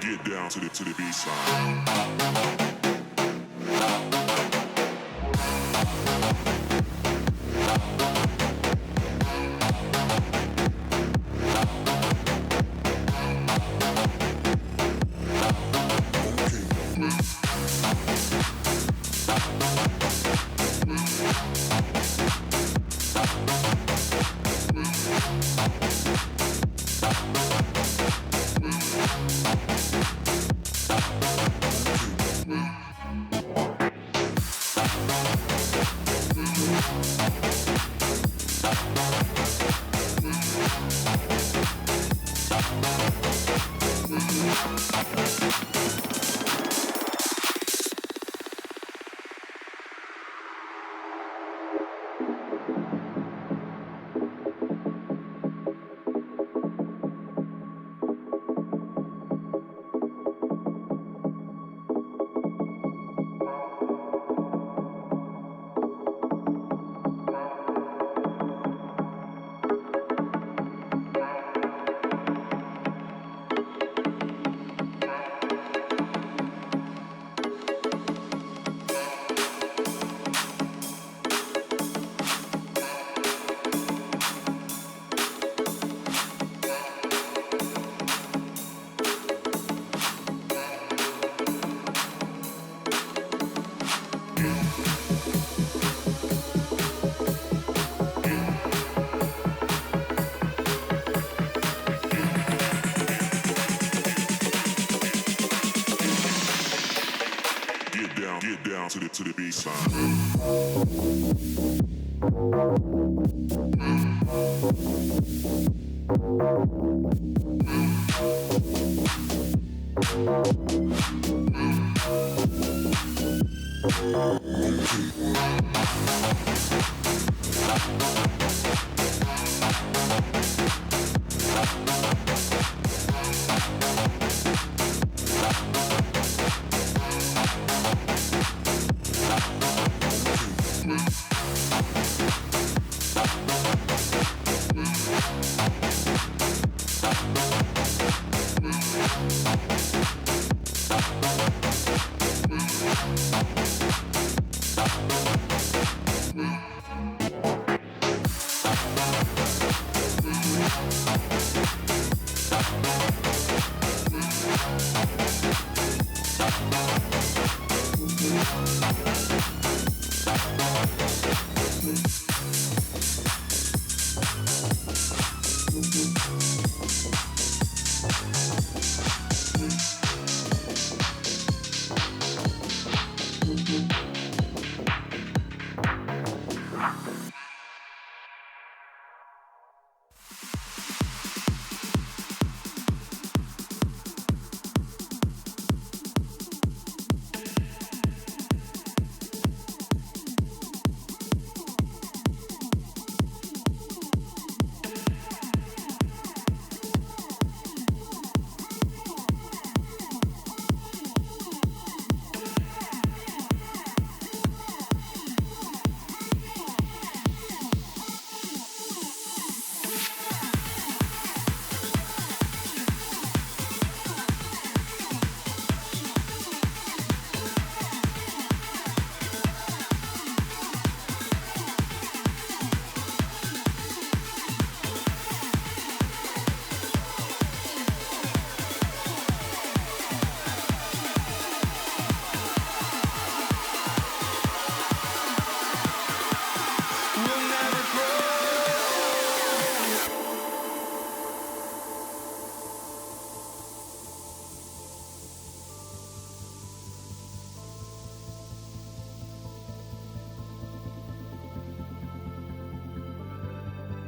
get down to the B-side. To the B-side.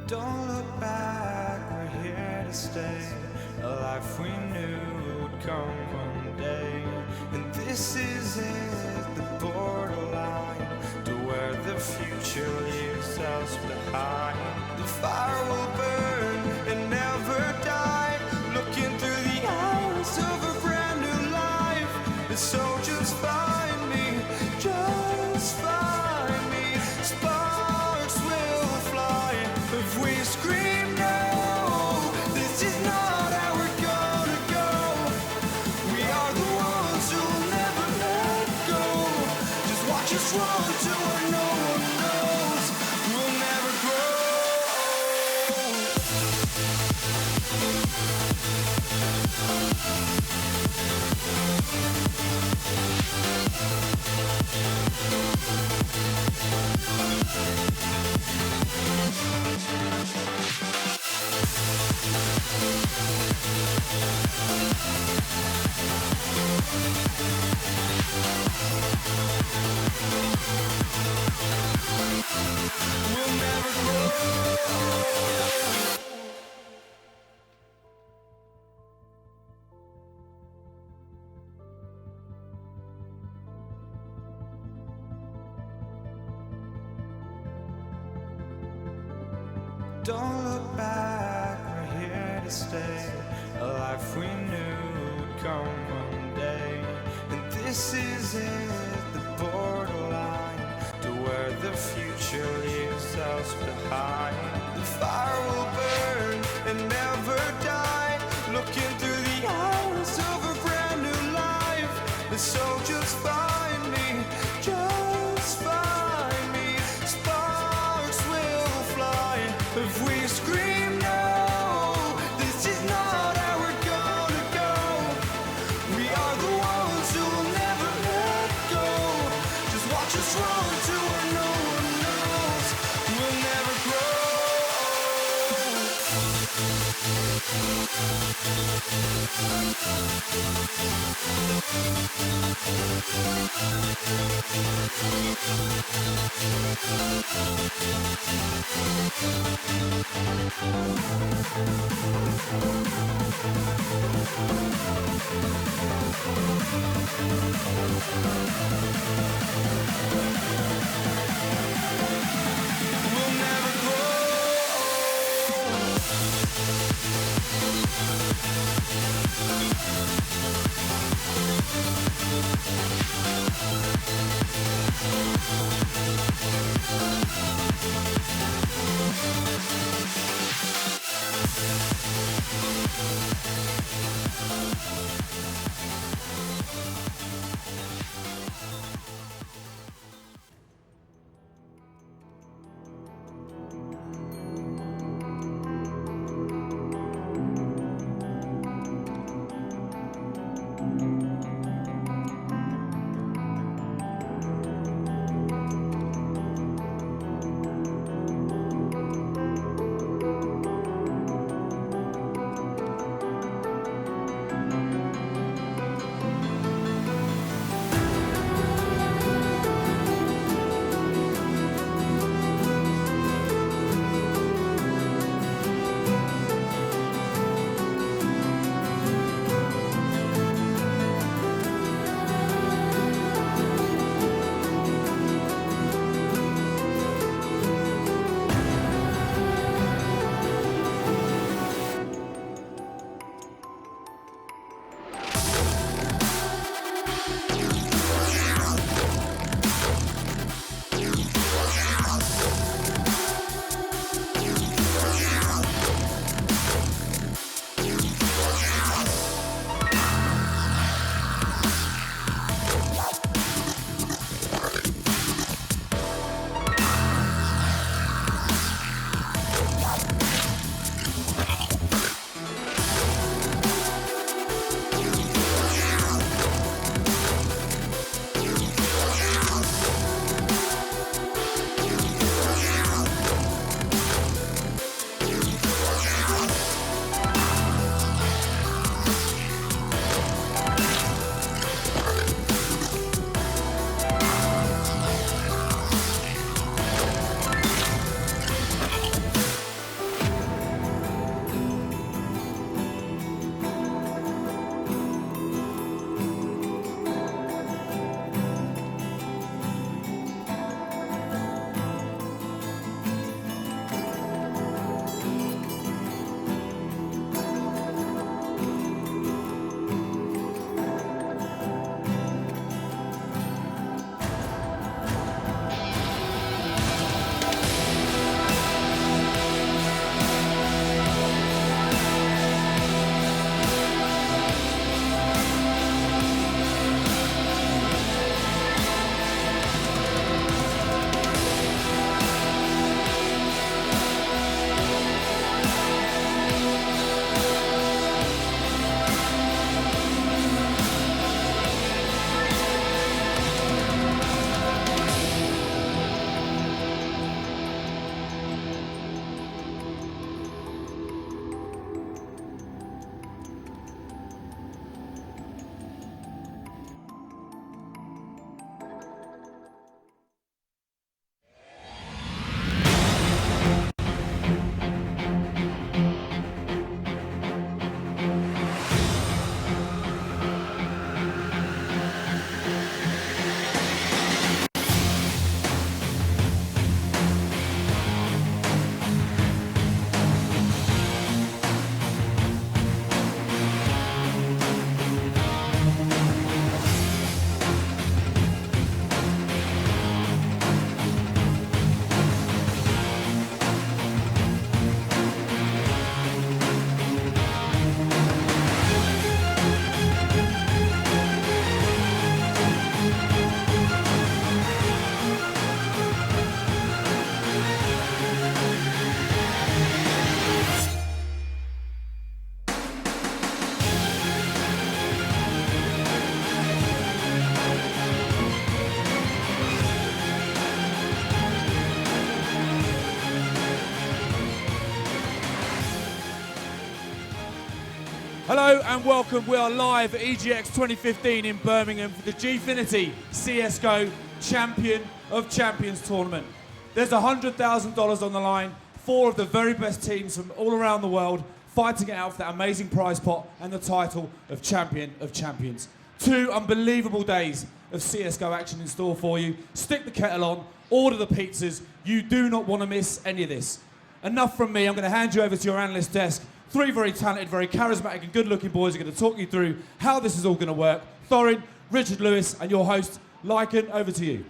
Don't look back, we're here to stay. A life we knew would come one day. And this is it, the borderline to where the future leaves us behind. The fire will burn and never die, looking through the eyes of a brand new life. And so just find me, just find me. Sparks will fly if we scream no. This is not how we're gonna go. We just run to where no one knows. We'll never grow. We'll never grow. Don't look back, we're here to stay. A life we knew would come one day. And this is it, the borderline to where the future leaves us behind. The fire will burn and never die, looking through the eyes of a brand new life. And so just find me, just find me. Sparks will fly if we scream no. This is not how we're gonna go. We are the ones who will never let go. Just watch us run to where no one knows. We'll never grow. We'll never grow. Hello and welcome. We are live at EGX 2015 in Birmingham for the Gfinity CSGO Champion of Champions tournament. There's $100,000 on the line. 4 of the very best teams from all around the world fighting it out for that amazing prize pot and the title of Champion of Champions. 2 unbelievable days of CSGO action in store for you. Stick the kettle on, order the pizzas. You do not want to miss any of this. Enough from me. I'm going to hand you over to your analyst desk. 3 very talented, very charismatic and good-looking boys are going to talk you through how this is all going to work. Thorin, Richard Lewis, and your host, Lycan, over to you.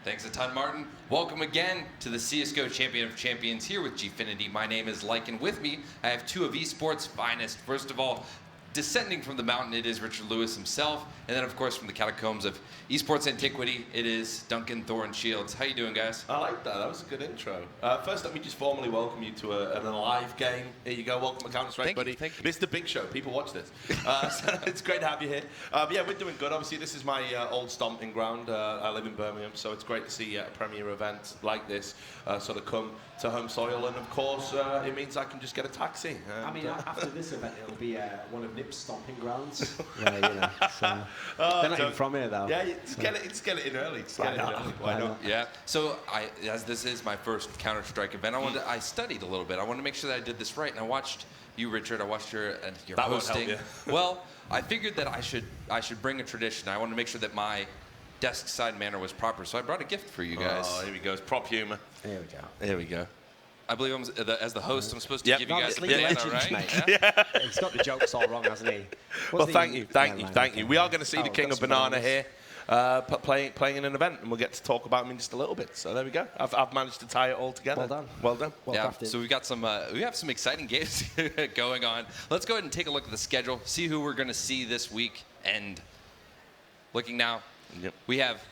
Thanks a ton, Martin. Welcome again to the CSGO Champion of Champions here with Gfinity. My name is Lycan. With me, I have 2 of esports' finest. First of all, descending from the mountain, it is Richard Lewis himself. And then, of course, from the catacombs of esports antiquity, it is Duncan Thorin Shields. How you doing, guys? I like that. That was a good intro. First, let me just formally welcome you to an alive game. Here you go. Welcome to Counter-Strike, buddy. Thank you. This is the big show. People watch this. So it's great to have you here. Yeah, we're doing good. Obviously, this is my old stomping ground. I live in Birmingham, so it's great to see a premier event like this sort of come to home soil. And, of course, it means I can just get a taxi. And, I mean, after this event, it'll be one of Nip's stomping grounds. Yeah, you know. So. They're not even from here, though. Yeah, let's get it in early. Why not? Yeah. So, as this is my first Counter-Strike event, I studied a little bit. I wanted to make sure that I did this right, and I watched you, Richard. I watched your that hosting. Won't help you. Well, I figured that I should bring a tradition. I wanted to make sure that my desk side manner was proper, so I brought a gift for you guys. Oh, here we go. It's prop humor. Here we go. Here we go. I believe as the host, I'm supposed to give you guys the League of banana, Legends, right? mate. Yeah. He's got the jokes all wrong, hasn't he? Well, thank you. We are going to see the King of Banana bananas here playing in an event, and we'll get to talk about him in just a little bit. So there we go. I've managed to tie it all together. Well done. Well Yeah. crafted. So we've got some we have some exciting games going on. Let's go ahead and take a look at the schedule, see who we're going to see this week. And looking now, we have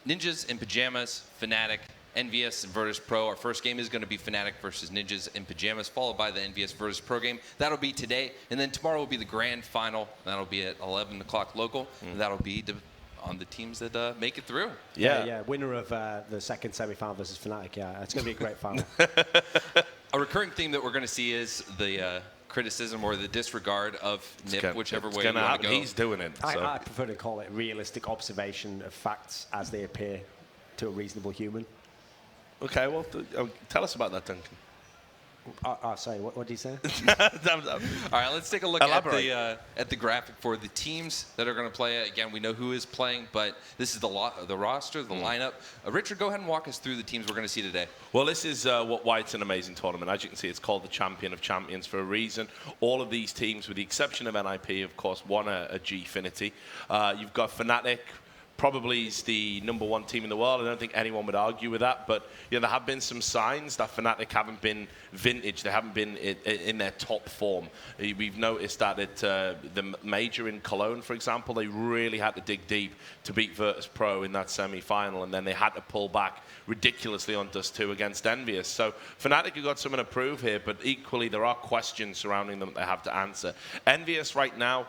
Ninjas in Pajamas, Fnatic, NVS and Virtus Pro. Our first game is going to be Fnatic versus Ninjas in Pajamas, followed by the NVS Virtus Pro game. That'll be today, and then tomorrow will be the grand final. That'll be at 11 o'clock local. And that'll be on the teams that make it through. Yeah. Winner of the second semi-final versus Fnatic. Yeah, it's going to be a great final. A recurring theme that we're going to see is the criticism or the disregard of NIP, whichever way you want to go. He's doing it. So. I prefer to call it realistic observation of facts as they appear to a reasonable human. Okay, well, tell us about that, Duncan. Sorry, what did you say? All right, let's take a look at the graphic for the teams that are going to play. Again, we know who is playing, but this is the roster, the lineup. Richard, go ahead and walk us through the teams we're going to see today. Well, this is why it's an amazing tournament. As you can see, it's called the Champion of Champions for a reason. All of these teams, with the exception of NIP, of course, won a Gfinity. You've got Fnatic. Probably is the #1 team in the world. I don't think anyone would argue with that. But there have been some signs that Fnatic haven't been vintage. They haven't been in their top form. We've noticed that at the major in Cologne, for example, they really had to dig deep to beat Virtus Pro in that semi-final, and then they had to pull back ridiculously on Dust 2 against Envious. So Fnatic have got something to prove here, but equally there are questions surrounding them that they have to answer. Envious right now,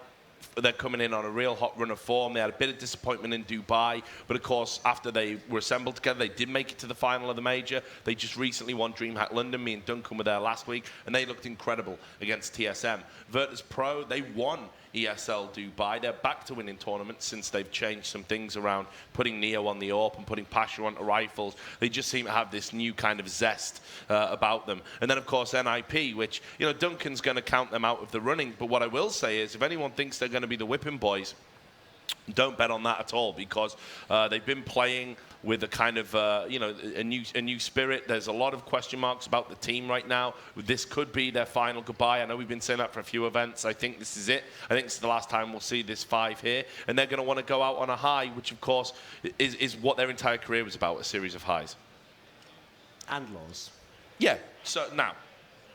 they're coming in on a real hot run of form. They had a bit of disappointment in Dubai, but of course, after they were assembled together, they did make it to the final of the major. They just recently won DreamHack London. Me and Duncan were there last week, and they looked incredible against TSM. Virtus Pro, they won ESL Dubai. They're back to winning tournaments since they've changed some things around, putting Neo on the AWP and putting Pasha onto rifles. They just seem to have this new kind of zest about them. And then, of course, NIP, which, Duncan's going to count them out of the running. But what I will say is, if anyone thinks they're going to be the whipping boys, don't bet on that at all, because they've been playing with a kind of a new spirit. There's a lot of question marks about the team right now. This could be their final goodbye. I know we've been saying that for a few events. I think this is it. I think this is the last time we'll see this 5 here, and they're going to want to go out on a high, which of course is what their entire career was about, a series of highs And lows. Yeah. So now.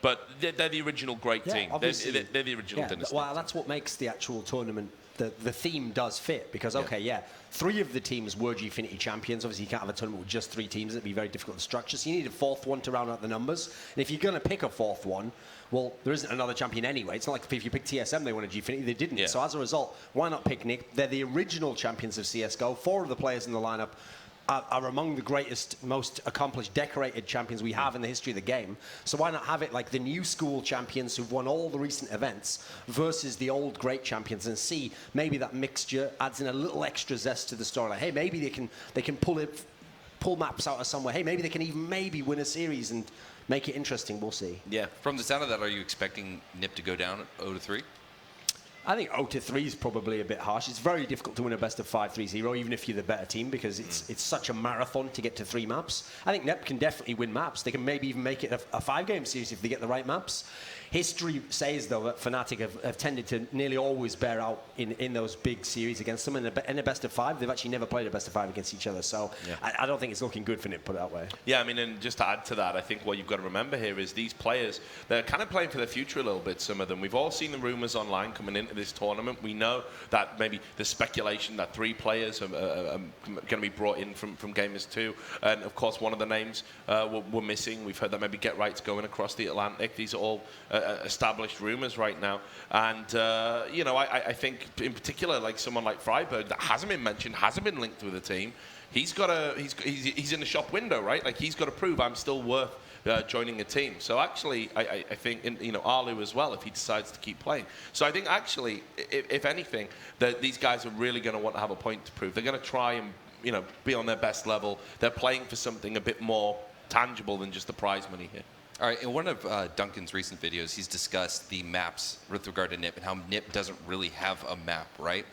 But they're the original great team. Obviously. They're the original dynasty. Well, that's what makes the actual tournament. The theme does fit, because, 3 of the teams were Gfinity champions. Obviously, you can't have a tournament with just 3 teams. It'd be very difficult to structure. So you need a 4th one to round out the numbers. And if you're going to pick a 4th one, well, there isn't another champion anyway. It's not like if you pick TSM, they won a Gfinity. They didn't. Yeah. So as a result, why not pick Nick? They're the original champions of CSGO. 4 of the players in the lineup are among the greatest, most accomplished, decorated champions we have in the history of the game. So why not have it like the new school champions who've won all the recent events versus the old great champions, and see maybe that mixture adds in a little extra zest to the story. Like, hey, maybe they can pull maps out of somewhere. Hey, maybe they can even win a series and make it interesting. We'll see. Yeah. From the sound of that, are you expecting NiP to go down 0-3? I think 0-3 is probably a bit harsh. It's very difficult to win a best of 5 3-0, even if you're the better team, because it's such a marathon to get to 3 maps. I think NiP can definitely win maps. They can maybe even make it a 5-game series if they get the right maps. History says, though, that Fnatic have tended to nearly always bear out in those big series against them. In a best of 5, they've actually never played a best of 5 against each other. So I don't think it's looking good for NiP, put it that way. Yeah, I mean, and just to add to that, I think what you've got to remember here is these players, they're kind of playing for their future a little bit, some of them. We've all seen the rumours online coming into this tournament. We know that maybe the speculation that 3 players are going to be brought in from Gamers 2. And, of course, one of the names we're missing. We've heard that maybe Get Right's going across the Atlantic. These are all established rumours right now. And, you know, I think in particular, like someone like Freiburg that hasn't been mentioned, hasn't been linked with the team, he's in the shop window, right? Like, he's got to prove I'm still worth joining a team. So actually, I think, you know, Arlu as well, if he decides to keep playing. So I think actually, if anything, that these guys are really going to want to have a point to prove. They're going to try and, you know, be on their best level. They're playing for something a bit more tangible than just the prize money here. All right, in one of Duncan's recent videos, he's discussed the maps with regard to NiP and how NiP doesn't really have a map, right?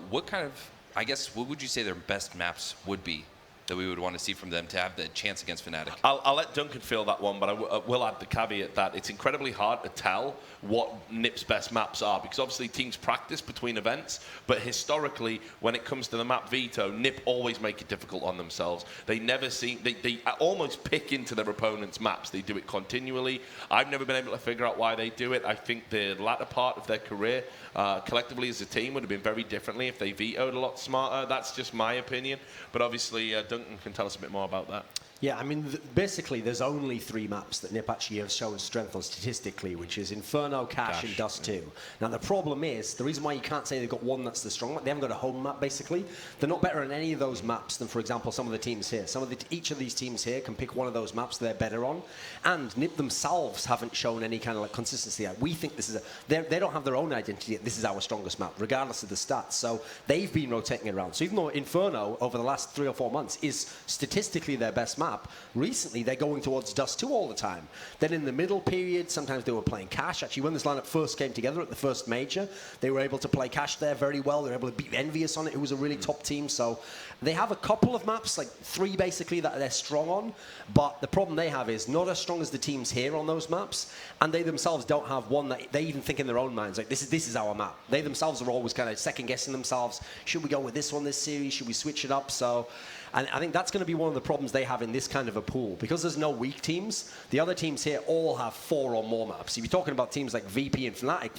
What kind of, I guess, what would you say their best maps would be that we would want to see from them to have the chance against Fnatic? I'll let Duncan feel that one, but I will add the caveat that it's incredibly hard to tell what NiP's best maps are, because obviously teams practice between events, but historically, when it comes to the map veto, NiP always make it difficult on themselves. They never seem, they almost pick into their opponent's maps. They do it continually. I've never been able to figure out why they do it. I think the latter part of their career, collectively as a team, would have been very differently if they vetoed a lot smarter. That's just my opinion, but obviously Duncan can tell us a bit more about that. Yeah, I mean, basically, there's only 3 maps that NiP actually have shown strength on statistically, which is Inferno, Cash, and Dust 2. Now, the problem is, the reason why you can't say they've got one that's the strong map, they haven't got a home map, basically. They're not better on any of those maps than, for example, some of the teams here. Each of these teams here can pick one of those maps they're better on, and NiP themselves haven't shown any kind of like consistency yet. We think this is they don't have their own identity yet. This is our strongest map, regardless of the stats. So they've been rotating it around. So even though Inferno, over the last 3 or 4 months, is statistically their best map, recently they're going towards Dust 2 all the time. Then in the middle period, sometimes they were playing Cash. Actually, when this lineup first came together at the first major, they were able to play Cash there very well. They were able to beat Envious on it, who was a really top team. So they have a couple of maps, like 3 basically, that they're strong on. But the problem they have is not as strong as the teams here on those maps. And they themselves don't have one that they even think in their own minds, like, this is our map. They themselves are always kind of second-guessing themselves. Should we go with this one this series? Should we switch it up? So, and I think that's going to be one of the problems they have in this kind of a pool. Because there's no weak teams, the other teams here all have 4 or more maps. If you're talking about teams like VP and Fnatic,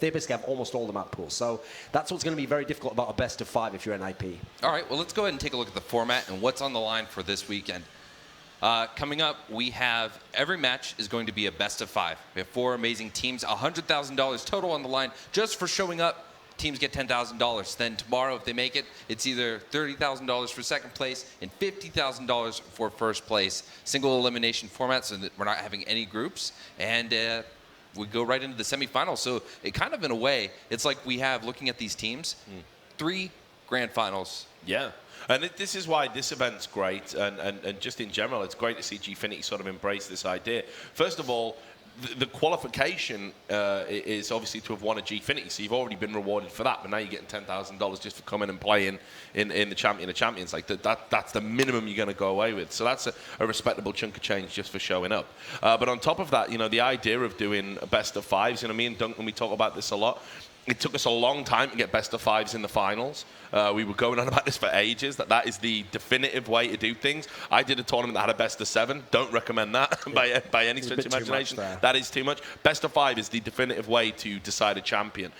they basically have almost all the map pools. So that's what's going to be very difficult about a best of 5 if you're an IP. All right, well, let's go ahead and take a look at the format and what's on the line for this weekend. Coming up, we have every match is going to be a best of 5. We have 4 amazing teams, $100,000 total on the line just for showing up. Teams get $10,000. Then tomorrow, if they make it, it's either $30,000 for second place and $50,000 for first place. Single elimination format, so that we're not having any groups. And we go right into the semifinals. So it kind of, in a way, it's like we have, looking at these teams, 3 grand finals. Yeah. And this is why this event's great, and just in general, it's great to see Gfinity sort of embrace this idea. First of all, the qualification is obviously to have won a Gfinity, so you've already been rewarded for that, but now you're getting $10,000 just for coming and playing in the Champion of Champions. Like that's the minimum you're going to go away with. So that's a respectable chunk of change just for showing up. But on top of that, you know, the idea of doing a best of 5s, you know, me and Duncan, we talk about this a lot. It took us a long time to get best of 5s in the finals. We were going on about this for ages, that is the definitive way to do things. I did a tournament that had a best of 7. Don't recommend that by any stretch of imagination. That is too much. Best of 5 is the definitive way to decide a champion.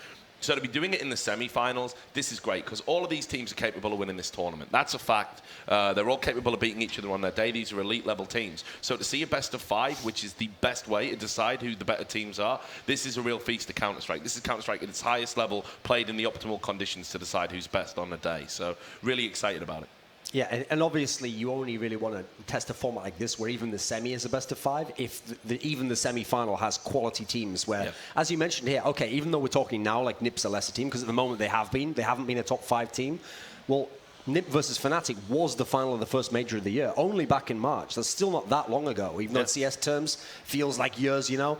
So to be doing it in the semi-finals, this is great, because all of these teams are capable of winning this tournament. That's a fact. They're all capable of beating each other on their day. These are elite-level teams. So to see a best of 5, which is the best way to decide who the better teams are, this is a real feast to Counter-Strike. This is Counter-Strike at its highest level, played in the optimal conditions to decide who's best on the day. So really excited about it. Yeah, and obviously you only really want to test a format like this where even the semi is a best of 5 if even the semi-final has quality teams where, as you mentioned here, okay, even though we're talking now like NIP's a lesser team, because at the moment they haven't been a top 5 team. Well, NIP versus Fnatic was the final of the first major of the year, only back in March. That's still not that long ago, even though in CS terms feels like years, you know.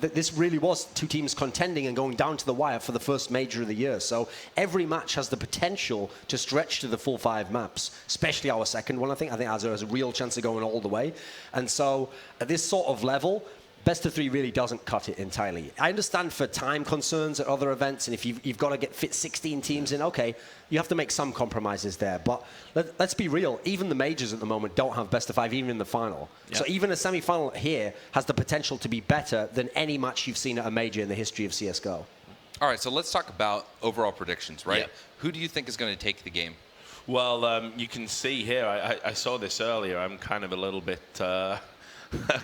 This really was 2 teams contending and going down to the wire for the first major of the year. So every match has the potential to stretch to the full 5 maps, especially our second one, I think. I think has a real chance of going all the way. And so at this sort of level, best of 3 really doesn't cut it entirely. I understand for time concerns at other events, and if you've got to fit 16 teams in, okay, you have to make some compromises there. But let's be real, even the majors at the moment don't have best of 5, even in the final. Yep. So even a semi-final here has the potential to be better than any match you've seen at a major in the history of CSGO. All right, so let's talk about overall predictions, right? Yep. Who do you think is going to take the game? Well, you can see here, I saw this earlier, I'm kind of a little bit...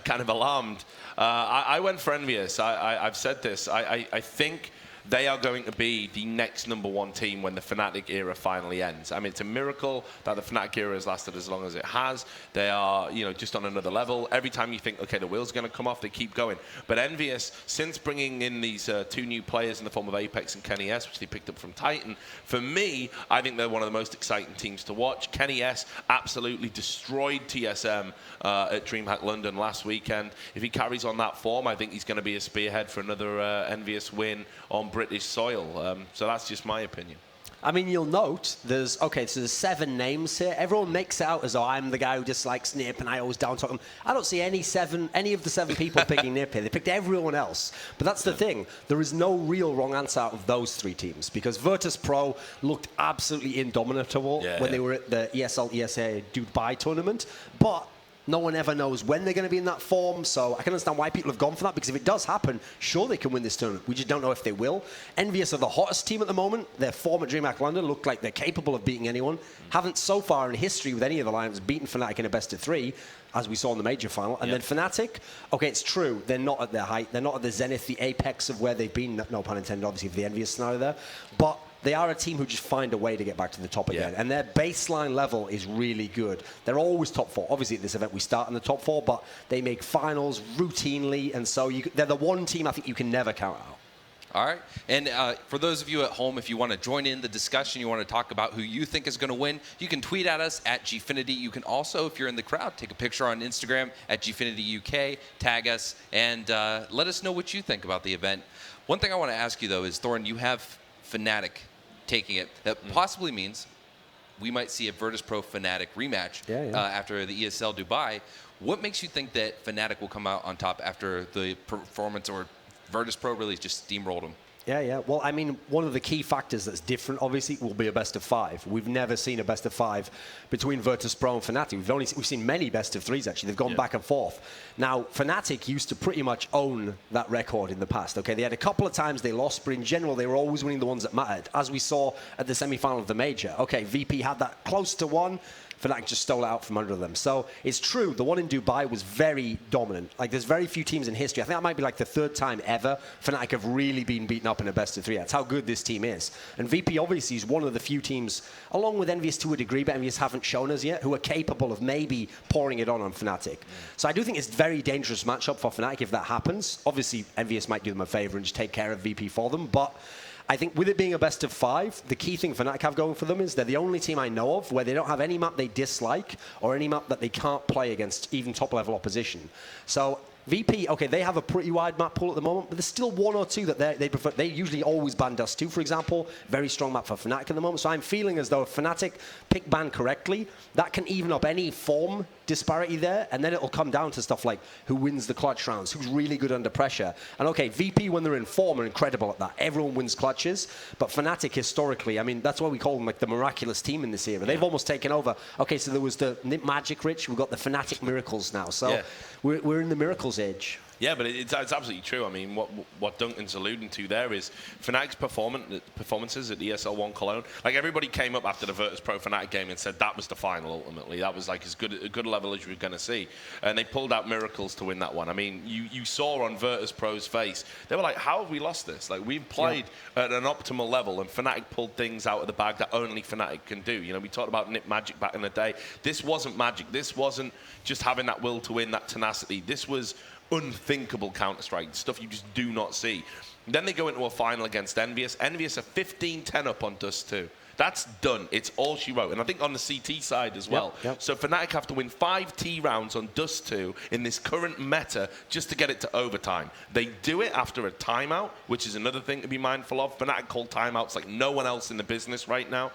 kind of alarmed. I went for Envious. I've said this. I think they are going to be the next #1 team when the Fnatic era finally ends. I mean, it's a miracle that the Fnatic era has lasted as long as it has. They are, you know, just on another level. Every time you think, okay, the wheel's going to come off, they keep going. But Envious, since bringing in these 2 new players in the form of Apex and Kenny S, which they picked up from Titan, for me, I think they're one of the most exciting teams to watch. Kenny S absolutely destroyed TSM at DreamHack London last weekend. If he carries on that form, I think he's going to be a spearhead for another Envious win on British soil. So that's just my opinion. I mean, you'll note there's 7 names here. Everyone makes it out as though I'm the guy who dislikes NIP and I always down talk them. I don't see any of the 7 people picking NIP here. They picked everyone else. But that's the thing. There is no real wrong answer out of those 3 teams because Virtus Pro looked absolutely indomitable when they were at the ESL ESA Dubai tournament. But no one ever knows when they're going to be in that form, so I can understand why people have gone for that, because if it does happen, sure, they can win this tournament. We just don't know if they will. Envious are the hottest team at the moment. Their form at DreamHack London look like they're capable of beating anyone. Haven't so far in history with any of the lineups beaten Fnatic in a best of 3, as we saw in the major final. And then Fnatic, okay, it's true, they're not at their height. They're not at the zenith, the apex of where they've been. No pun intended, obviously, for the Envious scenario there. But they are a team who just find a way to get back to the top again. And their baseline level is really good. They're always top 4. Obviously, at this event, we start in the top 4, but they make finals routinely. And so they're the one team I think you can never count out. All right. And for those of you at home, if you want to join in the discussion, you want to talk about who you think is going to win, you can tweet at us at Gfinity. You can also, if you're in the crowd, take a picture on Instagram at Gfinity UK, tag us, and let us know what you think about the event. One thing I want to ask you, though, is, Thorin, you have Fnatic taking it. That possibly means we might see a Virtus Pro Fnatic rematch after the ESL Dubai. What makes you think that Fnatic will come out on top after the performance, or Virtus Pro really just steamrolled them? Yeah. Well, I mean, one of the key factors that's different, obviously, will be a best of 5. We've never seen a best of 5 between Virtus Pro and Fnatic. We've seen many best of 3s, actually. They've gone back and forth. Now, Fnatic used to pretty much own that record in the past, okay? They had a couple of times they lost, but in general, they were always winning the ones that mattered, as we saw at the semi-final of the major. Okay, VP had that close to 1. Fnatic just stole it out from under them. So it's true, the one in Dubai was very dominant. Like, there's very few teams in history. I think that might be like the 3rd time ever Fnatic have really been beaten up in a best of 3. That's how good this team is. And VP obviously is one of the few teams, along with Envious to a degree, but Envious haven't shown us yet, who are capable of maybe pouring it on Fnatic. So I do think it's a very dangerous matchup for Fnatic if that happens. Obviously, Envious might do them a favor and just take care of VP for them, but I think with it being a best of 5, the key thing Fnatic have going for them is they're the only team I know of where they don't have any map they dislike or any map that they can't play against even top-level opposition. So VP, okay, they have a pretty wide map pool at the moment, but there's still 1 or 2 that they prefer. They usually always ban Dust 2, for example. Very strong map for Fnatic at the moment. So I'm feeling as though if Fnatic pick ban correctly, that can even up any form disparity there, and then it'll come down to stuff like who wins the clutch rounds, who's really good under pressure. And okay, VP, when they're in form, are incredible at that. Everyone wins clutches, but Fnatic historically, I mean, that's why we call them like the miraculous team in this era. They've almost taken over. Okay, so there was the Nip Magic Rich, we've got the Fnatic Miracles now. So we're in the miracles age. Yeah, but it's absolutely true. I mean, what Duncan's alluding to there is Fnatic's performances at ESL One Cologne. Like, everybody came up after the Virtus Pro Fnatic game and said that was the final. Ultimately, that was like as good a level as you were going to see, and they pulled out miracles to win that one. I mean, you saw on Virtus Pro's face, they were like, "How have we lost this? Like, we've played at an optimal level, and Fnatic pulled things out of the bag that only Fnatic can do." You know, we talked about Nip Magic back in the day. This wasn't magic. This wasn't just having that will to win, that tenacity. This was unthinkable Counter-Strike, stuff you just do not see. Then they go into a final against Envious. Envious are 15-10 up on Dust 2. That's done. It's all she wrote. And I think on the CT side as well. Yep. So Fnatic have to win 5 T rounds on Dust 2 in this current meta just to get it to overtime. They do it after a timeout, which is another thing to be mindful of. Fnatic call timeouts like no one else in the business right now.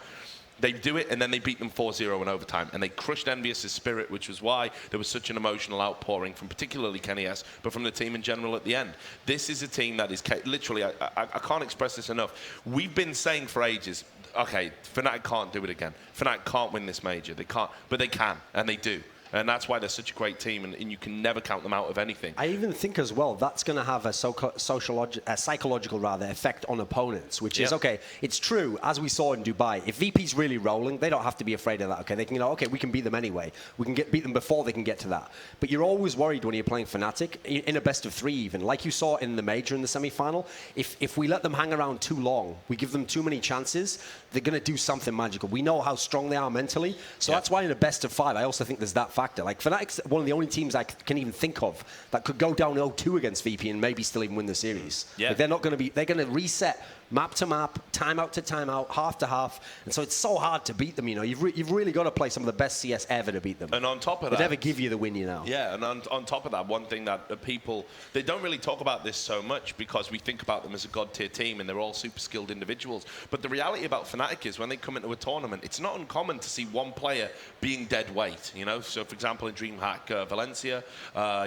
They do it, and then they beat them 4-0 in overtime. And they crushed Envious' spirit, which was why there was such an emotional outpouring from particularly Kenny S, but from the team in general at the end. This is a team that is literally, I can't express this enough. We've been saying for ages, okay, Fnatic can't do it again. Fnatic can't win this major. They can't, but they can, and they do. And that's why they're such a great team, and you can never count them out of anything. I even think as well, that's going to have a psychological effect on opponents, which is, okay, it's true, as we saw in Dubai, if VP's really rolling, they don't have to be afraid of that, okay? They can, okay, we can beat them anyway. We can beat them before they can get to that. But you're always worried when you're playing Fnatic, in a best of 3 even, like you saw in the major in the semi-final, if we let them hang around too long, we give them too many chances, they're going to do something magical. We know how strong they are mentally, so that's why in a best of 5, I also think there's that factor. Like, Fnatic's one of the only teams I can even think of that could go down 0-2 against VP and maybe still even win the series. Yeah. Like, they're going to reset map to map, timeout to timeout, half to half, and so it's so hard to beat them. You know, you've really got to play some of the best CS ever to beat them. And on top of that, they never give you the win, you know. Yeah, and on top of that, one thing that people, they don't really talk about this so much because we think about them as a god tier team and they're all super skilled individuals. But the reality about Fnatic is when they come into a tournament, it's not uncommon to see one player being dead weight. You know, so for example in DreamHack Valencia,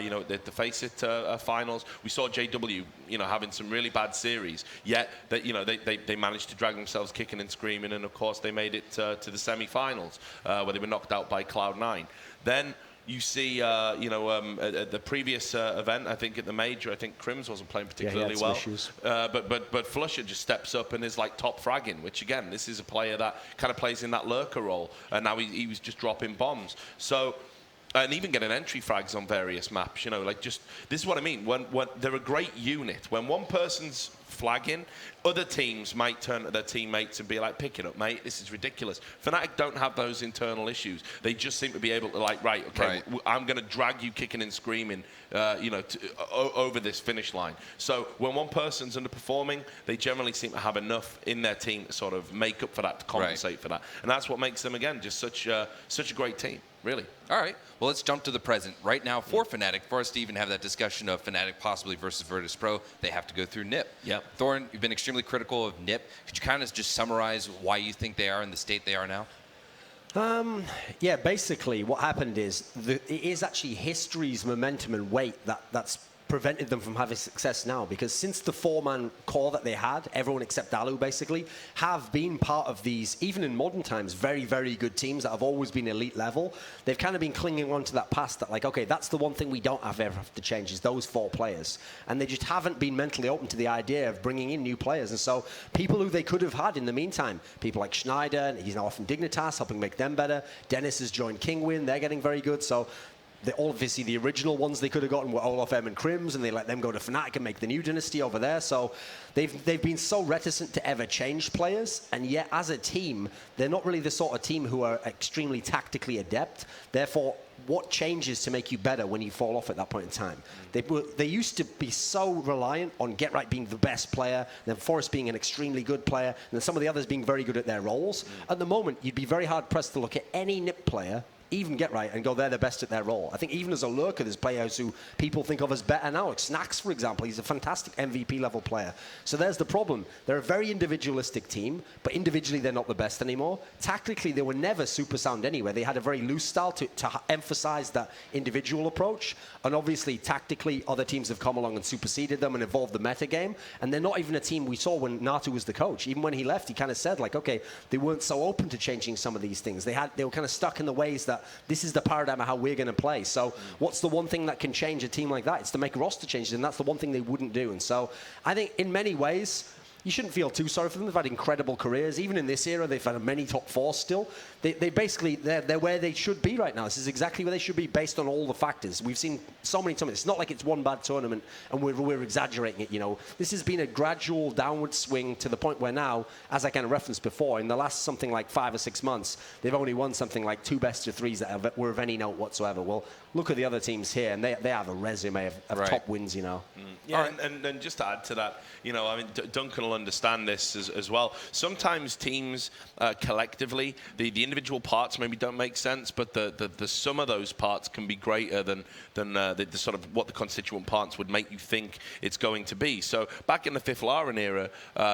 you know, the Face It finals, we saw JW, you know, having some really bad series. Yet that, you know, they managed to drag themselves kicking and screaming, and of course they made it to the semi-finals where they were knocked out by Cloud9. Then you see, you know, at the previous event, I think at the major, I think Crims wasn't playing particularly well. But Flusher just steps up and is like top fragging, which again, this is a player that kind of plays in that lurker role, and now he was just dropping bombs. So. And even getting entry frags on various maps, you know, like just, this is what I mean. When they're a great unit. When one person's flagging, other teams might turn to their teammates and be like, pick it up, mate, this is ridiculous. Fnatic don't have those internal issues. They just seem to be able to like, right, okay, I'm going to drag you kicking and screaming, you know, over this finish line. So when one person's underperforming, they generally seem to have enough in their team to sort of make up for that, to compensate for that. And that's what makes them, again, just such a great team. Really. All right. Well, let's jump to the present. Right now, for Fnatic, for us to even have that discussion of Fnatic possibly versus Virtus Pro, they have to go through NIP. Yep. Thorin, you've been extremely critical of NIP. Could you kind of just summarize why you think they are in the state they are now? Yeah, basically what happened is it is actually history's momentum and weight that's prevented them from having success now, because since the 4-man core that they had, everyone except Alu basically, have been part of these, even in modern times, very, very good teams that have always been elite level. They've kind of been clinging on to that past that, like, okay, that's the one thing we don't ever have to change is those 4 players. And they just haven't been mentally open to the idea of bringing in new players. And so people who they could have had in the meantime, people like Schneider, and he's now off in Dignitas, helping make them better. Dennis has joined Kingwin, they're getting very good. So obviously the original ones they could have gotten were Olaf M and Crims, and they let them go to Fnatic and make the new dynasty over there. So they've been so reticent to ever change players, and yet as a team, they're not really the sort of team who are extremely tactically adept. Therefore, what changes to make you better when you fall off at that point in time? They used to be so reliant on Get Right being the best player, then Forrest being an extremely good player, and then some of the others being very good at their roles. At the moment, you'd be very hard-pressed to look at any NIP player, even Get Right, and go, they're the best at their role. I think even as a lurker, there's players who people think of as better now. Like Snacks, for example, he's a fantastic MVP level player. So there's the problem. They're a very individualistic team, but individually they're not the best anymore. Tactically, they were never super sound anyway. They had a very loose style to emphasize that individual approach. And obviously, tactically, other teams have come along and superseded them and evolved the meta game. And they're not even a team we saw when Natu was the coach. Even when he left, he kind of said, like, okay, they weren't so open to changing some of these things. They were kind of stuck in the ways that that this is the paradigm of how we're going to play. So what's the one thing that can change a team like that? It's to make roster changes, and that's the one thing they wouldn't do. And so I think in many ways, you shouldn't feel too sorry for them. They've had incredible careers. Even in this era, they've had many top four still. They basically, they're where they should be right now. This is exactly where they should be based on all the factors. We've seen so many tournaments. It's not like it's one bad tournament and we're exaggerating it, you know. This has been a gradual downward swing to the point where now, as I kind of referenced before, in the last something like 5 or 6 months, they've only won something like 2 best-of-3s that were of any note whatsoever. Well, look at the other teams here, and they have a resume of top wins, you know. Yeah, and just to add to that, you know, I mean, Duncan will understand this as well. Sometimes teams collectively, the individual parts maybe don't make sense, but the sum of those parts can be greater than the sort of what the constituent parts would make you think it's going to be. So back in the Fiflaren era,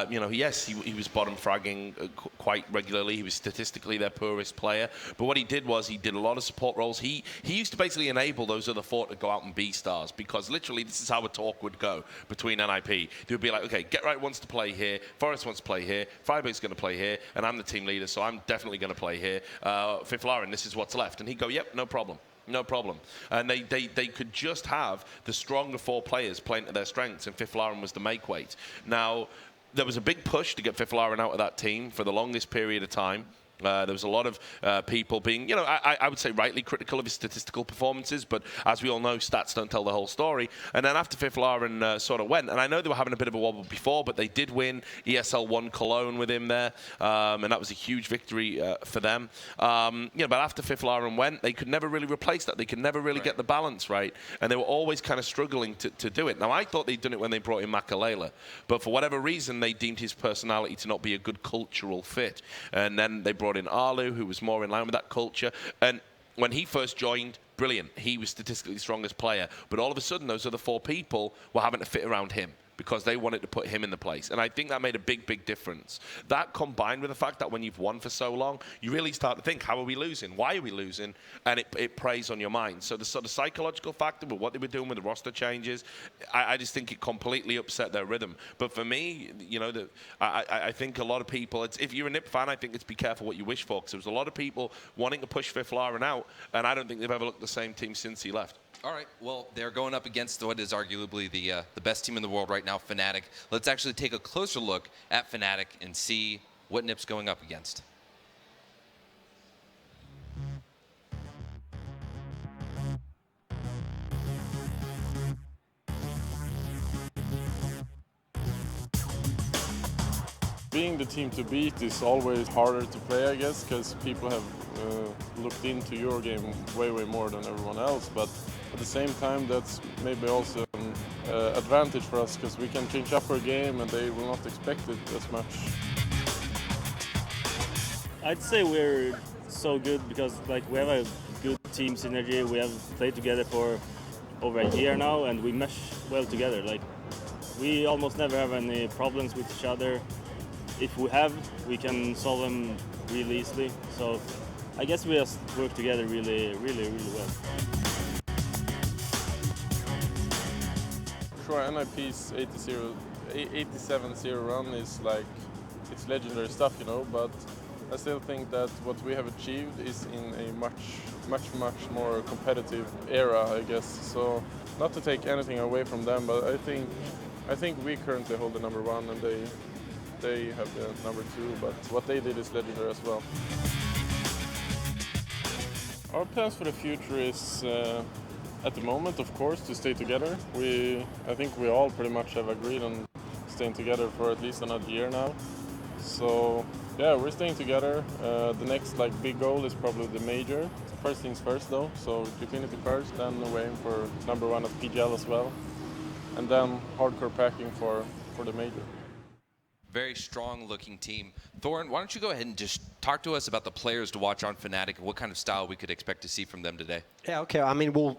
you know, yes, he was bottom fragging quite regularly. He was statistically their poorest player, but what he did was he did a lot of support roles. He used to basically enable those other 4 to go out and be stars, because literally this is how a talk would go between NIP. They would be like, okay, Get Right wants to play here, Forest wants to play here, Firebake's going to play here, and I'm the team leader, so I'm definitely going to play here. Fiflaren, this is what's left. And he'd go, yep, no problem. No problem. And they could just have the stronger 4 players playing to their strengths, and Fiflaren was the make weight. Now, there was a big push to get Fiflaren out of that team for the longest period of time. There was a lot of people being, you know, I would say rightly critical of his statistical performances, but as we all know, stats don't tell the whole story. And then after Fiflaren sort of went, and I know they were having a bit of a wobble before, but they did win ESL 1 Cologne with him there, and that was a huge victory for them. You know, but after Fiflaren went, they could never really replace that. They could never really get the balance right, and they were always kind of struggling to do it. Now, I thought they'd done it when they brought in Makalele, but for whatever reason, they deemed his personality to not be a good cultural fit, and then they brought in Arlu, who was more in line with that culture. And when he first joined, brilliant. He was statistically the strongest player. But all of a sudden, those other 4 people were having to fit around him, because they wanted to put him in the place. And I think that made a big, big difference. That combined with the fact that when you've won for so long, you really start to think, how are we losing? Why are we losing? And it preys on your mind. So the sort of psychological factor with what they were doing with the roster changes, I just think it completely upset their rhythm. But for me, you know, I think a lot of people, if you're a NIP fan, I think it's be careful what you wish for, because there was a lot of people wanting to push Fiflaren out, and I don't think they've ever looked the same team since he left. All right, well, they're going up against what is arguably the best team in the world right now, Fnatic. Let's actually take a closer look at Fnatic and see what NIP's going up against. Being the team to beat is always harder to play, I guess, because people have looked into your game way more than everyone else. But at the same time, that's maybe also an advantage for us, because we can change up our game and they will not expect it as much. I'd say we're so good because like we have a good team synergy. We have played together for over a year now, and we mesh well together. Like we almost never have any problems with each other. If we have, we can solve them really easily. So I guess we just work together really well. Sure, NIP's 87-0 run is like, it's legendary stuff, you know, but I still think that what we have achieved is in a much more competitive era, I guess. So not to take anything away from them, but I think we currently hold the #1 and they have the #2, but what they did is legendary as well. Our plans for the future is, at the moment, of course, to stay together. I think we all pretty much have agreed on staying together for at least another year now. So yeah, we're staying together. The next big goal is probably the major. First things first though, so Gfinity first, then we're aiming for #1 at PGL as well, and then hardcore packing for the major. Very strong looking team. Thorin, why don't you go ahead and just talk to us about the players to watch on Fnatic and what kind of style we could expect to see from them today. Yeah, okay. I mean, if you're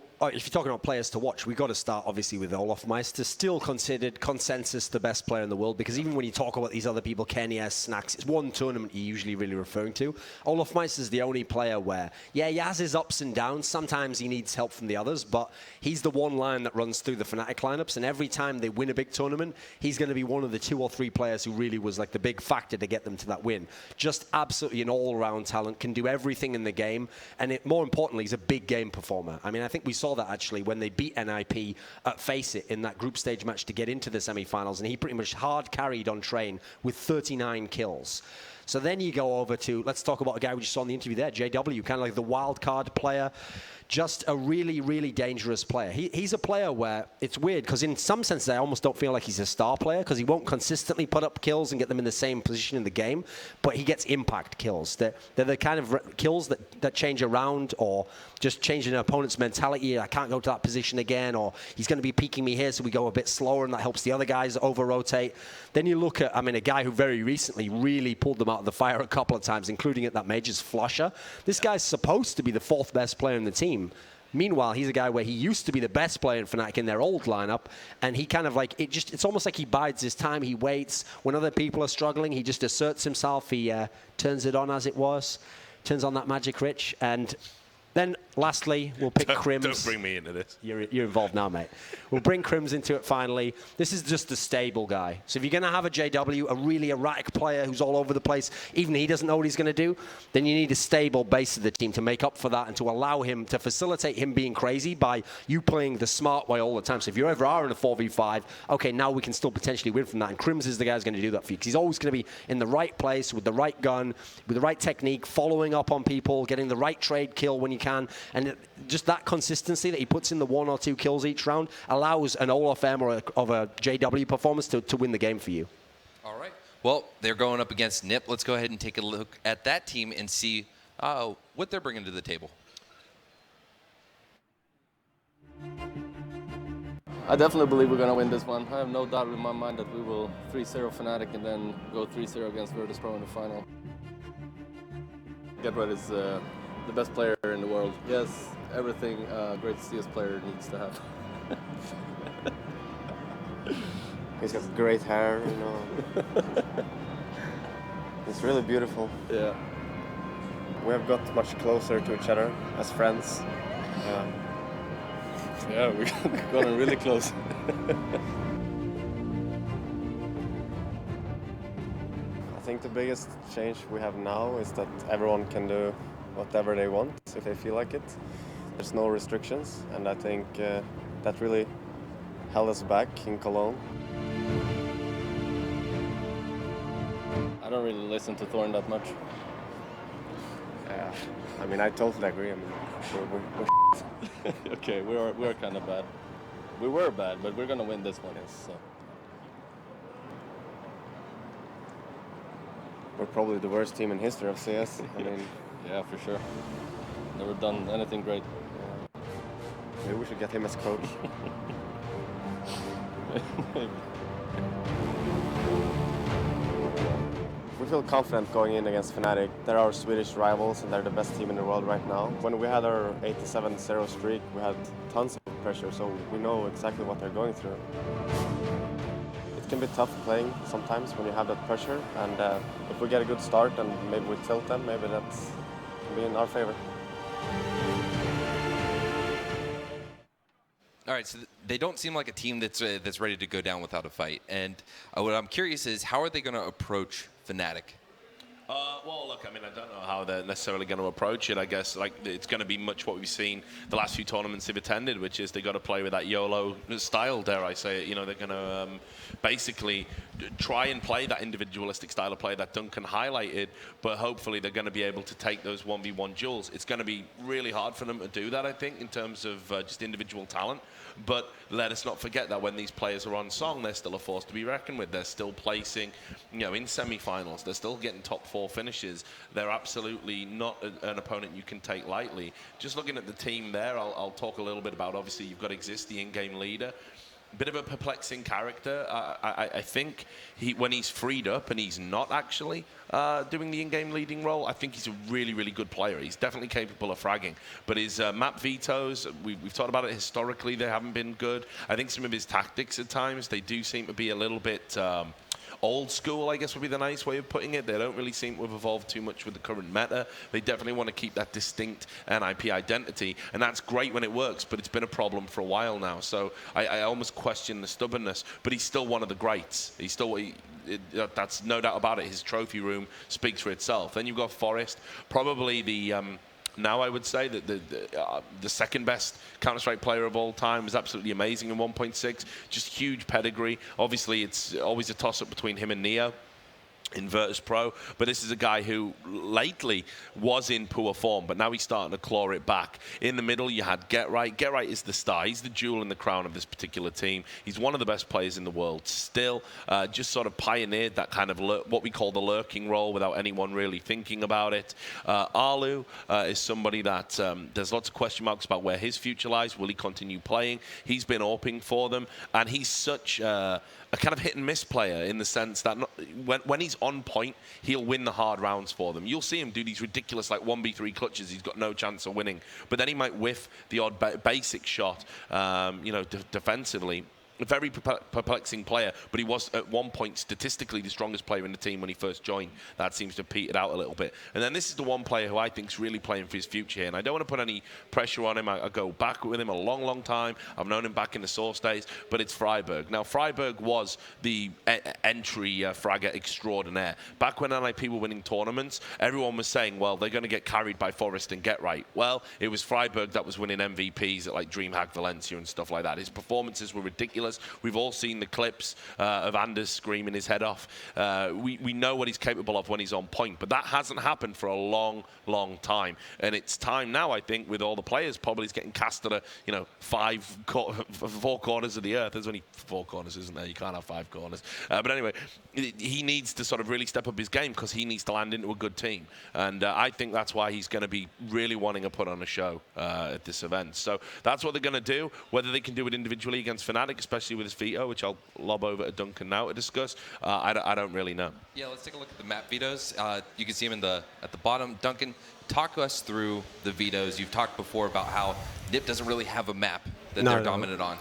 talking about players to watch, we've got to start obviously with Olofmeister, still considered consensus the best player in the world, because even when you talk about these other people, Kenny S, Snacks, it's one tournament you're usually really referring to. Olofmeister's the only player where, yeah, he has his ups and downs. Sometimes he needs help from the others, but he's the one line that runs through the Fnatic lineups, and every time they win a big tournament, he's going to be one of the 2 or 3 players who really was like the big factor to get them to that win. Just absolutely an all-around talent, can do everything in the game, and more importantly, he's a big game performer. I mean, I think we saw that actually when they beat NIP at Face It in that group stage match to get into the semi-finals, and he pretty much hard carried on Train with 39 kills. So then you go over to, let's talk about a guy we just saw in the interview there, JW, kind of like the wild card player. Just a really, really dangerous player. He's a player where it's weird because in some senses I almost don't feel like he's a star player because he won't consistently put up kills and get them in the same position in the game, but he gets impact kills. They're the kind of kills that change around or just change an opponent's mentality. I can't go to that position again, or he's going to be peeking me here, so we go a bit slower and that helps the other guys over-rotate. Then you look at, I mean, a guy who very recently really pulled them out of the fire a couple of times, including at that Majors, Flusher. This guy's supposed to be the 4th best player in the team. Meanwhile, he's a guy where he used to be the best player in Fnatic in their old lineup, and he kind of like, it's almost like he bides his time, he waits. When other people are struggling, he just asserts himself, he turns it on as it was, turns on that magic Rich, and then lastly, we'll pick Crims. Don't bring me into this. You're involved now, mate. We'll bring Crims into it finally. This is just the stable guy. So if you're going to have a JW, a really erratic player who's all over the place, even he doesn't know what he's going to do, then you need a stable base of the team to make up for that and to allow him, to facilitate him being crazy by you playing the smart way all the time. So if you ever are in a 4v5, okay, now we can still potentially win from that. And Crims is the guy who's going to do that for you because he's always going to be in the right place with the right gun, with the right technique, following up on people, getting the right trade kill when you can. And just that consistency that he puts in the 1 or 2 kills each round allows an Olaf M or of a JW performance to win the game for you. All right. Well, they're going up against NIP. Let's go ahead and take a look at that team and see what they're bringing to the table. I definitely believe we're going to win this one. I have no doubt in my mind that we will 3-0 Fnatic and then go 3-0 against Virtus Pro in the final. Get is the best player in the world. Yes, everything a great CS player needs to have. He's got great hair, you know. It's really beautiful. Yeah. We have got much closer to each other as friends. Yeah, we gotten really close. I think the biggest change we have now is that everyone can do whatever they want if they feel like it. There's no restrictions, and I think that really held us back in Cologne. I don't really listen to Thorn that much. Yeah, I mean, I totally agree. I mean, we're Okay, we're kind of bad. We were bad, but we're gonna win this one. So. we're probably the worst team in history of CS. I mean, yeah, for sure. Never done anything great. maybe we should get him as coach. Maybe. We feel confident going in against Fnatic. They're our Swedish rivals and they're the best team in the world right now. When we had our 87-0 streak, we had tons of pressure, so we know exactly what they're going through. It can be tough playing sometimes when you have that pressure, and if we get a good start and maybe we tilt them, maybe that can be in our favor. All right, so they don't seem like a team that's ready to go down without a fight. And what I'm curious is, how are they going to approach Fnatic? Well, look, I mean, I don't know how they're necessarily going to approach it. I guess like it's going to be much what we've seen the last few tournaments they've attended, which is they got to play with that YOLO style, dare I say it. You know, they're going to basically try and play that individualistic style of play that Duncan highlighted, but hopefully they're going to be able to take those 1v1 duels. It's going to be really hard for them to do that, I think, in terms of just individual talent. But let us not forget that when these players are on song, they're still a force to be reckoned with. They're still placing, you know, in semi-finals. They're still getting top 4 finishes. They're absolutely not an opponent you can take lightly. Just looking at the team there, I'll talk a little bit about, obviously, you've got Exist, the in-game leader. Bit of a perplexing character. I think when he's freed up and he's not actually doing the in-game leading role, I think he's a really, really good player. He's definitely capable of fragging. But his map vetoes, we've talked about it historically, they haven't been good. I think some of his tactics at times, they do seem to be a little bit old school, I guess would be the nice way of putting it. They don't really seem to have evolved too much with the current meta. They definitely want to keep that distinct NIP identity, and that's great when it works, but it's been a problem for a while now. So I almost question the stubbornness, but he's still one of the greats. He's still, that's no doubt about it. His trophy room speaks for itself. Then you've got Forest, probably the now I would say that the second best Counter-Strike player of all time is absolutely amazing in 1.6. Just huge pedigree. Obviously, it's always a toss-up between him and Neo in Virtus Pro, but this is a guy who lately was in poor form, but now he's starting to claw it back. In the middle, you had Get Right. Get Right is the star. He's the jewel in the crown of this particular team. He's one of the best players in the world still. Just sort of pioneered that kind of what we call the lurking role without anyone really thinking about it. Arlu is somebody that there's lots of question marks about where his future lies. Will he continue playing? He's been AWPing for them, and he's such a kind of hit and miss player in the sense that when he's on point, he'll win the hard rounds for them. You'll see him do these ridiculous like 1v3 clutches. He's got no chance of winning, but then he might whiff the odd basic shot, defensively. A very perplexing player, but he was at one point statistically the strongest player in the team when he first joined. That seems to have petered out a little bit. And then this is the one player who I think is really playing for his future here. And I don't want to put any pressure on him. I go back with him a long, long time. I've known him back in the Source days, but it's Freiburg. Now, Freiburg was the entry fragger extraordinaire. Back when NIP were winning tournaments, everyone was saying, well, they're going to get carried by Forest and Get Right. Well, it was Freiburg that was winning MVPs at like DreamHack Valencia and stuff like that. His performances were ridiculous. We've all seen the clips of Anders screaming his head off. We know what he's capable of when he's on point, but that hasn't happened for a long, long time. And it's time now, I think, with all the players probably getting cast at 4 corners of the earth. There's only 4 corners, isn't there? You can't have 5 corners. But anyway, he needs to sort of really step up his game because he needs to land into a good team. And I think that's why he's going to be really wanting to put on a show at this event. So that's what they're going to do. Whether they can do it individually against Fnatic, especially with his veto, which I'll lob over to Duncan now to discuss, I don't really know. Yeah, let's take a look at the map vetoes. You can see them at the bottom. Duncan, talk us through the vetoes. You've talked before about how NIP doesn't really have a map that they're dominant on.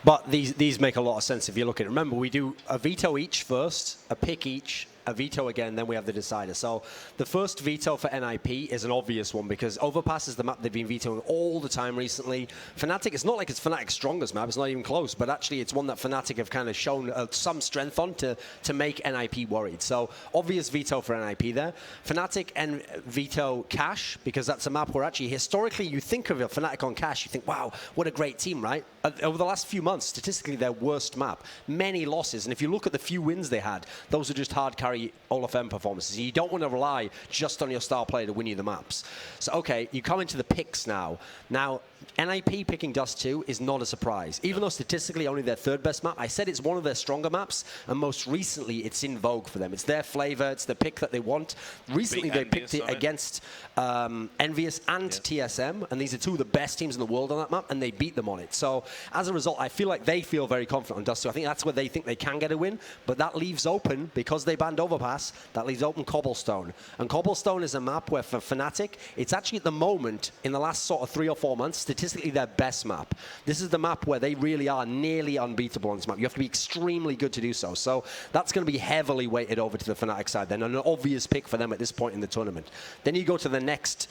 But these make a lot of sense if you look at it. Remember, we do a veto each first, a pick each, a veto again, then we have the decider. So the first veto for NIP is an obvious one because Overpass is the map they've been vetoing all the time recently. Fnatic, it's not like it's Fnatic's strongest map, it's not even close, but actually it's one that Fnatic have kind of shown some strength on to make NIP worried. So obvious veto for NIP there. Fnatic and veto Cash, because that's a map where actually historically you think of a Fnatic on Cash, you think, wow, what a great team, right? Over the last few months, statistically their worst map. Many losses, and if you look at the few wins they had, those are just hard carry All-of-Fame performances. You don't want to rely just on your star player to win you the maps. So, okay, you come into the picks now. Now, NIP picking Dust 2 is not a surprise. Even though statistically only their 3rd best map, I said it's one of their stronger maps, and most recently it's in vogue for them. It's their flavor, it's the pick that they want. Recently they picked it against Envious and TSM, and these are 2 of the best teams in the world on that map, and they beat them on it. So, as a result, I feel like they feel very confident on Dust 2. I think that's where they think they can get a win, but that leaves open, because they banned Overpass, that leaves open Cobblestone. And Cobblestone is a map where for Fnatic, it's actually at the moment, in the last sort of 3 or 4 months, statistically their best map. This is the map where they really are nearly unbeatable on this map. You have to be extremely good to do so. So that's going to be heavily weighted over to the Fnatic side then, and an obvious pick for them at this point in the tournament. Then you go to the next...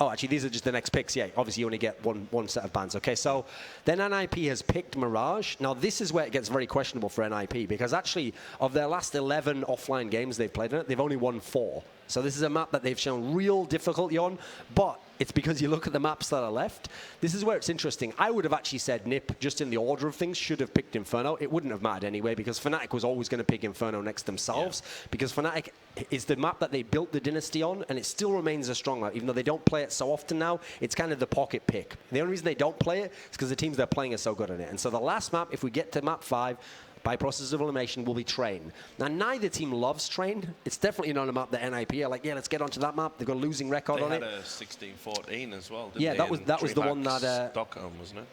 oh, actually, these are just the next picks. Yeah, obviously, you only get one set of bans. Okay, so then NIP has picked Mirage. Now, this is where it gets very questionable for NIP, because actually, of their last 11 offline games they've played in it, they've only won 4. So this is a map that they've shown real difficulty on, but it's because you look at the maps that are left. This is where it's interesting. I would have actually said NIP, just in the order of things, should have picked Inferno. It wouldn't have mattered anyway, because Fnatic was always going to pick Inferno next themselves, because Fnatic is the map that they built the Dynasty on, and it still remains a strong map. Even though they don't play it so often now, it's kind of the pocket pick. The only reason they don't play it is because the teams they're playing are so good at it. And so the last map, if we get to map 5, by process of elimination, will be Train. Now, neither team loves Train. It's definitely not a map that NIP are like, yeah, let's get onto that map. They've got a losing record on it. They had a 16-14 as well, didn't they? Yeah, that was the one that... Stockholm, wasn't it?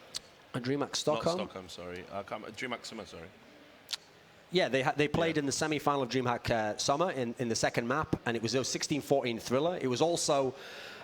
A DreamHack Stockholm? Not Stockholm, sorry. DreamHack Summer, sorry. Yeah, they played in the semi-final of DreamHack Summer in the second map, and it was a 16-14 thriller. It was also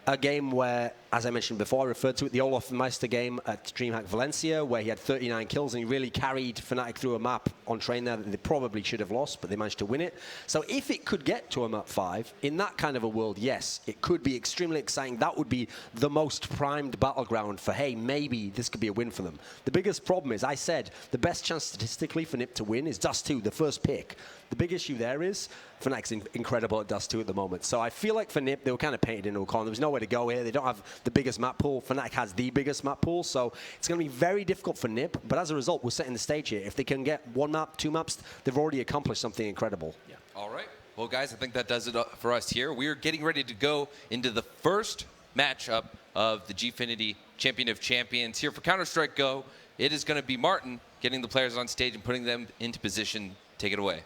a game where, as I mentioned before, I referred to it, the Olaf Meister game at DreamHack Valencia, where he had 39 kills and he really carried Fnatic through a map on train there that they probably should have lost, but they managed to win it. So if it could get to a map 5, in that kind of a world, yes, it could be extremely exciting. That would be the most primed battleground for, hey, maybe this could be a win for them. The biggest problem is, I said, the best chance statistically for NIP to win is Dust 2, the first pick. The big issue there is Fnatic's incredible at Dust 2 at the moment. So I feel like for NIP, they were kind of painted into a corner. There was nowhere to go here. They don't have the biggest map pool. Fnatic has the biggest map pool. So it's going to be very difficult for NIP. But as a result, we're setting the stage here. If they can get 1 map, 2 maps, they've already accomplished something incredible. Yeah. All right. Well, guys, I think that does it for us here. We are getting ready to go into the first matchup of the Gfinity Champion of Champions. Here for Counter-Strike Go, it is going to be Martin getting the players on stage and putting them into position. Take it away.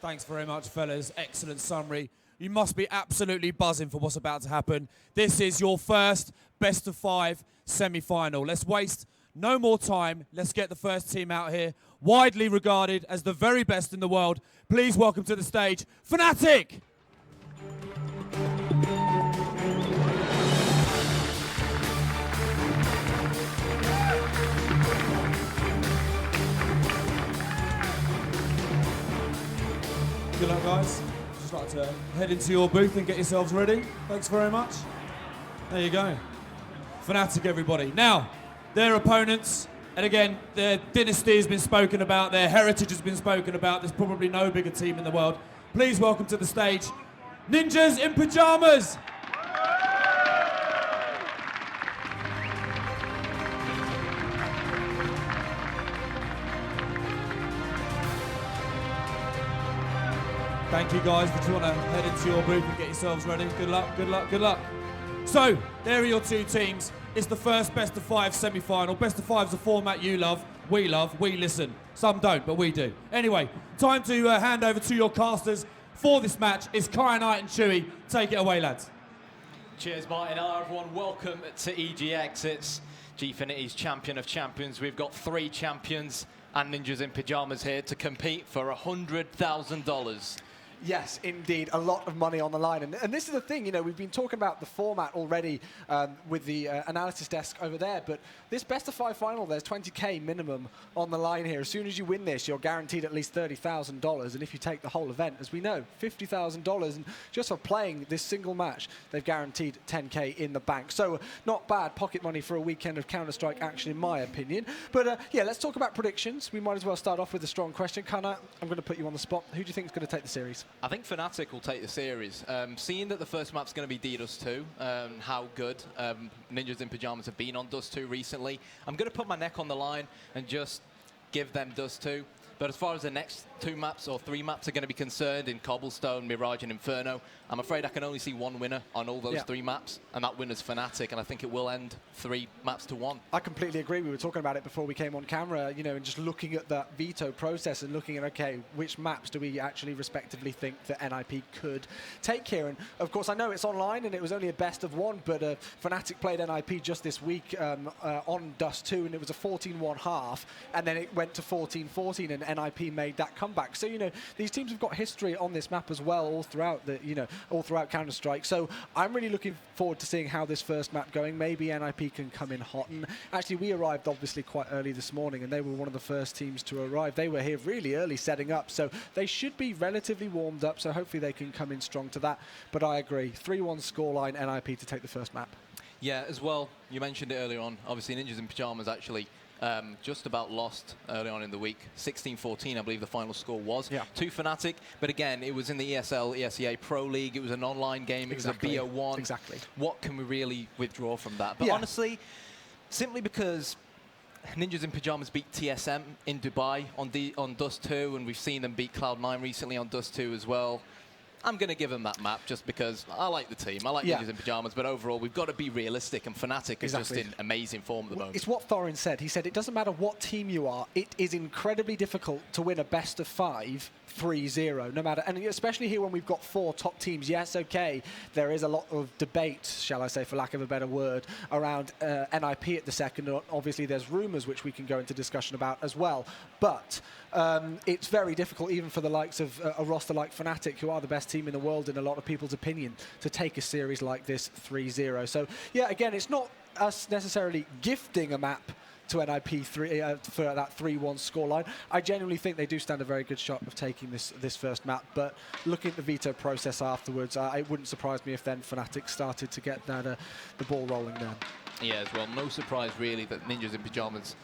Thanks very much, fellas. Excellent summary. You must be absolutely buzzing for what's about to happen. This is your first best of 5 semi-final. Let's waste no more time. Let's get the first team out here, widely regarded as the very best in the world. Please welcome to the stage, Fnatic! Good luck, guys. Just like to head into your booth and get yourselves ready. Thanks very much. There you go. Fnatic, everybody. Now, their opponents, and again, their dynasty has been spoken about, their heritage has been spoken about. There's probably no bigger team in the world. Please welcome to the stage, Ninjas in Pajamas. Thank you, guys. If you want to head into your booth and get yourselves ready, good luck, good luck, good luck. So, there are your 2 teams. It's the first best of 5 semi-final. Best of 5 is a format you love, we listen. Some don't, but we do. Anyway, time to hand over to your casters for this match. It's Kai Knight and Chewy. Take it away, lads. Cheers, Martin. Hello, everyone. Welcome to EGX. It's Gfinity's Champion of Champions. We've got 3 champions and Ninjas in Pajamas here to compete for $100,000. Yes, indeed. A lot of money on the line. And this is the thing, you know, we've been talking about the format already with the analysis desk over there, but this best of 5 final, there's 20K minimum on the line here. As soon as you win this, you're guaranteed at least $30,000. And if you take the whole event, as we know, $50,000. And just for playing this single match, they've guaranteed 10K in the bank. So not bad pocket money for a weekend of Counter-Strike action, in my opinion. But yeah, let's talk about predictions. We might as well start off with a strong question. Kana, I'm going to put you on the spot. Who do you think is going to take the series? I think Fnatic will take the series. Seeing that the first map's going to be D-Dust 2, how good Ninjas in Pajamas have been on Dust 2 recently, I'm going to put my neck on the line and just give them Dust 2. But as far as the next 2 maps or 3 maps are going to be concerned in Cobblestone, Mirage and Inferno, I'm afraid I can only see one winner on all those 3 maps, and that winner's Fnatic, and I think it will end 3 maps to 1. I completely agree. We were talking about it before we came on camera, you know, and just looking at that veto process and looking at, okay, which maps do we actually respectively think that NIP could take here? And of course, I know it's online and it was only a best of 1, but Fnatic played NIP just this week on Dust 2, and it was a 14-1 half, and then it went to 14-14, and NIP made that comeback. So, you know, these teams have got history on this map as well, all throughout the, you know, all throughout Counter-Strike. So I'm really looking forward to seeing how this first map going. Maybe NIP can come in hot. And actually, we arrived obviously quite early this morning, and they were one of the first teams to arrive. They were here really early setting up, so they should be relatively warmed up. So hopefully they can come in strong to that. But I agree, 3-1 scoreline, NIP to take the first map. Yeah, as well, you mentioned it earlier on. Obviously, Ninjas in Pajamas actually just about lost early on in the week. 16-14, I believe the final score was, to Fnatic. But again, it was in the ESL, ESEA Pro League. It was an online game. Exactly. It was a BO1. Exactly. What can we really withdraw from that? But honestly, simply because Ninjas in Pajamas beat TSM in Dubai on Dust 2, and we've seen them beat Cloud9 recently on Dust 2 as well. I'm going to give them that map just because I like the team. I like Ninjas in Pajamas, but overall, we've got to be realistic, and Fnatic is just in amazing form at the moment. It's what Thorin said. He said, it doesn't matter what team you are, it is incredibly difficult to win a best of 5 3-0, no matter, and especially here when we've got 4 top teams. Yes, okay, there is a lot of debate, shall I say, for lack of a better word, around NIP at the second. Obviously, there's rumours which we can go into discussion about as well, but it's very difficult, even for the likes of a roster like Fnatic, who are the best team in the world in a lot of people's opinion, to take a series like this 3-0. So, yeah, again, it's not us necessarily gifting a map to NIP for that 3-1 scoreline. I genuinely think they do stand a very good shot of taking this first map, but looking at the veto process afterwards, it wouldn't surprise me if then Fnatic started to get that the ball rolling down. Yeah, as well. No surprise, really, that Ninjas in Pyjamas,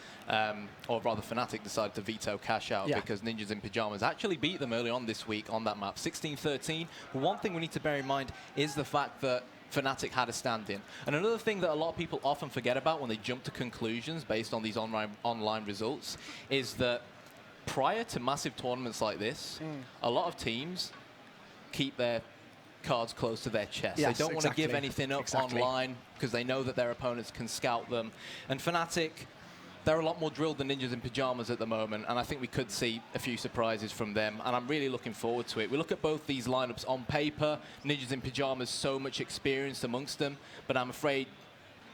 or rather Fnatic, decided to veto cash out, because Ninjas in Pyjamas actually beat them early on this week on that map, 16-13. But one thing we need to bear in mind is the fact that Fnatic had a stand-in. And another thing that a lot of people often forget about when they jump to conclusions based on these online results is that prior to massive tournaments like this, a lot of teams keep their cards close to their chest. Yes, they don't want to give anything up online because they know that their opponents can scout them. And Fnatic, they're a lot more drilled than Ninjas in Pyjamas at the moment, and I think we could see a few surprises from them, and I'm really looking forward to it. We look at both these lineups on paper. Ninjas in Pyjamas, so much experience amongst them, but I'm afraid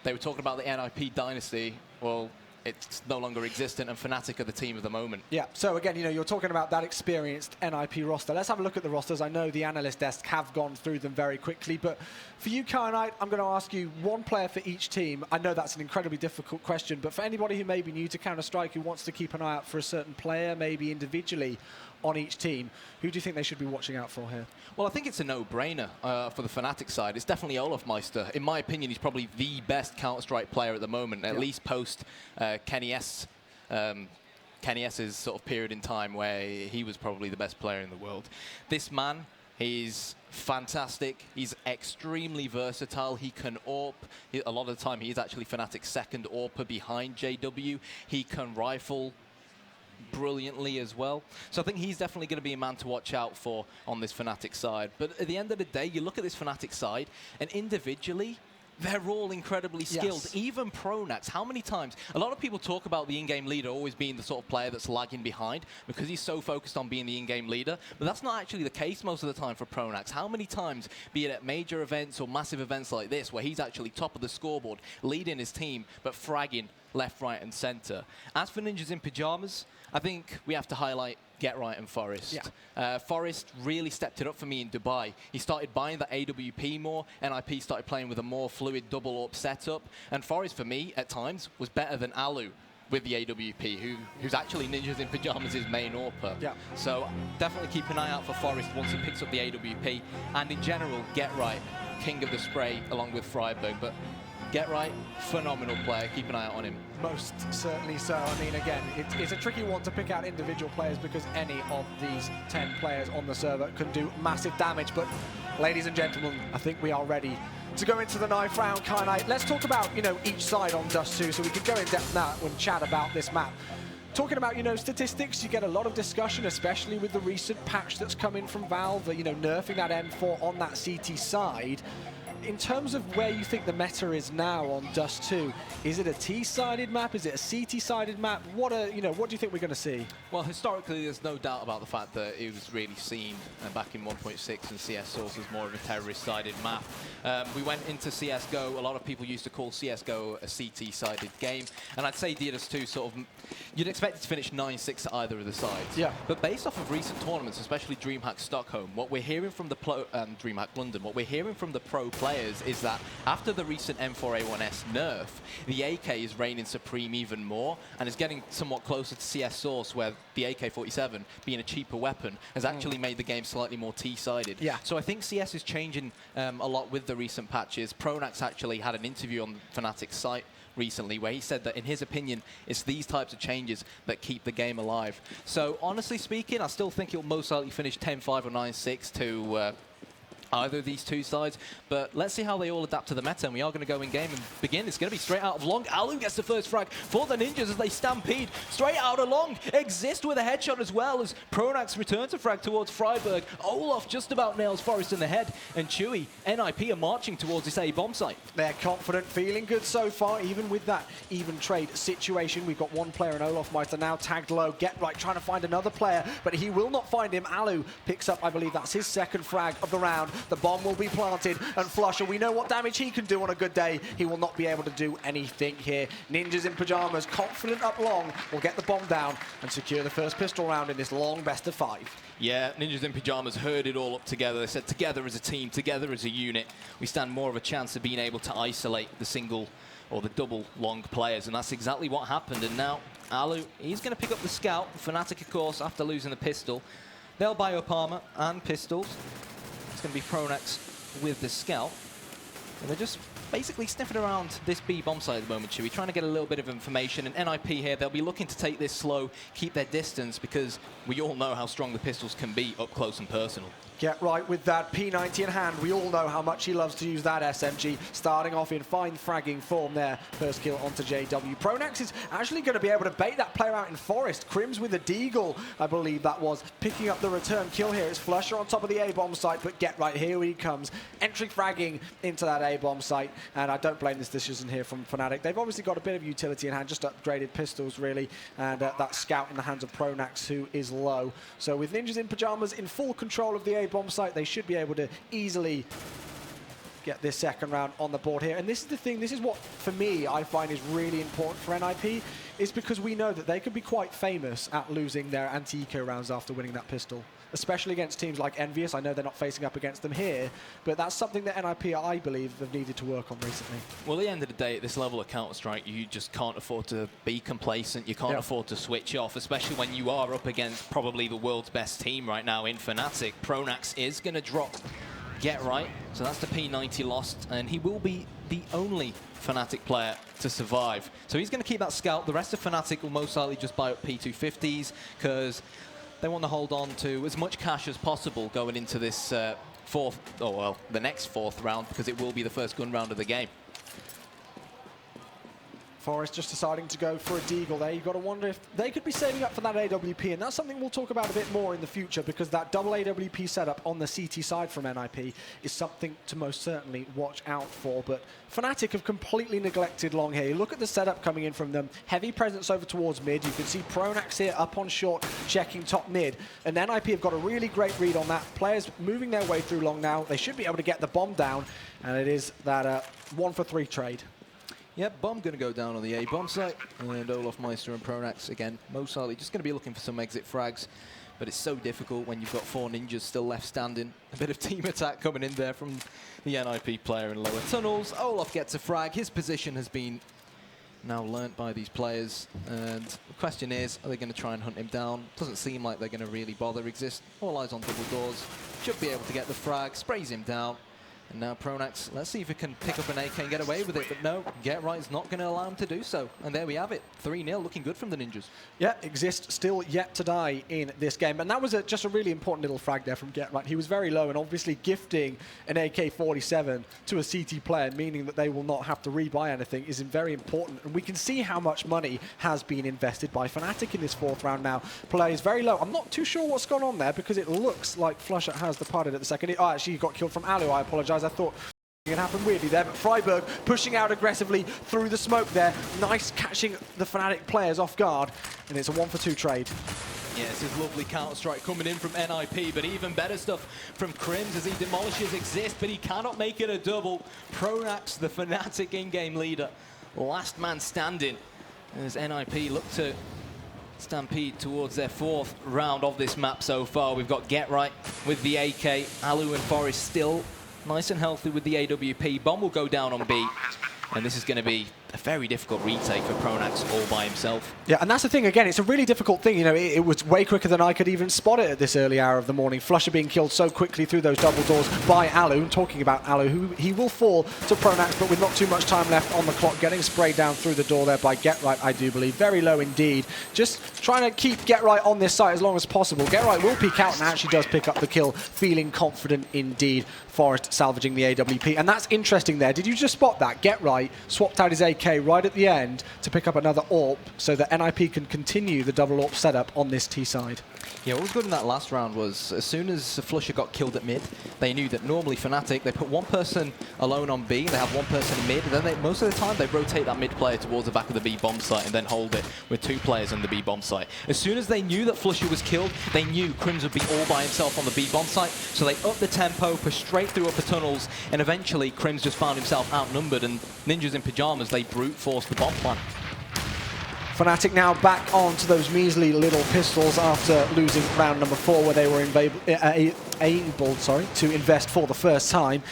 they were talking about the NIP dynasty. Well, it's no longer existent, and Fnatic are the team of the moment. Yeah, so again, you're talking about that experienced NIP roster. Let's have a look at the rosters. I know the analyst desk have gone through them very quickly, but for you, Knight, I'm going to ask you one player for each team. I know that's an incredibly difficult question, but for anybody who may be new to Counter-Strike, who wants to keep an eye out for a certain player, maybe individually on each team, who do you think they should be watching out for here? Well, I think it's a no-brainer for the Fnatic side. It's definitely Olafmeister. In my opinion, he's probably the best Counter-Strike player at the moment, at least post Kenny S. Kenny S's sort of period in time where he was probably the best player in the world. This man, he's fantastic. He's extremely versatile. He can AWP. A lot of the time, he's actually Fnatic's second AWPer behind JW. He can rifle brilliantly as well. So I think he's definitely going to be a man to watch out for on this Fnatic side. But at the end of the day, you look at this Fnatic side, and individually, they're all incredibly skilled. Yes. Even Pronax, how many times? A lot of people talk about the in-game leader always being the sort of player that's lagging behind because he's so focused on being the in-game leader. But that's not actually the case most of the time for Pronax. How many times, be it at major events or massive events like this, where he's actually top of the scoreboard, leading his team, but fragging left, right, and center. As for Ninjas in Pyjamas, I think we have to highlight Get Right and Forest. Yeah. Forest really stepped it up for me in Dubai. He started buying the AWP more. NIP started playing with a more fluid double AWP setup. And Forest, for me, at times, was better than Alu with the AWP, who's actually Ninjas in Pyjamas' main AWPer. Yeah. So definitely keep an eye out for Forest once he picks up the AWP. And in general, Get Right, king of the spray, along with Freiburg. But Get Right, phenomenal player. Keep an eye out on him. Most certainly so. I mean, again, it's a tricky one to pick out individual players because any of these 10 players on the server can do massive damage. But, ladies and gentlemen, I think we are ready to go into the 9th round. Knight, let's talk about, each side on Dust 2 so we can go in depth now and chat about this map. Talking about, statistics, you get a lot of discussion, especially with the recent patch that's come in from Valve, nerfing that M4 on that CT side. In terms of where you think the meta is now on Dust 2, is it a T-sided map? Is it a CT-sided map? What do you think we're going to see? Well, historically, there's no doubt about the fact that it was really seen back in 1.6 and CS Source was more of a terrorist-sided map. We went into CSGO. A lot of people used to call CSGO a CT-sided game. And I'd say Dust 2 sort of, you'd expect it to finish 9-6 at either of the sides. Yeah. But based off of recent tournaments, especially DreamHack Stockholm, what we're hearing from the DreamHack London, what we're hearing from the pro players is that after the recent M4A1S nerf, the AK is reigning supreme even more and is getting somewhat closer to CS Source, where the AK-47, being a cheaper weapon, has actually made the game slightly more T-sided. Yeah. So I think CS is changing a lot with the recent patches. Pronax actually had an interview on Fnatic's site recently where he said that in his opinion it's these types of changes that keep the game alive. So honestly speaking, I still think it'll most likely finish 10-5 or 9-6 to either of these two sides, but let's see how they all adapt to the meta, and we are going to go in game and begin. It's going to be straight out of long. Alu gets the first frag for the Ninjas as they stampede straight out of long. Exist with a headshot as well as Pronax returns a frag towards Freiburg. Olaf just about nails Forest in the head, and Chewy, NIP are marching towards this A bomb site. They're confident, feeling good so far, even with that even trade situation. We've got one player in Olaf Meister now tagged low. Get right, trying to find another player, but he will not find him. Alu picks up, I believe that's his second frag of the round. The bomb will be planted, and Flusher, we know what damage he can do on a good day. He will not be able to do anything here. Ninjas in pajamas, confident up long, will get the bomb down and secure the first pistol round in this long best of 5. Yeah, Ninjas in Pajamas heard it all up together. They said together as a team, together as a unit, we stand more of a chance of being able to isolate the single or the double long players, and that's exactly what happened. And now Alu, he's going to pick up the scout. Fnatic, of course, after losing the pistol, they'll buy up armor and pistols. It's going to be Pronax with the scout. And they're just basically sniffing around this B bomb site at the moment, Chewy, trying to get a little bit of information. And NIP here, they'll be looking to take this slow, keep their distance, because we all know how strong the pistols can be up close and personal. Get right with that P90 in hand. We all know how much he loves to use that SMG. Starting off in fine fragging form there. First kill onto JW. Pronax is actually going to be able to bait that player out in Forest. Crims with a deagle, I believe that was. Picking up the return kill here. It's Flusher on top of the A-bomb site, but Get right, here he comes. Entry fragging into that A-bomb site, and I don't blame this decision here from Fnatic. They've obviously got a bit of utility in hand, just upgraded pistols really, and that scout in the hands of Pronax, who is low. So with Ninjas in Pajamas in full control of the A-bomb site, they should be able to easily get this second round on the board here. And this is the thing, this is what, for me, I find is really important for NIP, is because we know that they could be quite famous at losing their anti-eco rounds after winning that pistol, especially against teams like Envious. I know they're not facing up against them here, but that's something that NIP, I believe, have needed to work on recently. Well, at the end of the day, at this level of Counter-Strike, you just can't afford to be complacent. You can't afford to switch off, especially when you are up against probably the world's best team right now in Fnatic. Pronax is going to drop Get right, so that's the P90 lost, and he will be the only Fnatic player to survive. So he's going to keep that scout. The rest of Fnatic will most likely just buy up P250s, because they want to hold on to as much cash as possible going into this the next fourth round, because it will be the first gun round of the game. Forest just deciding to go for a deagle there. You've got to wonder if they could be saving up for that AWP, and that's something we'll talk about a bit more in the future, because that double AWP setup on the CT side from NIP is something to most certainly watch out for. But Fnatic have completely neglected long here. Look at the setup coming in from them. Heavy presence over towards mid. You can see Pronax here up on short, checking top mid. And NIP have got a really great read on that. Players moving their way through long now. They should be able to get the bomb down, and it is that 1-for-3 trade. Yep, bomb going to go down on the A-bomb site, and Olaf Meister and Pronax, again, most likely just going to be looking for some exit frags, but it's so difficult when you've got 4 ninjas still left standing. A bit of team attack coming in there from the NIP player in lower tunnels. Olaf gets a frag. His position has been now learnt by these players, and the question is, are they going to try and hunt him down? Doesn't seem like they're going to really bother. Exist, all eyes on double doors. Should be able to get the frag, sprays him down. And now Pronax, let's see if he can pick up an AK and get away with it. But no, Get Right's not going to allow him to do so. And there we have it. 3-0, looking good from the Ninjas. Yeah, Exist still yet to die in this game. And that was just a really important little frag there from Get Right. He was very low, and obviously gifting an AK-47 to a CT player, meaning that they will not have to rebuy anything, is very important. And we can see how much money has been invested by Fnatic in this fourth round now. Play is very low. I'm not too sure what's gone on there, because it looks like Flusher has departed at the second. Oh, actually, he got killed from Alu. I apologize. I thought it happened weirdly there, but Freiburg pushing out aggressively through the smoke there. Nice catching the Fnatic players off guard, and it's a 1-for-2 trade. Yeah, this is lovely Counter-Strike coming in from NIP, but even better stuff from Crims as he demolishes Exist, but he cannot make it a double. Pronax, the Fnatic in-game leader, last man standing, as NIP look to stampede towards their fourth round of this map so far. We've got Get Right with the AK, Alu and Forest still nice and healthy with the AWP. Bomb will go down on B, and this is going to be a very difficult retake for Pronax all by himself. Yeah, and that's the thing, again, it's a really difficult thing. You know, it was way quicker than I could even spot it at this early hour of the morning. Flusher being killed so quickly through those double doors by Alu. And talking about Alu, he will fall to Pronax, but with not too much time left on the clock, getting sprayed down through the door there by Getright, I do believe. Very low indeed. Just trying to keep Getright on this site as long as possible. Getright will peek out and actually does pick up the kill, feeling confident indeed. Forest salvaging the AWP. And that's interesting there. Did you just spot that? Getright swapped out his AK right at the end to pick up another AWP so that NIP can continue the double AWP setup on this T side. Yeah, what was good in that last round was as soon as Flusher got killed at mid, they knew that normally Fnatic, they put one person alone on B, they have one person in mid, and then most of the time they rotate that mid player towards the back of the B bomb site and then hold it with 2 players on the B bomb site. As soon as they knew that Flusher was killed, they knew Crims would be all by himself on the B bomb site, so they upped the tempo, pushed straight through upper tunnels, and eventually Crims just found himself outnumbered, and Ninjas in Pyjamas, they brute forced the bomb plan. Fnatic now back onto those measly little pistols after losing round number 4, where they were able to invest for the first time.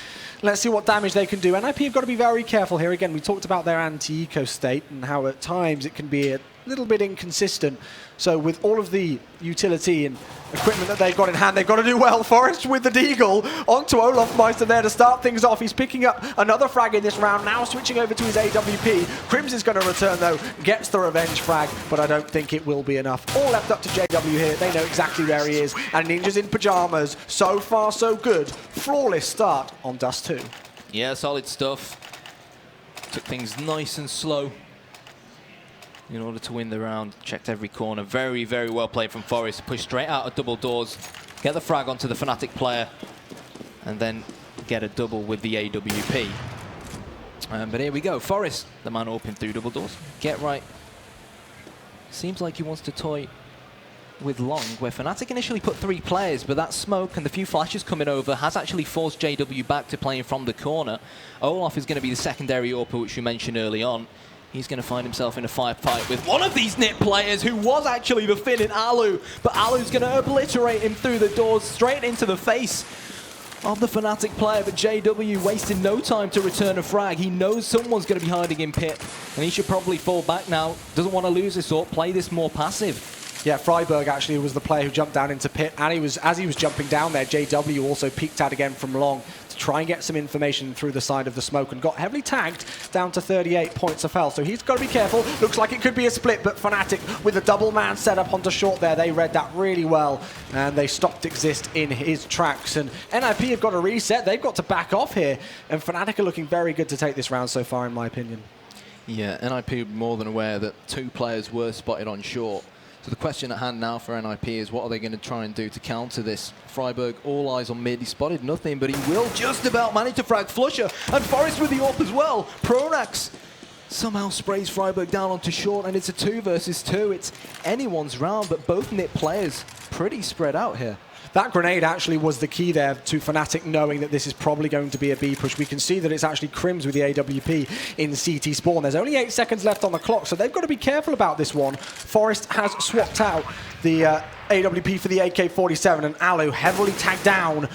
Let's see what damage they can do. NIP have got to be very careful here. Again, we talked about their anti-eco state and how at times it can be a little bit inconsistent. So with all of the utility and equipment that they've got in hand, they've got to do well. Forest with the Deagle onto Olofmeister there to start things off. He's picking up another frag in this round, now switching over to his AWP. Crims is going to return though, gets the revenge frag, but I don't think it will be enough. All left up to JW here. They know exactly where he is. And Ninjas in Pyjamas, so far so good. Flawless start on Dust 2. Yeah, solid stuff. Took things nice and slow in order to win the round. Checked every corner. Very, very well played from Forest. Push straight out of double doors. Get the frag onto the Fnatic player. And then get a double with the AWP. But here we go. Forest, the man open through double doors. Getright. Seems like he wants to toy with Long, where Fnatic initially put 3 players, but that smoke and the few flashes coming over has actually forced JW back to playing from the corner. Olaf is going to be the secondary AWP, which we mentioned early on. He's going to find himself in a fight with one of these NIP players who was actually the Finn in Alu, but Alu's going to obliterate him through the doors, straight into the face of the Fnatic player, but JW wasting no time to return a frag. He knows someone's going to be hiding in pit, and he should probably fall back now. Doesn't want to lose this or play this more passive. Yeah, Freiberg actually was the player who jumped down into pit, and as he was jumping down there, JW also peeked out again from long to try and get some information through the side of the smoke and got heavily tagged down to 38 points of health. So he's got to be careful. Looks like it could be a split, but Fnatic with a double man setup onto short there. They read that really well, and they stopped Exist in his tracks. And NIP have got to reset. They've got to back off here, and Fnatic are looking very good to take this round so far, in my opinion. Yeah, NIP more than aware that 2 players were spotted on short. So the question at hand now for NIP is what are they going to try and do to counter this? Freiberg, all eyes on mid. He spotted nothing, but he will just about manage to frag Flusher. And Forest with the AWP as well. Pronax somehow sprays Freiberg down onto short, and it's a 2 versus 2. It's anyone's round, but both NIP players pretty spread out here. That grenade actually was the key there to Fnatic knowing that this is probably going to be a B push. We can see that it's actually Crims with the AWP in CT spawn. There's only 8 seconds left on the clock, so they've got to be careful about this one. Forest has swapped out the AWP for the AK-47, and Alu heavily tagged down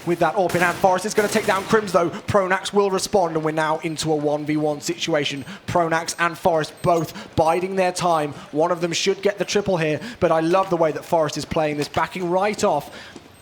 with that AWP in hand. Forest is going to take down Crims though. Pronax will respond, and we're now into a 1v1 situation. Pronax and Forest both biding their time. One of them should get the triple here, but I love the way that Forest is playing this, backing right off.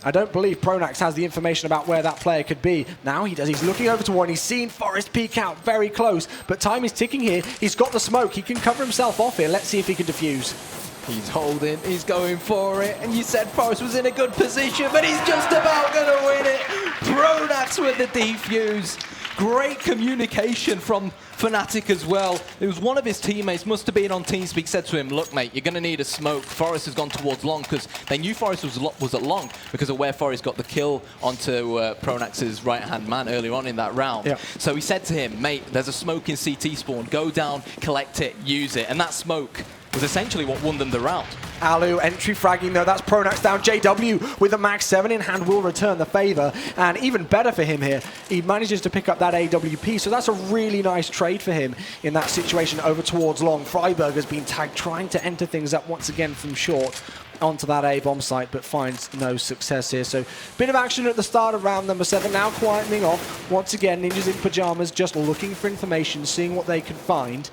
I don't believe Pronax has the information about where that player could be. Now he does. He's looking over to one. He's seen Forest peek out very close, but time is ticking here. He's got the smoke. He can cover himself off here. Let's see if he can defuse. He's holding, he's going for it, and you said Forest was in a good position, but he's just about going to win it. Pronax with the defuse. Great communication from Fnatic as well. It was one of his teammates, must have been on TeamSpeak, said to him, look mate, you're going to need a smoke. Forest has gone towards long, because they knew Forest was at long because of where Forest got the kill onto Pronax's right-hand man earlier on in that round. Yeah. So he said to him, mate, there's a smoke in CT spawn, go down, collect it, use it. And that smoke was essentially what won them the round. Alu entry fragging though, that's Pronax down. JW with a max 7 in hand will return the favor, and even better for him here, he manages to pick up that AWP, so that's a really nice trade for him in that situation over towards long. Freiberg has been tagged trying to enter things up once again from short. onto that A-bomb site, but finds no success here. So bit of action at the start of round number 7, now quietening off. Once again, Ninjas in Pyjamas just looking for information, seeing what they can find.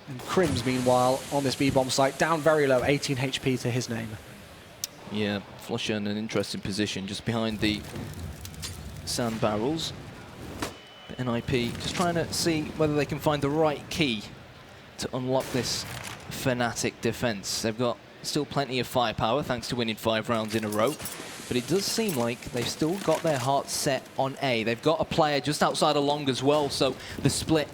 And Crims, meanwhile, on this B-bomb site, down very low, 18 HP to his name. Yeah, Flusher in an interesting position, just behind the sand barrels. NIP just trying to see whether they can find the right key to unlock this Fnatic defense. They've got still plenty of firepower thanks to winning 5 rounds in a row, but it does seem like they've still got their hearts set on A. They've got a player just outside of Long as well, so the split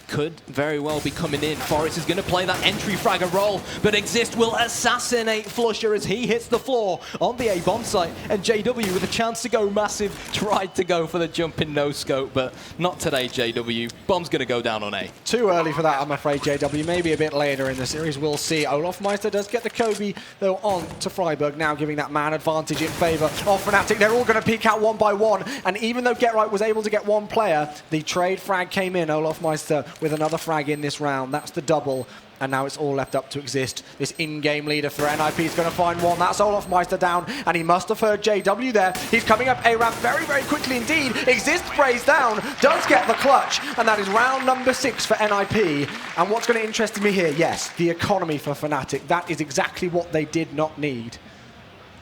could very well be coming in. Forest is going to play that entry fragger role, but Exist will assassinate Flusher as he hits the floor on the A-bomb site, and JW with a chance to go massive tried to go for the jump in no scope, but not today, JW. Bomb's going to go down on A. Too early for that, I'm afraid, JW. Maybe a bit later in the series, we'll see. Olofmeister does get the Kobe, though, on to Freiburg, now giving that man advantage in favor of Fnatic. They're all going to peek out one by one, and even though GetRight was able to get one player, the trade frag came in. Olofmeister with another frag in this round. That's the double, and now it's all left up to Exist. This in-game leader for NIP is going to find one. That's Olofmeister down, and he must have heard JW there. He's coming up A-ramp very, very quickly indeed. Exist sprays down, does get the clutch, and that is round number 6 for NIP. And what's going to interest me here, yes, the economy for Fnatic. That is exactly what they did not need.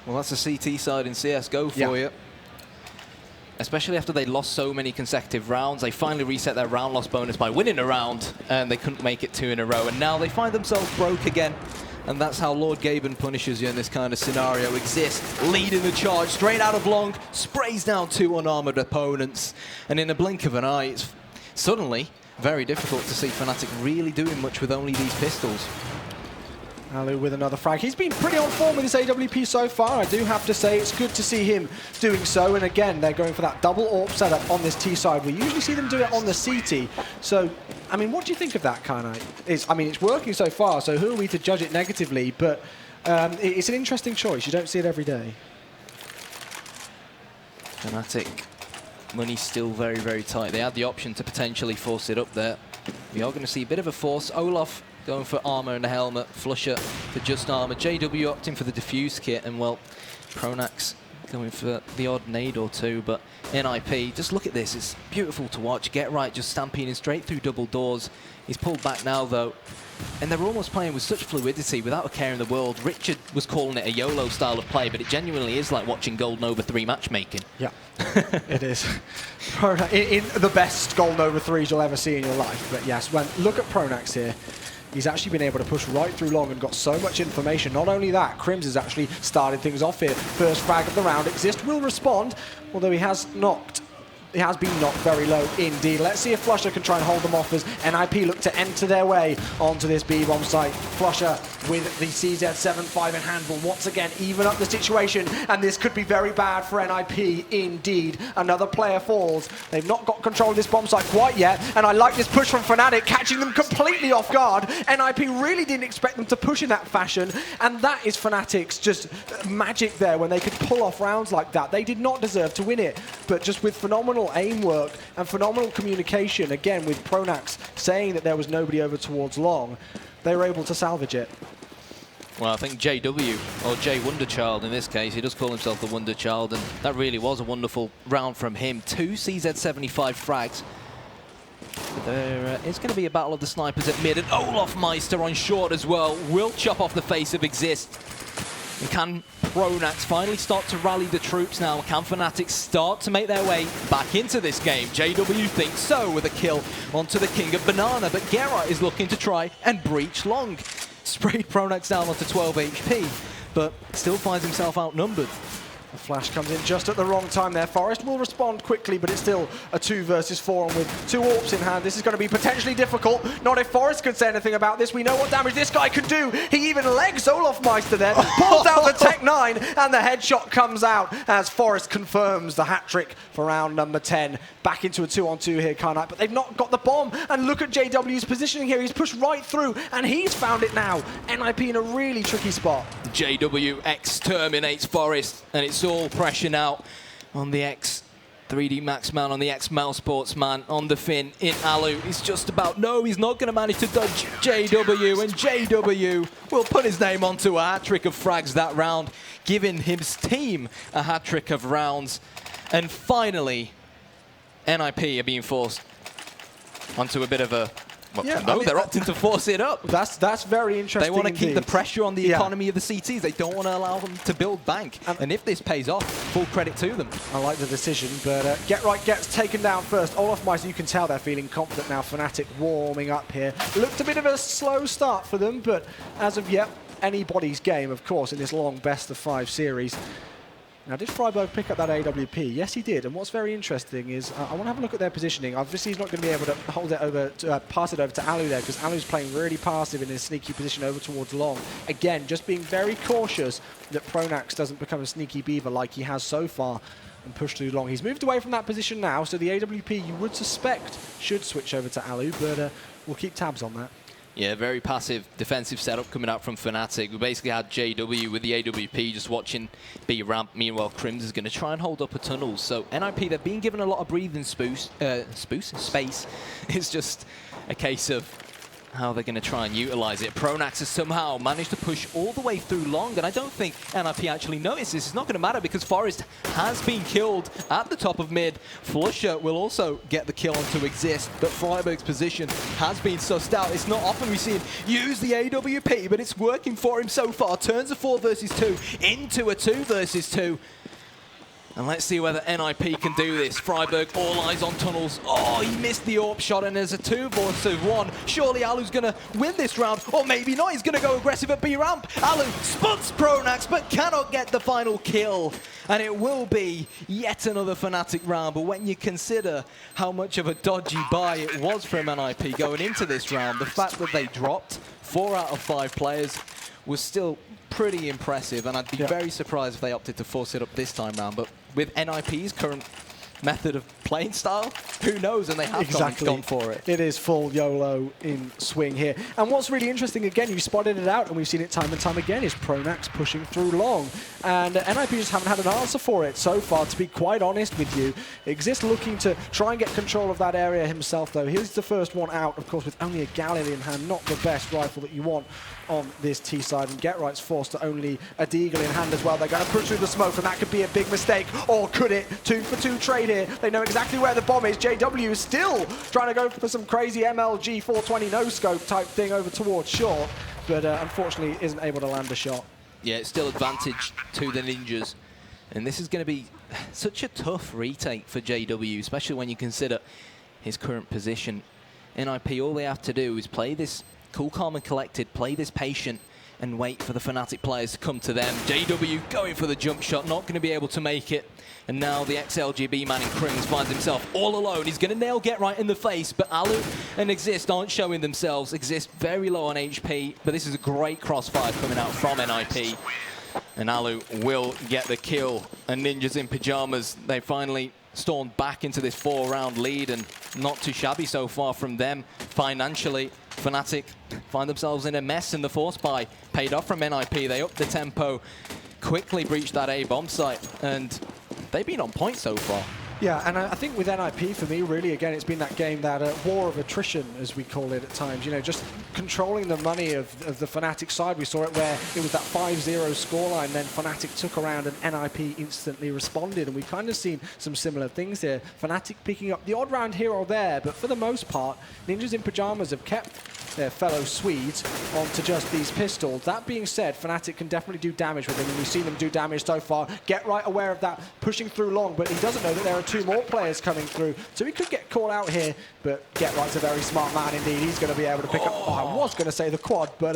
Well, that's the CT side in CSGO for you. Especially after they lost so many consecutive rounds. They finally reset their round loss bonus by winning a round, and they couldn't make it 2 in a row. And now they find themselves broke again. And that's how Lord Gaben punishes you in this kind of scenario. Exist, leading the charge straight out of Long, sprays down 2 unarmored opponents. And in a blink of an eye, it's suddenly very difficult to see Fnatic really doing much with only these pistols. Alu with another frag. He's been pretty on form with his AWP so far, I do have to say. It's good to see him doing so. And again, they're going for that double AWP setup on this T side. We usually see them do it on the CT. So, I mean, what do you think of that, Kanai? I mean, it's working so far, so who are we to judge it negatively? But it's an interesting choice. You don't see it every day. Fnatic, money's still very, very tight. They had the option to potentially force it up there. We are going to see a bit of a force. Olaf going for armor and a helmet, Flusher for just armor, JW opting for the diffuse kit, and well, Pronax going for the odd nade or two, but NIP, just look at this, it's beautiful to watch. GetRight just stampeding straight through double doors. He's pulled back now though, and they're almost playing with such fluidity without a care in the world. Richard was calling it a YOLO style of play, but it genuinely is like watching Golden Over 3 matchmaking. Yeah, it is. In the best Golden Over 3s you'll ever see in your life. But yes, look at Pronax here. He's actually been able to push right through Long and got so much information. Not only that, Crims has actually started things off here. First frag of the round. Exist will respond, although he has been knocked very low indeed. Let's see if Flusher can try and hold them off as NIP look to enter their way onto this B-bomb site. Flusher with the CZ-75 in hand will once again even up the situation, and this could be very bad for NIP indeed. Another player falls. They've not got control of this bomb site quite yet, and I like this push from Fnatic, catching them completely off guard. NIP really didn't expect them to push in that fashion, and that is Fnatic's just magic there when they could pull off rounds like that. They did not deserve to win it, but just with phenomenal aim work and phenomenal communication, again with Pronax saying that there was nobody over towards Long, they were able to salvage it. Well, I think JW, or Jay Wonderchild in this case, he does call himself the Wonderchild, and that really was a wonderful round from him. 2 CZ-75 frags. There is going to be a battle of the snipers at mid, and Olofmeister on short as well will chop off the face of Exist. And can Pronax finally start to rally the troops now? Can Fnatic start to make their way back into this game? JW thinks so with a kill onto the King of Banana, but GetRight is looking to try and breach Long. Sprayed Pronax down onto 12 HP, but still finds himself outnumbered. The flash comes in just at the wrong time there. Forest will respond quickly, but it's still a 2 versus 4 on with 2 AWPs in hand. This is going to be potentially difficult. Not if Forest could say anything about this. We know what damage this guy can do. He even legs Olofmeister there, pulls out the Tech 9, and the headshot comes out as Forest confirms the hat-trick for round number 10. Back into a 2-on-2 here, Karnite, but they've not got the bomb. And look at JW's positioning here. He's pushed right through, and he's found it now. NIP in a really tricky spot. JW exterminates Forest, and it's all pressure now on the X 3D Max Man on the X-Mal Sportsman on the Fin in Alu. He's just about, no, he's not going to manage to dodge JW, and JW will put his name onto a hat-trick of frags that round, giving his team a hat-trick of rounds. And finally, NIP are being forced onto a bit of a... Well, Yeah, no, I mean, they're opting to force it up. That's very interesting. They want to keep the indeed. pressure on the Yeah. economy of the CTs. They don't want to allow them to build bank. And if this pays off, full credit to them. I like the decision, but Get Right gets taken down first. Olaf Meister, you can tell they're feeling confident now. Fnatic warming up here. Looked a bit of a slow start for them, but as of yet, anybody's game, of course, in this long best-of-5 series. Now, did Freiburg pick up that AWP? Yes, he did. And what's very interesting is I want to have a look at their positioning. Obviously, he's not going to be able to hold it over, pass it over to Alu there, because Alu's playing really passive in his sneaky position over towards long. Again, just being very cautious that Pronax doesn't become a sneaky beaver like he has so far and push through long. He's moved away from that position now, so the AWP you would suspect should switch over to Alu, but we'll keep tabs on that. Yeah, very passive defensive setup coming out from Fnatic. We basically had JW with the AWP just watching B ramp. Meanwhile, Crims is going to try and hold up a tunnel. So NIP, they've been given a lot of breathing space. It's just a case of how they're going to try and utilize it. Pronax has somehow managed to push all the way through long, and I don't think NIP actually noticed this. It's not going to matter because Forest has been killed at the top of mid. Flusher will also get the kill onto Exist, but Freiburg's position has been sussed out. It's not often we see him use the AWP, but it's working for him so far. Turns a 4 versus 2 into a 2 versus 2. And let's see whether NIP can do this. Freiburg, all eyes on tunnels. Oh, he missed the AWP shot, and there's a 2 versus 1. Surely Alu's going to win this round, or maybe not. He's going to go aggressive at B ramp. Alu spots Pronax, but cannot get the final kill. And it will be yet another Fnatic round. But when you consider how much of a dodgy buy it was from NIP going into this round, the fact that they dropped 4 out of 5 players was still pretty impressive, and I'd be very surprised if they opted to force it up this time round. But with NIP's current method of playing style, who knows, and they have gone for it. It is full YOLO in swing here. And what's really interesting, again, you spotted it out, and we've seen it time and time again, is Pronax pushing through long. And NIP just haven't had an answer for it so far, to be quite honest with you. Exist looking to try and get control of that area himself, though. He's the first one out, of course, with only a Galilei in hand, not the best rifle that you want on this T side, and Get Right's forced to only a Deagle in hand as well. They're going to push through the smoke, and that could be a big mistake, or could it? 2 for 2 trade here. They know exactly where the bomb is. JW is still trying to go for some crazy MLG 420 no-scope type thing over towards short, but unfortunately isn't able to land a shot. Yeah, it's still advantage to the Ninjas. And this is going to be such a tough retake for JW, especially when you consider his current position. NIP, all they have to do is play this cool, calm and collected, play this patient and wait for the Fnatic players to come to them. JW going for the jump shot, not going to be able to make it. And now the XLGB man in Crims finds himself all alone. He's going to nail Get Right in the face, but Alu and Exist aren't showing themselves. Exist very low on HP, but this is a great crossfire coming out from NIP. And Alu will get the kill. And Ninjas in Pyjamas, they finally stormed back into this 4-round lead, and not too shabby so far from them financially. Fnatic find themselves in a mess, and the force buy paid off from NIP. They upped the tempo, quickly breached that A bomb site, and they've been on point so far. Yeah, and I think with NIP, for me, really, again, it's been that game, that war of attrition, as we call it at times. You know, just controlling the money of the Fnatic side. We saw it where it was that 5-0 scoreline, then Fnatic took around and NIP instantly responded, and we've kind of seen some similar things here. Fnatic picking up the odd round here or there, but for the most part, Ninjas in Pyjamas have kept their fellow Swedes onto just these pistols. That being said, Fnatic can definitely do damage with them, and we've seen them do damage so far. Get Right aware of that, pushing through long, but he doesn't know that there are 2 more players coming through, so he could get caught out here, but Get Right's a very smart man indeed. He's going to be able to pick up, I was going to say the quad, but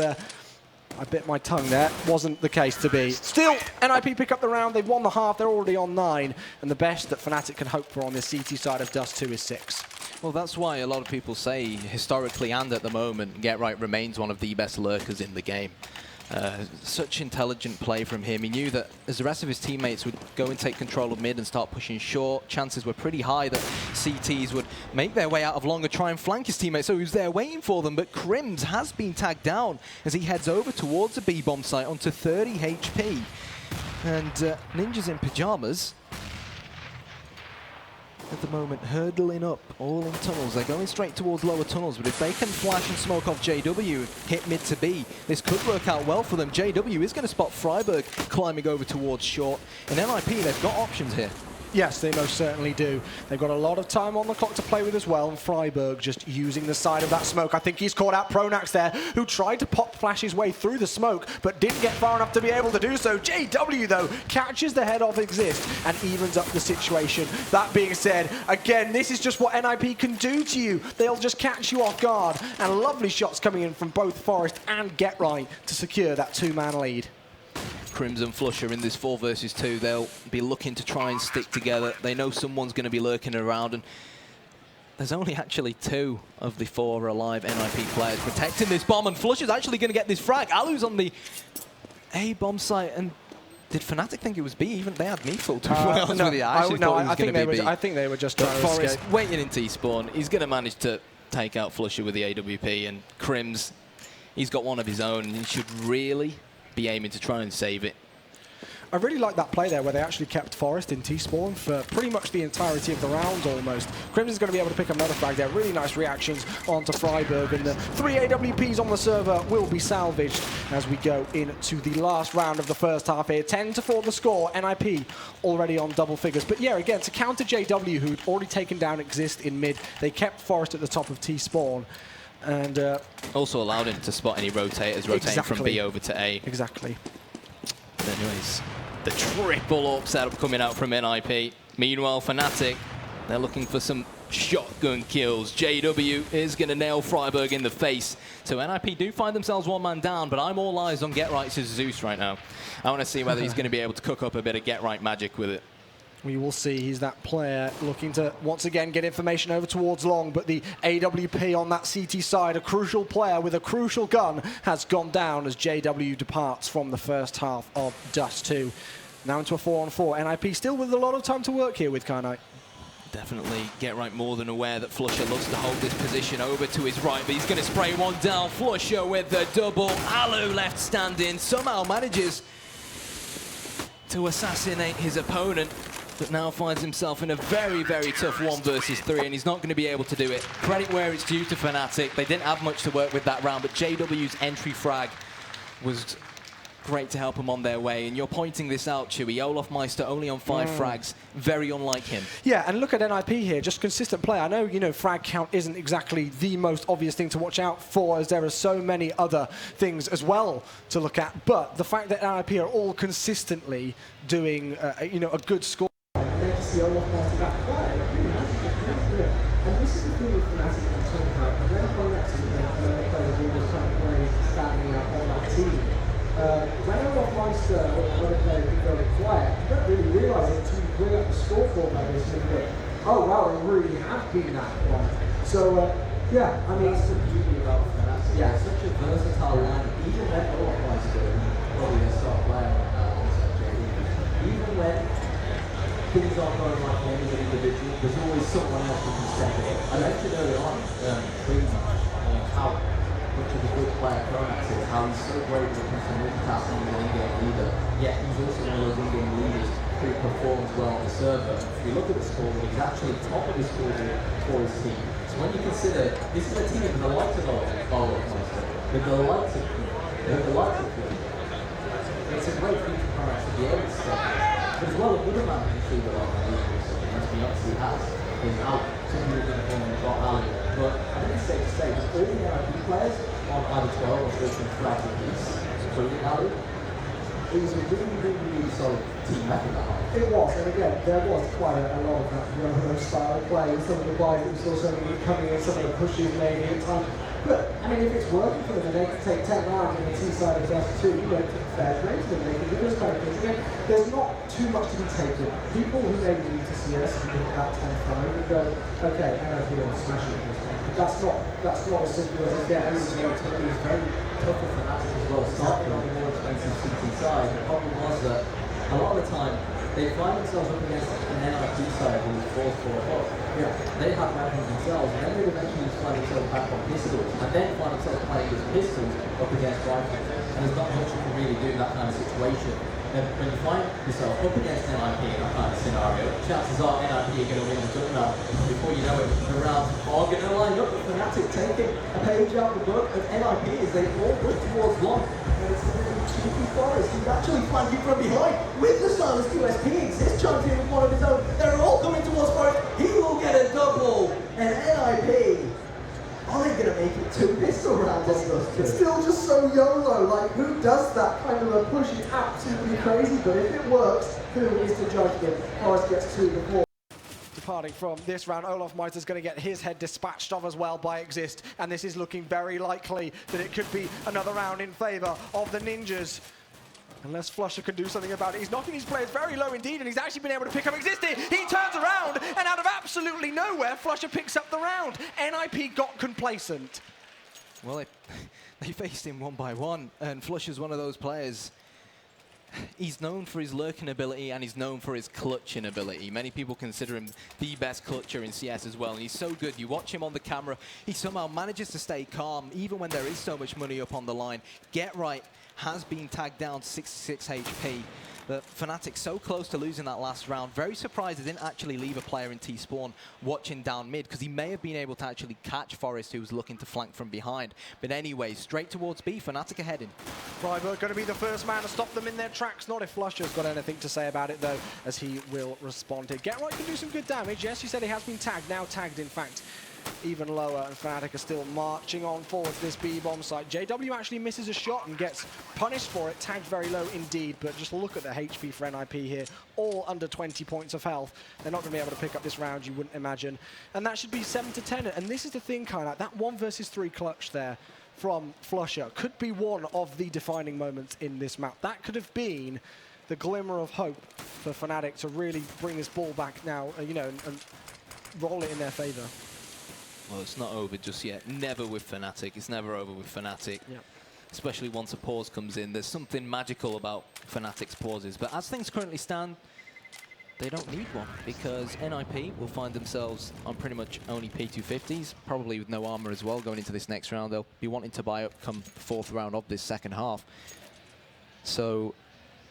I bit my tongue there. Wasn't the case to be. Still, NIP pick up the round. They've won the half. They're already on 9, and the best that Fnatic can hope for on this CT side of Dust 2 is 6. Well, that's why a lot of people say, historically and at the moment, Get Right remains one of the best lurkers in the game. Such intelligent play from him. He knew that as the rest of his teammates would go and take control of mid and start pushing short, chances were pretty high that CTs would make their way out of long and try and flank his teammates, so he was there waiting for them. But Crims has been tagged down as he heads over towards the B-bomb site onto 30 HP. And Ninjas in Pyjamas at the moment hurtling up, all in tunnels. They're going straight towards lower tunnels, but if they can flash and smoke off JW, hit mid to B, this could work out well for them. JW is going to spot Freiburg climbing over towards short. In NIP, they've got options here. Yes, they most certainly do. They've got a lot of time on the clock to play with as well, and Freiburg just using the side of that smoke. I think he's caught out Pronax there, who tried to pop flash his way through the smoke, but didn't get far enough to be able to do so. JW, though, catches the head of Exist and evens up the situation. That being said, again, this is just what NIP can do to you. They'll just catch you off guard, and lovely shots coming in from both Forest and GetRight to secure that two-man lead. Crimson Flusher in this 4 versus 2, they'll be looking to try and stick together. They know someone's going to be lurking around, and there's only actually 2 of the 4 alive NIP players protecting this bomb, and Flusher's actually going to get this frag. Alu's on the A bomb site, and did Fnatic think it was B? Even they had me full, to be honest with you. I actually thought it was going to be B. I think they were just trying to Forest escape. waiting in T-spawn. He's going to manage to take out Flusher with the AWP, and Crims, he's got one of his own, and he should really be aiming to try and save it. I really like that play there where they actually kept Forest in T-spawn for pretty much the entirety of the round almost. Crimson's going to be able to pick up another frag there. Really nice reactions onto Freiburg, and the 3 AWPs on the server will be salvaged as we go into the last round of the first half here. 10-4 the score. NIP already on double figures. But yeah, again, to counter JW, who'd already taken down Exist in mid, they kept Forest at the top of T-spawn. And also allowed him to spot any rotators rotating from B over to A. Exactly. But anyways, the triple up setup coming out from NIP. Meanwhile, Fnatic, they're looking for some shotgun kills. JW is going to nail Freiburg in the face. So NIP do find themselves one man down, but I'm all eyes on GetRight's Zeus right now. I want to see whether he's going to be able to cook up a bit of GetRight magic with it. We will see. He's that player looking to once again get information over towards long, but the AWP on that CT side, a crucial player with a crucial gun, has gone down as JW departs from the first half of Dust 2. Now into a 4-on-4. NIP still with a lot of time to work here with Knight. Definitely GetRight more than aware that Flusher loves to hold this position over to his right, but he's going to spray one down. Flusher with the double. Alu left standing, somehow manages to assassinate his opponent, but now finds himself in a very, very tough 1 versus 3, and he's not going to be able to do it. Credit where it's due to Fnatic. They didn't have much to work with that round, but JW's entry frag was great to help them on their way. And you're pointing this out, Chewy. Olaf Meister only on 5 frags. Very unlike him. Yeah, and look at NIP here. Just consistent play. I know, you know, frag count isn't exactly the most obvious thing to watch out for, as there are so many other things as well to look at. But the fact that NIP are all consistently doing, you know, a good score. The Olaf Meister that play. And this is the thing with Fnatic I'm talking about. And then Pronax and the players all just kind of play standing up on that team. When Olaf Meister or when a player can go quiet, you don't really realise it until you bring up the scoreboard like this and you go, oh wow, they really have been that one. So yeah, I mean, that's the beauty about Fnatic. Yeah, it's such a versatile line. Even when Olaf Meister probably a star player even when things aren't going like any individual, there's always someone else who can step in. I mentioned earlier on, how much of a good player Pronax is, how he's so great when it comes to multitasking as an in-game leader, yet he's also one of those in-game leaders who performs well on the server. If you look at the scoreboard, he's actually top of the scoreboard for his team. So when you consider, this is a team with the likes of Olaf Meister, with the likes of Fnatic, it's a great thing for Pronax to be able to step in. But as well, another man who can see the lot of leaders, as he obviously has, is out. Some people are going to call him Got Ali. But I think it's safe to say that all the NIP players on either 12 or 13 flags apiece, including Ali, it was a really, really, really solid team effort that high. It was, and again, there was quite a lot of that Romo style play. Some of the buys that we saw certainly coming in, some of the pushes maybe at times. But, I mean, if it's working for them and they can take 10 rounds in the T-side of Dust 2, you know, fair play to them, they can do those kind of things. Again, there's not too much to be taken. People who maybe need to see us and look at that 10-5 and go, okay, I don't feel I'm smashing this. That's not as simple as it gets. It was very tough for Fnatic as well, starting on the more expensive CT side. The problem was that a lot of the time, they find themselves up against an NIP side who was forced for a hook. Yeah. They had weapons themselves, and then they eventually find themselves back on pistols, and then find themselves playing with pistols up against rifles. And there's not much you can really do in that kind of situation. when you find yourself up against NIP in that kind of scenario, chances are NIP are going to win the jump round. Before you know it, the rounds are going to line up. Fnatic taking a page out of the book of NIP as they all push towards one. And it's going to be cheeky Forest, who's actually flanking from behind with the Silence QSP exists, champion with one of his own. They're all coming towards Forest. He will get a double. And NIP, are they going to make it to this round? It's still just so YOLO. Like, who does that kind of a push? It's absolutely crazy. But if it works, who is to judge them? Forest gets 2 before. Departing from this round, Olaf Meister's going to get his head dispatched of as well by Exist, and this is looking very likely that it could be another round in favour of the Ninjas. Unless Flusher can do something about it. He's knocking his players very low indeed, and he's actually been able to pick up Exist here. He turns around, and out of absolutely nowhere, Flusher picks up the round. NIP got complacent. Well, they faced him one by one, and Flusher's one of those players. He's known for his lurking ability, and he's known for his clutching ability. Many people consider him the best clutcher in CS as well, and he's so good. You watch him on the camera, he somehow manages to stay calm, even when there is so much money up on the line. Get Right has been tagged down 66 HP. But Fnatic so close to losing that last round. Very surprised they didn't actually leave a player in T-spawn watching down mid, because he may have been able to actually catch Forest, who was looking to flank from behind. But anyway, straight towards B, Fnatic are heading. Freiburg going to be the first man to stop them in their tracks. Not if Flusher's got anything to say about it, though, as he will respond to. Get Right can do some good damage. Yes, you said he has been tagged. Now tagged, in fact, even lower, and Fnatic are still marching on forwards this B-bomb site. JW actually misses a shot and gets punished for it, tagged very low indeed, but just look at the HP for NIP here, all under 20 points of health. They're not going to be able to pick up this round, you wouldn't imagine. And that should be 7-10, and this is the thing, kind of, that 1 versus 3 clutch there from Flusher could be one of the defining moments in this map. That could have been the glimmer of hope for Fnatic to really bring this ball back now, you know, and roll it in their favour. Well, it's not over just yet. Never with Fnatic. It's never over with Fnatic. Yep. Especially once a pause comes in. There's something magical about Fnatic's pauses. But as things currently stand, they don't need one, because NIP will find themselves on pretty much only P250s, probably with no armor as well going into this next round. They'll be wanting to buy up come 4th round of this second half. So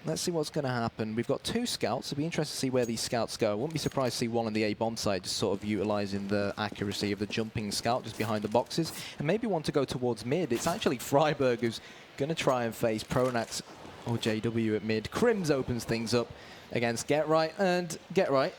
let's see what's going to happen. We've got 2 scouts. It'll be interesting to see where these scouts go. I wouldn't be surprised to see one on the A-bomb side, just sort of utilizing the accuracy of the jumping scout just behind the boxes, and maybe one to go towards mid. It's actually Freiburg who's going to try and face Pronax or JW at mid. Crims opens things up against Get Right, and Get Right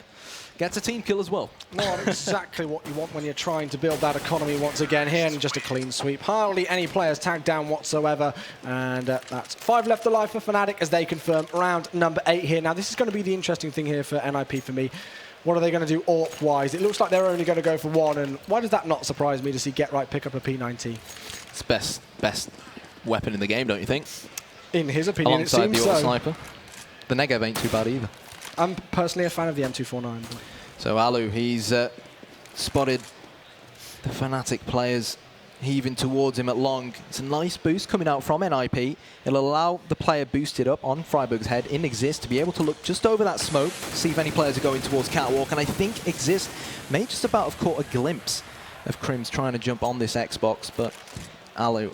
gets a team kill as well. Not exactly what you want when you're trying to build that economy once again here, and just a clean sweep. Hardly any players tagged down whatsoever, and that's 5 left alive for Fnatic as they confirm round number 8 here. Now, this is going to be the interesting thing here for NIP for me. What are they going to do AWP-wise? It looks like they're only going to go for 1, and why does that not surprise me to see Get Right pick up a P90? It's best weapon in the game, don't you think? In his opinion, alongside it seems the so. sniper. The Negev ain't too bad either. I'm personally a fan of the M249. But so Alu, he's spotted the Fnatic players heaving towards him at long. It's a nice boost coming out from NIP. It'll allow the player boosted up on Freiburg's head in Exist to be able to look just over that smoke, see if any players are going towards Catwalk, and I think Exist may just about have caught a glimpse of Crims trying to jump on this Xbox, but Alu,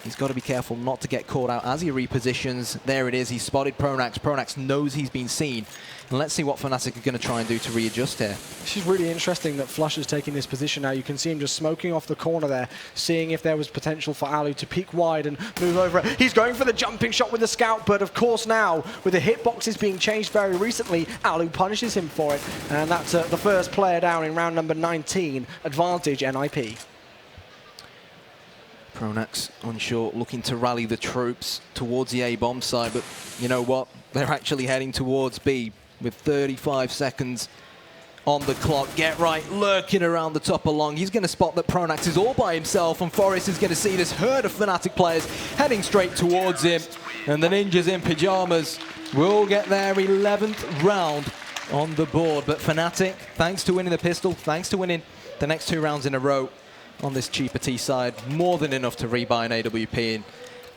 he's got to be careful not to get caught out as he repositions. There it is, he's spotted Pronax. Pronax knows he's been seen. And let's see what Fnatic are going to try and do to readjust here. This is really interesting that Flusher's taking this position now. You can see him just smoking off the corner there, seeing if there was potential for Alu to peek wide and move over it. He's going for the jumping shot with the scout, but of course now, with the hitboxes being changed very recently, Alu punishes him for it. And that's the first player down in round number 19. Advantage NIP. Pronax unsure, looking to rally the troops towards the A-bomb side, but you know what? They're actually heading towards B with 35 seconds on the clock. Get Right lurking around the top along. He's going to spot that Pronax is all by himself, and Forest is going to see this herd of Fnatic players heading straight towards him. And the Ninjas in Pyjamas will get their 11th round on the board. But Fnatic, thanks to winning the pistol, thanks to winning the next 2 rounds in a row on this cheaper T side, more than enough to rebuy an AWP and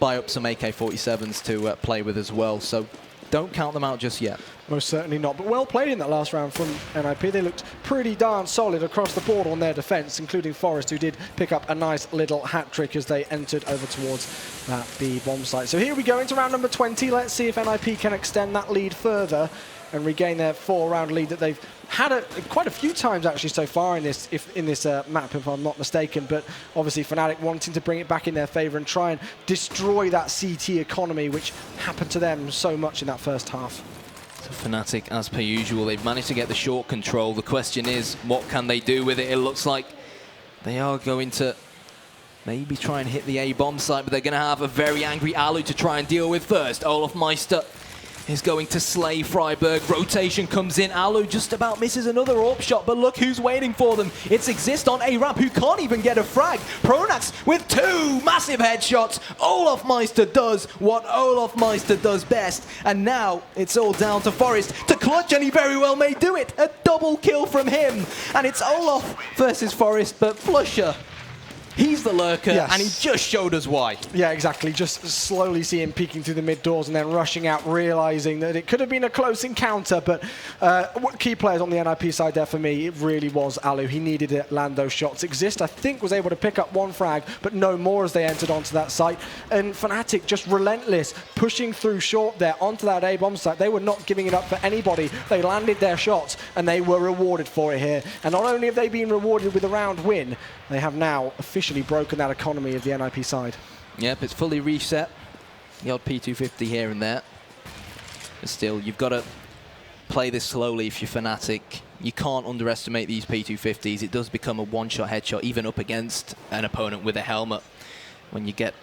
buy up some AK-47s to play with as well. So don't count them out just yet. Most certainly not, but well played in that last round from NIP. They looked pretty darn solid across the board on their defense, including Forest, who did pick up a nice little hat trick as they entered over towards that B bomb site. So here we go into round number 20. Let's see if NIP can extend that lead further and regain their 4-round lead that they've had quite a few times actually so far in this map, if I'm not mistaken. But obviously Fnatic wanting to bring it back in their favor and try and destroy that CT economy, which happened to them so much in that first half. So Fnatic, as per usual, they've managed to get the short control. The question is, what can they do with it? It looks like they are going to maybe try and hit the A bomb site, but they're going to have a very angry Alu to try and deal with first. Olaf Meister is going to slay Freiburg. Rotation comes in. Alu just about misses another AWP shot, but look who's waiting for them. It's Exist on a ramp, who can't even get a frag. Pronax with 2 massive headshots. Olaf Meister does what Olaf Meister does best, and now it's all down to Forest to clutch, and he very well may do it. A double kill from him, and it's Olaf versus Forest, but Flusher, he's the lurker, yes, and he just showed us why. Yeah, exactly. Just slowly see him peeking through the mid doors and then rushing out, realizing that it could have been a close encounter. But key players on the NIP side there for me, it really was Alu. He needed to land those shots. Exist, I think, was able to pick up 1 frag, but no more as they entered onto that site. And Fnatic just relentless, pushing through short there onto that A bomb site. They were not giving it up for anybody. They landed their shots, and they were rewarded for it here. And not only have they been rewarded with a round win, they have now officially broken that economy of the NIP side. Yep, it's fully reset. The odd P250 here and there. But still, you've got to play this slowly if you're Fnatic. You can't underestimate these P250s. It does become a one-shot headshot, even up against an opponent with a helmet, when you get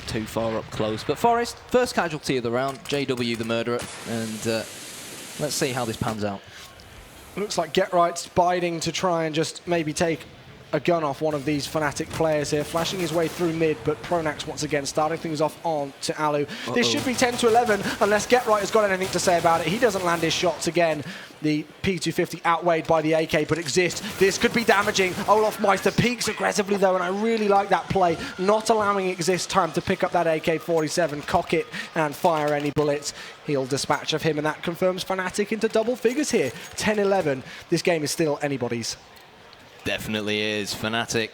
too far up close. But Forest, first casualty of the round, JW the murderer, and let's see how this pans out. Looks like Getright's biding to try and just maybe take a gun off one of these Fnatic players here, flashing his way through mid, but Pronax once again starting things off on to Alu. This should be 10-11 unless Getright has got anything to say about it. He doesn't land his shots again. The P250 outweighed by the AK, but Exist, this could be damaging. Olaf Meister peeks aggressively though, and I really like that play, not allowing Exist time to pick up that AK-47, cock it, and fire any bullets. He'll dispatch of him, and that confirms Fnatic into double figures here. 10-11. This game is still anybody's. Definitely is. Fnatic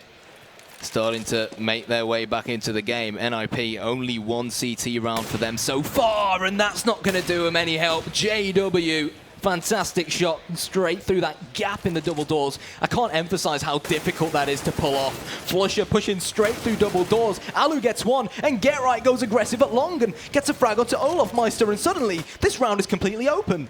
starting to make their way back into the game. NIP, only 1 CT round for them so far, and that's not going to do them any help. JW, fantastic shot straight through that gap in the double doors. I can't emphasize how difficult that is to pull off. Flusher pushing straight through double doors. Alu gets 1, and Getright goes aggressive at long and gets a frag onto Olaf Meister, and suddenly this round is completely open.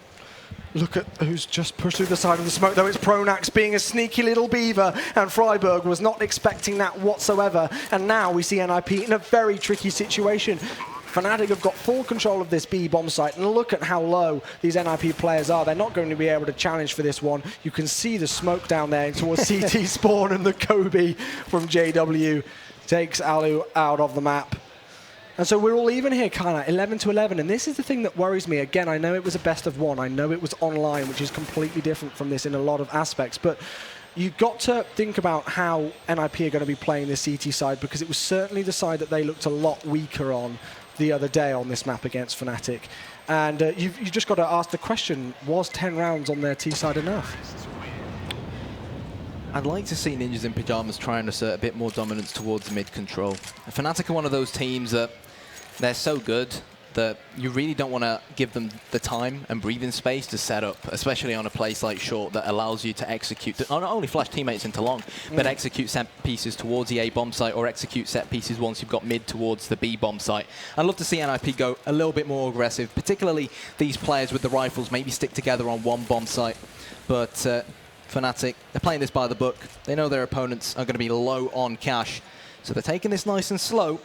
Look at who's just pushed through the side of the smoke, though. It's Pronax being a sneaky little beaver, and Freiburg was not expecting that whatsoever. And now we see NIP in a very tricky situation. Fnatic have got full control of this B bomb site, and look at how low these NIP players are. They're not going to be able to challenge for this one. You can see the smoke down there towards CT spawn, and the Kobe from JW takes Alu out of the map. And so we're all even here, kind of 11-11, and this is the thing that worries me. Again, I know it was a best of 1. I know it was online, which is completely different from this in a lot of aspects, but you've got to think about how NIP are going to be playing the CT side, because it was certainly the side that they looked a lot weaker on the other day on this map against Fnatic. And you've just got to ask the question, was 10 rounds on their T side enough? I'd like to see Ninjas in Pyjamas try and assert a bit more dominance towards mid control. Fnatic are one of those teams that they're so good that you really don't want to give them the time and breathing space to set up, especially on a place like short that allows you to execute, not only flash teammates into long, but execute set pieces towards the A bomb site or execute set pieces once you've got mid towards the B bomb site. I'd love to see NIP go a little bit more aggressive, particularly these players with the rifles, maybe stick together on 1 bomb site. But Fnatic, they're playing this by the book. They know their opponents are going to be low on cash, so they're taking this nice and slow.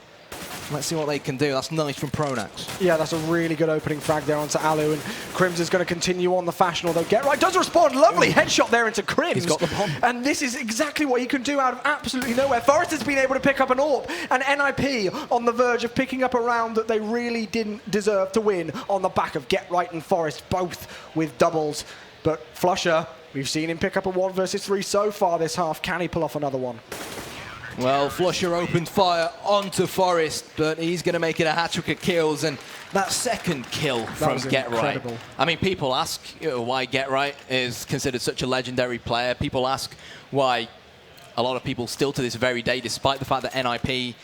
Let's see what they can do. That's nice from Pronax. Yeah, that's a really good opening frag there onto Alu, and Crims is going to continue on the fashion, although Getright does respond. Lovely headshot there into Crims. He's got the bomb. And this is exactly what he can do out of absolutely nowhere. Forest has been able to pick up an AWP, and NIP on the verge of picking up a round that they really didn't deserve to win on the back of Getright and Forest, both with doubles. But Flusher, we've seen him pick up a 1 versus 3 so far this half. Can he pull off another one? Well, Flusher opened fire onto Forest, but he's going to make it a hat-trick of kills, and That second kill from Get-Right. I mean, people ask why Get-Right is considered such a legendary player. People ask why a lot of people still to this very day, despite the fact that NIP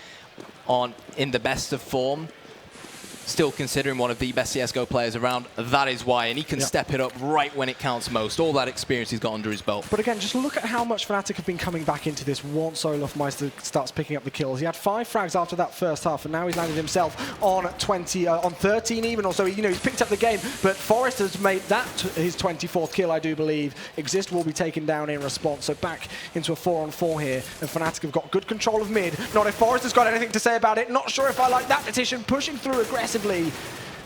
aren't in the best of form, still considering one of the best CSGO players around. That is why, and he can step it up right when it counts most. All that experience he's got under his belt. But again, just look at how much Fnatic have been coming back into this once Olofmeister starts picking up the kills. He had 5 frags after that first half, and now he's landed himself on 13 even, or so. He's picked up the game, but Forest has made that his 24th kill, I do believe. Exist will be taken down in response, so back into a 4-on-4 here, and Fnatic have got good control of mid. Not if Forest has got anything to say about it. Not sure if I like that petition, pushing through aggressively.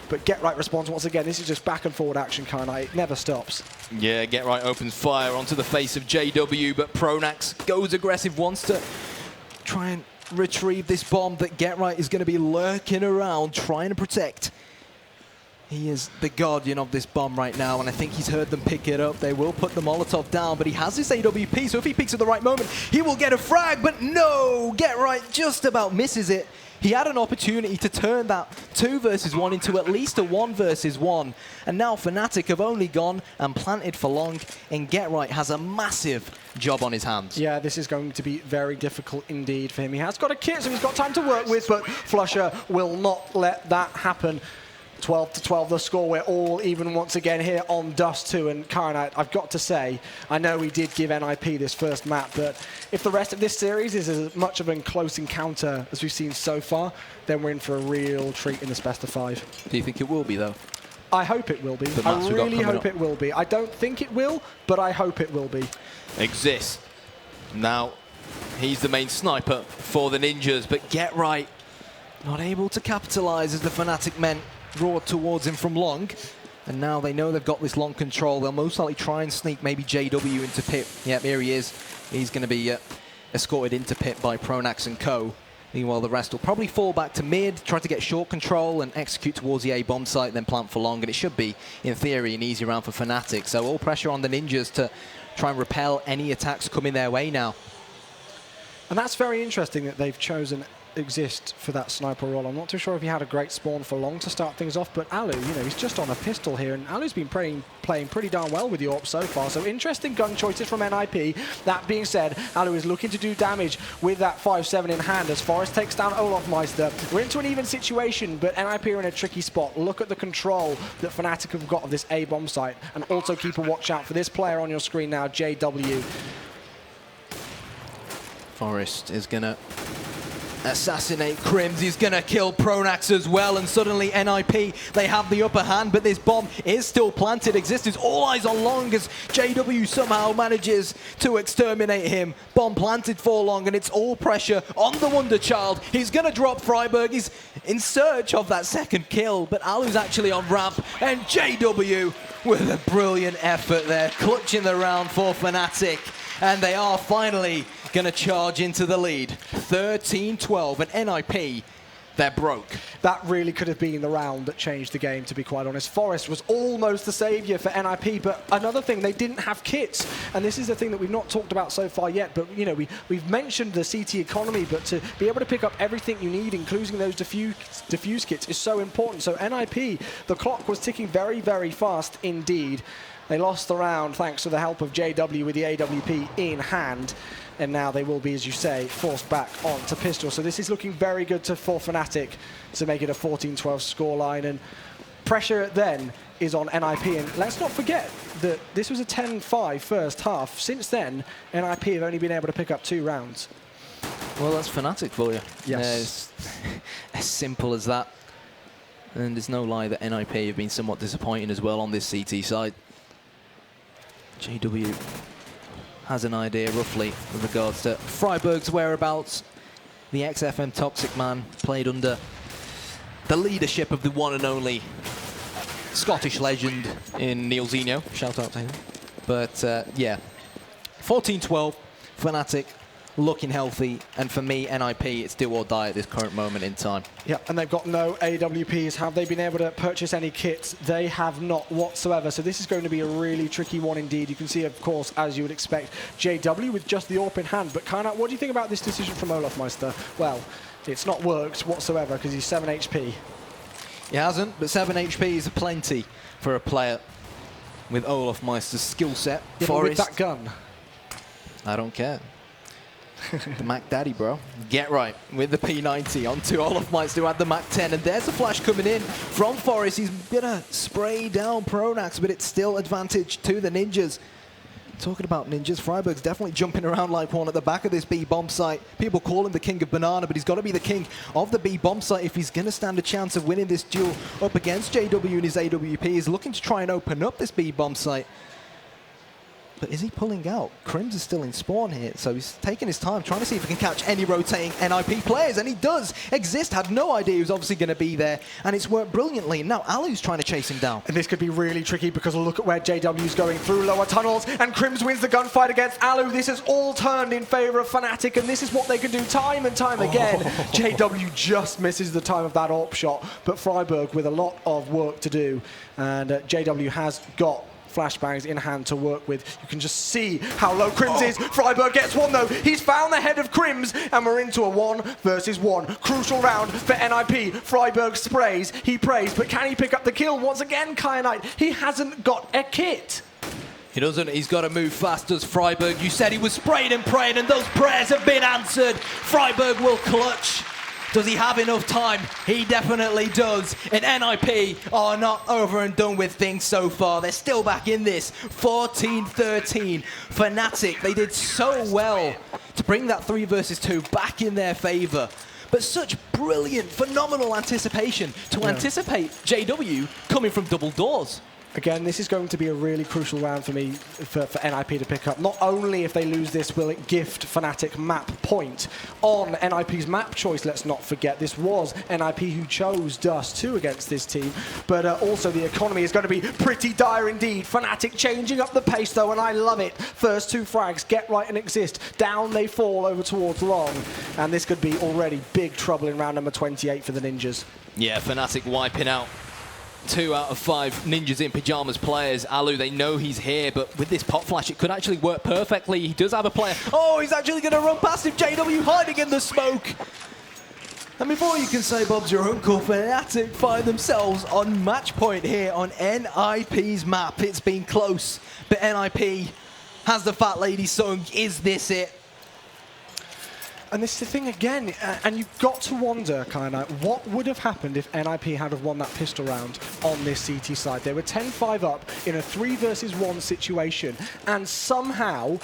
But Get-Right responds once again. This is just back and forward action, Karnite. It never stops. Yeah, Get-Right opens fire onto the face of JW, but Pronax goes aggressive, wants to try and retrieve this bomb that Get-Right is going to be lurking around, trying to protect. He is the guardian of this bomb right now, and I think he's heard them pick it up. They will put the Molotov down, but he has this AWP, so if he picks at the right moment, he will get a frag, but no! Get-Right just about misses it. He had an opportunity to turn that 2 versus 1 into at least a 1 versus 1. And now Fnatic have only gone and planted for long, and Get-Right has a massive job on his hands. Yeah, this is going to be very difficult indeed for him. He has got a kit, so he's got time to work with, but Flusher will not let that happen. 12-12 the score. We're all even once again here on Dust 2. And Karnite, I've got to say, I know we did give NIP this first map, but if the rest of this series is as much of a close encounter as we've seen so far, then we're in for a real treat in this best of 5. Do you think it will be, though? I hope it will be. I really hope it will be. I don't think it will, but I hope it will be. Exist. Now, he's the main sniper for the Ninjas, but Get-Right not able to capitalize as the Fnatic men roared towards him from long, and now they know they've got this long control. They'll most likely try and sneak maybe JW into pit. Yep, here he is. He's going to be escorted into pit by Pronax and co. Meanwhile, the rest will probably fall back to mid, try to get short control and execute towards the A bomb site, then plant for long, and it should be, in theory, an easy round for Fnatic. So all pressure on the Ninjas to try and repel any attacks coming their way now. And that's very interesting that they've chosen Exist for that sniper role. I'm not too sure if he had a great spawn for long to start things off, but Alu, he's just on a pistol here, and Alu's been playing pretty darn well with the AWP so far, so interesting gun choices from NIP. That being said, Alu is looking to do damage with that 5-7 in hand as Forest takes down Olofmeister. We're into an even situation, but NIP are in a tricky spot. Look at the control that Fnatic have got of this A bomb site, and also keep a watch out for this player on your screen now, JW. Forest is going to assassinate Crims. He's going to kill Pronax as well, and suddenly NIP, they have the upper hand, but this bomb is still planted. Exist is all eyes on long as JW somehow manages to exterminate him. Bomb planted for long, and it's all pressure on the Wonder Child. He's going to drop Freiburg. He's in search of that second kill, but Alu's actually on ramp, and JW with a brilliant effort there, clutching the round for Fnatic, and they are finally going to charge into the lead. 13-12, and NIP, they're broke. That really could have been the round that changed the game, to be quite honest. Forest was almost the saviour for NIP, but another thing, they didn't have kits. And this is the thing that we've not talked about so far yet, but we've mentioned the CT economy, but to be able to pick up everything you need, including those diffuse kits, is so important. So NIP, the clock was ticking very, very fast indeed. They lost the round thanks to the help of JW with the AWP in hand. And now they will be, as you say, forced back onto pistol. So this is looking very good for Fnatic to make it a 14-12 scoreline. And pressure then is on NIP. And let's not forget that this was a 10-5 first half. Since then, NIP have only been able to pick up 2 rounds. Well, that's Fnatic for you. Yes. As simple as that. And there's no lie that NIP have been somewhat disappointing as well on this CT side. JW has an idea roughly with regards to Freiburg's whereabouts. The XFM Toxic man played under the leadership of the one and only Scottish legend in Neil Zeno. Shout out to him. But yeah, 14-12, Fnatic looking healthy, and for me, NIP, it's do or die at this current moment in time. Yeah, and they've got no AWPs. Have they been able to purchase any kits? They have not whatsoever. So this is going to be a really tricky one indeed. You can see, of course, as you would expect, JW with just the AWP in hand. But Karnat, what do you think about this decision from Olofmeister? Well, it's not worked whatsoever because he's 7 HP. He hasn't, but 7 HP is plenty for a player with Olaf Meister's skill set. Yeah, Forest, with that gun. I don't care. The Mac Daddy, bro. Get right with the P90 onto Olaf Meister who had the Mac 10. And there's a flash coming in from Forest. He's going to spray down Pronax, but it's still advantage to the Ninjas. Talking about Ninjas, Freiburg's definitely jumping around like one at the back of this B-bomb site. People call him the king of banana, but he's got to be the king of the B-bomb site if he's going to stand a chance of winning this duel up against JW and his AWP. He's looking to try and open up this B-bomb site. But is he pulling out? Crims is still in spawn here, so he's taking his time, trying to see if he can catch any rotating NIP players, and he does. Exist had no idea he was obviously going to be there, and it's worked brilliantly. Now Alu's trying to chase him down. And this could be really tricky because look at where JW's going through lower tunnels, and Crims wins the gunfight against Alu. This has all turned in favor of Fnatic, and this is what they can do time and time again. JW just misses the time of that AWP shot, but Freiburg with a lot of work to do, and JW has got flashbangs in hand to work with. You can just see how low Crims is. Freiburg gets one though. He's found the head of Crims, and we're into a 1 versus 1. Crucial round for NIP. Freiburg sprays, he prays, but can he pick up the kill? Once again, Kyanite, he hasn't got a kit. He doesn't. He's got to move fast, does Freiburg. You said he was sprayed and praying, and those prayers have been answered. Freiburg will clutch. Does he have enough time? He definitely does. And NIP are not over and done with things so far. They're still back in this. 14-13. Fnatic, they did so well to bring that 3 versus 2 back in their favor. But such brilliant, phenomenal anticipation to anticipate JW coming from double doors. Again, this is going to be a really crucial round for me, for NIP to pick up. Not only if they lose this, will it gift Fnatic map point on NIP's map choice. Let's not forget, this was NIP who chose Dust 2 against this team. But also the economy is going to be pretty dire indeed. Fnatic changing up the pace though, and I love it. First 2 frags, get right and exist. Down they fall over towards long. And this could be already big trouble in round number 28 for the Ninjas. Yeah, Fnatic wiping out 2 out of 5 Ninjas in Pyjamas players. Alu, they know he's here, but with this pop flash, it could actually work perfectly. He does have a player. Oh, he's actually going to run past him. JW hiding in the smoke. And before you can say Bob's your uncle, Fnatic find themselves on match point here on NIP's map. It's been close, but NIP has the fat lady sung. Is this it? And this is the thing again, and you've got to wonder, Kyanite, what would have happened if NIP had have won that pistol round on this CT side? They were 10-5 up in a 3 versus 1 situation, and somehow,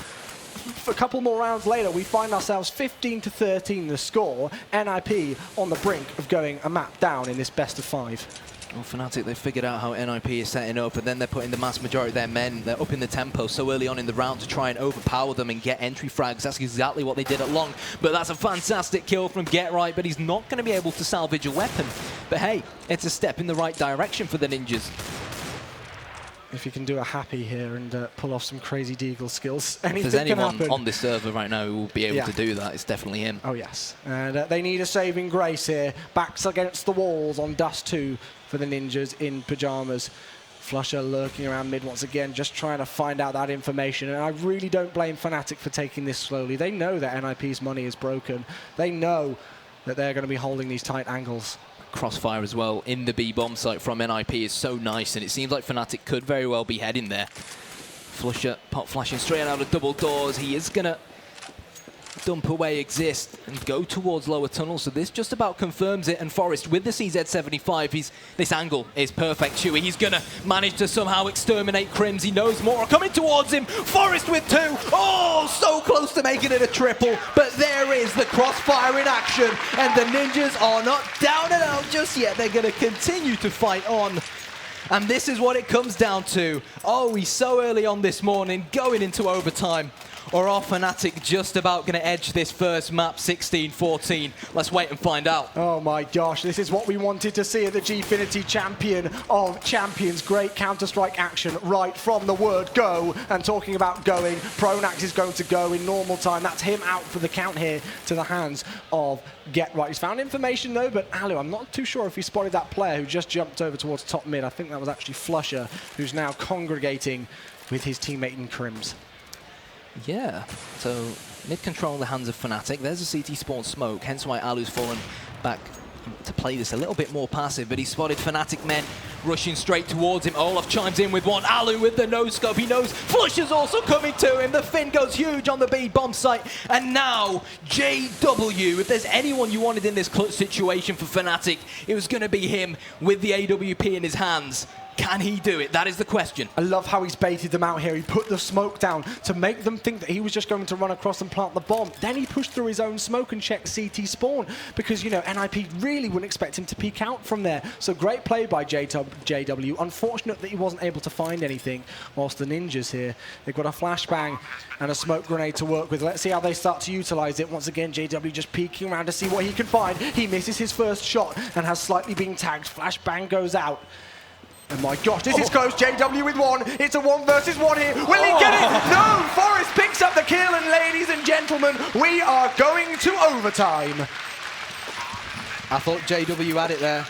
a couple more rounds later, we find ourselves 15-13 the score, NIP on the brink of going a map down in this best of 5. Well, Fnatic, they've figured out how NIP is setting up, and then they're putting the mass majority of their men, they're up in the tempo so early on in the round to try and overpower them and get entry frags. That's exactly what they did at Long. But that's a fantastic kill from Get Right, but he's not going to be able to salvage a weapon. But hey, it's a step in the right direction for the Ninjas. If you can do a happy here and pull off some crazy deagle skills, anything if there's anyone can happen. on this server right now who will be able to do that, it's definitely him. Oh yes, and they need a saving grace here. Backs against the walls on Dust 2 for the Ninjas in Pyjamas. Flusher lurking around mid once again, just trying to find out that information. And I really don't blame Fnatic for taking this slowly. They know that NIP's money is broken. They know that they're going to be holding these tight angles. Crossfire as well in the B-bomb site from NIP is so nice, and it seems like Fnatic could very well be heading there. Flusher pop flashing straight out of double doors. He is going to dump away Exist and go towards lower tunnel, so this just about confirms it. And Forest with the CZ75, this angle is perfect. Chewy, he's gonna manage to somehow exterminate Crims. He knows more are coming towards him. Forest with 2. Oh, so close to making it a triple, but there is the crossfire in action, and the Ninjas are not down and out just yet. They're gonna continue to fight on. And this is what it comes down to. Oh, he's so early on this morning, going into overtime. Or are Fnatic just about going to edge this first map 16-14? Let's wait and find out. Oh my gosh, this is what we wanted to see at the Gfinity champion of champions. Great Counter-Strike action right from the word go. And talking about going, Pronax is going to go in normal time. That's him out for the count here to the hands of Get Right. He's found information though, but Alu, I'm not too sure if he spotted that player who just jumped over towards top mid. I think that was actually Flusher, who's now congregating with his teammate in Crims. Yeah, so mid control in the hands of Fnatic. There's a CT spawn smoke, hence why Alu's fallen back to play this a little bit more passive, but he spotted Fnatic men rushing straight towards him. Olaf chimes in with one. Alu with the no-scope. He knows Flush is also coming to him. The Finn goes huge on the B bomb site. And now, JW. If there's anyone you wanted in this clutch situation for Fnatic, it was going to be him with the AWP in his hands. Can he do it? That is the question. I love how he's baited them out here. He put the smoke down to make them think that he was just going to run across and plant the bomb. Then he pushed through his own smoke and checked CT spawn because, you know, NIP really wouldn't expect him to peek out from there. So great play by JW. Unfortunate that he wasn't able to find anything whilst the Ninjas here. They've got a flashbang and a smoke grenade to work with. Let's see how they start to utilize it. Once again, JW just peeking around to see what he can find. He misses his first shot and has slightly been tagged. Flashbang goes out. Oh my gosh, this is close. JW with one. It's a 1 versus 1 here. Will he get it? No! Forrest picks up the kill, and ladies and gentlemen, we are going to overtime. I thought JW had it there.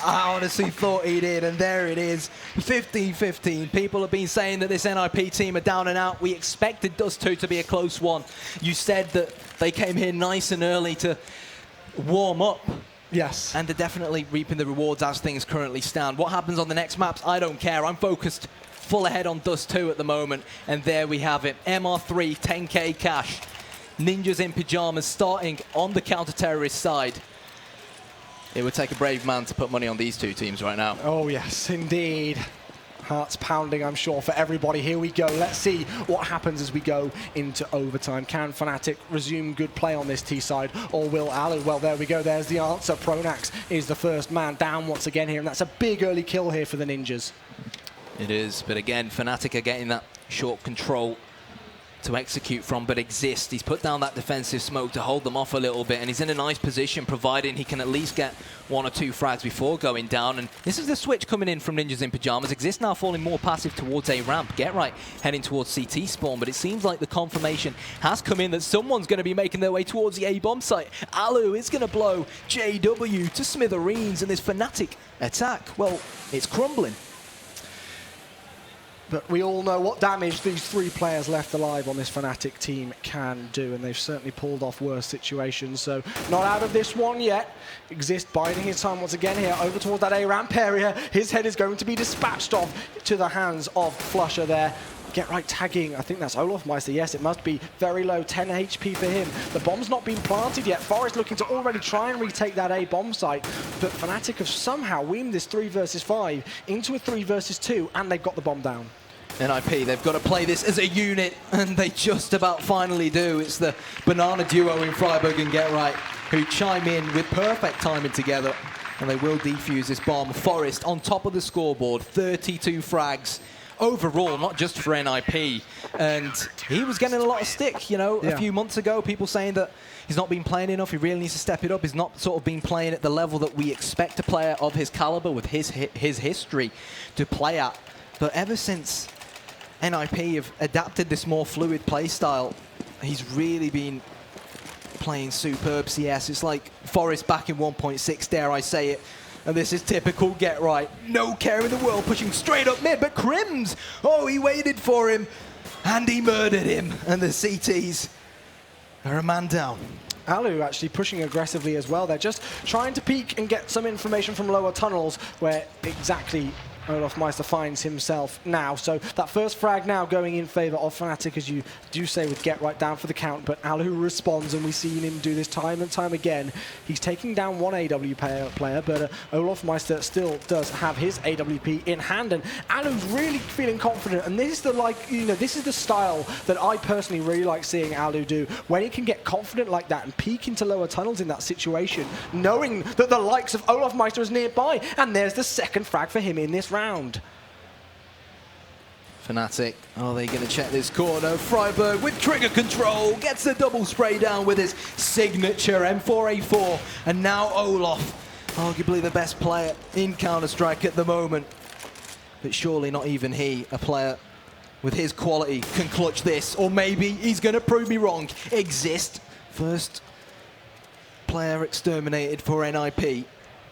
I honestly thought he did, and there it is. 15-15. People have been saying that this NIP team are down and out. We expected Dust 2 to be a close one. You said that they came here nice and early to warm up. Yes. And they're definitely reaping the rewards as things currently stand. What happens on the next maps, I don't care. I'm focused full ahead on Dust 2 at the moment. And there we have it. MR3, 10k cash. Ninjas in pajamas starting on the counter-terrorist side. It would take a brave man to put money on these two teams right now. Oh, yes, indeed. Hearts pounding, I'm sure, for everybody. Here we go. Let's see what happens as we go into overtime. Can Fnatic resume good play on this T side, or will Alu? Well, there we go. There's the answer. Pronax is the first man down once again here, and that's a big early kill here for the Ninjas. It is, but again, Fnatic are getting that short control to execute from, but Exist. He's put down that defensive smoke to hold them off a little bit, and he's in a nice position, providing he can at least get 1 or 2 frags before going down. And this is the switch coming in from Ninjas in Pajamas. Exist now falling more passive towards A ramp. Get right heading towards CT spawn, but it seems like the confirmation has come in that someone's going to be making their way towards the A bomb site. Alu is going to blow JW to smithereens, and this Fnatic attack, well, it's crumbling. But we all know what damage these 3 players left alive on this Fnatic team can do, and they've certainly pulled off worse situations. So not out of this one yet. Exist biding his time once again here over towards that A ramp area. His head is going to be dispatched off to the hands of Flusher there. Get right tagging, I think that's Olaf Meister. Yes, it must be very low, 10 HP for him. The bomb's not been planted yet. Forrest looking to already try and retake that A bomb site, but Fnatic have somehow weamed this 3 versus 5 into a 3 versus 2, and they've got the bomb down. NIP, they've got to play this as a unit, and they just about finally do. It's the banana duo in Freiburg and Get Right who chime in with perfect timing together, and they will defuse this bomb. Forrest on top of the scoreboard, 32 frags. Overall, not just for NIP, and he was getting a lot of stick, you know, a few months ago, people saying that he's not been playing enough, he really needs to step it up, he's not sort of been playing at the level that we expect a player of his caliber with his history to play at. But ever since NIP have adapted this more fluid play style, he's really been playing superb CS. It's like Forrest back in 1.6, dare I say it. And this is typical Get Right. No care in the world, pushing straight up mid, but Crims, oh, he waited for him, and he murdered him. And the CTs are a man down. Alu actually pushing aggressively as well. They're just trying to peek and get some information from lower tunnels where exactly Olaf Meister finds himself now. So that first frag now going in favor of Fnatic, as you do say, with Get Right down for the count, but Alu responds, and we've seen him do this time and time again. He's taking down one AW player, but Olaf Meister still does have his AWP in hand, and Alu's really feeling confident, and this is the this is the style that I personally really like seeing Alu do, when he can get confident like that and peek into lower tunnels in that situation, knowing that the likes of Olaf Meister is nearby, and there's the second frag for him in this round. Fnatic, are they going to check this corner? Freiburg with trigger control, gets the double spray down with his signature M4A4, and now Olaf, arguably the best player in Counter-Strike at the moment. But surely not even he, a player with his quality, can clutch this, or maybe he's going to prove me wrong. Exist, first player exterminated for NIP.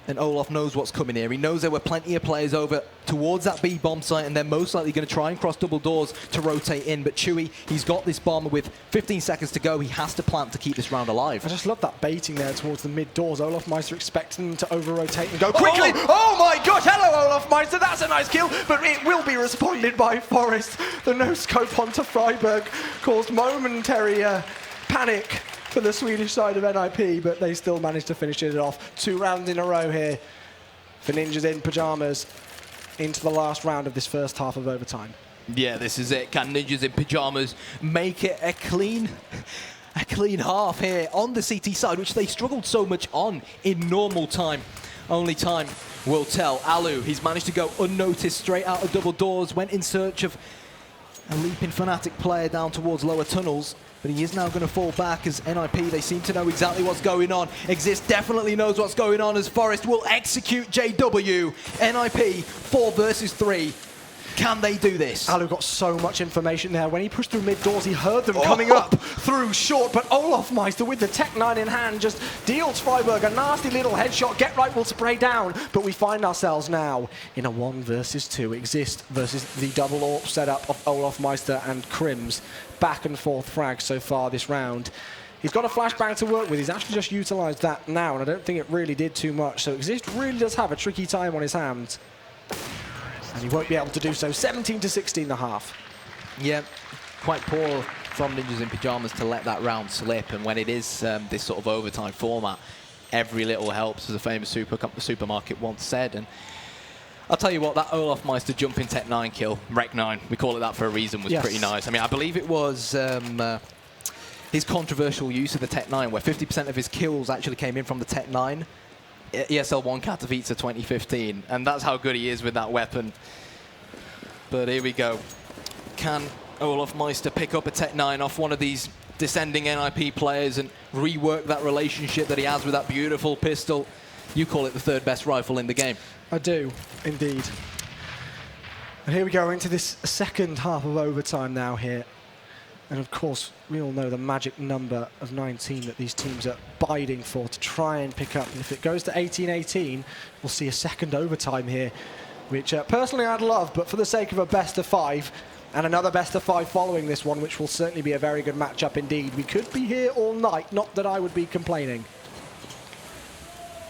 And Olaf knows what's coming here. He knows there were plenty of players over towards that B bomb site, and they're most likely going to try and cross double doors to rotate in. But Chewy, he's got this bomb with 15 seconds to go. He has to plant to keep this round alive. I just love that baiting there towards the mid doors. Olaf Meister expecting them to over-rotate and go quickly. Oh my gosh, hello Olaf Meister, that's a nice kill, but it will be responded by Forest. The no-scope onto Freiburg caused momentary panic for the Swedish side of NIP, but they still managed to finish it off. 2 rounds in a row here for Ninjas in Pyjamas into the last round of this first half of overtime. Yeah, this is it. Can Ninjas in Pyjamas make it a clean half here on the CT side, which they struggled so much on in normal time? Only time will tell. Alu, he's managed to go unnoticed straight out of double doors, went in search of a leaping Fnatic player down towards lower tunnels, but he is now going to fall back as NIP, they seem to know exactly what's going on. Exist definitely knows what's going on as Forest will execute JW. NIP 4 versus 3. Can they do this? Alu got so much information there. When he pushed through mid doors, he heard them coming up through short, but Olaf Meister with the Tech 9 in hand just deals Freiburg a nasty little headshot. Get right will spray down, but we find ourselves now in a 1 versus 2. Exist versus the double AWP setup of Olaf Meister and Crims. Back and forth frags so far this round. He's got a flashbang to work with. He's actually just utilised that now, and I don't think it really did too much. So Exist really does have a tricky time on his hands. And he won't be able to do so. 17 to 16 and a half. Yeah, quite poor from Ninjas in Pyjamas to let that round slip. And when it is this sort of overtime format, every little helps, as a famous supermarket once said. And I'll tell you what, that Olaf Meister jumping Tech 9 kill, Rec 9, we call it that for a reason, was pretty nice. I mean, I believe it was his controversial use of the Tech 9, where 50% of his kills actually came in from the Tech 9. ESL 1 Katowice 2015, and that's how good he is with that weapon. But here we go. Can Olaf Meister pick up a Tech 9 off one of these descending NIP players and rework that relationship that he has with that beautiful pistol? You call it the 3rd best rifle in the game. I do, indeed. And here we go into this second half of overtime now here. And of course, we all know the magic number of 19 that these teams are biding for to try and pick up. And if it goes to 18-18, we'll see a second overtime here, which personally I'd love, but for the sake of a best of 5, and another best of 5 following this one, which will certainly be a very good matchup indeed. We could be here all night, not that I would be complaining.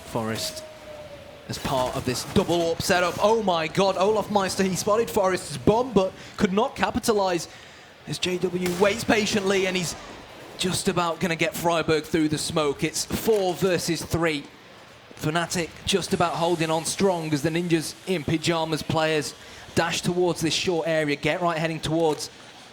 Forest as part of this double AWP setup. Oh my god, Olaf Meister, he spotted Forest's bomb, but could not capitalize. As JW waits patiently, and he's just about going to get Freiburg through the smoke. It's 4 versus 3. Fnatic just about holding on strong as the Ninjas in Pyjamas players dash towards this short area. Get right heading towards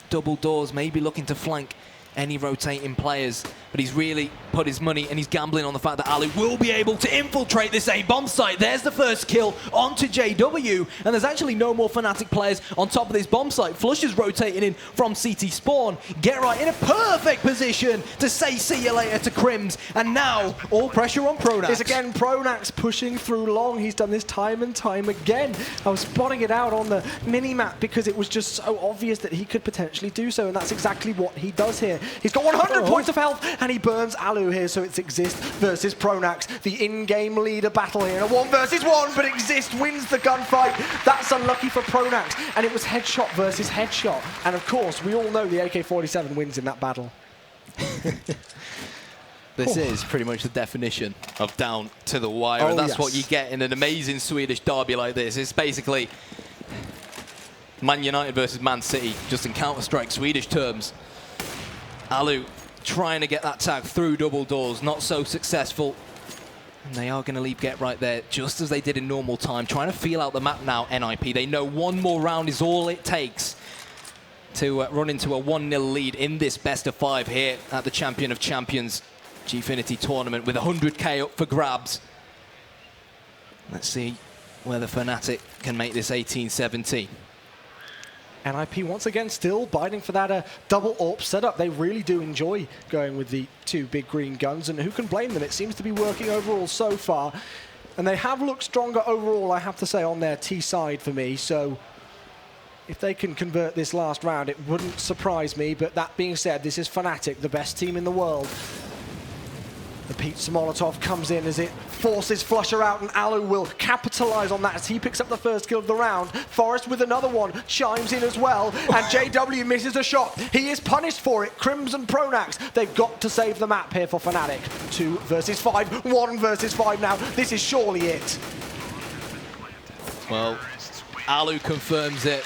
double doors, maybe looking to flank any rotating players. But he's really put his money and he's gambling on the fact that Ali will be able to infiltrate this A-bomb site. There's the first kill onto JW. And there's actually no more Fnatic players on top of this bomb site. Flush is rotating in from CT spawn. Get right in a perfect position to say see you later to Crims. And now all pressure on Pronax. It's again Pronax pushing through long. He's done this time and time again. I was spotting it out on the mini-map because it was just so obvious that he could potentially do so. And that's exactly what he does here. He's got 100 points of health and he burns Alu here, so it's Exist versus Pronax, the in-game leader battle here. A 1 versus 1, but Exist wins the gunfight. That's unlucky for Pronax, and it was headshot versus headshot. And of course, we all know the AK-47 wins in that battle. This is pretty much the definition of down to the wire, and that's what you get in an amazing Swedish derby like this. It's basically Man United versus Man City, just in Counter-Strike Swedish terms. Alu trying to get that tag through double doors, not so successful. And they are going to leave Get right there, just as they did in normal time, trying to feel out the map now, NIP. They know one more round is all it takes to run into a 1-0 lead in this best of 5 here at the Champion of Champions Gfinity tournament with 100k up for grabs. Let's see whether Fnatic can make this 18-17. NIP once again still biting for that double AWP setup. They really do enjoy going with the 2 big green guns, and who can blame them? It seems to be working overall so far. And they have looked stronger overall, I have to say, on their T side for me. So if they can convert this last round, it wouldn't surprise me. But that being said, this is Fnatic, the best team in the world. The pizza Molotov comes in as it forces Flusher out, and Alu will capitalize on that as he picks up the first kill of the round. Forest with another one chimes in as well, and JW misses a shot. He is punished for it. Crimson Pronax, they've got to save the map here for Fnatic. 2 versus 5, 1 versus 5 now. This is surely it. Well, Alu confirms it,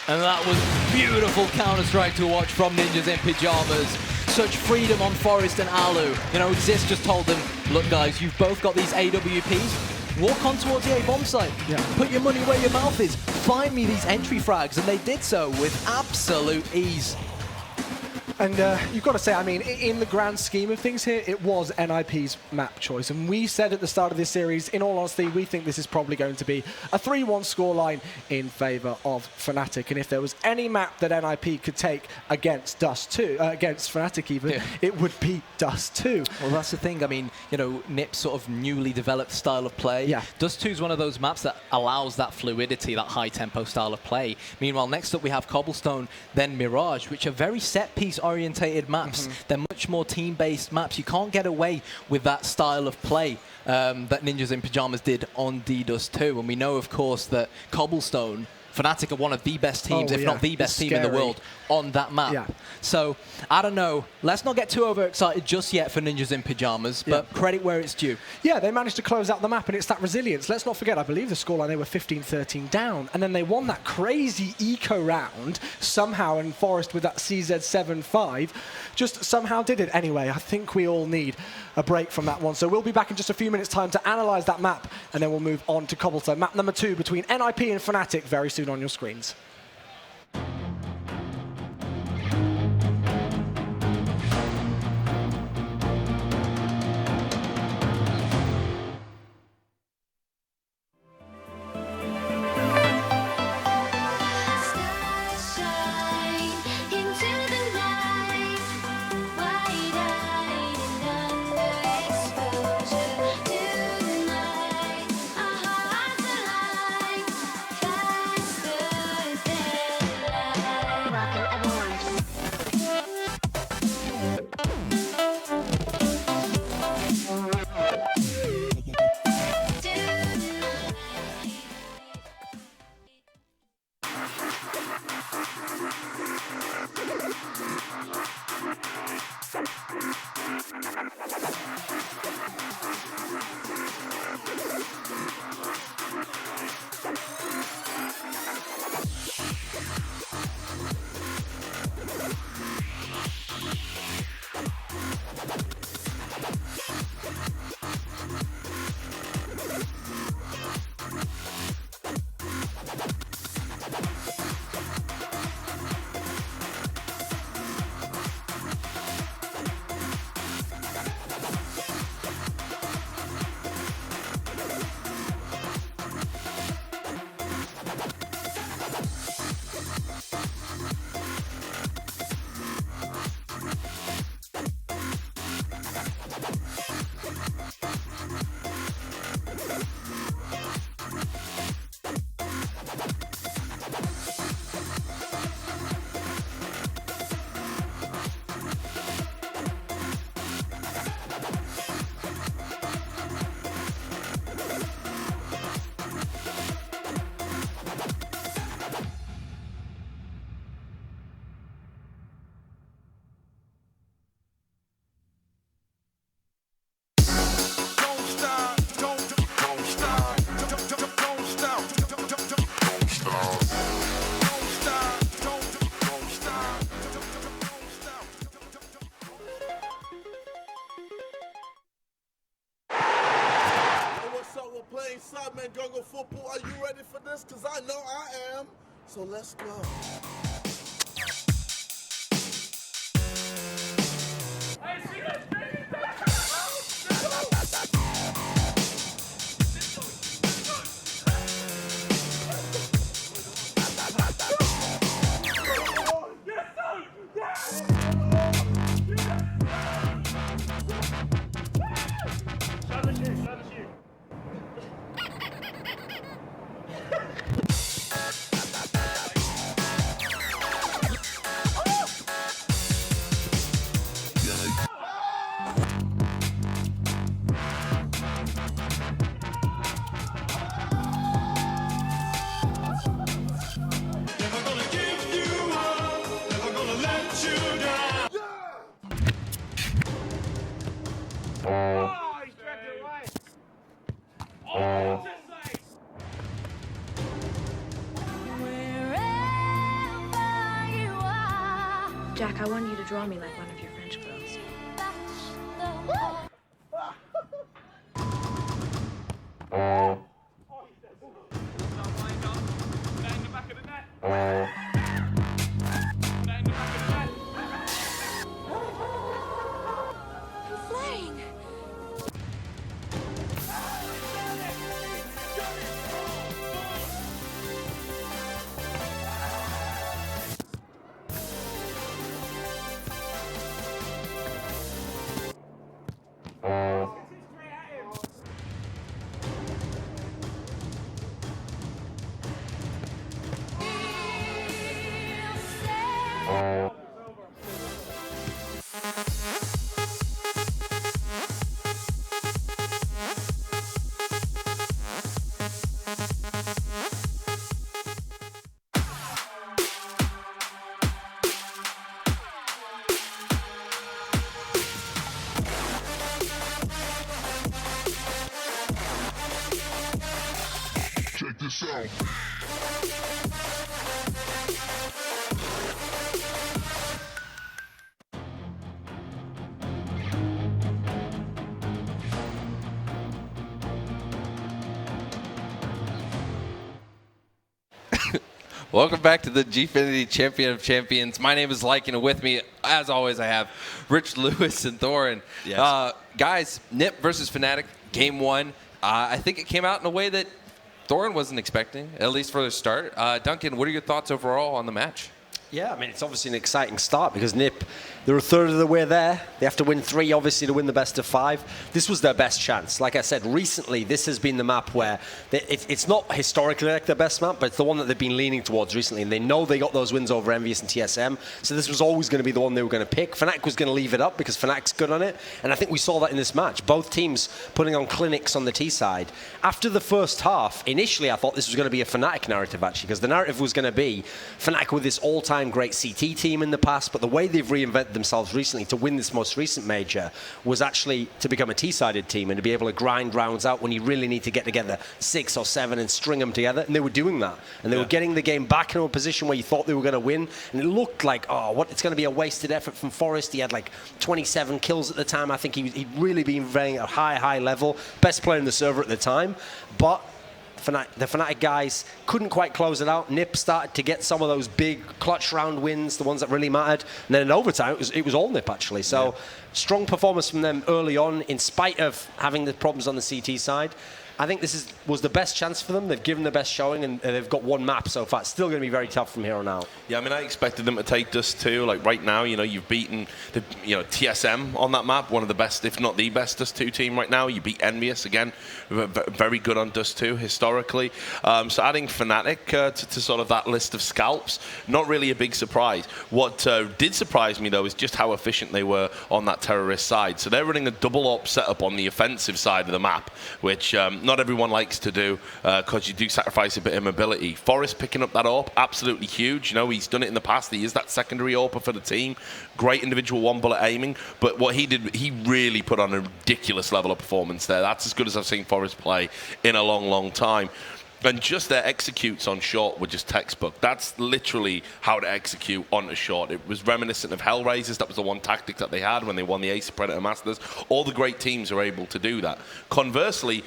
and that was beautiful Counter-Strike to watch from Ninjas in Pyjamas. Such freedom on Forest and Alu. You know, Xis just told them, look guys, you've both got these AWPs. Walk on towards the A bomb site. Yeah. Put your money where your mouth is. Find me these entry frags, and they did so with absolute ease. And you've got to say, I mean, in the grand scheme of things here, it was NIP's map choice. And we said at the start of this series, in all honesty, we think this is probably going to be a 3-1 scoreline in favour of Fnatic. And if there was any map that NIP could take against Dust 2, against Fnatic even, it would be Dust 2. Well, that's the thing. I mean, you know, NIP's sort of newly developed style of play. Yeah. Dust 2 is one of those maps that allows that fluidity, that high-tempo style of play. Meanwhile, next up we have Cobblestone, then Mirage, which are very set-piece orientated maps. They're much more team-based maps. You can't get away with that style of play that Ninjas in Pyjamas did on D-Dust 2. And we know, of course, that Cobblestone, Fnatic are one of the best teams, if not the best team in the world, on that map. Yeah. So, I don't know. Let's not get too overexcited just yet for Ninjas in Pyjamas, but credit where it's due. Yeah, they managed to close out the map, and it's that resilience. Let's not forget, I believe the scoreline, they were 15-13 down, and then they won that crazy eco round somehow, and Forest with that CZ7-5 just somehow did it. Anyway, I think we all need a break from that one. So we'll be back in just a few minutes' time to analyze that map, and then we'll move on to Cobblestone. Map number 2 between NIP and Fnatic very soon on your screens. Football, are you ready for this? Because I know I am. So let's go. Jack, I want you to draw me like one of your French girls. Check this out. Welcome back to the Gfinity Champion of Champions. My name is Lycan, and with me, as always, I have Rich, Lewis, and Thorin. Yes. Guys, Nip versus Fnatic, game one. I think it came out in a way that Thorin wasn't expecting, at least for the start. Duncan, what are your thoughts overall on the match? Yeah, I mean, it's obviously an exciting start because Nip, they're a third of the way there. They have to win 3, obviously, to win the best of 5. This was their best chance. Like I said, recently, this has been the map where it's not historically like their best map, but it's the one that they've been leaning towards recently. And they know they got those wins over Envious and TSM, so this was always going to be the one they were going to pick. Fnatic was going to leave it up because Fnatic's good on it, and I think we saw that in this match. Both teams putting on clinics on the T side. After the first half, initially, I thought this was going to be a Fnatic narrative, actually, because the narrative was going to be Fnatic with this all-time great CT team in the past, but the way they've reinvented themselves recently to win this most recent major was actually to become a T-sided team and to be able to grind rounds out when you really need to get together 6 or 7 and string them together, and they were doing that. And they were getting the game back into a position where you thought they were going to win, and it looked like, it's going to be a wasted effort from Forest. He had like 27 kills at the time. I think he'd really been playing at a high level. Best player in the server at the time, but the Fnatic guys couldn't quite close it out. Nip started to get some of those big clutch round wins, the ones that really mattered. And then in overtime, it was all Nip, actually. So strong performance from them early on, in spite of having the problems on the CT side. I think this was the best chance for them. They've given the best showing, and they've got one map so far. It's still going to be very tough from here on out. Yeah, I mean, I expected them to take Dust 2. Like right now, you've beaten the TSM on that map, one of the best, if not the best Dust 2 team right now. You beat Envious again, very good on Dust 2 historically. So adding Fnatic to sort of that list of scalps, not really a big surprise. What did surprise me though is just how efficient they were on that terrorist side. So they're running a double op setup on the offensive side of the map, which not everyone likes to do because you do sacrifice a bit of mobility. Forrest picking up that AWP, absolutely huge. He's done it in the past. He is that secondary AWPer for the team. Great individual one-bullet aiming. But what he did, he really put on a ridiculous level of performance there. That's as good as I've seen Forrest play in a long, long time. And just their executes on short were just textbook. That's literally how to execute on a short. It was reminiscent of Hellraisers. That was the one tactic that they had when they won the Ace of Predator Masters. All the great teams are able to do that. Conversely,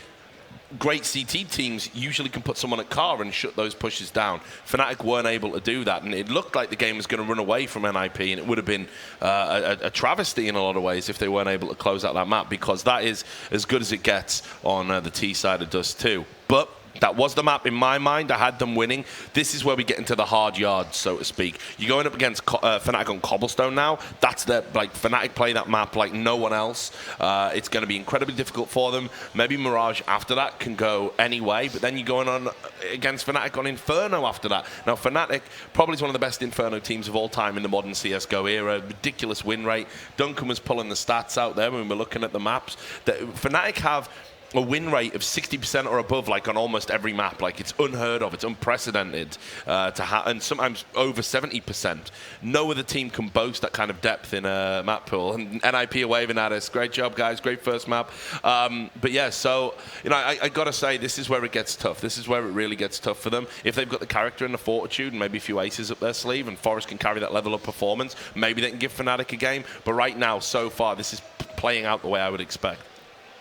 great CT teams usually can put someone at car and shut those pushes down. Fnatic weren't able to do that, and it looked like the game was going to run away from NIP, and it would have been a travesty in a lot of ways if they weren't able to close out that map, because that is as good as it gets on the T side of Dust 2. But that was the map in my mind. I had them winning. This is where we get into the hard yards, so to speak. You're going up against Fnatic on Cobblestone now. That's Fnatic play that map like no one else. It's going to be incredibly difficult for them. Maybe Mirage after that can go any way, but then you're going on against Fnatic on Inferno after that. Now, Fnatic probably is one of the best Inferno teams of all time in the modern CSGO era. Ridiculous win rate. Duncan was pulling the stats out there when we were looking at the maps. Fnatic have a win rate of 60% or above, like on almost every map. Like, it's unheard of, it's unprecedented and sometimes over 70%. No other team can boast that kind of depth in a map pool. And NIP are waving at us. Great job, guys. Great first map. But yeah, so I gotta say, this is where it gets tough. This is where it really gets tough for them. If they've got the character and the fortitude and maybe a few aces up their sleeve, and Forest can carry that level of performance, maybe they can give Fnatic a game. But right now, so far, this is playing out the way I would expect.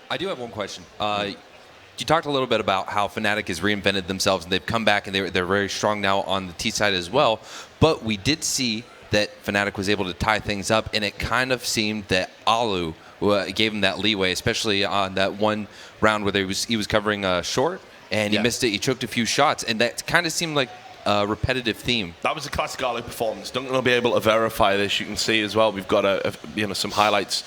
I do have one question. You talked a little bit about how Fnatic has reinvented themselves and they've come back and they're very strong now on the T side as well. But we did see that Fnatic was able to tie things up, and it kind of seemed that Alu gave him that leeway, especially on that one round where he was covering short and he missed it. He choked a few shots, and that kind of seemed like a repetitive theme. That was a classic Alu performance. Duncan will be able to verify this. You can see as well, we've got some highlights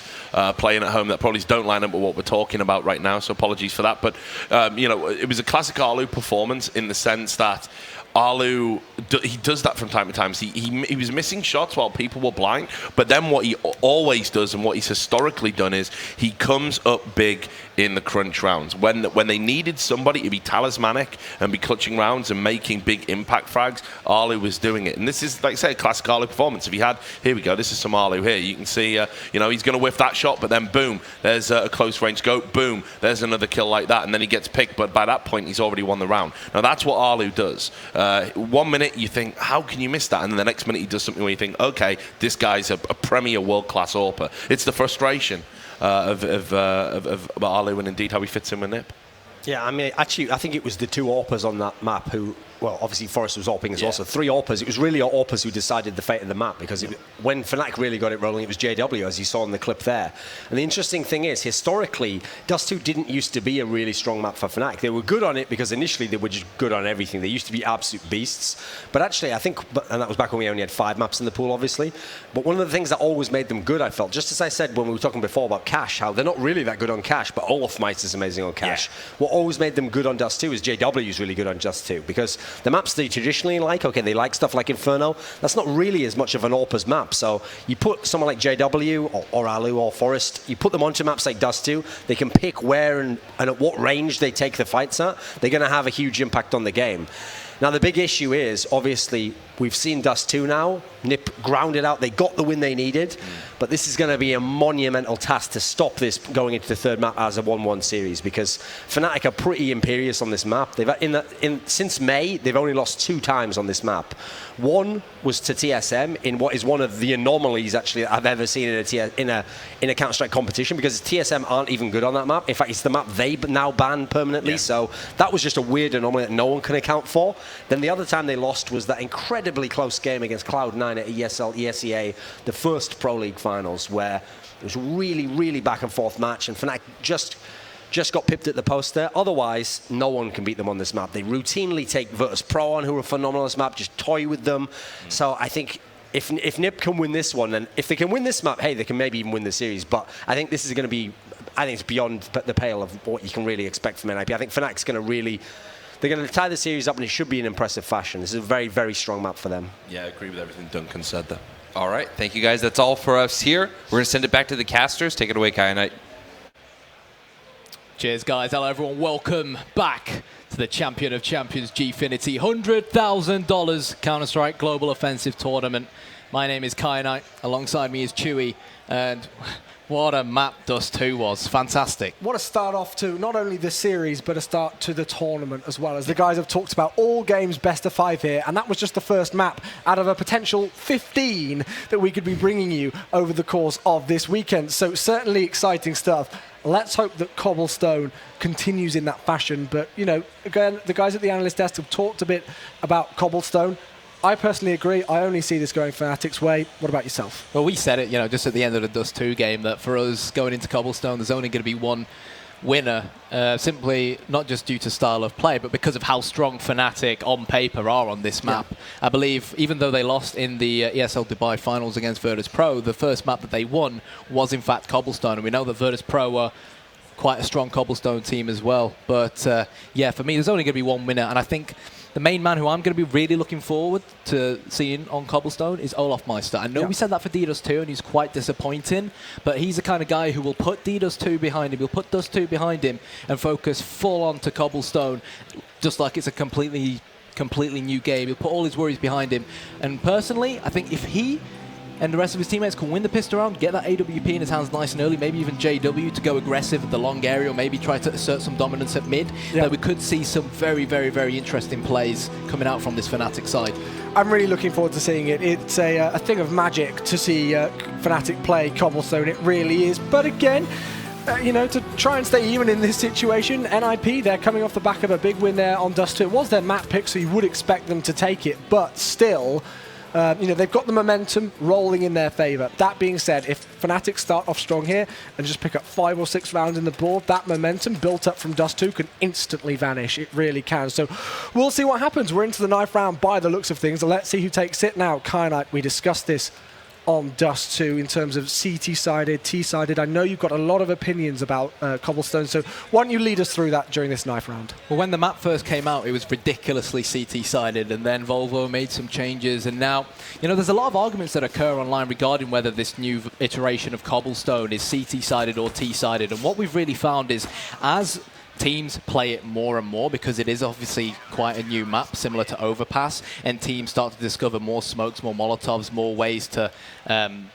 playing at home that probably don't line up with what we're talking about right now, so apologies for that. But it was a classic Alu performance in the sense that Alu, he does that from time to time. He was missing shots while people were blind, but then what he always does and what he's historically done is he comes up big in the crunch rounds. When they needed somebody to be talismanic and be clutching rounds and making big impact frags, Alu was doing it. And this is, like I say, a classic Alu performance. If you had, here we go, this is some Alu here. You can see, he's going to whiff that shot, but then boom, there's a close range scope, boom, there's another kill like that, and then he gets picked, but by that point, he's already won the round. Now, that's what Alu does. 1 minute, you think, how can you miss that? And then the next minute, he does something where you think, okay, this guy's a premier world-class AWPer. It's the frustration of Alu and indeed how he fits in with Nip. Yeah, I mean, actually, I think it was the two AWPers on that map who, well, obviously Forest was AWPing as well, so three AWPers. It was really our AWPers who decided the fate of the map, because when Fnatic really got it rolling, it was JW, as you saw in the clip there. And the interesting thing is, historically, Dust 2 didn't used to be a really strong map for Fnatic. They were good on it because initially they were just good on everything. They used to be absolute beasts. But actually, I think, and that was back when we only had 5 maps in the pool, obviously. But one of the things that always made them good, I felt, just as I said when we were talking before about Cash, how they're not really that good on Cash, but Olaf Might is amazing on Cash. Yeah. What always made them good on Dust 2 is JW is really good on Dust 2, because the maps they traditionally like, okay, they like stuff like Inferno, that's not really as much of an AWPer's map. So you put someone like JW or Alu or Forest, you put them onto maps like Dust 2, they can pick where and at what range they take the fights at. They're going to have a huge impact on the game. Now, the big issue is, obviously, we've seen Dust 2 now. Nip grounded out. They got the win they needed. But this is going to be a monumental task to stop this going into the third map as a 1-1 series, because Fnatic are pretty imperious on this map. Since May, they've only lost 2 times on this map. One was to TSM in what is one of the anomalies, actually, that I've ever seen in a Counter-Strike competition, because TSM aren't even good on that map. In fact, it's the map they now ban permanently. Yeah. So that was just a weird anomaly that no one can account for. Then the other time they lost was that incredibly close game against Cloud9 at ESEA, the first Pro League finals, where it was a really, really back and forth match, and Fnatic just got pipped at the post there. Otherwise, no one can beat them on this map. They routinely take Virtus Pro on, who are phenomenal on this map, just toy with them. So I think if Nip can win this one, and if they can win this map, hey, they can maybe even win the series. But I think this is going to be, I think it's beyond the pale of what you can really expect from NIP. I think Fnatic's going to really, they're going to tie the series up, and it should be in impressive fashion. This is a very, very strong map for them. Yeah, I agree with everything Duncan said there. All right, thank you guys. That's all for us here. We're going to send it back to the casters. Take it away, Kai and I. Cheers, guys. Hello, everyone. Welcome back to the Champion of Champions Gfinity $100,000 Counter-Strike Global Offensive Tournament. My name is Kai Knight. Alongside me is Chewy. And what a map Dust 2 was. Fantastic. What a start off to not only the series, but a start to the tournament as well. As the guys have talked about, all games best of 5 here. And that was just the first map out of a potential 15 that we could be bringing you over the course of this weekend. So certainly exciting stuff. Let's hope that Cobblestone continues in that fashion. But, you know, again, the guys at the analyst desk have talked a bit about Cobblestone. I personally agree. I only see this going Fnatic's way. What about yourself? Well, we said it, you know, just at the end of the Dust 2 game, that for us going into Cobblestone, there's only going to be one winner, simply not just due to style of play, but because of how strong Fnatic on paper are on this map. Yeah. I believe even though they lost in the ESL Dubai finals against Virtus Pro, the first map that they won was in fact Cobblestone, and we know that Virtus Pro were quite a strong Cobblestone team as well. But yeah, for me, there's only going to be one winner, and I think the main man who I'm going to be really looking forward to seeing on Cobblestone is Olaf Meister. I know we said that for D-Dust 2, and he's quite disappointing, but he's the kind of guy who will put D-Dust 2 behind him, he'll put Dust 2 behind him, and focus full on to Cobblestone, just like it's a completely new game. He'll put all his worries behind him. And personally, I think if he and the rest of his teammates can win the pistol round, get that AWP in his hands nice and early, maybe even JW to go aggressive at the long area, or maybe try to assert some dominance at mid, that we could see some very, very, very interesting plays coming out from this Fnatic side. I'm really looking forward to seeing it. It's a thing of magic to see Fnatic play Cobblestone. It really is. But again, you know, to try and stay even in this situation, NIP, they're coming off the back of a big win there on Dust 2. It was their map pick, so you would expect them to take it, but still, you know, they've got the momentum rolling in their favour. That being said, if Fnatic start off strong here and just pick up 5 or 6 rounds in the board, that momentum built up from Dust 2 can instantly vanish. It really can. So we'll see what happens. We're into the 9th round by the looks of things. Let's see who takes it now. Kyanite, we discussed this on Dust 2 in terms of CT-sided, T-sided. I know you've got a lot of opinions about Cobblestone, so why don't you lead us through that during this 9th round? Well, when the map first came out, it was ridiculously CT-sided, and then Volvo made some changes, and now, you know, there's a lot of arguments that occur online regarding whether this new iteration of Cobblestone is CT-sided or T-sided, and what we've really found is, as teams play it more and more, because it is obviously quite a new map, similar to Overpass, and teams start to discover more smokes, more Molotovs, more ways to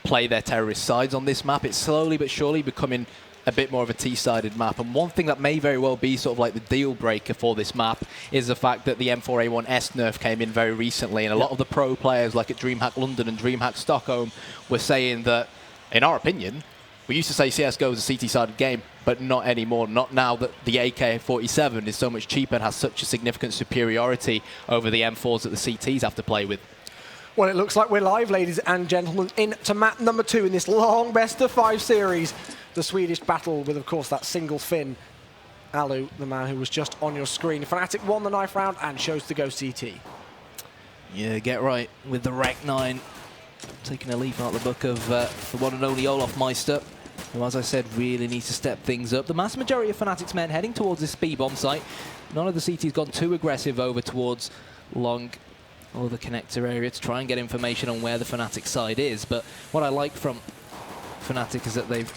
play their terrorist sides on this map. It's slowly but surely becoming a bit more of a T-sided map. And one thing that may very well be sort of like the deal breaker for this map is the fact that the M4A1S nerf came in very recently, and a lot of the pro players like at DreamHack London and DreamHack Stockholm were saying that, in our opinion, we used to say CSGO is a CT-sided game, but not anymore. Not now that the AK-47 is so much cheaper and has such a significant superiority over the M4s that the CTs have to play with. Well, it looks like we're live, ladies and gentlemen, into map number 2 in this long best-of-5 series. The Swedish battle with, of course, that single Finn. Alu, the man who was just on your screen. Fnatic won the 9th round and chose to go CT. Yeah, get right with the Rec 9. Taking a leaf out of the book of the one and only Olaf Meister, who, as I said, really needs to step things up. The mass majority of Fnatic's men heading towards this speed bomb site. None of the CT's gone too aggressive over towards long or the connector area to try and get information on where the Fnatic side is. But what I like from Fnatic is that they've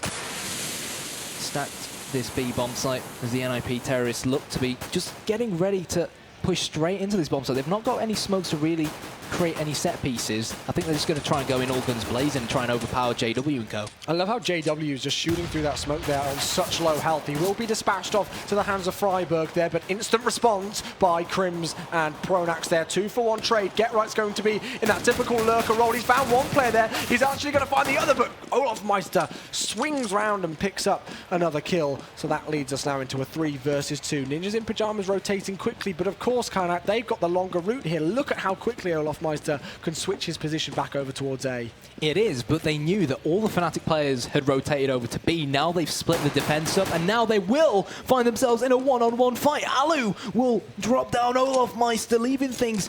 stacked this B bomb site as the NIP terrorists look to be just getting ready to push straight into this bomb site. They've not got any smokes to really create any set pieces. I think they're just going to try and go in all guns blazing and try and overpower JW and co. I love how JW is just shooting through that smoke there on such low health. He will be dispatched off to the hands of Freiburg there, but instant response by Crims and Pronax there. 2-for-1 trade. Get Right's going to be in that typical lurker role. He's found one player there. He's actually going to find the other, but Olaf Meister swings round and picks up another kill. So that leads us now into a 3 versus 2. Ninjas in Pyjamas rotating quickly, but of course, Kyanite, they've got the longer route here. Look at how quickly Olaf Meister can switch his position back over towards A. It is, but they knew that all the Fnatic players had rotated over to B. Now they've split the defense up, and now they will find themselves in a one-on-one fight. Alu will drop down Olaf Meister, leaving things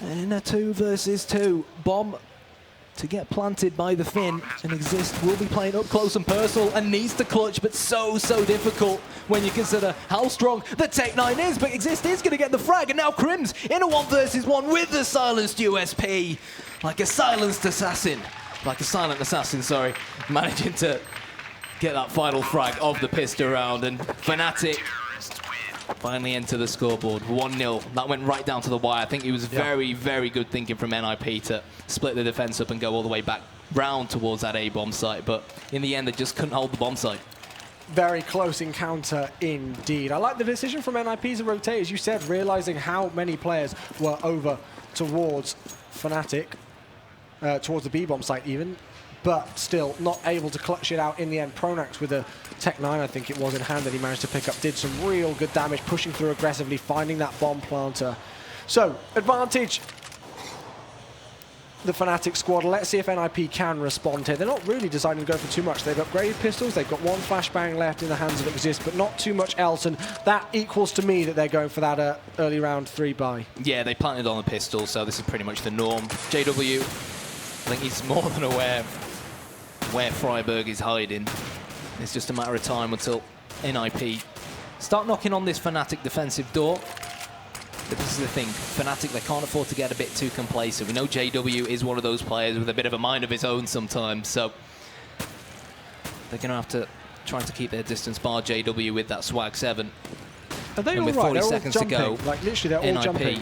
in a 2 versus 2. Bomb to get planted by the Finn, and Exist will be playing up close and personal and needs to clutch, but so difficult when you consider how strong the Tech-9 is. But Exist is going to get the frag, and now Crims in a 1 versus 1 with the silenced USP. Like a silenced assassin. Like a silent assassin, sorry. Managing to get that final frag of the pistol round, and Fnatic finally enter the scoreboard. 1-0. That went right down to the wire. I think it was very good thinking from NIP to split the defense up and go all the way back round towards that A bomb site, but in the end they just couldn't hold the bomb site. Very close encounter indeed. I like the decision from NIP to rotate, as you said, realizing how many players were over towards Fnatic, towards the B bomb site even, but still not able to clutch it out in the end. Pronax with a Tech-9, I think it was, in hand that he managed to pick up, did some real good damage, pushing through aggressively, finding that bomb planter. So, advantage the Fnatic squad. Let's see if NIP can respond here. They're not really deciding to go for too much. They've upgraded pistols, they've got 1 flashbang left in the hands of Exist, but not too much else, and that equals to me that they're going for that early round 3 buy. Yeah, they planted on the pistol, so this is pretty much the norm. JW, I think he's more than aware where Freiburg is hiding. It's just a matter of time until NIP start knocking on this Fnatic defensive door. But this is the thing, Fnatic, they can't afford to get a bit too complacent. We know JW is one of those players with a bit of a mind of his own sometimes, so they're going to have to try to keep their distance, bar JW with that swag 7. Are they and all with right? 40 They're seconds all to go, like literally they're all NIP, jumping.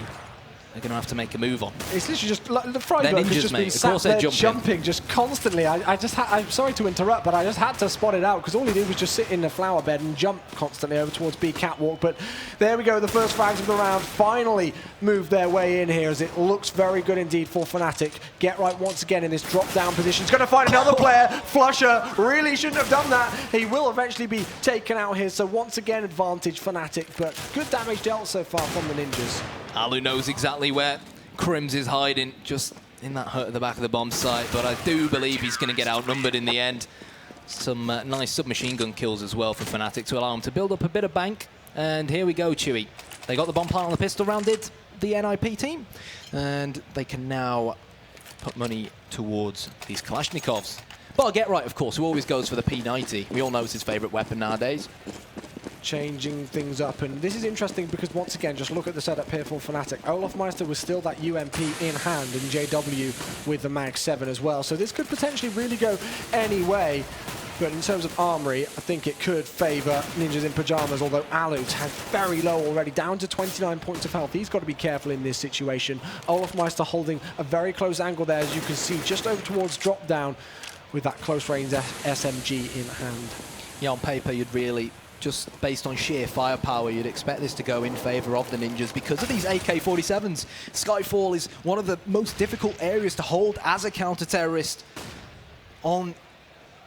they're going to have to make a move on. It's literally just like the Freiburg They're has ninjas, just mate. been Of sat course they're there jumping. just constantly. I'm sorry to interrupt, but I just had to spot it out because all he did was just sit in the flower bed and jump constantly over towards B catwalk. But there we go, the first frags of the round finally moved their way in here as it looks very good indeed for Fnatic. Get right once again in this drop down position. He's going to find another player. Flusher really shouldn't have done that. He will eventually be taken out here. So once again, advantage Fnatic, but good damage dealt so far from the Ninjas. Alu knows exactly where Crims is hiding, just in that hut at the back of the bomb site, but I do believe he's going to get outnumbered in the end. Some nice submachine gun kills as well for Fnatic to allow him to build up a bit of bank. And here we go, Chewy. They got the bomb plant on the pistol round, did the NIP team, and they can now put money towards these Kalashnikovs. But Get Right, of course, who always goes for the P90. We all know it's his favourite weapon nowadays. Changing things up, and this is interesting because once again, just look at the setup here for Fnatic. Olofmeister was still that UMP in hand, and JW with the Mag 7 as well, so this could potentially really go any way. But in terms of armory, I think it could favour Ninjas in Pyjamas, although Alu's had very low already, down to 29 points of health. He's got to be careful in this situation. Olofmeister holding a very close angle there, as you can see, just over towards drop down with that close range SMG in hand. Yeah, on paper, you'd really, just based on sheer firepower, you'd expect this to go in favour of the Ninjas because of these AK-47s. Skyfall is one of the most difficult areas to hold as a counter-terrorist on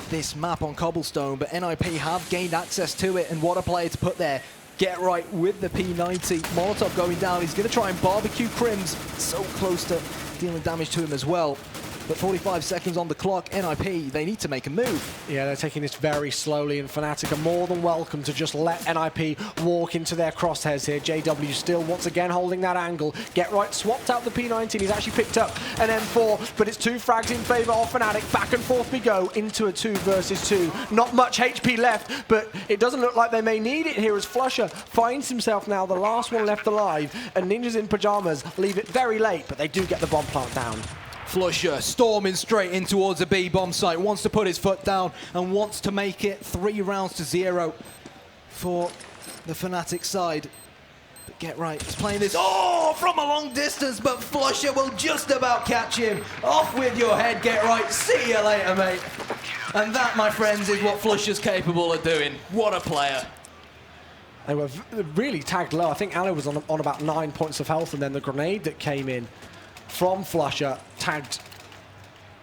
this map on Cobblestone, but NIP have gained access to it, and what a player to put there. Get Right with the P90. Molotov going down. He's going to try and barbecue Crims. So close to dealing damage to him as well. But 45 seconds on the clock, NIP, they need to make a move. Yeah, they're taking this very slowly, and Fnatic are more than welcome to just let NIP walk into their crosshairs here. JW still once again holding that angle. Get Right swapped out the P19. He's actually picked up an M4, but it's 2 frags in favour of Fnatic. Back and forth we go into a 2 versus 2. Not much HP left, but it doesn't look like they may need it here as Flusher finds himself now the last one left alive, and Ninjas in Pyjamas leave it very late, but they do get the bomb plant down. Flusher storming straight in towards the B bomb site, wants to put his foot down and wants to make it 3 rounds to 0 for the Fnatic side. But Get Right is playing this from a long distance, but Flusher will just about catch him. Off with your head, Get Right. See you later, mate. And that, my friends, is what Flusher's capable of doing. What a player. They were really tagged low. I think Alu was on about 9 points of health, and then the grenade that came in from Flusher tagged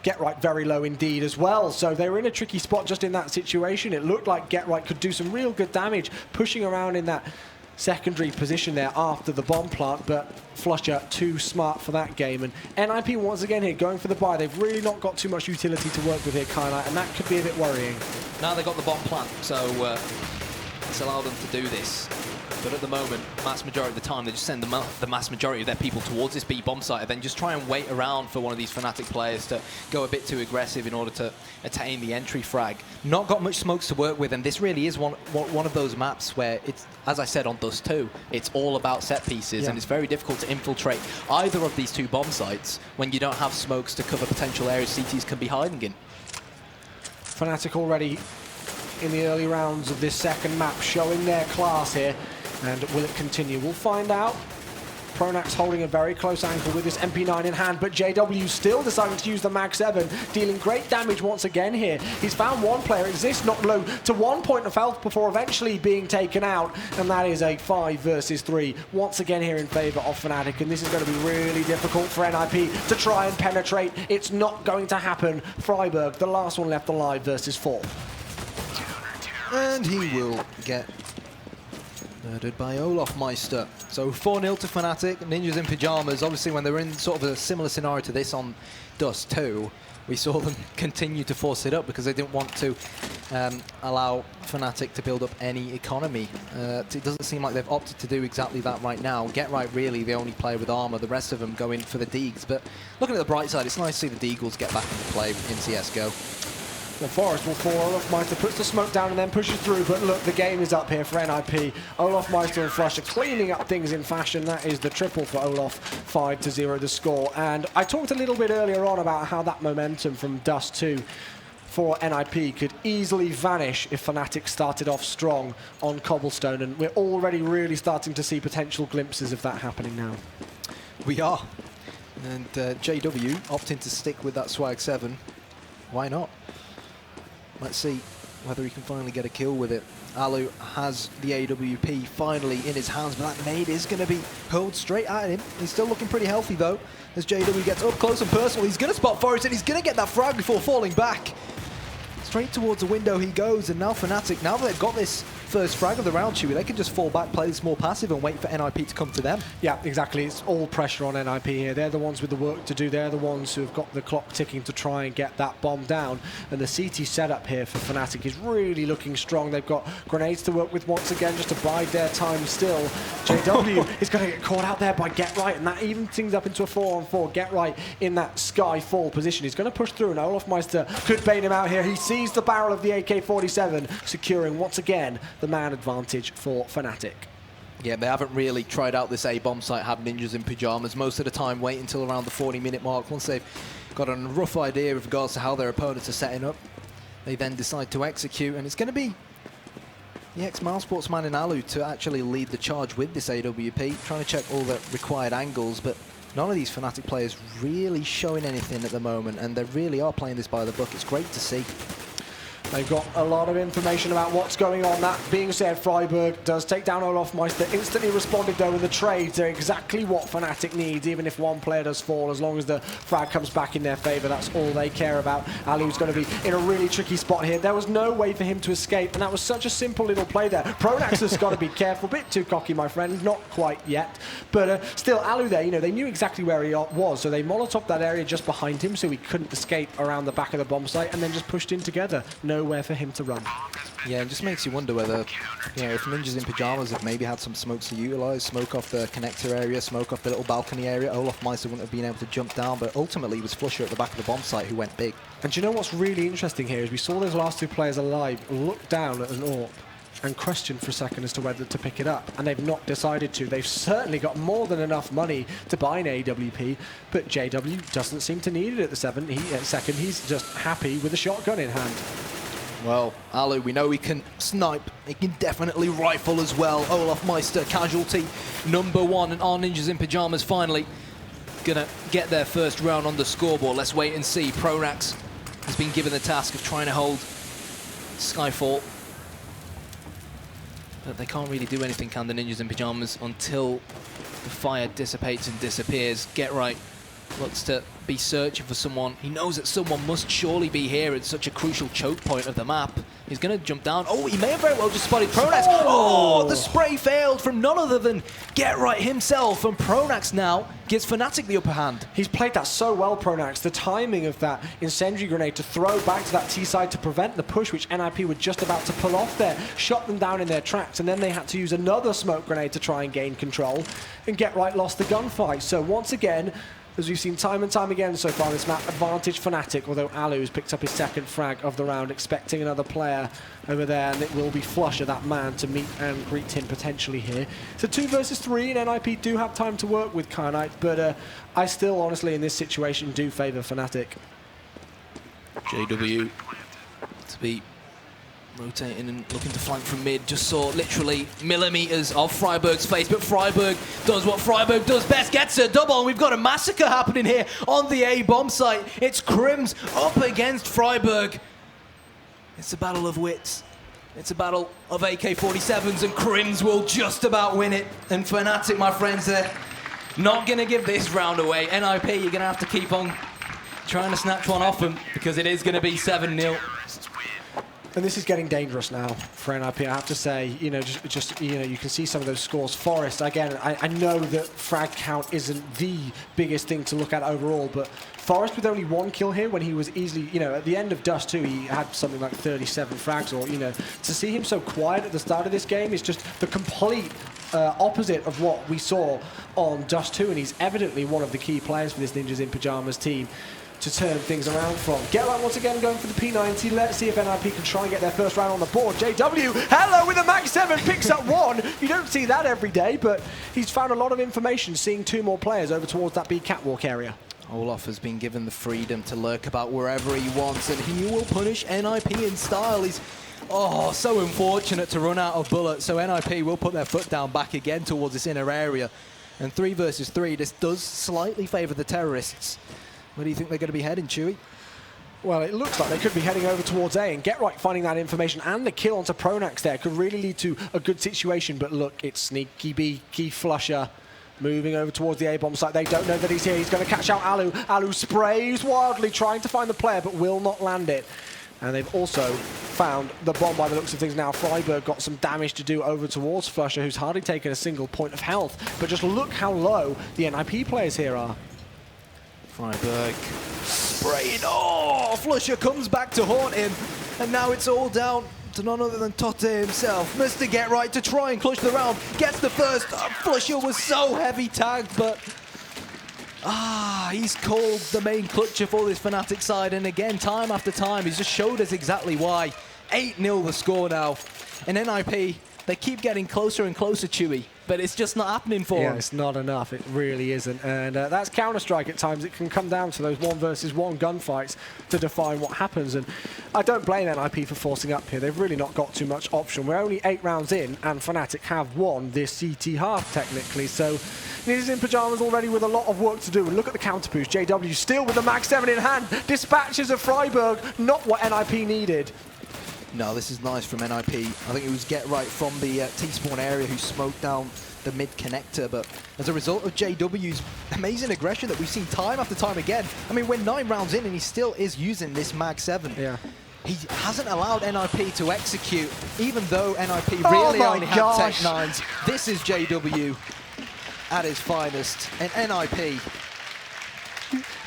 Get Right very low indeed as well. So they were in a tricky spot just in that situation. It looked like Get Right could do some real good damage, pushing around in that secondary position there after the bomb plant, but Flusher too smart for that game. And NIP once again here going for the buy. They've really not got too much utility to work with here, Kylite, and that could be a bit worrying. Now they've got the bomb plant, so it's allowed them to do this. But at the moment, mass majority of the time, they just send the mass majority of their people towards this B bomb site and then just try and wait around for one of these Fnatic players to go a bit too aggressive in order to attain the entry frag. Not got much smokes to work with, and this really is one of those maps where it's, as I said on Dust 2, it's all about set pieces, and it's very difficult to infiltrate either of these 2 bomb sites when you don't have smokes to cover potential areas CTs can be hiding in. Fnatic already in the early rounds of this second map showing their class here. And will it continue? We'll find out. Pronax holding a very close angle with this MP9 in hand, but JW still deciding to use the Mag 7, dealing great damage once again here. He's found one player, exists knocked low to 1 point of health before eventually being taken out, and that is a 5 versus 3 once again here in favour of Fnatic, and this is going to be really difficult for NIP to try and penetrate. It's not going to happen. Freiburg, the last one left alive, versus 4. And he will get murdered by Olofmeister. So 4-0 to Fnatic. Ninjas in Pyjamas, obviously when they were in sort of a similar scenario to this on Dust 2, we saw them continue to force it up because they didn't want to allow Fnatic to build up any economy. It doesn't seem like they've opted to do exactly that right now. Get Right really the only player with armor, the rest of them going for the Deags. But looking at the bright side, it's nice to see the Deagles get back into play in CSGO. Well, Forrest will fall. Olaf Meister puts the smoke down and then pushes through. But look, the game is up here for NIP. Olaf Meister and Flush are cleaning up things in fashion. That is the triple for Olaf, 5-0 the score. And I talked a little bit earlier on about how that momentum from Dust 2 for NIP could easily vanish if Fnatic started off strong on Cobblestone. And we're already really starting to see potential glimpses of that happening now. We are. And JW opting to stick with that Swag 7. Why not? Let's see whether he can finally get a kill with it. Alu has the AWP finally in his hands, but that nade is going to be hurled straight at him. He's still looking pretty healthy, though, as JW gets up close and personal. He's going to spot Forrest, and he's going to get that frag before falling back. Straight towards the window he goes, and now Fnatic, now that they've got this first frag of the round, Chewy, they can just fall back, play this more passive, and wait for NIP to come to them. Yeah, exactly. It's all pressure on NIP here. They're the ones with the work to do. They're the ones who have got the clock ticking to try and get that bomb down. And the CT setup here for Fnatic is really looking strong. They've got grenades to work with once again, just to bide their time still. JW is going to get caught out there by Get Right, and that evens things up into a 4-on-4. Get Right in that sky fall position. He's going to push through, and Olaf Meister could bait him out here. He sees the barrel of the AK-47, securing once again the man advantage for Fnatic. Yeah, they haven't really tried out this A-bomb site, have ninjas in pyjamas. Most of the time, wait until around the 40-minute mark. Once they've got a rough idea with regards to how their opponents are setting up, they then decide to execute, and it's going to be the ex-Milesports man in Alu to actually lead the charge with this AWP, trying to check all the required angles, but none of these Fnatic players really showing anything at the moment, and they really are playing this by the book. It's great to see. They've got a lot of information about what's going on. That being said, Freiburg does take down Olaf Meister. Instantly responded, though, in the trades. They're exactly what Fnatic needs, even if one player does fall. As long as the frag comes back in their favour, that's all they care about. Alu's going to be in a really tricky spot here. There was no way for him to escape, and that was such a simple little play there. Pronax has got to be careful. Bit too cocky, my friend. Not quite yet. But still, Alu there, you know, they knew exactly where he was, so they molotoved that area just behind him so he couldn't escape around the back of the bomb site, and then just pushed in together. Nowhere for him to run. Yeah, it just makes you wonder whether, you know, if ninjas in pyjamas have maybe had some smokes to utilise, smoke off the connector area, smoke off the little balcony area. Olaf Meister wouldn't have been able to jump down, but ultimately it was Flusher at the back of the bomb site who went big. And do you know what's really interesting here is we saw those last two players alive look down at an AWP and question for a second as to whether to pick it up, and they've not decided to. They've certainly got more than enough money to buy an AWP, but JW doesn't seem to need it at the second. He's just happy with a shotgun in hand. Well, Alu, we know he can snipe. He can definitely rifle as well. Olaf Meister, casualty #1, and our ninjas in pyjamas finally gonna get their first round on the scoreboard. Let's wait and see. Pronax has been given the task of trying to hold Skyfall, but they can't really do anything, can the ninjas in pyjamas, until the fire dissipates and disappears. Get Right looks to be searching for someone. He knows that someone must surely be here at such a crucial choke point of the map. He's going to jump down. Oh, he may have very well just spotted Pronax. Oh, the spray failed from none other than Get Right himself, and Pronax now gives Fnatic the upper hand. He's played that so well, Pronax. The timing of that incendiary grenade to throw back to that T-side to prevent the push, which NIP were just about to pull off there, shot them down in their tracks, and then they had to use another smoke grenade to try and gain control, and Get Right lost the gunfight. So once again, as we've seen time and time again so far in this map, advantage Fnatic, although Alu has picked up his second frag of the round, expecting another player over there, and it will be Flusher, that man, to meet and greet him potentially here. So 2 versus 3, and NIP do have time to work with Knight, but I still, honestly, in this situation, do favour Fnatic. JW to be rotating and looking to flank from mid. Just saw literally millimeters of Freiburg's face, but Freiburg does what Freiburg does best, gets a double, and we've got a massacre happening here on the A-bomb site. It's Crims up against Freiburg. It's a battle of wits. It's a battle of AK-47s, and Crims will just about win it. And Fnatic, my friends, they're not going to give this round away. NIP, you're going to have to keep on trying to snatch one off them, because it is going to be 7-0. And this is getting dangerous now for NIP, I have to say. You know, just you know, you can see some of those scores. Forrest, again, I know that frag count isn't the biggest thing to look at overall, but Forrest with only 1 kill here when he was easily, you know, at the end of Dust 2, he had something like 37 frags, or, you know, to see him so quiet at the start of this game is just the complete opposite of what we saw on Dust 2, and he's evidently one of the key players for this Ninjas in Pyjamas team. to turn things around from. Get right once again going for the P90. Let's see if NIP can try and get their first round on the board. JW, hello with a Max 7, picks up one. You don't see that every day, but he's found a lot of information, seeing 2 more players over towards that B catwalk area. Olaf has been given the freedom to lurk about wherever he wants, and he will punish NIP in style. He's so unfortunate to run out of bullets, so NIP will put their foot down back again towards this inner area. And 3 versus 3, this does slightly favour the terrorists. Where do you think they're going to be heading, Chewy? Well, it looks like they could be heading over towards A, and Get Right finding that information and the kill onto Pronax there could really lead to a good situation. But look, it's Sneaky Beaky Flusher moving over towards the A-bomb site. They don't know that he's here. He's going to catch out Alu. Alu sprays wildly, trying to find the player, but will not land it. And they've also found the bomb by the looks of things now. Freiburg got some damage to do over towards Flusher, who's hardly taken a single point of health. But just look how low the NIP players here are. Freiburg spraying. Flusher comes back to haunt him. And now it's all down to none other than Totte himself. Mr. Get Right to try and clutch the round. Gets the first. Flusher was so heavy tagged, but he's called the main clutcher for this Fnatic side. And again, time after time, he's just showed us exactly why. 8-0 the score now. And NIP, they keep getting closer and closer, Chewy. But it's just not happening for them. Yeah, it's not enough. It really isn't. And that's Counter-Strike at times. It can come down to those 1 versus 1 gunfights to define what happens. And I don't blame NIP for forcing up here. They've really not got too much option. We're only 8 rounds in, and Fnatic have won this CT half, technically. So Ninjas in Pyjamas already with a lot of work to do. And look at the counter push. JW still with the Max 7 in hand. Dispatches of Freiburg, not what NIP needed. No, this is nice from NIP. I think it was Get Right from the T-spawn area who smoked down the mid connector, but as a result of JW's amazing aggression that we've seen time after time again, I mean, we're 9 rounds in and he still is using this Mag 7. Yeah. He hasn't allowed NIP to execute, even though NIP really only have Tech 9s. This is JW at his finest, and NIP,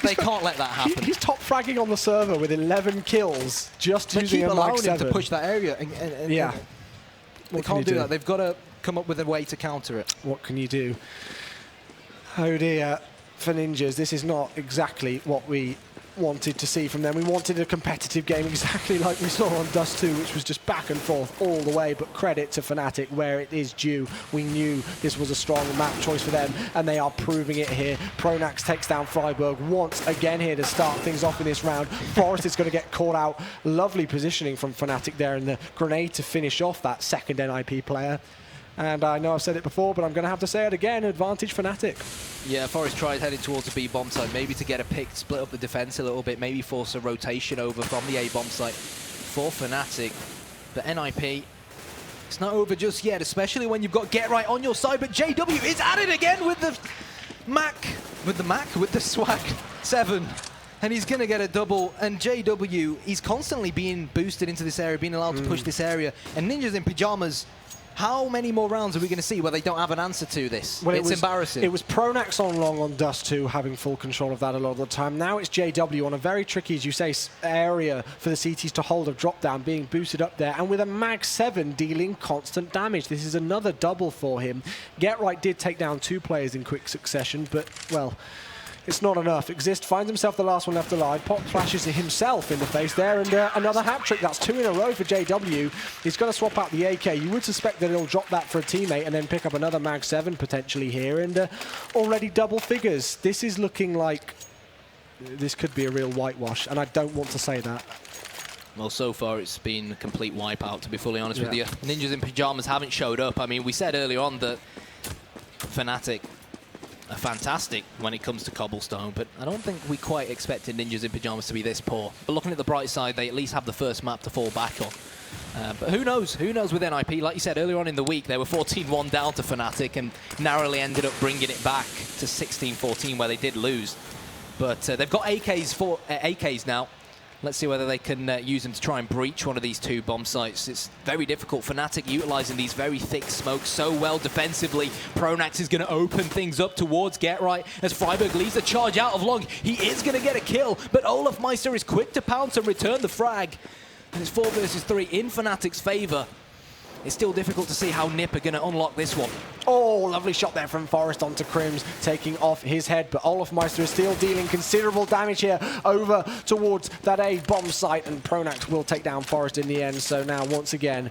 they can't let that happen. He's top fragging on the server with 11 kills, just using a Mag 7. Him to push that area. And yeah. They can't do that. They've got to come up with a way to counter it. What can you do? Oh dear, for Ninjas, this is not exactly what we wanted to see from them. We wanted a competitive game exactly like we saw on Dust 2, which was just back and forth all the way, but credit to Fnatic where it is due. We knew this was a strong map choice for them, and they are proving it here. Pronax takes down Freiburg once again here to start things off in this round. Forrest is going to get caught out. Lovely positioning from Fnatic there, and the grenade to finish off that second NIP player. And I know I've said it before, but I'm going to have to say it again, advantage Fnatic. Yeah, Forrest tried heading towards the B bomb site, maybe to get a pick, split up the defense a little bit, maybe force a rotation over from the A bomb site for Fnatic. But NIP, it's not over just yet, especially when you've got Get Right on your side, but JW is at it again with the with the Swag 7. And he's going to get a double, and JW, he's constantly being boosted into this area, being allowed to push this area. And Ninjas in Pyjamas, how many more rounds are we going to see where they don't have an answer to this? Well, it's embarrassing. It was Pronax on long on Dust 2, having full control of that a lot of the time. Now it's JW on a very tricky, as you say, area for the CTs to hold a drop down, being boosted up there, and with a Mag 7 dealing constant damage. This is another double for him. Get Right did take down 2 players in quick succession, but, well, it's not enough. Exist finds himself the last one left alive. Pop flashes himself in the face there, and another hat-trick. That's 2 in a row for JW. He's going to swap out the AK. You would suspect that he'll drop that for a teammate and then pick up another Mag 7 potentially here, and already double figures. This is looking like this could be a real whitewash, and I don't want to say that. Well, so far it's been a complete wipeout, to be fully honest with you. Ninjas in Pyjamas haven't showed up. I mean, we said earlier on that Fnatic are fantastic when it comes to cobblestone, but I don't think we quite expected Ninjas in Pyjamas to be this poor. But looking at the bright side, they at least have the first map to fall back on. But who knows? Who knows with NIP? Like you said, earlier on in the week, they were 14-1 down to Fnatic and narrowly ended up bringing it back to 16-14 where they did lose. But they've got AKs now. Let's see whether they can use them to try and breach one of these 2 bomb sites. It's very difficult. Fnatic utilizing these very thick smokes so well defensively. Pronax is going to open things up towards Get Right as Freiburg leads the charge out of long. He is going to get a kill, but Olaf Meister is quick to pounce and return the frag. And it's 4 versus 3 in Fnatic's favor. it's still difficult to see how NiP are going to unlock this one. Oh, lovely shot there from Forest onto Crims, taking off his head, but Olofmeister is still dealing considerable damage here over towards that A bomb site, and Pronax will take down Forest in the end. So now, once again,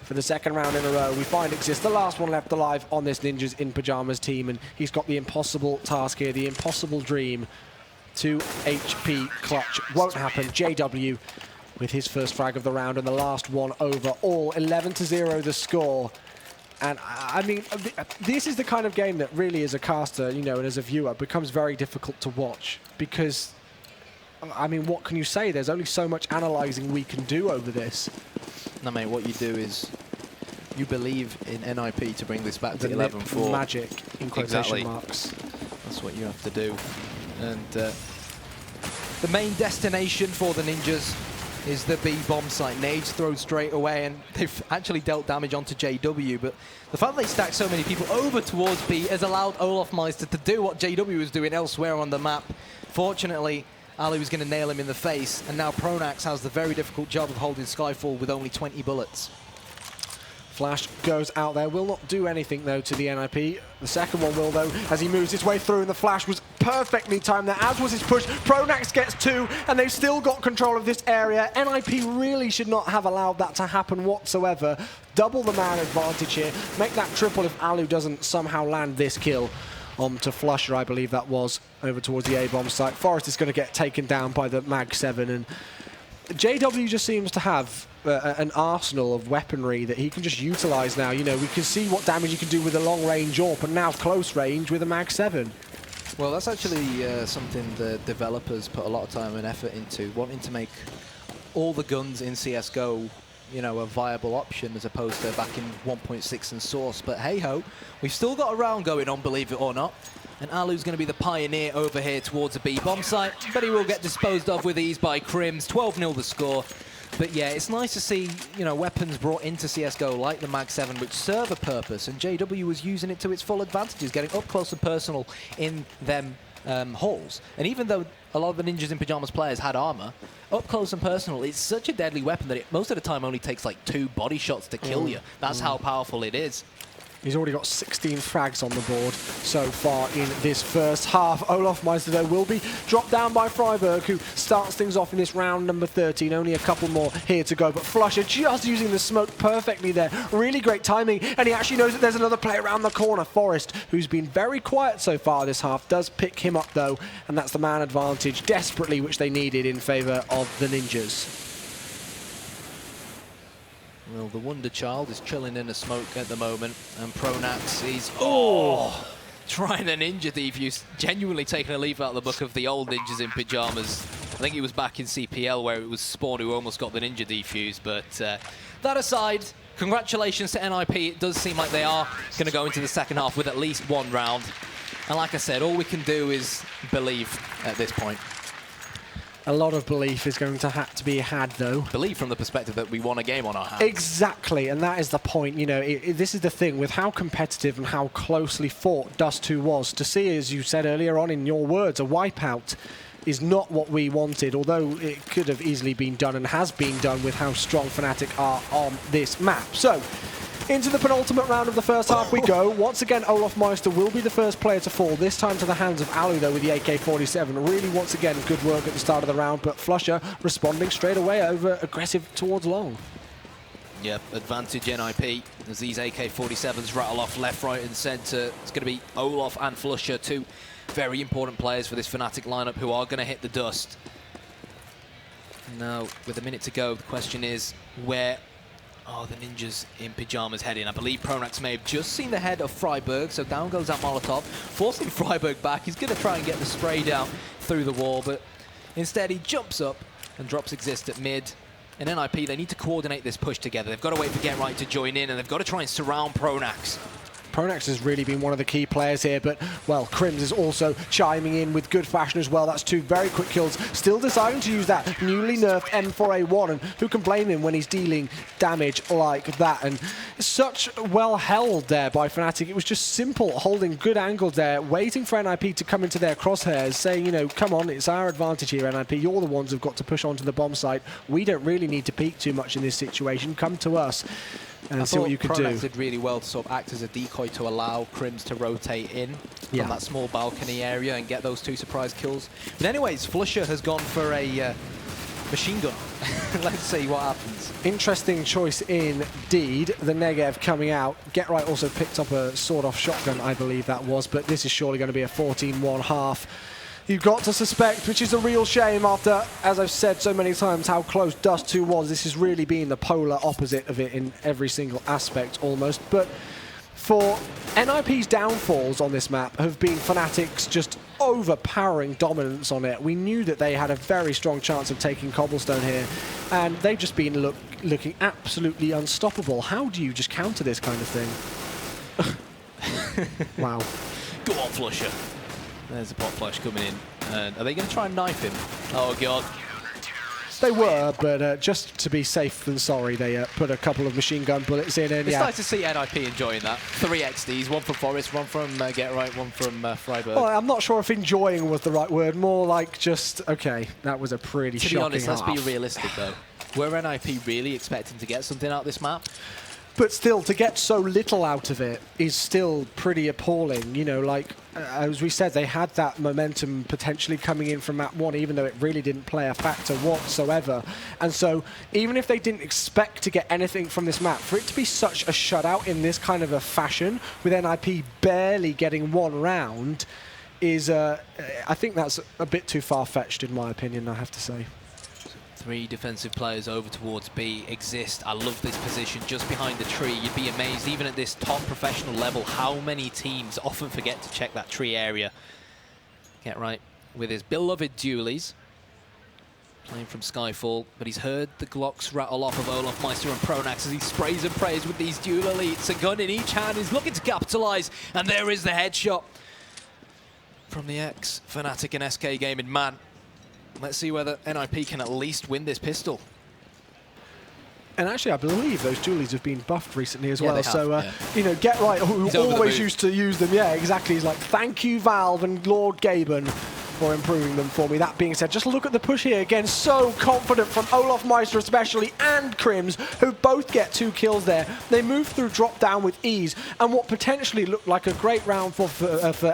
for the second round in a row, we find Exist, the last one left alive on this Ninjas in Pyjamas team, and he's got the impossible task here, the impossible dream. 2 HP clutch won't happen. JW with his first frag of the round and the last one overall. 11-0 the score. And I mean, this is the kind of game that really, as a caster, you know, and as a viewer, becomes very difficult to watch because, I mean, what can you say? There's only so much analysing we can do over this. No, mate, what you do is you believe in NIP to bring this back to 11-4. Magic, in quotation marks. That's what you have to do. And the main destination for the Ninjas is the B bomb site. Nades thrown straight away, and they've actually dealt damage onto JW, but the fact that they stacked so many people over towards B has allowed Olofmeister to do what JW was doing elsewhere on the map. Fortunately, Ali was going to nail him in the face, and now Pronax has the very difficult job of holding Skyfall with only 20 bullets. Flash goes out there, will not do anything though to the NIP. The second one will though, as he moves his way through, and the flash was perfectly timed there, as was his push. Pronax gets 2, and they've still got control of this area. NIP really should not have allowed that to happen whatsoever. Double the man advantage here, make that triple if Alu doesn't somehow land this kill onto Flusher, I believe that was, over towards the A-bomb site. Forest is going to get taken down by the Mag 7, and JW just seems to have an arsenal of weaponry that he can just utilize now. You know, we can see what damage he can do with a long-range AWP, and now close range with a Mag 7. Well, that's actually something the developers put a lot of time and effort into, wanting to make all the guns in CSGO, you know, a viable option as opposed to back in 1.6 and Source. But hey-ho, we've still got a round going on, believe it or not. And Alu's going to be the pioneer over here towards a B-bomb site, but he will get disposed of with ease by Crims. 12-0 the score. But yeah, it's nice to see, you know, weapons brought into CSGO like the Mag 7, which serve a purpose, and JW was using it to its full advantages, getting up close and personal in them halls. And even though a lot of the Ninjas in Pyjamas players had armor, up close and personal, it's such a deadly weapon that it most of the time only takes like 2 body shots to kill you. That's how powerful it is. He's already got 16 frags on the board so far in this first half. Olofmeister, though, will be dropped down by Freiburg, who starts things off in this round number 13. Only a couple more here to go, but Flusher just using the smoke perfectly there. Really great timing, and he actually knows that there's another player around the corner. Forest, who's been very quiet so far this half, does pick him up, though, and that's the man advantage desperately, which they needed in favor of the Ninjas. Well, the Wonder Child is chilling in the smoke at the moment, and Pronax is trying a ninja defuse, genuinely taking a leaf out of the book of the old Ninjas in Pyjamas. I think he was back in CPL where it was Spawn who almost got the ninja defuse, but that aside, congratulations to NIP. It does seem like they are going to go into the second half with at least 1 round. And like I said, all we can do is believe at this point. A lot of belief is going to have to be had, though. Believe from the perspective that we won a game on our hands. Exactly, and that is the point. You know, this is the thing with how competitive and how closely fought Dust 2 was. To see, as you said earlier on in your words, a wipeout is not what we wanted, although it could have easily been done and has been done with how strong Fnatic are on this map. So, into the penultimate round of the first half we go. Once again, Olofmeister will be the first player to fall, this time to the hands of Alu, though, with the AK-47. Really, once again, good work at the start of the round, but Flusher responding straight away over aggressive towards long. Yep, advantage NIP as these AK-47s rattle off left, right and centre. It's going to be Olof and Flusher, 2 very important players for this Fnatic lineup who are going to hit the dust. Now, with a minute to go, the question is, where are the Ninjas in Pyjamas heading? I believe Pronax may have just seen the head of Freiburg, so down goes that Molotov, forcing Freiburg back. He's going to try and get the spray down through the wall, but instead he jumps up and drops Exist at mid. And NIP, they need to coordinate this push together. They've got to wait for Get Right to join in, and they've got to try and surround Pronax. Pronax has really been one of the key players here, but, well, Crims is also chiming in with good fashion as well. That's 2 very quick kills. Still deciding to use that newly nerfed M4A1, and who can blame him when he's dealing damage like that? And such well held there by Fnatic. It was just simple, holding good angles there, waiting for NIP to come into their crosshairs, saying, you know, come on, it's our advantage here, NIP. You're the ones who've got to push onto the bomb site. We don't really need to peek too much in this situation. Come to us. and see what you could do. Pronax did really well to sort of act as a decoy to allow Crims to rotate in from that small balcony area and get those 2 surprise kills. But anyways, Flusher has gone for a machine gun. Let's see what happens. Interesting choice indeed. The Negev coming out. Get Right also picked up a sawed-off shotgun, I believe that was, but this is surely going to be a 14-1 half. You've got to suspect, which is a real shame after, as I've said so many times, how close Dust 2 was. This has really been the polar opposite of it in every single aspect almost. But for NIP's downfalls on this map have been Fnatic's just overpowering dominance on it. We knew that they had a very strong chance of taking Cobblestone here, and they've just been looking absolutely unstoppable. How do you just counter this kind of thing? Wow. Go on, Flusher. There's a pot flash coming in. And are they going to try and knife him? Oh, God. They were, but just to be safe than sorry, they put a couple of machine gun bullets in. And it's nice to see NIP enjoying that. 3 XDs, 1 from Forest, 1 from Get Right, 1 from Freiburg. Well, I'm not sure if enjoying was the right word. More like just, okay, that was a pretty shocking To be honest, half. let's be realistic, though. Were NIP really expecting to get something out of this map? But still, to get so little out of it is still pretty appalling. You know, like, as we said, they had that momentum potentially coming in from map 1, even though it really didn't play a factor whatsoever. And so, even if they didn't expect to get anything from this map, for it to be such a shutout in this kind of a fashion, with NIP barely getting 1 round, is, I think that's a bit too far-fetched, in my opinion, I have to say. 3 defensive players over towards B exist. I love this position just behind the tree. You'd be amazed, even at this top professional level, how many teams often forget to check that tree area. Get Right with his beloved dualies. Playing from Skyfall, but he's heard the Glocks rattle off of Olaf Meister and Pronax as he sprays and prays with these dual elites. A gun in each hand, he's looking to capitalize, and there is the headshot from the ex-Fnatic and SK Gaming man. Let's see whether NIP can at least win this pistol. And actually, I believe those dualies have been buffed recently as well. They have, so, you know, Get Right, who always used to use them. Yeah, exactly. He's like, thank you, Valve and Lord Gaben, for improving them for me. That being said, just look at the push here again. So confident from Olaf Meister especially, and Crims, who both get 2 kills there. They move through drop down with ease, and what potentially looked like a great round for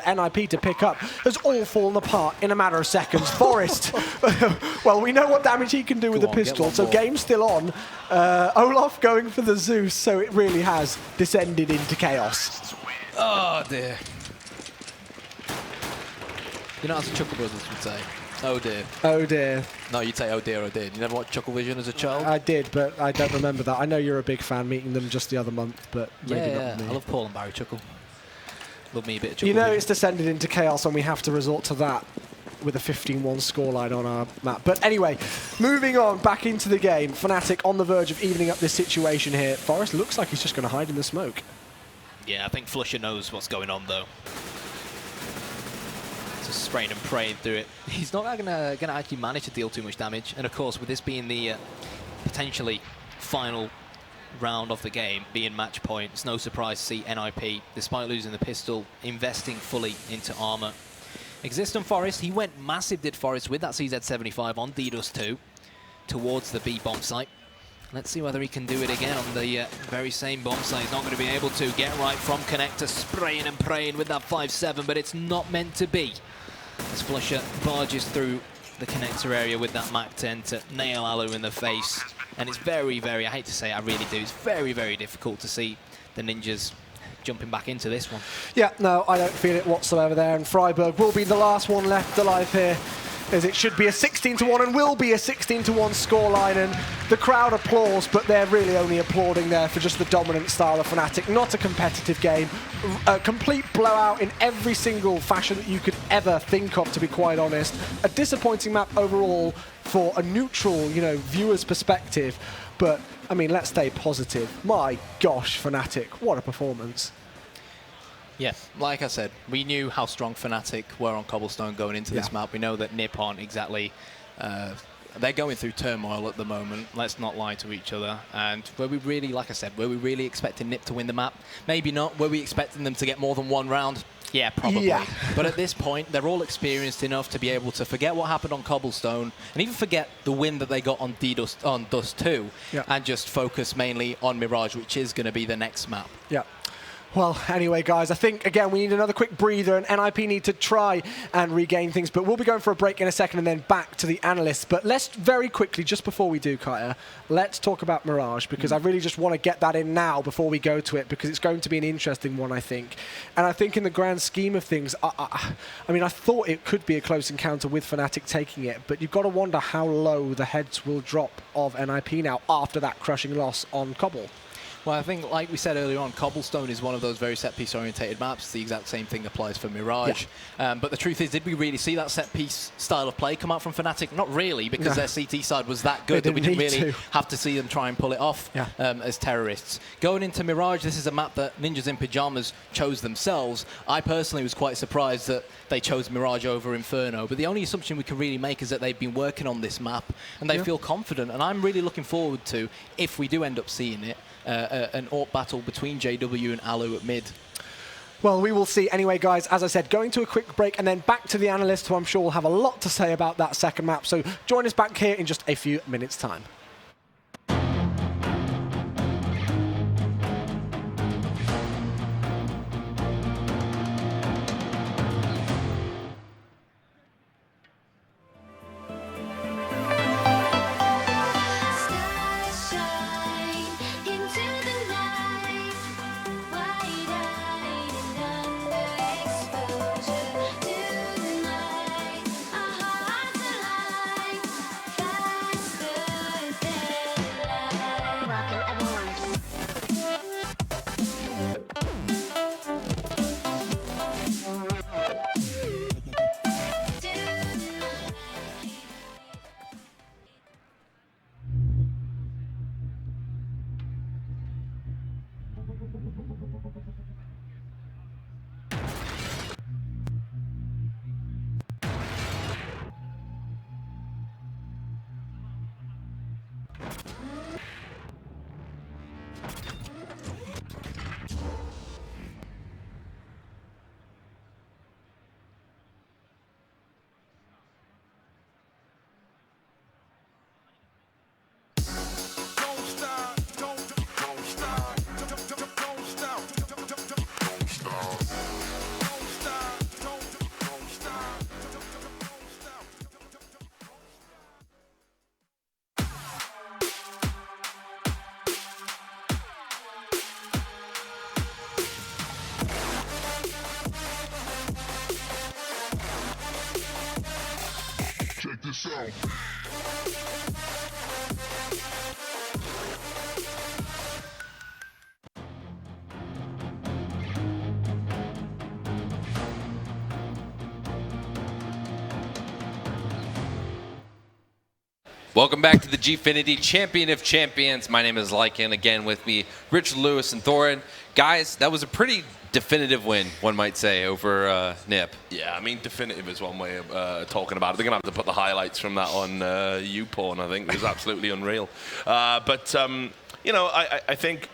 NIP to pick up has all fallen apart in a matter of seconds. Forest, well, we know what damage he can do with the pistol, so game's still on. Olaf going for the Zeus, so it really has descended into chaos. Oh, dear. You know, as the Chuckle Brothers would say, oh dear. Oh dear. No, you'd say oh dear, oh dear. You never watched Chuckle Vision as a child? I did, but I don't remember that. I know you're a big fan, meeting them just the other month, but maybe not me. I love Paul and Barry Chuckle. Love me a bit of Chuckle You know, Vision. it's descended into chaos and we have to resort to that with a 15-1 scoreline on our map. But anyway, moving on back into the game. Fnatic on the verge of evening up this situation here. Forest looks like he's just going to hide in the smoke. Yeah, I think Flusher knows what's going on, though. Just spraying and praying through it. He's not gonna actually manage to deal too much damage. And of course, with this being the potentially final round of the game, being match point, it's no surprise to see NIP, despite losing the pistol, investing fully into armor. Exist on Forest, he went massive, did Forest, with that CZ75 on DDoS 2 towards the B bomb site. Let's see whether he can do it again on the very same bomb site. He's not going to be able to. Get Right from Connector, spraying and praying with that 5-7, but it's not meant to be. As Flusher barges through the Connector area with that Mach 10 to nail Alu in the face. And it's very, very, I hate to say it, I really do, it's very, very difficult to see the Ninjas jumping back into this one. Yeah, no, I don't feel it whatsoever there, and Freiburg will be the last one left alive here, as it should be a 16-1 and will be a 16-1 scoreline, and the crowd applauds, but they're really only applauding there for just the dominant style of Fnatic. Not a competitive game, a complete blowout in every single fashion that you could ever think of, to be quite honest. A disappointing map overall for a neutral, you know, viewer's perspective, but I mean, let's stay positive. My gosh, Fnatic, what a performance. Yeah, like I said, we knew how strong Fnatic were on Cobblestone going into this map. We know that NIP aren't exactly... they're going through turmoil at the moment. Let's not lie to each other. And were we really, like I said, were we really expecting NIP to win the map? Maybe not. Were we expecting them to get more than 1 round? Yeah, probably. Yeah. But at this point, they're all experienced enough to be able to forget what happened on Cobblestone and even forget the win that they got on Dust 2 and just focus mainly on Mirage, which is going to be the next map. Yeah. Well, anyway, guys, I think, again, we need another quick breather, and NIP need to try and regain things. But we'll be going for a break in a second and then back to the analysts. But let's very quickly, just before we do, Kaya, let's talk about Mirage, because I really just want to get that in now before we go to it, because it's going to be an interesting one, I think. And I think in the grand scheme of things, I mean, I thought it could be a close encounter with Fnatic taking it, but you've got to wonder how low the heads will drop of NIP now after that crushing loss on Cobble. Well, I think, like we said earlier on, Cobblestone is one of those very set-piece orientated maps. The exact same thing applies for Mirage. Yeah. But the truth is, did we really see that set-piece style of play come out from Fnatic? Not really, because their CT side was that good that we didn't really have to see them try and pull it off as terrorists. Going into Mirage, this is a map that Ninjas in Pyjamas chose themselves. I personally was quite surprised that they chose Mirage over Inferno, but the only assumption we can really make is that they've been working on this map and they feel confident, and I'm really looking forward to, if we do end up seeing it, an AWP battle between JW and Alu at mid. Well, we will see. Anyway, guys, as I said, going to a quick break and then back to the analysts, who I'm sure will have a lot to say about that second map. So join us back here in just a few minutes' time. Check this out. Welcome back to the Gfinity Champion of Champions. My name is Lycan. Again with me, Rich, Lewis, and Thorin. Guys, that was a pretty definitive win, one might say, over NIP. Yeah, I mean, definitive is one way of talking about it. They're going to have to put the highlights from that on YouPorn, I think. It was absolutely unreal. You know, I think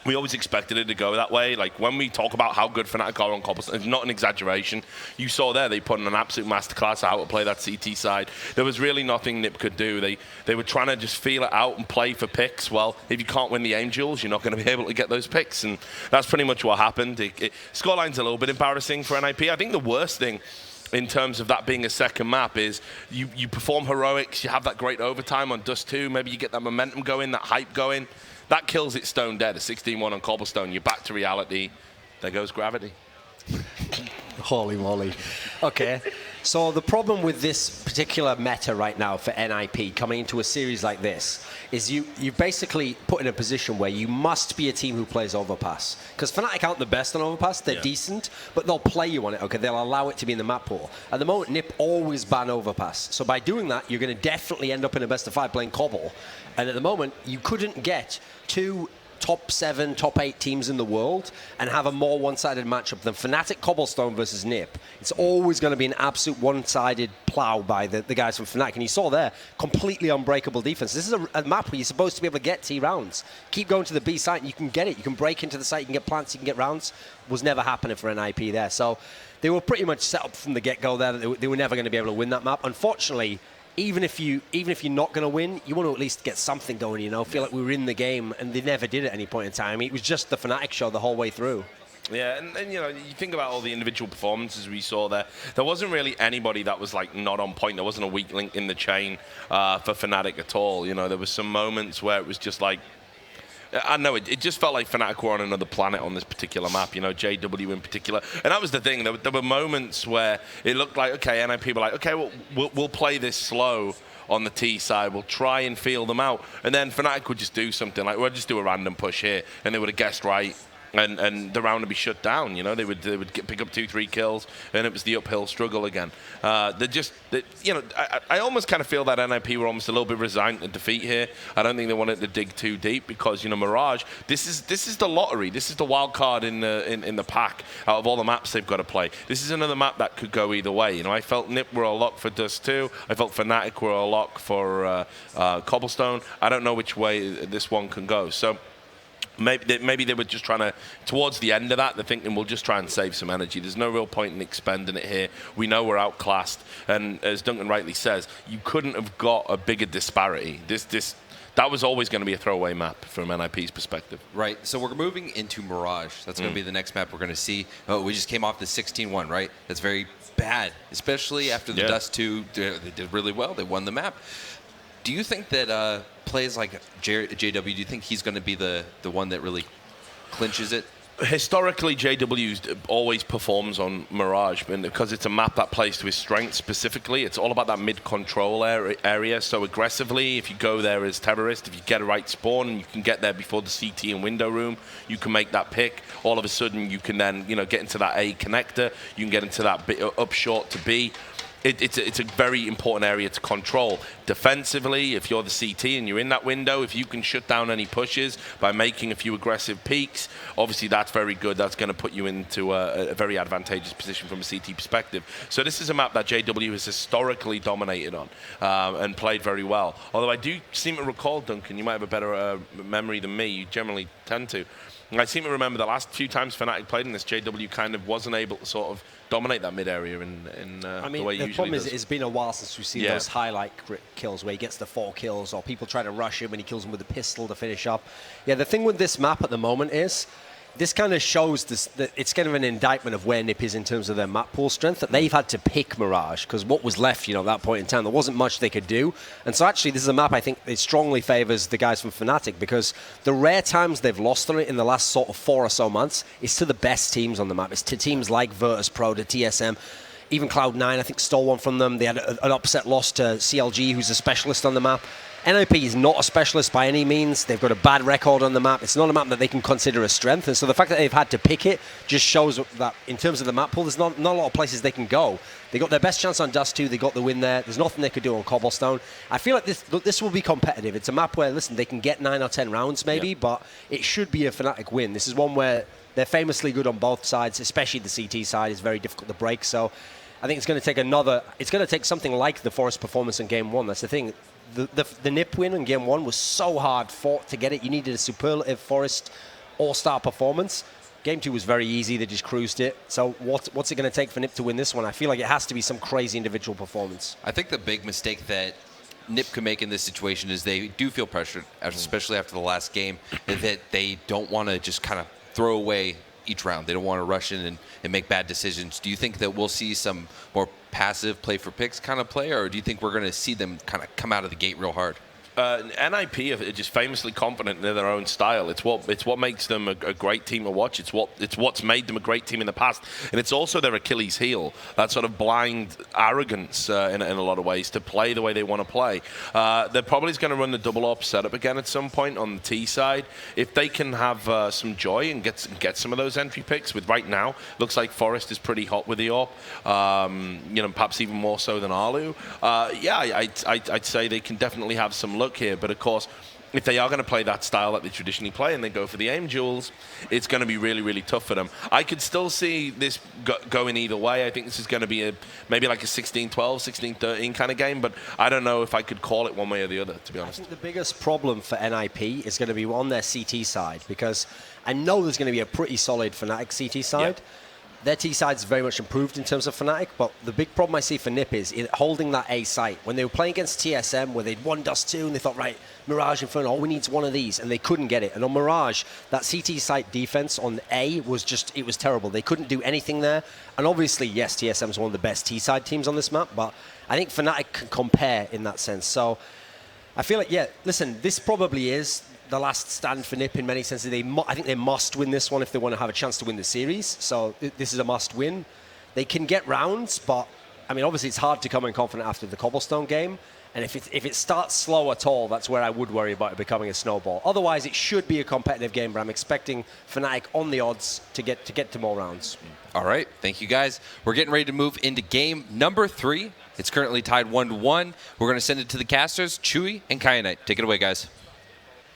we always expected it to go that way. Like, when we talk about how good Fnatic are on Cobblestone, it's not an exaggeration. You saw there, they put in an absolute masterclass how to play that CT side. There was really nothing NIP could do. They were trying to just feel it out and play for picks. Well, if you can't win the aim duels, you're not going to be able to get those picks, and that's pretty much what happened. Scoreline's a little bit embarrassing for NIP. I think the worst thing in terms of that being a second map is you perform heroics, you have that great overtime on Dust 2, maybe you get that momentum going, that hype going. That kills it stone dead. A 16-1 on Cobblestone. You're back to reality. There goes gravity. Holy moly. Okay. So the problem with this particular meta right now for NIP coming into a series like this is you basically put in a position where you must be a team who plays Overpass. Because Fnatic aren't the best on Overpass. They're decent, but they'll play you on it. Okay, they'll allow it to be in the map pool. At the moment, NIP always ban Overpass. So by doing that, you're going to definitely end up in a best of 5 playing Cobble. And at the moment, you couldn't get two top 7, top 8 teams in the world and have a more one-sided matchup than Fnatic Cobblestone versus Nip. It's always going to be an absolute one-sided plow by the guys from Fnatic. And you saw there, completely unbreakable defense. This is a map where you're supposed to be able to get T rounds. Keep going to the B site and you can get it. You can break into the site, you can get plants, you can get rounds. Was never happening for NIP there. So they were pretty much set up from the get-go there that they were never going to be able to win that map. Unfortunately, even if you're not going to win, you want to at least get something going, you know, feel like we were in the game, and they never did at any point in time. It was just the Fnatic show the whole way through. Yeah, and you know, you think about all the individual performances we saw there. There wasn't really anybody that was like not on point. There wasn't a weak link in the chain for Fnatic at all. You know, there was some moments where it was just like, I know it just felt like Fnatic were on another planet on this particular map, you know, JW in particular. And that was the thing. There were moments where it looked like, okay, NIP were like, okay, well, we'll play this slow on the T side. We'll try and feel them out. And then Fnatic would just do something like, we'll just do a random push here. And they would have guessed right. And the round would be shut down, you know. They would pick up 2-3 kills, and it was the uphill struggle again. You know, I almost kind of feel that NIP were almost a little bit resigned to defeat here. I don't think they wanted to dig too deep because, you know, Mirage. This is the lottery. This is the wild card in the pack out of all the maps they've got to play. This is another map that could go either way. You know, I felt Nip were a lock for Dust 2. I felt Fnatic were a lock for Cobblestone. I don't know which way this one can go. So. Maybe they were just trying to, towards the end of that, they're thinking we'll just try and save some energy. There's no real point in expending it here. We know we're outclassed. And as Duncan rightly says, you couldn't have got a bigger disparity. That was always going to be a throwaway map from NIP's perspective. Right. So we're moving into Mirage. That's going to be the next map we're going to see. Oh, we just came off the 16-1, right? That's very bad, especially after the Dust 2. They did really well. They won the map. Do you think that plays like JW, do you think he's going to be the one that really clinches it? Historically, JW always performs on Mirage, and because it's a map that plays to his strengths specifically. It's all about that mid-control area. So aggressively, if you go there as terrorist, if you get a right spawn and you can get there before the CT and window room, you can make that pick. All of a sudden, you can then get into that A connector. You can get into that bit up short to B. It's a very important area to control. Defensively, if you're the CT and you're in that window, if you can shut down any pushes by making a few aggressive peaks, obviously that's very good. That's going to put you into a very advantageous position from a CT perspective. So this is a map that JW has historically dominated on and played very well. Although I do seem to recall, Duncan, you might have a better memory than me. You generally tend to. And I seem to remember the last few times Fnatic played in this, JW kind of wasn't able to sort of dominate that mid area I mean, the way he usually the problem does. is it's been a while since we've seen those highlight kills where he gets the 4 kills, or people try to rush him and he kills him with a pistol to finish up. Yeah, the thing with this map at the moment is this kind of shows that it's kind of an indictment of where Nip is in terms of their map pool strength, that they've had to pick Mirage, because what was left, at that point in time, there wasn't much they could do. And so actually, this is a map I think it strongly favors the guys from Fnatic, because the rare times they've lost on it in the last sort of 4 or so months is to the best teams on the map. It's to teams like Virtus.pro, to TSM, even Cloud9, I think, stole one from them. They had an upset loss to CLG, who's a specialist on the map. NIP is not a specialist by any means. They've got a bad record on the map. It's not a map that they can consider a strength. And so the fact that they've had to pick it just shows that in terms of the map pool, there's not a lot of places they can go. They got their best chance on Dust 2. They got the win there. There's nothing they could do on Cobblestone. I feel like this will be competitive. It's a map where, listen, they can get 9 or 10 rounds maybe, but it should be a Fnatic win. This is one where they're famously good on both sides, especially the CT side is very difficult to break. So I think it's going to take something like the Forest performance in Game 1. That's the thing. The Nip win in Game 1 was so hard fought to get it. You needed a superlative Forest all-star performance. Game 2 was very easy. They just cruised it. So what's it going to take for Nip to win this one? I feel like it has to be some crazy individual performance. I think the big mistake that Nip can make in this situation is they do feel pressured, especially after the last game, that they don't want to just kind of throw away each round. They don't want to rush in and make bad decisions. Do you think that we'll see some more passive play for picks kind of play, or do you think we're going to see them kind of come out of the gate real hard? NIP are just famously confident in their own style. It's what makes them a great team to watch. It's what's made them a great team in the past, and it's also their Achilles heel. That sort of blind arrogance in a lot of ways to play the way they want to play. They're probably going to run the double AWP setup again at some point on the T side. If they can have some joy and get some of those entry picks, with right now looks like Forest is pretty hot with the AWP. Perhaps even more so than Arlu. I'd say they can definitely have some luck here, but of course if they are going to play that style that they traditionally play and they go for the aim duels, it's going to be really, really tough for them. I could still see this going either way. I think this is going to be maybe like a 16-12, 16-13 kind of game, but I don't know if I could call it one way or the other, to be honest. I think the biggest problem for NIP is going to be on their CT side, because I know there's going to be a pretty solid Fnatic CT side. Yeah. Their T side's very much improved in terms of Fnatic, but the big problem I see for NIP is holding that A site. When they were playing against TSM, where they'd won Dust 2, and they thought, right, Mirage, Inferno, all we need is one of these, and they couldn't get it. And on Mirage, that CT site defense on A was just, it was terrible. They couldn't do anything there. And obviously, yes, TSM's one of the best T side teams on this map, but I think Fnatic can compare in that sense. So I feel like, yeah, listen, this probably is the last stand for NIP in many senses. I think they must win this one if they want to have a chance to win the series. So this is a must win. They can get rounds, but I mean, obviously it's hard to come in confident after the Cobblestone game. And if it starts slow at all, that's where I would worry about it becoming a snowball. Otherwise, it should be a competitive game, but I'm expecting Fnatic on the odds to get to more rounds. All right, thank you guys. We're getting ready to move into game number 3. It's currently tied 1-1. We're going to send it to the casters, Chewy and Kyanite. Take it away, guys.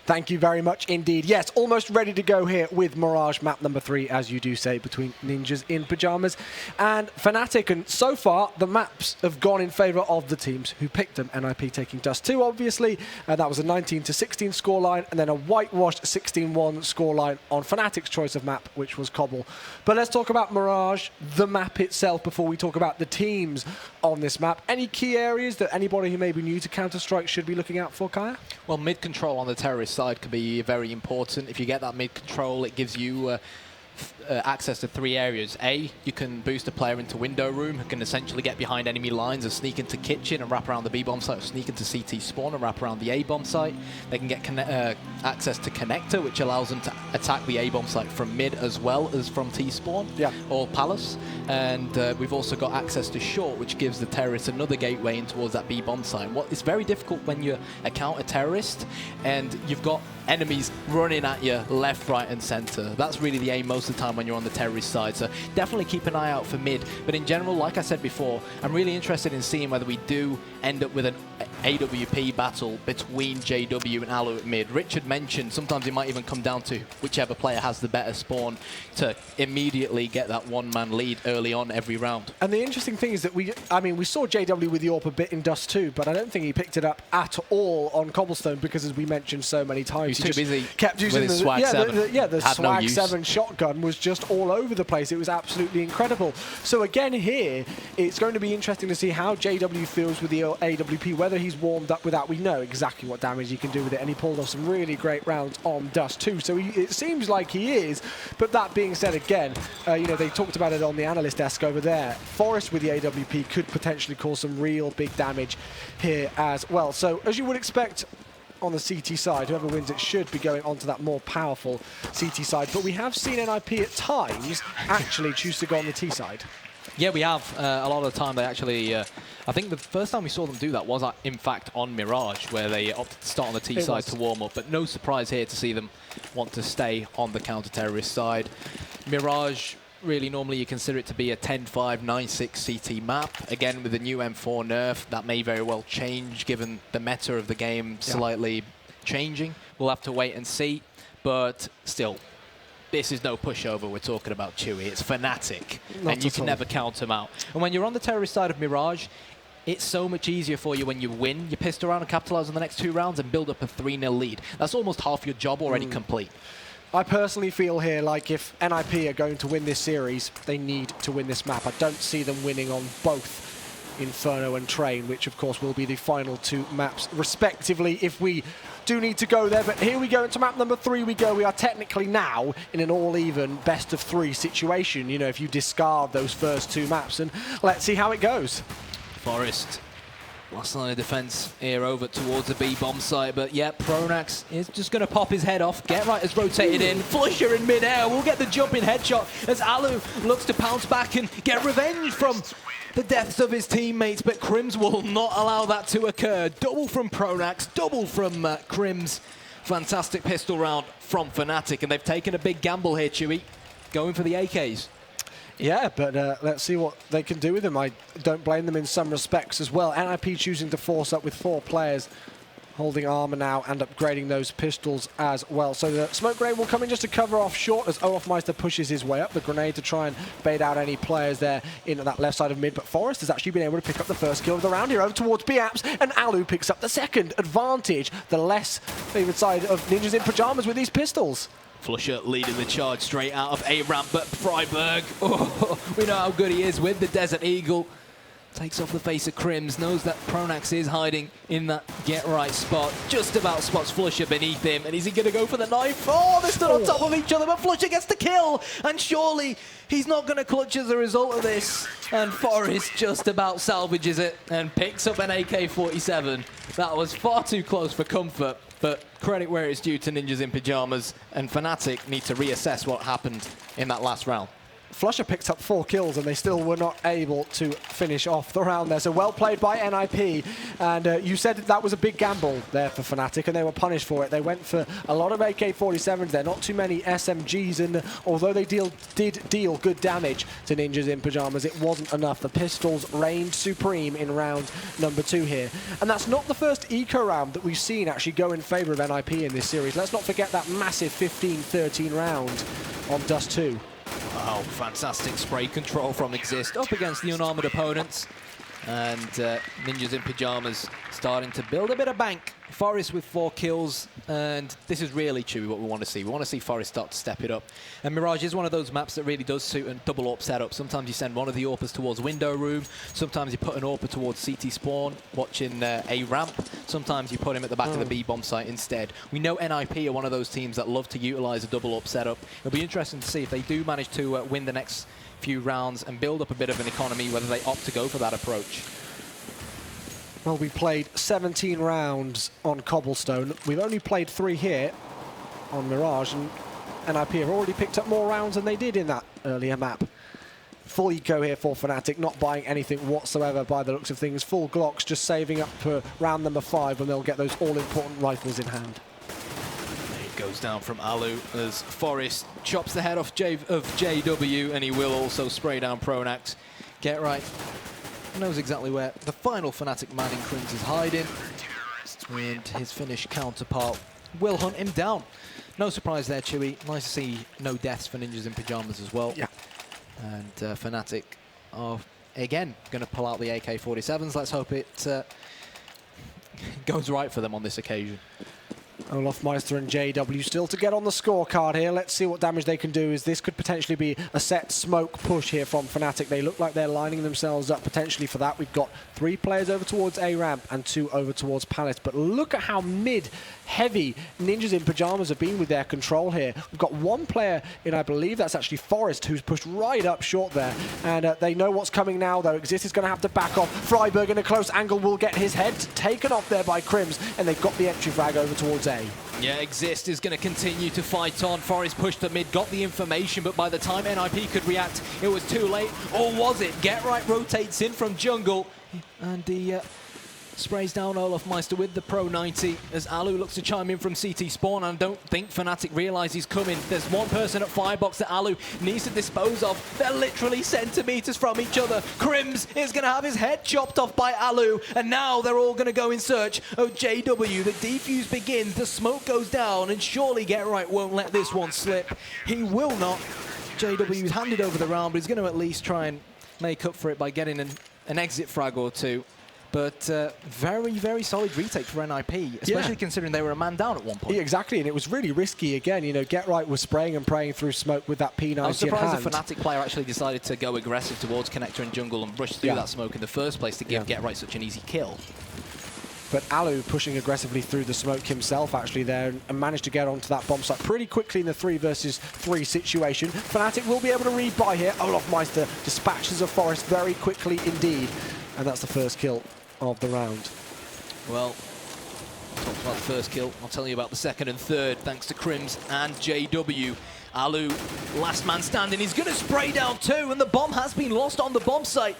Thank you very much indeed. Yes, almost ready to go here with Mirage map number 3, as you do say, between Ninjas in Pyjamas and Fnatic. And so far, the maps have gone in favor of the teams who picked them. NIP taking Dust 2, obviously. That was a 19-16 scoreline, and then a whitewashed 16-1 scoreline on Fnatic's choice of map, which was Cobble. But let's talk about Mirage, the map itself, before we talk about the teams on this map. Any key areas that anybody who may be new to Counter-Strike should be looking out for, Kaya? Well, mid-control on the terrorist side could be very important. If you get that mid-control, it gives you access to 3 areas. A, you can boost a player into window room, who can essentially get behind enemy lines and sneak into kitchen and wrap around the B-bomb site, or sneak into CT spawn and wrap around the A-bomb site. They can get access to connector, which allows them to attack the A-bomb site from mid as well as from T-spawn or palace. And we've also got access to short, which gives the terrorists another gateway in towards that B-bomb site. It's very difficult when you're a counter-terrorist and you've got enemies running at you left, right, and center. That's really the aim most of the time when you're on the terrorist side. So definitely keep an eye out for mid. But in general, like I said before, I'm really interested in seeing whether we do end up with an AWP battle between JW and Alu at mid. Richard mentioned sometimes it might even come down to whichever player has the better spawn to immediately get that one-man lead early on every round. And the interesting thing is that we saw JW with the AWP a bit in Dust 2, but I don't think he picked it up at all on Cobblestone because, as we mentioned so many times, he too busy kept using the Swag 7. The Swag 7 shotgun was just all over the place. It was absolutely incredible. So again here, it's going to be interesting to see how JW feels with the AWP, whether he's warmed up with that. We know exactly what damage he can do with it, and he pulled off some really great rounds on Dust 2. So it seems like he is. But that being said, again, they talked about it on the analyst desk over there. Forest with the AWP could potentially cause some real big damage here as well. So as you would expect, on the CT side, whoever wins it should be going onto that more powerful CT side. But we have seen NIP at times actually choose to go on the T side. Yeah, we have. A lot of the time they actually... I think the first time we saw them do that was, in fact, on Mirage, where they opted to start on the T side to warm up. But no surprise here to see them want to stay on the counter-terrorist side. Mirage, really, normally you consider it to be a 10-5, 9-6 CT map. Again, with the new M4 nerf, that may very well change, given the meta of the game slightly changing. We'll have to wait and see. But still, this is no pushover we're talking about, Chewy. It's Fnatic, and you can never count them out. And when you're on the terrorist side of Mirage, it's so much easier for you when you win. You pissed around and capitalize on the next 2 rounds and build up a 3-0 lead. That's almost half your job already complete. I personally feel here like if NIP are going to win this series, they need to win this map. I don't see them winning on both Inferno and Train, which of course will be the final 2 maps respectively if we do need to go there. But here we go into map number 3 we go. We are technically now in an all-even best-of-3 situation, if you discard those first 2 maps. And let's see how it goes. Forest. Last line of defense here over towards the B-bomb site, but yeah, Pronax is just going to pop his head off. Get Right has rotated in. Flusher in mid-air. We'll get the jumping headshot as Alu looks to pounce back and get revenge from the deaths of his teammates, but Crims will not allow that to occur. Double from Pronax, double from Crims. Fantastic pistol round from Fnatic, and they've taken a big gamble here, Chewy, going for the AKs. Yeah, but let's see what they can do with them. I don't blame them in some respects as well. NIP choosing to force up with 4 players holding armor now and upgrading those pistols as well. So the smoke grenade will come in just to cover off short as Olofmeister pushes his way up. The grenade to try and bait out any players there in that left side of mid, but Forest has actually been able to pick up the first kill of the round here over towards Biaps, and Alu picks up the second. Advantage, the less favoured side of Ninjas in Pyjamas with these pistols. Flusher leading the charge straight out of A ramp, but Freiburg, we know how good he is with the Desert Eagle. Takes off the face of Crims, knows that Pronax is hiding in that get-right spot. Just about spots Flusher beneath him, and is he going to go for the knife? Oh, they're still on top of each other, but Flusher gets the kill, and surely he's not going to clutch as a result of this. And Forest just about salvages it and picks up an AK-47. That was far too close for comfort, but credit where it's due to Ninjas in Pyjamas, and Fnatic need to reassess what happened in that last round. Flusher picked up 4 kills and they still were not able to finish off the round there. So well played by NIP. And you said that was a big gamble there for Fnatic and they were punished for it. They went for a lot of AK-47s there, not too many SMGs. And although they did deal good damage to Ninjas in Pyjamas, it wasn't enough. The pistols reigned supreme in round number 2 here. And that's not the first eco round that we've seen actually go in favor of NIP in this series. Let's not forget that massive 15-13 round on Dust 2. Wow, fantastic spray control from Exist up against the unarmored opponents. And Ninjas in Pyjamas starting to build a bit of bank. Forest with 4 kills, and this is really Chewy what we want to see. We want to see Forest start to step it up. And Mirage is one of those maps that really does suit a double AWP setup. Sometimes you send one of the AWPers towards window room, sometimes you put an AWPer towards CT spawn, watching a ramp, sometimes you put him at the back of the B bomb site instead. We know NIP are one of those teams that love to utilize a double AWP setup. It'll be interesting to see if they do manage to win the next few rounds and build up a bit of an economy, whether they opt to go for that approach. Well, we played 17 rounds on Cobblestone. We've only played 3 here on Mirage, and NIP have already picked up more rounds than they did in that earlier map. Full eco here for Fnatic, not buying anything whatsoever by the looks of things. Full Glocks, just saving up for round number 5 when they'll get those all-important rifles in hand. It goes down from Alu as Forest chops the head off of JW, and he will also spray down Pronax. Get right. Knows exactly where the final Fnatic man in Crims is hiding, and his Finnish counterpart will hunt him down. No surprise there, Chewy. Nice to see no deaths for Ninjas in Pyjamas as well. Yeah. And Fnatic are, again, going to pull out the AK-47s. Let's hope it goes right for them on this occasion. Olofmeister and JW still to get on the scorecard here. Let's see what damage they can do, as this could potentially be a set smoke push here from Fnatic. They look like they're lining themselves up potentially for that. We've got 3 players over towards A ramp and 2 over towards Palace. But look at how mid-heavy Ninjas in Pyjamas have been with their control here. We've got 1 player in, I believe that's actually Forest, who's pushed right up short there. And they know what's coming now, though. Exist is going to have to back off. Freiburg in a close angle will get his head taken off there by Crims, and they've got the entry frag over towards A. Yeah, Exist is going to continue to fight on. Forest pushed the mid, got the information, but by the time NIP could react, it was too late. Or was it? Get right rotates in from jungle, and he sprays down Olofmeister with the Pro 90 as Alu looks to chime in from CT spawn. And I don't think Fnatic realise he's coming. There's 1 person at Firebox that Alu needs to dispose of. They're literally centimetres from each other. Crims is going to have his head chopped off by Alu, and now they're all going to go in search of JW. The defuse begins, the smoke goes down, and surely Get Right won't let this one slip. He will not. JW's handed over the round, but he's going to at least try and make up for it by getting an exit frag or 2. But very, very solid retake for NIP, especially considering they were a man down at one point. Yeah, exactly, and it was really risky again. You know, Get Right was spraying and praying through smoke with that P90 in hand. I was surprised the Fnatic player actually decided to go aggressive towards Connector and jungle and brush through that smoke in the first place to give Get Right such an easy kill. But Alu pushing aggressively through the smoke himself actually there, and managed to get onto that bomb site pretty quickly in the 3 versus 3 situation. Fnatic will be able to rebuy here. Olofmeister dispatches of Forest very quickly indeed. And that's the first kill of the round. Well, talked about the first kill. I'll tell you about the second and third, thanks to Crims and JW. Alu, last man standing. He's going to spray down 2, and the bomb has been lost on the bomb site.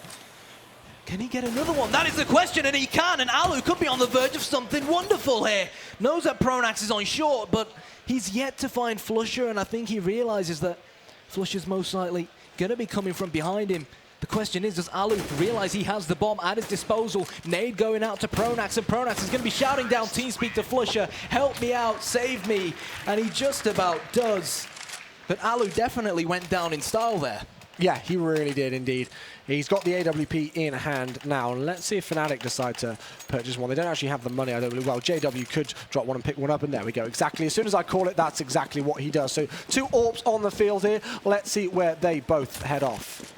Can he get another one? That is the question, and he can, and Alu could be on the verge of something wonderful here. Knows that Pronax is on short, but he's yet to find Flusher, and I think he realizes that Flusher's most likely going to be coming from behind him. The question is, does Alu realize he has the bomb at his disposal? Nade going out to Pronax, and Pronax is going to be shouting down TeamSpeak to Flusher, help me out, save me, and he just about does. But Alu definitely went down in style there. Yeah, he really did indeed. He's got the AWP in hand now. Let's see if Fnatic decide to purchase one. They don't actually have the money, I don't believe. Well, JW could drop one and pick one up, and there we go. Exactly. As soon as I call it, that's exactly what he does. So 2 AWPs on the field here. Let's see where they both head off.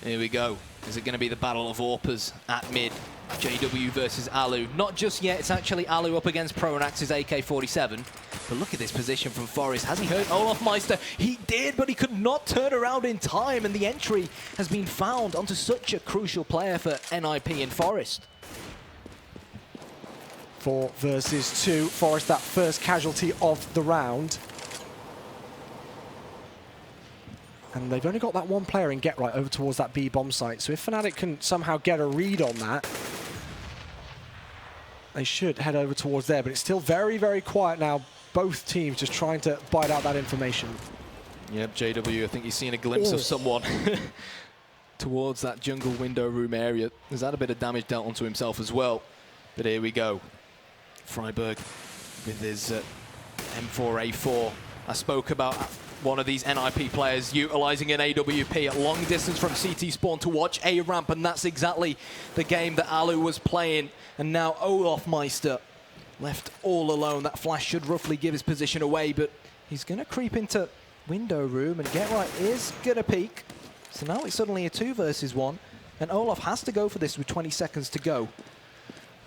Here we go. Is it going to be the battle of AWPers at mid? JW versus Alu. Not just yet, it's actually Alu up against Pronax's AK-47. But look at this position from Forest. Has he hurt Olaf Meister? He did, but he could not turn around in time, and the entry has been found onto such a crucial player for NIP in Forest. 4 versus 2. Forest, that first casualty of the round. And they've only got that one player in Get Right over towards that B bomb site. So if Fnatic can somehow get a read on that, they should head over towards there. But it's still very, very quiet now. Both teams just trying to bite out that information. Yep, JW, I think he's seen a glimpse of someone towards that jungle window room area. There's had a bit of damage dealt onto himself as well. But here we go. Freiburg with his M4A4. I spoke about one of these NIP players utilizing an AWP at long distance from CT spawn to watch A ramp, and that's exactly the game that Alu was playing. And now Olaf Meister left all alone. That flash should roughly give his position away, but he's going to creep into window room, and Get Right is going to peek. So now it's suddenly a 2 versus 1, and Olaf has to go for this with 20 seconds to go.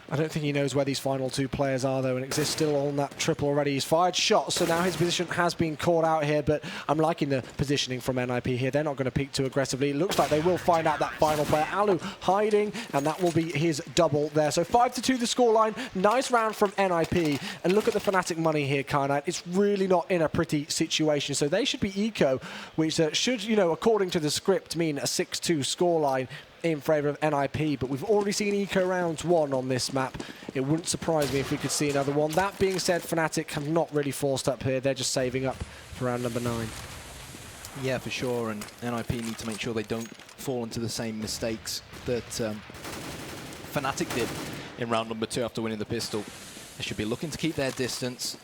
I don't think he knows where these final 2 players are, though, and Exist still on that triple already. He's fired shots, so now his position has been caught out here, but I'm liking the positioning from NIP here. They're not going to peek too aggressively. It looks like they will find out that final player. Alu hiding, and that will be his double there. So 5-2 the scoreline. Nice round from NIP, and look at the Fnatic money here, Knight. It's really not in a pretty situation, so they should be eco, which should, you know, according to the script, mean a 6-2 scoreline in favour of NIP, but we've already seen Eco round 1 on this map. It wouldn't surprise me if we could see another one. That being said, Fnatic have not really forced up here. They're just saving up for round number 9. Yeah, for sure, and NIP need to make sure they don't fall into the same mistakes that Fnatic did in round number 2 after winning the pistol. They should be looking to keep their distance,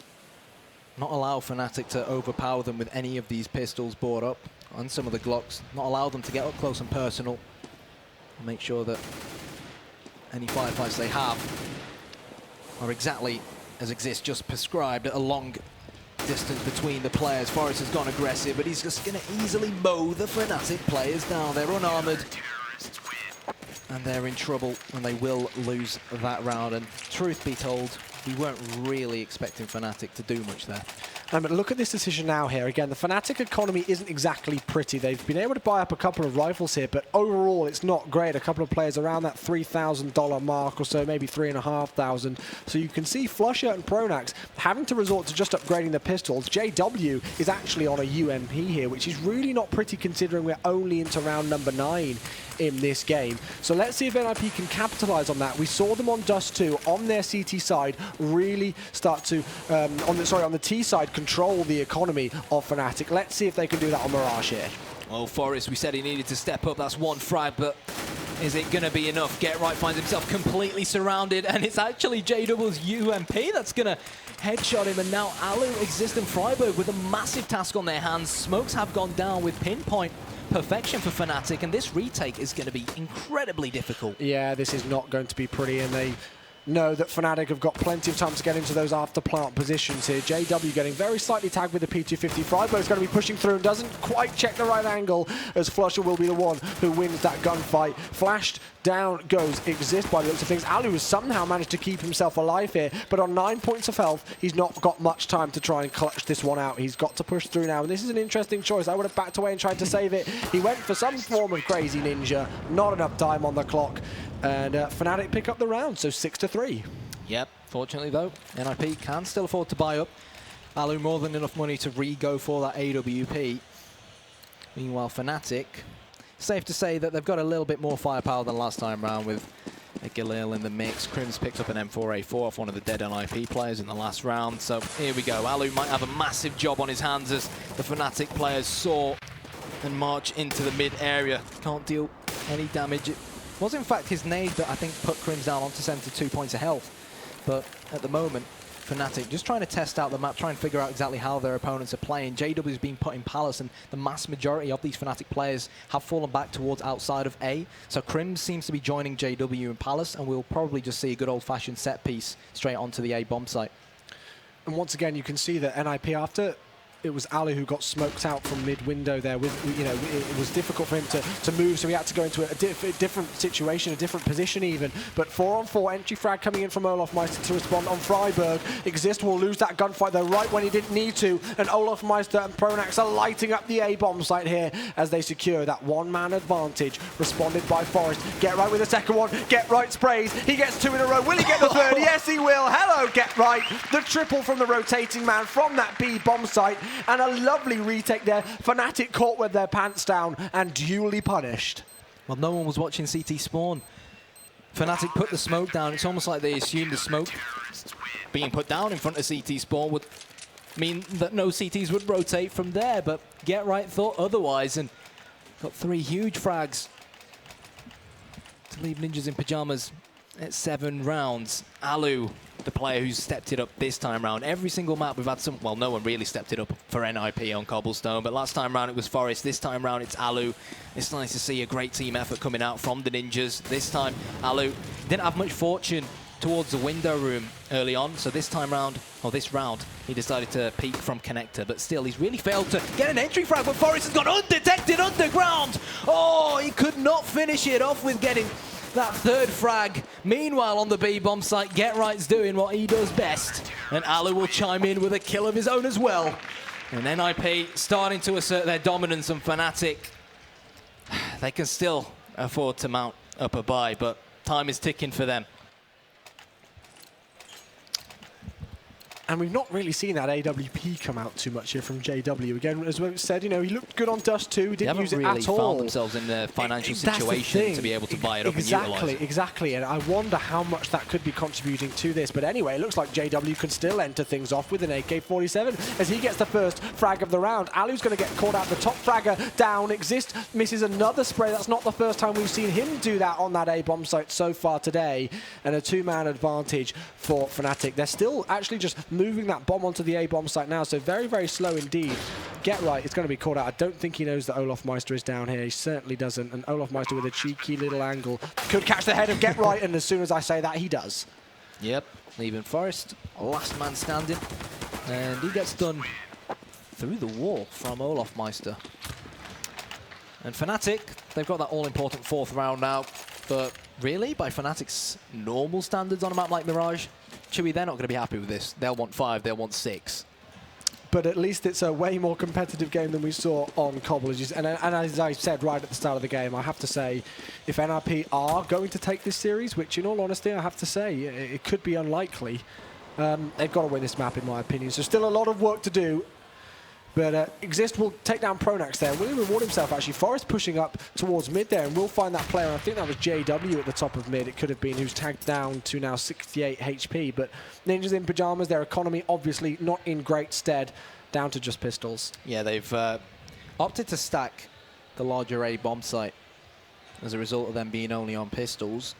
not allow Fnatic to overpower them with any of these pistols brought up on some of the Glocks, not allow them to get up close and personal. Make sure that any firefights they have are exactly as Exist just prescribed, at a long distance between the players. Forest has gone aggressive, but he's just going to easily mow the Fnatic players down. They're unarmored, and they're in trouble, and they will lose that round. And truth be told, we weren't really expecting Fnatic to do much there. But look at this decision now here. Again, the Fnatic economy isn't exactly pretty. They've been able to buy up a couple of rifles here, but overall it's not great. A couple of players around that $3,000 mark or so, maybe $3,500. So you can see Flusher and Pronax having to resort to just upgrading the pistols. JW is actually on a UMP here, which is really not pretty considering we're only into round number 9 in this game. So let's see if NIP can capitalize on that. We saw them on Dust 2 on their CT side really start to, on the T side, control the economy of Fnatic. Let's see if they can do that on Mirage here. Well, Forest, we said he needed to step up. That's 1 frag, but is it going to be enough? Get Right finds himself completely surrounded, and it's actually JW's UMP that's going to headshot him. And now Alu, Exist, and Freiburg with a massive task on their hands. Smokes have gone down with pinpoint perfection for Fnatic, and this retake is going to be incredibly difficult. Yeah, this is not going to be pretty, and they know that Fnatic have got plenty of time to get into those after plant positions here. JW getting very slightly tagged with the P250. Freiburg's going to be pushing through and doesn't quite check the right angle, as Flusher will be the one who wins that gunfight. Flashed down goes Exist by the looks of things. Alu has somehow managed to keep himself alive here, but on 9 points of health, he's not got much time to try and clutch this one out. He's got to push through now, and this is an interesting choice. I would have backed away and tried to save it. He went for some form of crazy ninja, not enough time on the clock, and Fnatic pick up the round, so 6-3. Yep, fortunately though, NIP can still afford to buy up. Alu more than enough money to re-go for that AWP. Meanwhile, Fnatic, safe to say that they've got a little bit more firepower than last time round with a Galil in the mix. Crims picked up an M4A4 off one of the dead NIP players in the last round. So here we go. Alu might have a massive job on his hands as the Fnatic players saw and march into the mid area. Can't deal any damage. It was in fact his nade that I think put Crims down onto 72 points of health. But at the moment, Fnatic just trying to test out the map, trying to figure out exactly how their opponents are playing. JW's been put in Palace, and the mass majority of these Fnatic players have fallen back towards outside of A. So Crims seems to be joining JW in Palace, and we'll probably just see a good old-fashioned set piece straight onto the A bomb site. And once again, you can see that NIP, after it was Alu who got smoked out from mid-window there. With, you know, it was difficult for him to move, so he had to go into a different situation, a different position even. But 4-on-4 entry frag coming in from Olofmeister to respond on Freiburg. Exist will lose that gunfight though right when he didn't need to, and Olofmeister and Pronax are lighting up the A bomb site here as they secure that one-man advantage. Responded by Forest. Get right with the second one. Get right sprays. He gets 2 in a row. Will he get the third? Yes, he will. Hello, Get Right. The triple from the rotating man from that B bomb site. And a lovely retake there. Fnatic caught with their pants down and duly punished. Well, no one was watching CT spawn. Fnatic put the smoke down. It's almost like they assumed the smoke being put down in front of CT spawn would mean that no CTs would rotate from there, but Get Right thought otherwise and got 3 huge frags to leave Ninjas in Pyjamas at 7 rounds. Alu, the player who's stepped it up this time round. Every single map we've had some, well, no one really stepped it up for NIP on Cobblestone, but last time round it was Forest. This time round it's Alu. It's nice to see a great team effort coming out from the Ninjas. This time Alu didn't have much fortune towards the window room early on, so this time round, or this round, he decided to peek from connector, but still he's really failed to get an entry frag, but Forest has gone undetected underground. Oh, he could not finish it off with getting that 3rd frag. Meanwhile, on the B bomb site, Get Right's doing what he does best, and Alu will chime in with a kill of his own as well. And NIP starting to assert their dominance on Fnatic. They can still afford to mount up a buy, but time is ticking for them. And we've not really seen that AWP come out too much here from JW. Again, as we said, you know, he looked good on Dust 2. He didn't use it at all. They haven't really found themselves in the financial situation to be able to buy it up and utilize it. Exactly. And I wonder how much that could be contributing to this. But anyway, it looks like JW can still enter things off with an AK-47 as he gets the first frag of the round. Alu's going to get caught out. The top fragger down. Exist misses another spray. That's not the first time we've seen him do that on that A-bomb site so far today. And a 2-man advantage for Fnatic. They're still actually just moving that bomb onto the A-bomb site now, so very, very slow indeed. Get Right is going to be caught out. I don't think he knows that Olofmeister is down here. He certainly doesn't. And Olofmeister with a cheeky little angle could catch the head of Get Right, and as soon as I say that, he does. Yep, leaving Forest, last man standing, and he gets done through the wall from Olofmeister. And Fnatic, they've got that all-important 4th round now, but really, by Fnatic's normal standards on a map like Mirage, Chewy, they're not going to be happy with this. They'll want 5, they'll want 6. But at least it's a way more competitive game than we saw on Cobble. And as I said right at the start of the game, I have to say, if NIP are going to take this series, which in all honesty, I have to say, it could be unlikely, they've got to win this map, in my opinion. So still a lot of work to do. But Exist will take down Pronax there. Will he reward himself, actually? Forest pushing up towards mid there, and we'll find that player. I think that was JW at the top of mid. It could have been, who's tagged down to now 68 HP. But Ninjas in Pyjamas, their economy obviously not in great stead, down to just pistols. Yeah, they've opted to stack the larger A bomb site as a result of them being only on pistols.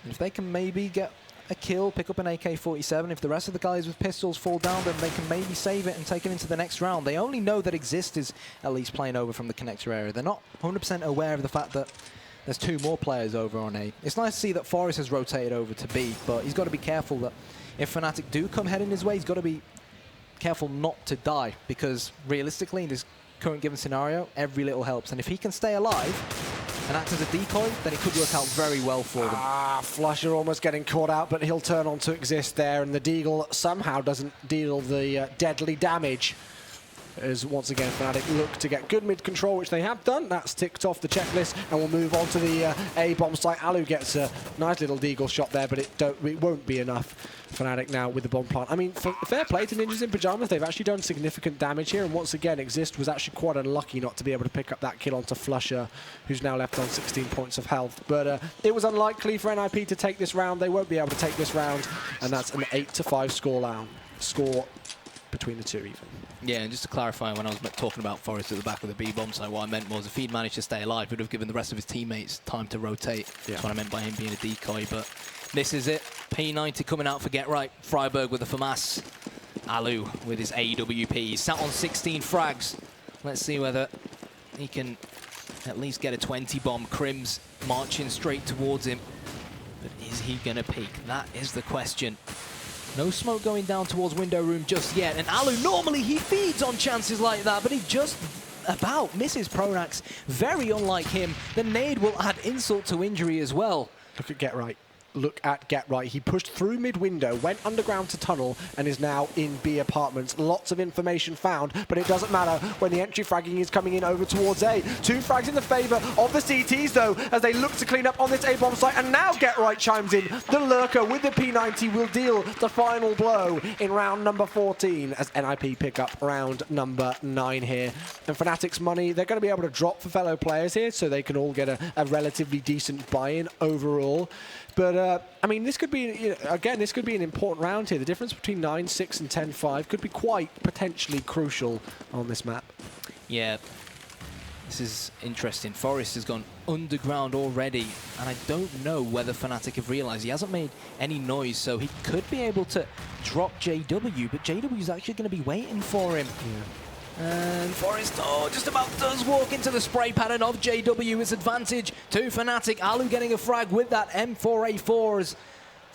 And if they can maybe get a kill, pick up an AK-47. If the rest of the guys with pistols fall down, then they can maybe save it and take it into the next round. They only know that Exist is at least playing over from the connector area. They're not 100% aware of the fact that there's 2 more players over on A. It's nice to see that Forest has rotated over to B, but he's got to be careful that if Fnatic do come heading his way, he's got to be careful not to die, because realistically, in this current given scenario, every little helps. And if he can stay alive and act as a decoy, then it could work out very well for them. Flusher almost getting caught out, but he'll turn on to Exist there, and the Deagle somehow doesn't deal the deadly damage. As once again Fnatic look to get good mid control, which they have done. That's ticked off the checklist, and we'll move on to the A bomb site. Alu gets a nice little Deagle shot there, but it won't be enough. Fnatic now with the bomb plant. I mean, fair play to Ninjas in Pyjamas. They've actually done significant damage here, and once again Exist was actually quite unlucky not to be able to pick up that kill onto Flusher, who's now left on 16 points of health. But it was unlikely for NIP to take this round. They won't be able to take this round, and that's an 8-5 score between the two even. Yeah, and just to clarify, when I was talking about Forest at the back of the B bomb site, what I meant was if he'd managed to stay alive, it would have given the rest of his teammates time to rotate. That's what I meant by him being a decoy, but this is it. P90 coming out for Get Right. Freiburg with the FAMAS. Alu with his AWP. He's sat on 16 frags. Let's see whether he can at least get a 20 bomb. Crims marching straight towards him. But is he going to peek? That is the question. No smoke going down towards window room just yet. And Alu, normally he feeds on chances like that, but he just about misses Pronax. Very unlike him. The nade will add insult to injury as well. Look at Get Right. Look at Get Right. He pushed through mid-window, went underground to tunnel, and is now in B apartments. Lots of information found, but it doesn't matter when the entry fragging is coming in over towards A. 2 frags in the favor of the CTs, though, as they look to clean up on this A-bomb site, and now Get Right chimes in. The Lurker with the P90 will deal the final blow in round number 14, as NIP pick up round number 9 here. And Fnatic's money, they're going to be able to drop for fellow players here, so they can all get a relatively decent buy-in overall. But, I mean, this could be, again, this could be an important round here. The difference between 9-6 and 10-5 could be quite potentially crucial on this map. Yeah, this is interesting. Forest has gone underground already, and I don't know whether Fnatic have realized he hasn't made any noise, so he could be able to drop JW, but JW is actually going to be waiting for him. Yeah. And Forest, just about does walk into the spray pattern of JW. It's advantage to Fnatic. Alu getting a frag with that M4A4 as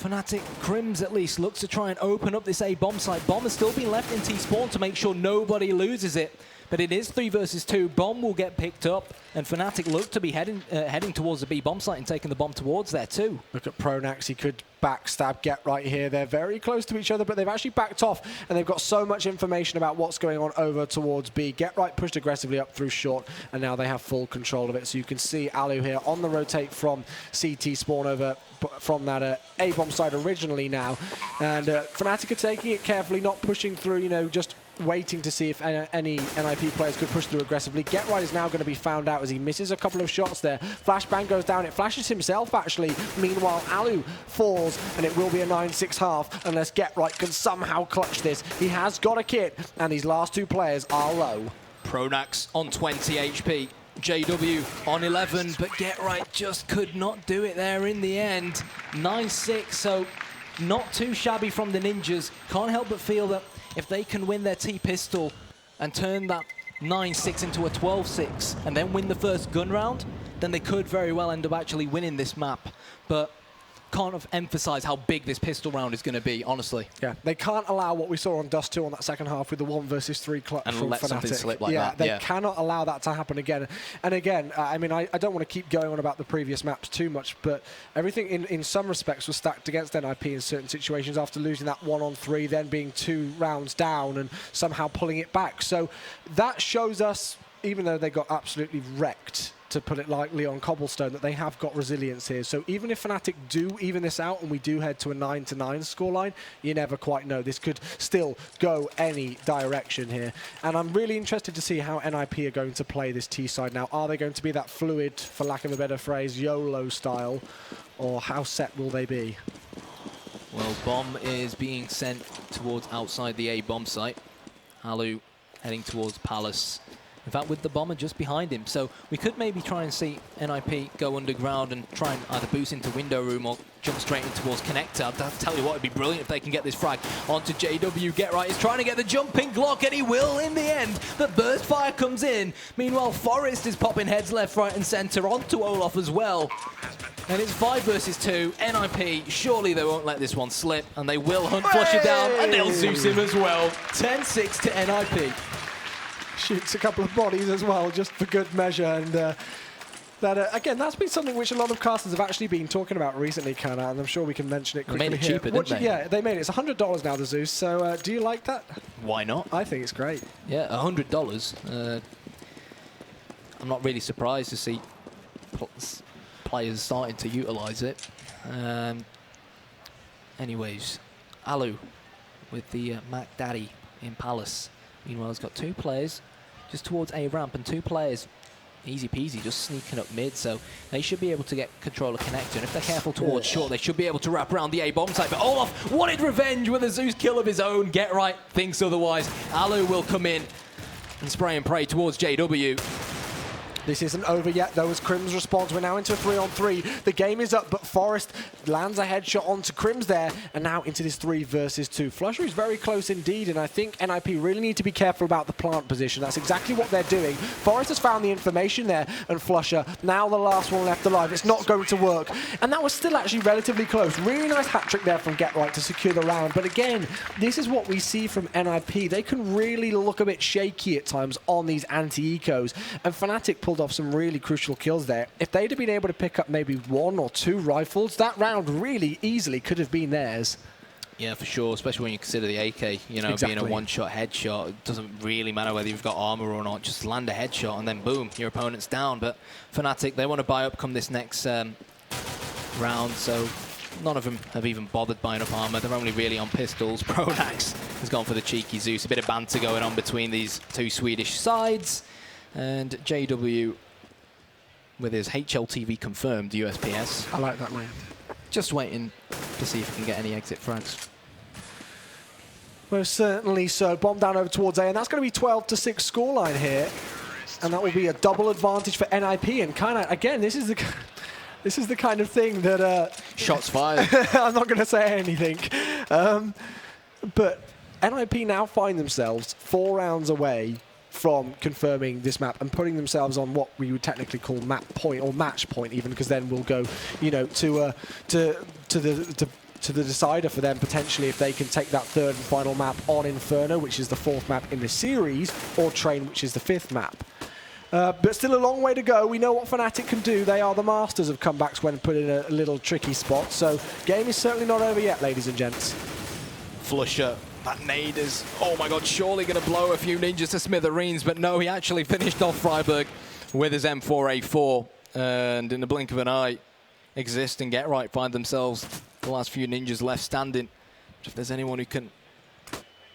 Fnatic, Crims at least, looks to try and open up this A bomb site. Bomb has still been left in T-spawn to make sure nobody loses it. But it is 3 versus 2. Bomb will get picked up, and Fnatic look to be heading towards the B bomb site and taking the bomb towards there too. Look at Pronax. He could backstab Get Right here. They're very close to each other, but they've actually backed off, and they've got so much information about what's going on over towards B. Get Right pushed aggressively up through short, and now they have full control of it. So you can see Alu here on the rotate from CT spawn over from that A bomb side originally now, and Fnatic are taking it carefully, not pushing through, just waiting to see if any NIP players could push through aggressively. Get Right is now going to be found out as he misses a couple of shots there. Flashbang goes down. It flashes himself, actually. Meanwhile, Alu falls, and it will be a 9-6 half unless Get Right can somehow clutch this. He has got a kit, and these last 2 players are low. Pronax on 20 HP. JW on 11, but Get Right just could not do it there in the end. 9-6, so not too shabby from the Ninjas. Can't help but feel that if they can win their T-pistol and turn that 9-6 into a 12-6 and then win the first gun round, then they could very well end up actually winning this map. But can't emphasize how big this pistol round is going to be, honestly. Yeah, they can't allow what we saw on Dust 2 on that second half with the 1 versus 3 clutch and from let Fnatic. Something slip like that. They cannot allow that to happen again. And again, I mean, I don't want to keep going on about the previous maps too much, but everything in some respects was stacked against NIP in certain situations after losing that 1-on-3, then being 2 rounds down and somehow pulling it back. So that shows us, even though they got absolutely wrecked, to put it lightly, on cobblestone, that they have got resilience here. So even if Fnatic do even this out and we do head to a 9-9 scoreline, you never quite know. This could still go any direction here. And I'm really interested to see how NIP are going to play this T side now. Are they going to be that fluid, for lack of a better phrase, YOLO style, or how set will they be? Well, bomb is being sent towards outside the A bomb site. Alu heading towards Palace. In fact, with the bomber just behind him. So we could maybe try and see NIP go underground and try and either boost into window room or jump straight in towards connector. I'll tell you what, it'd be brilliant if they can get this frag onto JW. Get Right is trying to get the jumping Glock, and he will in the end. The burst fire comes in. Meanwhile, Forest is popping heads left, right, and center onto Olaf as well. And it's 5 versus 2. NIP, surely they won't let this one slip, and they will hunt flush it down, and they'll Zeus him as well. 10-6 to NIP. Shoots a couple of bodies as well, just for good measure. And that again, that's been something which a lot of casters have actually been talking about recently, Kana, and I'm sure we can mention it quickly. They made it cheaper, didn't they? Yeah, they made it. It's $100 now, the Zeus. So do you like that? Why not? I think it's great. Yeah, $100. I'm not really surprised to see players starting to utilize it. Anyways, Alu with the Mac Daddy in Palace. Meanwhile, he's got 2 players just towards A ramp and 2 players easy peasy, just sneaking up mid, so they should be able to get control of connector, and if they're careful towards short, they should be able to wrap around the A-bomb site, but Olaf wanted revenge with a Zeus kill of his own. Get Right thinks otherwise. Alu will come in and spray and pray towards JW. This isn't over yet, though, as Crim's response. We're now into a 3-on-3. The game is up, but Forest lands a headshot onto Crims there, and now into this 3 versus 2. Flusher is very close indeed, and I think NIP really need to be careful about the plant position. That's exactly what they're doing. Forest has found the information there, and Flusher, now the last one left alive. It's not going to work. And that was still actually relatively close. Really nice hat-trick there from Get Right to secure the round. But again, this is what we see from NIP. They can really look a bit shaky at times on these anti-ecos, and Fnatic pulled off some really crucial kills there. If they'd have been able to pick up maybe 1 or 2 rifles, that round really easily could have been theirs. Yeah, for sure, especially when you consider the AK, you know, being a one-shot headshot. It doesn't really matter whether you've got armor or not, just land a headshot and then boom, your opponent's down. But Fnatic, they want to buy up come this next round, so none of them have even bothered buying up armor. They're only really on pistols. Pronax has gone for the cheeky Zeus. A bit of banter going on between these 2 Swedish sides. And JW with his HLTV confirmed USPS. I like that, man. Just waiting to see if he can get any exit frags. Most certainly so. Bomb down over towards A, and that's going to be 12-6 scoreline here. And that will be a double advantage for NIP. And kind of, again, this is the kind of thing that... Shots fired. I'm not going to say anything. But NIP now find themselves 4 rounds away from confirming this map and putting themselves on what we would technically call map point or match point, even, because then we'll go, you know, to the decider for them potentially if they can take that 3rd and final map on Inferno, which is the 4th map in the series, or Train, which is the 5th map. But still a long way to go. We know what Fnatic can do. They are the masters of comebacks when put in a little tricky spot. So game is certainly not over yet, ladies and gents. Flusher. That nade is, oh my god, surely going to blow a few ninjas to smithereens, but no, he actually finished off Freiburg with his M4A4. And in the blink of an eye, Exist and Get Right find themselves the last few ninjas left standing. If there's anyone who can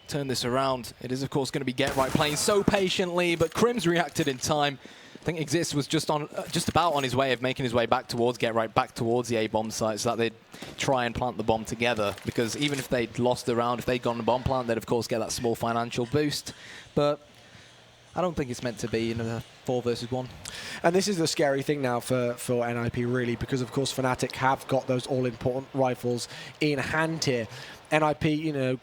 turn this around, it is of course going to be Get Right playing so patiently, but Crim's reacted in time. I think Exist was just about on his way of making his way back towards Get Right, back towards the A-bomb site, so that they'd try and plant the bomb together, because even if they'd lost the round, if they'd gone the bomb plant, they'd of course get that small financial boost. But I don't think it's meant to be in a 4 versus 1. And this is the scary thing now for NIP, really, because of course Fnatic have got those all-important rifles in hand here. NIP, you know,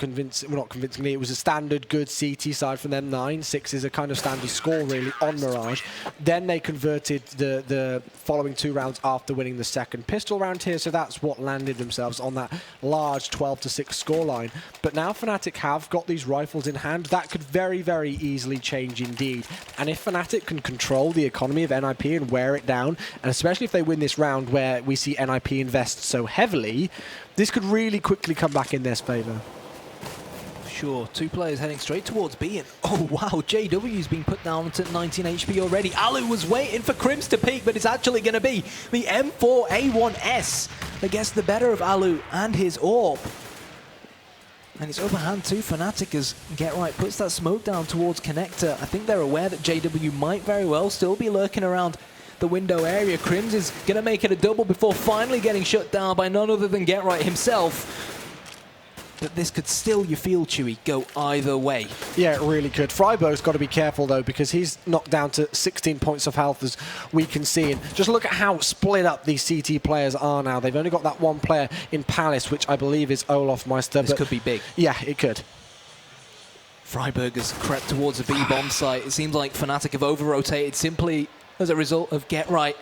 not convincingly, it was a standard good CT side from them. 9-6 is a kind of standard score, really, on Mirage. Then they converted the following 2 rounds after winning the 2nd pistol round here, so that's what landed themselves on that large 12-6 scoreline. But now Fnatic have got these rifles in hand. That could very, very easily change indeed. And if Fnatic can control the economy of NIP and wear it down, and especially if they win this round where we see NIP invest so heavily, this could really quickly come back in their favour. Sure, 2 players heading straight towards B, and oh wow, JW's been put down to 19 HP already. Alu was waiting for Crims to peak, but it's actually going to be the M4A1S that gets the better of Alu and his AWP. And it's overhand to Fnatic as Get Right puts that smoke down towards Connector. I think they're aware that JW might very well still be lurking around the window area. Crims is going to make it a double before finally getting shut down by none other than Get Right himself. But this could still, you feel, Chewy, go either way. Yeah, it really could. Freiburg's got to be careful, though, because he's knocked down to 16 points of health, as we can see. And just look at how split up these CT players are now. They've only got that 1 player in Palace, which I believe is Olaf Meister. This could be big. Yeah, it could. Freiburg has crept towards a B-bomb site. It seems like Fnatic have over-rotated simply as a result of Get Right.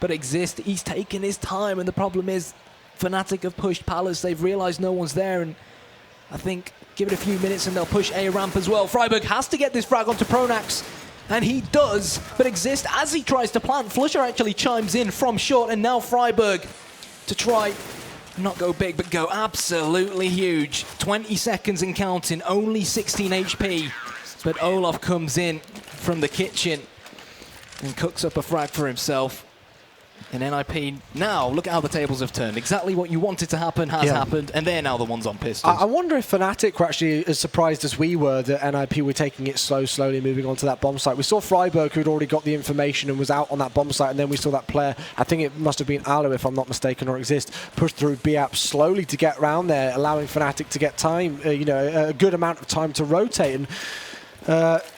But Exist, he's taken his time, and the problem is Fnatic have pushed Palace. They've realised no one's there, and I think give it a few minutes and they'll push A ramp as well. Freiburg has to get this frag onto Pronax, and he does, but Exist, as he tries to plant, Flusher actually chimes in from short, and now Freiburg to try not go big, but go absolutely huge. 20 seconds and counting, only 16 HP, but Olaf comes in from the kitchen and cooks up a frag for himself. And NIP now, look at how the tables have turned. Exactly what you wanted to happen has happened, and they're now the ones on pistols. I wonder if Fnatic were actually as surprised as we were that NIP were taking it slowly moving on to that bomb site. We saw Freiburg, who'd already got the information and was out on that bomb site, and then we saw that player, I think it must have been Alu, if I'm not mistaken, or Exist, push through BAP slowly to get around there, allowing Fnatic to get time, a good amount of time to rotate. And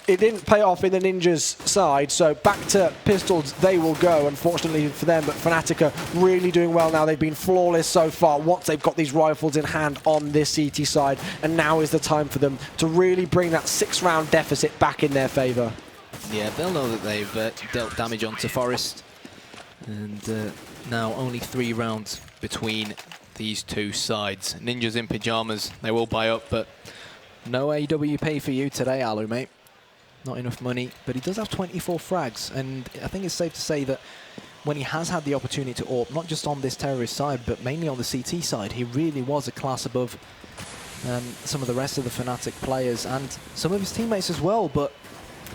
it didn't pay off in the Ninjas side, so back to pistols they will go, unfortunately for them, but Fnatic are really doing well now. They've been flawless so far once they've got these rifles in hand on this CT side, and now is the time for them to really bring that 6-round deficit back in their favour. Yeah, they'll know that they've dealt damage onto Forest, and now only 3 rounds between these two sides. Ninjas in pyjamas, they will buy up, but no AWP for you today, Alu, mate. Not enough money, but he does have 24 frags, and I think it's safe to say that when he has had the opportunity to AWP, not just on this terrorist side, but mainly on the CT side, he really was a class above some of the rest of the Fnatic players and some of his teammates as well. But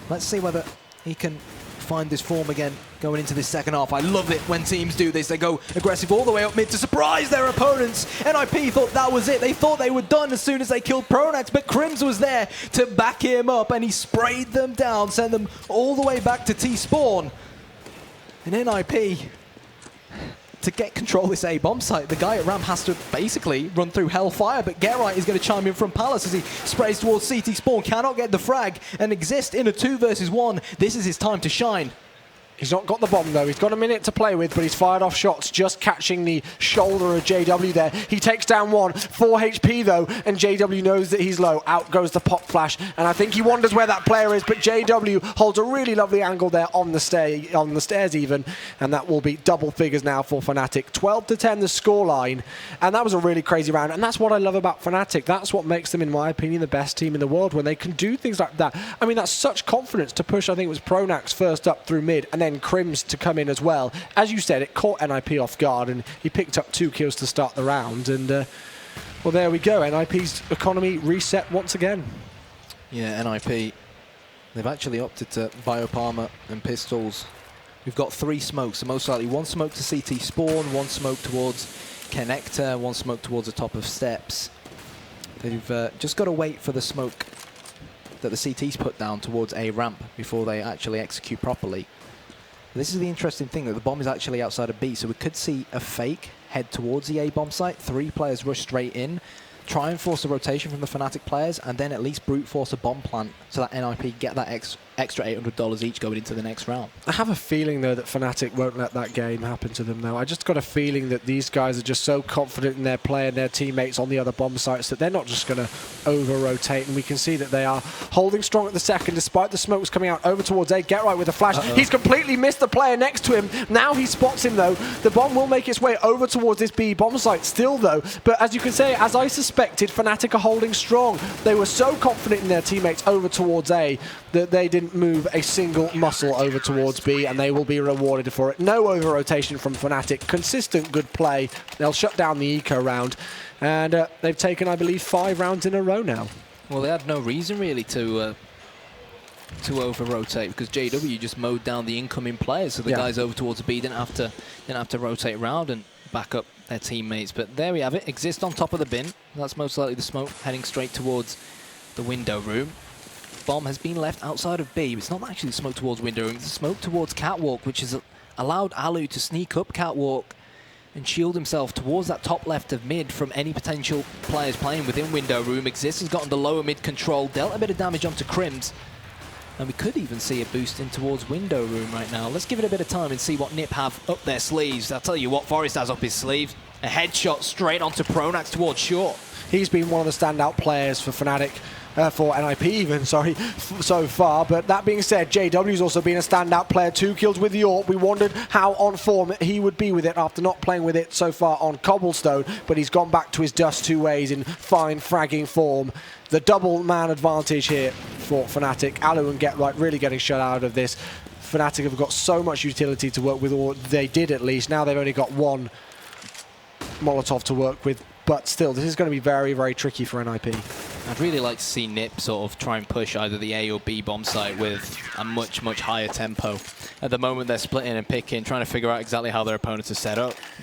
let's see whether he can find this form again going into this second half. I love it when teams do this. They go aggressive all the way up mid to surprise their opponents. NIP thought that was it. They thought they were done as soon as they killed Pronax, but Crims was there to back him up, and he sprayed them down, sent them all the way back to T-spawn. And NIP, to get control of this A bomb site, the guy at ramp has to basically run through hellfire, but Geralt is going to chime in from Palace as he sprays towards CT spawn, cannot get the frag, and Exist in a 2 versus 1. This is his time to shine. He's not got the bomb though. He's got a minute to play with, but he's fired off shots, just catching the shoulder of JW there. He takes down 1, 4 HP though, and JW knows that he's low. Out goes the pop flash, and I think he wonders where that player is, but JW holds a really lovely angle there on the stairs even, and that will be double figures now for Fnatic. 12-10 the scoreline, and that was a really crazy round, and that's what I love about Fnatic. That's what makes them, in my opinion, the best team in the world, when they can do things like that. I mean, that's such confidence to push. I think it was Pronax first up through mid, and then Crims to come in as well. As you said, it caught NIP off guard, and he picked up 2 kills to start the round. And well, there we go. NIP's economy reset once again. Yeah, NIP, they've actually opted to Biopalmer and pistols. We've got 3 smokes, so most likely 1 smoke to CT spawn, 1 smoke towards connector, 1 smoke towards the top of steps. They've just got to wait for the smoke that the CT's put down towards A ramp before they actually execute properly. This is the interesting thing, that the bomb is actually outside of B, so we could see a fake head towards the A bomb site, 3 players rush straight in, try and force a rotation from the Fnatic players, and then at least brute force a bomb plant so that NIP get that extra $800 each going into the next round. I have a feeling, though, that Fnatic won't let that game happen to them, though. I just got a feeling that these guys are just so confident in their play and their teammates on the other bomb sites that they're not just going to over-rotate, and we can see that they are holding strong at the second, despite the smokes coming out over towards A. Get right with a flash. He's completely missed the player next to him. Now he spots him, though. The bomb will make its way over towards this B bomb site still, though. But as you can say, as I suspected, Fnatic are holding strong. They were so confident in their teammates over towards A that they didn't move a single muscle over towards B, and they will be rewarded for it. No over-rotation from Fnatic. Consistent good play. They'll shut down the eco round, and they've taken, I believe, 5 rounds in a row now. Well, they had no reason really to over-rotate, because JW just mowed down the incoming players, so the guys over towards B didn't have to rotate around and back up their teammates. But there we have it. Exist on top of the bin. That's most likely the smoke heading straight towards the window room. Bomb has been left outside of B. It's not actually the smoke towards window room, it's the smoke towards catwalk, which has allowed Alu to sneak up catwalk and shield himself towards that top left of mid from any potential players playing within window room. Exist has gotten the lower mid control, dealt a bit of damage onto Crims, and we could even see a boost in towards window room right now. Let's give it a bit of time and see what NIP have up their sleeves. I'll tell you what Forest has up his sleeve. A headshot straight onto Pronax towards short. He's been one of the standout players for Fnatic. For NIP even, sorry, so far. But that being said, JW's also been a standout player. 2 kills with the AWP. We wondered how on form he would be with it after not playing with it so far on Cobblestone, but he's gone back to his Dust 2 ways in fine fragging form. The double man advantage here for Fnatic. Alu and Get Right really getting shut out of this. Fnatic have got so much utility to work with, or they did at least. Now they've only got 1 Molotov to work with, but still, this is going to be very, very tricky for NIP. I'd really like to see Nip sort of try and push either the A or B bomb site with a much higher tempo. At the moment, they're splitting and picking, trying to figure out exactly how their opponents are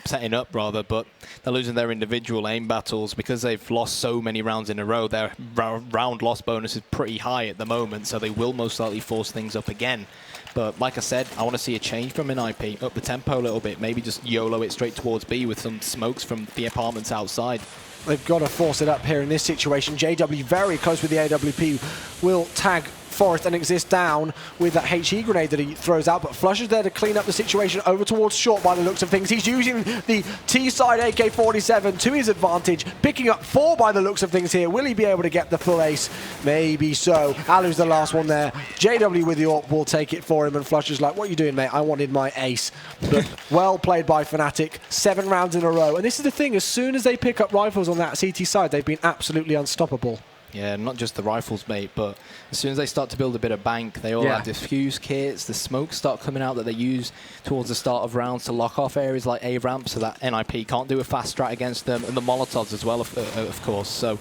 setting up, but they're losing their individual aim battles because they've lost so many rounds in a row. Their round loss bonus is pretty high at the moment, so they will most likely force things up again. But like I said, I want to see a change from NIP, up the tempo a little bit, maybe just YOLO it straight towards B with some smokes from the apartments outside. They've got to force it up here in this situation. JW very close with the AWP, will tag Forest and Exist down with that HE grenade that he throws out, but Flush is there to clean up the situation over towards Short by the looks of things. He's using the T-side AK-47 to his advantage, picking up 4 by the looks of things here. Will he be able to get the full ace? Maybe so. Alu's the last one there. JW with the AWP will take it for him, and Flush is like, what are you doing, mate? I wanted my ace. But well played by Fnatic. 7 rounds in a row. And this is the thing, as soon as they pick up rifles on that CT side, they've been absolutely unstoppable. Yeah, not just the rifles, mate, but as soon as they start to build a bit of bank, they all have diffuse kits, the smokes start coming out that they use towards the start of rounds to lock off areas like A-ramp so that NIP can't do a fast strat against them, and the Molotovs as well, of course. So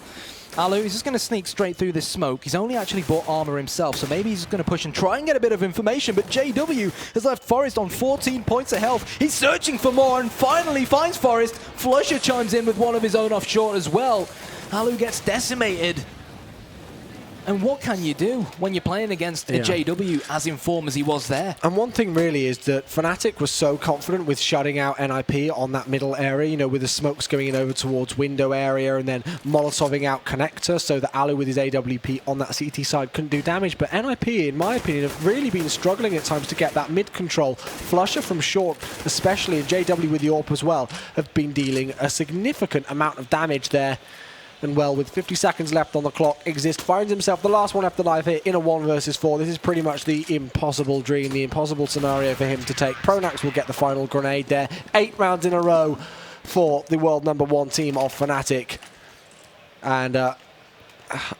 Alu is just going to sneak straight through this smoke. He's only actually bought armor himself, so maybe he's going to push and try and get a bit of information, but JW has left Forest on 14 points of health. He's searching for more and finally finds Forest. Flusher chimes in with one of his own off short as well. Alu gets decimated. And what can you do when you're playing against a JW as in form as he was there? And one thing really is that Fnatic was so confident with shutting out NIP on that middle area, you know, with the smokes going in over towards window area and then Molotoving out connector so that Alu with his AWP on that CT side couldn't do damage. But NIP, in my opinion, have really been struggling at times to get that mid control. Flusher from short, especially, and JW with the AWP as well, have been dealing a significant amount of damage there. And well, with 50 seconds left on the clock, Exist finds himself the last one left alive here in a 1 versus 4. This is pretty much the impossible dream, the impossible scenario for him to take. Pronax will get the final grenade there. 8 rounds in a row for the world #1 team of Fnatic. And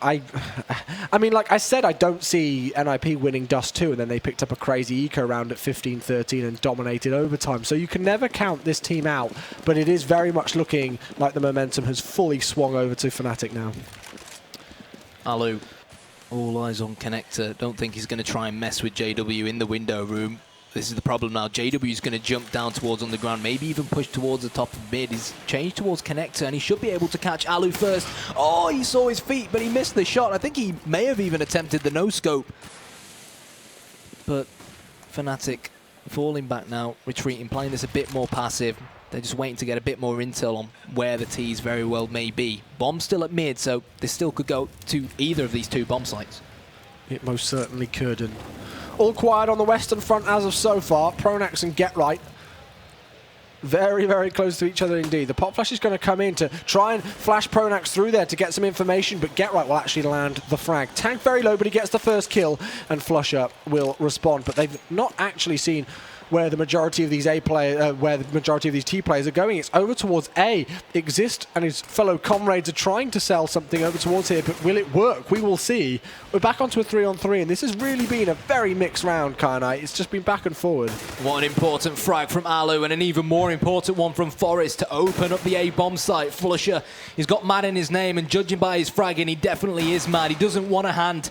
I mean, like I said, I don't see NIP winning Dust 2, and then they picked up a crazy eco round at 15-13 and dominated overtime. So you can never count this team out, but it is very much looking like the momentum has fully swung over to Fnatic now. Alu, all eyes on connector. Don't think he's going to try and mess with JW in the window room. This is the problem now. JW is going to jump down towards underground, maybe even push towards the top of mid. He's changed towards connector, and he should be able to catch Alu first. Oh, he saw his feet, but he missed the shot. I think he may have even attempted the no-scope. But Fnatic falling back now, retreating, playing this a bit more passive. They're just waiting to get a bit more intel on where the T's very well may be. Bomb's still at mid, so this still could go to either of these 2 bomb sites. It most certainly could. And all quiet on the western front as of so far. Pronax and Get Right very, very close to each other indeed. The pop flash is going to come in to try and flash Pronax through there to get some information, but Get Right will actually land the frag. Tank very low, but he gets the first kill, and Flusher will respond. But they've not actually seen where the majority of these T players are going. It's over towards A. Exist and his fellow comrades are trying to sell something over towards here, but will it work? We will see. We're back onto a 3-on-3, and this has really been a very mixed round, Kainai. It's just been back and forward. What an important frag from Alu, and an even more important one from Forest to open up the A bomb site. Flusher, he's got mad in his name, and judging by his fragging, he definitely is mad. He doesn't want to hand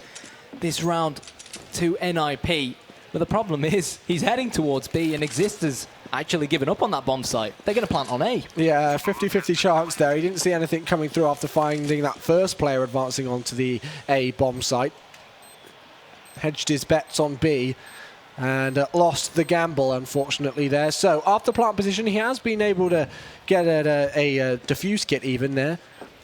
this round to NIP. But the problem is, he's heading towards B, and Exist has actually given up on that bomb site. They're going to plant on A. Yeah, 50-50 chance there. He didn't see anything coming through after finding that first player advancing onto the A bomb site. Hedged his bets on B and lost the gamble, unfortunately, there. So after plant position, he has been able to get a diffuse kit even there.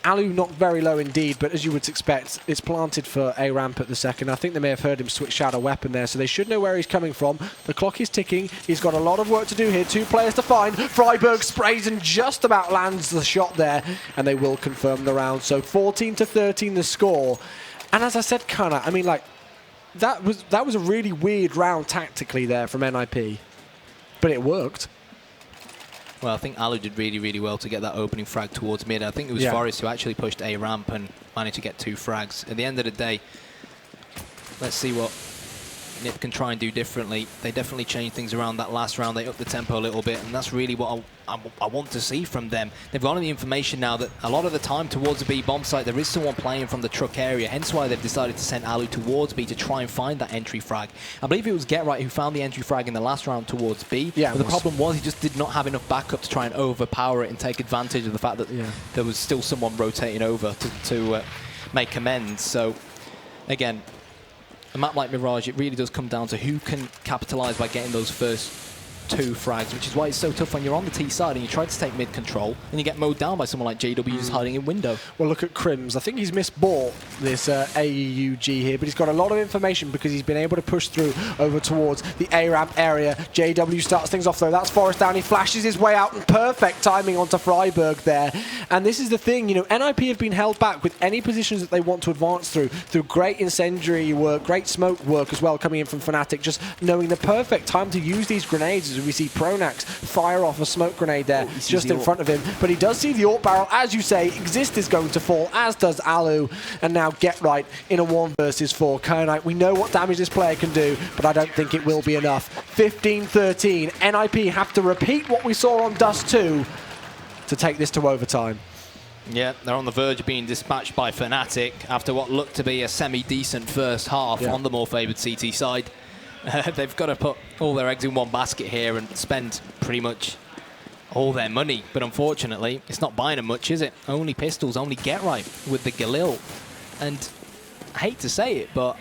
Alu knocked very low indeed, but as you would expect, it's planted for a ramp at the second. I think they may have heard him switch out a weapon there, so they should know where he's coming from. The clock is ticking. He's got a lot of work to do here. 2 players to find. Freiburg sprays and just about lands the shot there, and they will confirm the round. So 14-13 the score. And as I said, Kana, I mean, like, that was a really weird round tactically there from NIP, but it worked. Well, I think Alu did really, really well to get that opening frag towards mid. I think it was Forest who actually pushed A ramp and managed to get 2 frags. At the end of the day, let's see what NiP can try and do differently. They definitely changed things around that last round. They upped the tempo a little bit, and that's really what I want to see from them. They've got the information now that a lot of the time towards the B bomb site, there is someone playing from the truck area, hence why they've decided to send Alu towards B to try and find that entry frag. I believe it was GetRight who found the entry frag in the last round towards B, but the problem was he just did not have enough backup to try and overpower it and take advantage of the fact that there was still someone rotating over to make amends. So, again, a map like Mirage, it really does come down to who can capitalize by getting those first 2 frags, which is why it's so tough when you're on the T side and you try to take mid control and you get mowed down by someone like JW just hiding in window. Well, look at Crims. I think he's misbought this AUG here, but he's got a lot of information because he's been able to push through over towards the A ramp area. JW starts things off though. That's Forest down. He flashes his way out and perfect timing onto Freiburg there. And this is the thing, you know, NIP have been held back with any positions that they want to advance through great incendiary work, great smoke work as well coming in from Fnatic, just knowing the perfect time to use these grenades. As we see Pronax fire off a smoke grenade there just in front of him, but he does see the AWP barrel. As you say, Exist is going to fall, as does Alu, and now GetRight in a 1 versus 4. Kernite, we know what damage this player can do, but I don't think it will be enough. 15-13, NIP have to repeat what we saw on Dust 2 to take this to overtime. Yeah, they're on the verge of being dispatched by Fnatic after what looked to be a semi-decent first half on the more favoured CT side. They've got to put all their eggs in one basket here and spend pretty much all their money. But unfortunately, it's not buying them much, is it? Only pistols, only GetRight with the Galil. And I hate to say it, but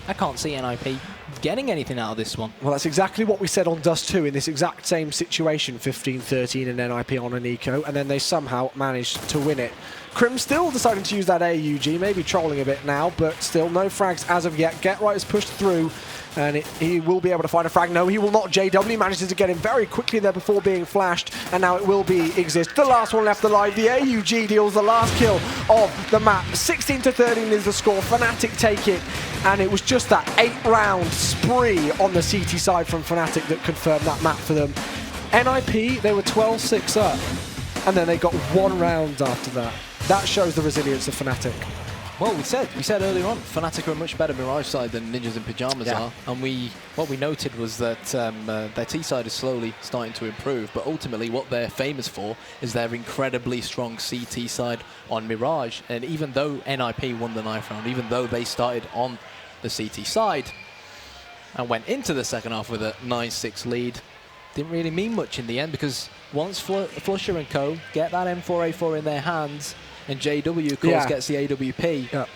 I can't see NIP getting anything out of this one. Well, that's exactly what we said on Dust 2 in this exact same situation, 15-13 and NIP on an eco, and then they somehow managed to win it. Crim still deciding to use that AUG, maybe trolling a bit now, but still no frags as of yet. GetRight is pushed through, and he will be able to find a frag. No, he will not. JW manages to get him very quickly there before being flashed, and now it will be Exist. The last one left alive. The AUG deals the last kill of the map. 16-13 is the score. Fnatic take it, and it was just that 8-round spree on the CT side from Fnatic that confirmed that map for them. NIP, they were 12-6 up, and then they got 1 round after that. That shows the resilience of Fnatic. Well, we said earlier on, Fnatic are a much better Mirage side than Ninjas in Pyjamas are, and what we noted was that their T side is slowly starting to improve, but ultimately what they're famous for is their incredibly strong CT side on Mirage. And even though NIP won the 9th round, even though they started on the CT side and went into the second half with a 9-6 lead, didn't really mean much in the end, because once Flusher and co get that M4A4 in their hands, and JW, of course, gets the AWP,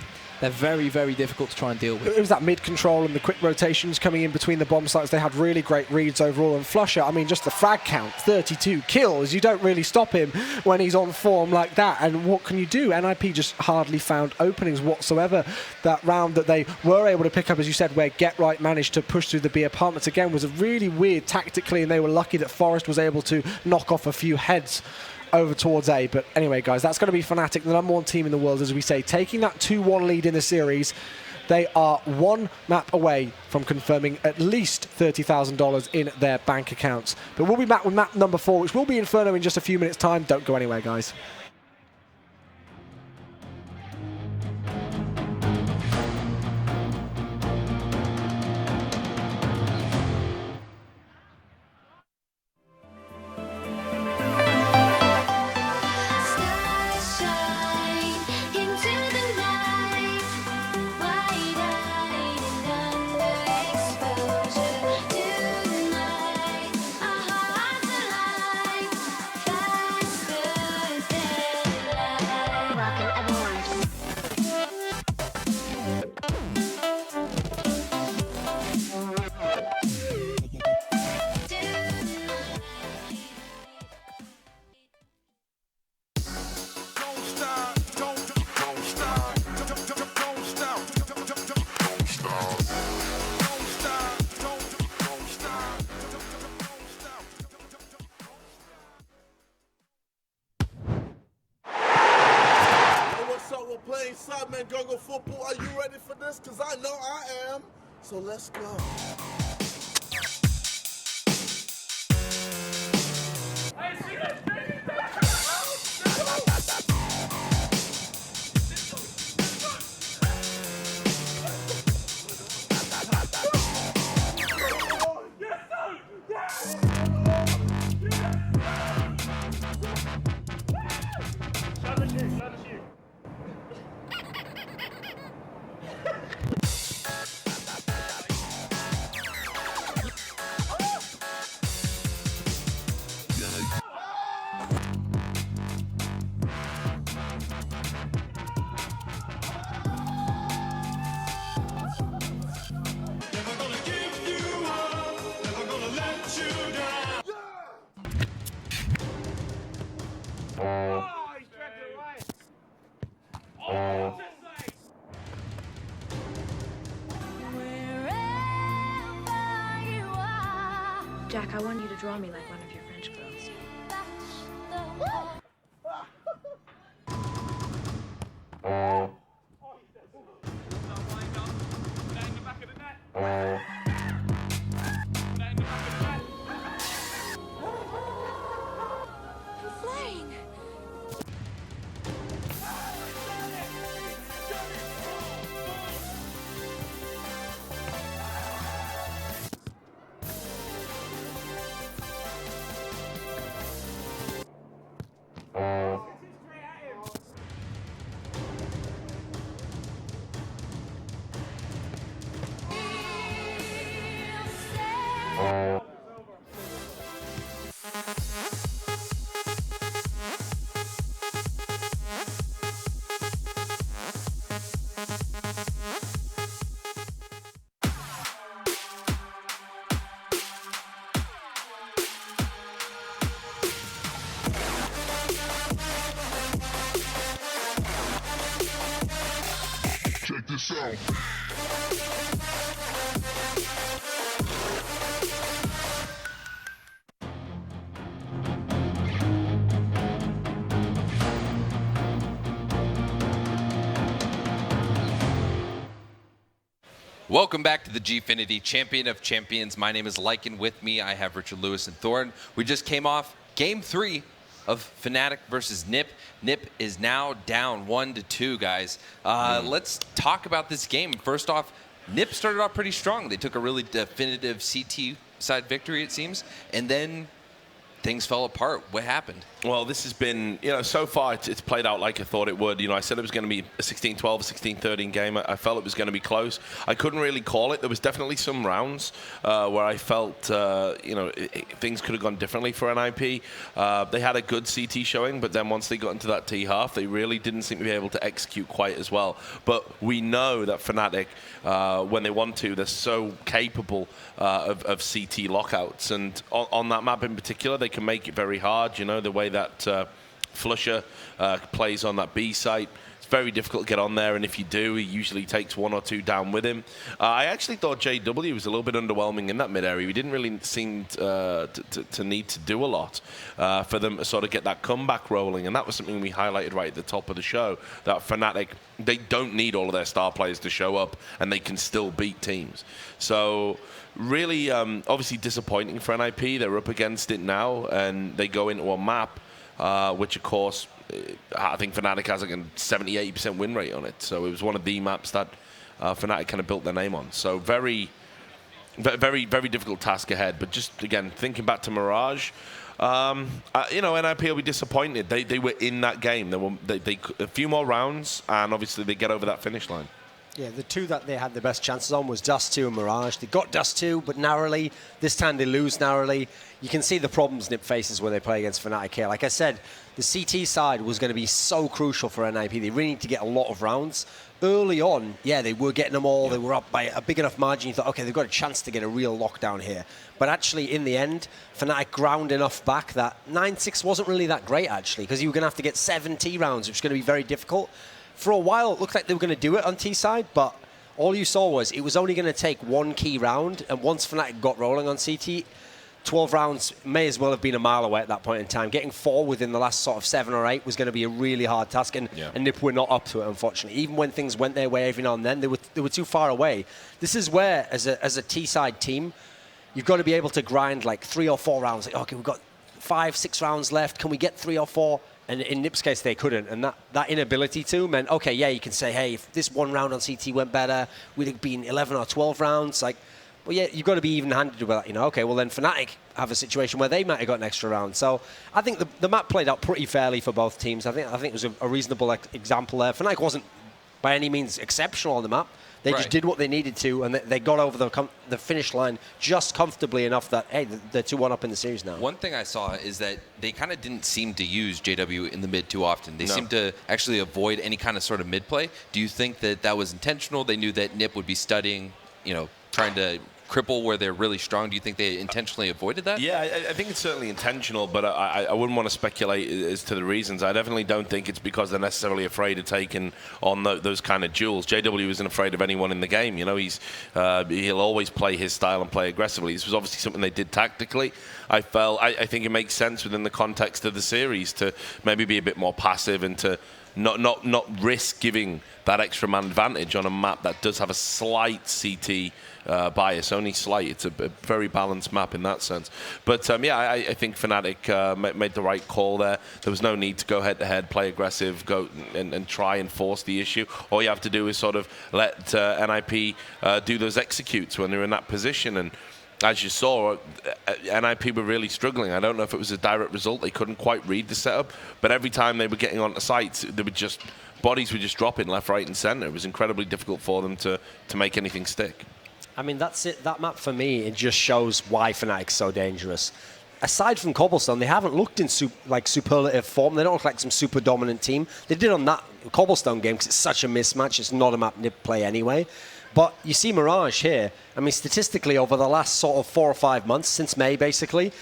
they're very, very difficult to try and deal with. It was that mid-control and the quick rotations coming in between the bomb sites. They had really great reads overall. And Flusher, I mean, just the frag count, 32 kills. You don't really stop him when he's on form like that. And what can you do? NIP just hardly found openings whatsoever. That round that they were able to pick up, as you said, where GetRight managed to push through the B apartments again, was a really weird tactically, and they were lucky that Forest was able to knock off a few heads over towards A. But anyway, guys, that's going to be Fnatic, the #1 team in the world, as we say, taking that 2-1 lead in the series. They are 1 map away from confirming at least $30,000 in their bank accounts. But we'll be back with map number 4, which will be Inferno in just a few minutes' time. Don't go anywhere, guys. Football, are you ready for this? Because I know I am. So let's go. to draw me like one of your French girls. Check this out. Welcome back to the Gfinity Champion of Champions. My name is Lycan. With me, I have Richard Lewis and Thorn. We just came off Game 3 of Fnatic versus Nip. Nip is now down 1-2, guys. Let's talk about this game. First off, Nip started off pretty strong. They took a really definitive CT side victory, it seems, and then things fell apart. What happened? Well, this has been, so far it's played out like I thought it would. I said it was going to be a 16-12, a 16-13 game. I felt it was going to be close. I couldn't really call it. There was definitely some rounds where I felt, things could have gone differently for NIP. They had a good CT showing, but then once they got into that T half, they really didn't seem to be able to execute quite as well. But we know that Fnatic, when they want to, they're so capable of CT lockouts. And on that map in particular, they can make it very hard. The way that Flusher plays on that B site. It's very difficult to get on there, and if you do, he usually takes 1 or 2 down with him. I actually thought JW was a little bit underwhelming in that mid area. He didn't really seem to need to do a lot for them to sort of get that comeback rolling, and that was something we highlighted right at the top of the show, that Fnatic, they don't need all of their star players to show up, and they can still beat teams. So really, obviously disappointing for NIP. They're up against it now, and they go into a map which, of course, I think Fnatic has like a 70-80% win rate on it. So it was one of the maps that Fnatic kind of built their name on. So very, very, very difficult task ahead. But just, again, thinking back to Mirage, NIP will be disappointed. They were in that game. They a few more rounds, and obviously they get over that finish line. Yeah, the two that they had the best chances on was Dust 2 and Mirage. They got Dust 2, but narrowly. This time they lose narrowly. You can see the problems Nip faces when they play against Fnatic here. Like I said, the CT side was going to be so crucial for NIP. They really need to get a lot of rounds. Early on, yeah, they were getting them all. They were up by a big enough margin. You thought, okay, they've got a chance to get a real lockdown here. But actually, in the end, Fnatic ground enough back that 9-6 wasn't really that great, actually, because you were going to have to get 70 rounds, which is going to be very difficult. For a while, it looked like they were going to do it on T side, but all you saw was it was only going to take one key round, and once Fnatic got rolling on CT, 12 rounds may as well have been a mile away at that point in time. Getting 4 within the last sort of 7 or 8 was going to be a really hard task, and Nip were not up to it, unfortunately. Even when things went their way every now and then, they were too far away. This is where, as a T-side team, you've got to be able to grind like 3 or 4 rounds. Like, okay, we've got 5-6 rounds left. Can we get 3 or 4? And in Nip's case, they couldn't. And that inability to meant, okay, yeah, you can say, hey, if this one round on CT went better, we'd have been 11 or 12 rounds. Like, well, yeah, you've got to be even-handed with that, Okay, well, then Fnatic have a situation where they might have got an extra round. So I think the map played out pretty fairly for both teams. I think it was a reasonable example there. Fnatic wasn't by any means exceptional on the map. They just did what they needed to, and they got over the finish line just comfortably enough that, hey, they're 2-1 up in the series now. One thing I saw is that they kind of didn't seem to use JW in the mid too often. They seemed to actually avoid any kind of sort of mid play. Do you think that was intentional? They knew that Nip would be studying, trying to cripple where they're really strong? Do you think they intentionally avoided that? Yeah, I think it's certainly intentional, but I wouldn't want to speculate as to the reasons. I definitely don't think it's because they're necessarily afraid of taking on those kind of duels. JW isn't afraid of anyone in the game. You know, he'll always play his style and play aggressively. This was obviously something they did tactically. I think it makes sense within the context of the series to maybe be a bit more passive and to not risk giving that extra man advantage on a map that does have a slight CT bias, only slight. It's a very balanced map in that sense. But yeah, I think Fnatic made the right call there. There was no need to go head-to-head, play aggressive, go and try and force the issue. All you have to do is sort of let NIP do those executes when they're in that position. And as you saw, NIP were really struggling. I don't know if it was a direct result. They couldn't quite read the setup. But every time they were getting onto sites, they would just bodies were just dropping left, right, and center. It was incredibly difficult for them to make anything stick. I mean, that's it. That map, for me, it just shows why Fnatic's so dangerous. Aside from Cobblestone, they haven't looked in superlative form. They don't look like some super dominant team. They did on that Cobblestone game because it's such a mismatch. It's not a map NiP play anyway. But you see Mirage here. I mean, statistically, over the last sort of 4 or 5 months, since May, basically,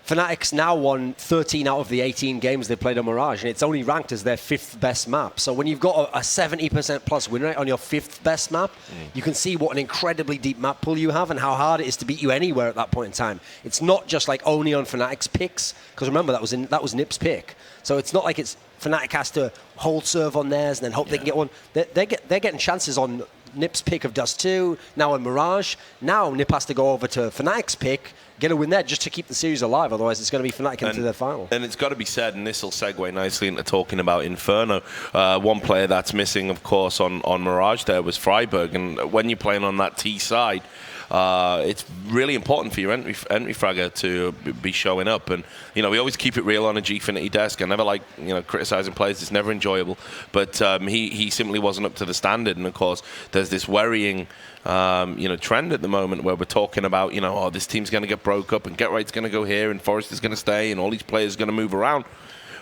Fnatic's now won 13 out of the 18 games they played on Mirage, and it's only ranked as their 5th best map. So when you've got a 70% plus win rate on your 5th best map, you can see what an incredibly deep map pool you have and how hard it is to beat you anywhere at that point in time. It's not just like only on Fnatic's picks, because remember, that was NiP's pick. So it's not like Fnatic has to hold serve on theirs and then hope they can get one. They're getting chances on NiP's pick of Dust 2, now on Mirage. Now NiP has to go over to Fnatic's pick, get a win there just to keep the series alive. Otherwise, it's going to be Fnatic into the final. And it's got to be said, and this will segue nicely into talking about Inferno. One player that's missing, of course, on Mirage there was Freiburg. And when you're playing on that T side, it's really important for your entry fragger to be showing up. And, you know, we always keep it real on a Gfinity desk. I never like, you know, criticizing players. It's never enjoyable. But he simply wasn't up to the standard. And, of course, there's this worrying trend at the moment where we're talking about, this team's going to get broke up and Get Right's going to go here and Forrest is going to stay and all these players are going to move around.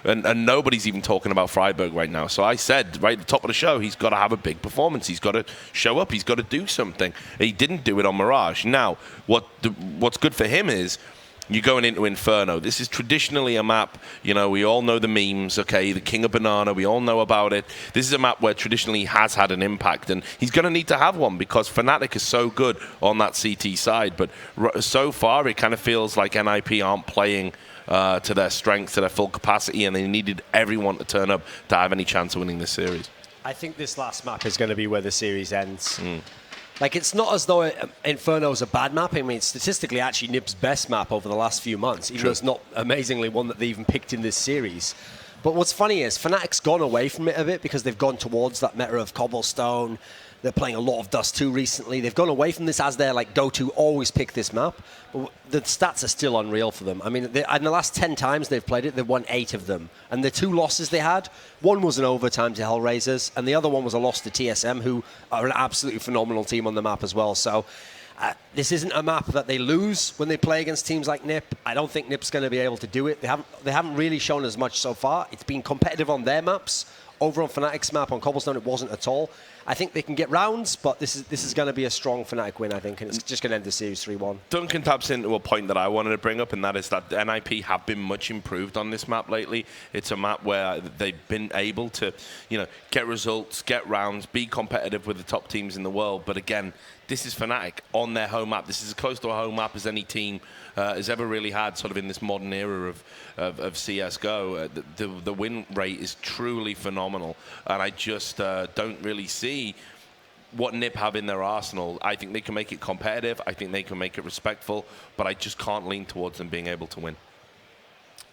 And nobody's even talking about Freiburg right now. So I said right at the top of the show, he's got to have a big performance. He's got to show up. He's got to do something. He didn't do it on Mirage. Now, what's good for him is you're going into Inferno. This is traditionally a map, we all know the memes, okay, the King of Banana, we all know about it. This is a map where traditionally he has had an impact, and he's going to need to have one because Fnatic is so good on that CT side. But so far, it kind of feels like NIP aren't playing to their strength, to their full capacity, and they needed everyone to turn up to have any chance of winning this series. I think this last map is going to be where the series ends. Like, it's not as though Inferno is a bad map. I mean, statistically, actually, NiP's best map over the last few months, even though it's not amazingly one that they even picked in this series. But what's funny is Fnatic's gone away from it a bit because they've gone towards that meta of Cobblestone. They're playing a lot of Dust 2 recently. They've gone away from this as their go-to, always pick this map. But the stats are still unreal for them. I mean, in the last 10 times they've played it, they've won 8 of them. And the 2 losses they had, one was an overtime to Hellraisers, and the other one was a loss to TSM, who are an absolutely phenomenal team on the map as well. So this isn't a map that they lose when they play against teams like NiP. I don't think NiP's going to be able to do it. They haven't really shown as much so far. It's been competitive on their maps. Over on Fnatic's map on Cobblestone, it wasn't at all. I think they can get rounds, but this is going to be a strong Fnatic win, I think, and it's just going to end the series 3-1. Duncan taps into a point that I wanted to bring up, and that is that NIP have been much improved on this map lately. It's a map where they've been able to, get results, get rounds, be competitive with the top teams in the world. But again, this is Fnatic on their home map. This is as close to a home map as any team has ever really had, sort of in this modern era of CS:GO. The win rate is truly phenomenal, and I just don't really see what NiP have in their arsenal. I think they can make it competitive. I think they can make it respectful, but I just can't lean towards them being able to win.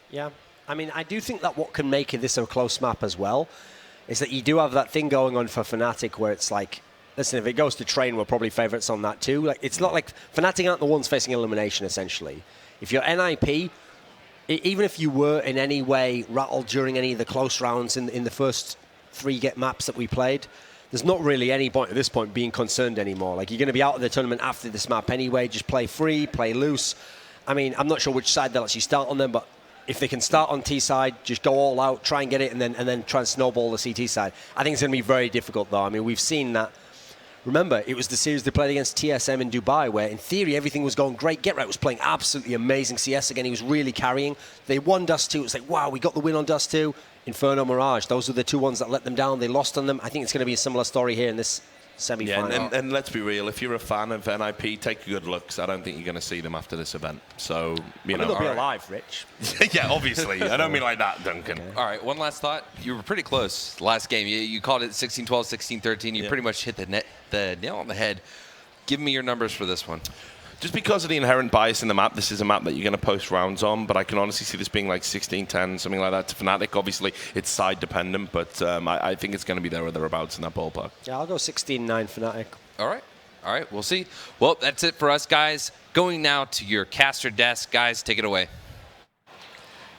Yeah, I mean, I do think that what can make this a close map as well is that you do have that thing going on for Fnatic where it's like, listen, if it goes to Train, we're probably favourites on that too. Like, it's not like Fnatic aren't the ones facing elimination, essentially. If you're NIP, even if you were in any way rattled during any of the close rounds in the first 3 maps that we played, there's not really any point at this point being concerned anymore. Like, you're going to be out of the tournament after this map anyway. Just play free, play loose. I mean, I'm not sure which side they'll actually start on them, but if they can start on T side, just go all out, try and get it, and then try and snowball the CT side. I think it's going to be very difficult, though. I mean, we've seen that remember, it was the series they played against TSM in Dubai, where in theory everything was going great. Get-Right was playing absolutely amazing CS again. He was really carrying. They won Dust 2. It was like, wow, we got the win on Dust 2. Inferno, Mirage, those are the two ones that let them down. They lost on them. I think it's going to be a similar story here in this semi-final. Yeah, and let's be real. If you're a fan of NIP, take a good look, 'cause I don't think you're going to see them after this event. So, you know. They'll be alive, Rich. Yeah, obviously. I don't mean like that, Duncan. All right, one last thought. You were pretty close last game. You called it 16-12, 16-13. You pretty much hit the nail on the head. Give me your numbers for this one. Just because of the inherent bias in the map, this is a map that you're going to post rounds on, but I can honestly see this being like 16-10, something like that to Fnatic. Obviously, it's side-dependent, but I think it's going to be there or thereabouts in that ballpark. Yeah, I'll go 16-9 Fnatic. All right, we'll see. Well, that's it for us, guys. Going now to your caster desk. Guys, take it away.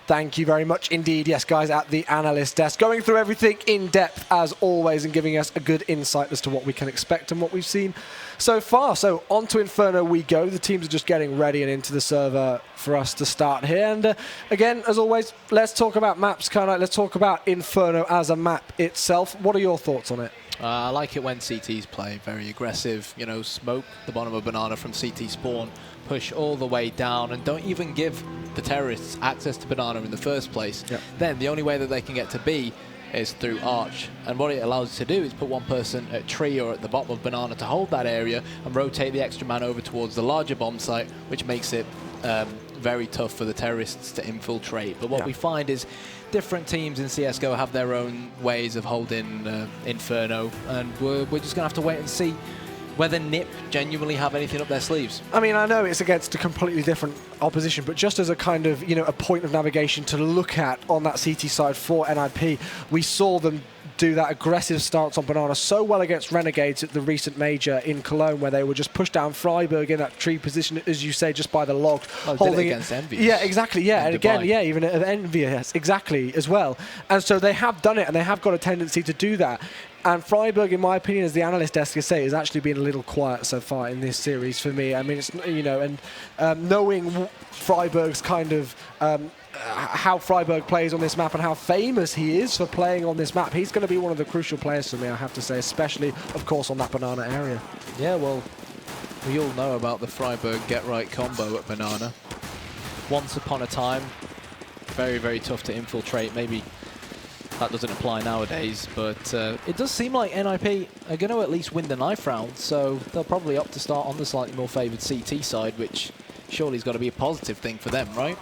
Thank you very much indeed. Yes, guys, at the analyst desk, going through everything in depth as always and giving us a good insight as to what we can expect and what we've seen so far. So on to Inferno we go. The teams are just getting ready and into the server for us to start here. And again, as always, let's talk about maps. Let's talk about Inferno as a map itself. What are your thoughts on it? I like it when CTs play very aggressive, you know, smoke the bottom of Banana from CT spawn, push all the way down, and don't even give the terrorists access to Banana in the first place. Yep. Then the only way that they can get to B is through Arch. And what it allows us to do is put one person at Tree or at the bottom of Banana to hold that area and rotate the extra man over towards the larger bomb site, which makes it very tough for the terrorists to infiltrate. But what we find is different teams in CSGO have their own ways of holding Inferno, and we're just going to have to wait and see whether NIP genuinely have anything up their sleeves. I mean, I know it's against a completely different opposition, but just as a kind of, you know, a point of navigation to look at on that CT side for NIP, we saw them do that aggressive stance on Banana so well against Renegades at the recent major in Cologne, where they were just pushed down Freiburg in that tree position, as you say, just by the log. Holding it against Envious. Yeah, exactly, yeah. And again, yeah, even at Envious, exactly, as well. And so they have done it, and they have got a tendency to do that. And Freiburg, in my opinion, as the analyst desk can say, has actually been a little quiet so far in this series for me. I mean, it's, you know, and knowing Freiburg's kind of how Freiburg plays on this map and how famous he is for playing on this map, he's going to be one of the crucial players for me, I have to say, especially, of course, on that Banana area. Yeah, well, we all know about the Freiburg get-right combo at Banana. Once upon a time, very, very tough to infiltrate. Maybe that doesn't apply nowadays, but it does seem like NIP are going to at least win the knife round, so they'll probably opt to start on the slightly more favoured CT side, which surely has got to be a positive thing for them, right?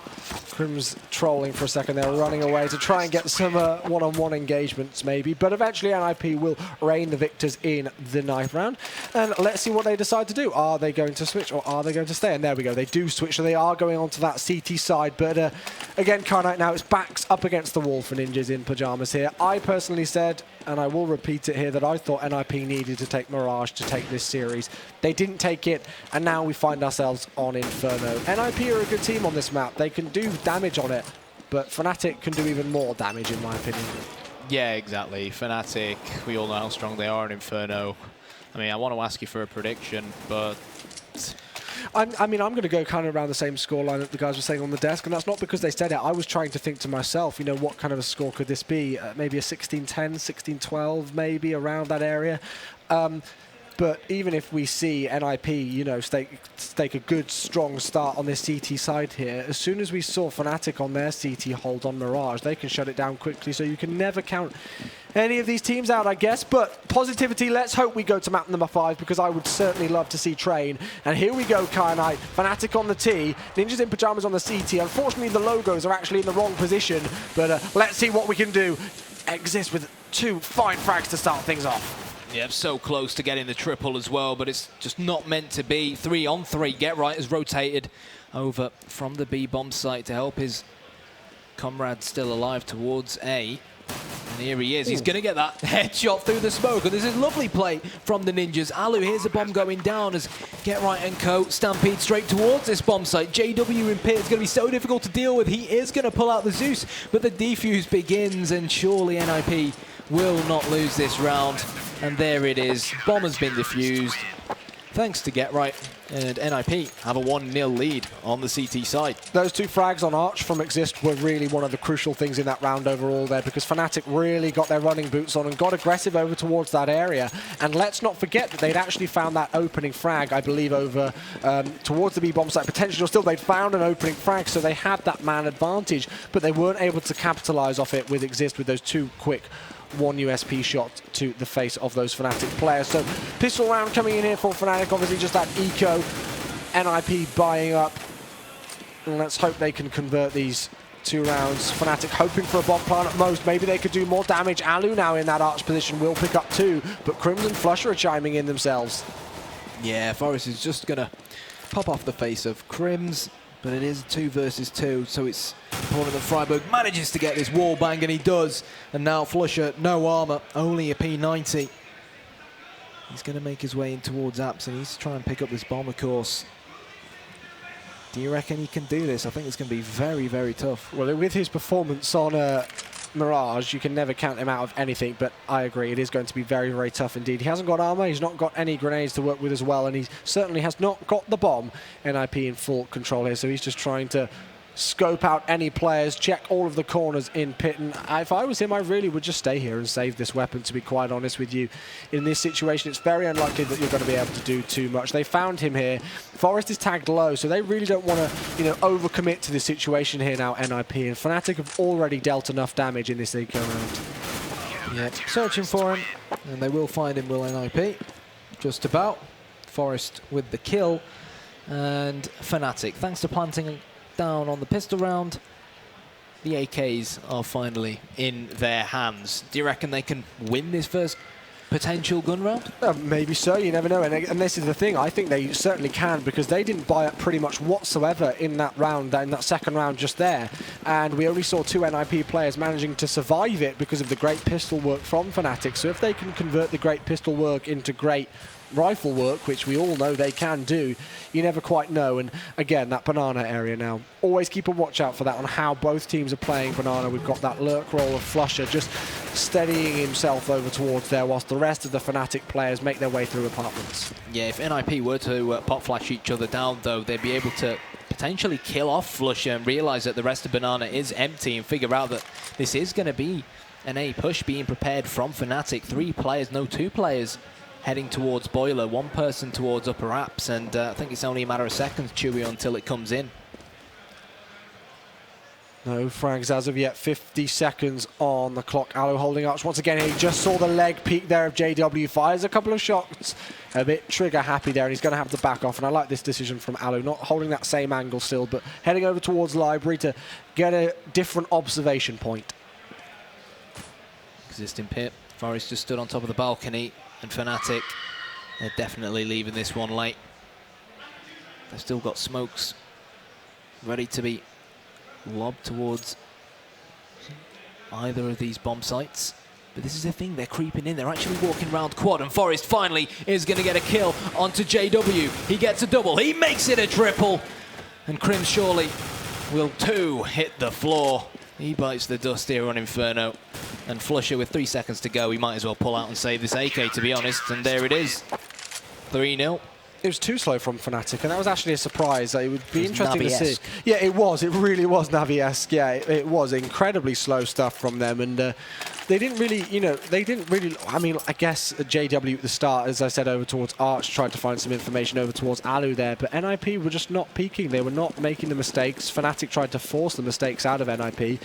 Crim's trolling for a second there, running away to try and get some one-on-one engagements maybe, but eventually NIP will reign the victors in the knife round. And let's see what they decide to do. Are they going to switch or are they going to stay? And there we go, they do switch, so they are going onto that CT side. But again, Carnite now, it's backs up against the wall for Ninjas in Pyjamas here. I personally said, and I will repeat it here, that I thought NIP needed to take Mirage to take this series. They didn't take it, and now we find ourselves on Inferno. NIP are a good team on this map. They can do damage on it, but Fnatic can do even more damage, in my opinion. Yeah, exactly. Fnatic, we all know how strong they are in Inferno. I mean, I want to ask you for a prediction, but I mean, I'm going to go kind of around the same scoreline that the guys were saying on the desk, and that's not because they said it. I was trying to think to myself, you know, what kind of a score could this be? Maybe a 16-10, 16-12, maybe around that area. But even if we see NIP, you know, stake a good, strong start on this CT side here, as soon as we saw Fnatic on their CT hold on Mirage, they can shut it down quickly, so you can never count any of these teams out, I guess. But positivity, let's hope we go to map number 5, because I would certainly love to see Train. And here we go, Kyanite. Fnatic on the T, Ninjas in Pyjamas on the CT. Unfortunately, the logos are actually in the wrong position, but let's see what we can do. Exist with 2 fine frags to start things off. Yeah, so close to getting the triple as well, but it's just not meant to be. 3-on-3, Get-Right has rotated over from the B bomb site to help his comrade still alive towards A. And here he is. He's going to get that headshot through the smoke. And this is a lovely play from the Ninjas. Alu, here's a bomb going down as Get-Right and co stampede straight towards this bomb site. JW in pit is going to be so difficult to deal with. He is going to pull out the Zeus, but the defuse begins, and surely NIP will not lose this round. And there it is. Bomb has been defused, thanks to Get-Right. And NIP have a 1-0 lead on the CT side. Those 2 frags on Arch from Exist were really one of the crucial things in that round overall there, because Fnatic really got their running boots on and got aggressive over towards that area. And let's not forget that they'd actually found that opening frag, I believe, over towards the B-bomb site. Potential still, they'd found an opening frag, so they had that man advantage, but they weren't able to capitalize off it with Exist with those 2 quick 1 USP shot to the face of those Fnatic players. So pistol round coming in here for Fnatic, obviously just that eco. NIP buying up. And let's hope they can convert these 2 rounds. Fnatic hoping for a bomb plant at most. Maybe they could do more damage. Alu now in that arch position will pick up 2, but Crimson Flusher are chiming in themselves. Yeah, Forest is just going to pop off the face of Crims, but it is 2 versus 2, so it's important that Freiburg manages to get this wall bang, and he does. And now Flusher, no armor, only a P90. He's going to make his way in towards Apps, and he's to try and pick up this bomb, of course. Do you reckon he can do this? I think it's going to be very, very tough. Well, with his performance on Mirage, you can never count him out of anything, but I agree, it is going to be very, very tough indeed. He hasn't got armor, he's not got any grenades to work with as well, and he certainly has not got the bomb. NIP in full control here, so he's just trying to scope out any players, check all of the corners in pit, and if I was him, I really would just stay here and save this weapon, to be quite honest with you. In this situation, it's very unlikely that you're going to be able to do too much. They found him here. Forest is tagged low, so they really don't want to, overcommit to the situation here now, NIP, and Fnatic have already dealt enough damage in this eco round. Yeah, searching for him, and they will find him, will NIP. Just about. Forest with the kill, and Fnatic, thanks to planting down on the pistol round, the AKs are finally in their hands. Do you reckon they can win this first potential gun round? Maybe so, you never know. And this is the thing, I think they certainly can, because they didn't buy up pretty much whatsoever in that round, in that second round just there. And we only saw 2 NIP players managing to survive it because of the great pistol work from Fnatic. So if they can convert the great pistol work into great rifle work, which we all know they can do, you never quite know. And again, that banana area now, always keep a watch out for that on how both teams are playing banana. We've got that lurk roll of Flusher just steadying himself over towards there, whilst the rest of the Fnatic players make their way through apartments. Yeah, if NIP were to pop flash each other down, though, they'd be able to potentially kill off Flusher and realize that the rest of banana is empty and figure out that this is going to be an A push being prepared from Fnatic. 3 players, no 2 players heading towards Boiler, 1 person towards Upper Apps, and I think it's only a matter of seconds, Chewy, until it comes in. No frags as of yet, 50 seconds on the clock. Alu holding Arch once again. He just saw the leg peek there of JW, fires a couple of shots, a bit trigger happy there, and he's going to have to back off. And I like this decision from Alu, not holding that same angle still, but heading over towards Library to get a different observation point. Existing pit, Forest just stood on top of the balcony, and Fnatic, they're definitely leaving this one late. They've still got smokes ready to be lobbed towards either of these bomb sites. But this is the thing, they're creeping in. They're actually walking around quad, and Forest finally is going to get a kill onto JW. He gets a double. He makes it a triple. And Crim surely will 2 hit the floor. He bites the dust here on Inferno. And Flusher, with 3 seconds to go, he might as well pull out and save this AK, to be honest. And there it is, 3-0. It was too slow from Fnatic, and that was actually a surprise. It would be interesting to see. Yeah, it was. It really was Navi-esque. Yeah, it was incredibly slow stuff from them, and they didn't really, they didn't really. I mean, I guess JW at the start, as I said, over towards Arch, tried to find some information over towards Alu there, but NIP were just not peaking. They were not making the mistakes. Fnatic tried to force the mistakes out of NIP,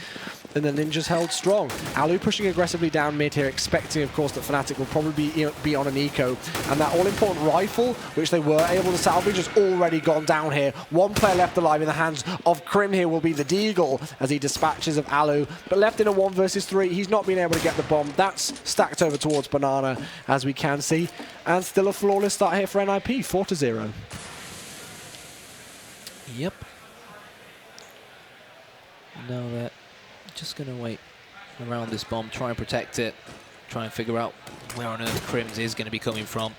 and the Ninjas held strong. Alu pushing aggressively down mid here, expecting, of course, that Fnatic will probably be on an eco, and that all-important rifle, which they were able to salvage, has already gone down here. 1 player left alive in the hands of Crim here will be the Deagle as he dispatches of Alu, but left in a 1 versus 3. He's not been able to get the bomb. That's stacked over towards Banana, as we can see, and still a flawless start here for NIP, 4-0. Yep. Now they're just going to wait around this bomb, try and protect it, try and figure out where on earth Crims is going to be coming from.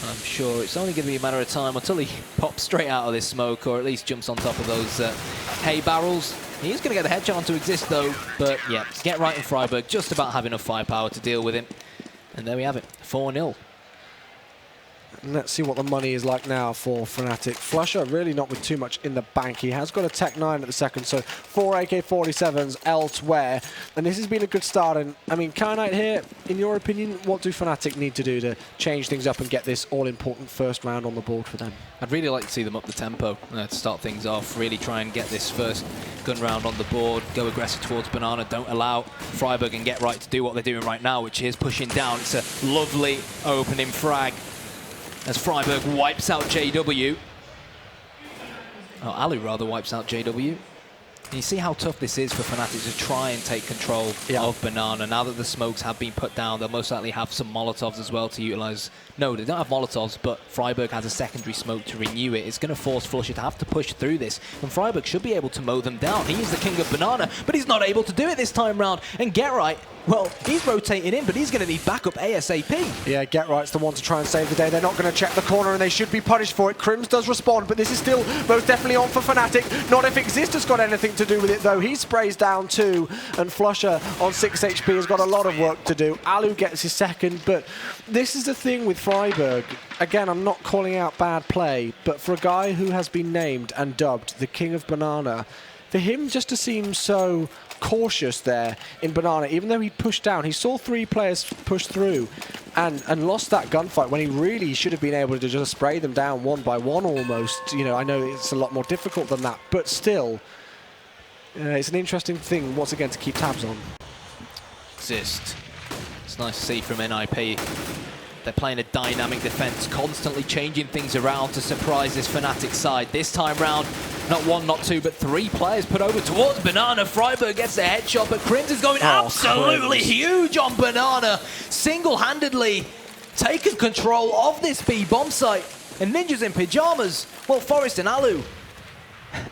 I'm sure it's only going to be a matter of time until he pops straight out of this smoke, or at least jumps on top of those hay barrels. He's going to get the headshot to Exist, though, but yeah, get right in Freiburg, just about have enough firepower to deal with him. And there we have it, 4-0. And let's see what the money is like now for Fnatic. Flusher really not with too much in the bank. He has got a Tech 9 at the second, so 4 AK-47s elsewhere. And this has been a good start. And I mean, Knight here, in your opinion, what do Fnatic need to do to change things up and get this all-important first round on the board for them? I'd really like to see them up the tempo to start things off, really try and get this first gun round on the board, go aggressive towards Banana, don't allow Freiburg and Get Right to do what they're doing right now, which is pushing down. It's a lovely opening frag as Freiburg wipes out JW. Oh, Alu rather wipes out JW. And you see how tough this is for Fnatic to try and take control of Banana. Now that the smokes have been put down, they'll most likely have some Molotovs as well to utilize. No, they don't have Molotovs, but Freiburg has a secondary smoke to renew it. It's going to force Flusher to have to push through this, and Freiburg should be able to mow them down. He is the king of Banana, but he's not able to do it this time round. And Get Right, well, he's rotating in, but he's going to need backup ASAP. Yeah, Get Right's the one to try and save the day. They're not going to check the corner, and they should be punished for it. Crims does respond, but this is still most definitely on for Fnatic. Not if Exist has got anything to do with it, though. He sprays down 2, and Flusher on 6 HP has got a lot of work to do. Alu gets his second, but this is the thing with Freiburg. Again, I'm not calling out bad play, but for a guy who has been named and dubbed the King of Banana, for him just to seem so cautious there in Banana, even though he pushed down, he saw 3 players push through and lost that gunfight when he really should have been able to just spray them down one by one almost. You know, I know it's a lot more difficult than that, but still, it's an interesting thing once again to keep tabs on. Exist. It's nice to see from NIP. They're playing a dynamic defense, constantly changing things around to surprise this Fnatic side. This time round, not 1, not 2, but 3 players put over towards Banana. Freiburg gets a headshot, but Crims is going absolutely huge on Banana. Single-handedly taken control of this B bomb site. And Ninjas in Pyjamas, well, Forest and Alu,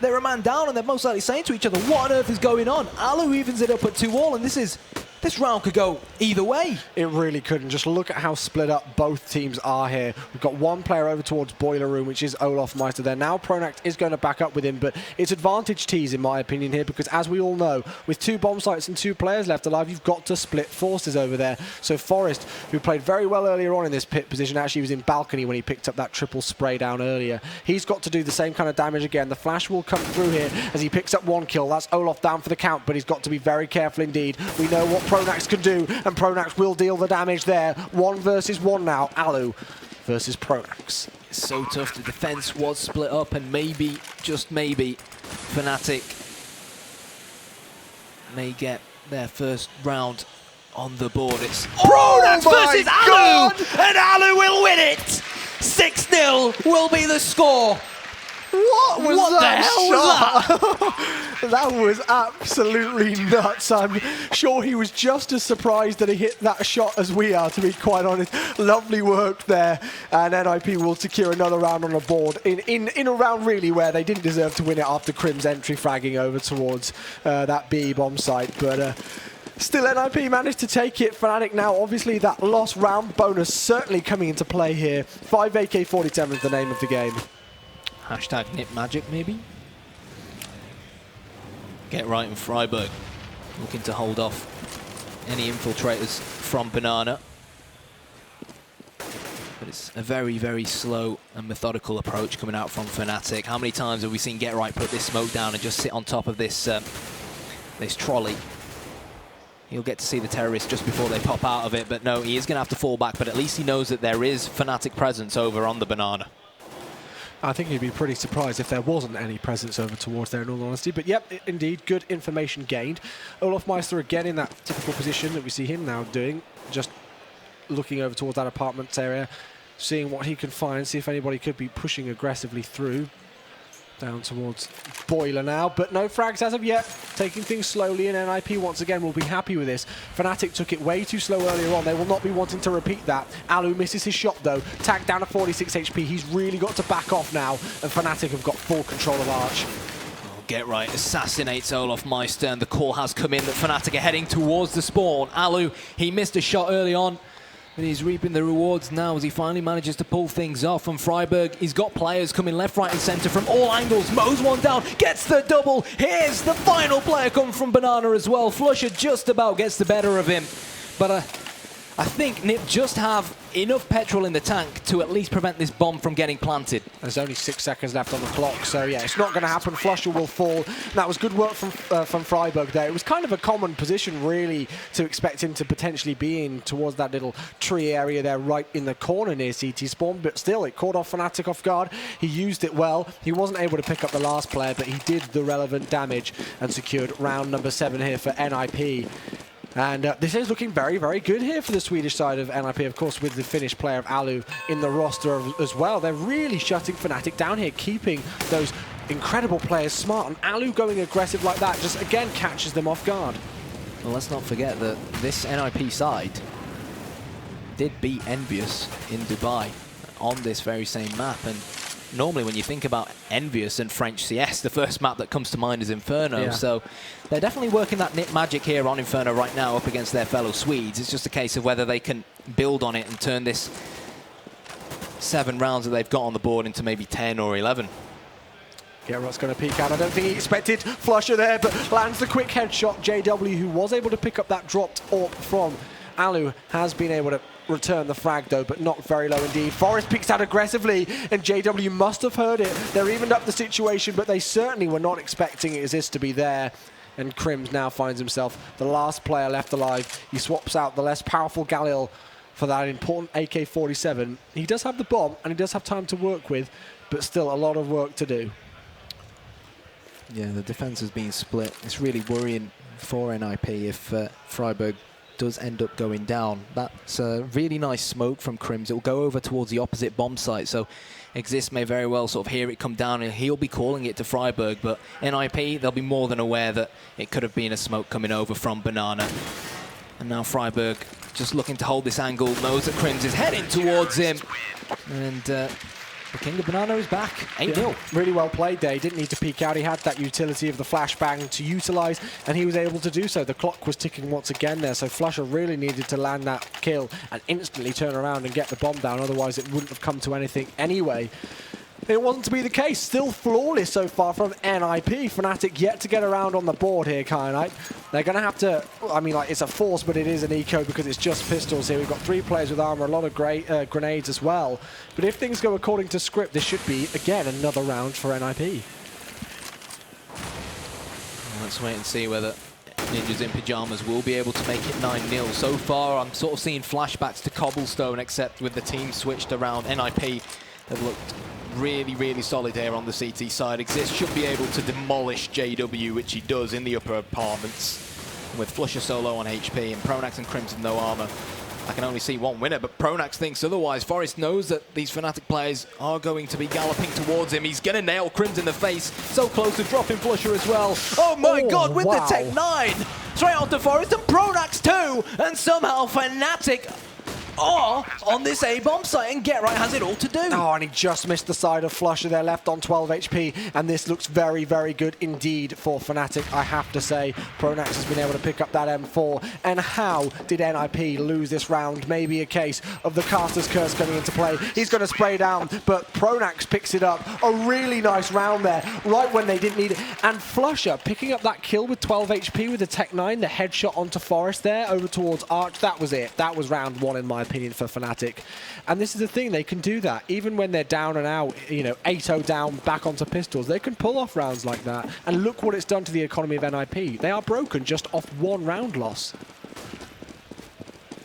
they're a man down, and they're most likely saying to each other, what on earth is going on? Alu evens it up at 2-all, and this round could go either way. It really could, and just look at how split up both teams are here. We've got one player over towards Boiler Room, which is Olaf Meister there. Now Pronact is going to back up with him, but it's advantage tees in my opinion here, because as we all know, with 2 bomb sites and 2 players left alive, you've got to split forces over there. So Forest, who played very well earlier on in this pit position, actually was in balcony when he picked up that triple spray down earlier. He's got to do the same kind of damage again. The flash will come through here as he picks up 1 kill. That's Olaf down for the count, but he's got to be very careful indeed. We know what Pronax can do, and Pronax will deal the damage there. 1 versus 1 now. Alu versus Pronax. It's so tough. The defense was split up, and maybe, just maybe, Fnatic may get their first round on the board. It's Pronax versus Alu, and Alu will win it. 6-0 will be the score. What was what that the hell shot? was that? That was absolutely nuts. I'm sure he was just as surprised that he hit that shot as we are, to be quite honest. Lovely work there, and NIP will secure another round on the board in a round really where they didn't deserve to win it after Crim's entry fragging over towards that B bomb site, but still, NIP managed to take it. Fnatic now, obviously, that lost round bonus certainly coming into play here. 5 AK-47 is the name of the game. Hashtag Nip Magic, maybe? Get Right and Freiburg looking to hold off any infiltrators from Banana. But it's a very, very slow and methodical approach coming out from Fnatic. How many times have we seen Get Right put this smoke down and just sit on top of this, this trolley? He'll get to see the terrorists just before they pop out of it, but no, he is going to have to fall back, but at least he knows that there is Fnatic presence over on the Banana. I think he'd be pretty surprised if there wasn't any presence over towards there, in all honesty. But yep, indeed, good information gained. Olaf Meister again in that typical position that we see him now doing, just looking over towards that apartments area, seeing what he can find, see if anybody could be pushing aggressively through. Down towards Boiler now, but no frags as of yet. Taking things slowly, and NIP once again will be happy with this. Fnatic took it way too slow earlier on. They will not be wanting to repeat that. Alu misses his shot though. Tagged down to 46 HP. He's really got to back off now, and Fnatic have got full control of Arch. Get Right assassinates Olaf Meister, and the call has come in that Fnatic are heading towards the spawn. Alu, he missed a shot early on, but he's reaping the rewards now as he finally manages to pull things off. From Freiburg, he's got players coming left, right and centre from all angles. Mows one down, gets the double. Here's the final player coming from Banana as well. Flusher just about gets the better of him. But I think Nip just have enough petrol in the tank to at least prevent this bomb from getting planted. There's only 6 seconds left on the clock, so yeah, it's not going to happen. Flusher will fall. That was good work from Freiburg there. It was kind of a common position, really, to expect him to potentially be in towards that little tree area there right in the corner near CT spawn, but still, it caught off Fnatic off guard. He used it well. He wasn't able to pick up the last player, but he did the relevant damage and secured round number 7 here for NIP. And this is looking very, very good here for the Swedish side of NIP, of course, with the Finnish player of Alu in the roster as well. They're really shutting Fnatic down here, keeping those incredible players smart. And Alu going aggressive like that just, again, catches them off guard. Well, let's not forget that this NIP side did beat Envious in Dubai on this very same map. And normally when you think about Envious and French CS, the first map that comes to mind is Inferno. Yeah. So they're definitely working that Nip magic here on Inferno right now up against their fellow Swedes. It's just a case of whether they can build on it and turn this 7 rounds that they've got on the board into maybe 10 or 11. Gerardt's going to peek out. I don't think he expected Flusher there, but lands the quick headshot. JW, who was able to pick up that dropped AWP from Alu, has been able to return the frag though, but not very low indeed. Forest peeks out aggressively, and JW must have heard it. They're evened up the situation, but they certainly were not expecting Exist to be there. And Crims now finds himself the last player left alive. He swaps out the less powerful Galil for that important AK-47. He does have the bomb, and he does have time to work with, but still a lot of work to do. Yeah, the defense has been split. It's really worrying for NIP if Freiburg does end up going down. That's a really nice smoke from Crims. It will go over towards the opposite bomb site, so Exist may very well sort of hear it come down, and he'll be calling it to Freiburg, but NIP, they'll be more than aware that it could have been a smoke coming over from Banana. And now Freiburg, just looking to hold this angle, knows that Crims is heading towards him. And the King of Banana is back, 8-0. Yeah, really well played there. He didn't need to peek out. He had that utility of the flashbang to utilize, and he was able to do so. The clock was ticking once again there, so Flusher really needed to land that kill and instantly turn around and get the bomb down. Otherwise, it wouldn't have come to anything anyway. It wasn't to be the case. Still flawless so far from NIP. Fnatic yet to get around on the board here, Kyanite. They're going to have to, I mean, like, it's a force, but it is an eco because it's just pistols here. We've got 3 players with armor, a lot of grenades as well. But if things go according to script, this should be, again, another round for NIP. Let's wait and see whether Ninjas in Pyjamas will be able to make it 9-0. So far, I'm sort of seeing flashbacks to Cobblestone, except with the team switched around. NIP have looked really, really solid here on the CT side. Exist should be able to demolish JW, which he does in the upper apartments. With Flusher solo on HP and Pronax and Crimson no armor, I can only see one winner, but Pronax thinks otherwise. Forest knows that these Fnatic players are going to be galloping towards him. He's going to nail Crims in the face. So close to dropping Flusher as well. Oh my god, with the Tech 9! Straight onto Forest and Pronax too! And somehow Fnatic are on this A-bomb site, and Get Right has it all to do. Oh, and he just missed the side of Flusher there, left on 12 HP, and this looks very, very good indeed for Fnatic, I have to say. Pronax has been able to pick up that M4, and how did NIP lose this round? Maybe a case of the Caster's Curse coming into play. He's going to spray down, but Pronax picks it up. A really nice round there, right when they didn't need it. And Flusher picking up that kill with 12 HP with the Tech 9, the headshot onto Forest there, over towards Arch. That was it. That was round 1 in my opinion for Fnatic. And this is the thing, they can do that. Even when they're down and out, you know, 8-0 down, back onto pistols, they can pull off rounds like that. And look what it's done to the economy of NIP. They are broken just off 1 round loss.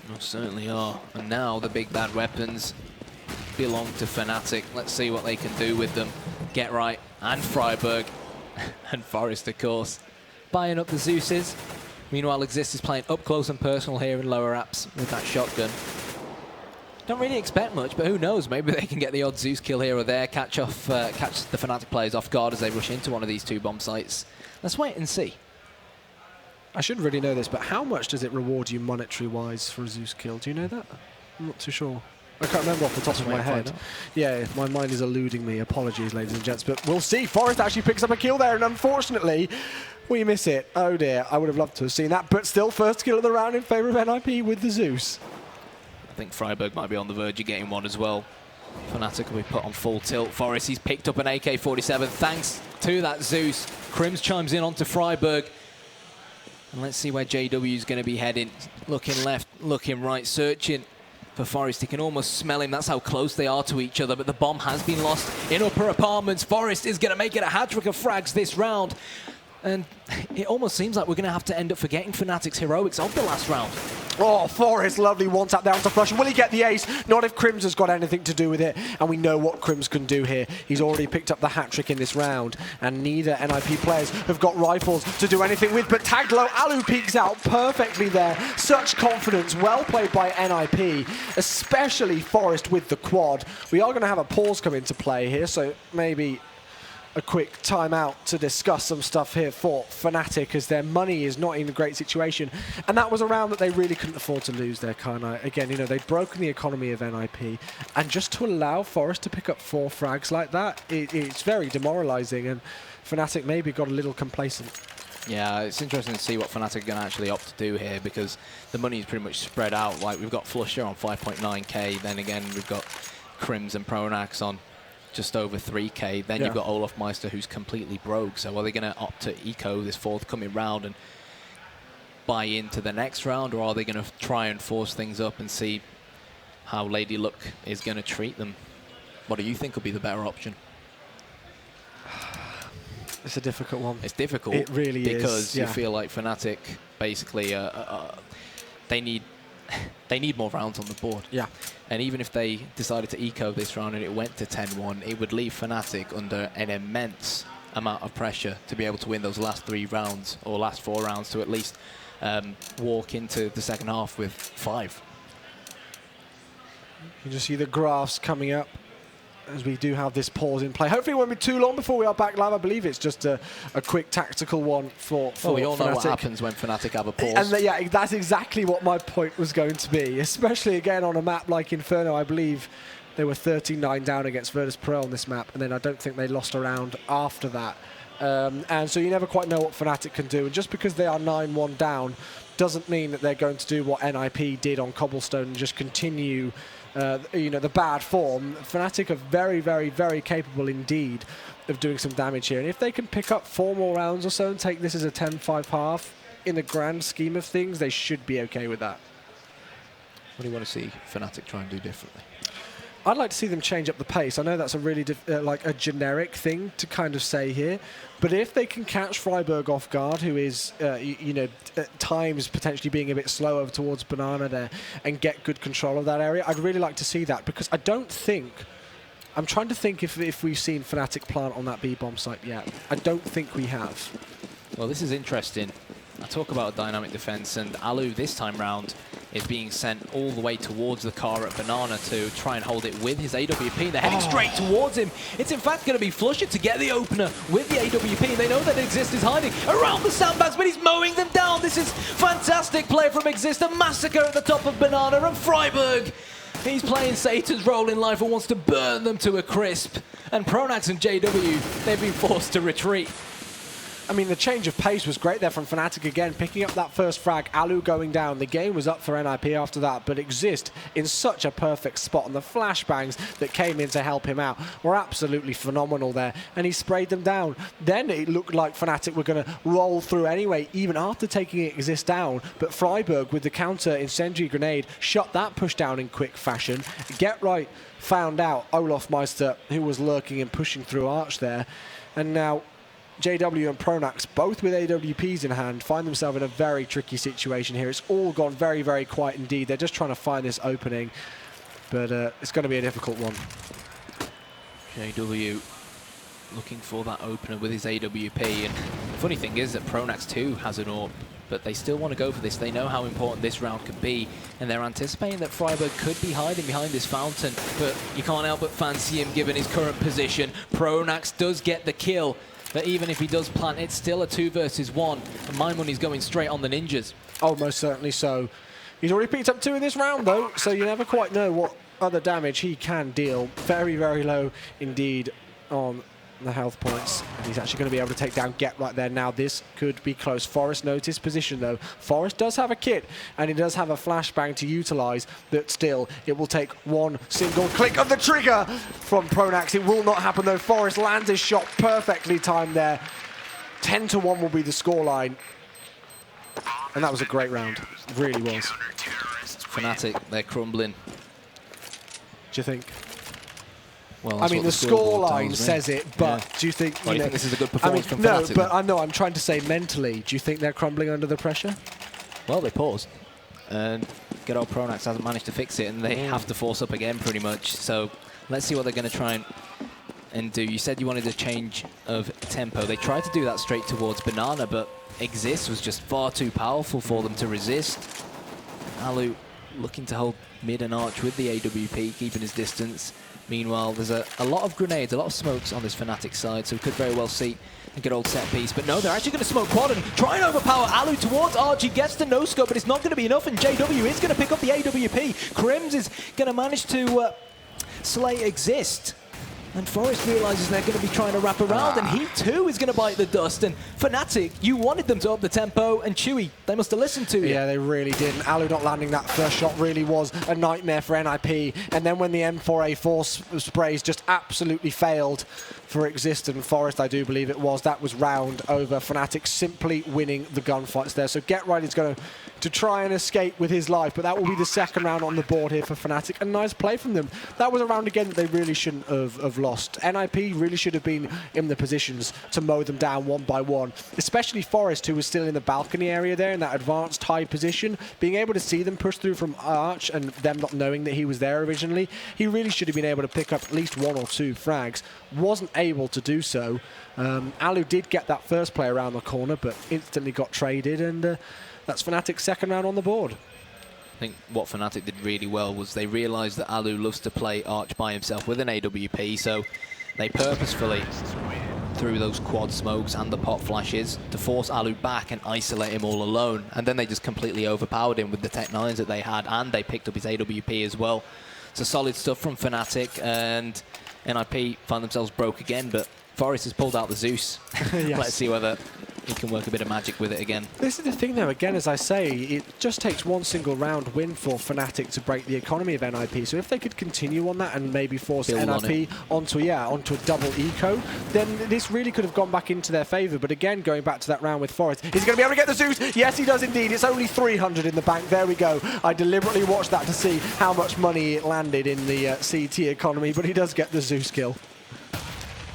Well, certainly are. And now the big bad weapons belong to Fnatic. Let's see what they can do with them. Get Right and Freiburg and Forest, of course, buying up the Zeuses. Meanwhile, Exist is playing up close and personal here in lower apps with that shotgun. Don't really expect much, but who knows? Maybe they can get the odd Zeus kill here or there, catch the Fnatic players off guard as they rush into one of these 2 bomb sites. Let's wait and see. I should really know this, but how much does it reward you monetary-wise for a Zeus kill? Do you know that? I'm not too sure. I can't remember off the top of my head. Yeah, my mind is eluding me. Apologies, ladies and gents, but we'll see. Forest actually picks up a kill there, and unfortunately, we miss it. Oh dear, I would have loved to have seen that, but still first kill of the round in favour of NIP with the Zeus. I think Freiburg might be on the verge of getting one as well. Fnatic will be put on full tilt. Forest, he's picked up an AK-47 thanks to that Zeus. Crims chimes in onto Freiburg. And let's see where JW is going to be heading. Looking left, looking right, searching for Forest. He can almost smell him. That's how close they are to each other. But the bomb has been lost in upper apartments. Forest is going to make it a hat-trick of frags this round. And it almost seems like we're going to have to end up forgetting Fnatic's heroics of the last round. Oh, Forest, lovely one tap down to Flush. Will he get the ace? Not if Crims has got anything to do with it. And we know what Crims can do here. He's already picked up the hat-trick in this round. And neither NIP players have got rifles to do anything with. But tagged low, Alu peeks out perfectly there. Such confidence. Well played by NIP, especially Forest with the quad. We are going to have a pause come into play here, so maybe a quick timeout to discuss some stuff here for Fnatic, as their money is not in a great situation. And that was a round that they really couldn't afford to lose there, again, you know, they'd broken the economy of NIP, and just to allow Forest to pick up 4 frags like that, it's very demoralizing, and Fnatic maybe got a little complacent. Yeah, it's interesting to see what Fnatic are going to actually opt to do here, because the money is pretty much spread out. Like, we've got Flusher on 5.9k, then again we've got Crims and Pronax on just over 3k. Then you've got Olaf Meister, who's completely broke. So are they going to opt to eco this forthcoming round and buy into the next round, or are they going to try and force things up and see how Lady Luck is going to treat them? What do you think will be the better option? It's a difficult one. It's difficult. It really is. Because you feel like Fnatic basically they need more rounds on the board. Yeah. And even if they decided to eco this round and it went to 10-1, it would leave Fnatic under an immense amount of pressure to be able to win those last 3 rounds, or last 4 rounds, to at least walk into the second half with 5. You just see the graphs coming up as we do have this pause in play. Hopefully it won't be too long before we are back live. I believe it's just a quick tactical one for well, we all Fnatic. know what happens when Fnatic have a pause. And yeah, that's exactly what my point was going to be, especially again on a map like Inferno. I believe they were 13-9 down against Virtus Pro on this map, and then I don't think they lost a round after that. And so you never quite know what Fnatic can do. And just because they are 9-1 down doesn't mean that they're going to do what NIP did on Cobblestone and just continue you know, the bad form. Fnatic are very, very, very capable indeed of doing some damage here. And if they can pick up 4 more rounds or so and take this as a 10-5 half, in the grand scheme of things, they should be okay with that. What do you want to see Fnatic try and do differently? I'd like to see them change up the pace. I know that's a really like a generic thing to kind of say here, but if they can catch Freiburg off guard, who is, you know, at times potentially being a bit slow over towards Banana there, and get good control of that area, I'd really like to see that, because I don't think, I'm trying to think if we've seen Fnatic plant on that B-bomb site yet. I don't think we have. Well, this is interesting. I talk about a dynamic defense, and Alu this time round is being sent all the way towards the car at Banana to try and hold it with his AWP. They're heading straight towards him. It's in fact going to be Flusher to get the opener with the AWP. They know that Exist is hiding around the sandbags, but he's mowing them down. This is fantastic play from Exist. A massacre at the top of Banana, and Freiburg, he's playing Satan's role in life and wants to burn them to a crisp. And Pronax and JW, they've been forced to retreat. I mean, the change of pace was great there from Fnatic again, picking up that first frag, Alu going down. The game was up for NIP after that, but Exist in such a perfect spot, and the flashbangs that came in to help him out were absolutely phenomenal there, and he sprayed them down. Then it looked like Fnatic were going to roll through anyway, even after taking Exist down, but Freiburg with the counter incendiary grenade shut that push down in quick fashion. Get Right found out Olaf Meister, who was lurking and pushing through Arch there, and now JW and Pronax, both with AWPs in hand, find themselves in a very tricky situation here. It's all gone very, very quiet indeed. They're just trying to find this opening, but it's going to be a difficult one. JW looking for that opener with his AWP, and the funny thing is that Pronax too has an AWP, but they still want to go for this. They know how important this round could be, and they're anticipating that Freiburg could be hiding behind this fountain, but you can't help but fancy him given his current position. Pronax does get the kill, but even if he does plant, it's still a 2 versus 1, and my money's going straight on the Ninjas. Oh, most certainly so. He's already picked up 2 in this round, though, so you never quite know what other damage he can deal. Very, very low indeed on the health points, and he's actually going to be able to take down Get Right there. Now this could be close. Forest knows his position though. Forest does have a kit, and he does have a flashbang to utilize, but still it will take one single click of the trigger from Pronax. It will not happen though. Forest lands his shot perfectly timed there. 10-1 will be the scoreline. And that was a great round. It really was. Fnatic, they're crumbling. Do you think? Well, I mean, the scoreline says it, but do you think... Well, you think this is a good performance from no, Fnatic? but I know, I'm trying to say mentally, do you think they're crumbling under the pressure? Well, they paused. And good old Pronax hasn't managed to fix it, and they have to force up again pretty much. So let's see what they're going to try and do. You said you wanted a change of tempo. They tried to do that straight towards Banana, but Exist was just far too powerful for them to resist. Alu looking to hold mid and arch with the AWP, keeping his distance. Meanwhile, there's a lot of grenades, a lot of smokes on this Fnatic side, so we could very well see a good old set piece. But no, they're actually going to smoke quad and try and overpower Alu towards Arch. He gets the no-scope, but it's not going to be enough, and JW is going to pick up the AWP. Crims is going to manage to slay Exist. And Forest realizes they're going to be trying to wrap around, and he too is going to bite the dust. And Fnatic, you wanted them to up the tempo, and Chewy, they must have listened to you. Yeah, they really did. And Alu not landing that first shot really was a nightmare for NIP. And then when the M4A4 sprays just absolutely failed for Exist and Forest, I do believe it was, that was round over. Fnatic simply winning the gunfights there. So Get Right is going to try and escape with his life, but that will be the second round on the board here for Fnatic. A nice play from them. That was a round again that they really shouldn't have lost. NIP really should have been in the positions to mow them down one by one, especially Forest, who was still in the balcony area there in that advanced high position. Being able to see them push through from Arch and them not knowing that he was there originally, he really should have been able to pick up at least 1 or 2 frags. Wasn't able to do so. Alu did get that first play around the corner, but instantly got traded, and that's Fnatic's second round on the board. I think what Fnatic did really well was they realized that Alu loves to play Arch by himself with an AWP, so they purposefully threw those quad smokes and the pop flashes to force Alu back and isolate him all alone, and then they just completely overpowered him with the Tech 9s that they had, and they picked up his AWP as well. So solid stuff from Fnatic, and NIP find themselves broke again, but Forest has pulled out the Zeus. Yes. Let's see whether he can work a bit of magic with it again. This is the thing, though, again, as I say, it just takes one single round win for Fnatic to break the economy of NIP. So if they could continue on that and maybe force Build NIP onto a double eco, then this really could have gone back into their favour. But again, going back to that round with Forest, he's going to be able to get the Zeus. Yes, he does indeed. It's only 300 in the bank. There we go. I deliberately watched that to see how much money it landed in the CT economy, but he does get the Zeus kill.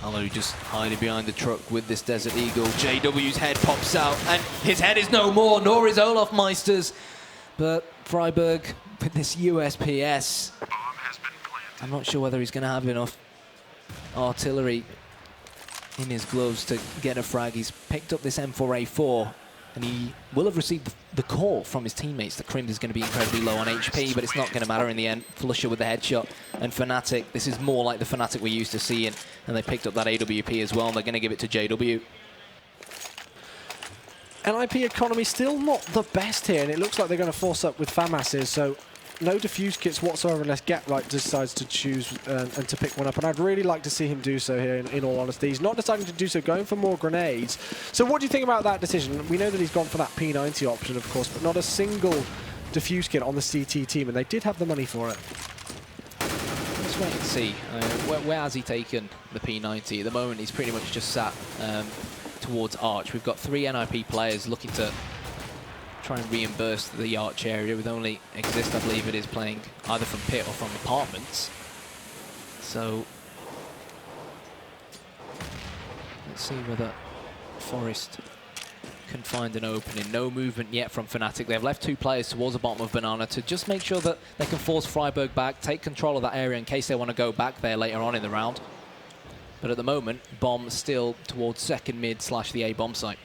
Alu just hiding behind the truck with this Desert Eagle. JW's head pops out, and his head is no more, nor is Olaf Meister's. But Freiburg with this USPS. I'm not sure whether he's going to have enough artillery in his gloves to get a frag. He's picked up this M4A4, and he will have received the call from his teammates that Crims is going to be incredibly low on HP, but it's not going to matter in the end. Flusher with the headshot, and Fnatic, this is more like the Fnatic we're used to seeing, and they picked up that AWP as well, and they're going to give it to JW. NIP economy still not the best here, and it looks like they're going to force up with FAMASs, so no diffuse kits whatsoever unless Get Right decides to choose and to pick one up, and I'd really like to see him do so here, in all honesty. He's not deciding to do so, going for more grenades. So what do you think about that decision? We know that he's gone for that P90 option, of course, but not a single diffuse kit on the CT team, and they did have the money for it. Let's wait and see. Where has he taken the P90? At the moment, he's pretty much just sat towards Arch. We've got 3 NIP players looking to try and reimburse the Arch area, with only Exist, I believe it is, playing either from pit or from apartments. So let's see whether Forest can find an opening. No movement yet from Fnatic. They've left 2 players towards the bottom of Banana to just make sure that they can force Freiburg back, take control of that area in case they want to go back there later on in the round. But at the moment, bomb still towards second mid / the A bomb site.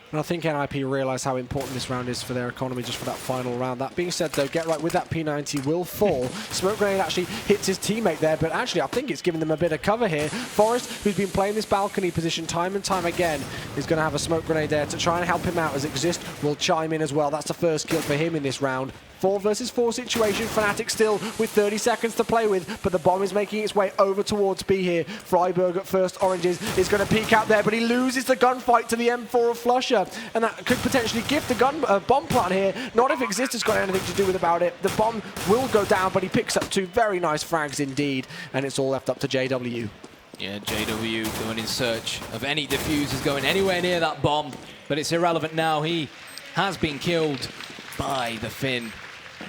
And I think NIP realise how important this round is for their economy, just for that final round. That being said, though, Get Right with that P90 will fall. Smoke Grenade actually hits his teammate there, but actually I think it's given them a bit of cover here. Forest, who's been playing this balcony position time and time again, is going to have a Smoke Grenade there to try and help him out, as Exist will chime in as well. That's the first kill for him in this round. 4 versus 4 situation. Fnatic still with 30 seconds to play with, but the bomb is making its way over towards B here. Freiburg at first. Oranges is going to peek out there, but he loses the gunfight to the M4 of Flusher, and that could potentially gift the bomb plant here. Not if Exist has got anything to do with about it. The bomb will go down, but he picks up 2 very nice frags indeed, and it's all left up to JW. Yeah, JW going in search of any diffusers going anywhere near that bomb, but it's irrelevant now. He has been killed by the Finn.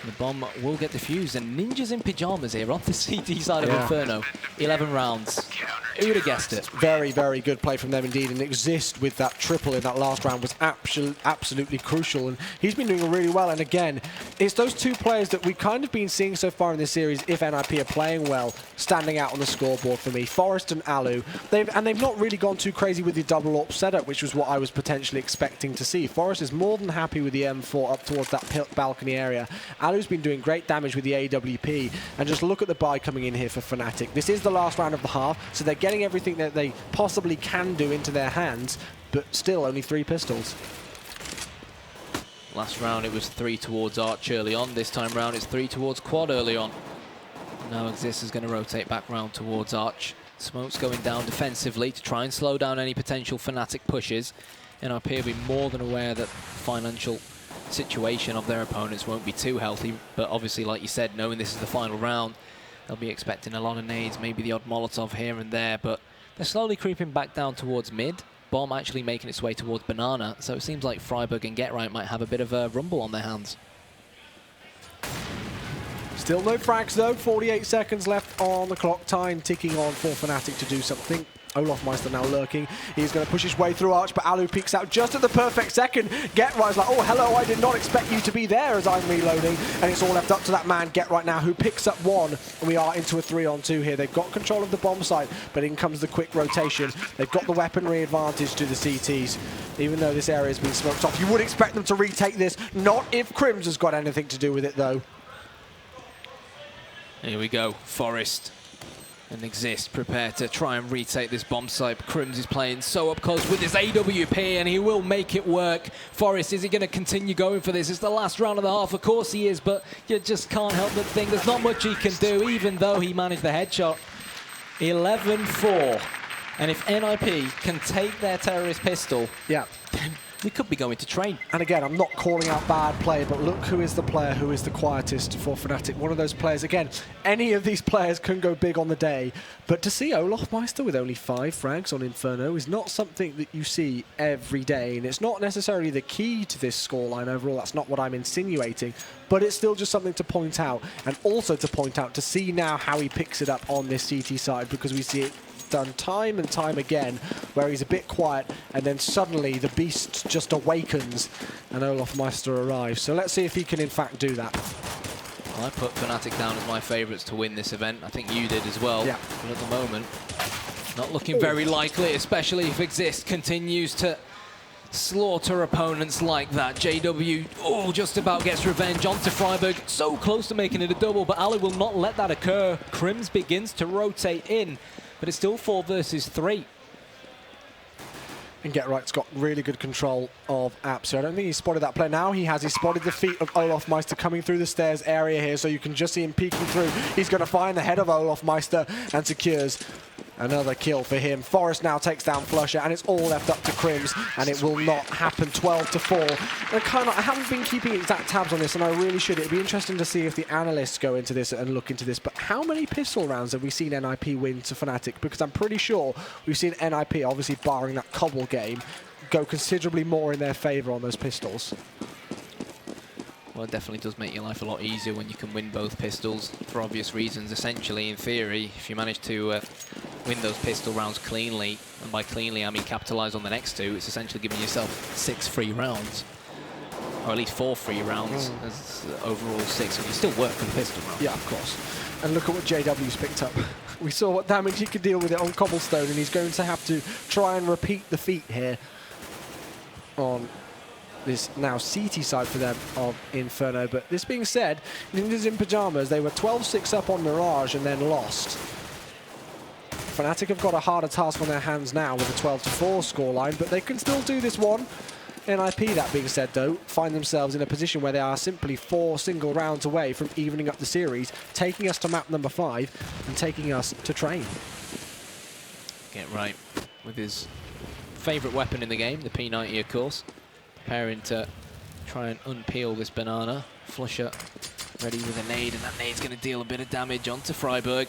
The bomb will get defused, and Ninjas in Pyjamas here on the CT side of Inferno. 11 rounds. Who would have guessed it? Very, very good play from them indeed, and Exist with that triple in that last round was absolutely crucial, and he's been doing really well. And again, it's those two players that we've kind of been seeing so far in this series, if NIP are playing well, standing out on the scoreboard for me. Forest and Alu, they've not really gone too crazy with the double AWP setup, which was what I was potentially expecting to see. Forest is more than happy with the M4 up towards that balcony area. Alu's been doing great damage with the AWP, and just look at the buy coming in here for Fnatic. This is the last round of the half, so they're getting everything that they possibly can do into their hands, but still only 3 pistols. Last round it was 3 towards Arch early on. This time round it's 3 towards Quad early on. Now Exist is going to rotate back round towards Arch. Smoke's going down defensively to try and slow down any potential Fnatic pushes. NRP will be more than aware that financial situation of their opponents won't be too healthy, but obviously, like you said, knowing this is the final round, they'll be expecting a lot of nades, maybe the odd Molotov here and there, but they're slowly creeping back down towards mid. Bomb actually making its way towards Banana, so it seems like Freiburg and GetRight might have a bit of a rumble on their hands. Still no frags though, 48 seconds left on the clock, time ticking on for Fnatic to do something. Olofmeister now lurking. He's going to push his way through Arch, but Alu peeks out just at the perfect second. GetRight's like, oh, hello, I did not expect you to be there as I'm reloading. And it's all left up to that man, GetRight now, who picks up 1. And we are into a 3-on-2 here. They've got control of the bomb site, but in comes the quick rotation. They've got the weaponry advantage to the CTs. Even though this area has been smoked off, you would expect them to retake this. Not if Crims has got anything to do with it, though. Here we go, Forest and Exist prepare to try and retake this bomb site. Crims is playing so up close with his AWP, and he will make it work. Forest, is he going to continue going for this? It's the last round of the half, of course he is, but you just can't help but think there's not much he can do, even though he managed the headshot. 11-4, and if NIP can take their terrorist pistol, then we could be going to train. And again, I'm not calling out bad play, but look who is the player who is the quietest for Fnatic. One of those players, again, any of these players can go big on the day, but to see Olofmeister with only 5 frags on Inferno is not something that you see every day, and it's not necessarily the key to this scoreline overall. That's not what I'm insinuating, but it's still just something to point out, and also to point out to see now how he picks it up on this CT side, because we see it done time and time again, where he's a bit quiet and then suddenly the beast just awakens and Olofmeister arrives. So let's see if he can in fact do that. Well, I put Fnatic down as my favourites to win this event. I think you did as well. Yeah. But at the moment, not looking very likely, especially if Exist continues to slaughter opponents like that. JW, just about gets revenge onto Freiburg. So close to making it a double, but Ali will not let that occur. Crims begins to rotate in, but it's still 4 versus 3. And GetRight's got really good control of Apps. So I don't think he's spotted that play. Now he has. He's spotted the feet of Olofmeister coming through the stairs area here, so you can just see him peeking through. He's going to find the head of Olofmeister and secures another kill for him. Forest now takes down Flusher, and it's all left up to Crims, and it will not happen. 12-4. And I haven't been keeping exact tabs on this, and I really should. It'd be interesting to see if the analysts go into this and look into this. But how many pistol rounds have we seen NIP win to Fnatic? Because I'm pretty sure we've seen NIP, obviously barring that Cobble game, go considerably more in their favour on those pistols. Well, it definitely does make your life a lot easier when you can win both pistols for obvious reasons. Essentially, in theory, if you manage to win those pistol rounds cleanly, and by cleanly I mean capitalise on the next 2, it's essentially giving yourself 6 free rounds, or at least 4 free rounds, as overall 6, and you still work for the pistol round. Yeah, of course. And look at what JW's picked up. We saw what damage he could deal with it on Cobblestone, and he's going to have to try and repeat the feat here on this now CT side for them of Inferno. But this being said, Ninjas in Pyjamas, they were 12-6 up on Mirage and then lost. Fnatic have got a harder task on their hands now with a 12-4 scoreline, but they can still do this one. NIP, that being said, though, find themselves in a position where they are simply 4 single rounds away from evening up the series, taking us to map number 5 and taking us to train. GetRight with his favourite weapon in the game, the P90, of course. Preparing to try and unpeel this banana. Flusher ready with a nade, and that nade's going to deal a bit of damage onto Freiburg.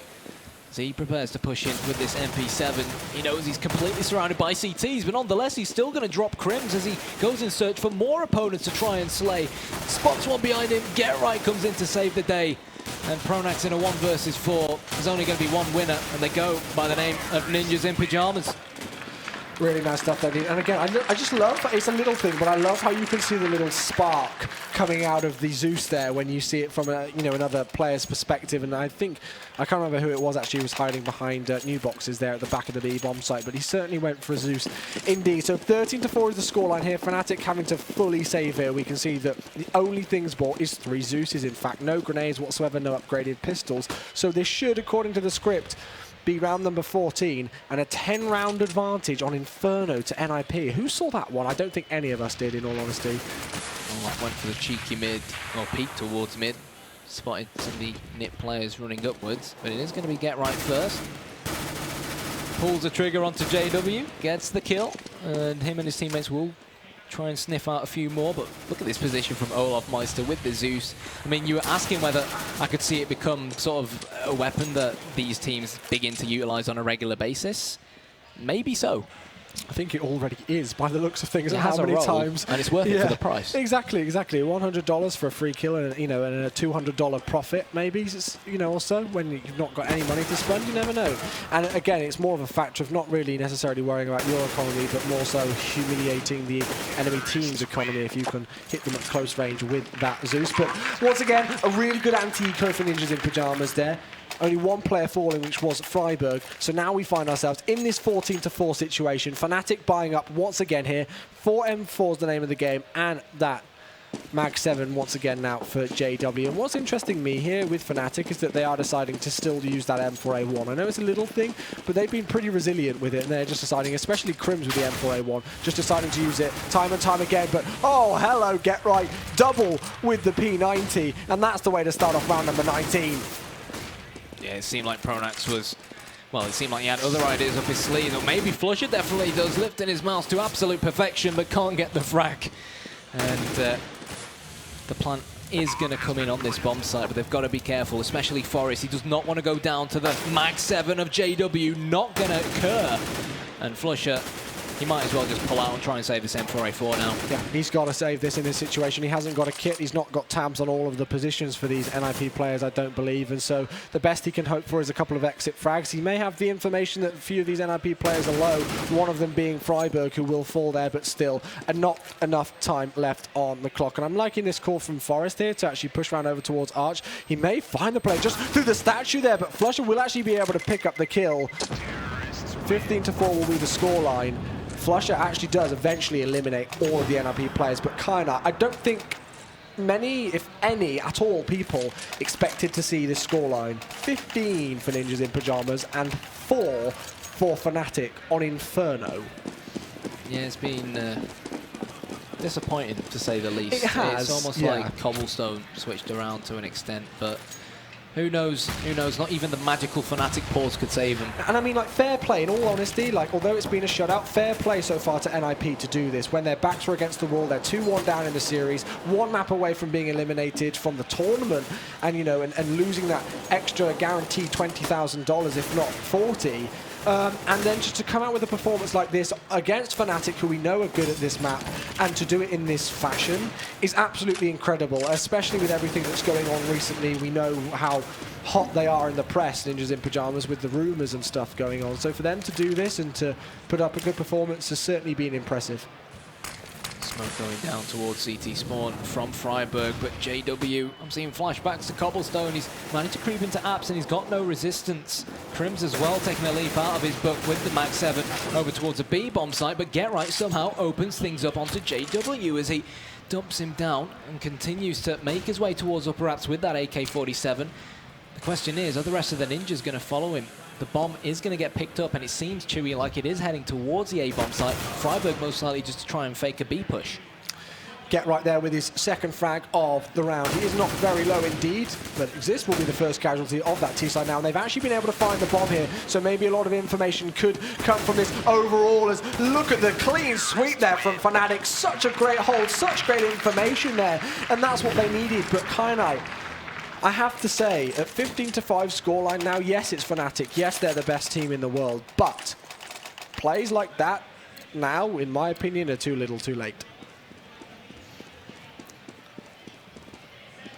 as he prepares to push in with this MP7. He knows he's completely surrounded by CTs, but nonetheless, he's still going to drop Crims as he goes in search for more opponents to try and slay. Spots one behind him. Get Right comes in to save the day. And Pronax in a 1 versus 4. There's only going to be one winner, and they go by the name of Ninjas in Pyjamas. Really nice stuff there, and again, I just love, it's a little thing, but I love how you can see the little spark coming out of the Zeus there when you see it from a, another player's perspective. And I think, I can't remember who it was actually who was hiding behind new boxes there at the back of the B bomb site, but he certainly went for a Zeus indeed. So 13-4 is the scoreline here. Fnatic having to fully save here. We can see that the only things bought is 3 Zeuses, in fact, no grenades whatsoever, no upgraded pistols. So this should, according to the script, be round number 14 and a 10-round advantage on Inferno to NIP. Who saw that one? I don't think any of us did, in all honesty. Oh, went for the cheeky mid, or peek towards mid. Spotted some of the NIP players running upwards, but it is going to be Get Right first. Pulls the trigger onto JW, gets the kill, and him and his teammates will try and sniff out a few more, but look at this position from Olaf Meister with the Zeus. I mean, you were asking whether I could see it become sort of a weapon that these teams begin to utilize on a regular basis. Maybe so. I think it already is, by the looks of things. It has how many a role, times, and it's worth it for the price. Exactly. $100 for a free kill, and and a $200 profit, maybe, or so. When you've not got any money to spend, you never know. And again, it's more of a factor of not really necessarily worrying about your economy, but more so humiliating the enemy team's economy if you can hit them at close range with that Zeus. But once again, a really good anti-eco for Ninjas in Pyjamas there. Only one player falling, which was Freiburg. So now we find ourselves in this 14-4 situation. Fnatic buying up once again here. 4M4 is the name of the game, and that Mag 7 once again now for JW. And what's interesting me here with Fnatic is that they are deciding to still use that M4A1. I know it's a little thing, but they've been pretty resilient with it, and they're just deciding, especially Crims with the M4A1, just deciding to use it time and time again. But oh, hello, Get Right, double with the P90, and that's the way to start off round number 19. Yeah, it seemed like Pronax was, well, it seemed like he had other ideas up his sleeve, or maybe Flusher definitely does, lifting his mouse to absolute perfection, but can't get the frag. And the plant is going to come in on this bomb site, but they've got to be careful, especially Forest. He does not want to go down to the Mag 7 of JW, not going to occur. And Flusher, he might as well just pull out and try and save this M4A4 now. Yeah, he's got to save this in this situation. He hasn't got a kit. He's not got tabs on all of the positions for these NIP players, I don't believe. And so the best he can hope for is a couple of exit frags. He may have the information that a few of these NIP players are low, one of them being Freiburg, who will fall there, but still, and not enough time left on the clock. And I'm liking this call from Forest here to actually push around over towards Arch. He may find the player just through the statue there, but Flusher will actually be able to pick up the kill. 15-4 will be the scoreline. Flusher actually does eventually eliminate all of the NIP players, but kinda, I don't think many, if any, at all people expected to see this scoreline. 15 for Ninjas in Pyjamas and 4 for Fnatic on Inferno. Yeah, it's been disappointing, to say the least. It has, it's almost like Cobblestone switched around to an extent, but who knows? Who knows? Not even the magical Fnatic pause could save him. And I mean, like, fair play, in all honesty, like, although it's been a shutout, fair play so far to NIP to do this. When their backs were against the wall, they're 2-1 down in the series, 1 map away from being eliminated from the tournament, and, and losing that extra guaranteed $20,000, if not 40. And then just to come out with a performance like this against Fnatic, who we know are good at this map, and to do it in this fashion is absolutely incredible, especially with everything that's going on recently. We know how hot they are in the press, Ninjas in Pyjamas, with the rumours and stuff going on. So for them to do this and to put up a good performance has certainly been impressive. Smoke going down towards CT spawn from Freiburg, but JW, I'm seeing flashbacks to Cobblestone. He's managed to creep into Apps and he's got no resistance. Crims as well taking a leap out of his book with the Mag 7 over towards a B bomb site, but Get Right somehow opens things up onto JW as he dumps him down and continues to make his way towards upper Apps with that AK-47. The question is, are the rest of the Ninjas going to follow him? The bomb is going to get picked up, and it seems, Chewy, like it is heading towards the A-bomb site. Freiburg most likely just to try and fake a B push. Get Right there with his second frag of the round. He is not very low indeed, but Exist will be the first casualty of that T-side now. And they've actually been able to find the bomb here, so maybe a lot of information could come from this overall. As look at the clean sweep there from Fnatic. Such a great hold, such great information there, and that's what they needed. But Kainai, I have to say, at 15-5 scoreline now, yes, it's Fnatic. Yes, they're the best team in the world. But plays like that now, in my opinion, are too little too late.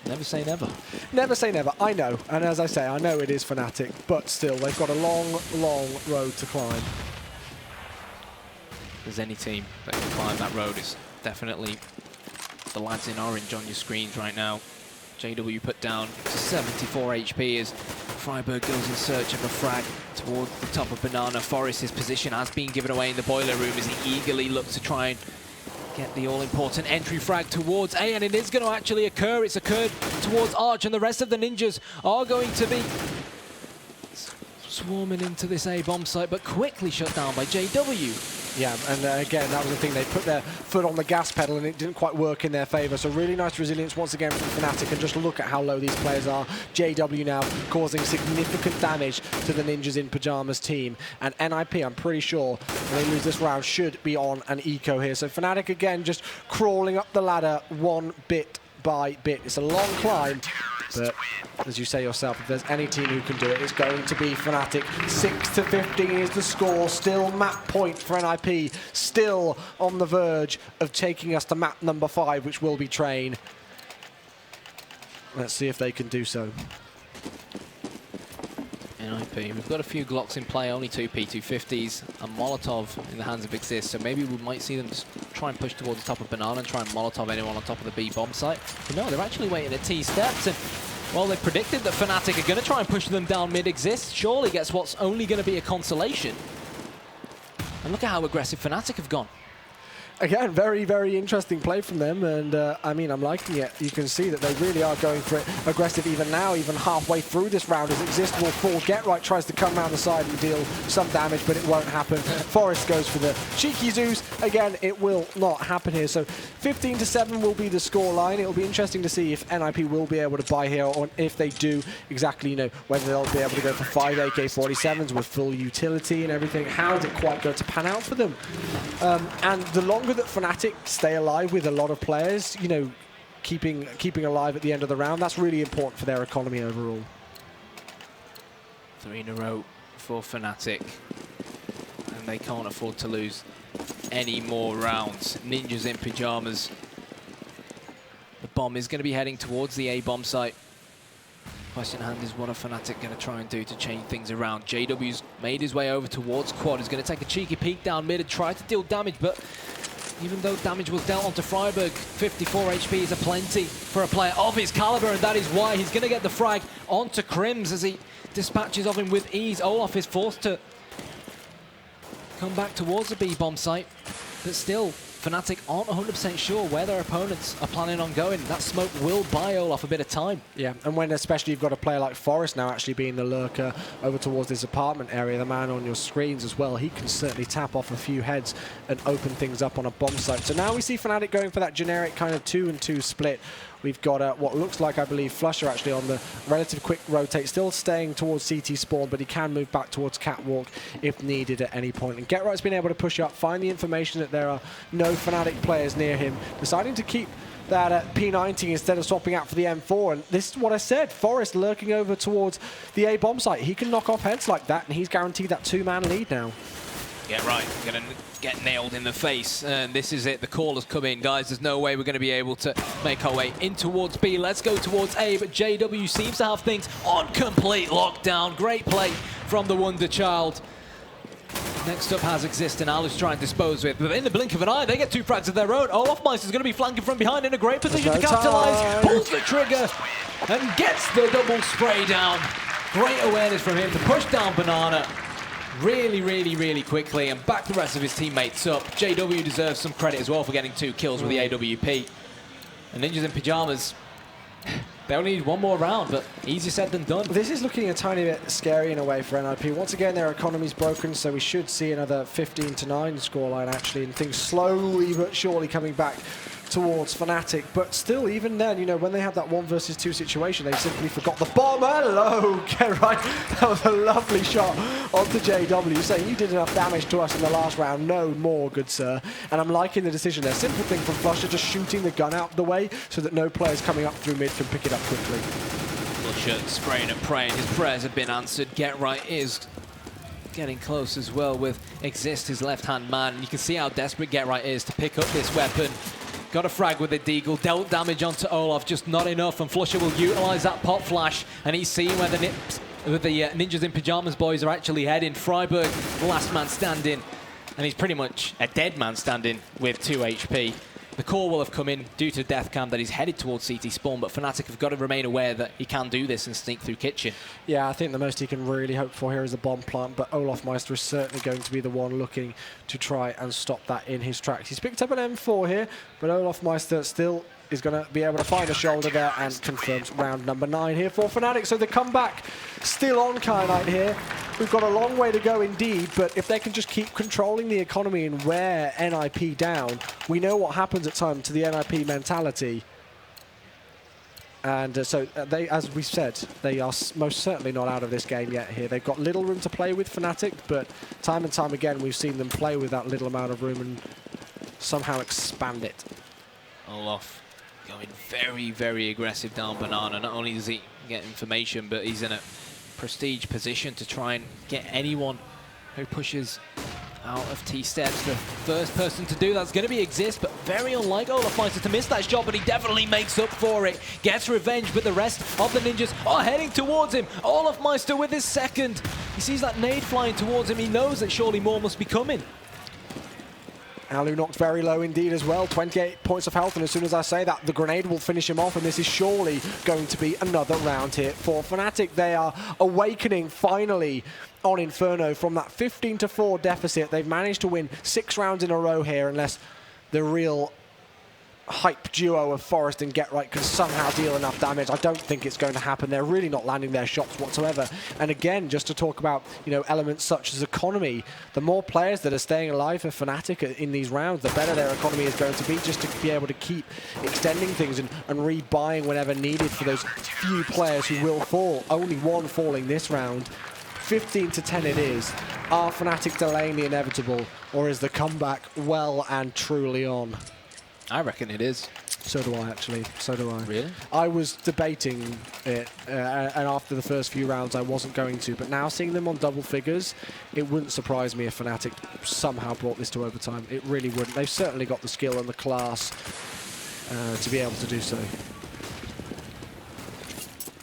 Never say never. Never say never, I know. And as I say, I know it is Fnatic, but still, they've got a long, long road to climb. If there's any team that can climb that road, it's definitely the lads in orange on your screens right now. JW put down to 74 HP as Freiburg goes in search of a frag towards the top of Banana. Forest's position has been given away in the boiler room as he eagerly looks to try and get the all-important entry frag towards A, and it is going to actually occur. It's occurred towards Arch, and the rest of the ninjas are going to be swarming into this A bomb site, but quickly shut down by JW. Yeah, and again, that was the thing. They put their foot on the gas pedal and it didn't quite work in their favor. So really nice resilience once again from Fnatic, and just look at how low these players are. JW now causing significant damage to the Ninjas in Pyjamas team. And NIP, I'm pretty sure, when they lose this round, should be on an eco here. So Fnatic again just crawling up the ladder one bit by bit. It's a long climb, but as you say yourself, if there's any team who can do it, it's going to be Fnatic. 6-15 is the score. Still map point for NIP. Still on the verge of taking us to map number 5, which will be Train. Let's see if they can do so. NIP, we've got a few Glocks in play, only 2 P250s, a Molotov in the hands of Exist, so maybe we might see them just try and push towards the top of Banana and try and Molotov anyone on top of the B bomb site. But no, they're actually waiting at T steps, and well, they predicted that Fnatic are going to try and push them down mid-Exist. Surely gets what's only going to be a consolation. And look at how aggressive Fnatic have gone. Again, very, very interesting play from them, and I mean, I'm liking it. You can see that they really are going for it aggressive even now, even halfway through this round as Exist will fall. Get Right tries to come around the side and deal some damage, but it won't happen. Forest goes for the cheeky Zeus. Again, it will not happen here. So 15-7 will be the score line. It'll be interesting to see if NIP will be able to buy here, or if they do, exactly, you know, whether they'll be able to go for 5 AK-47s with full utility and everything. How is it quite going to pan out for them? And the longer that Fnatic stay alive with a lot of players, you know, keeping alive at the end of the round, that's really important for their economy overall. 3 in a row for Fnatic, and they can't afford to lose any more rounds. Ninjas in Pyjamas. The bomb is going to be heading towards the A bomb site. Question at hand is, what are Fnatic going to try and do to change things around? JW's made his way over towards Quad. He's going to take a cheeky peek down mid and try to deal damage, but even though damage was dealt onto Freiburg, 54 HP is a plenty for a player of his caliber, and that is why he's going to get the frag onto Crims as he dispatches of him with ease. Olaf is forced to come back towards the B bomb site, but still, Fnatic aren't 100% sure where their opponents are planning on going. That smoke will buy Olaf a bit of time. Yeah, and when especially you've got a player like Forest now actually being the lurker over towards this apartment area, the man on your screens as well, he can certainly tap off a few heads and open things up on a bomb site. So now we see Fnatic going for that generic kind of 2-and-2 split. We've got what looks like, I believe, Flusher actually on the relative quick rotate, still staying towards CT spawn, but he can move back towards Catwalk if needed at any point. And Get Right's been able to push up, find the information that there are no Fnatic players near him, deciding to keep that at P90 instead of swapping out for the M4. And this is what I said, Forest lurking over towards the A bomb site. He can knock off heads like that, and he's guaranteed that 2-man lead now. Get Right, going to get nailed in the face, and this is it. The call has come in, guys. There's no way we're going to be able to make our way in towards B. Let's go towards A, but JW seems to have things on complete lockdown. Great play from the Wonder Child. Next up has Exist, and Alice trying to dispose of it, but in the blink of an eye, they get 2 frags of their own. Olaf Meister is going to be flanking from behind in a great position to capitalize. Pulls the trigger and gets the double spray down. Great awareness from him to push down Banana really, really, really quickly and back the rest of his teammates up. JW deserves some credit as well for getting 2 kills with the AWP. And Ninjas in Pyjamas, they only need 1 more round, but easier said than done. This is looking a tiny bit scary in a way for NIP. Once again, their economy's broken, so we should see another 15-9 scoreline actually, and things slowly but surely coming back towards Fnatic. But still, even then, you know, when they have that 1 versus 2 situation, they simply forgot the bomb. Hello, Get Right. That was a lovely shot onto JW, saying you did enough damage to us in the last round. No more, good sir. And I'm liking the decision there. Simple thing from Flusher, just shooting the gun out the way so that no players coming up through mid can pick it up quickly. Flusher spraying and praying. His prayers have been answered. Get Right is getting close as well with Exist, his left-hand man. You can see how desperate Get Right is to pick up this weapon. Got a frag with a Deagle, dealt damage onto Olaf, just not enough, and Flusher will utilize that pop flash, and he's seeing where the Ninjas in Pyjamas boys are actually heading. Freiburg, last man standing, and he's pretty much a dead man standing with 2 HP. The call will have come in due to death cam that he's headed towards CT spawn, but Fnatic have got to remain aware that he can do this and sneak through kitchen. Yeah, I think the most he can really hope for here is a bomb plant, but Olaf Meister is certainly going to be the one looking to try and stop that in his tracks. He's picked up an M4 here, but Olaf Meister still is going to be able to find a shoulder there and confirms round number 9 here for Fnatic. So the comeback still on Kyanite here. We've got a long way to go indeed, but if they can just keep controlling the economy and wear NIP down, we know what happens at times to the NIP mentality. And so they, as we said, they are most certainly not out of this game yet here. They've got little room to play with, Fnatic, but time and time again we've seen them play with that little amount of room and somehow expand it. Olaf going very, very aggressive down Banana. Not only does he get information, but he's in a prestige position to try and get anyone who pushes out of T-steps. The first person to do that's going to be Exist, but very unlike Olaf Meister to miss that shot, but he definitely makes up for it. Gets revenge, but the rest of the Ninjas are heading towards him. Olaf Meister with his second. He sees that nade flying towards him. He knows that surely more must be coming. Alu knocked very low indeed as well, 28 points of health, and as soon as I say that, the grenade will finish him off, and this is surely going to be another round here for Fnatic. They are awakening finally on Inferno from that 15-4 deficit. They've managed to win 6 rounds in a row here, unless the real hype duo of Forest and Get Right can somehow deal enough damage. I don't think it's going to happen. They're really not landing their shots whatsoever. And again, just to talk about, you know, elements such as economy, the more players that are staying alive for Fnatic in these rounds, the better their economy is going to be, just to be able to keep extending things and rebuying whenever needed for those few players who will fall. Only one falling this round. 15-10 it is. Are Fnatic delaying the inevitable, or is the comeback well and truly on? I reckon it is. So do I, actually. So do I. Really? I was debating it, and after the first few rounds I wasn't going to, but now seeing them on double figures, it wouldn't surprise me if Fnatic somehow brought this to overtime. It really wouldn't. They've certainly got the skill and the class to be able to do so.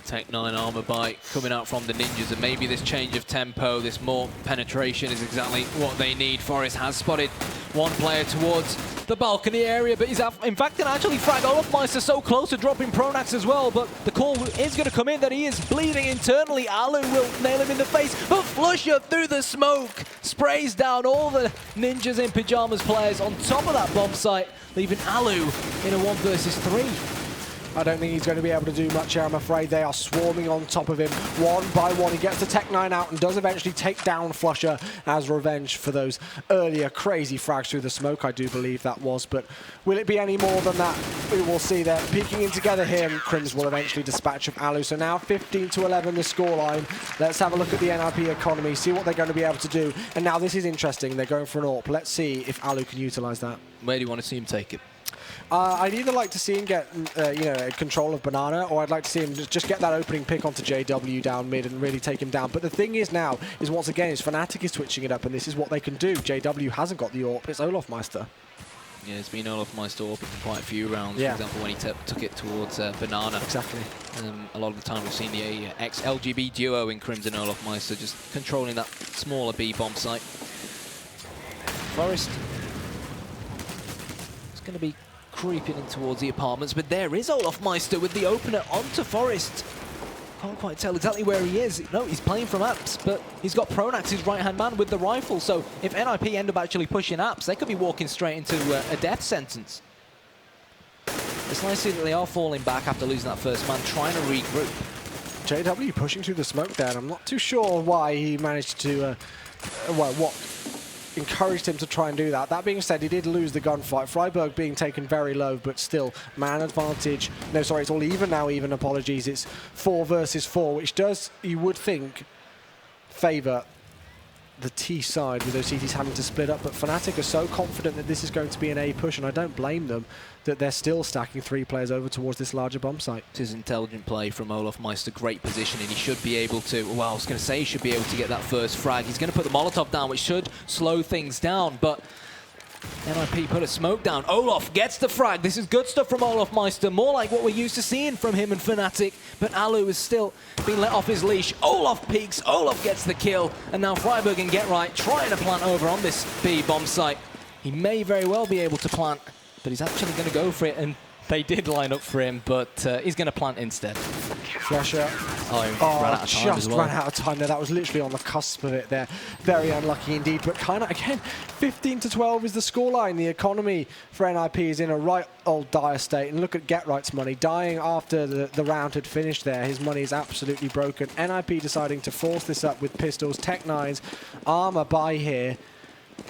Tech 9 armor bite coming out from the Ninjas, and maybe this change of tempo, this more penetration is exactly what they need. Forest has spotted one player towards the balcony area, but he's in fact can actually frag Olaf Meister so close to dropping Pronax as well, but the call is going to come in that he is bleeding internally. Alu will nail him in the face, but Flusher through the smoke sprays down all the Ninjas in Pyjamas players on top of that bomb site, leaving Alu in a 1 versus 3. I don't think he's going to be able to do much here, I'm afraid. They are swarming on top of him one by one. He gets the Tech 9 out and does eventually take down Flusher as revenge for those earlier crazy frags through the smoke, I do believe that was. But will it be any more than that? We will see. They're peeking in together here, and Crims will eventually dispatch of Alu. So now 15-11 the scoreline. Let's have a look at the NIP economy, see what they're going to be able to do. And now this is interesting. They're going for an AWP. Let's see if Alu can utilize that. Where do you want to see him take it? I'd either like to see him get you know, control of Banana, or I'd like to see him just get that opening pick onto JW down mid and really take him down. But the thing is now, is once again, is Fnatic is switching it up, and this is what they can do. JW hasn't got the AWP, it's Olaf Meister. Yeah, it's been Olaf Meister AWP in quite a few rounds, yeah. For example, when he took it towards Banana. Exactly. A lot of the time we've seen the ex-LGB duo in Crimson and Olaf Meister just controlling that smaller B bomb site. Forest is going to be creeping in towards the apartments, but there is Olaf Meister with the opener onto Forest. Can't quite tell exactly where he is. No, he's playing from Apps, but he's got Pronax, his right-hand man, with the rifle. So if NIP end up actually pushing Apps, they could be walking straight into a death sentence. It's nice to see that they are falling back after losing that first man, trying to regroup. JW pushing through the smoke there, and I'm not too sure why he managed to, well, what encouraged him to try and do that. That being said, he did lose the gunfight. Freiburg being taken very low, but still, man advantage. No, sorry, it's all even now, even, apologies. It's 4 versus 4, which does, you would think, favour the T side with those CTs having to split up, but Fnatic are so confident that this is going to be an A push, and I don't blame them, that they're still stacking 3 players over towards this larger bomb site. It is intelligent play from Olaf Meister, great positioning. He should be able to, well, I was going to say he should be able to get that first frag. He's going to put the Molotov down, which should slow things down, but NIP put a smoke down. Olaf gets the frag. This is good stuff from Olaf Meister, more like what we're used to seeing from him and Fnatic, but Alu is still being let off his leash. Olaf peeks, Olaf gets the kill, and now Freiburg and Get Right trying to plant over on this B bomb site. He may very well be able to plant, but he's actually going to go for it, and they did line up for him, but he's going to plant instead. Flusher. Oh, ran out of time just as well. ran out of time there. That was literally on the cusp of it there. Very unlucky indeed, but kind of, again, 15-12 is the scoreline. The economy for NIP is in a right old dire state, and look at Get Right's money. Dying after the round had finished there, his money is absolutely broken. NIP deciding to force this up with pistols, Tech 9s, armor buy here.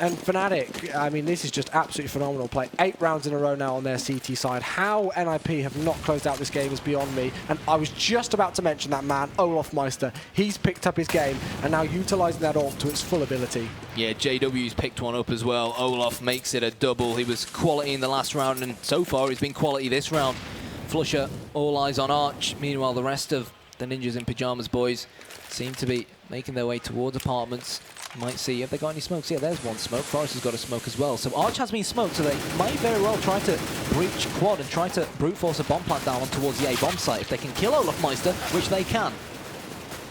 And Fnatic, I mean, this is just absolutely phenomenal play. 8 rounds in a row now on their CT side. How NIP have not closed out this game is beyond me. And I was just about to mention that man, Olaf Meister. He's picked up his game and now utilising that off to its full ability. Yeah, JW's picked one up as well. Olaf makes it a double. He was quality in the last round, and so far he's been quality this round. Flusher, all eyes on Arch. Meanwhile, the rest of the Ninjas in Pyjamas boys seem to be making their way towards apartments. Might see, have they got any smokes? Yeah, there's one smoke. Forest has got a smoke as well. So Arch has been smoked, so they might very well try to breach quad and try to brute force a bomb plant down towards the A bomb site. If they can kill Olaf Meister, which they can.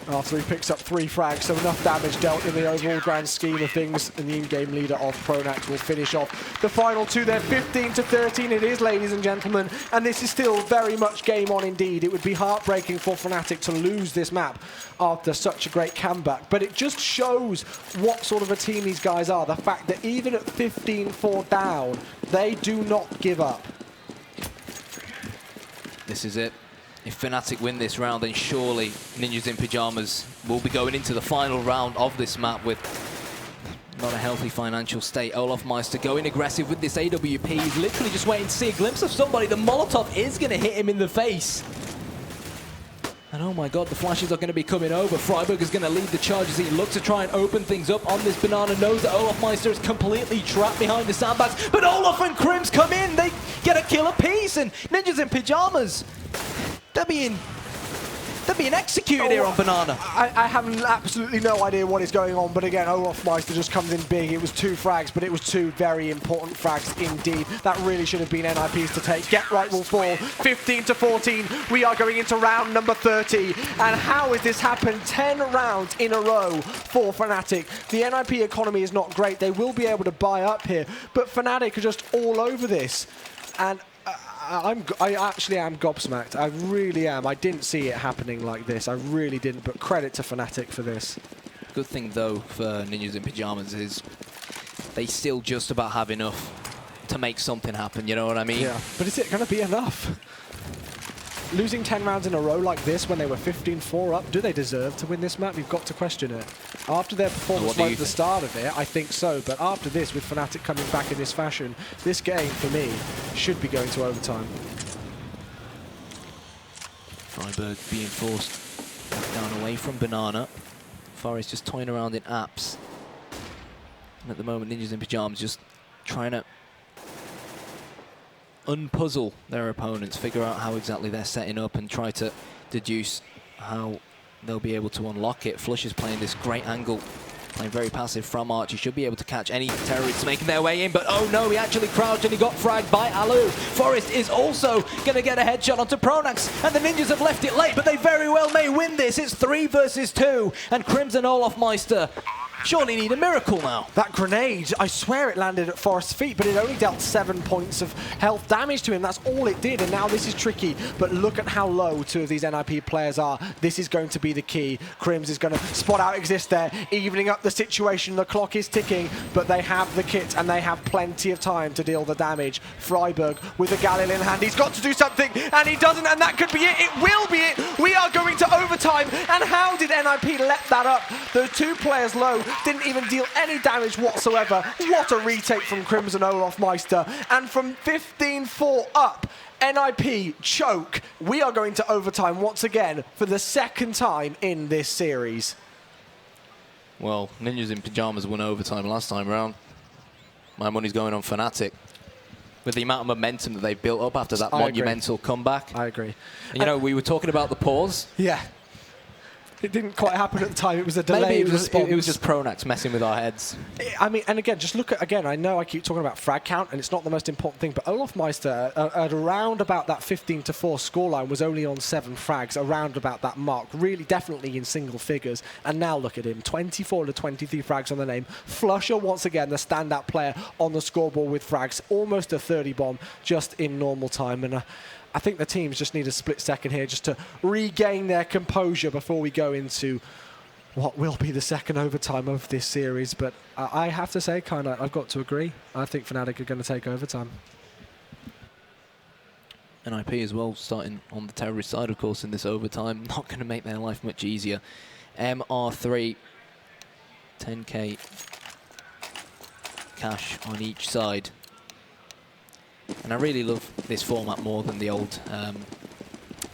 After he picks up 3 frags, so enough damage dealt in the overall grand scheme of things, and the in-game leader of Pronax will finish off the final 2 there. 15-13 it is, ladies and gentlemen, and this is still very much game on indeed. It would be heartbreaking for Fnatic to lose this map after such a great comeback, but it just shows what sort of a team these guys are. The fact that even at 15-4 down, they do not give up. This is it. If Fnatic win this round, then surely Ninjas in Pyjamas will be going into the final round of this map with not a healthy financial state. Olaf Meister going aggressive with this AWP. He's literally just waiting to see a glimpse of somebody. The Molotov is going to hit him in the face. And oh my god, the flashes are going to be coming over. Freiburg is going to lead the charge as he looks to try and open things up on this banana. Knows that Olaf Meister is completely trapped behind the sandbags. But Olaf and Crims come in. They get a kill apiece. And Ninjas in Pyjamas, they're being executed here on Banana. I have absolutely no idea what is going on, but again, Olaf Meister just comes in big. It was 2 frags, but it was 2 very important frags indeed. That really should have been NIP's to take. Get Right will fall. 15-14. We are going into round number 30. And how has this happened? 10 rounds in a row for Fnatic. The NIP economy is not great. They will be able to buy up here, but Fnatic are just all over this. And I actually am gobsmacked. I really am. I didn't see it happening like this. I really didn't, but credit to Fnatic for this. Good thing, though, for Ninjas in Pyjamas is they still just about have enough to make something happen, you know what I mean? Yeah, but is it going to be enough? Losing 10 rounds in a row like this when they were 15-4 up, do they deserve to win this map? You've got to question it. After their performance right at the start of it, I think so, but after this, with Fnatic coming back in this fashion, this game, for me, should be going to overtime. Freiburg being forced down away from Banana. Forest just toying around in apps. And at the moment, Ninjas in Pyjamas just trying to unpuzzle their opponents, figure out how exactly they're setting up and try to deduce how they'll be able to unlock it. Flush is playing this great angle, playing very passive from Arch. He should be able to catch any terrorists making their way in, but oh no, he actually crouched and he got fragged by Alu. Forest is also going to get a headshot onto Pronax, and the Ninjas have left it late, but they very well may win this. It's 3 versus 2, and Crimson Olaf Meister surely need a miracle now. That grenade, I swear it landed at Forest's feet, but it only dealt 7 points of health damage to him. That's all it did, and now this is tricky. But look at how low 2 of these NIP players are. This is going to be the key. Crims is going to spot out exist there, evening up the situation. The clock is ticking, but they have the kit, and they have plenty of time to deal the damage. Freiburg with the Galil in hand. He's got to do something, and he doesn't, and that could be it. It will be it. We are going to overtime, and how did NIP let that up? The 2 players low didn't even deal any damage whatsoever. What a retake from Crimson Olaf Meister. And from 15-4 up, NIP choke. We are going to overtime once again for the 2nd time in this series. Well, Ninjas in Pyjamas won overtime last time around. My money's going on Fnatic. With the amount of momentum that they've built up after that monumental comeback. I agree. And, you know, we were talking about the pause. Yeah. It didn't quite happen at the time. It was a delayed response. It was just Pronax messing with our heads. I mean, and again, just look at, again, I know I keep talking about frag count, and it's not the most important thing, but Olofmeister, at around about that 15-4 scoreline, was only on 7 frags, around about that mark, really definitely in single figures. And now look at him, 24 to 23 frags on the name. Flusher, once again, the standout player on the scoreboard with frags, almost a 30 bomb just in normal time. And I think the teams just need a split second here just to regain their composure before we go into what will be the second overtime of this series. But I have to say, I've got to agree. I think Fnatic are going to take overtime. NIP as well, starting on the terrorist side, of course, in this overtime. Not going to make their life much easier. MR3, 10k cash on each side. And I really love this format more than the old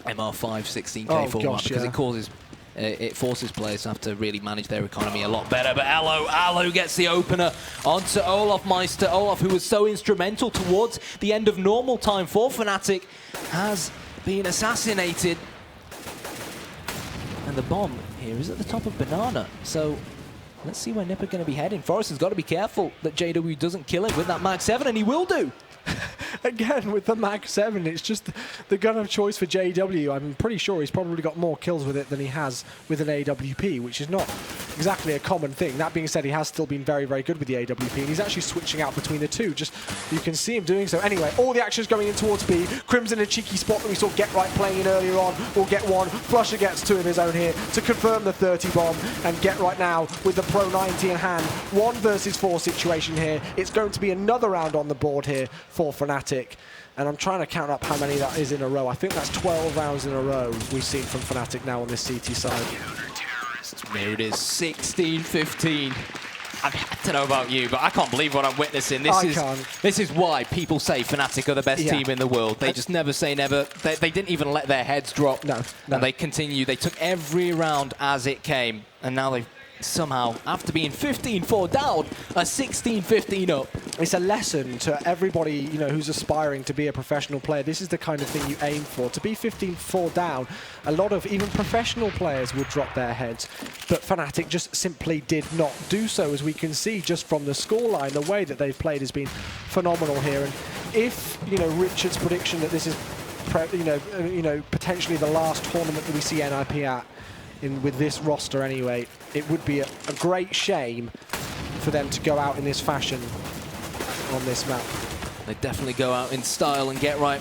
MR5 16k format because it forces players to have to really manage their economy a lot better. But Allo gets the opener onto Olofmeister. Olof, who was so instrumental towards the end of normal time for Fnatic, has been assassinated. And the bomb here is at the top of Banana. So let's see where NiP are going to be heading. Forrest has got to be careful that JW doesn't kill him with that Mag 7, and he will do. Again, with the Mag 7, it's just the gun of choice for JW. I'm pretty sure he's probably got more kills with it than he has with an AWP, which is not exactly a common thing. That being said, he has still been very, very good with the AWP, and he's actually switching out between the two. Just, you can see him doing so. Anyway, all the action is going in towards B. Crimson, a cheeky spot that we saw Get Right playing in earlier on, will get one. Flusher gets 2 of his own here to confirm the 30 bomb, and Get Right now with the Pro 90 in hand. 1 versus 4 situation here. It's going to be another round on the board here for Fnatic. And I'm trying to count up how many that is in a row. I think that's 12 rounds in a row we've seen from Fnatic now on this CT side. There it is, 16-15. I don't know about you, but I can't believe what I'm witnessing. This is why people say Fnatic are the best team in the world. They just never say never. They didn't even let their heads drop. No. And they continue. They took every round as it came. And now they've somehow, after being 15-4 down, are 16-15 up. It's a lesson to everybody, you know, who's aspiring to be a professional player. This is the kind of thing you aim for. To be 15-4 down, a lot of even professional players would drop their heads, but Fnatic just simply did not do so, as we can see just from the scoreline. The way that they've played has been phenomenal here. And if, you know, Richard's prediction that this is, potentially the last tournament that we see NIP at, with this roster anyway, it would be a great shame for them to go out in this fashion on this map. They definitely go out in style and Get Right.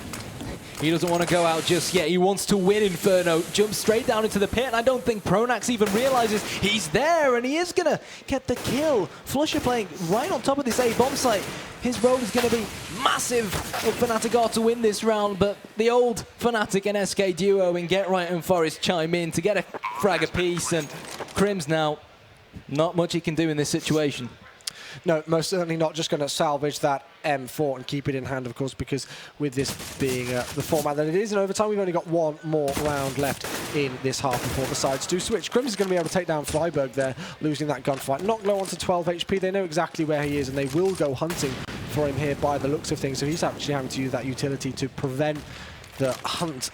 He doesn't want to go out just yet. He wants to win Inferno. Jumps straight down into the pit, and I don't think Pronax even realizes he's there, and he is going to get the kill. Flusher playing right on top of this A-bomb site. His role is going to be massive if Fnatic are to win this round, but the old Fnatic and SK duo in Get Right and Forest chime in to get a frag apiece, and Crims now, not much he can do in this situation. No, most certainly not. Just going to salvage that M4 and keep it in hand, of course, because with this being the format that it is in overtime, we've only got 1 more round left in this half before the sides do switch. Crims is going to be able to take down Freiburg there, losing that gunfight. Knock low onto 12 HP. They know exactly where he is, and they will go hunting for him here by the looks of things. So he's actually having to use that utility to prevent the hunt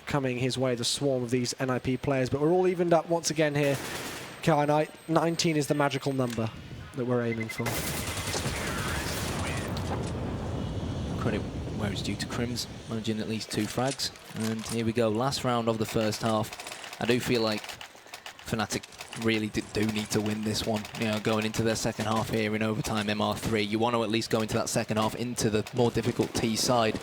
coming his way, the swarm of these NIP players. But we're all evened up once again here. 19 is the magical number that we're aiming for. Credit where it's due to Crims, managing at least 2 frags. And here we go, last round of the first half. I do feel like Fnatic really do need to win this one. You know, going into their second half here in overtime, MR3, you want to at least go into that second half into the more difficult T side.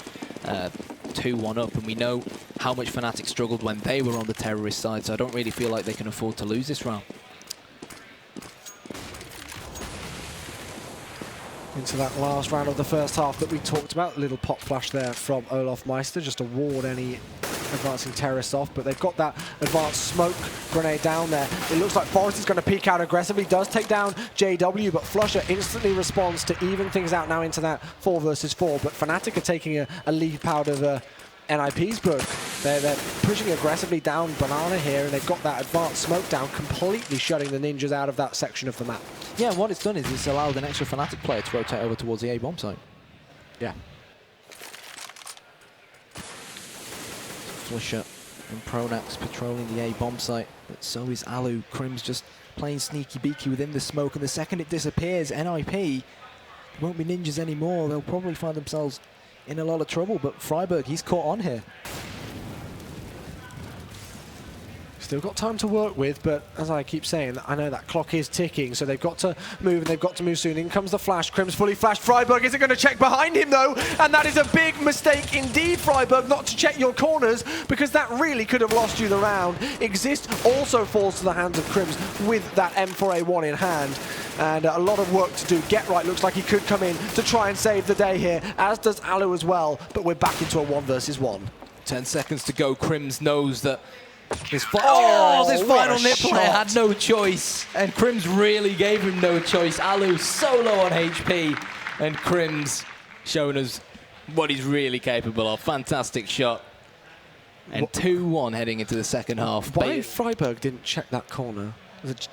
2-1 up, and we know how much Fnatic struggled when they were on the terrorist side, so I don't really feel like they can afford to lose this round. Into that last round of the first half that we talked about. A little pop flash there from Olofmeister just to ward any advancing terrorists off, but they've got that advanced smoke grenade down there. It looks like Forrest is going to peek out aggressively, does take down JW, but Flusher instantly responds to even things out now into that 4 versus 4, but Fnatic are taking a lead out of NIP's book. They're pushing aggressively down Banana here, and they've got that advanced smoke down, completely shutting the Ninjas out of that section of the map. Yeah, what it's done is it's allowed an extra Fnatic player to rotate over towards the A-bomb site. Yeah. Flusher and Pronax patrolling the A-bomb site, but so is Alu. Crim's just playing sneaky beaky within the smoke, and the second it disappears, NIP won't be Ninjas anymore. They'll probably find themselves in a lot of trouble, but Freiburg, he's caught on here. Still got time to work with, but as I keep saying, I know that clock is ticking, so they've got to move, and they've got to move soon. In comes the flash. Crim's fully flashed. Freiburg isn't going to check behind him, though, and that is a big mistake indeed, Freiburg, not to check your corners, because that really could have lost you the round. Exist also falls to the hands of Crims with that M4A1 in hand, and a lot of work to do. Get Right looks like he could come in to try and save the day here, as does Alu as well, but we're back into a 1 versus 1. 10 seconds to go. Crims knows that this Oh, this what final a nip player shot. had no choice, and Crims really gave him no choice. Alu so low on HP, and Crims showing us what he's really capable of. Fantastic shot. And 2-1 heading into the second half. Why Freiburg didn't check that corner,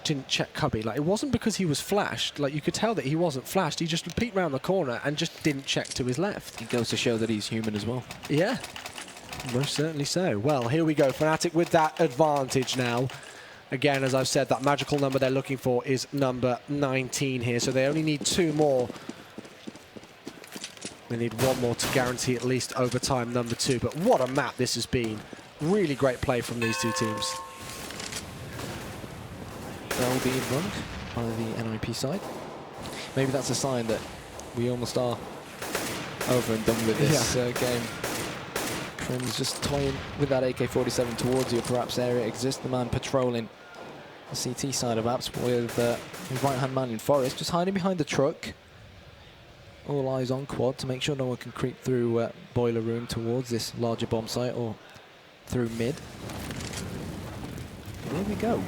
didn't check Cubby, like, it wasn't because he was flashed. Like, you could tell that he wasn't flashed. He just peeked round the corner and just didn't check to his left. It goes to show that he's human as well. Yeah. Most certainly so. Well, here we go. Fnatic with that advantage now. Again, as I've said, that magical number they're looking for is number 19 here, so they only need 2 more. They need 1 more to guarantee at least overtime number 2. But what a map this has been. Really great play from these 2 teams. Bell being run by the NIP side. Maybe that's a sign that we almost are over and done with this game. Crim's just toying with that AK-47 towards you, perhaps area exists. The man patrolling the CT side of apps with his right-hand man in Forest, just hiding behind the truck. All eyes on quad to make sure no one can creep through boiler room towards this larger bomb site or through mid. There we go.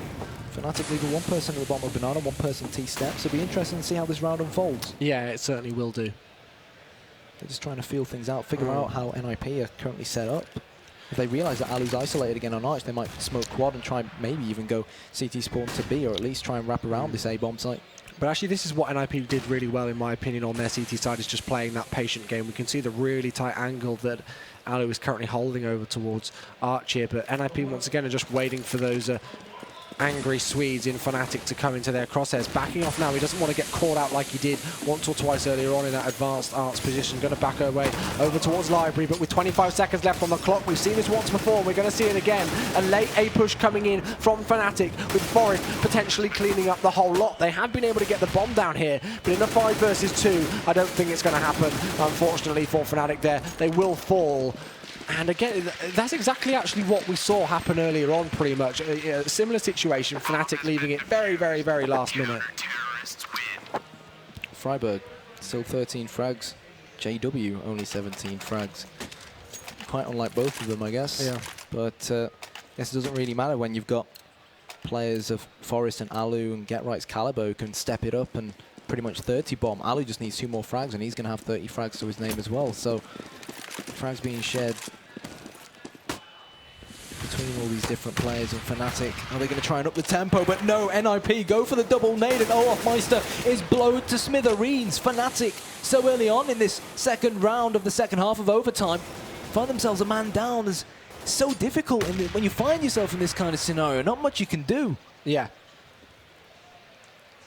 Fnatic leaving 1 person at the bottom of Banana, 1 person T-steps. It'll be interesting to see how this round unfolds. Yeah, it certainly will do. They're just trying to feel things out, figure out how NIP are currently set up. If they realise that Alu's isolated again on Arch, they might smoke quad and try maybe even go CT spawn to B, or at least try and wrap around this A-bomb site. But actually, this is what NIP did really well, in my opinion, on their CT side, is just playing that patient game. We can see the really tight angle that Alu is currently holding over towards Arch here, but NIP once again are just waiting for those angry Swedes in Fnatic to come into their crosshairs. Backing off now. He doesn't want to get caught out like he did once or twice earlier on in that advanced Arts position. Going to back away over towards Library, but with 25 seconds left on the clock, we've seen this once before. We're going to see it again. A late A push coming in from Fnatic, with Forest potentially cleaning up the whole lot. They have been able to get the bomb down here, but in a 5 versus 2, I don't think it's going to happen, unfortunately, for Fnatic there. They will fall. And again, that's exactly actually what we saw happen earlier on, pretty much. A similar situation, Fnatic leaving it very, very, very last minute. Freiburg, still 13 frags. JW, only 17 frags. Quite unlike both of them, I guess. Yeah. But I guess it doesn't really matter when you've got players of Forest and Alu and Get Right's caliber who can step it up and pretty much 30 bomb. Alu just needs 2 more frags, and he's going to have 30 frags to his name as well. So frags being shared between all these different players. And Fnatic, are they going to try and up the tempo? But no, NIP go for the double nade, and Meister is blown to smithereens. Fnatic, so early on in this second round of the second half of overtime, find themselves a man down. Is so difficult when you find yourself in this kind of scenario. Not much you can do. Yeah.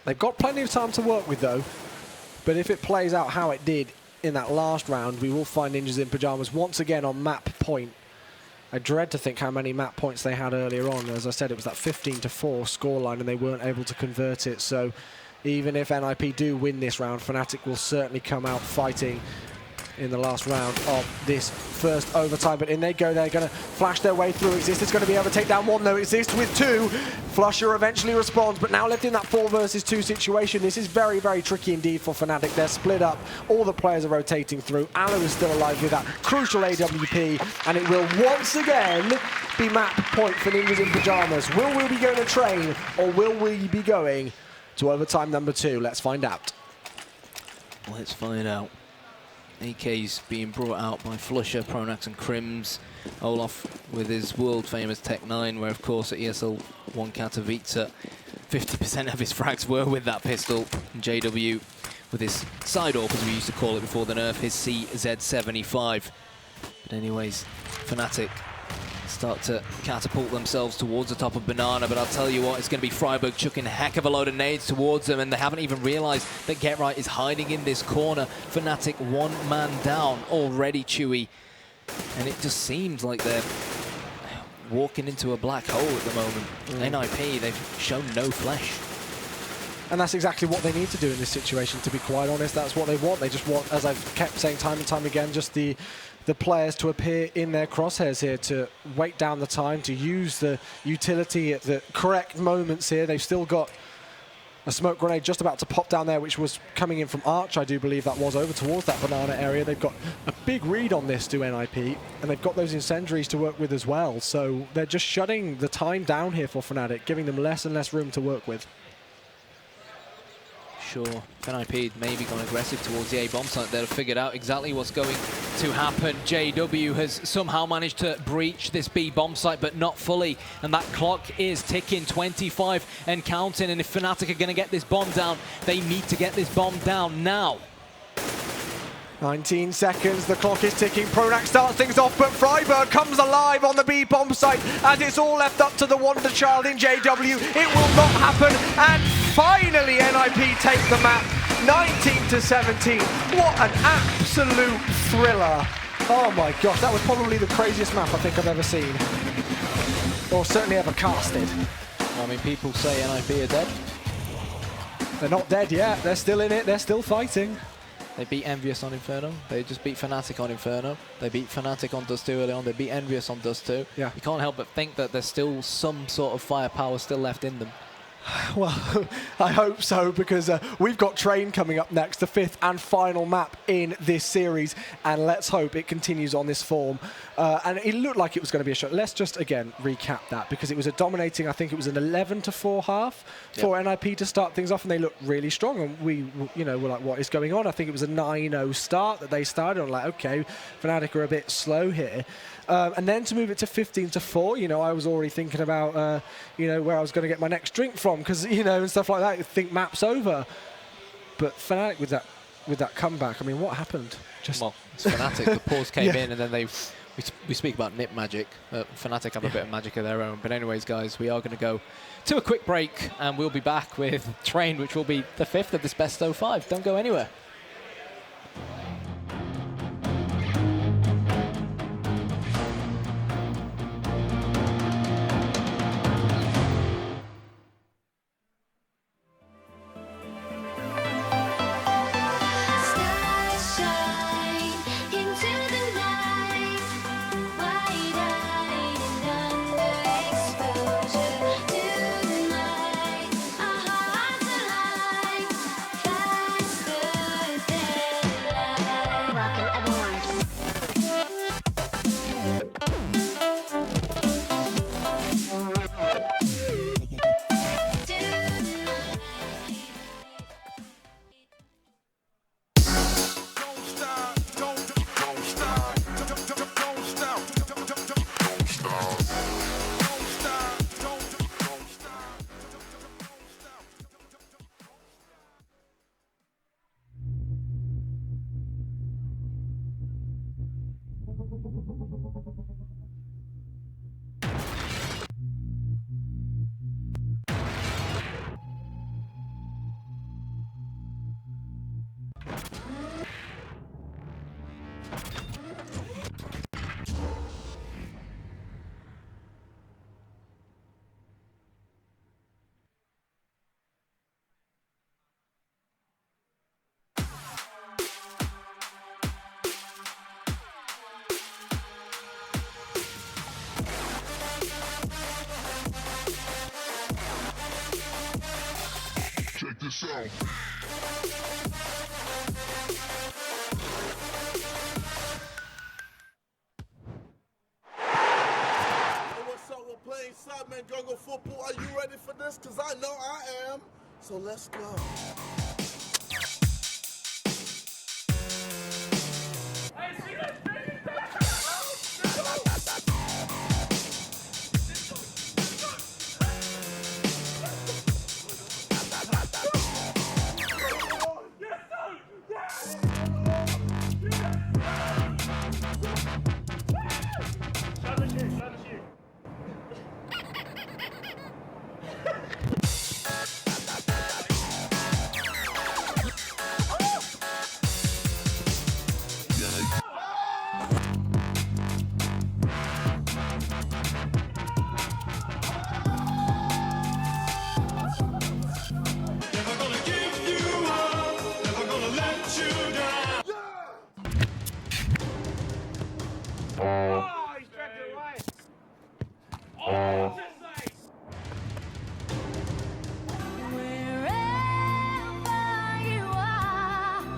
They've got plenty of time to work with, though. But if it plays out how it did in that last round, we will find Ninjas in Pyjamas once again on map point. I dread to think how many map points they had earlier on. As I said, it was that 15-4 scoreline, and they weren't able to convert it. So even if NIP do win this round, Fnatic will certainly come out fighting in the last round of this first overtime. But in they go, they're going to flash their way through. Exist is going to be able to take down 1, though. Exist with 2. Flusher eventually responds, but now left in that 4 versus 2 situation. This is very, very tricky indeed for Fnatic. They're split up. All the players are rotating through. Alu is still alive with that crucial AWP, and it will once again be map point for Ninjas in Pyjamas. Will we be going to train, or will we be going to overtime number 2? Let's find out. Let's find out. AK's being brought out by Flusher, Pronax and Crims. Olaf with his world-famous Tech 9, where of course at ESL 1 Katowice, 50% of his frags were with that pistol. And JW with his side AWP, as we used to call it before the nerf, his CZ75. But anyways, Fnatic start to catapult themselves towards the top of Banana, but I'll tell you what, it's going to be Freiburg chucking a heck of a load of nades towards them, and they haven't even realized that GetRight is hiding in this corner. Fnatic 1 man down already, Chewy, and it just seems like they're walking into a black hole at the moment. NIP, they've shown no flesh. And that's exactly what they need to do in this situation, to be quite honest. That's what they want. They just want, as I've kept saying time and time again, just the players to appear in their crosshairs here, to wait down the time, to use the utility at the correct moments here. They've still got a smoke grenade just about to pop down there, which was coming in from Arch, I do believe that was, over towards that Banana area. They've got a big read on this to NIP, and they've got those incendiaries to work with as well. So they're just shutting the time down here for Fnatic, giving them less and less room to work with. Sure, NIP maybe gone aggressive towards the A-bomb site. They've figured out exactly what's going to happen. JW has somehow managed to breach this B-bomb site, but not fully. And that clock is ticking, 25 and counting. And if Fnatic are going to get this bomb down, they need to get this bomb down now. 19 seconds, the clock is ticking. Pronax starts things off, but Freiburg comes alive on the B-bomb site as it's all left up to the wonder child in JW. It will not happen, and finally NIP take the map, 19-17. What an absolute thriller. Oh my gosh, that was probably the craziest map I think I've ever seen. Or certainly ever casted. I mean, people say NIP are dead. They're not dead yet, they're still in it, they're still fighting. They beat Envious on Inferno. They just beat Fnatic on Inferno. They beat Fnatic on Dust 2 early on. They beat Envious on Dust 2. Yeah. You can't help but think that there's still some sort of firepower still left in them. Well, I hope so, because we've got Train coming up next, the 5th and final map in this series, and let's hope it continues on this form. And it looked like it was going to be a shot. Let's just, again, recap that, because it was a dominating, I think it was an 11-4 half for NIP to start things off, and they looked really strong, and we, you know, were like, what is going on? I think it was a 9-0 start that they started on, like, okay, Fnatic are a bit slow here. And then to move it to 15-4, you know, I was already thinking about, you know, where I was going to get my next drink from, because, you know, and stuff like that. You think map's over. But Fnatic with that comeback, I mean, what happened? Just well, it's Fnatic. The pause came in, and then we speak about nip magic. Fnatic have a bit of magic of their own. But anyways, guys, we are going to go to a quick break, and we'll be back with Train, which will be the 5th of this best of 5. Don't go anywhere. Check this out. What's up? We're playing Sideman Jungle Football. Are you ready for this? Because I know I am. So let's go.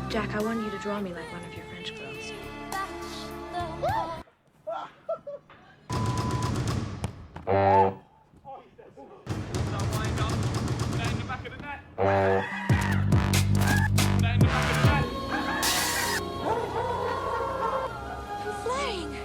Jack, I want you to draw me like one of your French girls. Flying!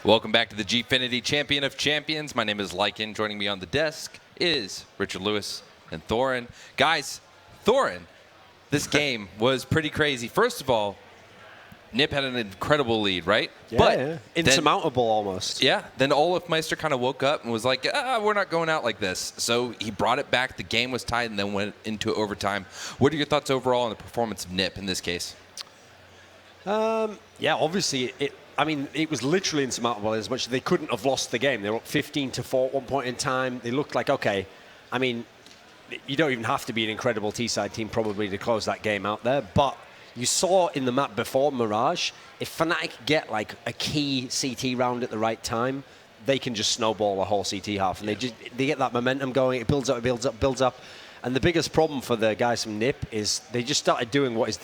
Welcome back to the Gfinity Champion of Champions. My name is Lycan. Joining me on the desk is Richard Lewis and Thorin. Guys, Thorin, this game was pretty crazy. First of all, Nip had an incredible lead, right? Yeah, but yeah. Insurmountable almost. Yeah. Then Olafmeister kind of woke up and was like, we're not going out like this. So he brought it back. The game was tied and then went into overtime. What are your thoughts overall on the performance of Nip in this case? Yeah, obviously, it was literally insurmountable as much as they couldn't have lost the game. They were up 15-4 at one point in time. They looked like, okay, I mean, you don't even have to be an incredible T-side team probably to close that game out there. But you saw in the map before Mirage, if Fnatic get like a key CT round at the right time, they can just snowball a whole CT half. And they get that momentum going. It builds up, builds up, builds up. And the biggest problem for the guys from Nip is they just started doing what is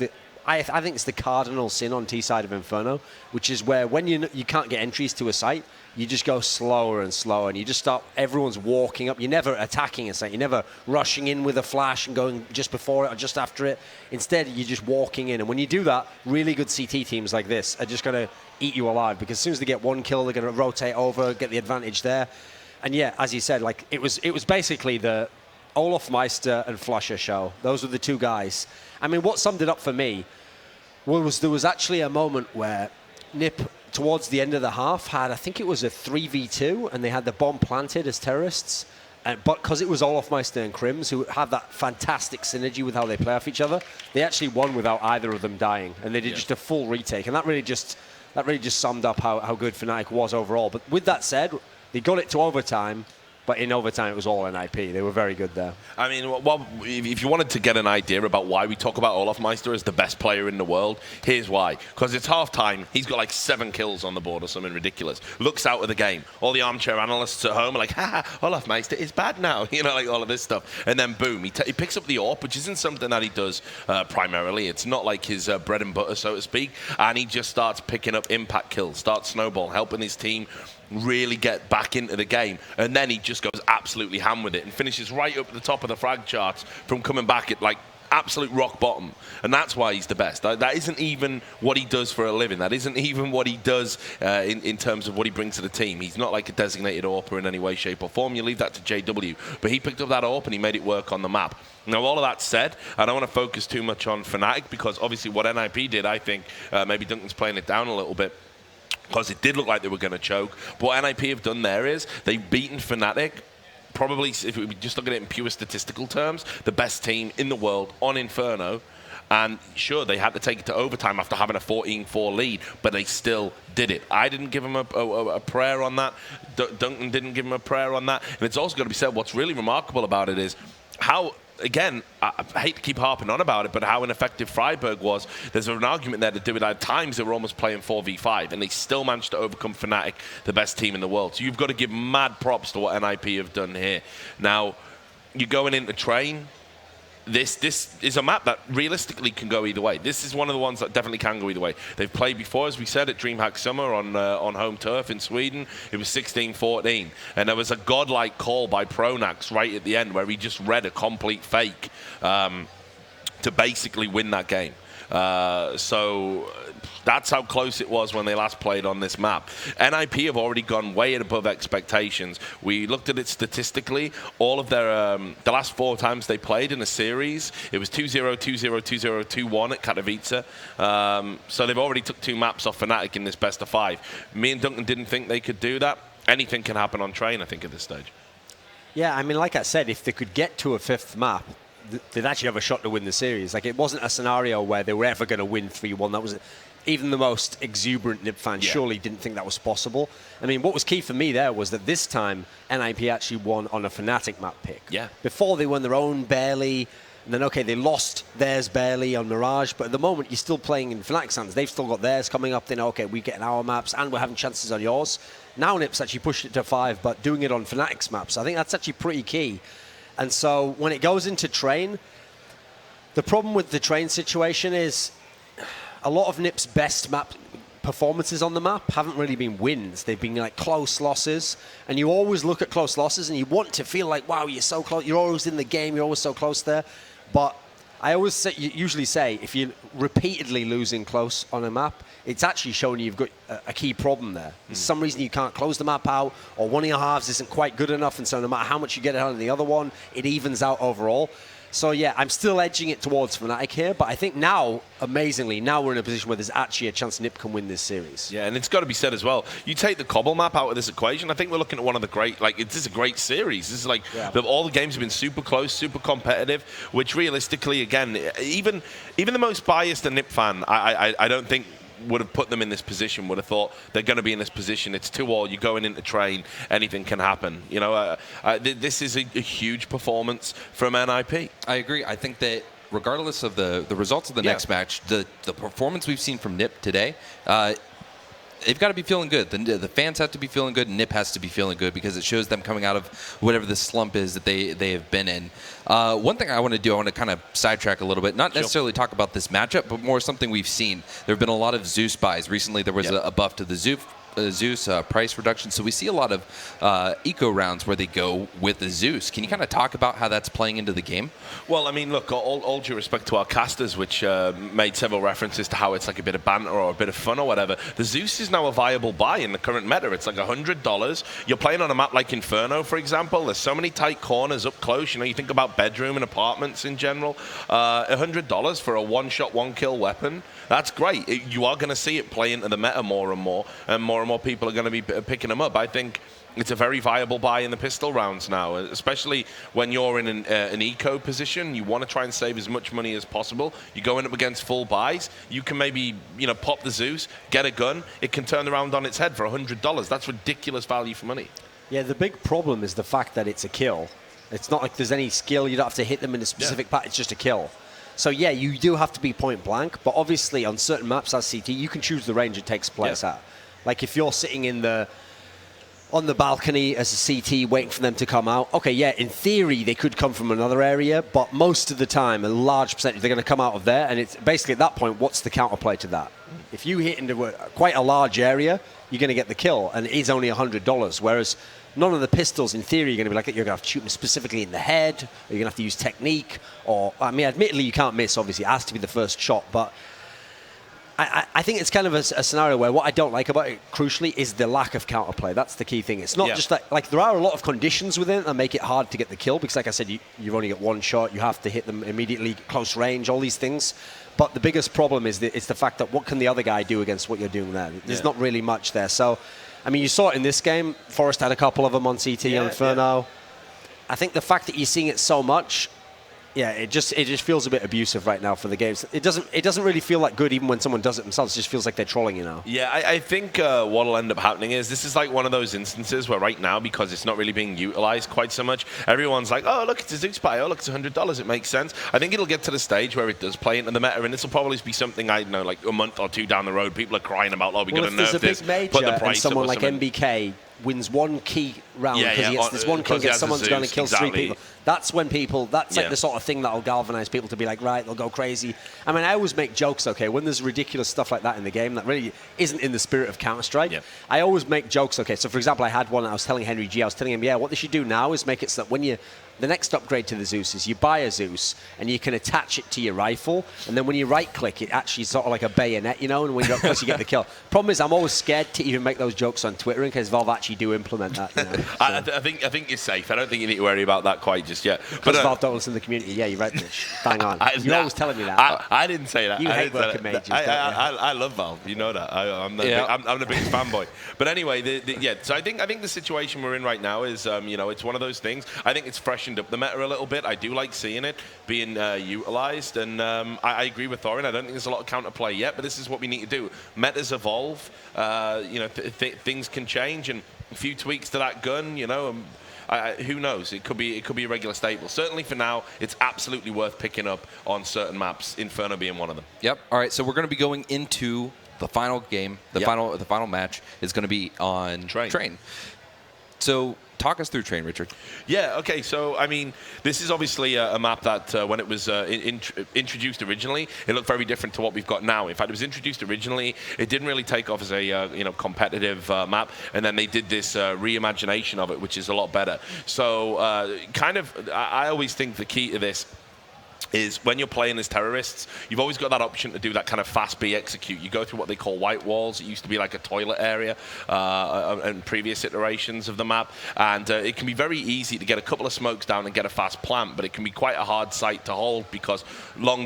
I think it's the cardinal sin on T-side of Inferno, which is where when you can't get entries to a site, you just go slower and slower, and you just start, everyone's walking up. You're never attacking a site. You're never rushing in with a flash and going just before it or just after it. Instead, you're just walking in. And when you do that, really good CT teams like this are just going to eat you alive, because as soon as they get one kill, they're going to rotate over, get the advantage there. And yeah, as you said, like it was basically the Olafmeister and Flusher show. Those were the two guys. I mean, what summed it up for me was there was actually a moment where Nip, towards the end of the half, had, I think it was a 3v2, and they had the bomb planted as terrorists. But because it was Olafmeister and Crims, who had that fantastic synergy with how they play off each other, they actually won without either of them dying. And they did just a full retake. And that really just summed up how good Fnatic was overall. But with that said, they got it to overtime. But in overtime, it was all NIP. They were very good there. I mean, well, if you wanted to get an idea about why we talk about Olafmeister as the best player in the world, here's why. Because it's halftime, he's got like 7 kills on the board or something ridiculous. Looks out of the game. All the armchair analysts at home are like, ha, Olafmeister is bad now. You know, like all of this stuff. And then boom, he picks up the AWP, which isn't something that he does primarily. It's not like his bread and butter, so to speak. And he just starts picking up impact kills, starts snowball, helping his team really get back into the game, and then he just goes absolutely ham with it and finishes right up at the top of the frag charts from coming back at like absolute rock bottom. And that's why he's the best. That isn't even what he does for a living. That isn't even what he does in terms of what he brings to the team. He's not like a designated AWPer in any way, shape or form. You leave that to JW, but he picked up that AWP and he made it work on the map. Now, all of that said, I don't want to focus too much on Fnatic, because obviously what NIP did, I think maybe Duncan's playing it down a little bit, because it did look like they were going to choke. But what NIP have done there is they've beaten Fnatic, probably, if we just look at it in pure statistical terms, the best team in the world on Inferno. And sure, they had to take it to overtime after having a 14-4 lead, but they still did it. I didn't give them a prayer on that. Duncan didn't give them a prayer on that. And it's also got to be said, what's really remarkable about it is how, again, I hate to keep harping on about it, but how ineffective Freiburg was. There's an argument there to do it. At times, they were almost playing 4v5, and they still managed to overcome Fnatic, the best team in the world. So you've got to give mad props to what NIP have done here. Now, you're going into train. This is a map that realistically can go either way. This is one of the ones that definitely can go either way. They've played before, as we said, at DreamHack Summer on home turf in Sweden. It was 16-14, and there was a godlike call by Pronax right at the end where he just read a complete fake to basically win that game. So that's how close it was when they last played on this map. NIP have already gone way above expectations. We looked at it statistically. All of their the last 4 times they played in a series, it was 2-0, 2-0, 2-0, 2-1 at Katowice. So they've already took 2 maps off Fnatic in this best of 5. Me and Duncan didn't think they could do that. Anything can happen on train, I think, at this stage. Yeah, I mean, like I said, if they could get to a 5th map, they'd actually have a shot to win the series. Like, it wasn't a scenario where they were ever going to win 3-1. That was even the most exuberant NIP fan surely didn't think that was possible. I mean, what was key for me there was that this time NIP actually won on a Fnatic map pick. Yeah. Before, they won their own barely, and then, okay, they lost theirs barely on Mirage, but at the moment, you're still playing in Fnatic's hands. They've still got theirs coming up. They know, okay, we're getting our maps, and we're having chances on yours. Now NIP's actually pushed it to 5, but doing it on Fnatic's maps. I think that's actually pretty key. And so when it goes into train, the problem with the train situation is a lot of NIP's best map performances on the map haven't really been wins. They've been like close losses. And you always look at close losses and you want to feel like, wow, you're so close. You're always in the game. You're always so close there. But I always say, usually say, if you're repeatedly losing close on a map, it's actually showing you've got a key problem there. For some reason you can't close the map out, or one of your halves isn't quite good enough, and so no matter how much you get it on the other one, it evens out overall. So yeah, I'm still edging it towards Fnatic here, but I think now, amazingly, now we're in a position where there's actually a chance NIP can win this series. Yeah, and it's got to be said as well, you take the Cobble map out of this equation, I think we're looking at one of the great, like, this is a great series. This is like, all the games have been super close, super competitive, which realistically, again, even the most biased NIP fan, I don't think would have put them in this position, would have thought they're going to be in this position. It's 2-all, you're going into train, anything can happen. You know, this is a huge performance from NIP. I agree. I think that regardless of the results of the next match, the performance we've seen from NIP today, they've got to be feeling good. The fans have to be feeling good, and NIP has to be feeling good because it shows them coming out of whatever the slump is that they have been in. One thing I want to do, I want to kind of sidetrack a little bit, not necessarily talk about this matchup, but more something we've seen. There have been a lot of Zeus buys. Recently, there was a buff to the Zeus price reduction. So we see a lot of eco rounds where they go with the Zeus. Can you kind of talk about how that's playing into the game? Well, I mean, look, all due respect to our casters, which made several references to how it's like a bit of banter or a bit of fun or whatever, the Zeus is now a viable buy in the current meta. It's like $100. You're playing on a map like Inferno, for example. There's so many tight corners up close. You know, you think about bedroom and apartments in general. $100 for a one-shot, one-kill weapon. That's great. You are going to see it play into the meta more and more people are going to be picking them up. I think it's a very viable buy in the pistol rounds now, especially when you're in an eco position. You want to try and save as much money as possible. You're going up against full buys. You can maybe, pop the Zeus, get a gun. It can turn around on its head for $100. That's ridiculous value for money. Yeah, the big problem is the fact that it's a kill. It's not like there's any skill. You don't have to hit them in a specific path. It's just a kill. So yeah, you do have to be point blank, but obviously on certain maps as CT, you can choose the range it takes place at. Like if you're sitting on the balcony as a CT waiting for them to come out, okay, yeah, in theory they could come from another area, but most of the time, a large percentage, they're going to come out of there, and it's basically at that point, what's the counterplay to that? If you hit into quite a large area, you're going to get the kill, and it is only $100, whereas none of the pistols, in theory, you're going to be like, you're going to have to shoot them specifically in the head, or you're going to have to use technique, or, I mean, admittedly, you can't miss, obviously, it has to be the first shot, but I think it's kind of a scenario where what I don't like about it, crucially, is the lack of counterplay. That's the key thing. It's not just like there are a lot of conditions within it that make it hard to get the kill because, like I said, you've only got one shot. You have to hit them immediately, close range, all these things. But the biggest problem is it's the fact that what can the other guy do against what you're doing there? There's not really much there. So, I mean, you saw it in this game. Forrest had a couple of them on CT on Inferno. I think the fact that you're seeing it so much, it just feels a bit abusive right now for the games. It doesn't really feel that good even when someone does it themselves. It just feels like they're trolling you now. Yeah, I think what'll end up happening is this is like one of those instances where right now, because it's not really being utilized quite so much, everyone's like, oh, look, it's a Zeus buy. Oh, look, it's $100. It makes sense. I think it'll get to the stage where it does play into the meta, and this will probably be something, I don't know, like a month or two down the road, people are crying about, oh, we're going to nerf this. If there's a big major and someone like MBK wins one key round because he gets this one kill against someone's going to kill 3 people. That's when people, that's like the sort of thing that will galvanize people to be like, right, they'll go crazy. I mean, I always make jokes, okay, when there's ridiculous stuff like that in the game that really isn't in the spirit of Counter-Strike, I always make jokes, okay. So, for example, I had one, I was telling Henry G, I was telling him, what they should do now is make it so that when the next upgrade to the Zeus is you buy a Zeus and you can attach it to your rifle, and then when you right-click, it actually sort of like a bayonet, you know, and when you're up close, you get the kill. Problem is, I'm always scared to even make those jokes on Twitter in case Valve actually do implement that. You know, so. I think you're safe. I don't think you need to worry about that quite just yet. But Valve don't listen to the community. Yeah, you're right, Mitch. Bang on. You're always telling me that. I didn't say that. You hate working majors, don't you? I love Valve. You know that. I'm the biggest fanboy. But anyway, so I think the situation we're in right now is, it's one of those things. I think it's freshened up the meta a little bit. I do like seeing it being utilized, and I agree with Thorin. I don't think there's a lot of counterplay yet, but this is what we need to do. Metas evolve. Things can change, and a few tweaks to that gun, who knows? It could be a regular staple. Certainly for now, it's absolutely worth picking up on certain maps, Inferno being one of them. Yep. All right, so we're going to be going into the final game. The final match is going to be on Train. So talk us through Train, Richard. Yeah, okay, so, I mean, this is obviously a map that when it was introduced originally, it looked very different to what we've got now. In fact, it was introduced originally, it didn't really take off as a competitive map, and then they did this reimagination of it, which is a lot better. So, I always think the key to this is when you're playing as terrorists, you've always got that option to do that kind of fast B execute. You go through what they call white walls. It used to be like a toilet area in previous iterations of the map, and it can be very easy to get a couple of smokes down and get a fast plant, but it can be quite a hard site to hold because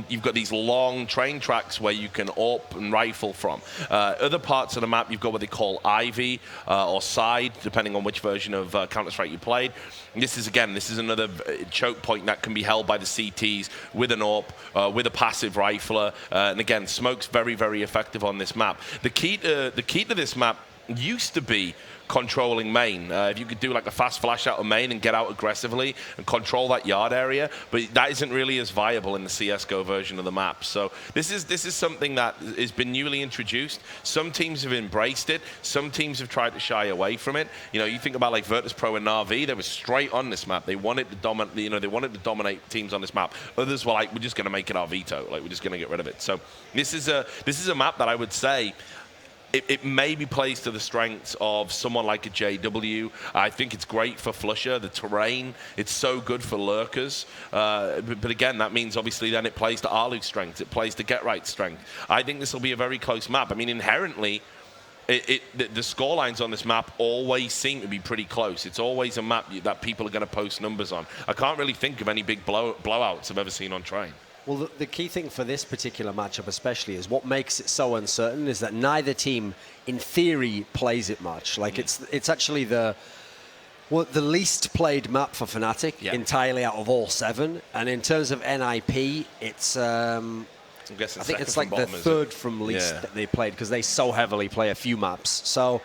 you've got these long train tracks where you can AWP and rifle from. Other parts of the map, you've got what they call Ivy or Side, depending on which version of Counter-Strike you played. And this is another choke point that can be held by the CTs with an AWP, with a passive rifler, and again, smoke's very, very effective on this map. The key to this map used to be controlling main. If you could do like a fast flash out of main and get out aggressively and control that yard area, but that isn't really as viable in the CSGO version of the map. So this is something that has been newly introduced. Some teams have embraced it. Some teams have tried to shy away from it. You think about like Virtus Pro and Na'Vi, they were straight on this map. They wanted to dominate. They wanted to dominate teams on this map. Others were like, we're just going to make it our veto. Like we're just going to get rid of it. So this is a map that I would say it maybe plays to the strengths of someone like a JW. I think it's great for Flusher, the terrain. It's so good for lurkers. But again, that means obviously then it plays to Arlu's strength. It plays to Get Right's strength. I think this will be a very close map. I mean, inherently, the score lines on this map always seem to be pretty close. It's always a map that people are going to post numbers on. I can't really think of any big blowouts I've ever seen on Train. Well, the key thing for this particular matchup especially is what makes it so uncertain is that neither team, in theory, plays it much. Like, it's actually the least played map for Fnatic entirely out of all 7. And in terms of NIP, it's... I think it's like the third from least that they played because they so heavily play a few maps. So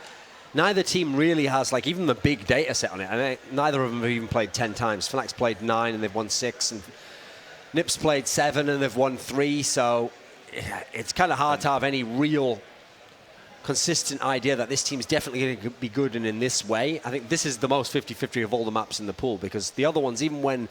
neither team really has, like, even the big data set on it. I mean, neither of them have even played 10 times. Fnac's played 9 and they've won 6, and Nips played 7 and they've won 3, so it's kind of hard to have any real consistent idea that this team's definitely going to be good and in this way. I think this is the most 50-50 of all the maps in the pool because the other ones, even when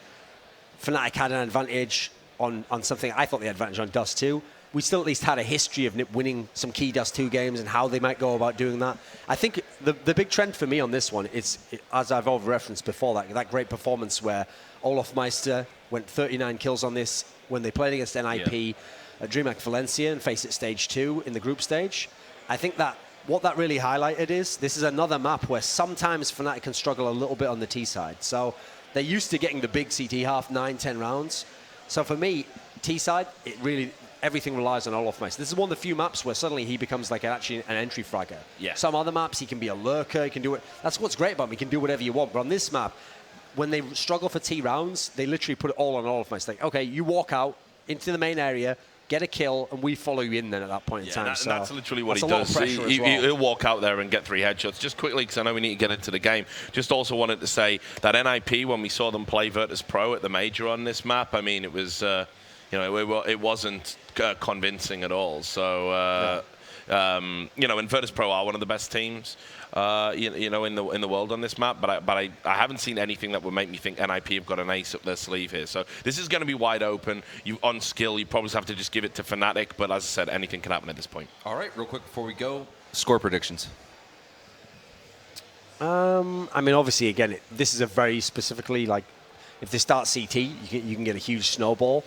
Fnatic had an advantage on something, I thought they had advantage on Dust 2, we still at least had a history of Nip winning some key Dust 2 games and how they might go about doing that. I think the big trend for me on this one is, as I've already referenced before, that great performance where Olaf Meister went 39 kills on this when they played against NIP at DreamHack Valencia and faced it stage 2 in the group stage. I think that what that really highlighted is this is another map where sometimes Fnatic can struggle a little bit on the T side. So they're used to getting the big CT half, 9-10 rounds. So for me, T side, everything relies on Olofmeister. This is one of the few maps where suddenly he becomes like actually an entry fragger. Yeah. Some other maps, he can be a lurker, he can do it. That's what's great about him. He can do whatever you want. But on this map, when they struggle for T rounds, they literally put it all on Olofmeister. Like, okay, you walk out into the main area, get a kill, and we follow you in then at that point in time. And that's literally what he does. does. He'll walk out there and get 3 headshots. Just quickly, because I know we need to get into the game, just also wanted to say that NIP, when we saw them play Virtus Pro at the Major on this map, I mean, it was, it wasn't convincing at all. So, and Virtus Pro are one of the best teams, in the world on this map. But I haven't seen anything that would make me think NIP have got an ace up their sleeve here. So this is going to be wide open. On skill, you probably have to just give it to Fnatic. But as I said, anything can happen at this point. All right, real quick before we go, score predictions. I mean, obviously, again, this is a very specifically, like, if they start CT, you can get a huge snowball.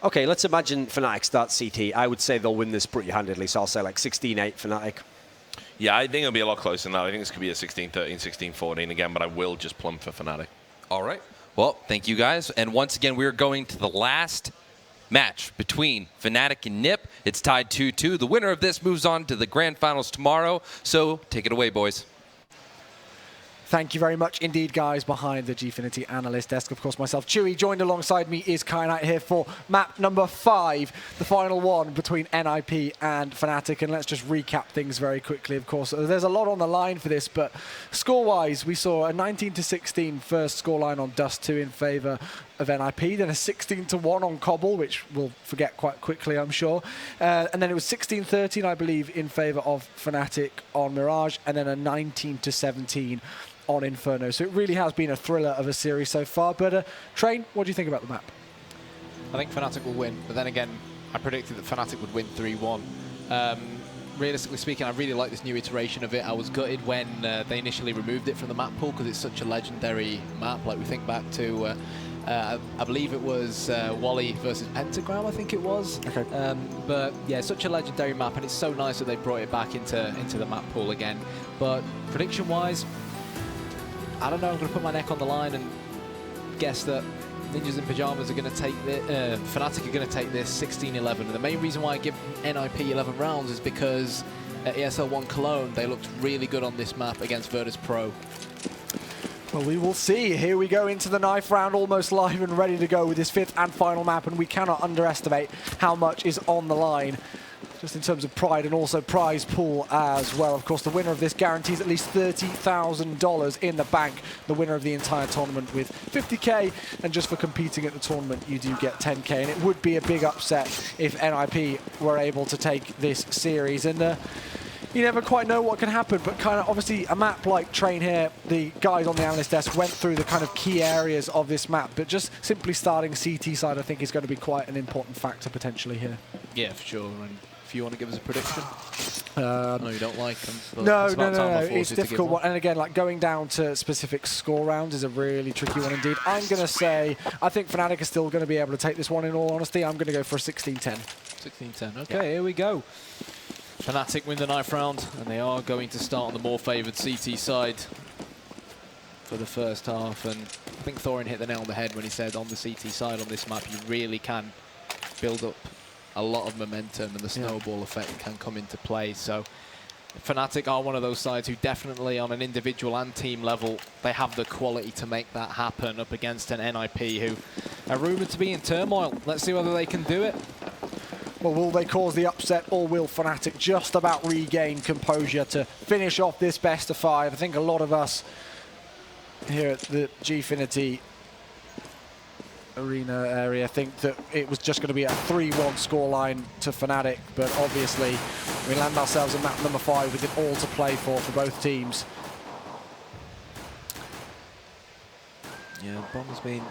Okay, let's imagine Fnatic starts CT. I would say they'll win this pretty handedly, so I'll say like 16-8 Fnatic. Yeah, I think it'll be a lot closer than that. I think this could be a 16-13, 16-14 again, but I will just plumb for Fnatic. All right. Well, thank you guys. And once again, we're going to the last match between Fnatic and NIP. It's tied 2-2. The winner of this moves on to the grand finals tomorrow. So take it away, boys. Thank you very much indeed, guys, behind the Gfinity analyst desk. Of course, myself, Chewy. Joined alongside me is Knight here for map number 5, the final one between NIP and Fnatic. And let's just recap things very quickly. Of course, there's a lot on the line for this, but score-wise, we saw a 19-16 first scoreline on Dust 2 in favor of NIP, then a 16-1 on Cobble, which we'll forget quite quickly, I'm sure. And then it was 16-13, I believe, in favor of Fnatic on Mirage, and then a 19-17 on Inferno. So it really has been a thriller of a series so far. But Train, what do you think about the map? I think Fnatic will win, but then again, I predicted that Fnatic would win 3-1. Realistically speaking, I really like this new iteration of it. I was gutted when they initially removed it from the map pool because it's such a legendary map. Like, we think back to, I believe it was Wally versus Pentagram, I think it was. Okay. But yeah, such a legendary map, and it's so nice that they brought it back into the map pool again. But prediction-wise, I don't know, I'm going to put my neck on the line and guess that Ninjas in Pyjamas are going to take this, Fnatic are going to take this 16-11. And the main reason why I give NIP 11 rounds is because at ESL 1 Cologne, they looked really good on this map against Virtus Pro. Well, we will see. Here we go into the 9th round, almost live and ready to go with this 5th and final map, and we cannot underestimate how much is on the line, just in terms of pride and also prize pool as well. Of course, the winner of this guarantees at least $30,000 in the bank. The winner of the entire tournament with 50K, and just for competing at the tournament, you do get 10K. And it would be a big upset if NIP were able to take this series. And you never quite know what can happen, but kind of obviously a map like Train here, the guys on the analyst desk went through the kind of key areas of this map, but just simply starting CT side, I think, is going to be quite an important factor potentially here. Yeah, for sure. And if you want to give us a prediction. No, you don't like them. No, it's a difficult one. And again, like, going down to specific score rounds is a really tricky one indeed. I'm going to say, I think Fnatic is still going to be able to take this one in all honesty. I'm going to go for a 16-10. 16-10, okay, Here we go. Fnatic win the 9th round, and they are going to start on the more favoured CT side for the first half. And I think Thorin hit the nail on the head when he said on the CT side on this map, you really can build up a lot of momentum, and the snowball effect can come into play. So Fnatic are one of those sides who definitely, on an individual and team level, they have the quality to make that happen up against an NIP who are rumoured to be in turmoil. Let's see whether they can do it. Well, will they cause the upset, or will Fnatic just about regain composure to finish off this best of 5? I think a lot of us here at the Gfinity arena area think that it was just going to be a 3-1 scoreline to Fnatic, but obviously we land ourselves in map number 5 with it all to play for both teams. Yeah, bomb's been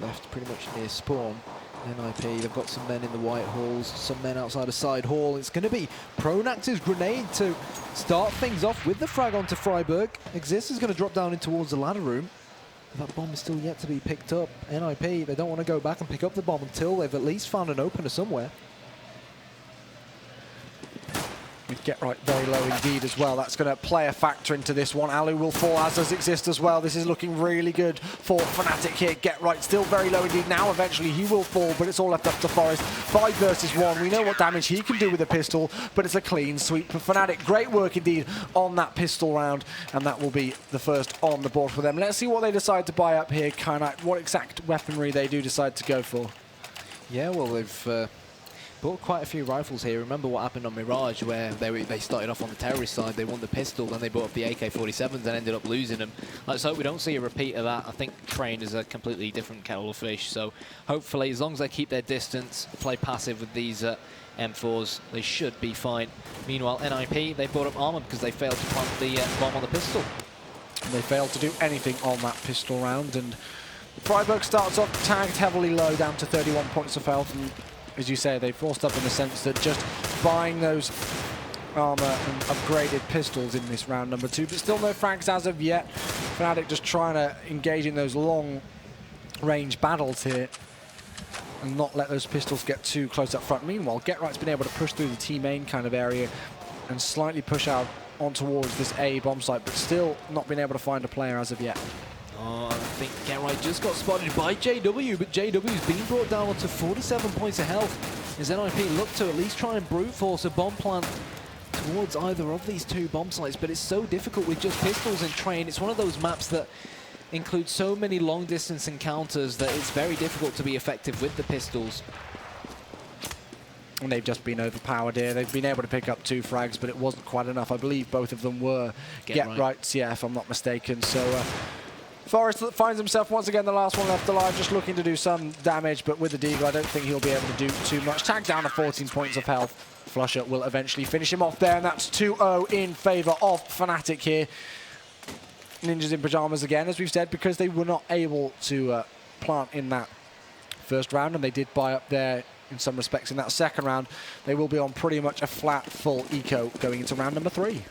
left pretty much near spawn. NIP, they've got some men in the white halls, some men outside a side hall. It's going to be Pronactiv's grenade to start things off with the frag onto Freiburg. Exist is going to drop down in towards the ladder room. That bomb is still yet to be picked up. NIP, they don't want to go back and pick up the bomb until they've at least found an opener somewhere. Get right very low indeed as well. That's going to play a factor into this one. Alu will fall, as does Exist as well. This is looking really good for Fnatic here. Get right still very low indeed. Now eventually he will fall, but it's all left up to Forest. 5 versus 1. We know what damage he can do with a pistol, but it's a clean sweep for Fnatic. Great work indeed on that pistol round, and that will be the first on the board for them. Let's see what they decide to buy up here, what exact weaponry they do decide to go for. Yeah, well, they've bought quite a few rifles here. Remember what happened on Mirage, where they started off on the terrorist side, they won the pistol, then they bought up the AK-47s and ended up losing them. Let's hope we don't see a repeat of that. I think Train is a completely different kettle of fish, so hopefully as long as they keep their distance, play passive with these M4s, they should be fine. Meanwhile, NIP, they bought up armor because they failed to plant the bomb on the pistol. And they failed to do anything on that pistol round, and Freiburg starts off tagged heavily low, down to 31 points of health, and as you say, they forced up in the sense that just buying those armor and upgraded pistols in this round number 2, but still no frags as of yet. Fnatic just trying to engage in those long range battles here and not let those pistols get too close up front. Meanwhile, GetRight's been able to push through the T main kind of area and slightly push out on towards this A bomb site, but still not been able to find a player as of yet. Oh, I think GetRight just got spotted by JW, but JW's been brought down to 47 points of health as NIP look to at least try and brute force a bomb plant towards either of these 2 bomb sites, but it's so difficult with just pistols and Train. It's one of those maps that includes so many long-distance encounters that it's very difficult to be effective with the pistols. And they've just been overpowered here. They've been able to pick up 2 frags, but it wasn't quite enough. I believe both of them were GetRights, yeah, if I'm not mistaken. So Forest finds himself once again the last one left alive, just looking to do some damage, but with the Deagle, I don't think he'll be able to do too much. Tagged down to 14 points of health. Flusher will eventually finish him off there, and that's 2-0 in favor of Fnatic here. Ninjas in pajamas again, as we've said, because they were not able to plant in that first round, and they did buy up there in some respects in that second round. They will be on pretty much a flat, full eco going into round number 3.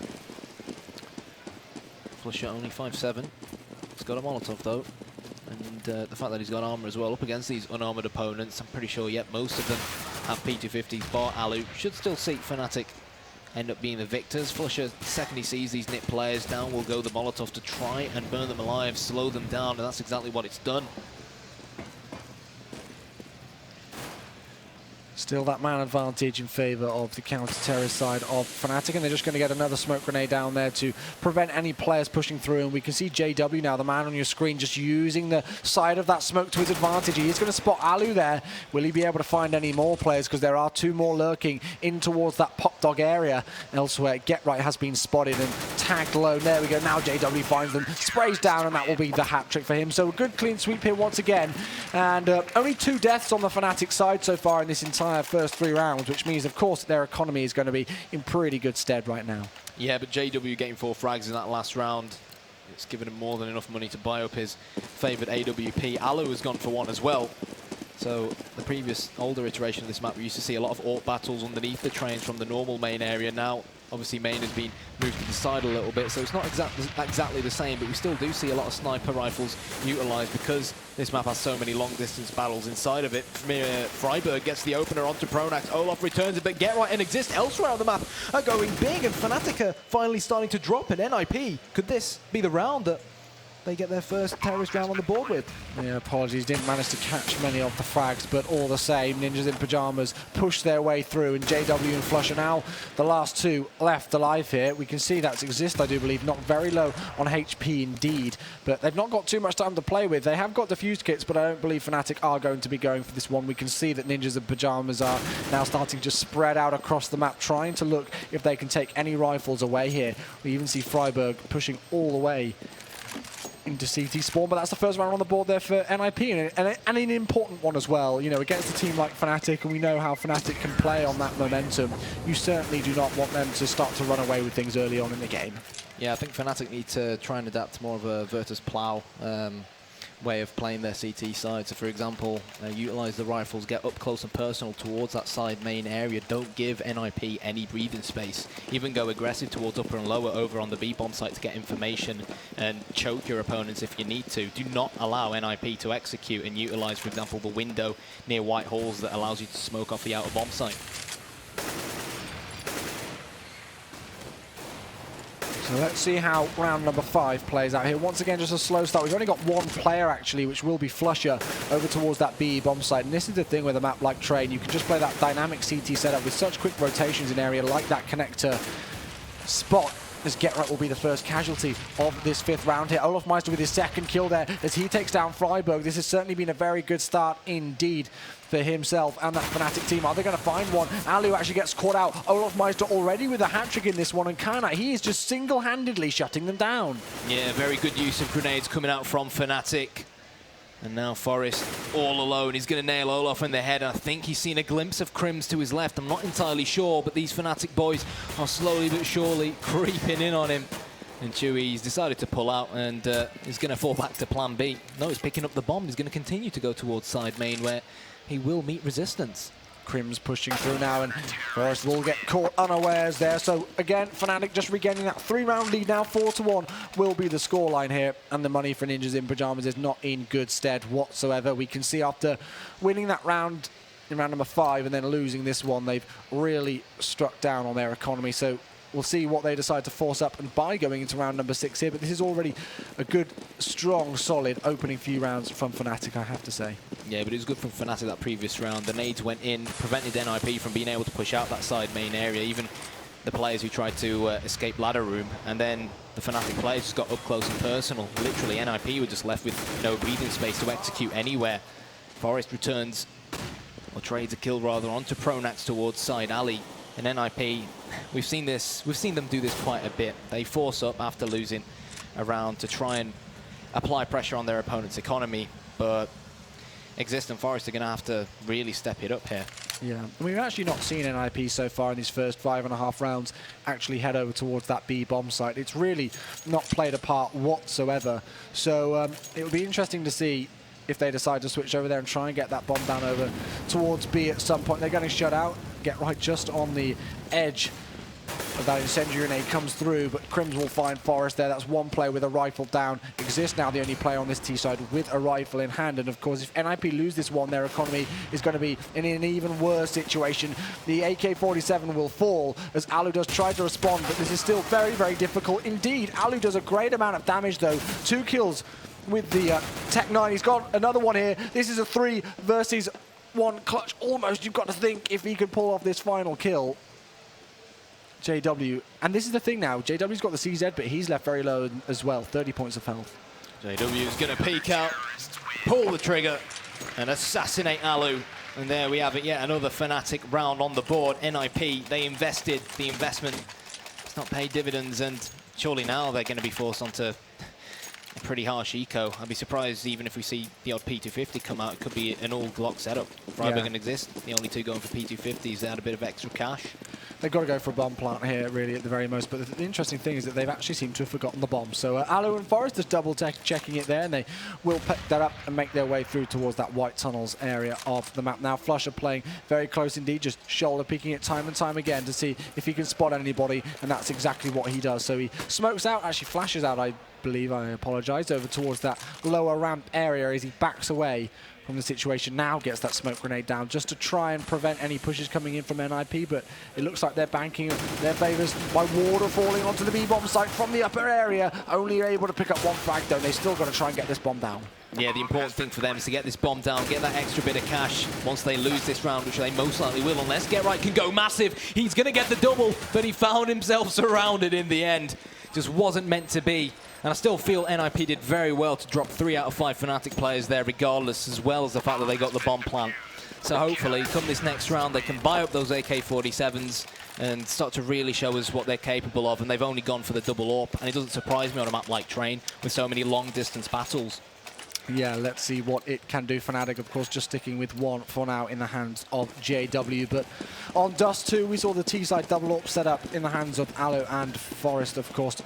Flusher only 5'7". He's got a Molotov though, and the fact that he's got armor as well up against these unarmored opponents, I'm pretty sure yet most of them have P250s, bar Alu. Should still see Fnatic end up being the victors. Flusher, the second he sees these NIP players, down will go the Molotov to try and burn them alive, slow them down, and that's exactly what it's done. Still that man advantage in favour of the counter-terrorist side of Fnatic, and they're just going to get another smoke grenade down there to prevent any players pushing through. And we can see JW now, the man on your screen, just using the side of that smoke to his advantage. He is going to spot Alu there. Will he be able to find any more players? Because there are 2 more lurking in towards that pop dog area. Elsewhere, GetRight has been spotted and tagged low. There we go. Now JW finds them, sprays down, and that will be the hat trick for him. So a good clean sweep here once again. And only 2 deaths on the Fnatic side so far in this entire first 3 rounds, which means, of course, their economy is going to be in pretty good stead right now. Yeah, but JW getting 4 frags in that last round, it's given him more than enough money to buy up his favoured AWP. Alu has gone for 1 as well. So the previous older iteration of this map, we used to see a lot of AWP battles underneath the trains from the normal main area. Now, obviously, main has been moved to the side a little bit, so it's not exactly the same, but we still do see a lot of sniper rifles utilised because this map has so many long-distance battles inside of it. Freiburg gets the opener onto Pronax. Olaf returns it, but GetRight and Exist elsewhere on the map are going big, and Fnatic are finally starting to drop an NIP. Could this be the round that they get their first terrorist round on the board with? Yeah, apologies, didn't manage to catch many of the frags, but all the same, Ninjas in Pajamas push their way through, and JW and Flusher now the last 2 left alive here. We can see that's Exist, I do believe, not very low on HP indeed, but they've not got too much time to play with. They have got defused kits, but I don't believe Fnatic are going to be going for this one. We can see that Ninjas in Pajamas are now starting to spread out across the map, trying to look if they can take any rifles away here. We even see Freiburg pushing all the way into CT spawn, but that's the first round on the board there for NIP, and an important one as well. You know, against a team like Fnatic, and we know how Fnatic can play on that momentum, you certainly do not want them to start to run away with things early on in the game. Yeah, I think Fnatic need to try and adapt to more of a Virtus plow way of playing their CT side. So, for example, utilise the rifles, get up close and personal towards that side main area. Don't give NIP any breathing space. Even go aggressive towards upper and lower over on the B bomb site to get information and choke your opponents if you need to. Do not allow NIP to execute and utilise, for example, the window near white halls that allows you to smoke off the outer bomb site. So let's see how round number 5 plays out here. Once again, just a slow start. We've only got one player, actually, which will be Flusher over towards that B bomb site. And this is the thing with a map like Train. You can just play that dynamic CT setup with such quick rotations in area like that connector spot. As Get Right will be the first casualty of this 5th round here. Olaf Meister with his 2nd kill there as he takes down Freiburg. This has certainly been a very good start indeed for himself and that Fnatic team. Are they going to find one? Alu actually gets caught out. Olaf Meister already with a hat-trick in this one, and Kana, he is just single-handedly shutting them down. Yeah, very good use of grenades coming out from Fnatic. And now Forest all alone. He's going to nail Olaf in the head. I think he's seen a glimpse of Crims to his left. I'm not entirely sure, but these Fnatic boys are slowly but surely creeping in on him. And Chewy's decided to pull out and he's going to fall back to plan B. No, he's picking up the bomb. He's going to continue to go towards side main where he will meet resistance. Crims pushing through now, and Forest will get caught unawares there. So again, Fnatic just regaining that 3-round lead now. 4-1 will be the scoreline here, and the money for Ninjas in Pyjamas is not in good stead whatsoever. We can see after winning that round in round number 5 and then losing this one, they've really struck down on their economy. So we'll see what they decide to force up and buy going into round number 6 here. But this is already a good, strong, solid opening few rounds from Fnatic, I have to say. Yeah, but it was good from Fnatic that previous round. The nades went in, prevented NIP from being able to push out that side main area. Even the players who tried to escape ladder room. And then the Fnatic players just got up close and personal. Literally, NIP were just left with no breathing space to execute anywhere. Forest returns, or trades a kill rather, onto Pronax towards side alley. And NIP, we've seen them do this quite a bit. They force up after losing a round to try and apply pressure on their opponent's economy, but Exist and Forest are going to have to really step it up here. Yeah, we've actually not seen NIP so far in these first 5.5 rounds actually head over towards that B bomb site. It's really not played a part whatsoever. So it will be interesting to see if they decide to switch over there and try and get that bomb down over towards B at some point. They're getting shut out. Get Right just on the edge of that incendiary grenade comes through, but Crims will find Forest there. That's one player with a rifle down. Exist now the only player on this T side with a rifle in hand, and of course if NIP lose this one, their economy is going to be in an even worse situation. The AK-47 will fall as Alu does try to respond, but this is still very, very difficult indeed. Alu does a great amount of damage though. 2 kills with the Tech 9. He's got another one here. This is a 3 versus 1 clutch almost. You've got to think if he could pull off this final kill. JW, and this is the thing now, JW's got the CZ, but he's left very low as well, 30 points of health. JW's going to peek out, pull the trigger, and assassinate Alu. And there we have it, yet another Fnatic round on the board. NIP, they invested, the investment, it's not paid dividends, and surely now they're going to be forced onto a pretty harsh eco. I'd be surprised even if we see the odd P250 come out. It could be an all-Glock setup. Freiburg and Exist, the only 2 going for P250s. They had a bit of extra cash. They've got to go for a bomb plant here, really, at the very most. But the interesting thing is that they've actually seemed to have forgotten the bomb. So Alu and Forest just double-checking it there, and they will pick that up and make their way through towards that white tunnels area of the map. Now, Flusher playing very close indeed, just shoulder peeking it time and time again to see if he can spot anybody, and that's exactly what he does. So he smokes out, actually flashes out, I believe, I apologize, over towards that lower ramp area as he backs away from the situation. Now gets that smoke grenade down just to try and prevent any pushes coming in from NIP, but it looks like they're banking their favors by water falling onto the B-bomb site from the upper area. Only able to pick up 1 frag though. They still got to try and get this bomb down. Yeah, the important thing for them is to get this bomb down, get that extra bit of cash once they lose this round, which they most likely will, unless Get Right can go massive. He's going to get the double, but he found himself surrounded in the end. Just wasn't meant to be. And I still feel NIP did very well to drop 3 out of 5 Fnatic players there regardless, as well as the fact that they got the bomb plant. So hopefully, come this next round, they can buy up those AK-47s and start to really show us what they're capable of. And they've only gone for the double AWP, and it doesn't surprise me on a map like Train with so many long-distance battles. Yeah, let's see what it can do. Fnatic, of course, just sticking with 1 for now in the hands of JW. But on Dust 2, we saw the T-side double AWP set up in the hands of Alu and Forest, of course.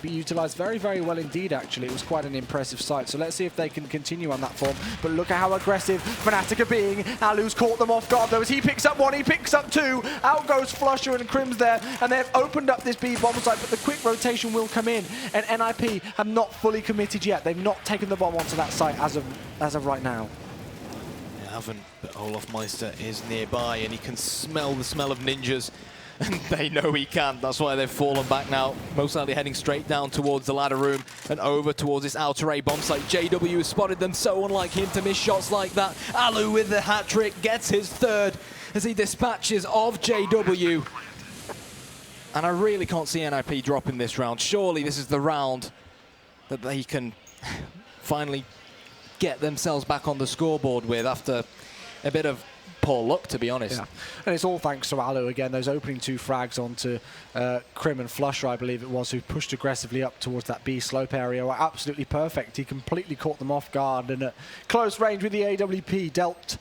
Be utilised very, very well indeed, actually. It was quite an impressive sight. So let's see if they can continue on that form. But look at how aggressive Fnatic are being. Alu's caught them off guard, though, as he picks up 1, he picks up 2. Out goes Flusher and Crims there, and they've opened up this B bomb site, but the quick rotation will come in. And NIP have not fully committed yet. They've not taken the bomb onto that site as of right now. They haven't, but Olaf Meister is nearby, and he can smell the smell of ninjas. And they know he can't. That's why they've fallen back now. Most likely heading straight down towards the ladder room and over towards this outer A bomb site. JW has spotted them, so unlike him to miss shots like that. Alu with the hat trick gets his third as he dispatches of JW. And I really can't see NIP dropping this round. Surely this is the round that they can finally get themselves back on the scoreboard with after a bit of poor luck, to be honest. Yeah. And it's all thanks to Alu again. Those opening 2 frags onto Crim and Flusher, I believe it was, who pushed aggressively up towards that B slope area, were absolutely perfect. He completely caught them off guard, and at close range with the AWP dealt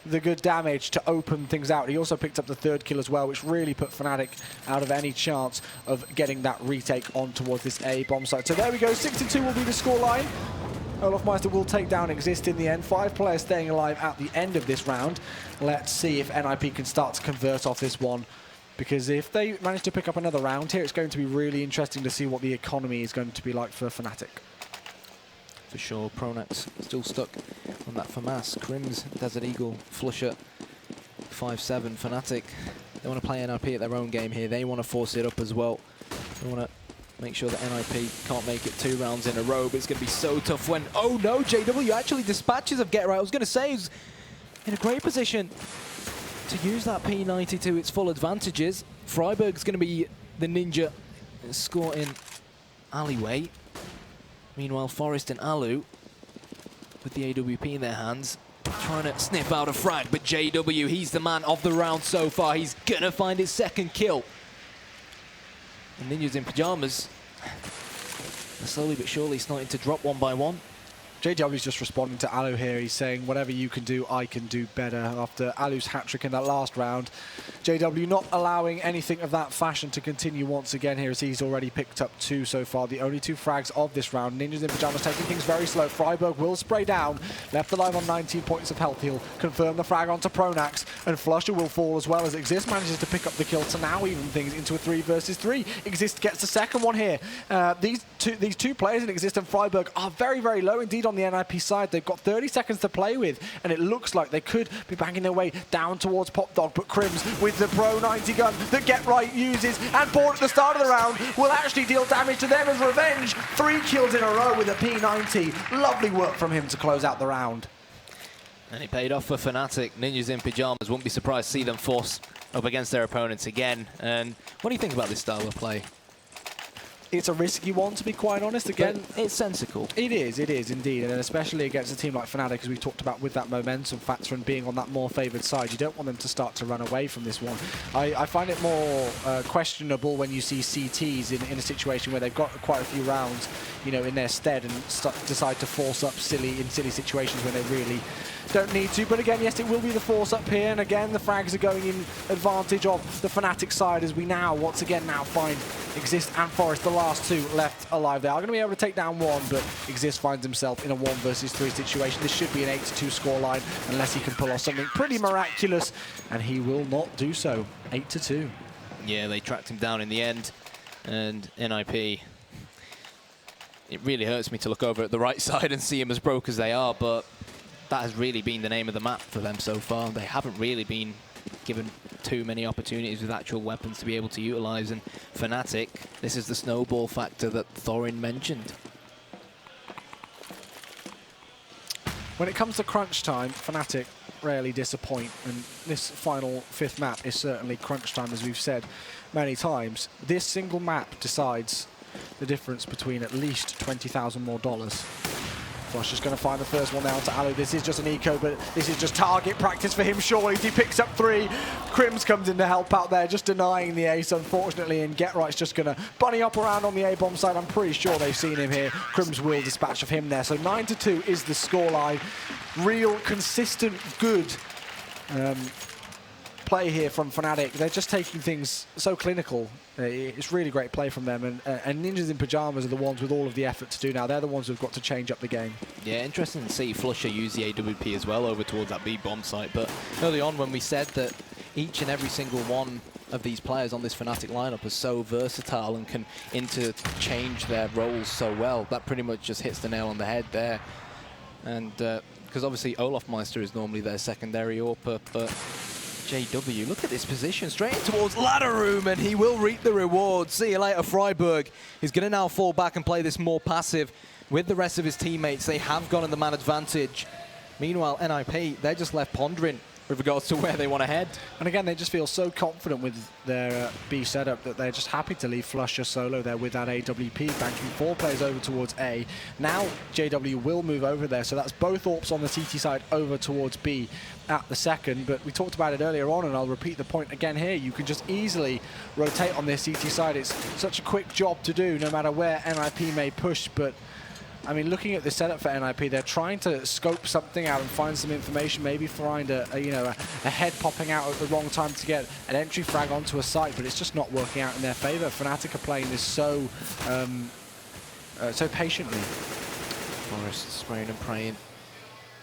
the good damage to open things out. He also picked up the 3rd kill as well, which really put Fnatic out of any chance of getting that retake on towards this A bomb site. So there we go, 6-2 will be the scoreline. Olofmeister will take down Exist in the end. 5 players staying alive at the end of this round. Let's see if NIP can start to convert off this one, because if they manage to pick up another round here, it's going to be really interesting to see what the economy is going to be like for Fnatic. For sure, Pronax still stuck on that FAMAS. Crims, Desert Eagle, Flusher, 5-7, Fnatic. They want to play NIP at their own game here. They want to force it up as well. They want to make sure that NIP can't make it 2 rounds in a row, but it's going to be so tough when, oh no, JW actually dispatches of Get Right. I was going to say he's in a great position to use that P90 to its full advantages. Freiburg's going to be the ninja escorting Alleyway. Meanwhile, Forest and Alu, with the AWP in their hands, trying to sniff out a frag, but JW, he's the man of the round so far. He's going to find his 2nd kill. And Ninjas in Pyjamas are slowly but surely starting to drop one by one. JW's just responding to Alu here. He's saying, whatever you can do, I can do better. After Alu's hat-trick in that last round, JW not allowing anything of that fashion to continue once again here, as he's already picked up 2 so far. The only 2 frags of this round. Ninjas in Pyjamas taking things very slow. Freiburg will spray down. Left alive on 19 points of health. He'll confirm the frag onto Pronax, and Flusher will fall as well, as Exist manages to pick up the kill to now even things into a 3 versus 3. Exist gets the 2nd one here. These two players in Exist and Freiburg are very, very low indeed on the NIP side. They've got 30 seconds to play with, and it looks like they could be banging their way down towards Pop Dog, but Crims with the Pro 90 gun that Get Right uses and bought at the start of the round will actually deal damage to them as revenge. 3 kills in a row with a P90. Lovely work from him to close out the round. And it paid off for Fnatic. Ninjas in Pyjamas, wouldn't be surprised to see them force up against their opponents again. And what do you think about this style of play? It's a risky one, to be quite honest. Again, but it's sensible. It is indeed, and especially against a team like Fnatic, as we talked about, with that momentum factor and being on that more favoured side. You don't want them to start to run away from this one. I find it more questionable when you see CTs in a situation where they've got quite a few rounds, you know, in their stead, and decide to force up silly situations when they really don't need to. But again, yes, it will be the force up here, and again, the frags are going in advantage of the Fnatic side, as we now once again find Exist and Forest, the last 2 left alive. They are going to be able to take down 1, but Exist finds himself in a 1 versus 3 situation. This should be an 8-2 scoreline unless he can pull off something pretty miraculous, and he will not do so. 8-2. Yeah, they tracked him down in the end, and NIP, it really hurts me to look over at the right side and see him as broke as they are, but that has really been the name of the map for them so far. They haven't really been given too many opportunities with actual weapons to be able to utilize, and Fnatic, this is the snowball factor that Thorin mentioned. When it comes to crunch time, Fnatic rarely disappoint, and this final 5th map is certainly crunch time, as we've said many times. This single map decides the difference between at least $20,000 more. Flush is going to find the first one down to Alu. This is just an eco, but this is just target practice for him, surely. He picks up 3. Crims comes in to help out there, just denying the ace, unfortunately, and Get Right's just going to bunny up around on the A-bomb side. I'm pretty sure they've seen him here. Crims will dispatch of him there. So 9-2 is the scoreline. Real, consistent, good play here from Fnatic. They're just taking things so clinical. It's really great play from them, and Ninjas in Pyjamas are the ones with all of the effort to do now. They're the ones who've got to change up the game. Yeah, interesting to see Flusher use the AWP as well over towards that B bomb site, but early on when we said that each and every single one of these players on this Fnatic lineup are so versatile and can interchange their roles so well, that pretty much just hits the nail on the head there. And because obviously Olofmeister is normally their secondary AWP, but JW, look at this position, straight in towards ladder room, and he will reap the reward. See you later, Freiburg. He's going to now fall back and play this more passive with the rest of his teammates. They have gone in the man advantage. Meanwhile, NIP, they're just left pondering with regards to where they want to head. And again, they just feel so confident with their B setup that they're just happy to leave Flusher solo there with that AWP, banking 4 players over towards A. Now JW will move over there, so that's both AWPs on the CT side over towards B at the second. But we talked about it earlier on, and I'll repeat the point again here. You can just easily rotate on this CT side. It's such a quick job to do, no matter where NIP may push. But I mean, looking at the setup for NIP, they're trying to scope something out and find some information, maybe find a head popping out at the wrong time to get an entry frag onto a site, but it's just not working out in their favor. Fnatic are playing this so patiently. Forrest spraying and praying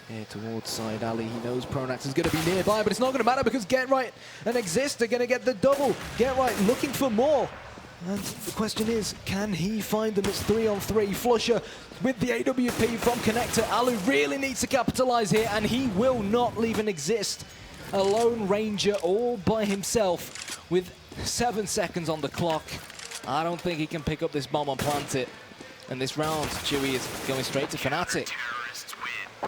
here towards side alley. He knows Pronax is going to be nearby, but it's not going to matter because Get Right and Exist are going to get the double. Get Right looking for more. And the question is, can he find them? It's 3-on-3. Flusher with the AWP from Connector. Alu really needs to capitalize here, and he will not leave an Exist. A lone ranger all by himself with 7 seconds on the clock. I don't think he can pick up this bomb and plant it. And this round, Chewy is going straight to Fnatic.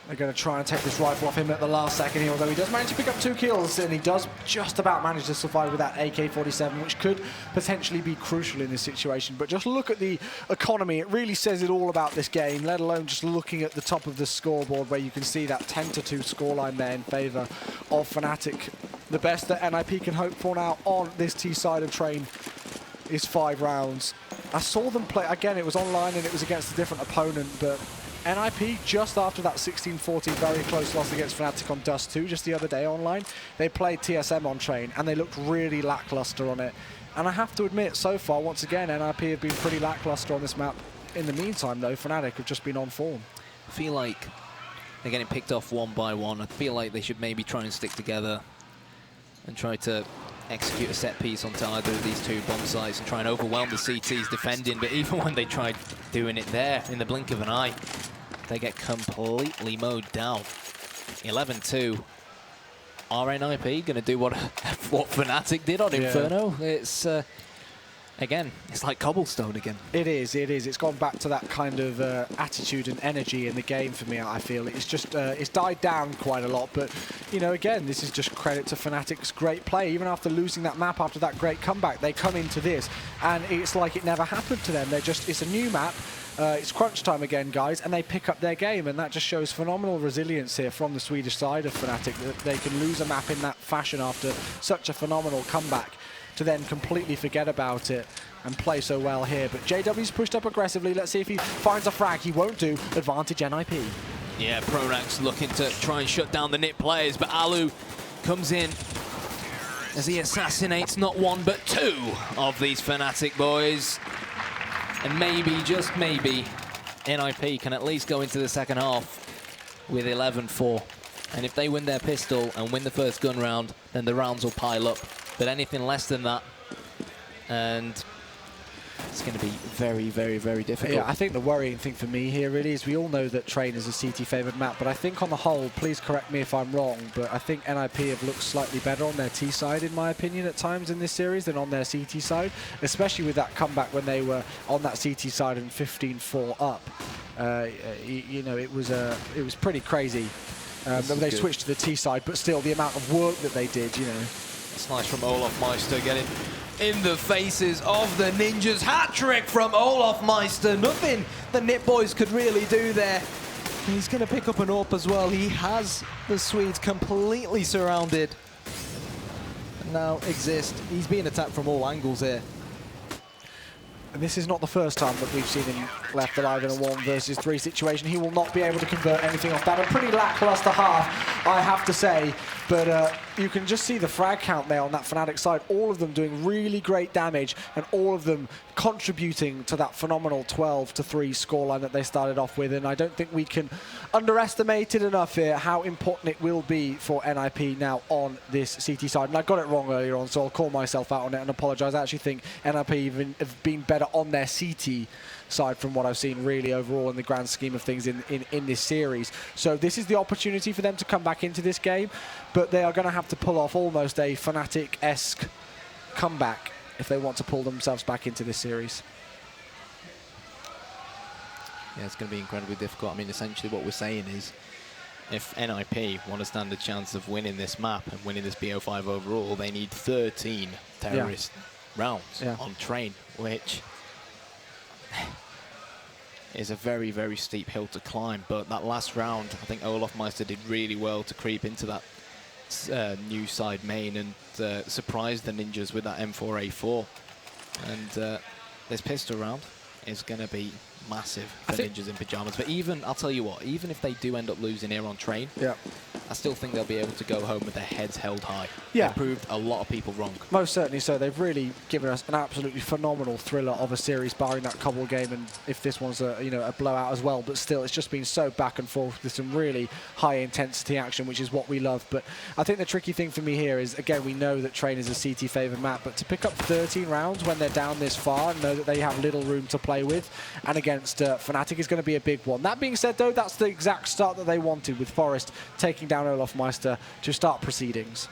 They're going to try and take this rifle off him at the last second here, although he does manage to pick up 2 kills, and he does just about manage to survive with that AK-47, which could potentially be crucial in this situation. But just look at the economy. It really says it all about this game, let alone just looking at the top of the scoreboard where you can see that 10-2 scoreline there in favor of Fnatic. The best that NIP can hope for now on this T side of Train is 5 rounds. I saw them play, again, it was online and it was against a different opponent, but NIP, just after that 16-14 very close loss against Fnatic on Dust 2 just the other day online, they played TSM on Train and they looked really lackluster on it. And I have to admit, so far, once again, NIP have been pretty lackluster on this map. In the meantime, though, Fnatic have just been on form. I feel like they're getting picked off one by one. I feel like they should maybe try and stick together and try to execute a set piece onto either of these 2 bomb sites and try and overwhelm the CTs defending. But even when they tried doing it there in the blink of an eye, they get completely mowed down. 11-2. RNIP going to do what Fnatic did on Inferno. It's again, it's like cobblestone again. It is. It's gone back to that kind of attitude and energy in the game for me, I feel. It's just, it's died down quite a lot, but, you know, again, this is just credit to Fnatic's great play. Even after losing that map, after that great comeback, they come into this, and it's like it never happened to them. They're just, it's a new map. It's crunch time again, guys, and they pick up their game, and that just shows phenomenal resilience here from the Swedish side of Fnatic, that they can lose a map in that fashion after such a phenomenal comeback to then completely forget about it and play so well here. But JW's pushed up aggressively. Let's see if he finds a frag. He won't do. Advantage NIP. Yeah, Pronax looking to try and shut down the NIP players, but Alu comes in as he assassinates not 1 but 2 of these Fnatic boys. And maybe, just maybe, NIP can at least go into the second half with 11-4. And if they win their pistol and win the first gun round, then the rounds will pile up. But anything less than that, and it's going to be very, very, very difficult. Yeah, I think the worrying thing for me here really is we all know that Train is a CT-favoured map, but I think on the whole, please correct me if I'm wrong, but I think NIP have looked slightly better on their T side, in my opinion, at times in this series than on their CT side, especially with that comeback when they were on that CT side and 15-4 up. You know, it was pretty crazy. They switched to the T side, but still the amount of work that they did, you know. Slice from Olaf Meister getting in the faces of the Ninjas. Hat-trick from Olaf Meister. Nothing the NIP boys could really do there. And he's going to pick up an AWP as well. He has the Swedes completely surrounded. And now Exist. He's being attacked from all angles here. And this is not the first time that we've seen him left alive in a 1 versus 3 situation. He will not be able to convert anything off that. A pretty lackluster half, I have to say. But you can just see the frag count there on that Fnatic side. All of them doing really great damage, and all of them contributing to that phenomenal 12-3 scoreline that they started off with. And I don't think we can underestimate it enough here how important it will be for NIP now on this CT side. And I got it wrong earlier on, so I'll call myself out on it and apologise. I actually think NIP even have been better on their CT side from what I've seen really overall in the grand scheme of things in this series. So this is the opportunity for them to come back into this game, but they are going to have to pull off almost a Fnatic-esque comeback if they want to pull themselves back into this series. Yeah, it's going to be incredibly difficult. I mean, essentially what we're saying is if NIP want to stand a chance of winning this map and winning this BO5 overall, they need 13 terrorist rounds on train, which is a very, very steep hill to climb. But that last round, I think Olofmeister did really well to creep into that new side main and surprise the Ninjas with that M4A4. And this pistol round is going to be massive for Ninjas in Pyjamas. But even, I'll tell you what, even if they do end up losing here on train, I still think they'll be able to go home with their heads held high. Yeah. They proved a lot of people wrong. Most certainly so. They've really given us an absolutely phenomenal thriller of a series, barring that Cobble game, and if this one's a blowout as well. But still, it's just been so back and forth with some really high intensity action, which is what we love. But I think the tricky thing for me here is, again, we know that train is a CT favored map, but to pick up 13 rounds when they're down this far and know that they have little room to play with, and against Fnatic is going to be a big one. That being said, though, that's the exact start that they wanted, with Forest taking down Olofmeister to start proceedings.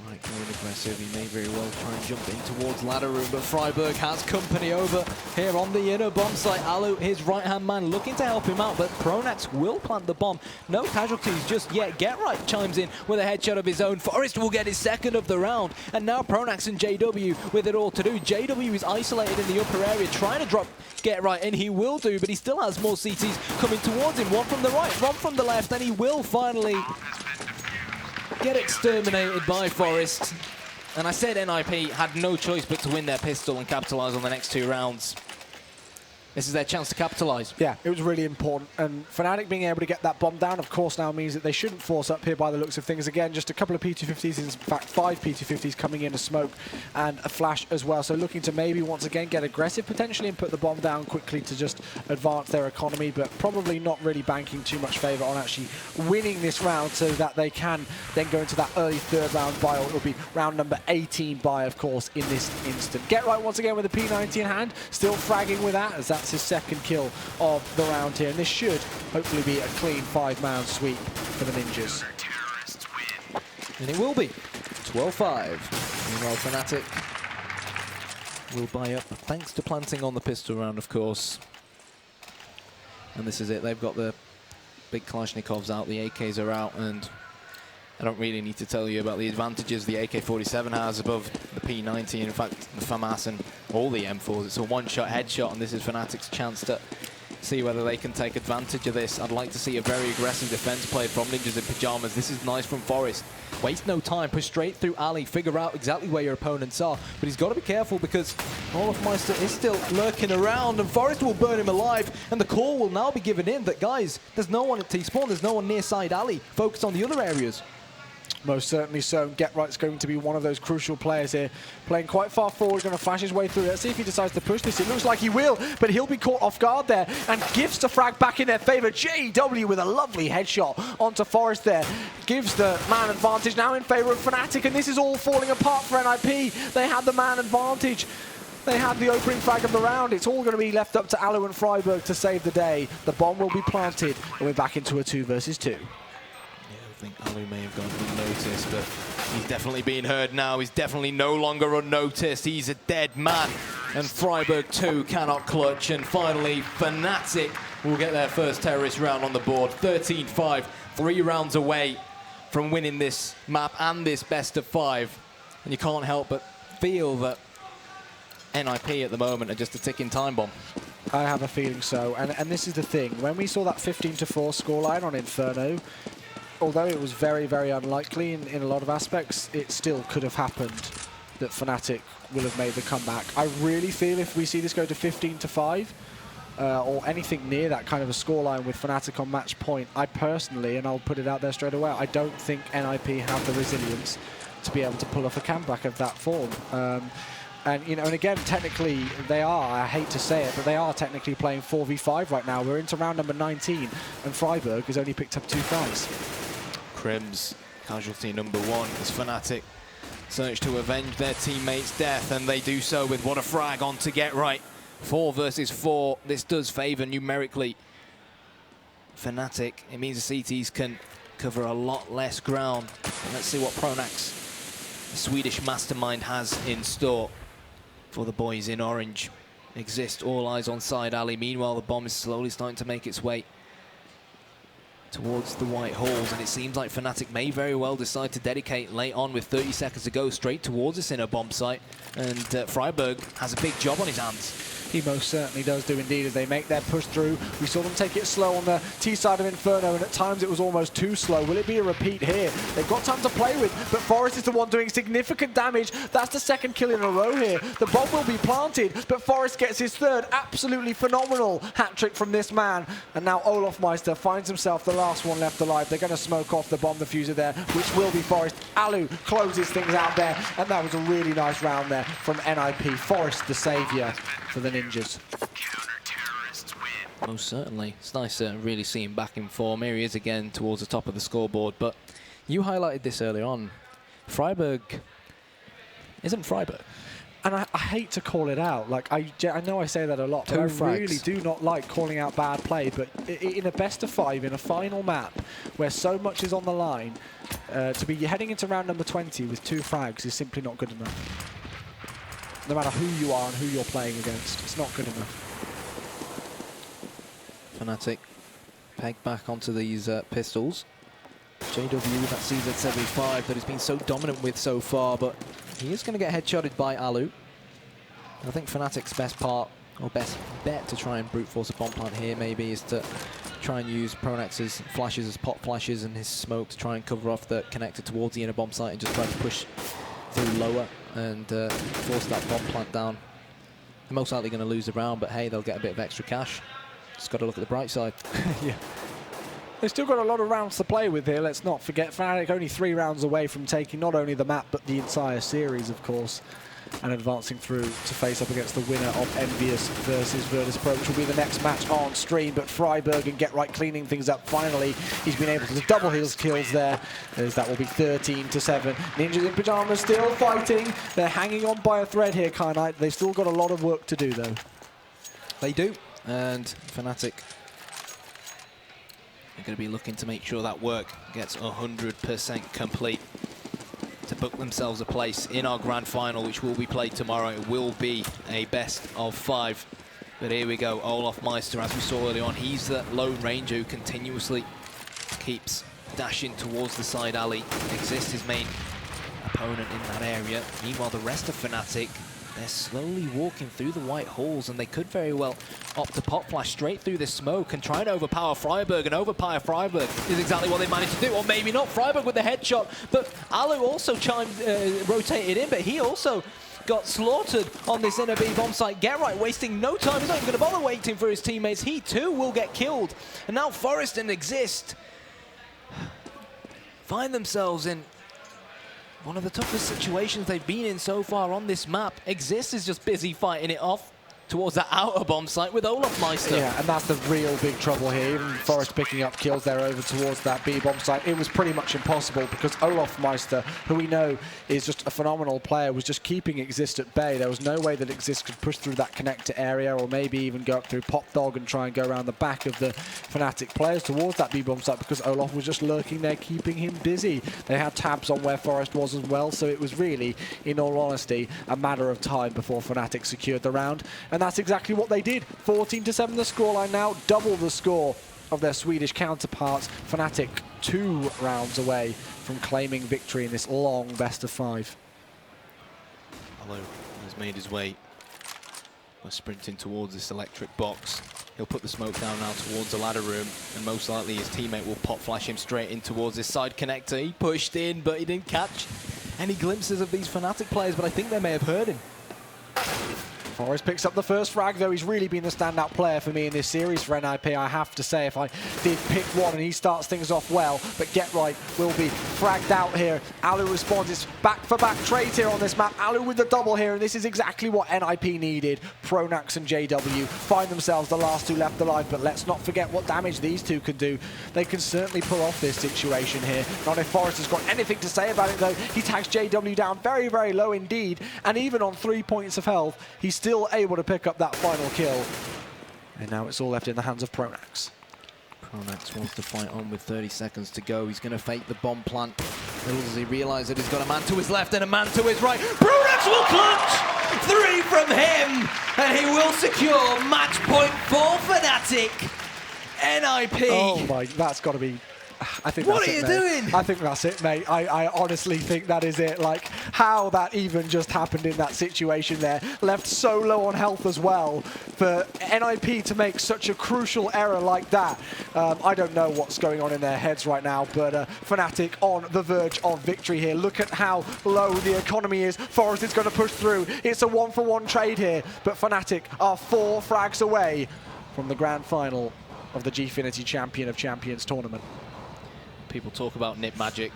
Right, going aggressive. He may very well try and jump in towards ladder room, but Freiburg has company over here on the inner bomb site. Alu, his right-hand man, looking to help him out, but Pronax will plant the bomb. No casualties just yet. Get Right chimes in with a headshot of his own. Forest will get his second of the round, and now Pronax and JW with it all to do. JW is isolated in the upper area, trying to drop Get Right, and he will do, but he still has more CTs coming towards him. One from the right, one from the left, and he will finally get exterminated by Forest. And I said NIP had no choice but to win their pistol and capitalise on the next 2 rounds. This is their chance to capitalise. Yeah, it was really important. And Fnatic being able to get that bomb down, of course, now means that they shouldn't force up here by the looks of things. Again, just a couple of P250s, in fact, 5 P250s coming in, a smoke and a flash as well. So looking to maybe once again get aggressive potentially and put the bomb down quickly to just advance their economy, but probably not really banking too much favour on actually winning this round so that they can then go into that early third round buy, or it will be round number 18 buy, of course, in this instant. Get Right once again with a P90 in hand, still fragging with that, as that's his second kill of the round here. And this should hopefully be a clean 5-man sweep for the Ninjas. And it will be 12-5. Meanwhile, Fnatic will buy up, thanks to planting on the pistol round, of course. And this is it. They've got the big Kalashnikovs out, the AKs are out, and I don't really need to tell you about the advantages the AK-47 has above the P90. In fact, the FAMAS and all the M4s, it's a one-shot headshot, and this is Fnatic's chance to see whether they can take advantage of this. I'd like to see a very aggressive defense play from Ninjas in Pyjamas. This is nice from Forest. Waste no time, push straight through Ali, figure out exactly where your opponents are. But he's got to be careful because Olofmeister is still lurking around, and Forest will burn him alive. And the call will now be given in that, guys, there's no one at T-spawn, there's no one near side Ali. Focus on the other areas. Most certainly so. Get Right's going to be one of those crucial players here. Playing quite far forward, going to flash his way through. Let's see if he decides to push this. It looks like he will, but he'll be caught off guard there, and gives the frag back in their favour. JW with a lovely headshot onto Forest there. Gives the man advantage now in favour of Fnatic, and this is all falling apart for NIP. They had the man advantage. They had the opening frag of the round. It's all going to be left up to Alu and Freiburg to save the day. The bomb will be planted, and we're back into a 2 versus 2. I think Alu may have gone unnoticed, but he's definitely being heard now. He's definitely no longer unnoticed. He's a dead man. And Freiburg 2 cannot clutch. And finally, Fnatic will get their first terrorist round on the board. 13-5, 3 rounds away from winning this map and this best of 5. And you can't help but feel that NIP at the moment are just a ticking time bomb. I have a feeling so. And this is the thing. When we saw that 15-4 scoreline on Inferno, although it was very, very unlikely in a lot of aspects, it still could have happened that Fnatic will have made the comeback. I really feel if we see this go to 15-5, or anything near that kind of a scoreline with Fnatic on match point, I personally, and I'll put it out there straight away, I don't think NIP have the resilience to be able to pull off a comeback of that form. And, you know, and again, technically, they are, I hate to say it, but they are technically playing 4v5 right now. We're into round number 19, and Freiburg has only picked up 2 frags. Crims, casualty number 1 as Fnatic search to avenge their teammate's death, and they do so with what a frag on to Get Right. 4 versus 4. This does favor numerically Fnatic. It means the CTs can cover a lot less ground. And let's see what Pronax, the Swedish mastermind, has in store for the boys in orange. Exist, all eyes on side alley. Meanwhile, the bomb is slowly starting to make its way towards the white halls, and it seems like Fnatic may very well decide to dedicate late on with 30 seconds to go straight towards this inner bomb site, and Freiburg has a big job on his hands. He most certainly does do indeed as they make their push through. We saw them take it slow on the T side of Inferno, and at times it was almost too slow. Will it be a repeat here? They've got time to play with, but Forest is the one doing significant damage. That's the second kill in a row here. The bomb will be planted, but Forest gets his third. Absolutely phenomenal hat-trick from this man. And now Olofmeister finds himself the last one left alive. They're going to smoke off the bomb diffuser there, which will be Forest. Alu closes things out there, and that was a really nice round there from NIP. Forest the saviour for the Ninjas. Most certainly. It's nice to really see him back in form. Here he is again towards the top of the scoreboard. But you highlighted this earlier on. Freiburg isn't Freiburg. And I hate to call it out. Like I know I say that a lot, but I really do not like calling out bad play. But in a best of 5, in a final map, where so much is on the line, to be heading into round number 20 with 2 frags is simply not good enough. No matter who you are and who you're playing against, it's not good enough. Fnatic pegged back onto these pistols. JW, that CZ75 that has been so dominant with so far, but he is going to get headshotted by Alu. I think Fnatic's best part, or best bet to try and brute force a bomb plant here maybe is to try and use Pronax's flashes as pop flashes and his smoke to try and cover off the connector towards the inner bomb site and just try to push through lower and force that bomb plant down. They're most likely going to lose the round, but hey, they'll get a bit of extra cash. Just got to look at the bright side. Yeah. They've still got a lot of rounds to play with here. Let's not forget Fnatic only 3 rounds away from taking not only the map, but the entire series, of course, and advancing through to face up against the winner of Envious versus Virtus Pro, which will be the next match on stream. But Freiburg and Get Right cleaning things up finally. He's been able to double his kills there, as that will be 13-7. Ninjas in Pyjamas still fighting. They're hanging on by a thread here, Knight. They've still got a lot of work to do, though. They do, and Fnatic are going to be looking to make sure that work gets 100% complete to book themselves a place in our grand final, which will be played tomorrow. It will be a best of 5. But here we go, Olofmeister, as we saw earlier on, he's the Lone Ranger who continuously keeps dashing towards the side alley. Exist his main opponent in that area. Meanwhile, the rest of Fnatic, they're slowly walking through the white halls, and they could very well opt to pop flash straight through this smoke and try and overpower Freiburg, and overpower Freiburg is exactly what they managed to do, or maybe not. Freiburg with the headshot, but Alu also rotated in, but he also got slaughtered on this inner B bomb site. Get Right wasting no time. He's not even going to bother waiting for his teammates. He too will get killed. And now Forest and Exist find themselves in one of the toughest situations they've been in so far on this map. Exist is just busy fighting it off towards that outer bomb site with Olofmeister. Yeah, and that's the real big trouble here. Even Forest picking up kills there over towards that B bomb site. It was pretty much impossible because Olofmeister, who we know is just a phenomenal player, was just keeping Exist at bay. There was no way that Exist could push through that connector area, or maybe even go up through Pop Dog and try and go around the back of the Fnatic players towards that B bomb site, because Olof was just lurking there, keeping him busy. They had tabs on where Forest was as well, so it was really, in all honesty, a matter of time before Fnatic secured the round. And that's exactly what they did. 14-7 the scoreline now, double the score of their Swedish counterparts. Fnatic 2 rounds away from claiming victory in this long best of 5. Alu has made his way by sprinting towards this electric box. He'll put the smoke down now towards the ladder room, and most likely his teammate will pop flash him straight in towards this side connector. He pushed in, but he didn't catch any glimpses of these Fnatic players, but I think they may have heard him. Forest picks up the first frag, though. He's really been the standout player for me in this series for NIP, I have to say, if I did pick one, and he starts things off well. But Get Right will be fragged out here. Alu responds. It's back-for-back trades here on this map. Alu with the double here, and this is exactly what NIP needed. Pronax and JW find themselves the last 2 left alive, but let's not forget what damage these two can do. They can certainly pull off this situation here. Not if Forest has got anything to say about it, though. He tags JW down very, very low indeed, and even on 3 points of health, he's still still able to pick up that final kill. And now it's all left in the hands of Pronax. Pronax wants to fight on with 30 seconds to go. He's going to fake the bomb plant. Little does he realize that he's got a man to his left and a man to his right. Pronax will clutch! 3 from him! And he will secure match point for Fnatic. NIP. Oh my, that's got to be... I think what that's are you it, mate. doing? I think that's it, mate. I honestly think that is it. Like, how that even just happened in that situation there. Left so low on health as well. For NIP to make such a crucial error like that. I don't know what's going on in their heads right now, but Fnatic on the verge of victory here. Look at how low the economy is. Forest is going to push through. It's a 1-for-1 trade here, but Fnatic are 4 frags away from the grand final of the Gfinity Champion of Champions tournament. People talk about nip magic.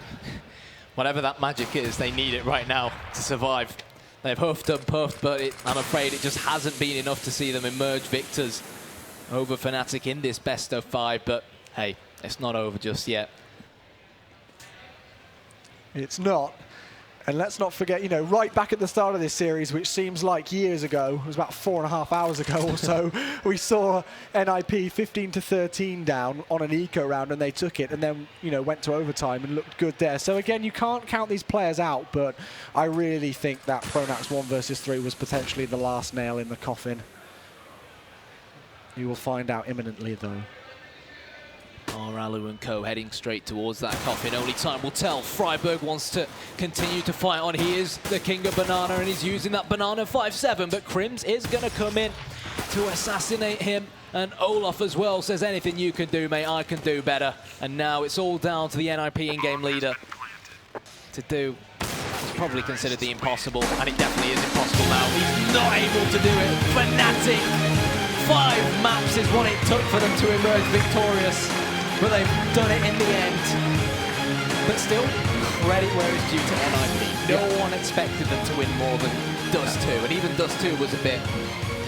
Whatever that magic is, they need it right now to survive. They've huffed and puffed, but I'm afraid it just hasn't been enough to see them emerge victors over Fnatic in this best of 5. But hey, it's not over just yet. It's not. And let's not forget, you know, right back at the start of this series, which seems like years ago, it was about 4.5 hours ago or so, we saw NIP 15-13 down on an eco round, and they took it, and then, you know, went to overtime and looked good there. So again, you can't count these players out, but I really think that Pronax 1 versus 3 was potentially the last nail in the coffin. You will find out imminently, though. Alu and co heading straight towards that coffin. Only time will tell. Freiburg wants to continue to fight on. He is the king of banana and he's using that banana 5-7, but Crims is going to come in to assassinate him. And Olaf as well says, anything you can do, mate, I can do better. And now it's all down to the NIP in-game leader to do what's probably considered the impossible, and it definitely is impossible now. He's not able to do it. Fnatic, 5 maps is what it took for them to emerge victorious. But they've done it in the end. But still, credit where it's due to NIP. No one expected them to win more than Dust 2, and even Dust 2 was a bit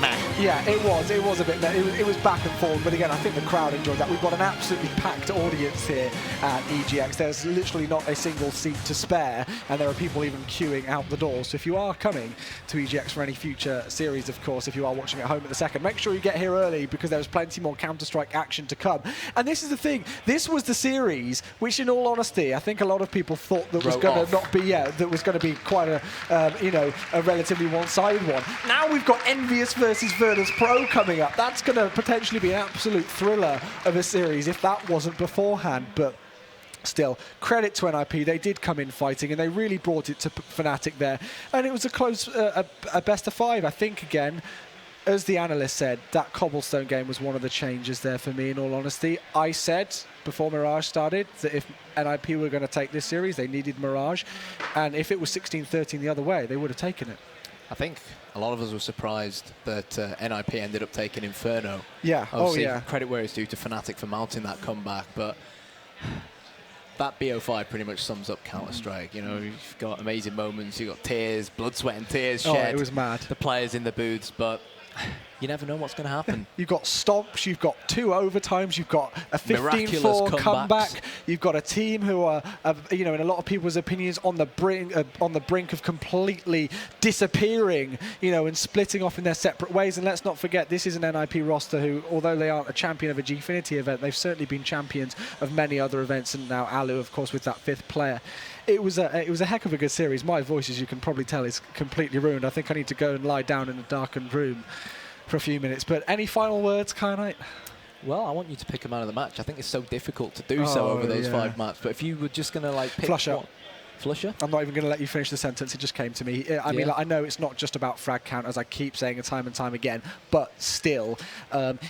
meh. Yeah, it was a bit meh. It was back and forth, but again, I think the crowd enjoyed that. We've got an absolutely packed audience here at EGX. There's literally not a single seat to spare, and there are people even queuing out the door. So if you are coming to EGX for any future series, of course, if you are watching at home at the second, make sure you get here early because there's plenty more Counter-Strike action to come. And this is the thing, this was the series which, in all honesty, I think a lot of people thought that was going to not be, that was going to be quite a, you know, a relatively one-sided one. Now we've got Envious versus Virtus Pro coming up. That's going to potentially be an absolute thriller of a series if that wasn't beforehand, but still, credit to NIP. They did come in fighting, and they really brought it to Fnatic there. And it was a close, a best of 5, I think, again. As the analyst said, that Cobblestone game was one of the changes there for me, in all honesty. I said before Mirage started that if NIP were going to take this series, they needed Mirage. And if it was 16-13 the other way, they would have taken it. I think a lot of us were surprised that NIP ended up taking Inferno. Yeah, obviously, credit where it's due to Fnatic for mounting that comeback, but that BO5 pretty much sums up Counter-Strike. You know, you've got amazing moments, you've got tears, blood, sweat and tears shed. Oh, it was mad. The players in the booths, but you never know what's going to happen. You've got stomps, you've got 2 overtimes, you've got a 15-4 comeback. You've got a team who are, you know, in a lot of people's opinions, on the brink of completely disappearing, you know, and splitting off in their separate ways. And let's not forget, this is an NIP roster who, although they aren't a champion of a Gfinity event, they've certainly been champions of many other events. And now Alu, of course, with that 5th player. It was a heck of a good series. My voice, as you can probably tell, is completely ruined. I think I need to go and lie down in a darkened room for a few minutes. But any final words, Knight? Well, I want you to pick a man of the match. I think it's so difficult to do so over those 5 maps. But if you were just going to like pick Flusher. Flusher? I'm not even going to let you finish the sentence. It just came to me. I mean, like, I know it's not just about frag count, as I keep saying time and time again, but still,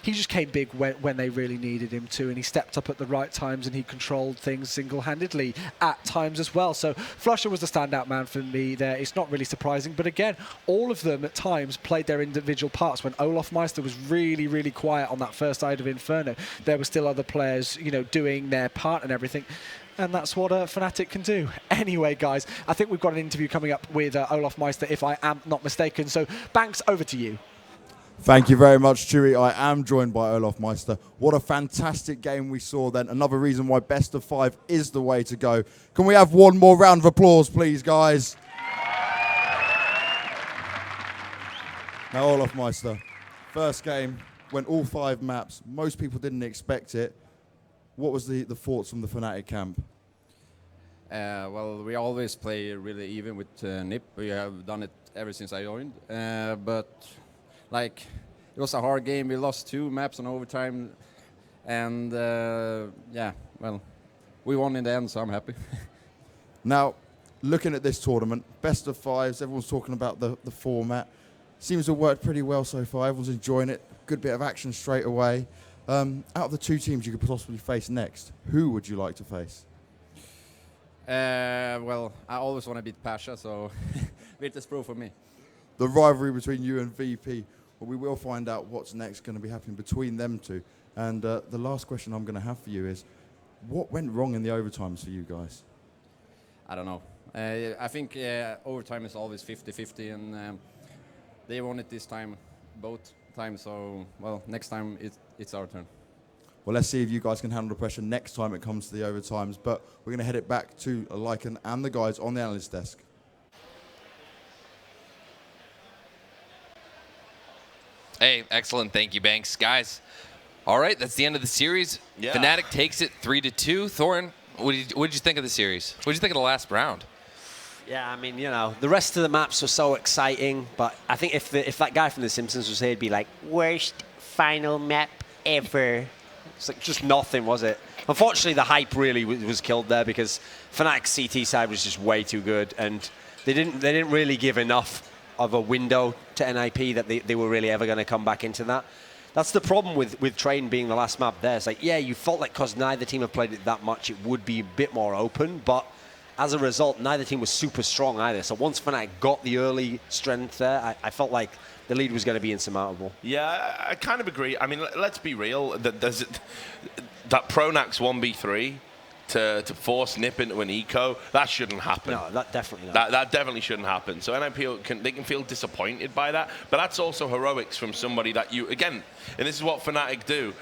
he just came big when they really needed him to, and he stepped up at the right times, and he controlled things single-handedly at times as well. So Flusher was the standout man for me there. It's not really surprising, but again, all of them at times played their individual parts. When Olaf Meister was really, really quiet on that first side of Inferno, there were still other players, you know, doing their part and everything. And that's what Fnatic can do. Anyway, guys, I think we've got an interview coming up with Olaf Meister, if I am not mistaken. So, Banks, over to you. Thank you very much, Chewy. I am joined by Olaf Meister. What a fantastic game we saw then. Another reason why best of 5 is the way to go. Can we have one more round of applause, please, guys? Now, Olaf Meister, first game, went all 5 maps. Most people didn't expect it. What was the thoughts from the Fnatic camp? Well, we always play really even with NIP. We have done it ever since I joined. But, like, it was a hard game. We lost 2 maps on overtime. And, yeah, well, we won in the end, so I'm happy. Now, looking at this tournament, best of 5s, everyone's talking about the format. Seems to have worked pretty well so far. Everyone's enjoying it. Good bit of action straight away. Out of the 2 teams you could possibly face next, who would you like to face? Well, I always want to beat Pasha, so Virtus Pro for me. The rivalry between you and VP, well, we will find out what's next going to be happening between them 2. And the last question I'm going to have for you is, what went wrong in the overtimes for you guys? I don't know. I think overtime is always 50-50, and they won it this time, both times. So, well, next time it's our turn. Well, let's see if you guys can handle the pressure next time it comes to the overtimes. But we're going to head it back to Lycan and the guys on the analyst desk. Hey, excellent. Thank you, Banks. Guys, all right, that's the end of the series. Yeah. Fnatic takes it 3-2. Thorin, what did you think of the series? What did you think of the last round? Yeah, I mean, you know, the rest of the maps were so exciting, but I think if that guy from The Simpsons was here, he'd be like, worst final map ever. It's like just nothing, was it? Unfortunately, the hype really was killed there because Fnatic's CT side was just way too good, and they didn't really give enough of a window to NIP that they were really ever going to come back into that. That's the problem with Train being the last map there. It's like, yeah, you felt like because neither team had played it that much, it would be a bit more open, but as a result, neither team was super strong either. So once Fnatic got the early strength there, I felt like the lead was going to be insurmountable. Yeah, I kind of agree. I mean, let's be real. That Pronax 1v3 to force NIP into an eco, that shouldn't happen. No, that definitely not. That definitely shouldn't happen. So NIP they can feel disappointed by that, but that's also heroics from somebody that you, again, and this is what Fnatic do.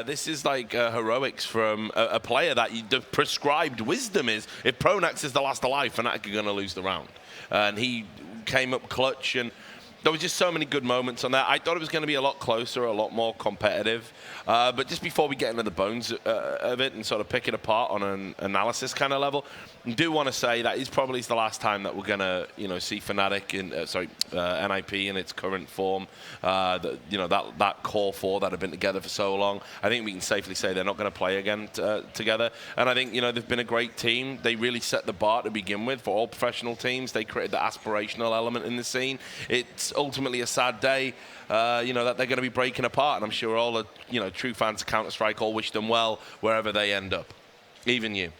This is like heroics from a player that the prescribed wisdom is, if Pronax is the last alive, Fnatic are going to lose the round. And he came up clutch, and there was just so many good moments on that. I thought it was going to be a lot closer, a lot more competitive. But just before we get into the bones of it and sort of pick it apart on an analysis kind of level, I do want to say that is probably the last time that we're going to, see Fnatic in, NIP in its current form. That core 4 that have been together for so long. I think we can safely say they're not going to play again together. And I think, they've been a great team. They really set the bar to begin with for all professional teams. They created the aspirational element in the scene. It's ultimately a sad day, that they're going to be breaking apart. And I'm sure all the, true fans of Counter-Strike all wish them well wherever they end up. Even you.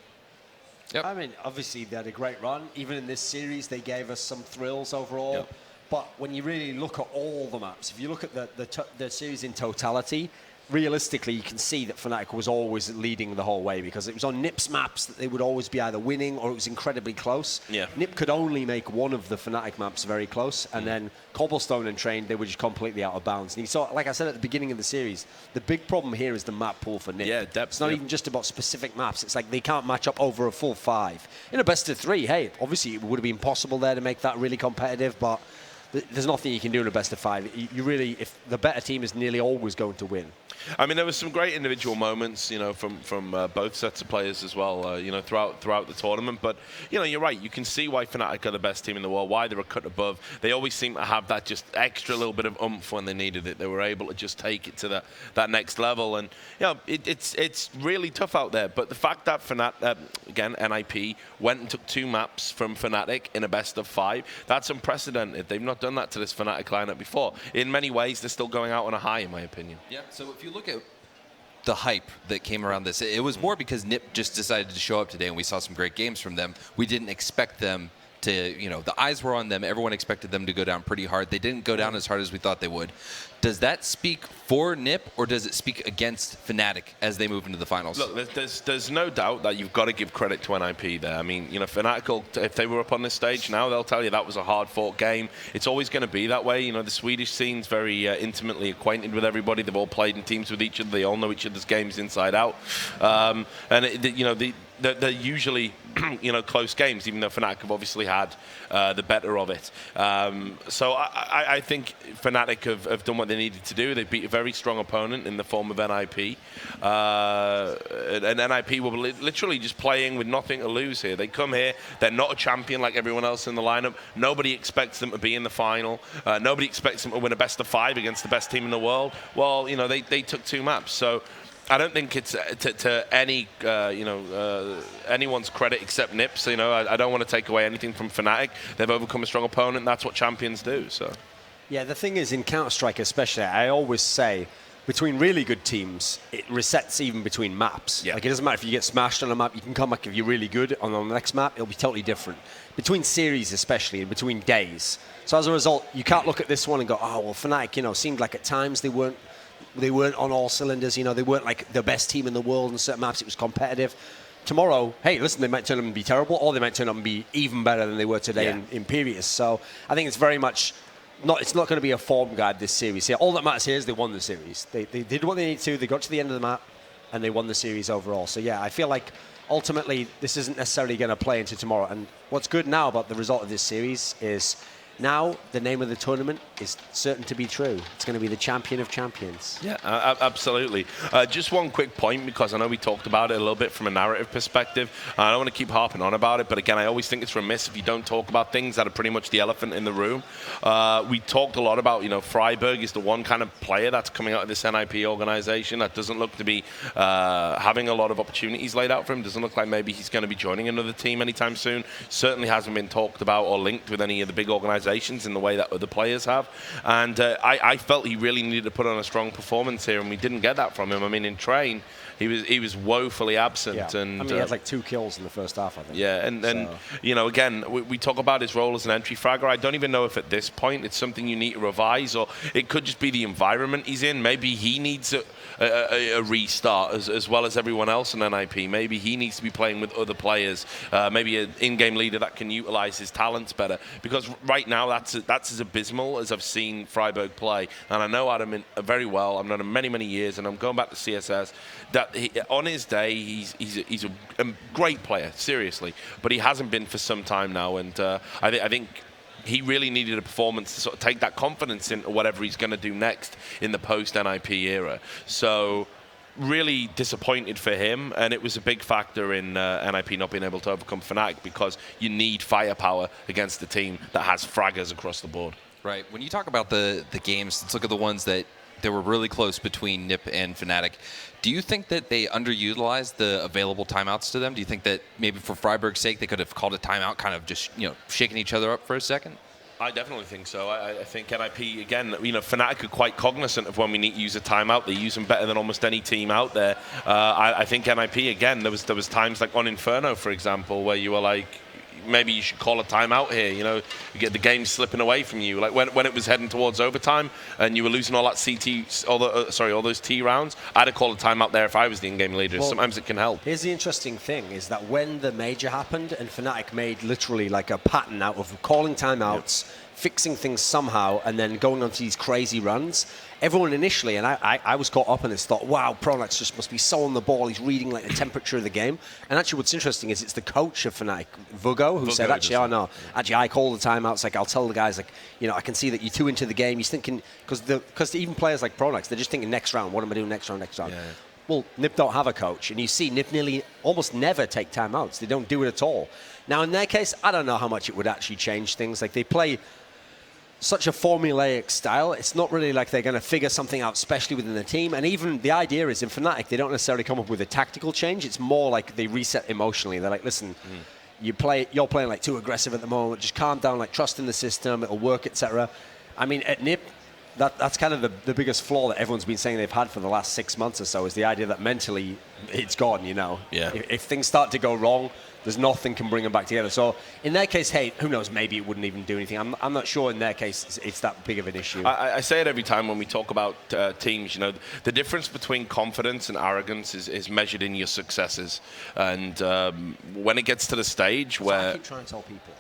Yep. I mean, obviously, they had a great run. Even in this series, they gave us some thrills overall. Yep. But when you really look at all the maps, if you look at the series in totality, realistically, you can see that Fnatic was always leading the whole way because it was on NIP's maps that they would always be either winning or it was incredibly close. Yeah. NIP could only make one of the Fnatic maps very close, and then Cobblestone and Train, they were just completely out of bounds. And you saw, like I said at the beginning of the series, the big problem here is the map pool for NIP. Yeah, depth. It's not even just about specific maps. It's like they can't match up over a full 5. In a best of 3, hey, obviously it would have been possible there to make that really competitive, but there's nothing you can do in a best of 5. You really, if the better team is nearly always going to win. I mean, there was some great individual moments, from both sets of players as well, throughout the tournament. But, you're right. You can see why Fnatic are the best team in the world, why they're a cut above. They always seem to have that just extra little bit of oomph when they needed it. They were able to just take it to that next level. And, it's really tough out there. But the fact that NIP went and took 2 maps from Fnatic in a best of 5, that's unprecedented. They've not done that to this Fnatic lineup before. In many ways, they're still going out on a high, in my opinion. Yeah, so if you look at the hype that came around this, it was more because NIP just decided to show up today, and we saw some great games from them. We didn't expect them to, the eyes were on them. Everyone expected them to go down pretty hard. They didn't go down as hard as we thought they would. Does that speak for NIP, or does it speak against Fnatic as they move into the finals? Look, there's no doubt that you've got to give credit to NIP there. I mean, you know, Fnatic, if they were up on this stage now, they'll tell you that was a hard-fought game. It's always going to be that way. You know, the Swedish scene's very intimately acquainted with everybody. They've all played in teams with each other. They all know each other's games inside out. You know, they're usually, you know, close games, even though Fnatic have obviously had the better of it. So I think Fnatic have done what they needed to do. They beat a very strong opponent in the form of NIP. And NIP were literally just playing with nothing to lose here. They come here, they're not a champion like everyone else in the lineup. Nobody expects them to be in the final. Nobody expects them to win a best of 5 against the best team in the world. Well, you know, they took 2 maps. So I don't think it's to any, anyone's credit except Nips. You know, I don't want to take away anything from Fnatic. They've overcome a strong opponent. That's what champions do. So, yeah, the thing is, in Counter-Strike especially, I always say, between really good teams, it resets even between maps. Yeah. Like, it doesn't matter if you get smashed on a map, you can come back if you're really good on the next map, it'll be totally different. Between series especially, and between days. So as a result, you can't look at this one and go, oh, well, Fnatic, you know, seemed like at times they weren't on all cylinders, you know, they weren't like the best team in the world on certain maps, it was competitive. Tomorrow, hey, listen, they might turn up and be terrible, or they might turn up and be even better than they were today in Imperius. So I think it's very much, it's not going to be a form guide this series. Yeah, all that matters here is they won the series. They did what they needed to, they got to the end of the map, and they won the series overall. So yeah, I feel like ultimately this isn't necessarily going to play into tomorrow. And what's good now about the result of this series is now the name of the tournament is certain to be true. It's going to be the champion of champions. Yeah, absolutely. Just one quick point, because I know we talked about it a little bit from a narrative perspective. I don't want to keep harping on about it, but again, I always think it's remiss if you don't talk about things that are pretty much the elephant in the room. We talked a lot about, you know, Freiburg is the one kind of player that's coming out of this NIP organization that doesn't look to be having a lot of opportunities laid out for him. Doesn't look like maybe he's going to be joining another team anytime soon. Certainly hasn't been talked about or linked with any of the big organizations in the way that other players have. And I felt he really needed to put on a strong performance here, and we didn't get that from him. I mean, in train, he was woefully absent. Yeah. And I mean, he had like 2 kills in the first half, I think. Yeah, and you know, again, we talk about his role as an entry fragger. I don't even know if at this point it's something you need to revise, or it could just be the environment he's in. Maybe he needs a restart as well as everyone else in NIP. Maybe he needs to be playing with other players. Maybe an in-game leader that can utilize his talents better. Because right now, that's as abysmal as I've seen Freiburg play. And I know Adam very well. I've known him many, many years, and I'm going back to CSS. That on his day, he's a great player, seriously. But he hasn't been for some time now, and I think he really needed a performance to sort of take that confidence into whatever he's going to do next in the post-NIP era. So really disappointed for him, and it was a big factor in NIP not being able to overcome Fnatic, because you need firepower against a team that has fraggers across the board. Right. When you talk about the games, let's look at the ones that were really close between NIP and Fnatic. Do you think that they underutilized the available timeouts to them? Do you think that maybe for Freiburg's sake they could have called a timeout, kind of just, you know, shaking each other up for a second? I definitely think so. I think NIP, again, you know, Fnatic are quite cognizant of when we need to use a timeout. They use them better than almost any team out there. I think NIP, again, there was times like on Inferno, for example, where you were like, maybe you should call a timeout here. You know, you get the game slipping away from you. Like when it was heading towards overtime and you were losing all that all those T rounds, I'd have called a timeout there if I was the in-game leader. Well, sometimes it can help. Here's the interesting thing, is that when the major happened and Fnatic made literally like a pattern out of calling timeouts, fixing things somehow, and then going on to these crazy runs, everyone initially, and I was caught up in this, thought, wow, Pronax just must be so on the ball, he's reading like the temperature of the game. And actually what's interesting is it's the coach of Fnatic, Vugo, who said, actually, oh no, actually I call the timeouts, like I'll tell the guys, like, you know, I can see that you're too into the game. He's thinking, because even players like Pronax, they're just thinking next round, what am I doing next round? Yeah. Well, NIP don't have a coach, and you see NIP almost never take timeouts. They don't do it at all. Now in their case, I don't know how much it would actually change things. Like, they play such a formulaic style, it's not really like they're going to figure something out, especially within the team. And even the idea is in Fnatic, they don't necessarily come up with a tactical change. It's more like they reset emotionally. They're like, listen, you're playing like too aggressive at the moment. Just calm down, like trust in the system, it'll work, etc. I mean, at NIP, that's kind of the biggest flaw that everyone's been saying they've had for the last 6 months or so, is the idea that mentally it's gone, you know. Yeah. If things start to go wrong, there's nothing can bring them back together. So in their case, hey, who knows, maybe it wouldn't even do anything. I'm not sure in their case it's that big of an issue. I say it every time when we talk about teams, you know, the difference between confidence and arrogance is measured in your successes. And when it gets to the stage where... I keep trying to tell people.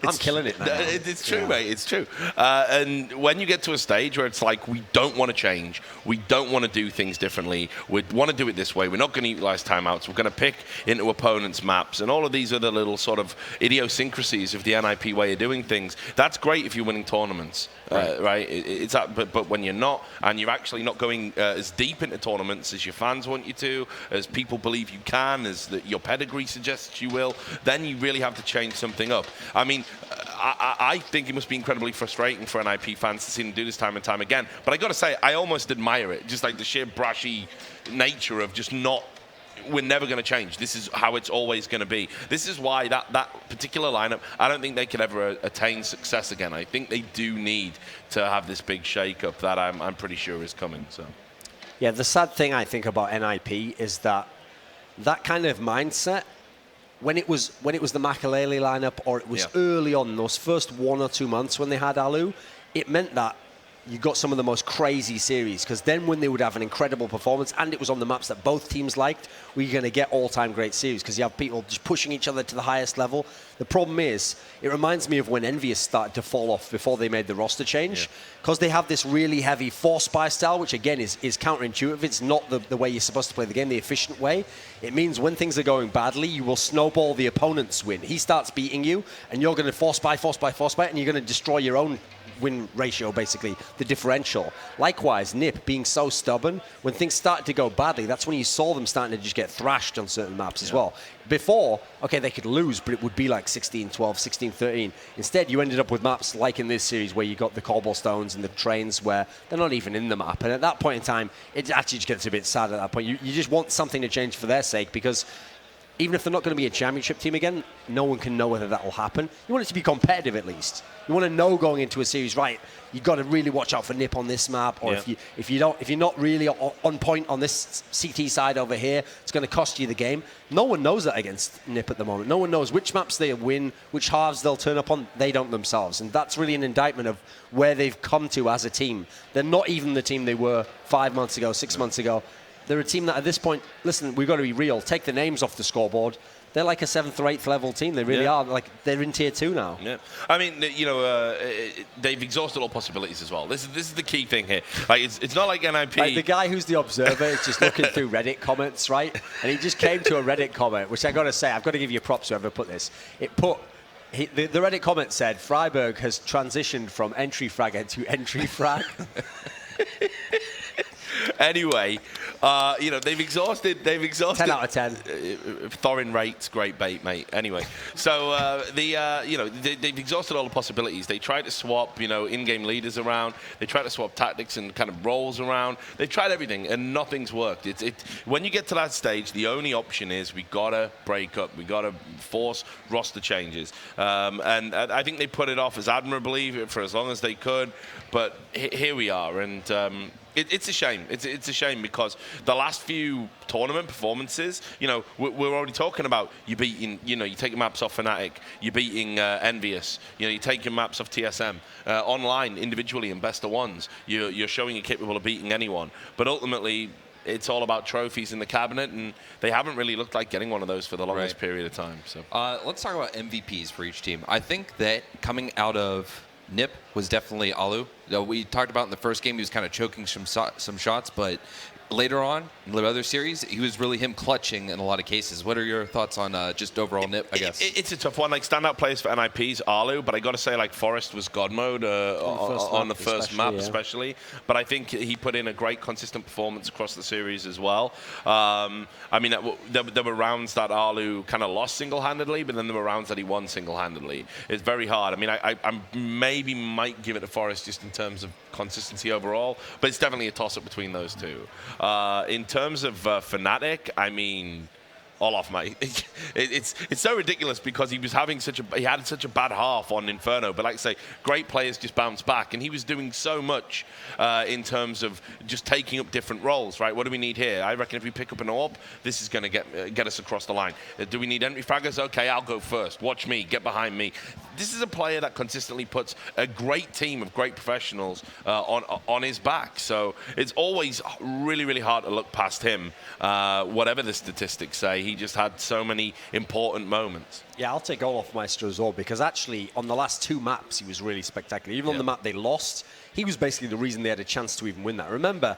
I'm killing it now. It's true, mate. It's true. And when you get to a stage where it's like, we don't want to change, we don't want to do things differently, we want to do it this way, we're not going to utilize timeouts, we're going to pick into opponents' maps, and all of these other little sort of idiosyncrasies of the NIP way of doing things. That's great if you're winning tournaments, right? It's that, but when you're not, and you're actually not going as deep into tournaments as your fans want you to, as people believe you can, as your pedigree suggests you will, then you really have to change something up. I mean, I think it must be incredibly frustrating for NIP fans to see them do this time and time again. But I got to say, I almost admire it, just like the sheer brashy nature of just not. We're never going to change. This is how it's always going to be. This is why that particular lineup, I don't think they could ever attain success again. I think they do need to have this big shake-up that I'm pretty sure is coming. So, yeah, the sad thing I think about NIP is that kind of mindset, when it was the Makalele lineup, or it was early on, those first 1 or 2 months when they had Alu, it meant that you got some of the most crazy series, because then when they would have an incredible performance and it was on the maps that both teams liked, we're going to get all-time great series, because you have people just pushing each other to the highest level. The problem is, it reminds me of when Envious started to fall off before they made the roster change, because they have this really heavy force buy style, which again is counterintuitive. It's not the way you're supposed to play the game, the efficient way. It means when things are going badly, you will snowball the opponent's win. He starts beating you, and you're going to force buy, and you're going to destroy your own win ratio, basically, the differential. Likewise, NiP being so stubborn, when things started to go badly, that's when you saw them starting to just get thrashed on certain maps as well. Before, okay, they could lose, but it would be like 16-12, 16-13. Instead, you ended up with maps like in this series where you got the cobblestones and the trains where they're not even in the map. And at that point in time, it actually just gets a bit sad at that point. You just want something to change for their sake, because even if they're not going to be a championship team again, no one can know whether that will happen. You want it to be competitive at least. You want to know going into a series, right, you've got to really watch out for NiP on this map, or if you're not really on point on this CT side over here, it's going to cost you the game. No one knows that against NiP at the moment. No one knows which maps they win, which halves they'll turn up on. They don't themselves. And that's really an indictment of where they've come to as a team. They're not even the team they were 5 months ago, 6 months ago. They're a team that at this point, listen, we've got to be real. Take the names off the scoreboard. They're like a 7th or 8th level team. They really are. Like, they're in tier 2 now. Yeah. I mean, you know, they've exhausted all possibilities as well. This is the key thing here. Like, it's not like NIP. Like, the guy who's the observer is just looking through Reddit comments, right? And he just came to a Reddit comment, which I got to say, I've got to give you props whoever put this. The Reddit comment said, Freiburg has transitioned from entry frag into entry frag. Anyway, you know, they've exhausted 10 out of 10. Thorin rates, great bait, mate. Anyway, so you know, they've exhausted all the possibilities. They tried to swap, you know, in-game leaders around. They tried to swap tactics and kind of roles around. They've tried everything, and nothing's worked. When you get to that stage, the only option is we gotta break up. We gotta force roster changes. And I think they put it off as admirably for as long as they could. But here we are, and it's a shame. It's a shame, because the last few tournament performances, you know, we're already talking about you beating, you know, you take your maps off Fnatic, you're beating Envious, you know, you take your maps off TSM, online, individually, in best of ones, you're showing you're capable of beating anyone. But ultimately, it's all about trophies in the cabinet, and they haven't really looked like getting one of those for the longest period of time. So let's talk about MVPs for each team. I think that coming out of NiP was definitely Alu. We talked about in the first game, he was kind of choking some shots, but later on in the other series, he was really him clutching in a lot of cases. What are your thoughts on just overall NiP, I guess? It's a tough one. Like, standout players for NIP's Alu, but I got to say, like, Forest was God mode on the first map especially. But I think he put in a great consistent performance across the series as well. I mean, there were rounds that Alu kind of lost single-handedly, but then there were rounds that he won single-handedly. It's very hard. I mean, I maybe might give it to Forest just in terms of consistency overall, but it's definitely a toss-up between those two. In terms of Fnatic, I mean, Olaf, mate. It's so ridiculous because he had such a bad half on Inferno, but like I say, great players just bounce back, and he was doing so much in terms of just taking up different roles, right? What do we need here? I reckon if we pick up an AWP, this is going to get us across the line. Do we need entry fraggers? Okay, I'll go first. Watch me, get behind me. This is a player that consistently puts a great team of great professionals on his back, so it's always really, really hard to look past him, whatever the statistics say. He just had so many important moments. Yeah, I'll take Olaf Meister as well, because actually on the last 2 maps he was really spectacular. Even on the map they lost, he was basically the reason they had a chance to even win that. Remember,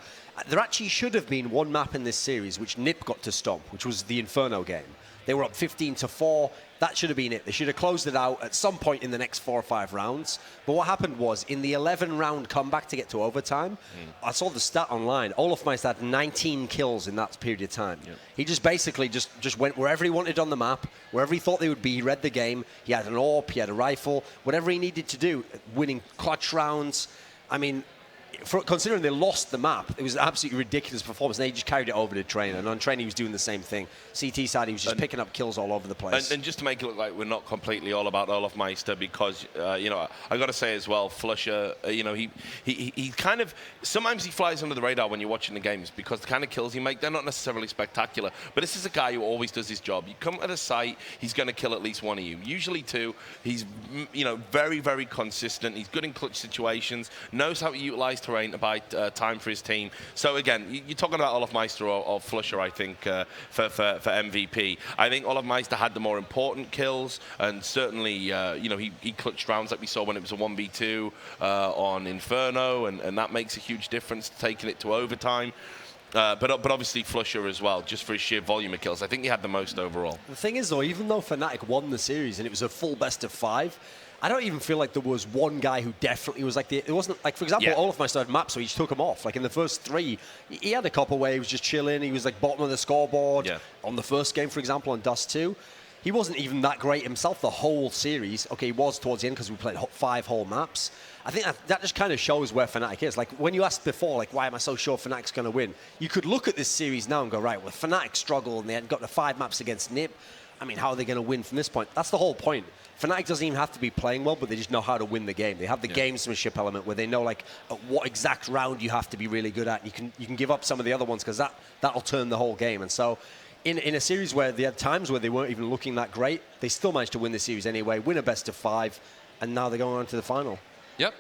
there actually should have been one map in this series which NiP got to stomp, which was the Inferno game. They were up 15-4. That should have been it. They should have closed it out at some point in the next 4 or 5 rounds. But what happened was, in the 11-round comeback to get to overtime, I saw the stat online. Olaf Meister had 19 kills in that period of time. He just basically just went wherever he wanted on the map, wherever he thought they would be. He read the game. He had an AWP, he had a rifle, whatever he needed to do, winning clutch rounds. I mean, considering they lost the map, it was an absolutely ridiculous performance. And they just carried it over to Trainer, and on Trainer he was doing the same thing. CT side, he was just picking up kills all over the place. And just to make it look like we're not completely all about Olaf Meister, because you know, I got to say as well, Flusher, you know, he kind of, sometimes he flies under the radar when you're watching the games, because the kind of kills he makes, they're not necessarily spectacular. But this is a guy who always does his job. You come to the site, he's going to kill at least one of you, usually 2. He's, you know, very, very consistent. He's good in clutch situations, knows how to utilize terrain to buy time for his team. So again, you're talking about Olaf Meister or Flusher, I think, for MVP. I think Olaf Meister had the more important kills, and certainly, you know, he clutched rounds like we saw when it was a 1v2 on Inferno, and that makes a huge difference, taking it to overtime. But obviously Flusher as well, just for his sheer volume of kills. I think he had the most overall. The thing is, though, even though Fnatic won the series and it was a full best of 5, I don't even feel like there was one guy who definitely was like it wasn't like, for example, Olaf Meister had maps, so he just took them off. Like in the first 3, he had a couple where he was just chilling. He was like bottom of the scoreboard. On the first game, for example, on Dust 2. He wasn't even that great himself the whole series. Okay, he was towards the end because we played 5 whole maps. I think that just kind of shows where Fnatic is. Like, when you asked before, like, why am I so sure Fnatic's going to win? You could look at this series now and go, right, well, Fnatic struggled and they had got the 5 maps against NiP. I mean, how are they going to win from this point? That's the whole point. Fnatic doesn't even have to be playing well, but they just know how to win the game. They have the gamesmanship element where they know, like, what exact round you have to be really good at. You can give up some of the other ones because that'll turn the whole game. And so in a series where they had times where they weren't even looking that great, they still managed to win the series anyway, win a best of 5, and now they're going on to the final. Yep.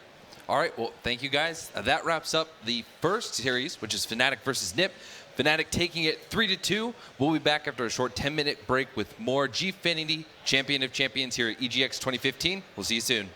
All right, well, thank you guys. That wraps up the first series, which is Fnatic versus NiP. Fnatic taking it 3-2. We'll be back after a short 10-minute break with more Gfinity Champion of Champions here at EGX 2015. We'll see you soon.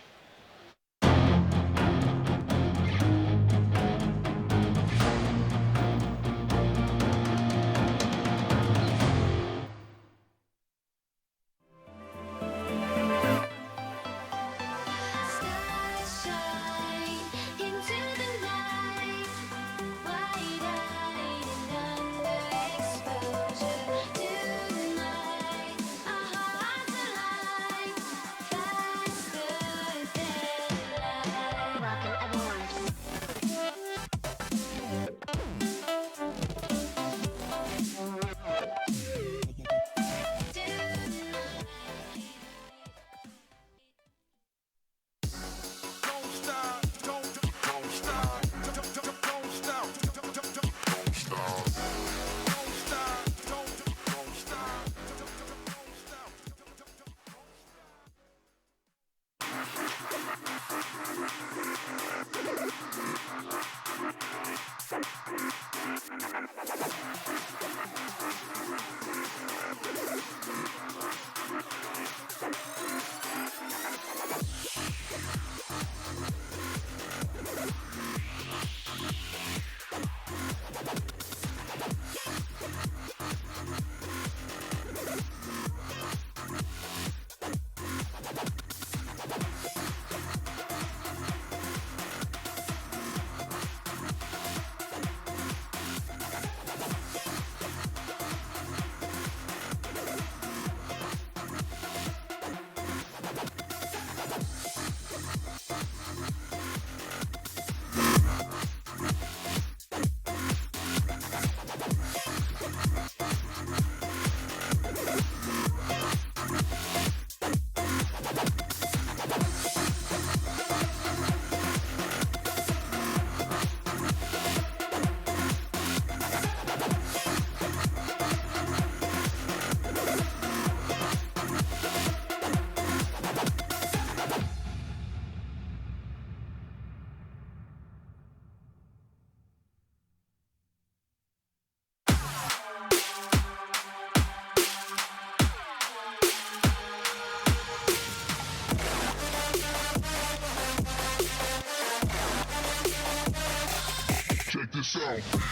this out.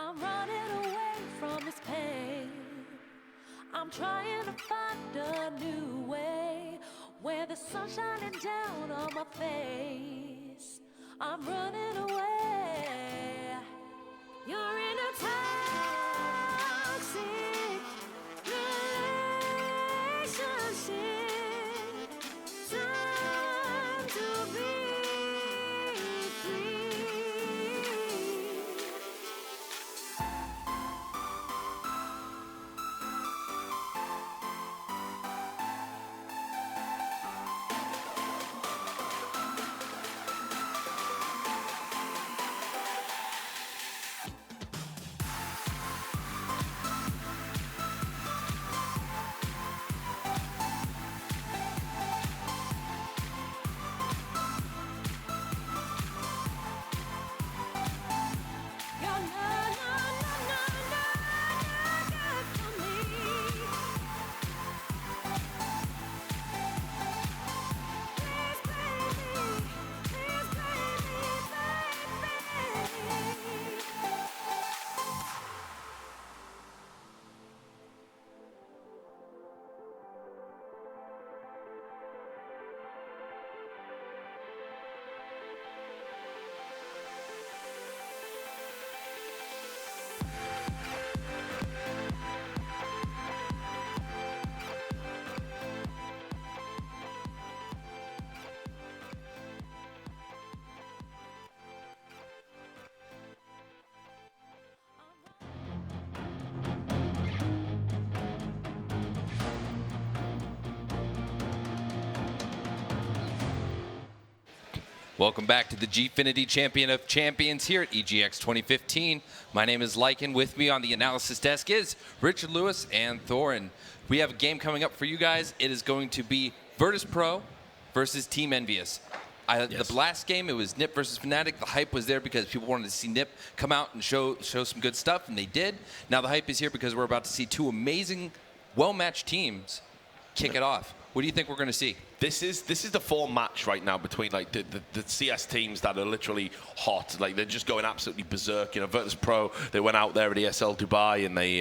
I'm running away from this pain. I'm trying to find a new way where the sun's shining down on my face. I'm running away. You're in a toxic relationship. Time to be free. Welcome back to the Gfinity Champion of Champions here at EGX 2015. My name is Lycan. With me on the analysis desk is Richard Lewis and Thorin. We have a game coming up for you guys. It is going to be Virtus.pro versus Team Envious. The last game, it was NiP versus Fnatic. The hype was there because people wanted to see NiP come out and show some good stuff, and they did. Now the hype is here because we're about to see two amazing, well-matched teams kick it off. What do you think we're going to see? This is the form match right now between like the CS teams that are literally hot. Like they're just going absolutely berserk. You know, Virtus.pro, they went out there at ESL Dubai and they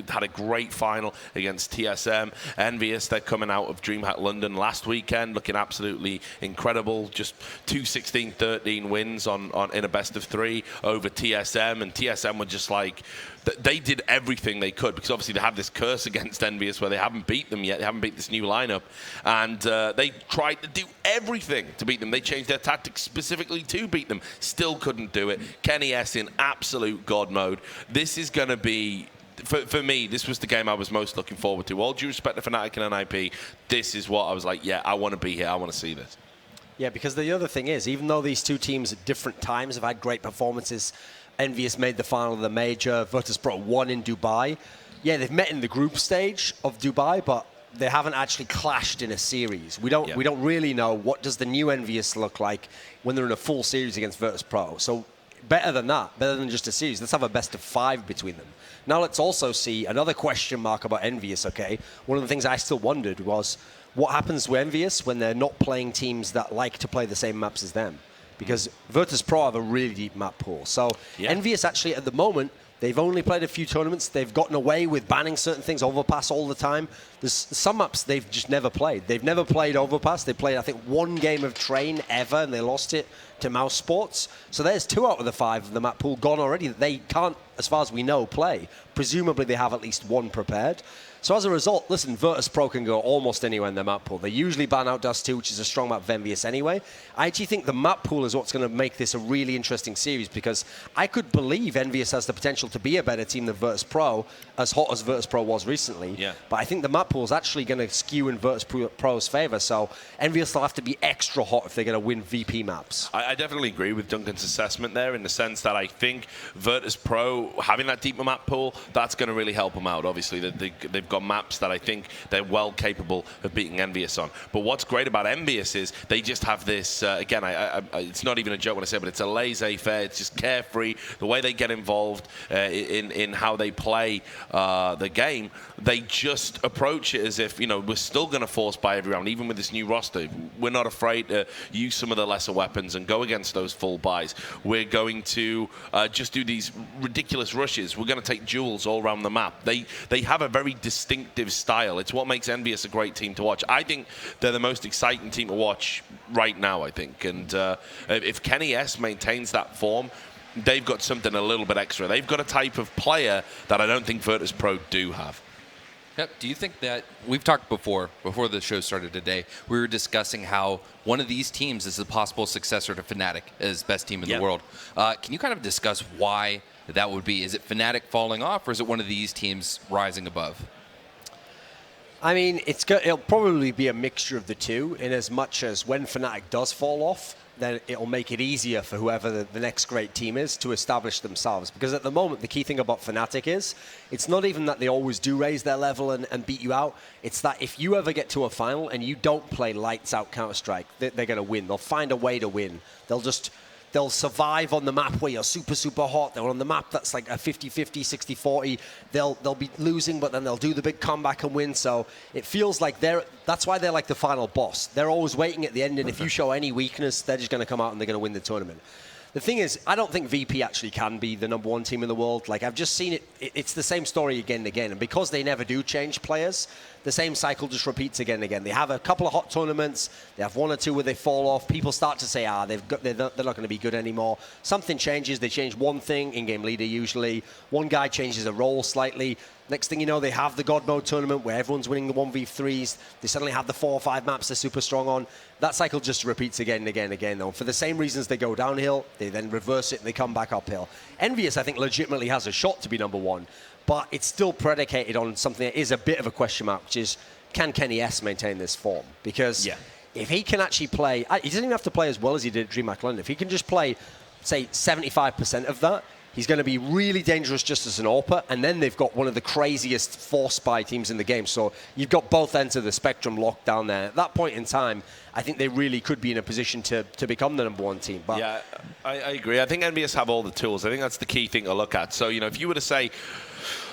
had a great final against TSM. Envious, they're coming out of DreamHack London last weekend, looking absolutely incredible. Just 2-16-13 wins in a best of 3 over TSM, and TSM were just like, they did everything they could because obviously they have this curse against Envious where they haven't beat them yet. They haven't beat this new lineup, and they tried to do everything to beat them. They changed their tactics specifically to beat them. Still couldn't do it. Kenny S in absolute God mode. This is going to be, for me, this was the game I was most looking forward to. All due respect to Fnatic and NIP, this is what I was like, yeah, I want to be here. I want to see this. Yeah, because the other thing is, even though these two teams at different times have had great performances, Envious made the final of the major, Virtus.pro won in Dubai. Yeah, they've met in the group stage of Dubai, but they haven't actually clashed in a series. We don't really know what does the new Envious look like when they're in a full series against Virtus.pro. So better than that, better than just a series. Let's have a best of 5 between them. Now let's also see another question mark about Envious, okay? One of the things I still wondered was what happens to Envious when they're not playing teams that like to play the same maps as them? Because Virtus.pro have a really deep map pool. So Envious actually at the moment, they've only played a few tournaments. They've gotten away with banning certain things, Overpass all the time. There's some maps they've just never played. They've never played Overpass. They played, I think, 1 game of Train ever, and they lost it to Mouse Sports. So there's 2 out of the 5 of the map pool gone already that they can't, as far as we know, play. Presumably they have at least 1 prepared. So as a result, listen, Virtus.pro can go almost anywhere in the map pool. They usually ban out Dust 2, which is a strong map of Envious anyway. I actually think the map pool is what's going to make this a really interesting series because I could believe Envious has the potential to be a better team than Virtus.pro, as hot as Virtus.pro was recently. Yeah. But I think the map pool is actually going to skew in Virtus.pro's favor. So Envious will have to be extra hot if they're going to win VP maps. I definitely agree with Duncan's assessment there in the sense that I think Virtus.pro, having that deeper map pool, that's going to really help them out. Obviously, they've got maps that I think they're well capable of beating Envious on. But what's great about Envious is they just have this, again, it's not even a joke when I say it, but it's a laissez-faire. It's just carefree. The way they get involved in how they play the game, they just approach it as if, you know, we're still going to force buy every round, even with this new roster. We're not afraid to use some of the lesser weapons and go against those full buys. We're going to just do these ridiculous rushes. We're going to take duels all around the map. They have a very distinctive style. It's what makes Envious a great team to watch. I think they're the most exciting team to watch right now, I think. And if Kenny S maintains that form, they've got something a little bit extra. They've got a type of player that I don't think Virtus.pro do have. Yep. Do you think that we've talked before the show started today, we were discussing how one of these teams is a possible successor to Fnatic as best team in the world. Can you kind of discuss why that would be? Is it Fnatic falling off or is it one of these teams rising above? I mean, it'll probably be a mixture of the two, in as much as when Fnatic does fall off, then it'll make it easier for whoever the next great team is to establish themselves. Because at the moment, the key thing about Fnatic is, it's not even that they always do raise their level and beat you out. It's that if you ever get to a final and you don't play lights out Counter-Strike, they're going to win. They'll find a way to win. They'll survive on the map where you're super, super hot. They're on the map that's like a 50-50, 60-40. They'll be losing, but then they'll do the big comeback and win. So it feels like that's why they're like the final boss. They're always waiting at the end, and if you show any weakness, they're just going to come out and they're going to win the tournament. The thing is, I don't think VP actually can be the #1 team in the world. Like, I've just seen it. It's the same story again and again. And because they never do change players, the same cycle just repeats again and again. They have a couple of hot tournaments. They have 1 or 2 where they fall off. People start to say, they're not going to be good anymore. Something changes. They change one thing, in-game leader usually. One guy changes a role slightly. Next thing you know, they have the God Mode tournament where everyone's winning the 1v3s. They suddenly have the 4 or 5 maps they're super strong on. That cycle just repeats again and again and again, though. For the same reasons they go downhill, they then reverse it and they come back uphill. Envious, I think, legitimately has a shot to be #1, but it's still predicated on something that is a bit of a question mark, which is, can Kenny S maintain this form? Because If he can actually play, he doesn't even have to play as well as he did at DreamHack London. If he can just play, say, 75% of that, he's going to be really dangerous just as an AWPer, and then they've got one of the craziest force spy teams in the game. So you've got both ends of the spectrum locked down there. At that point in time, I think they really could be in a position to become the #1 team. But yeah, I agree. I think NBS have all the tools. I think that's the key thing to look at. So, if you were to say,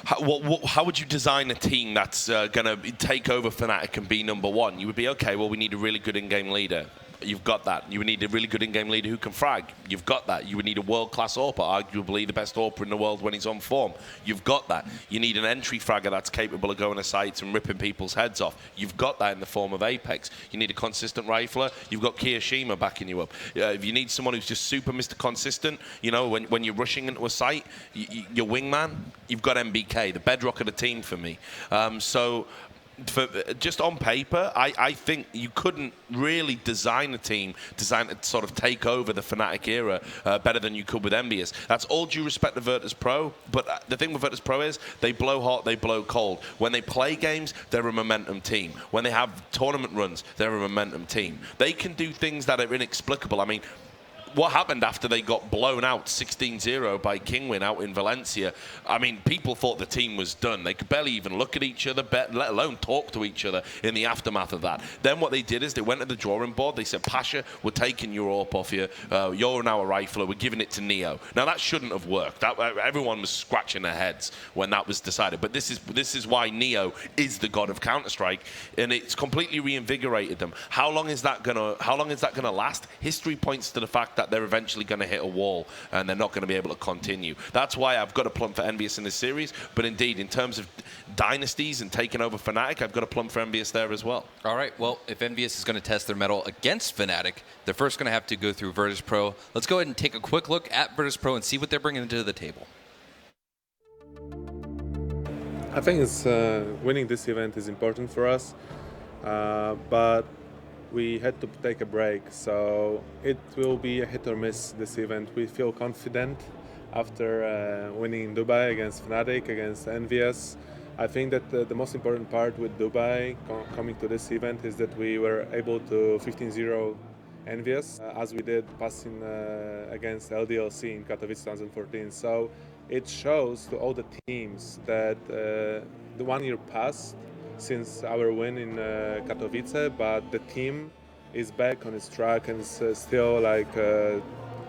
how would you design a team that's going to take over Fnatic and be #1? You would be, okay, well, we need a really good in-game leader. You've got that. You would need a really good in-game leader who can frag. You've got that. You would need a world-class AWPer, arguably the best AWPer in the world when he's on form. You've got that. You need an entry fragger that's capable of going to sites and ripping people's heads off. You've got that in the form of Apex. You need a consistent rifler. You've got Kiyoshima backing you up. If you need someone who's just super Mr. Consistent, when you're rushing into a site, your wingman, you've got MBK, the bedrock of the team for me. Just on paper, I think you couldn't really design a team designed to sort of take over the Fnatic era better than you could with Envious. That's all due respect to Virtus Pro, but the thing with Virtus Pro is they blow hot, they blow cold. When they play games, they're a momentum team. When they have tournament runs, they're a momentum team. They can do things that are inexplicable. I mean, what happened after they got blown out 16-0 by Kingwin out in Valencia? I mean, people thought the team was done. They could barely even look at each other, let alone talk to each other in the aftermath of that. Then what they did is they went to the drawing board. They said, Pasha, we're taking your AWP off you. You're now a rifler. We're giving it to Neo. Now, that shouldn't have worked. Everyone was scratching their heads when that was decided. But this is why Neo is the god of Counter-Strike, and it's completely reinvigorated them. How long is that gonna last? History points to the fact that they're eventually going to hit a wall and they're not going to be able to continue. That's why I've got a plump for Envious in this series. But indeed, in terms of dynasties and taking over Fnatic, I've got a plump for Envious there as well. All right, well, if Envious is going to test their mettle against Fnatic, they're first going to have to go through Virtus Pro. Let's go ahead and take a quick look at Virtus Pro and see what they're bringing to the table. I think winning this event is important for us, but we had to take a break, so it will be a hit or miss this event. We feel confident after winning in Dubai against Fnatic, against Envious. I think that the most important part with Dubai coming to this event is that we were able to 15-0 Envious, as we did passing against LDLC in Katowice 2014. So it shows to all the teams that the 1 year passed since our win in Katowice, but the team is back on its track and is still like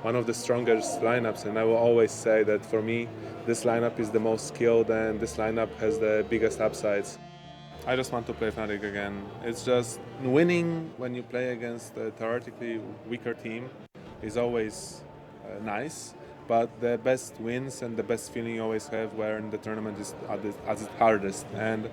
one of the strongest lineups. And I will always say that for me, this lineup is the most skilled and this lineup has the biggest upsides. I just want to play Fnatic again. It's just winning when you play against a theoretically weaker team is always nice, but the best wins and the best feeling you always have when the tournament is at its hardest. And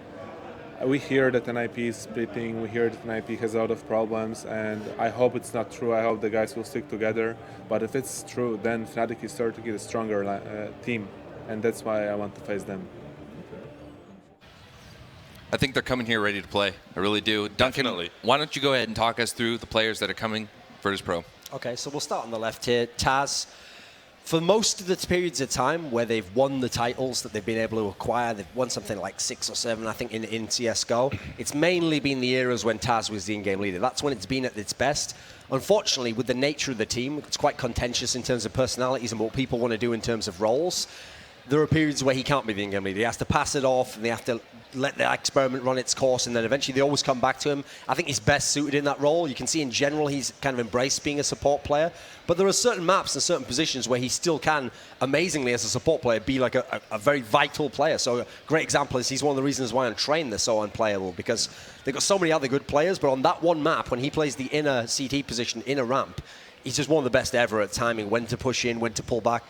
we hear that NIP is splitting, we hear that NIP has a lot of problems, and I hope it's not true. I hope the guys will stick together. But if it's true, then Fnatic is certainly a stronger team, and that's why I want to face them. I think they're coming here ready to play. I really do. Duncan, Definitely. Why don't you go ahead and talk us through the players that are coming Virtus Pro? Okay, so we'll start on the left here. Taz. For most of the periods of time where they've won the titles that they've been able to acquire, they've won something like 6 or 7, I think, in CSGO. It's mainly been the eras when Taz was the in-game leader. That's when it's been at its best. Unfortunately, with the nature of the team, it's quite contentious in terms of personalities and what people want to do in terms of roles. There are periods where he can't be the in-game leader. He has to pass it off, and they have to let the experiment run its course, and then eventually they always come back to him. I think he's best suited in that role. You can see in general he's kind of embraced being a support player, but there are certain maps and certain positions where he still can, amazingly as a support player, be like a very vital player. So a great example is he's one of the reasons why on Train they're so unplayable, because they've got so many other good players, but on that one map, when he plays the inner CT position, inner ramp, he's just one of the best ever at timing, when to push in, when to pull back.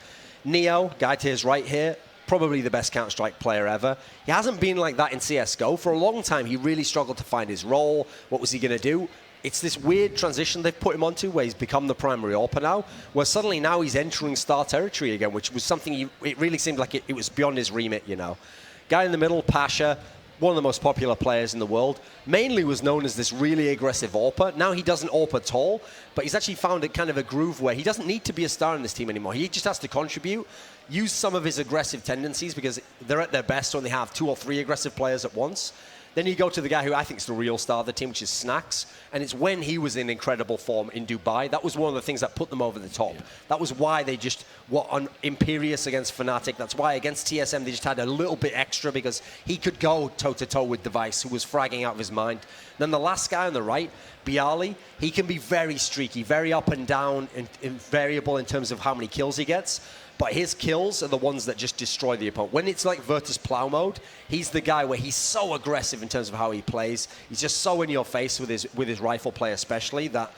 Neo, guy to his right here, probably the best Counter-Strike player ever. He hasn't been like that in CSGO. For a long time, he really struggled to find his role. What was he going to do? It's this weird transition they've put him onto where he's become the primary AWPer now, where suddenly now he's entering star territory again, which was something it really seemed like it was beyond his remit, you know. Guy in the middle, Pasha, one of the most popular players in the world, mainly was known as this really aggressive AWPer. Now he doesn't AWP at all, but he's actually found kind of a groove where he doesn't need to be a star in this team anymore. He just has to contribute, use some of his aggressive tendencies, because they're at their best when they have 2 or 3 aggressive players at once. Then you go to the guy who I think is the real star of the team, which is Snacks. And it's when he was in incredible form in Dubai. That was one of the things that put them over the top. That was why they just were on Imperious against Fnatic. That's why against TSM they just had a little bit extra because he could go toe-to-toe with Device, who was fragging out of his mind. Then the last guy on the right, Bialy, he can be very streaky, very up and down, and variable in terms of how many kills he gets. But his kills are the ones that just destroy the opponent. When it's like Virtus plow mode, he's the guy where he's so aggressive in terms of how he plays. He's just so in your face with his rifle play especially that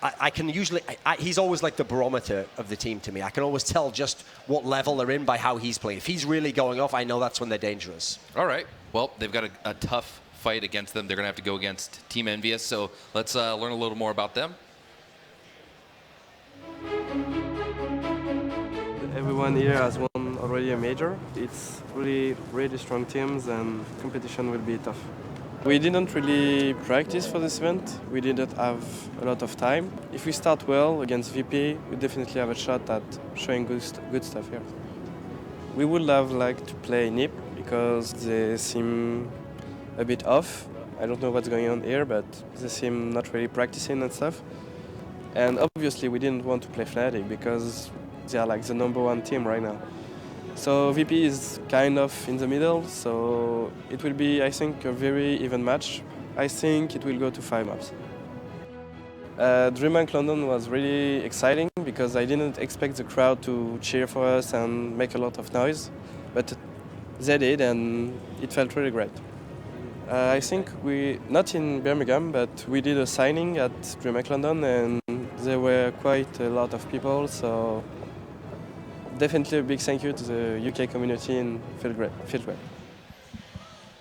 I can usually... he's always like the barometer of the team to me. I can always tell just what level they're in by how he's playing. If he's really going off, I know that's when they're dangerous. All right. Well, they've got a tough fight against them. They're going to have to go against Team Envious. So let's learn a little more about them. Everyone here has won already a major. It's really strong teams and competition will be tough. We didn't really practice for this event. We didn't have a lot of time. If we start well against VP, we definitely have a shot at showing good stuff here. We would have liked to play NiP because they seem a bit off. I don't know what's going on here, but they seem not really practicing and stuff. And obviously we didn't want to play Fnatic because they are like the #1 team right now. So VP is kind of in the middle, so it will be, I think, a very even match. I think it will go to 5 maps. DreamHack London was really exciting because I didn't expect the crowd to cheer for us and make a lot of noise, but they did and it felt really great. I think not in Birmingham, but we did a signing at DreamHack London and there were quite a lot of people, so definitely a big thank you to the UK community and feel great.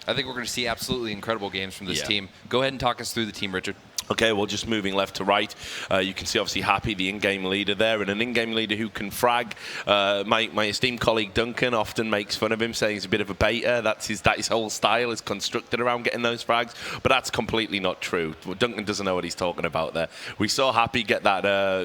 I think we're going to see absolutely incredible games from this team. Go ahead and talk us through the team, Richard. Okay, well, just moving left to right, you can see obviously Happy, the in-game leader there, and an in-game leader who can frag. My esteemed colleague Duncan often makes fun of him, saying he's a bit of a beta. That his whole style is constructed around getting those frags, but that's completely not true. Duncan doesn't know what he's talking about there. We saw Happy get that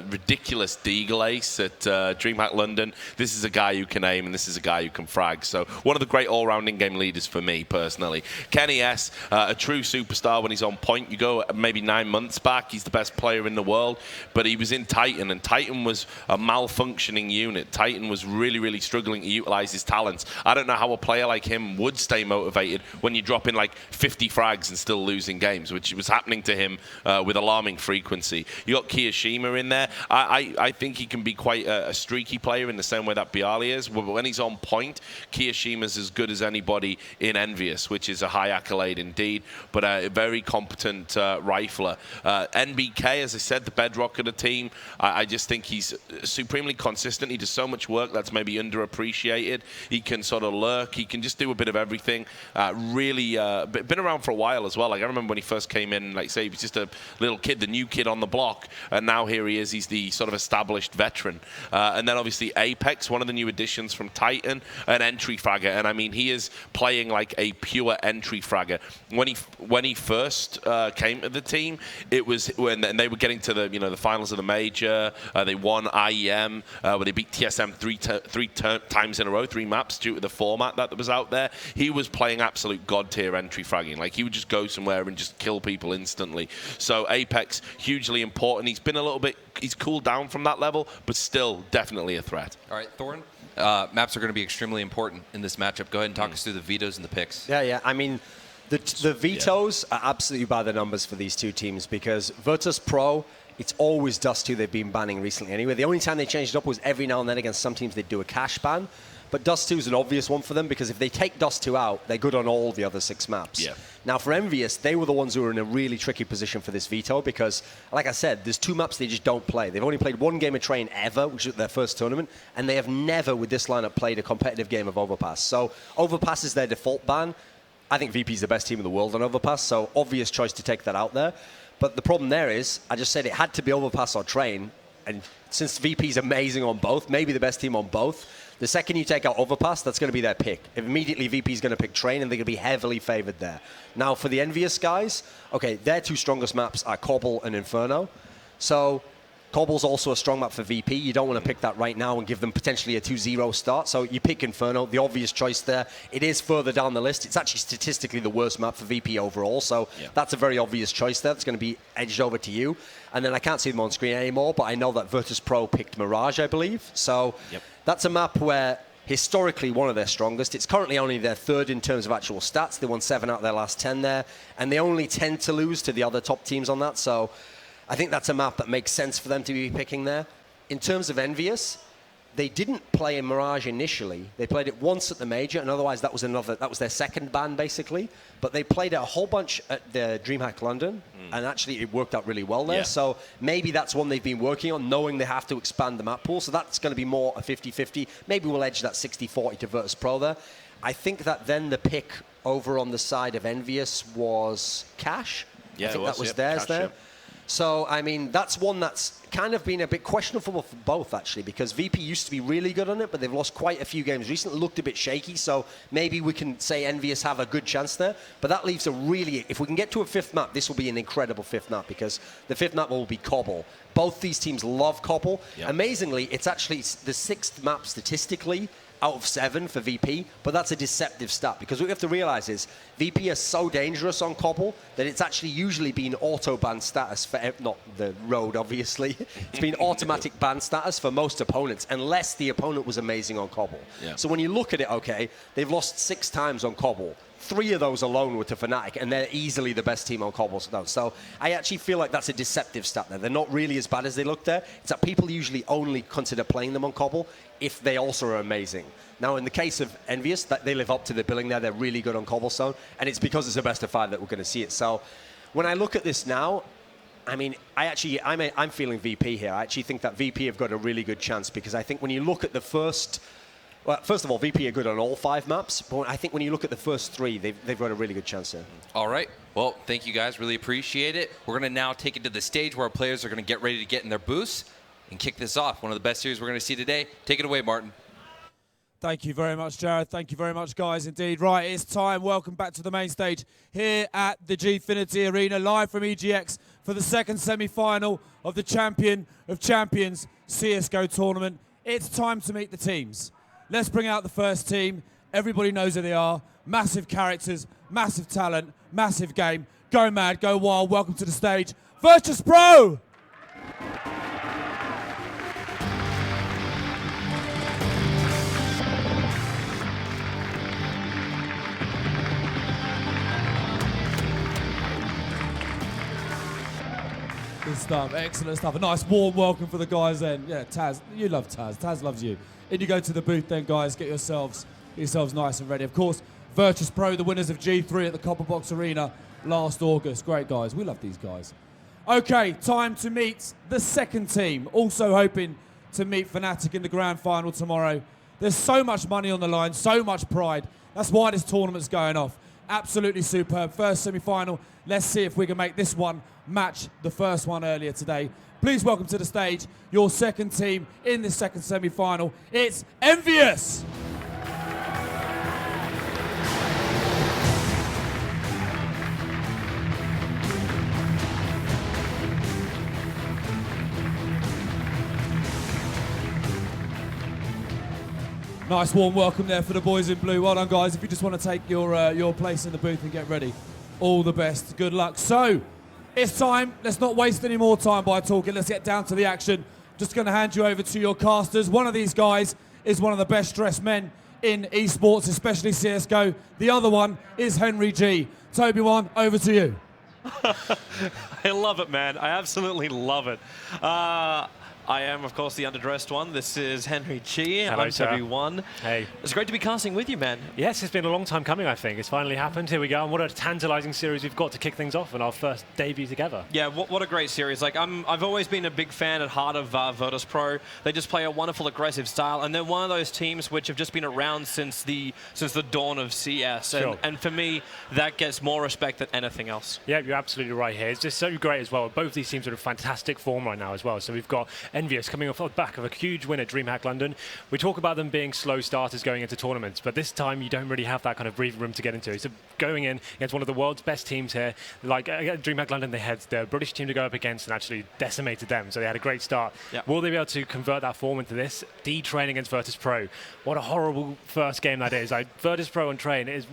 ridiculous Deagle ace at DreamHack London. This is a guy who can aim, and this is a guy who can frag. So one of the great all-round in-game leaders for me, personally. Kenny S, a true superstar when he's on point. You go maybe 9 months back, he's the best player in the world, but he was in Titan, and Titan was a malfunctioning unit. Titan was really struggling to utilize his talents. I don't know how a player like him would stay motivated when you drop in like 50 frags and still losing games, which was happening to him with alarming frequency. You got Kiyoshima in there. I think he can be quite a streaky player in the same way that Bialy is, but when he's on point, Kiyoshima's as good as anybody in Envious, which is a high accolade indeed, but a very competent rifler. NBK, as I said, the bedrock of the team. I just think he's supremely consistent. He does so much work that's maybe underappreciated. He can sort of lurk. He can just do a bit of everything. Really been around for a while as well. Like I remember when he first came in, like say he was just a little kid, the new kid on the block, and now here he is. He's the sort of established veteran. And then obviously Apex, one of the new additions from Titan, an entry fragger, and I mean he is playing like a pure entry fragger. When he first came to the team, it was when they were getting to the finals of the major. They won IEM, where they beat TSM three times in a row, 3 maps due to the format that was out there. He was playing absolute god tier entry fragging. Like he would just go somewhere and just kill people instantly. So Apex, hugely important. He's been he's cooled down from that level, but still definitely a threat. All right, Thorin. Maps are going to be extremely important in this matchup. Go ahead and talk us through the vetoes and the picks. Yeah. I mean, the vetoes are absolutely by the numbers for these two teams because Virtus Pro, it's always Dust 2 they've been banning recently anyway. The only time they changed it up was every now and then against some teams they'd do a cash ban. But Dust 2 is an obvious one for them because if they take Dust 2 out, they're good on all the other 6 maps. Yeah. Now for Envious, they were the ones who were in a really tricky position for this veto because, like I said, there's 2 maps they just don't play. They've only played 1 game of Train ever, which is their first tournament, and they have never, with this lineup, played a competitive game of Overpass. So Overpass is their default ban. I think VP is the best team in the world on Overpass, so obvious choice to take that out there. But the problem there is, I just said it had to be Overpass or Train, and since VP is amazing on both, maybe the best team on both, the second you take out Overpass, that's going to be their pick. Immediately VP is going to pick Train, and they're going to be heavily favored there. Now, for the Envious guys, okay, their 2 strongest maps are Cobble and Inferno. So Cobble's also a strong map for VP. You don't want to pick that right now and give them potentially a 2-0 start. So you pick Inferno, the obvious choice there. It is further down the list. It's actually statistically the worst map for VP overall. So that's a very obvious choice there. That's going to be edged over to you. And then I can't see them on screen anymore, but I know that Virtus.pro picked Mirage, I believe. So that's a map where historically one of their strongest. It's currently only their third in terms of actual stats. They won 7 out of their last 10 there, and they only tend to lose to the other top teams on that. So I think that's a map that makes sense for them to be picking there. In terms of Envious, they didn't play in Mirage initially. They played it once at the Major, and otherwise that was their second ban, basically. But they played it a whole bunch at the DreamHack London, and actually it worked out really well there. So maybe that's one they've been working on, knowing they have to expand the map pool. So that's going to be more a 50-50. Maybe we'll edge that 60-40 to Virtus.pro there. I think that then the pick over on the side of Envious was Cash. Yeah, I think that was theirs Cash, there. So, I mean, that's one that's kind of been a bit questionable for both, actually, because VP used to be really good on it, but they've lost quite a few games recently, looked a bit shaky, so maybe we can say Envious have a good chance there. But that leaves a really, if we can get to a 5th map, this will be an incredible 5th map, because the 5th map will be Cobble. Both these teams love Cobble. Amazingly, it's actually the 6th map statistically out of 7 for VP, but that's a deceptive stat, because what you have to realize is VP is so dangerous on Cobble that it's actually usually been auto ban status for, not the road obviously, it's been automatic ban status for most opponents, unless the opponent was amazing on Cobble. So when you look at it, okay, they've lost 6 times on Cobble. 3 of those alone were to Fnatic, and they're easily the best team on Cobblestone. So I actually feel like that's a deceptive stat there. They're not really as bad as they look there. It's that people usually only consider playing them on Cobble if they also are amazing. Now, in the case of Envious, they live up to the billing there. They're really good on Cobblestone, and it's because it's a best of 5 that we're going to see it. So when I look at this now, I mean, I'm feeling VP here. I actually think that VP have got a really good chance, because I think when you look at the first... Well, first of all, VP are good on all 5 maps, but I think when you look at the first 3, they've got a really good chance there. All right. Well, thank you guys. Really appreciate it. We're going to now take it to the stage where our players are going to get ready to get in their booths and kick this off. One of the best series we're going to see today. Take it away, Martin. Thank you very much, Jared. Thank you very much, guys, indeed. Right, it's time. Welcome back to the main stage here at the Gfinity Arena, live from EGX for the second semi-final of the Champion of Champions CSGO tournament. It's time to meet the teams. Let's bring out the first team. Everybody knows who they are. Massive characters, massive talent, massive game. Go mad, go wild. Welcome to the stage, Virtus.pro! Good stuff, excellent stuff. A nice warm welcome for the guys then. Yeah, Taz, you love Taz. Taz loves you. In you go to the booth then, guys. Get yourselves nice and ready. Of course, Virtus.pro, the winners of G3 at the Copperbox Arena last August. Great guys. We love these guys. Okay, time to meet the second team. Also hoping to meet Fnatic in the grand final tomorrow. There's so much money on the line, so much pride. That's why this tournament's going off. Absolutely superb. First semi-final. Let's see if we can make this one match the first one earlier today. Please welcome to the stage your second team in this second semi-final. It's Envious! Nice warm welcome there for the boys in blue. Well done, guys. If you just want to take your place in the booth and get ready, all the best. Good luck. So, it's time. Let's not waste any more time by talking. Let's get down to the action. Just going to hand you over to your casters. One of these guys is one of the best dressed men in esports, especially CSGO. The other one is Henry G. Toby One, over to you. I love it, man. I absolutely love it. I am, of course, the underdressed one. This is Henry G. And Hello, I'm Toby One. Hey. It's great to be casting with you, man. Yes, it's been a long time coming, I think. It's finally happened. Here we go. And what a tantalizing series we've got to kick things off in our first debut together. Yeah, what a great series. Like, I've always been a big fan at heart of Virtus.pro. They just play a wonderful, aggressive style. And they're one of those teams which have just been around since the dawn of CS. Sure. And for me, that gets more respect than anything else. Yeah, you're absolutely right here. It's just so great as well. Both these teams are in fantastic form right now as well. So we've got Envious coming off the back of a huge win at DreamHack London. We talk about them being slow starters going into tournaments, but this time you don't really have that kind of breathing room to get into. So going in against one of the world's best teams here, like DreamHack London, they had the British team to go up against and actually decimated them, so they had a great start. Yep. Will they be able to convert that form into this? D-Train against Virtus Pro. What a horrible first game that is. Like, Virtus Pro and Train is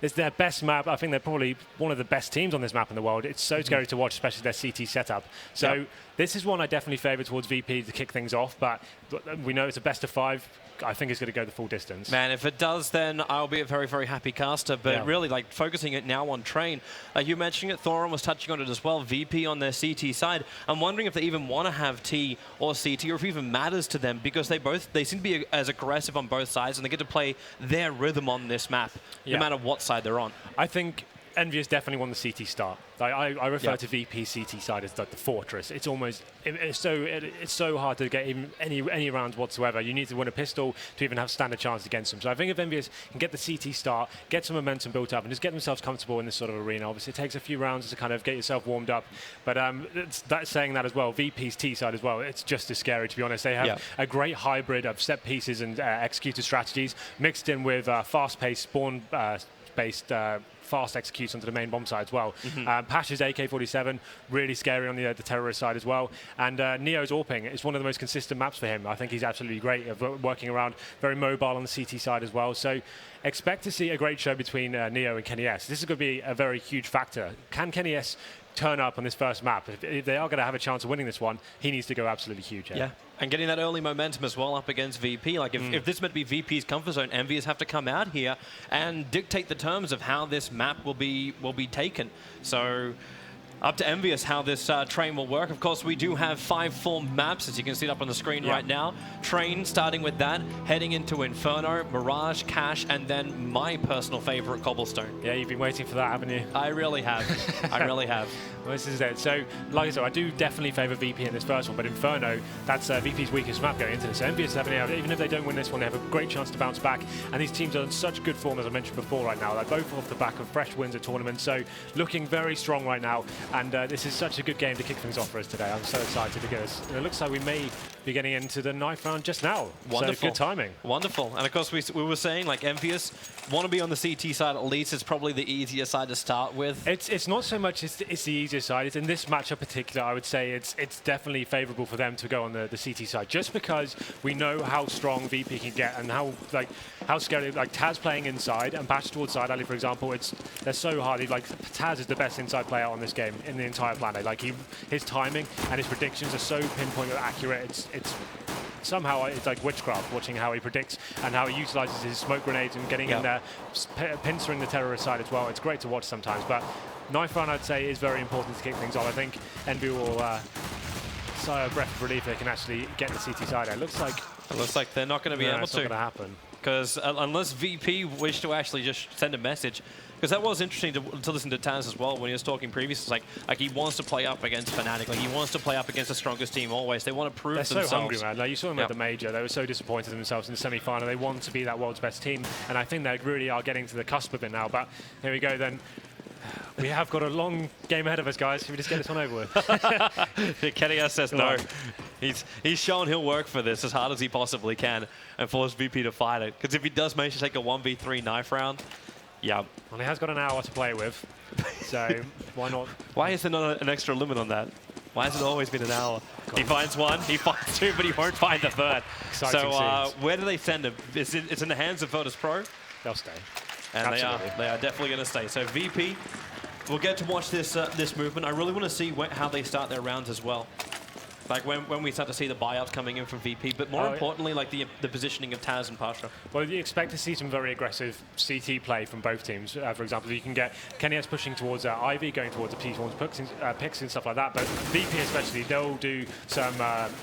it's their best map. I think they're probably one of the best teams on this map in the world. It's so scary to watch, especially their CT setup. So this is one I definitely favour towards VP to kick things off, but we know it's a best of 5. I think it's going to go the full distance. Man, if it does, then I'll be a very, very happy caster. But really, like, focusing it now on Train, you mentioning it, Thorin was touching on it as well, VP on their CT side. I'm wondering if they even want to have T or CT, or if it even matters to them, because they seem to be as aggressive on both sides, and they get to play their rhythm on this map, no matter what side they're on. I think Envious definitely won the CT start. I refer to VP CT side as like the fortress. It's almost it's so hard to get even any rounds whatsoever. You need to win a pistol to even have standard chance against them. So I think if Envious can get the CT start, get some momentum built up, and just get themselves comfortable in this sort of arena. Obviously, it takes a few rounds to kind of get yourself warmed up. But that's saying that as well. VP's T side as well. It's just as scary, to be honest. They have a great hybrid of set pieces and executed strategies mixed in with fast-paced spawn-based. Fast executes onto the main bomb side as well. Pash's AK-47, really scary on the terrorist side as well. And Neo's AWPing is one of the most consistent maps for him. I think he's absolutely great at working around, very mobile on the CT side as well. So expect to see a great show between Neo and Kenny S. This is going to be a very huge factor. Can Kenny S turn up on this first map? If they are going to have a chance of winning this one, he needs to go absolutely huge. Yeah, and getting that early momentum as well up against VP. Like, if this meant to be VP's comfort zone, Envious have to come out here and dictate the terms of how this map will be taken. So up to Envious how this train will work. Of course, we do have 5 formed maps, as you can see it up on the screen right now. Train, starting with that, heading into Inferno, Mirage, Cache, and then my personal favorite, Cobblestone. Yeah, you've been waiting for that, haven't you? I really have. I really have. Well, this is it. So, like I said, I do definitely favour VP in this first one, but Inferno, that's VP's weakest map going into this. So Envious, even if they don't win this one, they have a great chance to bounce back. And these teams are in such good form, as I mentioned before, right now. They're both off the back of fresh wins at tournaments, so looking very strong right now. And this is such a good game to kick things off for us today. I'm so excited to get us. It looks like we may be getting into the knife round just now. Wonderful. So good timing. Wonderful. And of course, we were saying, like, Envious want to be on the CT side at least. It's probably the easier side to start with. It's not so much it's the easier side. It's in this matchup in particular, I would say it's definitely favourable for them to go on the CT side, just because we know how strong VP can get and how scary. Like Taz playing inside and Bash towards side alley, for example, they're so hard. Taz is the best inside player on this game in the entire planet. Like his timing and his predictions are so pinpoint and accurate. It's somehow it's like witchcraft watching how he predicts and how he utilises his smoke grenades and getting in there, pincering the terrorist side as well. It's great to watch sometimes, but knife round, I'd say, is very important to kick things off. I think Envy will sigh a breath of relief if they can actually get the CT side. It looks like they're not going to be able to. It's not going to happen. Because unless VP wish to actually just send a message, because that was interesting to listen to Taz as well when he was talking previously. Like he wants to play up against Fnatic. Like he wants to play up against the strongest team always. They want to prove themselves. They're so hungry, man. Like you saw them at the major. They were so disappointed in themselves in the semi-final. They want to be that world's best team, and I think they really are getting to the cusp of it now. But here we go then. We have got a long game ahead of us, guys. Should we just get this one over with? Kenny S says no. He's shown he'll work for this as hard as he possibly can and force VP to fight it. Because if he does manage to take a 1v3 knife round, well, he has got an hour to play with, so why not? Why is there not an extra limit on that? Why has it always been an hour? He finds one, he finds two, but he won't find the third. Exciting so where do they send him? It's in the hands of Virtus Pro? They'll stay. And they are definitely going to stay. So VP, we'll get to watch this this movement. I really want to see how they start their rounds as well. Like when we start to see the buyouts coming in from VP, but more importantly, like the positioning of Taz and Pasha. Well, you expect to see some very aggressive CT play from both teams. For example, you can get Kenny S pushing towards Ivy, going towards the P1's picks and stuff like that. But VP especially, they'll do some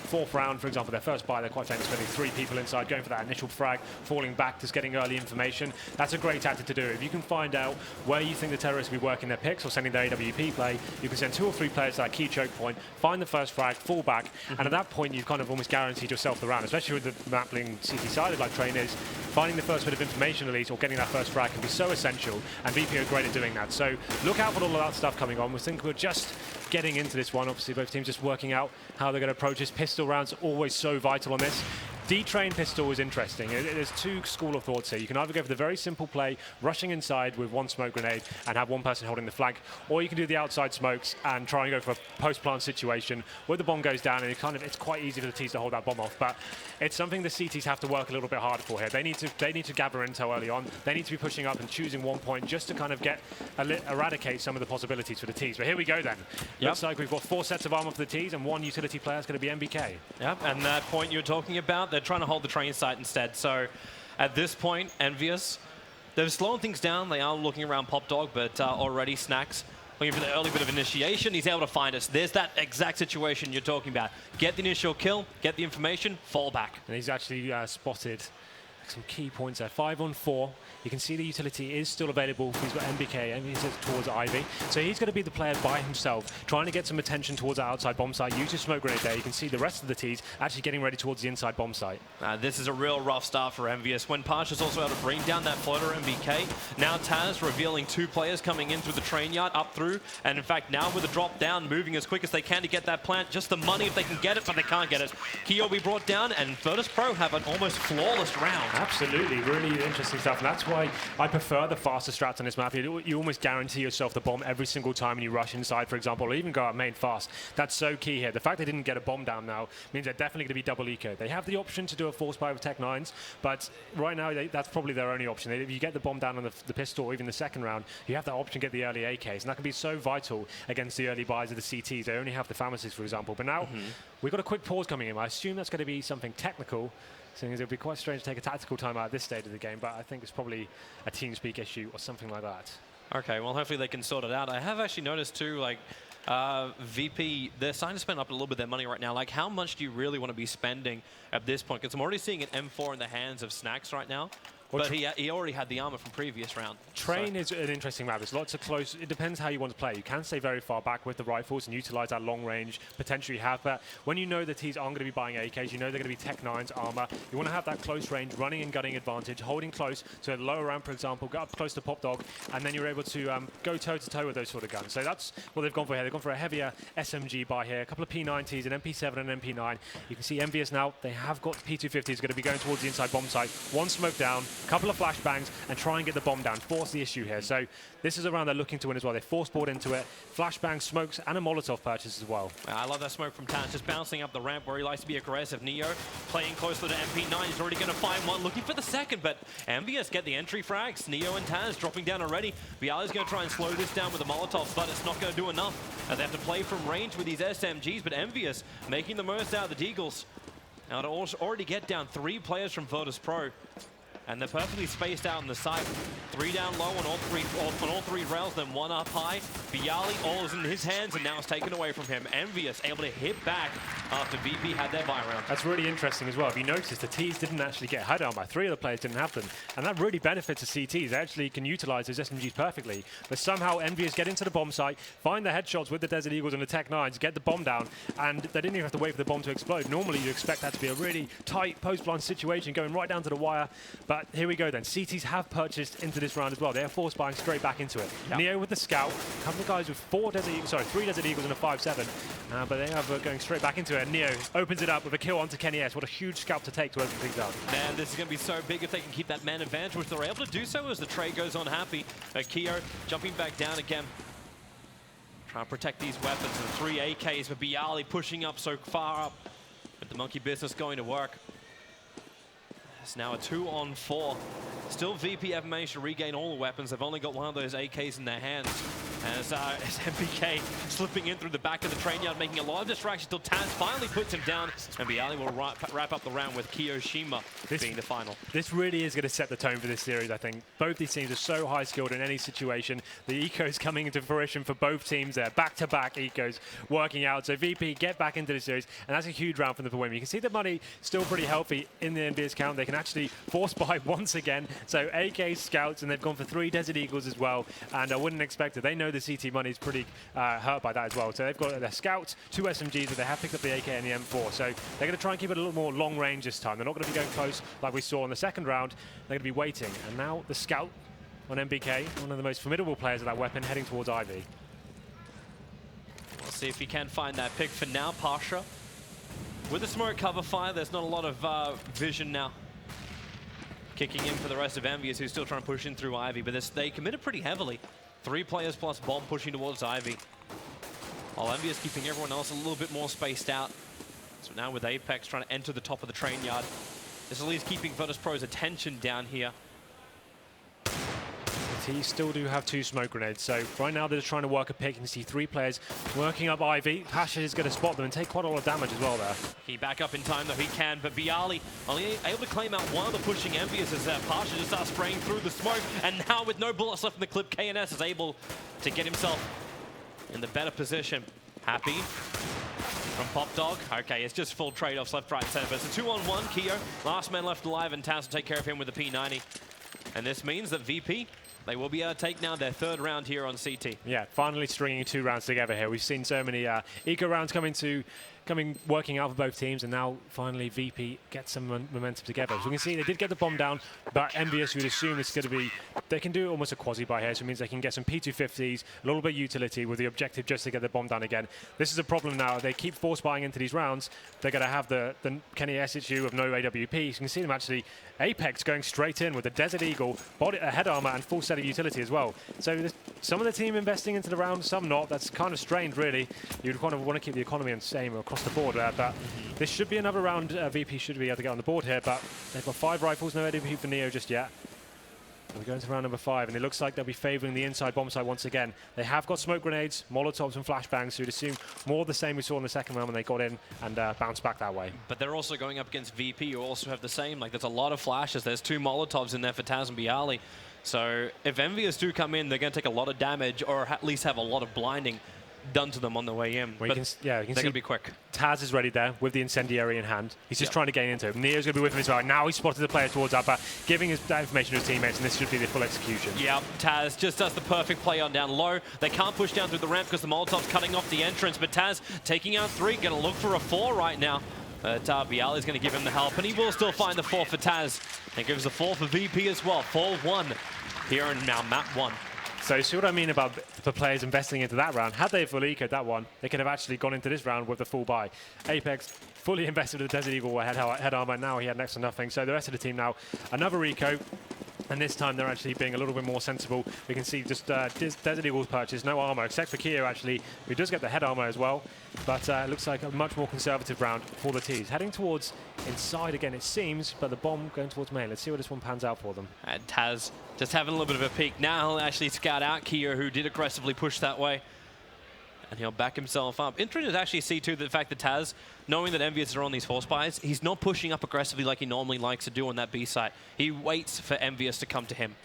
fourth round, for example, their first buy. They're quite famous, putting 3 people inside, going for that initial frag, falling back, just getting early information. That's a great tactic to do. If you can find out where you think the terrorists will be working their picks or sending their AWP play, you can send 2 or 3 players to that key choke point, find the first frag, fall back, and at that point you've kind of almost guaranteed yourself the round, especially with the map being CT-sided like Train is. Finding the first bit of information at least, or getting that first frag can be so essential, and VP are great at doing that. So look out for all of that stuff coming on. We think we're just getting into this one. Obviously, both teams just working out how they're going to approach this. Pistol rounds always so vital on this. D-Train pistol is interesting. There's two school of thoughts here. You can either go for the very simple play, rushing inside with one smoke grenade and have one person holding the flank, or you can do the outside smokes and try and go for a post-plant situation where the bomb goes down and it's quite easy for the T's to hold that bomb off. But it's something the CTs have to work a little bit harder for here. They need to gather intel early on. They need to be pushing up and choosing one point just to kind of eradicate some of the possibilities for the T's. But here we go then. Looks like we've got 4 sets of armor for the T's and 1 utility player is going to be MBK. Yep, and that point you're talking about, they're trying to hold the train site instead. So at this point, Envious, they're slowing things down. They are looking around Pop Dog, but already Snacks looking for the early bit of initiation. He's able to find us. There's that exact situation you're talking about. Get the initial kill, get the information, fall back. And he's actually spotted some key points there. 5 on 4. You can see the utility is still available. He's got MBK and he's towards Ivy. So he's going to be the player by himself, trying to get some attention towards that outside bomb site. Use his smoke grenade there. You can see the rest of the T's actually getting ready towards the inside bomb site. This is a real rough start for Envious. When Parch is also able to bring down that floater MBK. Now Taz revealing 2 players coming in through the train yard, up through. And in fact, now with the drop down, moving as quick as they can to get that plant. Just the money if they can get it, but they can't get it. Kyo be brought down, and Virtus Pro have an almost flawless round. Absolutely, really interesting stuff. And that's why I prefer the faster strats on this map. You almost guarantee yourself the bomb every single time when you rush inside, for example, or even go out main fast. That's so key here. The fact they didn't get a bomb down now means they're definitely going to be double eco. They have the option to do a force buy with Tech 9s, but right now that's probably their only option. If you get the bomb down on the pistol or even the second round, you have that option to get the early AKs, and that can be so vital against the early buys of the CTs. They only have the pharmacies, for example. But now we've got a quick pause coming in. I assume that's going to be something technical, seeing as it would be quite strange to take a tactical timeout at this stage of the game, but I think it's probably a TeamSpeak issue or something like that. Okay, well, hopefully they can sort it out. I have actually noticed too, like, VP, they're starting to spend up a little bit of their money right now. Like, how much do you really want to be spending at this point? Because I'm already seeing an M4 in the hands of Snacks right now. Well, but he already had the armor from previous round. Train is an interesting map. There's lots of close. It depends how you want to play. You can stay very far back with the rifles and utilize that long range potential you have. But when you know the T's aren't going to be buying AKs, you know they're going to be Tech 9s armor. You want to have that close range, running and gunning advantage, holding close to a lower round, for example, go up close to Pop Dog, and then you're able to go toe to toe with those sort of guns. So that's what they've gone for here. They've gone for a heavier SMG buy here, a couple of P90s, an MP7 and an MP9. You can see Envious now. They have got P250s going to be going towards the inside bomb site. One smoke down, a couple of flashbangs, and try and get the bomb down, force the issue here. So this is a round they're looking to win as well. They force board into it, flashbang, smokes, and a Molotov purchase as well. I love that smoke from Taz, just bouncing up the ramp where he likes to be aggressive. Neo playing closer to MP9. He's already going to find one, looking for the second, but Envious get the entry frags. Neo and Taz dropping down already. Bialy's going to try and slow this down with the Molotovs, but it's not going to do enough. They have to play from range with these SMGs, but Envious making the most out of the Deagles. Now to already get down 3 players from Virtus Pro. And they're perfectly spaced out on the side. 3 down low on all three rails, then 1 up high. Bialy, all is in his hands, and now it's taken away from him. Envious able to hit back after VP had their buy round. That's really interesting as well. If you notice, the T's didn't actually get HUD on by 3 of the players didn't have them. And that really benefits the CTs. They actually can utilize those SMGs perfectly. But somehow Envious get into the bomb site, find the headshots with the Desert Eagles and the Tech 9s, get the bomb down, and they didn't even have to wait for the bomb to explode. Normally you expect that to be a really tight post-blind situation going right down to the wire. But here we go then. CTs have purchased into this round as well. They are force buying straight back into it. Yep. Neo with the scout. A couple of guys with 3 Desert Eagles and a 5-7. But they have going straight back into it. And Neo opens it up with a kill onto Kenny S. What a huge scalp to take to open things up. Man, this is going to be so big if they can keep that man advantage, which they're able to do so as the trade goes on happy. Kyo jumping back down again. Trying to protect these weapons. And 3 AKs for Bialy pushing up so far up. But the monkey business going to work. It's now a 2-on-4. Still VP have managed to regain all the weapons. They've only got one of those AKs in their hands. As MPK slipping in through the back of the train yard, making a lot of distractions till Taz finally puts him down. And Bialy will wrap up the round with Kiyoshima being the final. This really is going to set the tone for this series, I think. Both these teams are so high skilled in any situation. The ecos coming into fruition for both teams there. Back-to-back ecos working out. So VP get back into the series, and that's a huge round for them for women. You can see the money still pretty healthy in the NBA's count. They can actually force buy once again. So AK scouts, and they've gone for 3 Desert Eagles as well. And I wouldn't expect it. They know the CT money is pretty hurt by that as well. So they've got their scouts, 2 SMGs, but they have picked up the AK and the M4. So they're going to try and keep it a little more long range this time. They're not going to be going close like we saw in the second round. They're going to be waiting. And now the scout on MBK, one of the most formidable players of that weapon, heading towards Ivy. We'll see if he can find that pick. For now, Pasha with the smoke cover fire. There's not a lot of vision now. Kicking in for the rest of Envious, who's still trying to push in through Ivy, but they committed pretty heavily. 3 players plus Bomb pushing towards Ivy. While Envious keeping everyone else a little bit more spaced out. So now with Apex trying to enter the top of the train yard. This is at least keeping Virtus.pro's attention down here. He still do have 2 smoke grenades, so right now they're just trying to work a pick. You can see 3 players working up Ivy. Pasha is going to spot them and take quite a lot of damage as well there. He back up in time though, he can, but Bialy only able to claim out one of the pushing Envious as Pasha just starts spraying through the smoke, and now with no bullets left in the clip, KNS is able to get himself in the better position. Happy from Pop Dog. Okay, it's just full trade-offs left, right, and center, but it's a 2-on-1. Keo, last man left alive, and Taz will take care of him with the P90. And this means that VP, they will be able to take now their 3rd round here on CT. Yeah, finally stringing 2 rounds together here. We've seen so many eco rounds working out for both teams, and now finally VP gets some momentum together. So we can see they did get the bomb down, but Envious, you would assume it's going to be, they can do almost a quasi-buy here, so it means they can get some P250s, a little bit of utility with the objective just to get the bomb down again. This is a problem now. They keep force buying into these rounds. They're going to have the Kenny S issue of no AWP. So you can see them actually, Apex going straight in with the Desert Eagle, head armor, and full set of utility as well. So some of the team investing into the round, some not. That's kind of strange, really. You'd kind of want to keep the economy the same across the board there, but this should be another round. VP should be able to get on the board here, but they've got 5 rifles, no AWP for Neo just yet. We're going to round number 5, and it looks like they'll be favoring the inside bomb site once again. They have got smoke grenades, Molotovs, and flashbangs, so you'd assume more of the same we saw in the second round when they got in and bounced back that way. But they're also going up against VP, who also have the same. Like, there's a lot of flashes. There's 2 Molotovs in there for Taz and Bialy. So if Envious do come in, they're going to take a lot of damage, or at least have a lot of blinding done to them on the way in. Well, but they're going to be quick. Taz is ready there with the incendiary in hand. He's just trying to gain into him. Neo's going to be with him as well. Now he's spotted the player towards Upper, giving that information to his teammates, and this should be the full execution. Yeah, Taz just does the perfect play on down low. They can't push down through the ramp because the Molotov's cutting off the entrance, but Taz taking out 3, going to look for a 4 right now. Bialy is going to give him the help, and he will still find the 4 for Taz. And gives the 4 for VP as well. 4-1 here in now map 1. So you see what I mean about the players investing into that round. Had they fully ecoed that one, they could have actually gone into this round with the full buy. Apex fully invested in the Desert Eagle head armor, now he had next to nothing. So the rest of the team now, another eco, and this time they're actually being a little bit more sensible. We can see just Desert Eagle's purchase, no armor, except for Keo actually, who does get the head armor as well. But it looks like a much more conservative round for the T's. Heading towards inside again, it seems, but the bomb going towards main. Let's see where this one pans out for them. And Taz just having a little bit of a peek. Now he'll actually scout out Keo, who did aggressively push that way. And he'll back himself up. Interesting to actually see, too, the fact that Taz, knowing that Envious are on these force buys, he's not pushing up aggressively like he normally likes to do on that B site. He waits for Envious to come to him.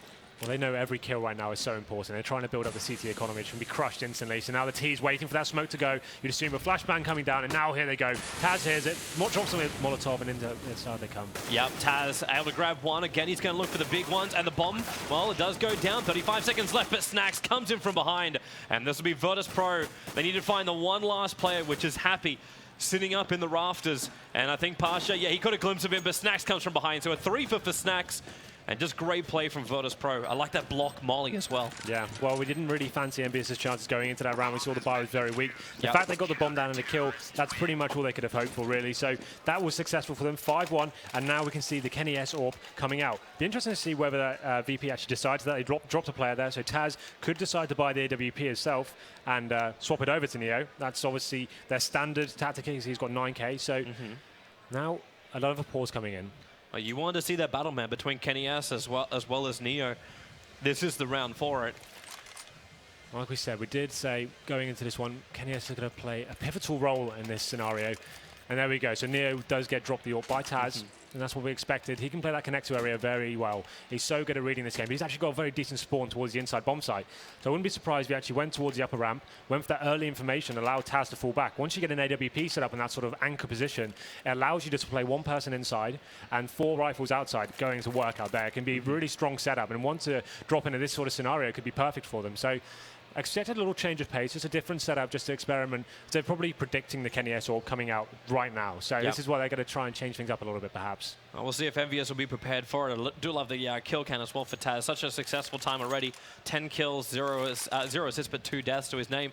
Well, they know every kill right now is so important. They're trying to build up the CT economy, which can be crushed instantly. So now the T's waiting for that smoke to go. You'd assume a flashbang coming down, and now here they go. Taz hears it, drops on Molotov, and inside they come. Yep, Taz able to grab one. Again, he's going to look for the big ones, and the bomb, well, it does go down. 35 seconds left, but Snacks comes in from behind. And this will be Virtus.pro. They need to find the one last player, which is Happy, sitting up in the rafters. And I think Pasha, yeah, he caught a glimpse of him, but Snacks comes from behind. So a 3 for Snacks. And just great play from Virtus.pro. I like that block molly as well. Yeah, well, we didn't really fancy Envious' chances going into that round. We saw the buy was very weak. The fact they got the bomb down and the kill, that's pretty much all they could have hoped for, really. So that was successful for them, 5-1, and now we can see the Kenny S AWP coming out. Be interesting to see whether VP actually decides that. They dropped a player there, so Taz could decide to buy the AWP himself and swap it over to Neo. That's obviously their standard tactic. He's got 9k, so now a lot of a pause coming in. You want to see that battle, man, between Kenny S as well as Neo. This is the round for it. Like we said, we did say going into this one, Kenny S is going to play a pivotal role in this scenario. And there we go. So Neo does get dropped the AWP by Taz. And that's what we expected. He can play that connector area very well. He's so good at reading this game. But he's actually got a very decent spawn towards the inside bomb site. So I wouldn't be surprised if he actually went towards the upper ramp, went for that early information, allowed Taz to fall back. Once you get an AWP set up in that sort of anchor position, it allows you to play 1 person inside and 4 rifles outside going to work out there. It can be a really strong setup. And once to drop into this sort of scenario, it could be perfect for them. So expected a little change of pace. It's a different setup just to experiment. They're probably predicting the Kenny S AWP coming out right now. So this is why they're going to try and change things up a little bit, perhaps. Well, we'll see if Envious will be prepared for it. I do love the kill count as well for Taz. Such a successful time already. 10 kills, 0 assists, but 2 deaths to his name.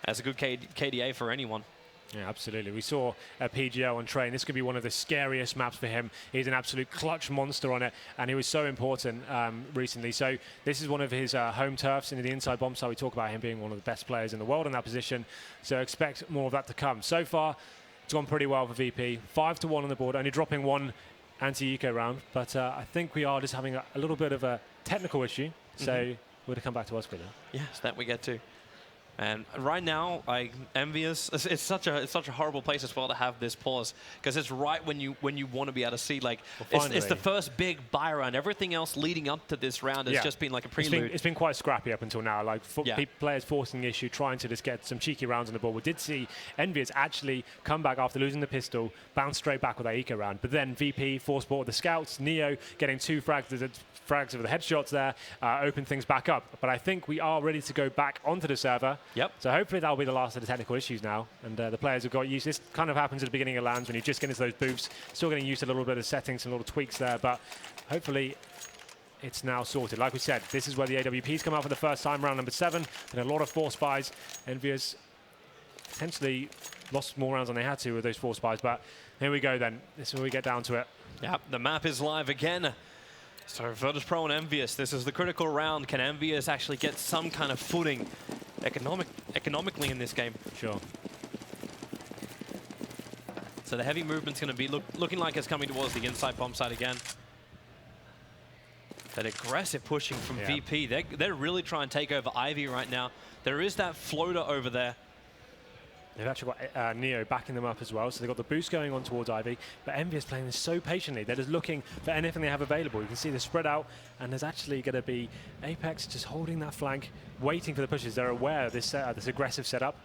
That's a good KDA for anyone. Yeah, absolutely. We saw PGL on train. This could be one of the scariest maps for him. He's an absolute clutch monster on it, and he was so important recently. So this is one of his home turfs in the inside bomb side. We talk about him being one of the best players in the world in that position. So expect more of that to come. So far, it's gone pretty well for VP. 5-1 on the board, only dropping one anti-eco round. But I think we are just having a little bit of a technical issue. So we're to come back to us with it. Yes, that we get to. And right now, Envious, it's such a horrible place as well to have this pause, because it's right when you want to be able to see, like, it's the first big buy round. Everything else leading up to this round has just been like a prelude. It's been quite scrappy up until now, like players forcing the issue, trying to just get some cheeky rounds on the board. We did see Envious actually come back after losing the pistol, bounce straight back with that eco round, but then VP force bought the scouts, Neo getting 2 frags of the headshots there, open things back up. But I think we are ready to go back onto the server. Yep. So hopefully that'll be the last of the technical issues now, and the players have got used. This kind of happens at the beginning of lands when you just get into those booths. Still getting used to a little bit of settings, some little tweaks there, but hopefully it's now sorted. Like we said, this is where the AWPs come out for the first time, round number 7. Been a lot of force buys. Envious potentially lost more rounds than they had to with those force buys, but here we go then. This is where we get down to it. Yep, the map is live again. So Virtus Pro and Envious, this is the critical round. Can Envious actually get some kind of footing economically in this game? Sure. So the heavy movement's going to be looking like it's coming towards the inside bomb side again. That aggressive pushing from VP. They're really trying to take over Ivy right now. There is that floater over there. They've actually got Neo backing them up as well, so they've got the boost going on towards Ivy, but Envious playing this so patiently. They're just looking for anything they have available. You can see the spread out, and there's actually going to be Apex just holding that flank, waiting for the pushes. They're aware of this aggressive setup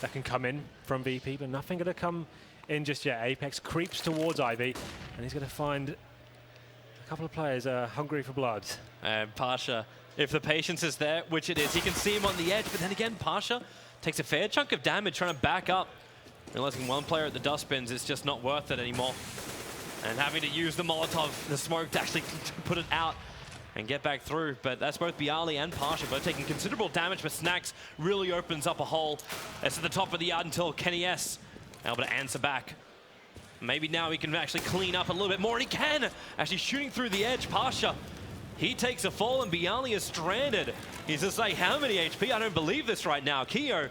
that can come in from VP, but nothing going to come in just yet. Apex creeps towards Ivy, and he's going to find a couple of players hungry for blood. And Pasha, if the patience is there, which it is, he can see him on the edge, but then again, Pasha takes a fair chunk of damage trying to back up. Realizing one player at the dustbins is just not worth it anymore. And having to use the Molotov, the smoke, to actually put it out and get back through. But that's both Bialy and Pasha both taking considerable damage, but Snacks really opens up a hole. It's at the top of the yard until Kenny S able to answer back. Maybe now he can actually clean up a little bit more, and he can! Actually shooting through the edge, Pasha. He takes a fall, and Bialy is stranded. He's just like, how many HP? I don't believe this right now. Keo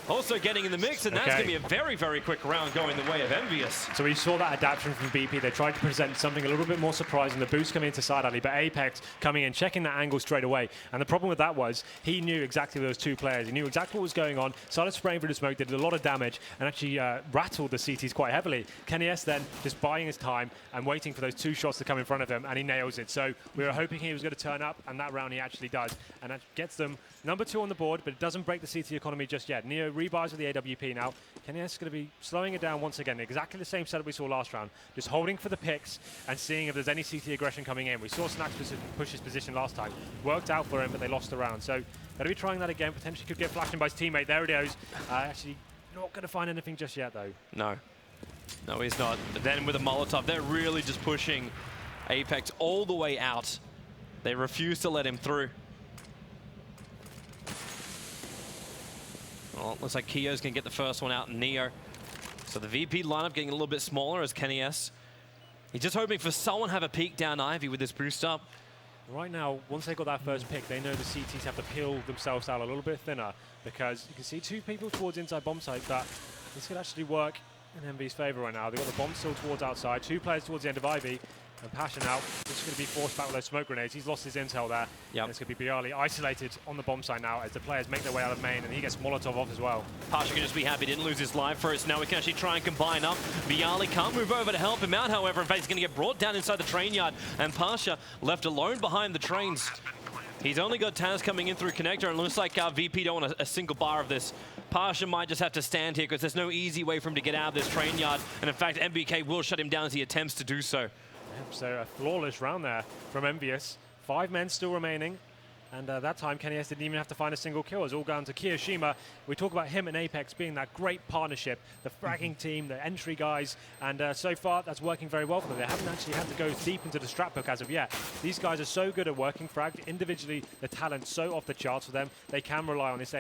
also getting in the mix, and that's going to be a very, very quick round going the way of Envious. So we saw that adaptation from BP. They tried to present something a little bit more surprising. The boost coming into side alley, but Apex coming in, checking that angle straight away. And the problem with that was he knew exactly those 2 players. He knew exactly what was going on, started spraying through the smoke, did a lot of damage, and actually rattled the CTs quite heavily. Kenny S then just buying his time and waiting for those 2 shots to come in front of him, and he nails it. So we were hoping he was going to turn up, and that round he actually does. And that gets them number 2 on the board, but it doesn't break the CT economy just yet. Neo rebuys with the AWP now. Kenny S is going to be slowing it down once again. Exactly the same setup we saw last round. Just holding for the picks and seeing if there's any CT aggression coming in. We saw Snacks push his position last time. Worked out for him, but they lost the round. So going to be trying that again. Potentially could get flashed in by his teammate. There it goes. Actually not going to find anything just yet, though. No. No, he's not. But then with a Molotov, they're really just pushing Apex all the way out. They refuse to let him through. Well, looks like Keo's going to get the first one out in Neo. So the VP lineup getting a little bit smaller as Kenny S. He's just hoping for someone to have a peek down Ivy with this boost up. Right now, once they got that first pick, they know the CTs have to peel themselves out a little bit thinner, because you can see 2 people towards inside bomb site, but this could actually work in MV's favor right now. They've got the bomb still towards outside, 2 players towards the end of Ivy. And Pasha now, this is going to be forced back with those smoke grenades. He's lost his intel there. Yep. It's going to be Bialy isolated on the bomb site now as the players make their way out of main, and he gets Molotov off as well. Pasha can just be happy he didn't lose his life for it, so now we can actually try and combine up. Bialy can't move over to help him out, however. In fact, he's going to get brought down inside the train yard, and Pasha left alone behind the trains. He's only got Taz coming in through connector, and looks like VP don't want a single bar of this. Pasha might just have to stand here because there's no easy way for him to get out of this train yard, and in fact, MBK will shut him down as he attempts to do so. So a flawless round there from Envious. 5 men still remaining. And that time, Kenny S didn't even have to find a single kill. It's all down to Kiyoshima. We talk about him and Apex being that great partnership, the fragging team, the entry guys. And so far, that's working very well for them. They haven't actually had to go deep into the strat book as of yet. These guys are so good at working fragged. Individually, the talent's so off the charts for them. They can rely on this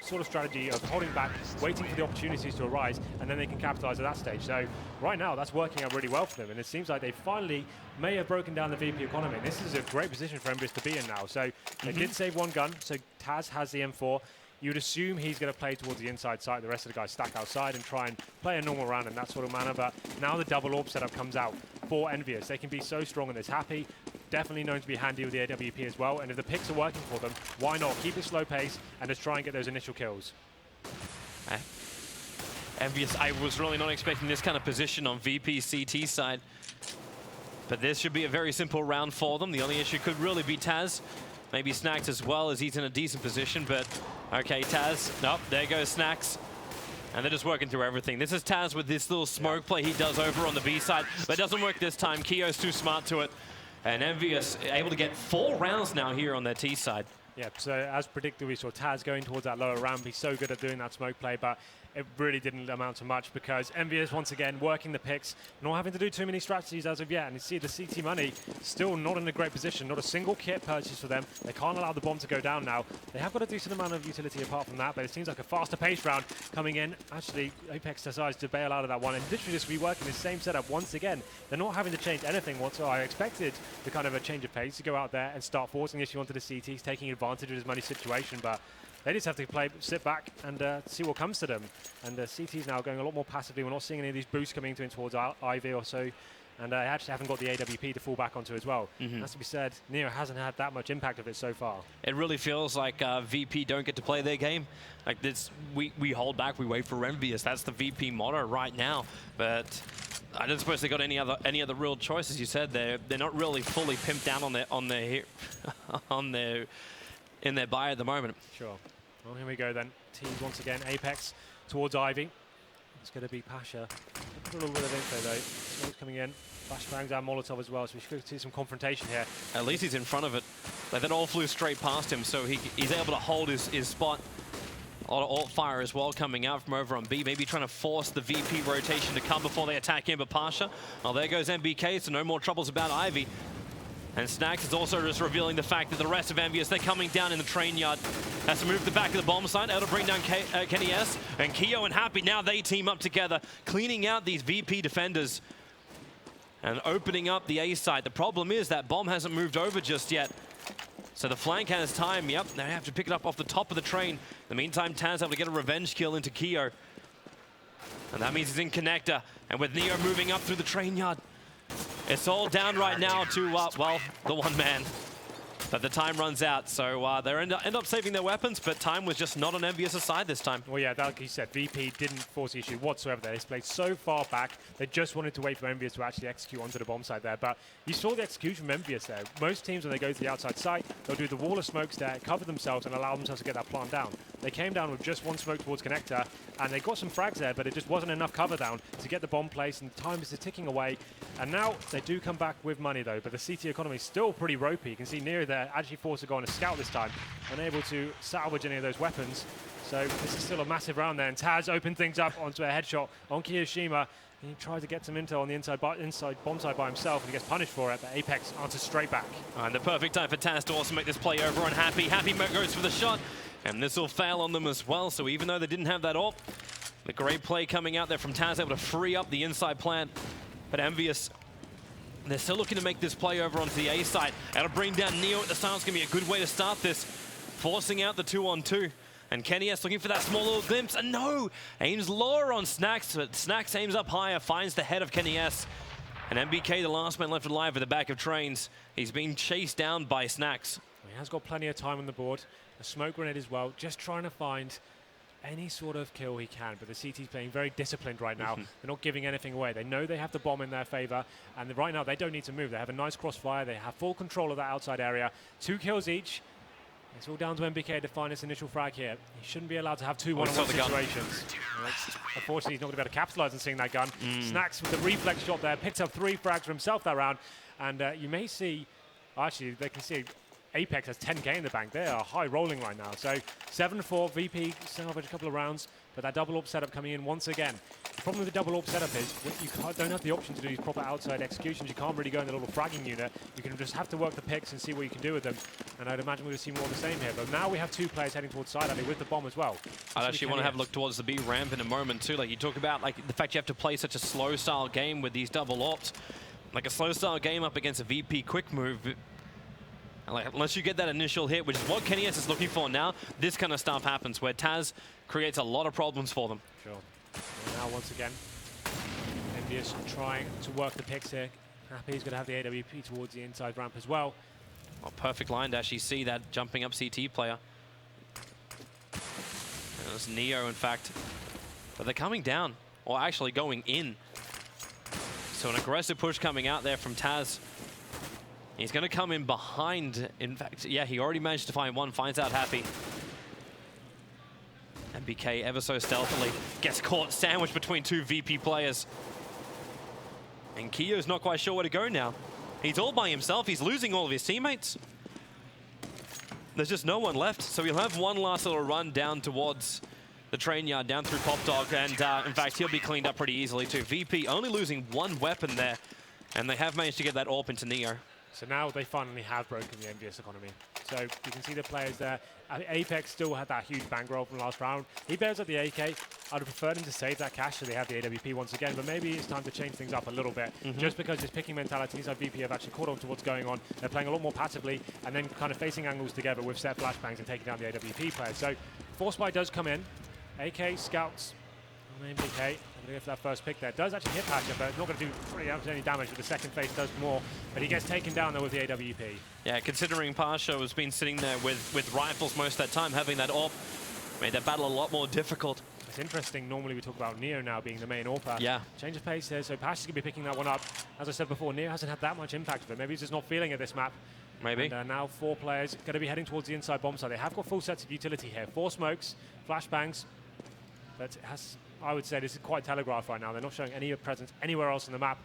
sort of strategy of holding back, waiting for the opportunities to arise, and then they can capitalize at that stage. So right now, that's working out really well for them, and it seems like they finally may have broken down the VP economy. And this is a great position for Envious to be in now. So they did save one gun, so Taz has the M4. You'd assume he's going to play towards the inside side, the rest of the guys stack outside and try and play a normal round in that sort of manner, but now the double AWP setup comes out for Envious. They can be so strong in this. Happy, definitely known to be handy with the AWP as well, and if the picks are working for them, why not keep it slow pace and just try and get those initial kills. Envious, I was really not expecting this kind of position on VP CT side, but this should be a very simple round for them. The only issue could really be Taz. Maybe Snacks as well, as he's in a decent position, but okay, Taz, nope, there goes Snacks. And they're just working through everything. This is Taz with this little smoke play he does over on the B side, but it doesn't work this time. Keo's too smart to it. And Envious able to get 4 rounds now here on their T side. Yeah, so as predicted, we saw Taz going towards that lower ramp. He's so good at doing that smoke play, but it really didn't amount to much because Envious, once again, working the picks, not having to do too many strategies as of yet. And you see the CT money still not in a great position, not a single kit purchase for them. They can't allow the bomb to go down now. They have got a decent amount of utility apart from that, but it seems like a faster paced round coming in. Actually, Apex decides to bail out of that one and literally just reworking the same setup once again. They're not having to change anything whatsoever. I expected the kind of a change of pace to go out there and start forcing the issue onto the CTs, taking advantage of his money situation, but they just have to sit back and see what comes to them. And CT's now going a lot more passively. We're not seeing any of these boosts coming in towards Ivy or so. And I actually haven't got the AWP to fall back onto as well. Has to be said, Neo hasn't had that much impact of it so far. It really feels like VP don't get to play their game. Like this, we hold back, we wait for Envious. That's the VP motto right now. But I don't suppose they got any other real choice. As you said, they're not really fully pimped down on their in their buy at the moment. Sure. Well, here we go then. Teams once again. Apex towards Ivy. It's going to be Pasha. A little bit of info though. Smoke's coming in. Pasha bangs out Molotov as well, so we should see some confrontation here. At least he's in front of it. Like that all flew straight past him, so he's able to hold his spot. A lot of alt fire as well coming out from over on B, maybe trying to force the VP rotation to come before they attack him, but Pasha. Oh, there goes MBK, so no more troubles about Ivy. And Snacks is also just revealing the fact that the rest of Envious, they're coming down in the train yard. Has to move the back of the bomb site, able to bring down Kenny S. And Keo and Happy, now they team up together, cleaning out these VP defenders and opening up the A side. The problem is that bomb hasn't moved over just yet. So the flank has time, yep, they have to pick it up off the top of the train. In the meantime, Taz able to get a revenge kill into Keo. And that means he's in connector. And with Neo moving up through the train yard, it's all down right now to, well, the one man. But the time runs out, so they end up saving their weapons, but time was just not on Envious' side this time. Well, yeah, like you said, VP didn't force the issue whatsoever there. They played so far back, they just wanted to wait for Envious to actually execute onto the bomb side there. But you saw the execution from Envious there. Most teams, when they go to the outside site, they'll do the wall of smokes there, cover themselves, and allow themselves to get that plant down. They came down with just one smoke towards connector, and they got some frags there, but it just wasn't enough cover down to get the bomb placed, and time is ticking away. And now they do come back with money, though, but the CT economy is still pretty ropey. You can see Nero there actually forced to go on a scout this time, unable to salvage any of those weapons. So this is still a massive round there, and Taz opened things up onto a headshot on Kiyoshima. He tried to get some intel on the inside bomb side by himself, and he gets punished for it, but Apex answers straight back. And the perfect time for Taz to also make this play over on Happy. Happy goes for the shot, and this will fail on them as well. So even though they didn't have that AWP, the great play coming out there from Taz, able to free up the inside plant. But Envious, they're still looking to make this play over onto the A side. Able to bring down Neo at the start. It's going to be a good way to start this, forcing out the 2-on-2. And Kenny S looking for that small little glimpse, and no! Aims lower on Snacks, but Snacks aims up higher, finds the head of Kenny S. And MBK, the last man left alive at the back of trains. He's being chased down by Snacks. He has got plenty of time on the board. A smoke grenade as well, just trying to find any sort of kill he can, but the CT's playing very disciplined right now. They're not giving anything away. They know they have the bomb in their favor, and right now they don't need to move. They have a nice crossfire. They have full control of that outside area. 2 kills each. It's all down to MBK to find this initial frag here. He shouldn't be allowed to have 2 one-on-one situations. Unfortunately, he's not going to be able to capitalize on seeing that gun. Snacks with the reflex shot there, picks up 3 frags for himself that round, and you may see, actually, they can see Apex has 10k in the bank. They are high rolling right now. So 7-4, VP salvage a couple of rounds, but that double AWP setup coming in once again. The problem with the double AWP setup is you don't have the option to do these proper outside executions. You can't really go in the little fragging unit. You can just have to work the picks and see what you can do with them. And I'd imagine we're going to see more of the same here. But now we have 2 players heading towards side alley with the bomb as well. I'd actually want to have a look towards the B ramp in a moment too. Like you talk about, like the fact you have to play such a slow style game with these double AWPs. Like a slow style game up against a VP quick move. Like, unless you get that initial hit, which is what KennyS is looking for now, this kind of stuff happens where Taz creates a lot of problems for them. Sure. And now once again, Envious trying to work the picks here. Happy he's going to have the AWP towards the inside ramp as well. Oh, perfect line dash. You see that jumping up CT player. There's Neo, in fact. But they're coming down, or actually going in. So an aggressive push coming out there from Taz. He's going to come in behind. In fact, yeah, he already managed to find one, finds out Happy. MBK ever so stealthily gets caught sandwiched between 2 VP players. And Kiyo's not quite sure where to go now. He's all by himself. He's losing all of his teammates. There's just no one left. So he'll have one last little run down towards the train yard, down through Pop Dog. And in fact, he'll be cleaned up pretty easily too. VP only losing 1 weapon there. And they have managed to get that AWP into Neo. So now they finally have broken the Envious economy. So you can see the players there. Apex still had that huge bankroll from last round. He bears up the AK. I'd have preferred him to save that cash so they have the AWP once again, but maybe it's time to change things up a little bit. Just because this picking mentality inside VP have actually caught on to what's going on. They're playing a lot more passively and then kind of facing angles together with set flashbangs and taking down the AWP players. So Force Spy does come in. AK scouts. Maybe AK. I'm going to go for that first pick there. Does actually hit Patcher, but not going to do pretty much any damage, but the second phase does more. But he gets taken down there with the AWP. Yeah, considering Pasha has been sitting there with rifles most of that time, having that AWP made that battle a lot more difficult. It's interesting, normally we talk about Neo now being the main AWPer. Yeah. Change of pace here, so Pasha's going to be picking that one up. As I said before, Neo hasn't had that much impact with it. Maybe he's just not feeling it this map. Maybe. And now 4 players going to be heading towards the inside bomb side. They have got full sets of utility here. 4 smokes, flashbangs. But it has, I would say this is quite telegraphed right now. They're not showing any presence anywhere else on the map.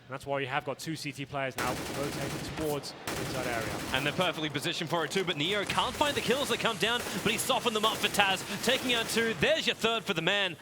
And that's why you have got 2 CT players now rotating towards the inside area. And they're perfectly positioned for it too, but Neo can't find the kills that come down, but he softened them up for Taz, taking out 2. There's your 3rd for the man.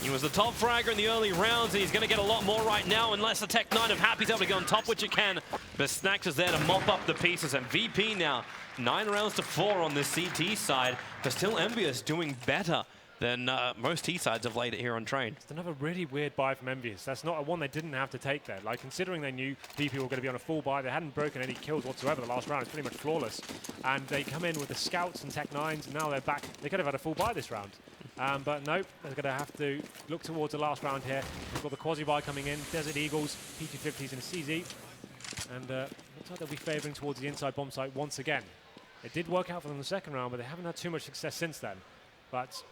He was the top fragger in the early rounds, and he's going to get a lot more right now, unless the Tech 9 of Happy's able to go on top, which it can. But Snacks is there to mop up the pieces, and VP now, 9 rounds to 4 on this CT side, but still Envious doing better than most T-sides of late here on Train. It's another really weird buy from Envious. That's not a one they didn't have to take there. Like, considering they knew VP were going to be on a full buy, they hadn't broken any kills whatsoever the last round. It's pretty much flawless. And they come in with the Scouts and Tech 9s, and now they're back. They could have had a full buy this round. But nope, they're going to have to look towards the last round here. They've got the quasi-buy coming in, Desert Eagles, P250s and a CZ. And looks like they'll be favouring towards the inside bomb site once again. It did work out for them in the second round, but they haven't had too much success since then. But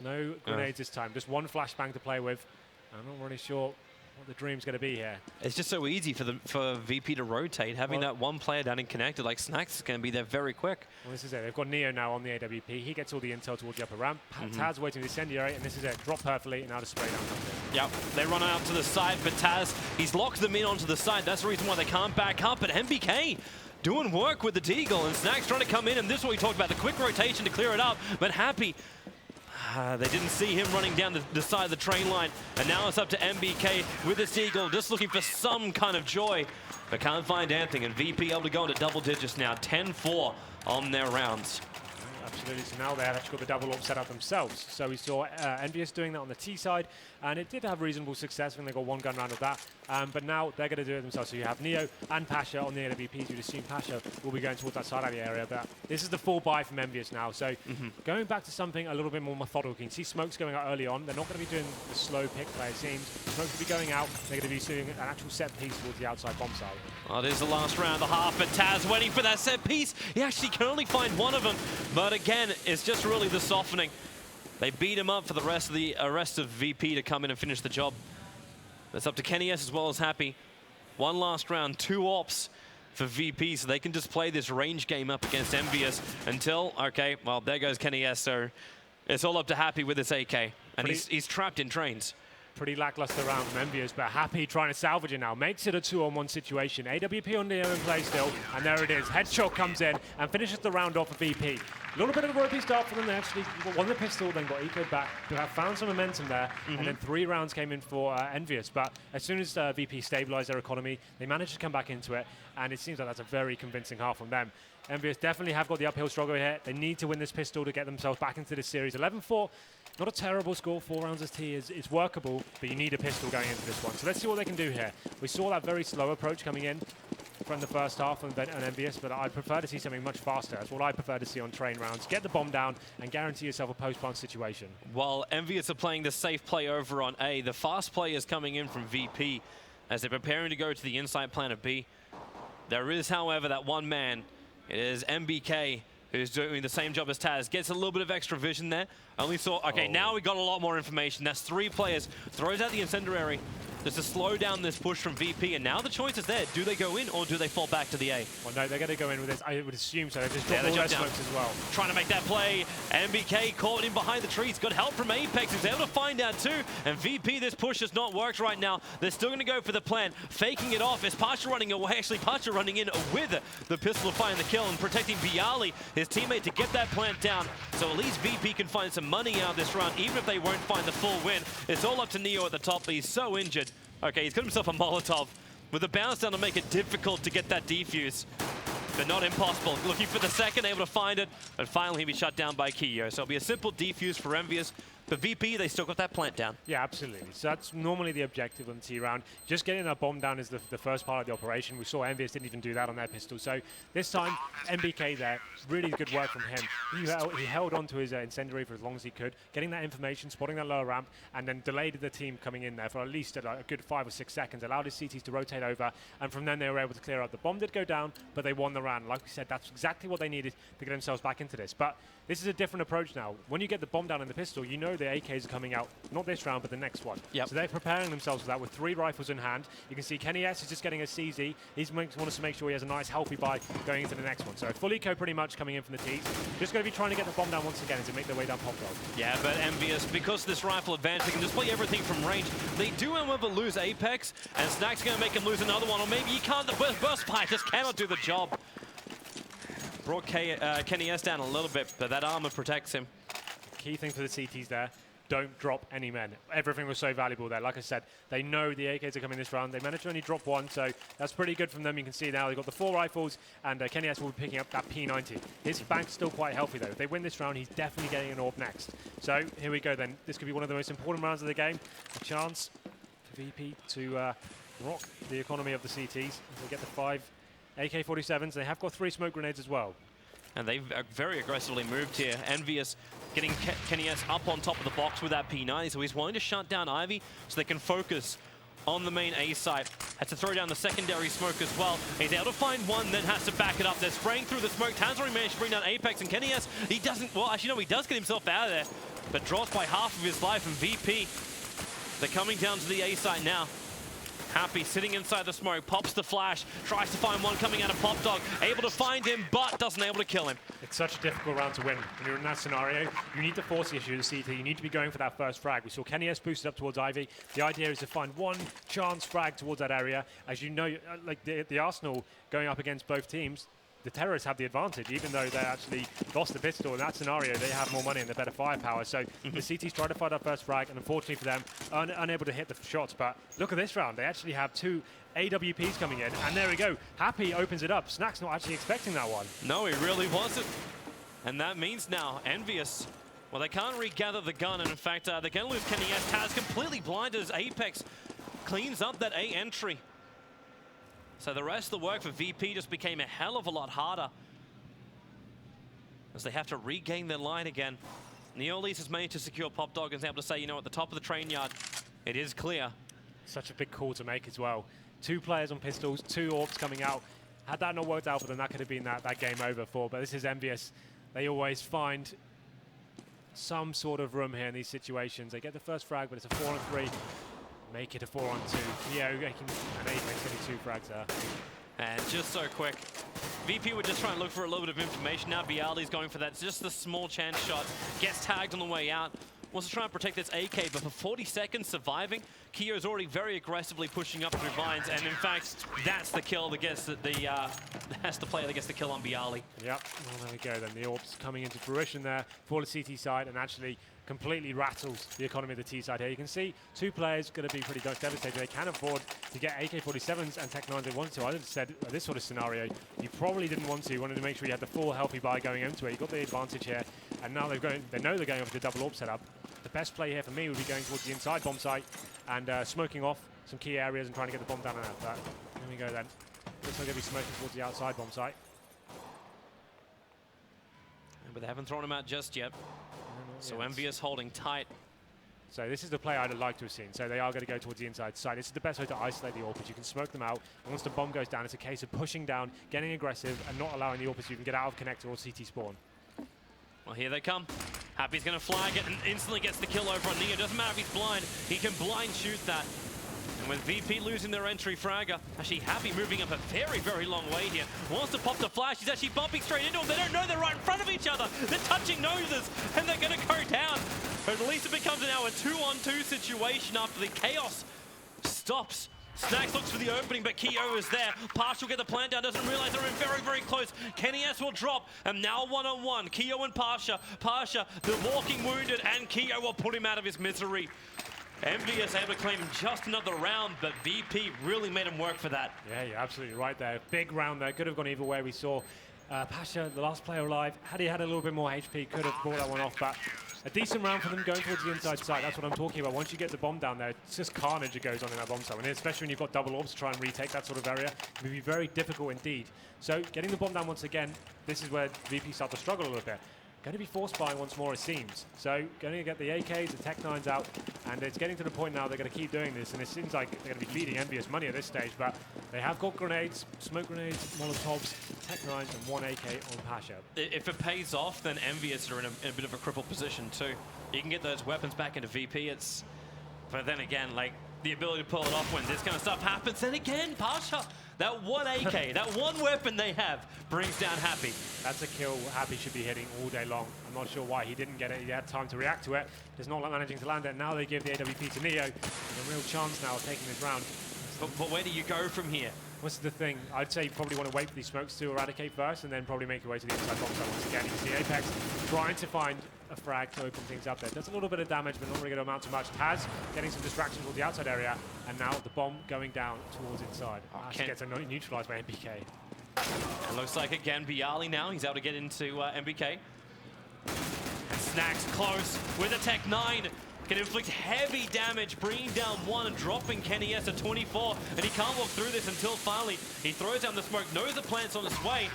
no grenades this time, just 1 flashbang to play with. I'm not really sure what the dream's going to be here. It's just so easy for VP to rotate. Having that one player down and connected like Snacks is going to be there very quick. Well, this is it. They've got Neo now on the AWP. He gets all the intel towards the upper ramp. Taz waiting to incendiary, and this is it. Drop perfectly, and now the spray down comes in. Yep, they run out to the side, but Taz, he's locked them in onto the side. That's the reason why they can't back up. But MBK doing work with the Deagle, and Snacks trying to come in, and this is what we talked about, the quick rotation to clear it up. But Happy, they didn't see him running down the side of the train line, and now it's up to MBK with the Seagull, just looking for some kind of joy, but can't find anything, and VP able to go into double digits now, 10-4 on their rounds. Absolutely, so now they've actually got the double AWP set up themselves. So we saw Envious doing that on the T side, and it did have reasonable success when they got 1 gun round of that. But now they're going to do it themselves. So you have Neo and Pasha on the AWPs. You'd assume Pasha will be going towards that side alley area, but this is the full buy from Envious now. So going back to something a little bit more methodical. You can see Smokes going out early on. They're not going to be doing the slow pick play, it seems. Smokes will be going out. They're going to be doing an actual set piece towards the outside bomb side. Oh, there's the last round, the half, but Taz waiting for that set piece. He actually can only find one of them, but again, it's just really the softening. They beat him up for the rest of VP to come in and finish the job. That's up to KennyS as well as Happy. 1 last round, 2 AWPs for VP, so they can just play this range game up against Envious until, okay, well, there goes KennyS, so it's all up to Happy with his AK, and he's trapped in trains. Pretty lackluster round from Envious, but Happy trying to salvage it now. Makes it a 2-on-1 situation. AWP on Neo in play still, and there it is. Headshot comes in and finishes the round off for VP. A little bit of a ropey start for them. They actually won the pistol, then got ecoed back. They have found some momentum there, and then 3 rounds came in for Envious. But as soon as VP stabilized their economy, they managed to come back into it, and it seems like that's a very convincing half from them. Envious definitely have got the uphill struggle here. They need to win this pistol to get themselves back into this series. 11-4, not a terrible score. 4 rounds as T is workable, but you need a pistol going into this one. So let's see what they can do here. We saw that very slow approach coming in from the first half on Envious, but I prefer to see something much faster. That's what I prefer to see on train rounds. Get the bomb down and guarantee yourself a post-plant situation. While Envious are playing the safe play over on A, the fast play is coming in from VP as they're preparing to go to the inside plan of B. There is, however, that one man. It is MBK who's doing the same job as Taz. Gets a little bit of extra vision there. Only saw, okay, now we got a lot more information. That's 3 players. Throws out the incendiary just to slow down this push from VP. And now the choice is there. Do they go in or do they fall back to the A? Well, no, they're going to go in with this. I would assume so. They've just Yeah, got they all their jump down. smokes as well. Trying to make that play. MBK caught in behind the trees. Got help from Apex. He's able to find out too. And VP, this push has not worked right now. They're still going to go for the plan. Faking it off. Is Pasha running away? Actually, Pasha running in with the pistol to find the kill and protecting Bialy, his teammate, to get that plant down. So at least VP can find some money out of this round, even if they won't find the full win. It's all up to Neo at the top, but he's so injured. Okay, he's got himself a Molotov with a bounce down to make it difficult to get that defuse. But not impossible. Looking for the second, able to find it, but finally he'll be shut down by Kiyo. So it'll be a simple defuse for Envious. But VP, they still got that plant down. Yeah, absolutely. So that's normally the objective on the T round. Just getting that bomb down is the first part of the operation. We saw Envious didn't even do that on their pistol. So this time, MBK there, really good work from him. He held on to his incendiary for as long as he could, getting that information, spotting that lower ramp, and then delayed the team coming in there for at least a good 5 or 6 seconds, allowed his CTs to rotate over, and from then they were able to clear out. The bomb did go down, but they won the round. Like we said, that's exactly what they needed to get themselves back into this. But this is a different approach now. When you get the bomb down in the pistol, you know the AKs are coming out, not this round, but the next one. Yep. So they're preparing themselves for that with 3 rifles in hand. You can see Kenny S is just getting a CZ. He wants to make sure he has a nice, healthy buy going into the next one. So full eco pretty much coming in from the T's. Just going to be trying to get the bomb down once again as they make their way down Pop Dog. Yeah, but Envious, because this rifle advantage, they can just play everything from range. They do, however, lose Apex, and Snack's going to make him lose another one, or maybe he can't. The burst fire just cannot do the job. Brought Kenny S down a little bit, but that armor protects him. Key thing for the CTs there, don't drop any men. Everything was so valuable there. Like I said, they know the AKs are coming this round. They managed to only drop 1, so that's pretty good from them. You can see now they've got the 4 rifles, and Kenny S will be picking up that P90. His bank's still quite healthy, though. If they win this round, he's definitely getting an AWP next. So here we go, then. This could be one of the most important rounds of the game. A chance for VP to rock the economy of the CTs. They get the 5 AK-47s. They have got 3 smoke grenades as well. And they've very aggressively moved here. Envious getting Kenny S up on top of the box with that P90, so he's wanting to shut down Ivy so they can focus on the main A site. Had to throw down the secondary smoke as well. He's able to find one, then has to back it up. They're spraying through the smoke. Tanzari managed to bring down Apex, and Kenny S, he doesn't, well, actually, no, he does get himself out of there, but drops by half of his life, and VP, they're coming down to the A site now. Happy sitting inside the smoke, pops the flash, tries to find one coming out of Pop Dog, able to find him, but doesn't able to kill him. It's such a difficult round to win. When you're in that scenario, you need to force the issue to CT. You need to be going for that first frag. We saw Kenny S boosted up towards Ivy. The idea is to find one chance frag towards that area. As you know, like the Arsenal going up against both teams, the terrorists have the advantage, even though they actually lost the pistol. In that scenario, they have more money and they're better firepower. So the CTs try to find that first frag, and unfortunately for them, unable to hit the shots. But look at this round. They actually have 2 AWPs coming in, and there we go. Happy opens it up. Snack's not actually expecting that one. No, he really wasn't. And that means now, Envious, well, they can't regather the gun, and in fact, they're going to lose Kenny S. Taz completely blinded as Apex cleans up that A entry. So the rest of the work for VP just became a hell of a lot harder as they have to regain their line again. Neolis has managed to secure Pop Dog and is able to say, you know, at the top of the train yard, it is clear. Such a big call to make as well. 2 players on pistols, 2 AWPs coming out. Had that not worked out for them, that could have been that game over for. But this is Envious. They always find some sort of room here in these situations. They get the first frag, but it's a 4-on-3. Make it a 4-on-2. Yeah, making an Apex, only 2 frags there. And just so quick, VP would just try and look for a little bit of information. Now Bialdi's going for that. It's just the small chance shot. Gets tagged on the way out. wants to try and protect this AK, but for 40 seconds surviving, Keo is already very aggressively pushing up through vines, and in fact, that's the kill that gets that's the player that gets the kill on Bialy. Yep, well, there we go then. The orbs coming into fruition there for the CT side and actually completely rattles the economy of the T side here. You can see two players going to be pretty devastated. They can afford to get AK-47s and Tech-9s they wanted to. I would have said this sort of scenario, you probably didn't want to. You wanted to make sure you had the full healthy buy going into it. You got the advantage here, and now they know they're going over the double orb setup. The best play here for me would be going towards the inside bomb site and smoking off some key areas and trying to get the bomb down and out. But here we go then. Looks like they'll be smoking towards the outside bomb site. But they haven't thrown him out just yet. So Envious holding tight. So this is the play I'd like to have seen. So they are going to go towards the inside side. This is the best way to isolate the Orpus. You can smoke them out. And once the bomb goes down, it's a case of pushing down, getting aggressive, and not allowing the Orpus to even get out of connector or CT spawn. Well, here they come. Happy's going to flag it and instantly gets the kill over on Neo. Doesn't matter if he's blind. He can blind shoot that. And with VP losing their entry fragger, actually Happy moving up a very, very long way here. Wants to pop the flash. He's actually bumping straight into him. They don't know they're right in front of each other. They're touching noses, and they're going to go down. But at least it becomes now a 2-on-2 situation after the chaos stops. Snax looks for the opening, but Keo is there. Partial get the plant down, doesn't realize they're in very, very close. Kenny S will drop, and now 1-on-1. Keo and Pasha. Pasha, the walking wounded, and Keo will put him out of his misery. Envious able to claim just another round, but VP really made him work for that. Yeah, you're absolutely right there. Big round there. Could have gone either way. We saw Pasha, the last player alive. Had he had a little bit more HP, could have brought that one off. But a decent round for them going towards the inside side. That's what I'm talking about. Once you get the bomb down there, it's just carnage that goes on in that bomb site. And especially when you've got double orbs to try and retake that sort of area, it will be very difficult indeed. So getting the bomb down once again, this is where VP start to struggle a little bit. Going to be force buying once more, it seems. So going to get the AKs, the Tech-9s out, and it's getting to the point now they're going to keep doing this, and it seems like they're going to be feeding Envious money at this stage, but they have got grenades, smoke grenades, Molotovs, Tech-9s, and one AK on Pasha. If it pays off, then Envious are in a bit of a crippled position too. You can get those weapons back into VP, but then again, like, the ability to pull it off when this kind of stuff happens, then again, Pasha, that one AK, that one weapon they have, brings down Happy. That's a kill Happy should be hitting all day long. I'm not sure why he didn't get it. He had time to react to it. Does not like managing to land it. Now they give the AWP to Neo. A real chance now of taking this round. But where do you go from here? What's the thing? I'd say you probably want to wait for these smokes to eradicate first and then probably make your way to the inside bomb site once again. You can see Apex trying to find a frag to open things up there. Does a little bit of damage, but not really going to amount to much. Taz getting some distractions towards the outside area, and now the bomb going down towards inside. Gets neutralized by MBK. It looks like again Bialy now. He's able to get into MBK. And Snax close with a Tech-9. Can inflict heavy damage, bringing down one and dropping Kenny S at 24. And he can't walk through this until finally he throws down the smoke, knows the plant's on its way.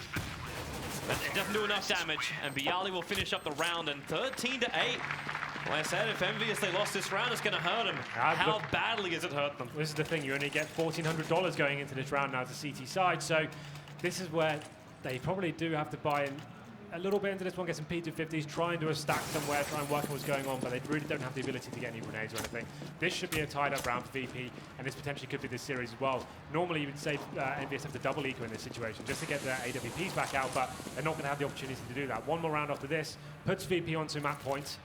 But it doesn't do enough damage, and Bialy will finish up the round, and 13-8. Like I said, if Envious they lost this round, it's going to hurt him. How badly has it hurt them? This is the thing, you only get $1,400 going into this round now as a CT side, so this is where they probably do have to buy in a little bit into this one, get some P250s, try and do a stack somewhere, try and work out what's going on, but they really don't have the ability to get any grenades or anything. This should be a tied-up round for VP, and this potentially could be this series as well. Normally, you would say Envious have to double eco in this situation just to get their AWPs back out, but they're not going to have the opportunity to do that. One more round after this puts VP onto map points,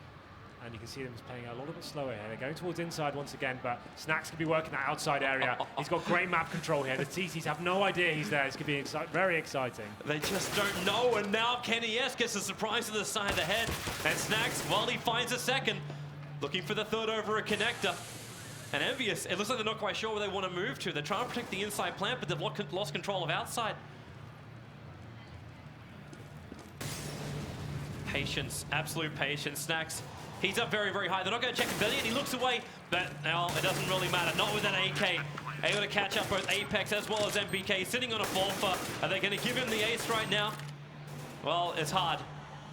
and you can see them playing a little bit slower here. They're going towards inside once again, but Snax could be working that outside area. He's got great map control here. The TCs have no idea he's there. It's going to be very exciting. They just don't know, and now Kenny S gets a surprise to the side of the head. And Snax, while he finds a second, looking for the third over a connector. And Envious, it looks like they're not quite sure where they want to move to. They're trying to protect the inside plant, but they've lost control of outside. Patience, absolute patience. Snax, he's up very, very high. They're not going to check Belly, and he looks away, but no, it doesn't really matter. Not with that AK. Able to catch up both Apex as well as MBK, sitting on a Forfa. Are they going to give him the ace right now? Well, it's hard.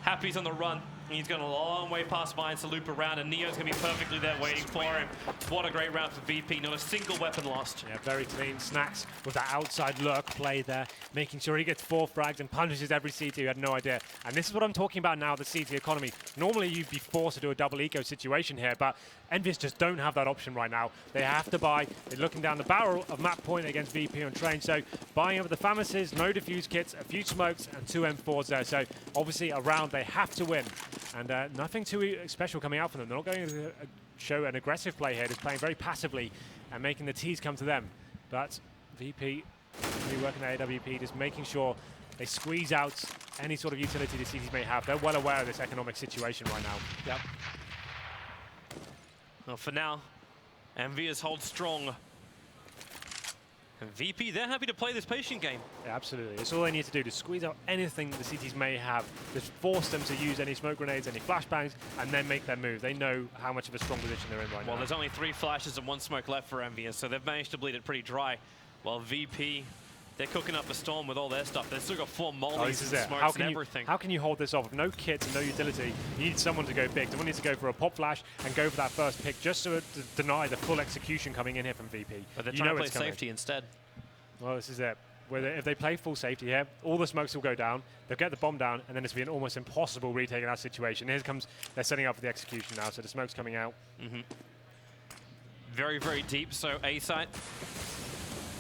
Happy's on the run. He's gone a long way past Vines to loop around, and Neo's going to be perfectly there waiting for him. What a great round for VP. Not a single weapon lost. Yeah, very clean. Snax with that outside lurk play there, making sure he gets 4 frags and punishes every CT who had no idea. And this is what I'm talking about now, the CT economy. Normally, you'd be forced to do a double eco situation here, but Envious just don't have that option right now. They have to buy. They're looking down the barrel of map point against VP on train. So buying over the Famises, no defuse kits, a few smokes, and 2 M4s there. So obviously a round they have to win. And nothing too special coming out from them. They're not going to show an aggressive play here. They're playing very passively and making the T's come to them. But VP, really working at AWP, just making sure they squeeze out any sort of utility the CTs may have. They're well aware of this economic situation right now. Yep. Well, for now, Envious holds strong. And VP, they're happy to play this patient game. Yeah, absolutely. It's all they need to do to squeeze out anything the CTs may have, just force them to use any smoke grenades, any flashbangs, and then make their move. They know how much of a strong position they're in right now. Well, there's only 3 flashes and 1 smoke left for Envious, so they've managed to bleed it pretty dry. While VP, they're cooking up a storm with all their stuff. They've still got 4 mollies and smokes and everything. How can you hold this off with no kits and no utility? You need someone to go big. Someone needs to go for a pop flash and go for that first pick just to deny the full execution coming in here from VP. But they're trying to play safety instead. Well, this is it. If they play full safety here, all the smokes will go down, they'll get the bomb down, and then it's be an almost impossible retake in that situation. Here comes, they're setting up for the execution now, so the smoke's coming out. Very, very deep, so A site.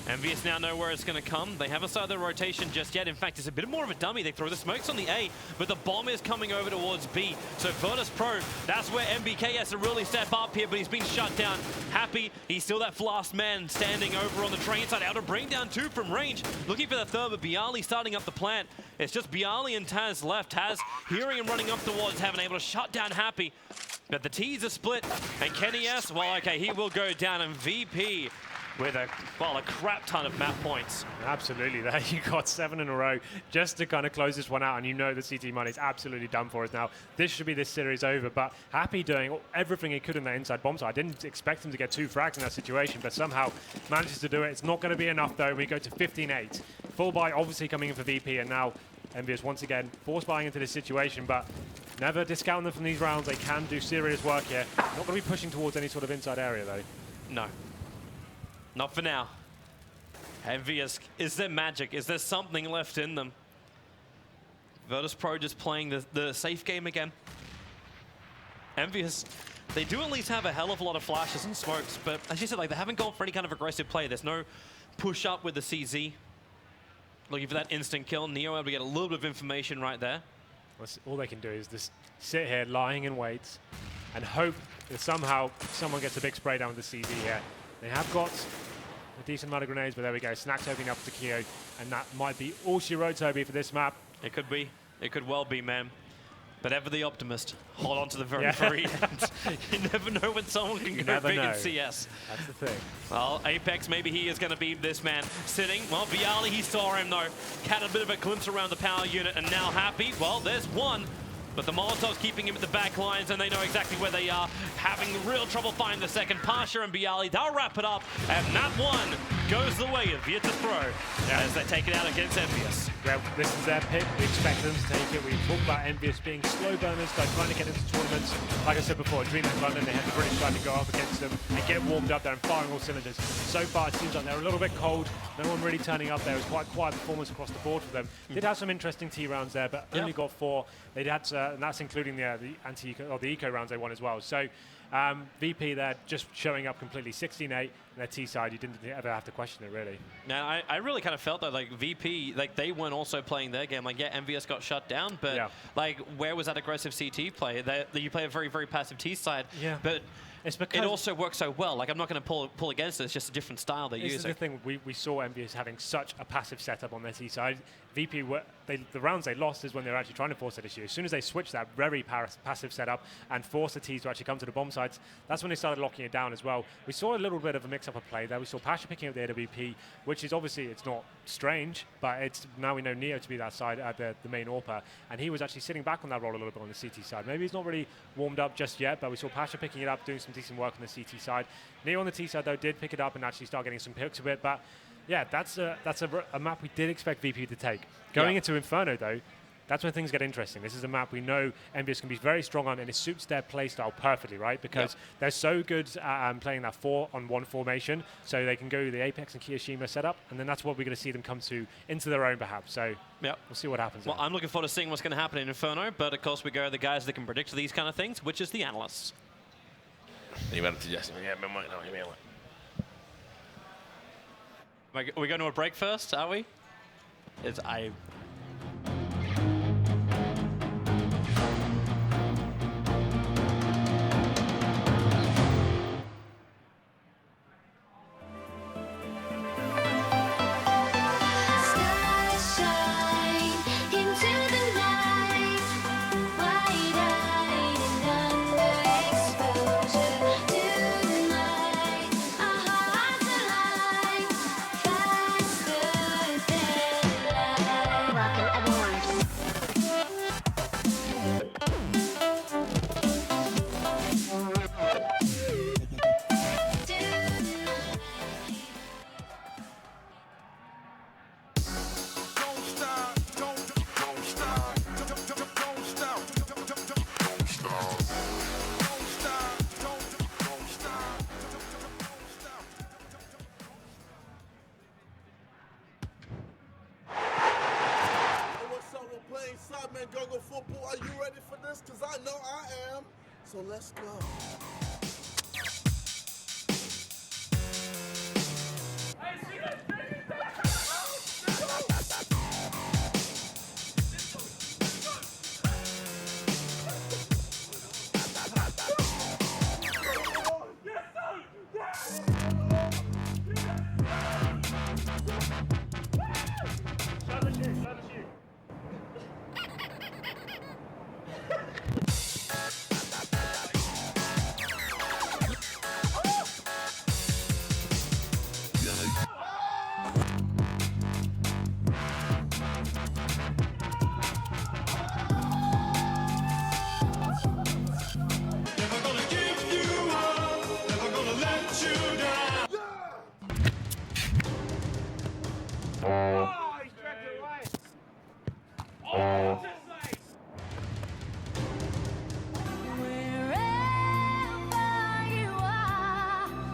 Envious now know where it's going to come. They haven't started the rotation just yet. In fact, it's a bit more of a dummy. They throw the smokes on the A, but the bomb is coming over towards B. So Virtus Pro, that's where MBK has to really step up here, but he's been shut down. Happy, he's still that last man standing over on the train side, able to bring down 2 from range. Looking for the third, but Bialy starting up the plant. It's just Bialy and Taz left. Taz hearing him running up towards Heaven, able to shut down Happy. But the T's are split, and Kenny S, well, okay, he will go down, and VP with a crap ton of map points. Absolutely, there you got 7 in a row just to kind of close this one out, and you know the CT money is absolutely done for us now. This should be this series over, but Happy doing everything he could in that inside bomb side. I didn't expect him to get 2 frags in that situation, but somehow manages to do it. It's not going to be enough though. We go to 15-8. Full buy obviously coming in for VP, and now Envious once again force buying into this situation, but never discount them from these rounds. They can do serious work here. Not going to be pushing towards any sort of inside area though. No. Not for now. Envious, is there magic? Is there something left in them? Virtus Pro just playing the safe game again. Envious, they do at least have a hell of a lot of flashes and smokes, but as you said, like, they haven't gone for any kind of aggressive play. There's no push up with the CZ. Looking for that instant kill. Neo able to get a little bit of information right there. All they can do is just sit here lying in wait and hope that somehow someone gets a big spray down with the CZ here. They have got a decent amount of grenades, but there we go. Snacks opening up to Keo, and that might be all she wrote, Toby, for this map. It could be. It could well be, man. But ever the optimist. Hold on to the very, very end. You never know when someone can go big in CS. That's the thing. Well, Apex, maybe he is going to be this man sitting. Well, Bialy, he saw him, though. Had a bit of a glimpse around the power unit, and now Happy. Well, there's one. But the Molotov's keeping him at the back lines, and they know exactly where they are. Having real trouble finding the second. Pasha and Bialy, they'll wrap it up. And that one goes the way of Virtus Pro as they take it out against Envious. Well, this is their pick. We expect them to take it. We talked about Envious being slow burners, like trying to get into tournaments. Like I said before, Dreaming London, they had the British trying to go up against them and get warmed up there and firing all cylinders. So far, it seems like they're a little bit cold. No one really turning up there. It was quite quiet performance across the board for them. Did have some interesting T rounds there, but only got 4. They had, and that's including the anti-eco or the eco rounds they won as well. So VP there just showing up completely 16-8, and their T side, you didn't ever have to question it really. Now I really kind of felt that like VP, like they weren't also playing their game. Like Envious got shut down, but like where was that aggressive CT play? You play a very, very passive T side, but it's because it also works so well. Like I'm not going to pull against it. It's just a different style they use. This is the thing. We saw Envious having such a passive setup on their T side. VP, the rounds they lost is when they were actually trying to force that issue. As soon as they switched that very passive setup and forced the Ts to actually come to the bomb sites, that's when they started locking it down as well. We saw a little bit of a mix-up of play there. We saw Pasha picking up the AWP, which is obviously, it's not strange, but it's now we know Neo to be that side, the main AWPer, and he was actually sitting back on that role a little bit on the CT side. Maybe he's not really warmed up just yet, but we saw Pasha picking it up, doing some decent work on the CT side. Neo on the T side, though, did pick it up and actually start getting some picks of it, but yeah, that's a map we did expect VP to take. Going into Inferno, though, that's when things get interesting. This is a map we know Envious can be very strong on, and it suits their play style perfectly, right? Because they're so good at playing that 4-on-1 formation, so they can go the Apex and Kiyoshima setup, and then that's what we're going to see them come to into their own, perhaps. So we'll see what happens. Well, I'm looking forward to seeing what's going to happen in Inferno, but of course we go to the guys that can predict these kind of things, which is the analysts. Are we going to a break first, are we? Gungo football. Are you ready for this? Because I know I am. So let's go.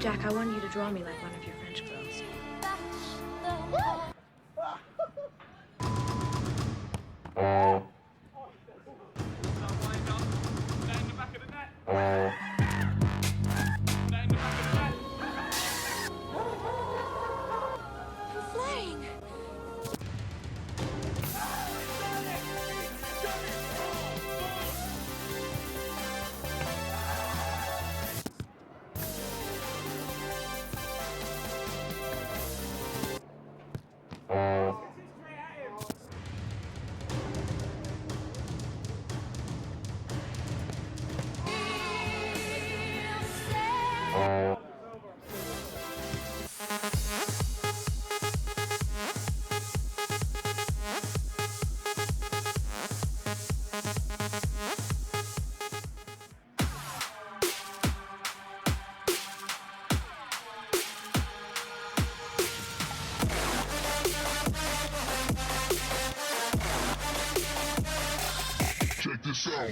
Jack, I want you to draw me like one of your French girls. Flying. Check this out.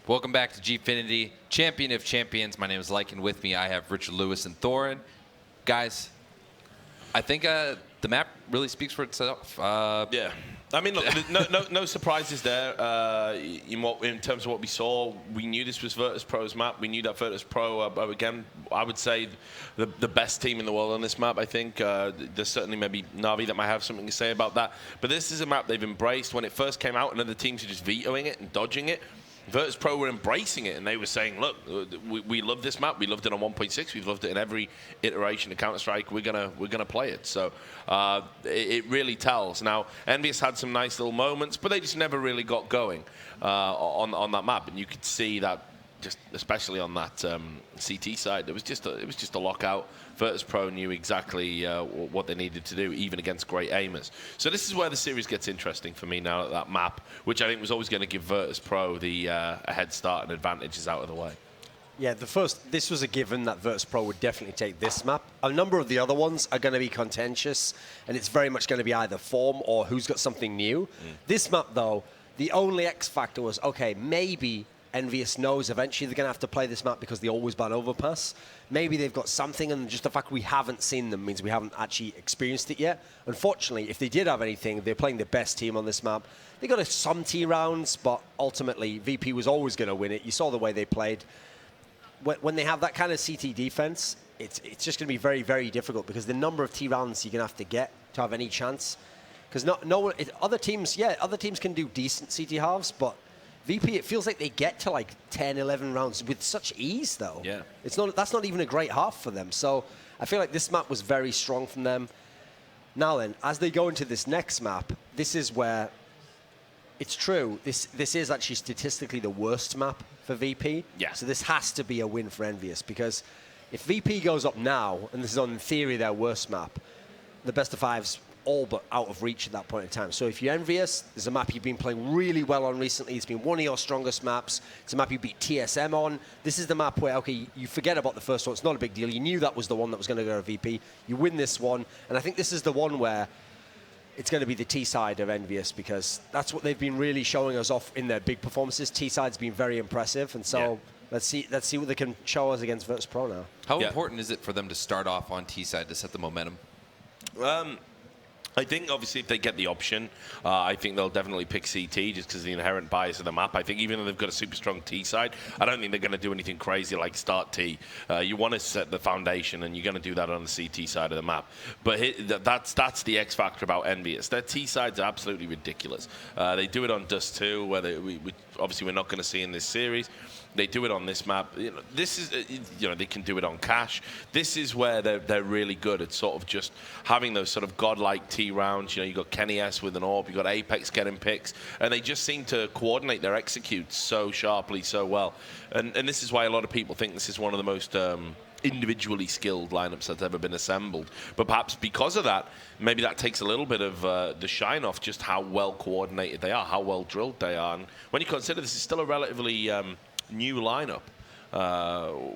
Welcome back to Gfinity, Champion of Champions. My name is Lycan. With me, I have Richard Lewis and Thorin. Guys, I think the map really speaks for itself. Yeah. I mean, look, no surprises there in terms of what we saw. We knew this was Virtus Pro's map. We knew that Virtus Pro, again, I would say the best team in the world on this map, I think. There's certainly maybe Na'Vi that might have something to say about that. But this is a map they've embraced. When it first came out and other teams were just vetoing it and dodging it, Virtus Pro were embracing it, and they were saying, look, we love this map. We loved it on 1.6. We've loved it in every iteration of Counter-Strike. We're gonna play it. So it really tells. Now, Envious had some nice little moments, but they just never really got going on that map. And you could see that, just especially on that CT side, it was just a lockout. Virtus Pro knew exactly what they needed to do, even against great aimers. So this is where the series gets interesting for me now, that map, which I think was always going to give Virtus Pro the a head start and advantages out of the way. Yeah, this was a given that Virtus Pro would definitely take this map. A number of the other ones are going to be contentious, and it's very much going to be either form or who's got something new. This map, though, the only X factor was, okay, maybe Envious knows eventually they're going to have to play this map because they always ban overpass. Maybe they've got something, and just the fact we haven't seen them means we haven't actually experienced it yet. Unfortunately, if they did have anything, they're playing the best team on this map. They got some T rounds, but ultimately, VP was always going to win it. You saw the way they played. When they have that kind of CT defense, it's just going to be very, very difficult because the number of T rounds you're going to have to get to have any chance. Because other teams can do decent CT halves, but VP, it feels like they get to like 10, 11 rounds with such ease, though. Yeah. That's not even a great half for them. So I feel like this map was very strong from them. Now then, as they go into this next map, this is where it's true. This is actually statistically the worst map for VP. Yeah. So this has to be a win for Envious, because if VP goes up now, and this is in theory their worst map, the best of five's all but out of reach at that point in time. So if you're Envious, there's a map you've been playing really well on recently. It's been one of your strongest maps. It's a map you beat TSM on. This is the map where, okay, you forget about the first one. It's not a big deal. You knew that was the one that was going to go to VP. You win this one. And I think this is the one where it's going to be the T side of Envious, because that's what they've been really showing us off in their big performances. T side's been very impressive, and so let's see what they can show us against Virtus Pro now. How important is it for them to start off on T side to set the momentum? I think, obviously, if they get the option, I think they'll definitely pick CT just because of the inherent bias of the map. I think even though they've got a super strong T side, I don't think they're going to do anything crazy like start T. You want to set the foundation, and you're going to do that on the CT side of the map. But that's the X factor about Envious. Their T side's absolutely ridiculous. They do it on Dust 2, where obviously we're not going to see in this series. They do it on this map. This is, they can do it on Cash. This is where they're really good at sort of just having those sort of godlike T rounds. You got Kenny S with an AWP, you got Apex getting picks, and they just seem to coordinate their executes so sharply, so well. And this is why a lot of people think this is one of the most individually skilled lineups that's ever been assembled. But perhaps because of that, maybe that takes a little bit of the shine off just how well coordinated they are, how well drilled they are. And when you consider this is still a relatively new lineup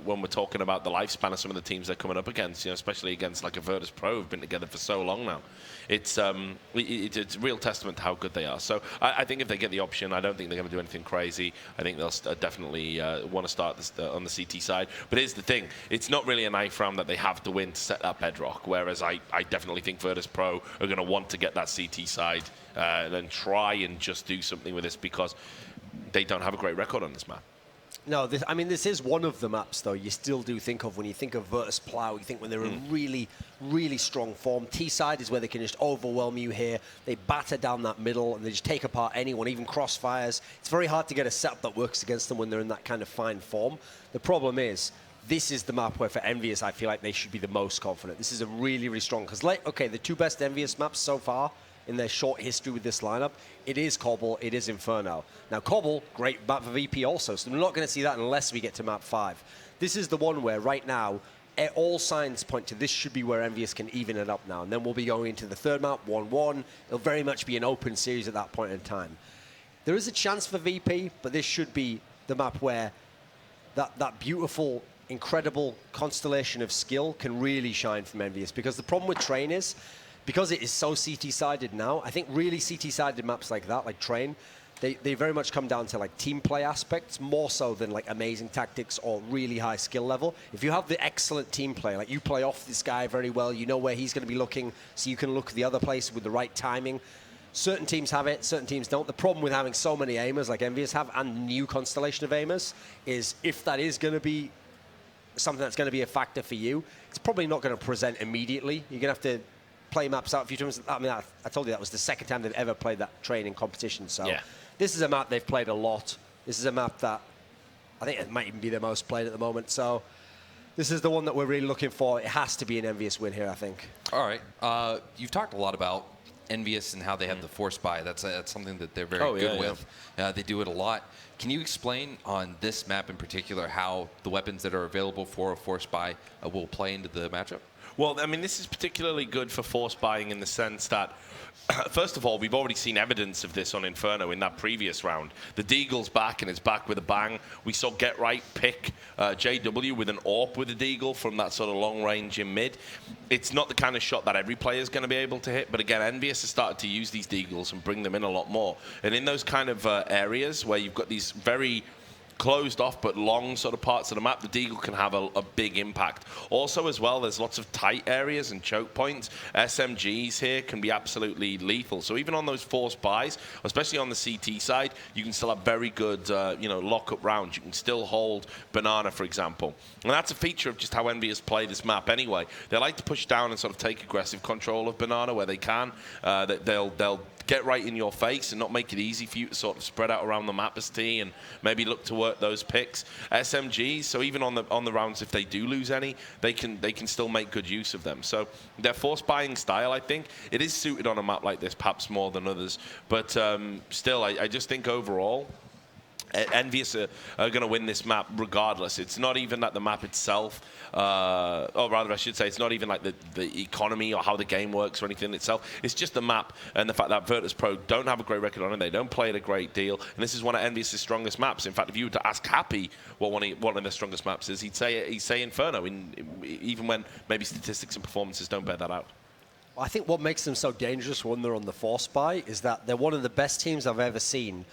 when we're talking about the lifespan of some of the teams they're coming up against, especially against like a Virtus Pro who've been together for so long now. It's a real testament to how good they are. So I think if they get the option, I don't think they're going to do anything crazy. I think they'll definitely want to start this, on the CT side. But here's the thing. It's not really a knife round that they have to win to set that bedrock, whereas I definitely think Virtus Pro are going to want to get that CT side and then try and just do something with this because they don't have a great record on this map. No, this is one of the maps, though, you still do think of when you think of Virtus Plow. You think when they're in really, really strong form. T-side is where they can just overwhelm you here. They batter down that middle, and they just take apart anyone, even crossfires. It's very hard to get a setup that works against them when they're in that kind of fine form. The problem is, this is the map where, for Envious, I feel like they should be the most confident. This is a really, really strong... Because, the two best Envious maps so far in their short history with this lineup, it is Cobble, it is Inferno. Now, Cobble, great map for VP also, so we're not going to see that unless we get to map 5. This is the one where, right now, all signs point to this should be where Envious can even it up now. And then we'll be going into the third map, 1-1. It'll very much be an open series at that point in time. There is a chance for VP, but this should be the map where that beautiful, incredible constellation of skill can really shine from Envious. Because the problem with Train is, because it is so CT-sided now, I think really CT-sided maps like that, like Train, they very much come down to like team play aspects, more so than like amazing tactics or really high skill level. If you have the excellent team play, like you play off this guy very well, you know where he's going to be looking, so you can look the other place with the right timing. Certain teams have it, certain teams don't. The problem with having so many aimers like Envious have, and new constellation of aimers, is if that is going to be something that's going to be a factor for you, it's probably not going to present immediately. You're going to have to play maps out a few times. I mean, I told you that was the second time they've ever played that training competition. So this is a map they've played a lot. This is a map that I think it might even be their most played at the moment. So this is the one that we're really looking for. It has to be an Envious win here, I think. All right. You've talked a lot about Envious and how they have the force buy. That's something that they're very good with. They do it a lot. Can you explain on this map in particular how the weapons that are available for a force buy will play into the matchup? Well, I mean, this is particularly good for force buying in the sense that, first of all, we've already seen evidence of this on Inferno in that previous round. The Deagle's back, and it's back with a bang. We saw Get Right pick JW with an AWP with a Deagle from that sort of long range in mid. It's not the kind of shot that every player is going to be able to hit, but again, Envious has started to use these Deagles and bring them in a lot more. And in those kind of areas where you've got these very closed off but long sort of parts of the map, the Deagle can have a big impact. Also as well, there's lots of tight areas and choke points. SMGs here can be absolutely lethal. So even on those force buys, especially on the CT side, you can still have very good lock-up rounds. You can still hold Banana, for example. And that's a feature of just how Envious play this map anyway. They like to push down and sort of take aggressive control of Banana where they can. They'll get right in your face and not make it easy for you to sort of spread out around the map as T and maybe look to work those picks. SMGs, so even on the rounds, if they do lose any, they can still make good use of them. So their force buying style, I think, it is suited on a map like this, perhaps more than others. But still, I just think overall, Envious are going to win this map regardless. It's not even that the map itself, or rather I should say, it's not even like the economy or how the game works or anything itself. It's just the map and the fact that Virtus Pro don't have a great record on it. They don't play it a great deal. And this is one of Envious' strongest maps. In fact, if you were to ask Happy what one of their strongest maps is, he'd say Inferno, even when maybe statistics and performances don't bear that out. I think what makes them so dangerous when they're on the force buy is that they're one of the best teams I've ever seen.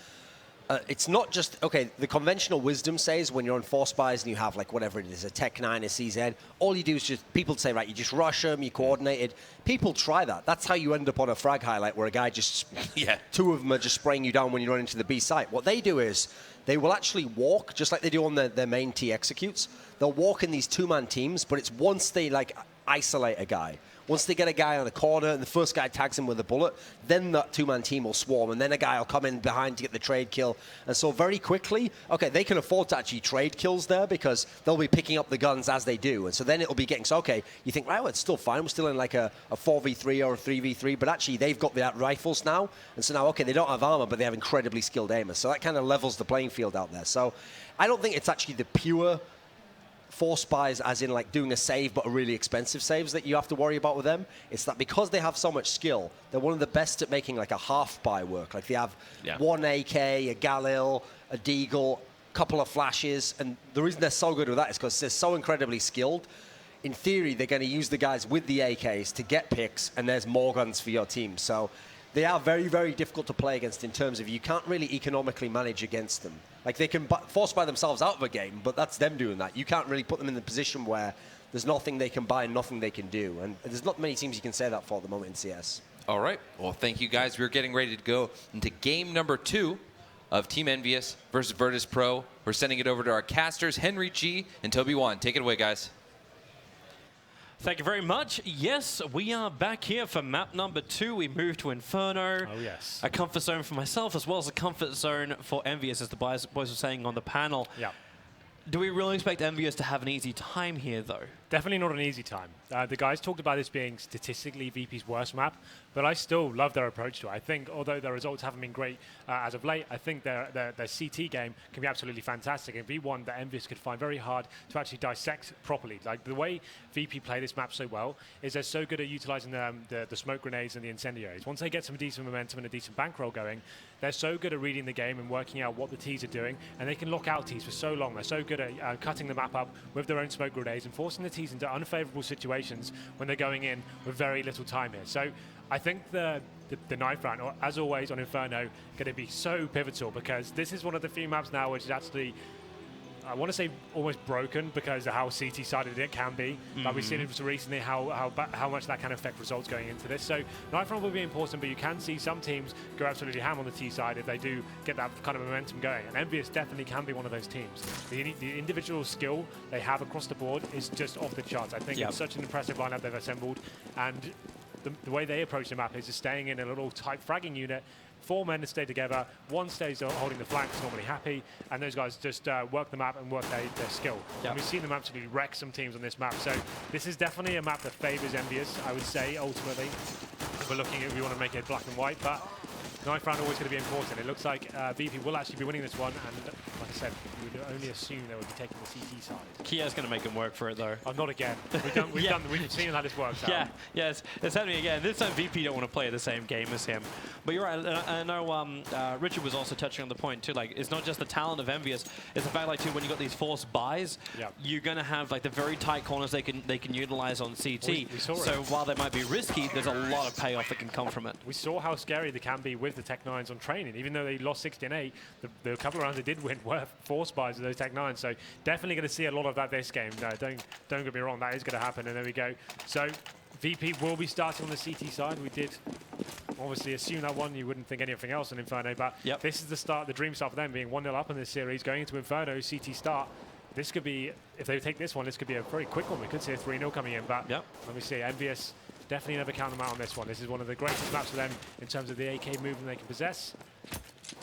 It's not just, okay, the conventional wisdom says when you're on force buys and you have like whatever it is, a Tech 9, a CZ, all you do is just, people say, right, you just rush them, you coordinate it. People try that. That's how you end up on a frag highlight where a guy just, two of them are just spraying you down when you run into the B site. What they do is they will actually walk, just like they do on their main T executes. They'll walk in these two-man teams, but it's once they like isolate a guy. Once they get a guy on a corner and the first guy tags him with a bullet, then that two-man team will swarm, and then a guy will come in behind to get the trade kill. And so very quickly, okay, they can afford to actually trade kills there because they'll be picking up the guns as they do. And so then it'll be getting, so okay, you think, right, well, it's still fine. We're still in like a 4v3 or a 3v3, but actually they've got the rifles now. And so now, okay, they don't have armor, but they have incredibly skilled aimers. So that kind of levels the playing field out there. So I don't think it's actually the pure force buys as in like doing a save but a really expensive saves that you have to worry about with them. It's that because they have so much skill, they're one of the best at making like a half buy work. Like they have one AK, a Galil, a Deagle, a couple of flashes, and the reason they're so good with that is because they're so incredibly skilled. In theory, they're going to use the guys with the AKs to get picks, and there's more guns for your team. So they are very, very difficult to play against in terms of you can't really economically manage against them. Like they can force buy themselves out of a game, but that's them doing that. You can't really put them in the position where there's nothing they can buy and nothing they can do. And there's not many teams you can say that for at the moment in CS. All right. Well, thank you, guys. We're getting ready to go into game number 2 of Team Envious versus Virtus Pro. We're sending it over to our casters, Henry G and Toby Wan. Take it away, guys. Thank you very much. Yes, we are back here for map number 2. We move to Inferno. Oh, yes. A comfort zone for myself as well as a comfort zone for Envious, as the boys were saying on the panel. Yeah. Do we really expect Envious to have an easy time here, though? Definitely not an easy time. The guys talked about this being statistically VP's worst map, but I still love their approach to it. I think, although their results haven't been great as of late, I think their CT game can be absolutely fantastic and be one that Envious could find very hard to actually dissect properly. Like the way VP play this map so well is they're so good at utilizing the smoke grenades and the incendiaries. Once they get some decent momentum and a decent bankroll going, they're so good at reading the game and working out what the Ts are doing, and they can lock out Ts for so long. They're so good at cutting the map up with their own smoke grenades and forcing the Ts into unfavorable situations when they're going in with very little time here. So I think the knife round, or as always on Inferno, going to be so pivotal because this is one of the few maps now which is actually, I want to say almost broken because of how CT-sided it can be. But we've seen it recently how much that can affect results going into this. So knife round will be important, but you can see some teams go absolutely ham on the T side if they do get that kind of momentum going. And Envious definitely can be one of those teams. The individual skill they have across the board is just off the charts. I think it's such an impressive lineup they've assembled, and the way they approach the map is just staying in a little tight fragging unit. 4 men to stay together, 1 stays holding the flanks, normally happy, and those guys just work the map and work their skill. And we've seen them absolutely wreck some teams on this map, so this is definitely a map that favors Envious, I would say, ultimately. If we're looking at, we want to make it black and white, but knife round always going to be important. It looks like VP will actually be winning this one, and like I said, we would only assume they would be taking the CT side. Kia's going to make him work for it, though. Oh, not again. We've seen how this works out. Yeah, it's happening again. This time VP don't want to play the same game as him. But you're right. I know Richard was also touching on the point too. Like, it's not just the talent of Envious. It's the fact, like, too, when you got these forced buys, you're going to have like the very tight corners they can utilize on CT. We saw so it. While they might be risky, there's a lot of payoff that can come from it. We saw how scary they can be with the Tech 9s on training. Even though they lost 16-8, the couple of rounds they did win were forced buys of those Tech 9s. So definitely going to see a lot of that this game. Don't get me wrong, that is going to happen. And there we go. So VP will be starting on the CT side. We did obviously assume that one. You wouldn't think anything else on Inferno, but this is the start, the dream start for them, being 1-0 up in this series, going into Inferno, CT start. This could be, if they take this one, this could be a very quick one. We could see a 3-0 coming in, but let me see. Envious, definitely never count them out on this one. This is one of the greatest maps for them in terms of the AK movement they can possess.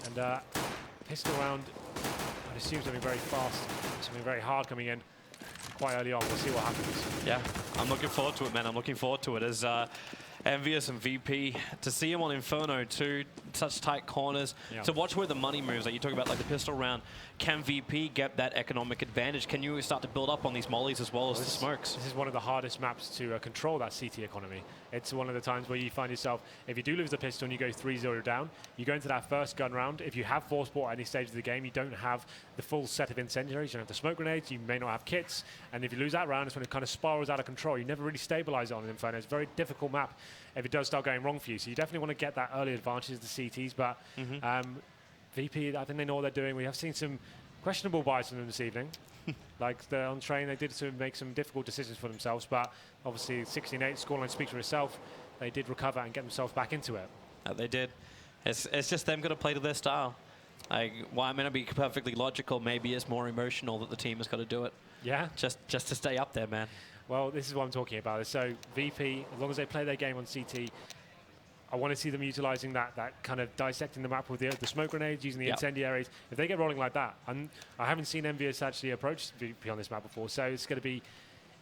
And pistol round, I'd assume something very fast, something very hard coming in quite early on. We'll see what happens. Yeah, I'm looking forward to it, man. I'm looking forward to it as Envious and VP, to see him on Inferno too, such tight corners, to watch where the money moves. Like you talk about, like the pistol round, can VP get that economic advantage? Can you start to build up on these mollies as well as the smokes? This is one of the hardest maps to control that CT economy. it's one of the times where you find yourself, if you do lose the pistol and you go 3-0 down, you go into that first gun round. If you have force bought at any stage of the game, you don't have the full set of incendiaries, you don't have the smoke grenades, you may not have kits, and if you lose that round, it's when it kind of spirals out of control. You never really stabilize it on an Inferno. It's a very difficult map if it does start going wrong for you. So you definitely want to get that early advantage of the CTs, but VP, I think they know what they're doing. We have seen some questionable buys from them this evening. Like on train, they did make some difficult decisions for themselves, but obviously 16-8 scoreline speaks for itself. They did recover and get themselves back into it. They did. It's just them going to play to their style. Why I'm going to be perfectly logical, maybe it's more emotional that the team has got to do it. Yeah. Just to stay up there, man. Well, this is what I'm talking about. So VP, as long as they play their game on CT, I want to see them utilizing that kind of dissecting the map with the smoke grenades, using the incendiaries. If they get rolling like that, I haven't seen Envious actually approach VP on this map before, so it's going to be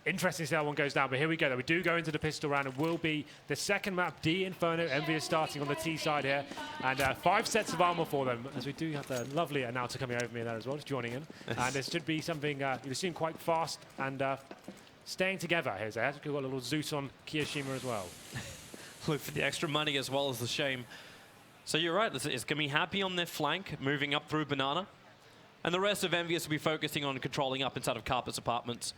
interesting to see how one goes down. But here we go. We do go into the pistol round. It will be the second map, D Inferno. Envious starting on the T side here, and 5 sets of armor for them, as we do have the lovely announcer coming over me there as well, just joining in. And this should be something you've seen quite fast and staying together. Here's actually got a little Zeus on Kiyoshima as well. Look for the extra money as well as the shame. So you're right, it's going to be Happy on their flank, moving up through Banana. And the rest of Envious will be focusing on controlling up inside of Carpet's apartments.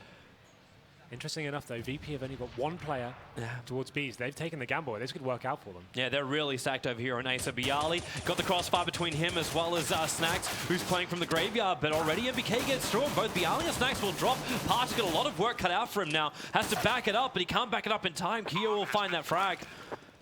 Interesting enough, though, VP have only got one player towards Bs. They've taken the gamble. This could work out for them. Yeah, they're really stacked over here on Ace. Bialy got the crossfire between him as well as Snacks, who's playing from the graveyard. But already MBK gets through. Both Bialy and Snacks will drop. Part's got a lot of work cut out for him now. Has to back it up, but he can't back it up in time. Keo will find that frag.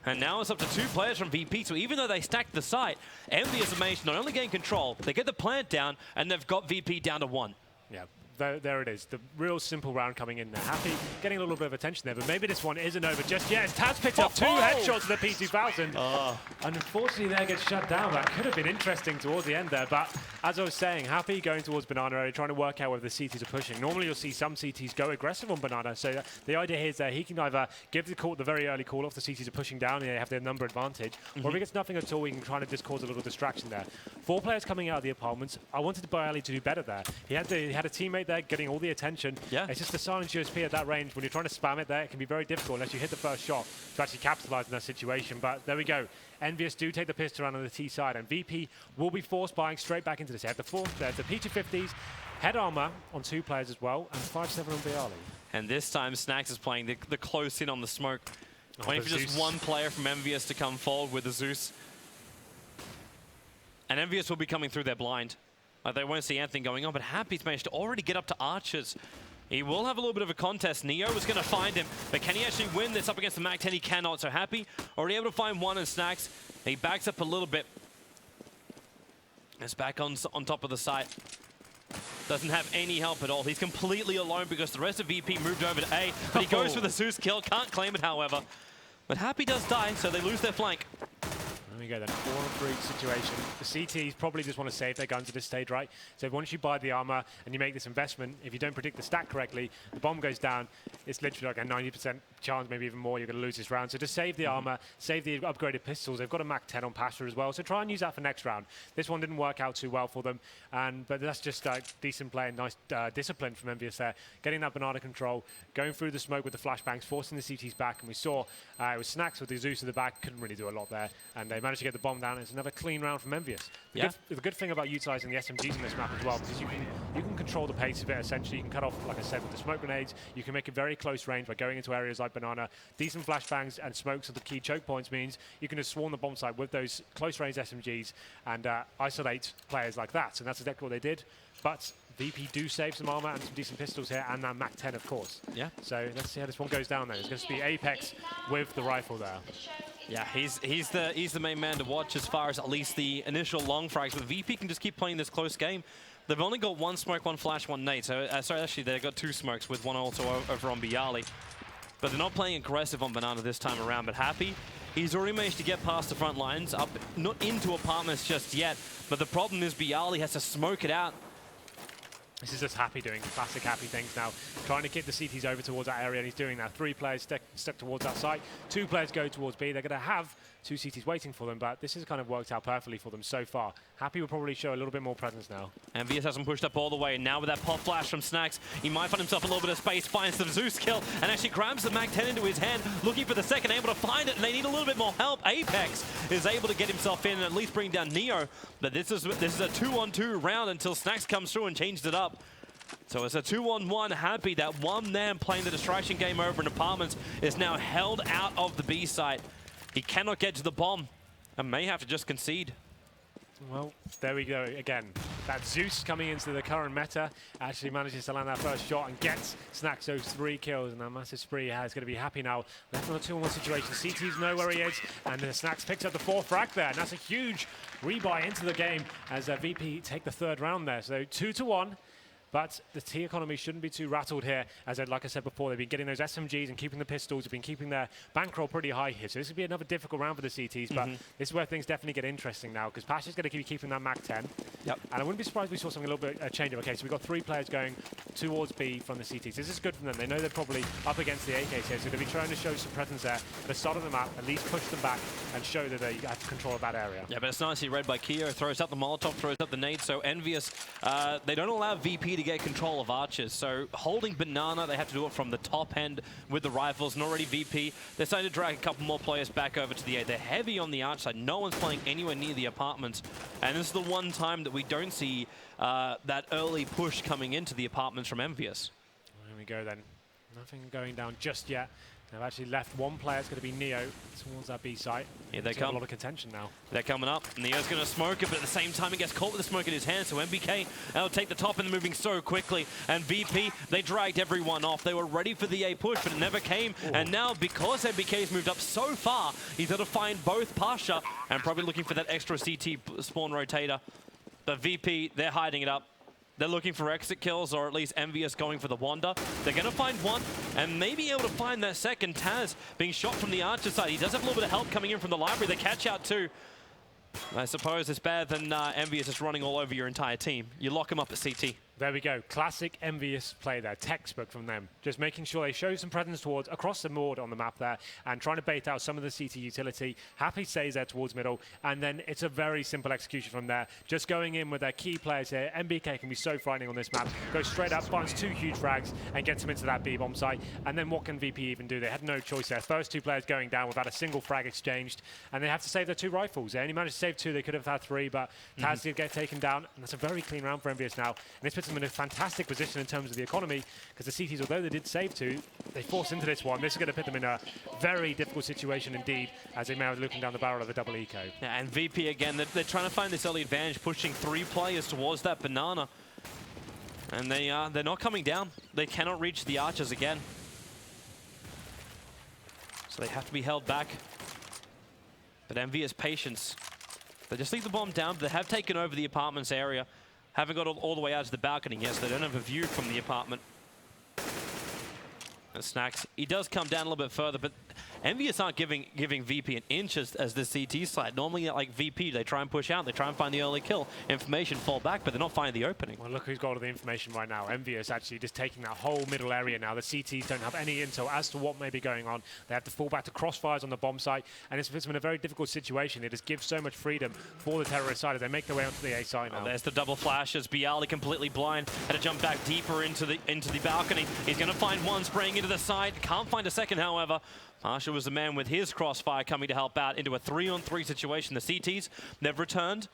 And now it's up to 2 players from VP. So even though they stacked the site, Envious have managed to not only gain control, they get the plant down, and they've got VP down to 1. Yeah. There it is, the real simple round coming in there. Happy getting a little bit of attention there, but maybe this one isn't over just yet. Taz picked up 2 headshots to the P2000. And unfortunately there gets shut down. That could have been interesting towards the end there, but as I was saying, Happy going towards Banana area, trying to work out whether the CTs are pushing. Normally you'll see some CTs go aggressive on Banana, so the idea here is that he can either give the very early call off, the CTs are pushing down and they have their number advantage, or if he gets nothing at all, he can try to just cause a little distraction there. 4 players coming out of the apartments. I wanted Bialy to do better there. He had a teammate there getting all the attention. Yeah. It's just the silent USP at that range. When you're trying to spam it there, it can be very difficult unless you hit the first shot to actually capitalize in that situation. But there we go. Envious do take the pistol around on the T side, and VP will be forced buying straight back into this. They have the P250s, head armor on 2 players as well, and 5-7 on Bialy. And this time Snacks is playing the close in on the smoke. Waiting for just 1 player from Envious to come forward with the Zeus. And Envious will be coming through their blind. They won't see anything going on, but Happy's managed to already get up to Archers. He will have a little bit of a contest. Neo is going to find him, but can he actually win this up against the Mac-10? He cannot, so Happy already able to find 1 in Snacks. He backs up a little bit. It's back on top of the site. Doesn't have any help at all. He's completely alone because the rest of VP moved over to A, but he goes for the Zeus kill. Can't claim it, however. But Happy does die, so they lose their flank. There we go then, 4-on-3 situation. The CTs probably just want to save their guns at this stage, right? So once you buy the armor and you make this investment, if you don't predict the stack correctly, the bomb goes down, it's literally like a 90% chance, maybe even more, you're going to lose this round. So just save the armor, save the upgraded pistols. They've got a Mac-10 on Pastor as well, so try and use that for next round. This one didn't work out too well for them, but that's just decent play and nice discipline from Envious there. Getting that Banana control, going through the smoke with the flashbangs, forcing the CTs back, and we saw it was Snacks with the Zeus in the back, couldn't really do a lot there, and they managed to get the bomb down. It's another clean round from Envious. The good thing about utilizing the SMGs in this map as well, because you can control the pace of it essentially. You can cut off, like I said, with the smoke grenades. You can make it very close range by going into areas like Banana. Decent flashbangs and smokes are the key choke points means you can just swarm the bomb site with those close range SMGs and isolate players like that. And that's exactly what they did. But VP do save some armor and some decent pistols here, and that Mac-10, of course. Yeah. So let's see how this one goes down then. It's going to be Apex with the rifle there. Yeah, he's the main man to watch as far as at least the initial long frags. But VP can just keep playing this close game. They've only got 1 smoke, 1 flash, 1 nade. So sorry, actually they've got 2 smokes with 1 also over on Bialy. But they're not playing aggressive on Banana this time around. But Happy, he's already managed to get past the front lines, up not into apartments just yet. But the problem is Bialy has to smoke it out. This is just Happy doing classic Happy things now, trying to get the CTs over towards that area, and he's doing that. 3 players stuck towards that site, 2 players go towards B. They're going to have 2 CTs waiting for them, but this has kind of worked out perfectly for them so far. Happy will probably show a little bit more presence now. And VS hasn't pushed up all the way. Now with that pop flash from Snacks, he might find himself a little bit of space, finds the Zeus kill, and actually grabs the Mag-10 into his hand, looking for the second, able to find it, and they need a little bit more help. Apex is able to get himself in and at least bring down Neo, but this is a 2-on-2 round until Snacks comes through and changed it up. So it's a 2-on-1. Happy that one man playing the distraction game over in Apartments is now held out of the B site. He cannot get to the bomb and may have to just concede. Well, there we go again. That Zeus coming into the current meta actually manages to land that first shot and gets Snacks those 3 kills, and that massive spree is going to be Happy now. Left on a 2-on-1 situation. CTs know where he is, and then Snacks picks up the 4th frag there, and that's a huge rebuy into the game as VP take the 3rd round there. So 2-1. But the T economy shouldn't be too rattled here, as like I said before, they've been getting those SMGs and keeping the pistols, they've been keeping their bankroll pretty high here. So this will be another difficult round for the CTs, but this is where things definitely get interesting now, because Pasha's going to keep keeping that Mag-10. Yep. And I wouldn't be surprised if we saw something a little bit change. Okay, so we've got 3 players going towards B from the CTs. This is good for them. They know they're probably up against the AKs here, so they'll be trying to show some presence there at the start of the map, at least push them back and show that they have control of that area. Yeah, but it's nicely read by Keo. Throws out the Molotov, throws out the nade. So Envious, they don't allow VP to get control of Archers. So holding Banana, they have to do it from the top end with the rifles. And already VP, they're starting to drag a couple more players back over to the A. They're heavy on the Arch side. No one's playing anywhere near the Apartments. And this is the one time that we don't see that early push coming into the Apartments from Envious. There we go then. Nothing going down just yet. They've actually left 1 player. It's going to be Neo towards that B site. Here they come. A lot of contention now. They're coming up. Neo's going to smoke it, but at the same time, he gets caught with the smoke in his hand. So MBK, they'll take the top and they're moving so quickly. And VP, they dragged everyone off. They were ready for the A push, but it never came. Ooh. And now, because MBK's moved up so far, he's got to find both Pasha and probably looking for that extra CT spawn rotator. But VP, they're hiding it up. They're looking for exit kills, or at least Envious going for the Wander. They're going to find one, and maybe able to find that second. Taz being shot from the Archer side. He does have a little bit of help coming in from the library. They catch out too. I suppose it's better than Envious just running all over your entire team. You lock him up at CT. There we go. Classic Envious play there. Textbook from them. Just making sure they show some presence towards across the board on the map there and trying to bait out some of the CT utility. Happy stays there towards middle. And then it's a very simple execution from there. Just going in with their key players here. MBK can be so frightening on this map. Goes straight up, finds 2 huge frags and gets him into that B bomb site. And then what can VP even do? They had no choice there. First 2 players going down without a single frag exchanged. And they have to save their 2 rifles. They only managed to save 2. They could have had 3, but Taz did get taken down. And that's a very clean round for Envious now. And this puts them in a fantastic position in terms of the economy, because the CTs, although they did save 2, they forced into this one. This is going to put them in a very difficult situation indeed, as they may be looking down the barrel of the double eco. Yeah, and VP again, they're trying to find this early advantage, pushing 3 players towards that Banana. And they're not coming down. They cannot reach the Archers again. So they have to be held back. But Envious patience. They just leave the bomb down, but they have taken over the Apartments area. Haven't got all the way out to the balcony yet, so they don't have a view from the apartment. And Snacks, he does come down a little bit further, but Envious aren't giving VP an inch as the CT side. Normally, like VP, they try and push out, they try and find the early kill. Information fall back, but they're not finding the opening. Well, look who's got all the information right now. Envious actually just taking that whole middle area now. The CTs don't have any intel as to what may be going on. They have to fall back to crossfires on the bomb site, and it's puts them in a very difficult situation. It just gives so much freedom for the terrorist side as they make their way onto the A side now. Oh, there's the double flash as Bialy completely blind. Had to jump back deeper into the balcony. He's going to find one spraying into the side. Can't find a second, however. Pasha was the man with his crossfire coming to help out into a 3-on-3 situation. The CTs, they've returned,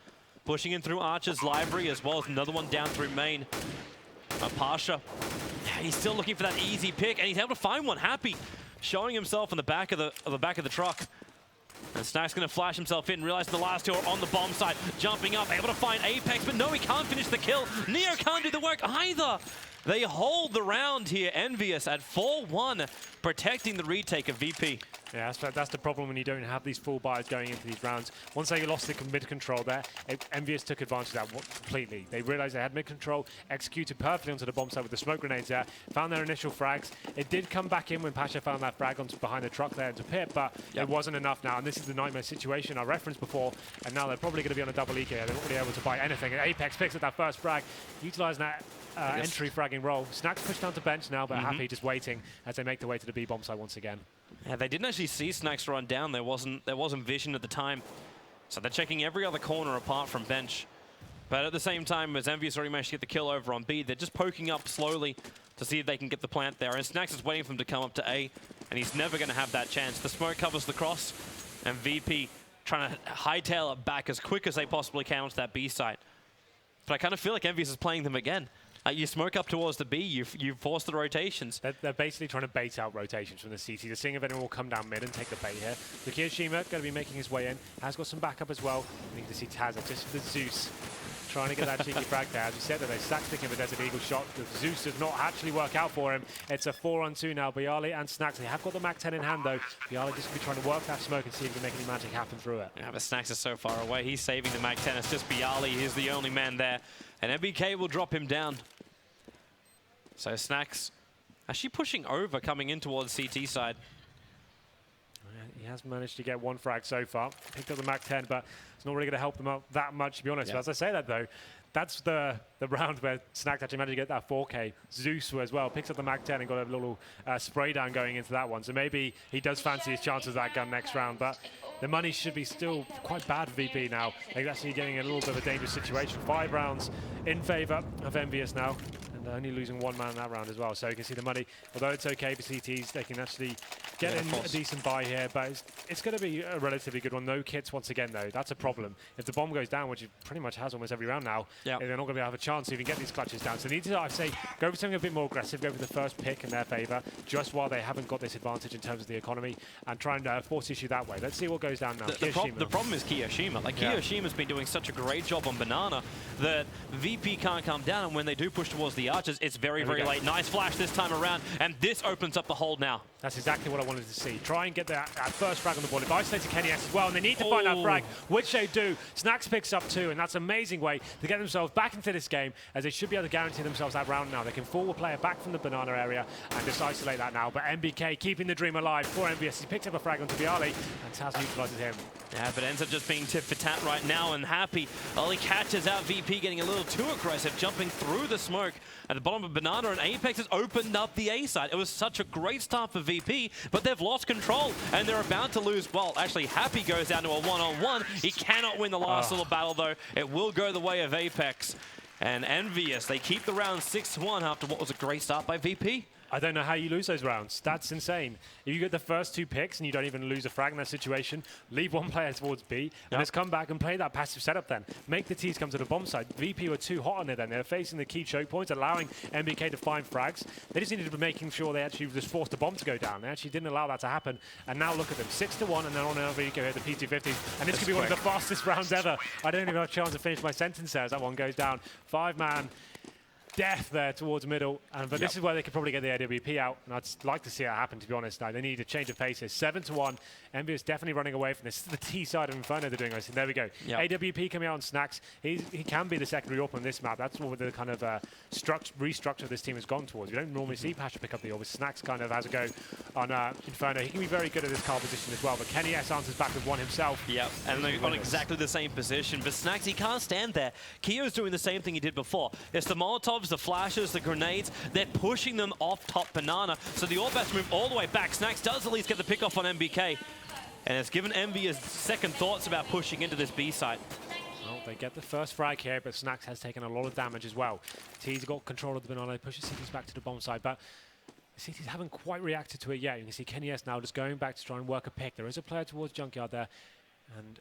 pushing in through Archer's library as well as another one down through main. Pasha, he's still looking for that easy pick, and he's able to find one. Happy, showing himself in the back of the truck. And Snack's going to flash himself in, realizing the last 2 are on the bomb side, jumping up, able to find Apex, but no, he can't finish the kill. Neo can't do the work either. They hold the round here, Envious at 4-1, protecting the retake of VP. Yeah, that's the problem when you don't have these full buys going into these rounds. Once they lost the mid-control there, Envious took advantage of that completely. They realized they had mid-control, executed perfectly onto the bomb site with the smoke grenades there, found their initial frags. It did come back in when Pasha found that frag behind the truck there into Pit, but it wasn't enough now. And this is the nightmare situation I referenced before, and now they're probably going to be on a double eco. They're not really able to buy anything. And Apex picks up that first frag, utilizing that entry fragging role. Snax pushed down to bench now, but Happy just waiting as they make their way to the B bomb side once again. Yeah, they didn't actually see Snax run down. There wasn't vision at the time. So they're checking every other corner apart from bench. But at the same time, as Envious already managed to get the kill over on B, they're just poking up slowly to see if they can get the plant there. And Snax is waiting for him to come up to A, and he's never going to have that chance. The smoke covers the cross, and VP trying to hightail it back as quick as they possibly can onto that B site. But I kind of feel like Envious is playing them again. You smoke up towards the B, you force the rotations. They're basically trying to bait out rotations from the CT. They're seeing if anyone will come down mid and take the bait here. The Kiyoshima going to be making his way in. Has got some backup as well. I need to see Taz just for the Zeus. Trying to get that cheeky frag there. As we said, that they stack sticking with Desert Eagle shot. The Zeus does not actually work out for him. It's a 4-on-2 now. Bialy and Snax. They have got the Mac 10 in hand though. Bialy just going to be trying to work that smoke and see if he can make any magic happen through it. Yeah, but Snax is so far away. He's saving the Mac 10. It's just Bialy. He's the only man there. And MBK will drop him down. So Snax actually pushing over, coming in towards CT side. He has managed to get one frag so far. Picked up the Mac 10, but it's not really going to help them out that much, to be honest. Yeah. But as I say that, though, that's the round where Snax actually managed to get that 4K. Zeus as well picks up the Mac 10 and got a little spray down going into that one. So maybe he does fancy his chances of that gun next round. But the money should be still quite bad for VP now. They're actually getting a little bit of a dangerous situation. 5 rounds in favor of Envious now. And only losing 1 man in that round as well. So you can see the money, although it's okay for CTs, they can actually get in a decent buy here. But it's going to be a relatively good one. No kits once again, though. That's a problem. If the bomb goes down, which it pretty much has almost every round now, they're not going to have a chance to even get these clutches down. So they need to, I'd say, go for something a bit more aggressive, go for the first pick in their favor, just while they haven't got this advantage in terms of the economy, and try and force issue that way. Let's see what goes down now. The problem is Kiyoshima. Like, Kiyoshima's been doing such a great job on Banana that VP can't come down, and when they do push towards the archers, it's very, very late. Nice flash this time around, and this opens up the hold now. That's exactly what I wanted to see. Try and get that first frag on the board. They've isolated Kenny S as well, and they need to find that frag, which they do. Snax picks up 2, and that's an amazing way to get themselves back into this game, as they should be able to guarantee themselves that round now. They can forward player back from the banana area and just isolate that now. But MBK keeping the dream alive for MVS. He picks up a frag onto Bialy, and Taz neutralizes him. Yeah, but ends up just being tit for tat right now, and Happy only catches out VP getting a little too aggressive, jumping through the smoke at the bottom of Banana, and Apex has opened up the A side. It was such a great start for VP, but they've lost control, and they're about to lose. Well, actually, Happy goes down to a 1-on-1. He cannot win the last little battle, though. It will go the way of Apex. And Envious, they keep the round 6-1 after what was a great start by VP. I don't know how you lose those rounds. That's insane. If you get the first 2 picks and you don't even lose a frag in that situation, leave one player towards B, and just come back and play that passive setup then. Make the T's come to the bomb side. VP were too hot on it then. They were facing the key choke points, allowing MBK to find frags. They just needed to be making sure they actually just forced the bomb to go down. They actually didn't allow that to happen. And now look at them, 6-1, and they're on another VK at the P250s. And this could be one of the fastest rounds ever. I don't even have a chance to finish my sentence there as that one goes down. 5-man. Death there towards middle, but this is where they could probably get the AWP out, and I'd like to see it happen, to be honest. Now they need a change of pace here. 7-1. Envious definitely running away from this. This is the T side of Inferno they're doing this. There we go. AWP coming out on Snax. He can be the secondary AWP on this map. That's what the kind of restructure this team has gone towards. You don't normally see Pasha pick up the AWP. Snax kind of has a go on Inferno. He can be very good at this car position as well, but Kenny S answers back with one himself. Yeah, and they're on exactly the same position, but Snax, he can't stand there. Kiyo's doing the same thing he did before. It's the Molotovs, the flashes, the grenades. They're pushing them off top Banana, so the AWP has to move all the way back. Snax does at least get the pick off on MBK. And it's given Envious second thoughts about pushing into this B site. Well, they get the first frag here, but Snax has taken a lot of damage as well. T's got control of the Banana, pushes CTs back to the bomb side, but the CTs haven't quite reacted to it yet. You can see Kenny S now just going back to try and work a pick. There is a player towards Junkyard there, and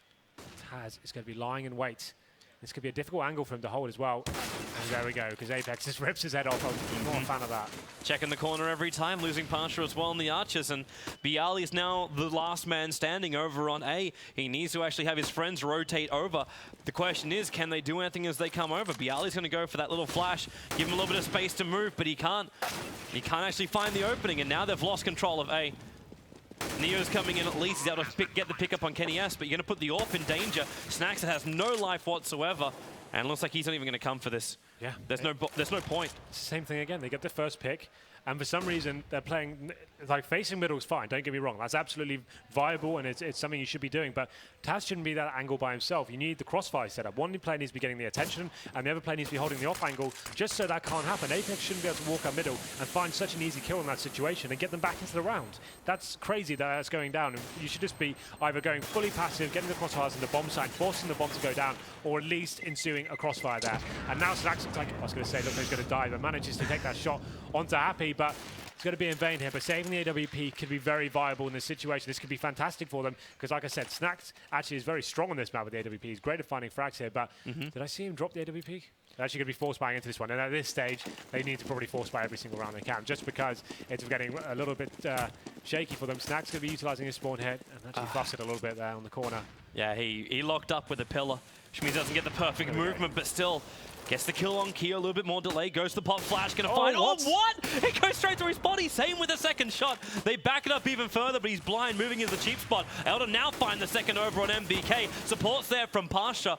Taz is going to be lying in wait. This could be a difficult angle for him to hold as well. And there we go, because Apex just rips his head off. I'm not a fan of that. Checking the corner every time, losing Pasha as well in the archers, and Bialy is now the last man standing over on A. He needs to actually have his friends rotate over. The question is, can they do anything as they come over? Bialy's going to go for that little flash, give him a little bit of space to move, but he can't. He can't actually find the opening, and now they've lost control of A. Neo's coming in at least. He's able to get the pickup on Kenny S, but you're going to put the AWP in danger. Snax has no life whatsoever, and looks like he's not even going to come for this. Yeah. There's no point. It's the same thing again. They get the first pick, and for some reason, they're playing like facing middle is fine, don't get me wrong. That's absolutely viable and it's something you should be doing, but Taz shouldn't be that angle by himself. You need the crossfire setup. One player needs to be getting the attention and the other player needs to be holding the off angle just so that can't happen. Apex shouldn't be able to walk up middle and find such an easy kill in that situation and get them back into the round. That's crazy that that's going down. And you should just be either going fully passive, getting the crossfires in the bomb site, forcing the bomb to go down, or at least ensuing a crossfire there. And now Snax looks like, I was going to say, looks like he's going to die, but manages to take that shot onto Happy, but it's going to be in vain here, but saving the AWP could be very viable in this situation. This could be fantastic for them, because like I said, Snax actually is very strong on this map with the AWP. He's great at finding frags here, but did I see him drop the AWP? They're actually going to be force buying into this one, and at this stage, they need to probably force buy every single round they can, just because it's getting a little bit shaky for them. Snax going to be utilising his spawn hit, and actually busted a little bit there on the corner. Yeah, he locked up with the pillar, which means he doesn't get the perfect movement, but still gets the kill on Kia, a little bit more delay, goes to the pop flash, gonna find, what? It goes straight through his body, same with the second shot. They back it up even further, but he's blind, moving into the cheap spot. Able to now find the second over on MBK. Supports there from Pasha,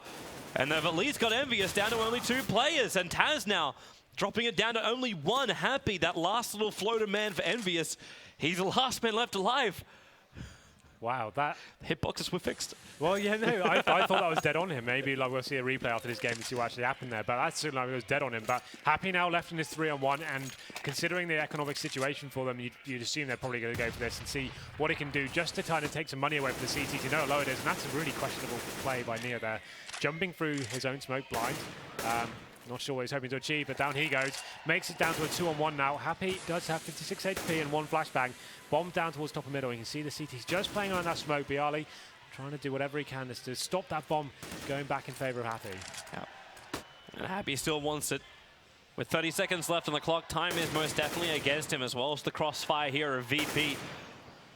and they've at least got Envious down to only 2 players, and Taz now dropping it down to only 1. Happy, that last little floater man for Envious. He's the last man left alive. Wow, that hitboxes were fixed. Well, yeah, no, I thought that was dead on him. Maybe like we'll see a replay after this game and see what actually happened there. But that certainly like, it was dead on him. But Happy now left in this 3-on-1, and considering the economic situation for them, you'd assume they're probably going to go for this and see what he can do just to kind of take some money away from the CT to know how low it is. And that's a really questionable play by Neo there, jumping through his own smoke blind. Not sure what he's hoping to achieve, but down he goes. Makes it down to a 2-on-1 now. Happy does have 56 HP and 1 flashbang. Bomb down towards top of middle. You can see the CT's just playing on that smoke. Bialy trying to do whatever he can to stop that bomb going back in favor of Happy. Yep. And Happy still wants it. With 30 seconds left on the clock, time is most definitely against him, as well as the crossfire here of VP.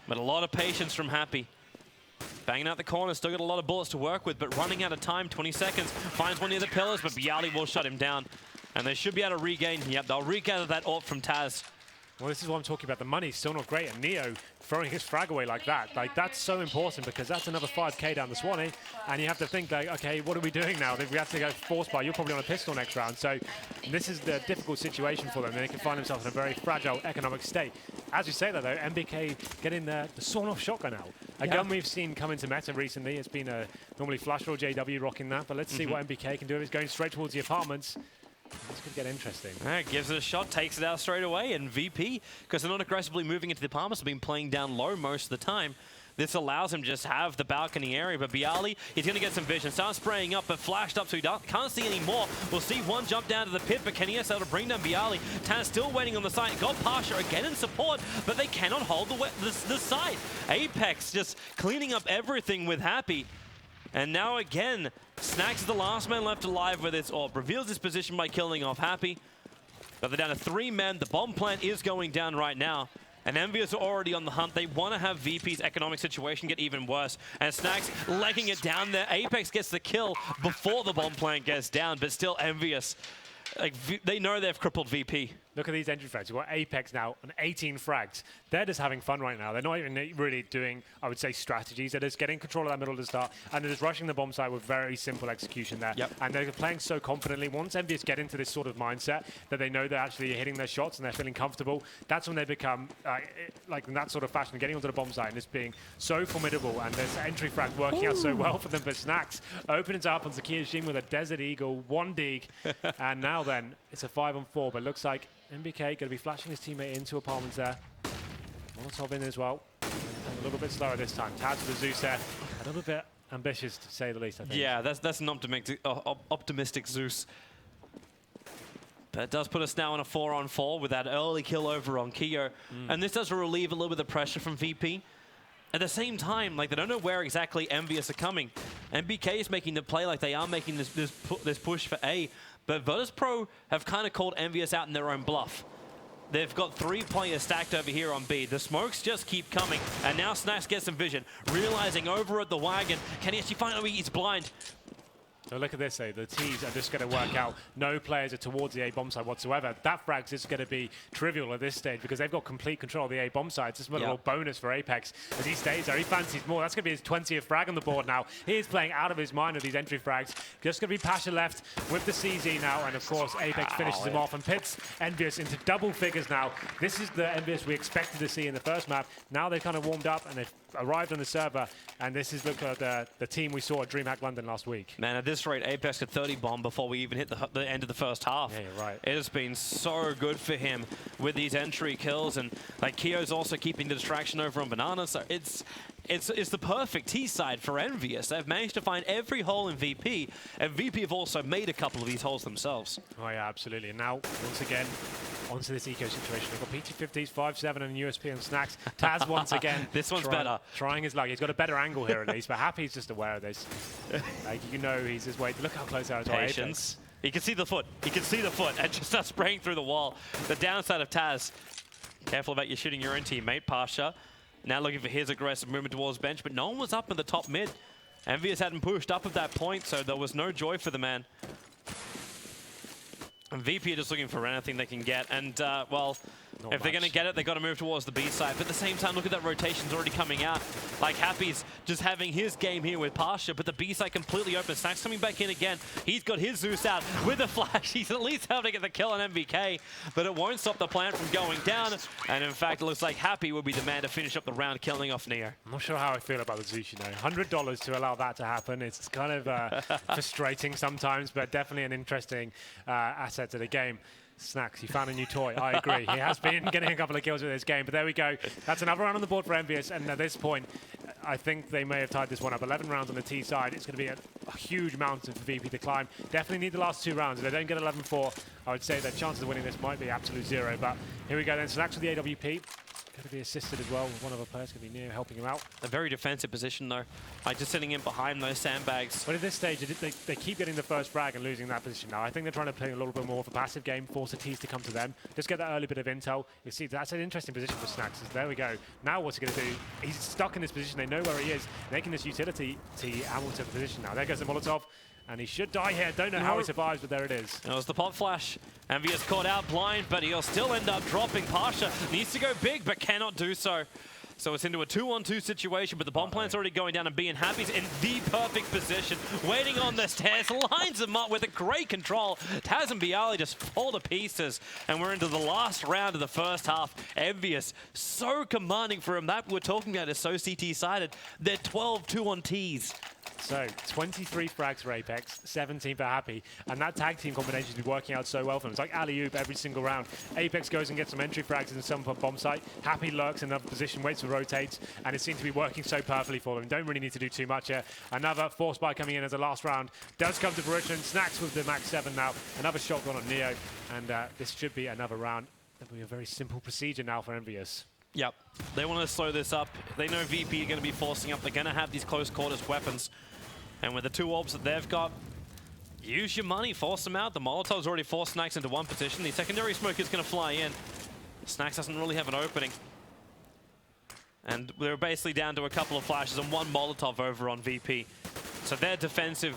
But a lot of patience from Happy. Banging out the corner, still got a lot of bullets to work with, but running out of time, 20 seconds. Finds one near the pillars, but Bialy will shut him down. And they should be able to regain. Yep, they'll regather that AWP from Taz. Well, this is what I'm talking about. The money's still not great, and Neo throwing his frag away like that. Like, that's so important, because that's another 5k down the Swanee, and you have to think, like, okay, what are we doing now? If we have to go force buy, you're probably on a pistol next round. So this is the difficult situation for them. They can find themselves in a very fragile economic state. As you say that, though, MBK getting the sawn-off shotgun out. A gun we've seen come into meta recently. It's been normally Flash or JW rocking that, but let's see what MBK can do. He's going straight towards the apartments. This could get interesting. Gives it a shot, takes it out straight away, and VP, because they're not aggressively moving into the apartments, have been playing down low most of the time. This allows him to just have the balcony area, but Bialy, he's going to get some vision. Starts spraying up, but flashed up, so he can't see any more. We'll see one jump down to the pit, but Kenny is able to bring down Bialy. Taz still waiting on the site. Got Pasha again in support, but they cannot hold the site. Apex just cleaning up everything with Happy. And now again, Snax is the last man left alive with his AWP. Reveals his position by killing off Happy. But they're down to 3 men. The bomb plant is going down right now. And Envious are already on the hunt. They want to have VP's economic situation get even worse. And Snax legging it down there. Apex gets the kill before the bomb plant gets down, but still Envious. Like, they know they've crippled VP. Look at these entry frags. We've got Apex now on 18 frags. They're just having fun right now. They're not even really doing, I would say, strategies. They're just getting control of that middle to start, and they're just rushing the bomb site with very simple execution there. Yep. And they're playing so confidently. Once Envious get into this sort of mindset that they know they're actually hitting their shots and they're feeling comfortable, that's when they become, like in that sort of fashion, getting onto the bomb site and just being so formidable. And this entry frag working out so well for them. But Snax opens up on Zakiya Shin with a Desert Eagle, 1 dig. And now then, it's a 5-on-4, but it looks like MBK going to be flashing his teammate into apartments there. Molotov in as well. And a little bit slower this time. Taz with the Zeus there. A little bit ambitious, to say the least, I think. Yeah, that's an optimistic Zeus. But it does put us now on a 4-on-4 with that early kill over on Keo. And this does relieve a little bit of pressure from VP. At the same time, like, they don't know where exactly Envious are coming. MBK is making the play like they are making this push for A. But Virtus.pro have kind of called Envious out in their own bluff. They've got 3 players stacked over here on B. The smokes just keep coming. And now Snax gets some vision. Realizing over at the wagon, can he actually find out he's blind? So look at this, though. The T's are just going to work out. No players are towards the A bomb side whatsoever. That frag's just going to be trivial at this stage because they've got complete control of the A bomb side. It's just a little bonus for Apex as he stays there. He fancies more. That's going to be his 20th frag on the board now. He is playing out of his mind with these entry frags. Just going to be Pasha left with the CZ now. And of course, Apex finishes him off and pits Envious into double figures now. This is the Envious we expected to see in the first map. Now they've kind of warmed up and they've arrived on the server. And this is, look at the team we saw at DreamHack London last week. Man, at this rate, Apex could 30 bomb before we even hit the end of the first half. Yeah, you're right. It has been so good for him with these entry kills, and like Kio's also keeping the distraction over on Banana. So it's the perfect T side for Envious. They've managed to find every hole in VP, and VP have also made a couple of these holes themselves. Oh yeah, absolutely. And now, once again, onto this eco situation. They've got PT50s, 5-7 and USP and Snacks. Taz once again. This one's better. Trying his luck. He's got a better angle here at least, but Happy's just aware of this. Like, you know he's his way. Look how close they are to Patience. He can see the foot. He can see the foot and just starts spraying through the wall. The downside of Taz. Careful about you shooting your own teammate, Pasha. Now looking for his aggressive movement towards bench, but no one was up in the top mid. Envious hadn't pushed up at that point, so there was no joy for the man. And VP are just looking for anything they can get, and well, if they're going to get it, they've got to move towards the B side. But at the same time, look at that rotation's already coming out. Like, Happy's just having his game here with Pasha, but the B side completely open. Snacks coming back in again. He's got his Zeus out with a flash. He's at least able to get the kill on MVK, but it won't stop the plant from going down. And in fact, it looks like Happy will be the man to finish up the round, killing off Neo. I'm not sure how I feel about the Zeus, you know. $100 to allow that to happen. It's kind of frustrating sometimes, but definitely an interesting asset to the game. Snacks, he found a new toy. I agree. He has been getting a couple of kills with this game, but there we go. That's another round on the board for Envious, and at this point, I think they may have tied this one up. 11 rounds on the T side. It's going to be a huge mountain for VP to climb. Definitely need the last 2 rounds. If they don't get 11-4, I would say their chances of winning this might be absolute 0. But here we go then. Snacks with the AWP. Going to be assisted as well with one of our players going to be near helping him out. A very defensive position though, like just sitting in behind those sandbags. But at this stage, they keep getting the first frag and losing that position now. I think they're trying to play a little bit more of a passive game, force the T's to come to them. Just get that early bit of intel. You see, that's an interesting position for Snacks. There we go. Now what's he going to do? He's stuck in this position. They know where he is. Making this utility ammo to the position now. There goes the Molotov. And he should die here. Don't know how he survives, but there it is. That was the pop flash. Envious caught out blind, but he'll still end up dropping. Pasha needs to go big, but cannot do so. So it's into a 2-on-2 situation, but the bomb plant's already going down, and being Happy's in the perfect position, waiting on the stairs, lines them up with a great control. Taz and Bialy just fall to pieces, and we're into the last round of the first half. Envious, so commanding for him. That we're talking about is so CT-sided. They're 12-2 on Ts. So, 23 frags for Apex, 17 for Happy, and that tag team combination has been working out so well for them. It's like alley-oop every single round. Apex goes and gets some entry frags in some bomb site. Happy lurks in another position, waits for rotates, and it seems to be working so perfectly for them. Don't really need to do too much here. Another force buy coming in as the last round does come to fruition. Snacks with the max 7 now. Another shotgun on Neo, and this should be another round. That'll be a very simple procedure now for Envious. Yep, they want to slow this up. They know VP are going to be forcing up. They're going to have these close quarters weapons. And with the 2 orbs that they've got, use your money, force them out. The Molotov's already forced Snacks into one position. The secondary smoke is going to fly in. Snacks doesn't really have an opening. And they're basically down to a couple of flashes and 1 Molotov over on VP. So their defensive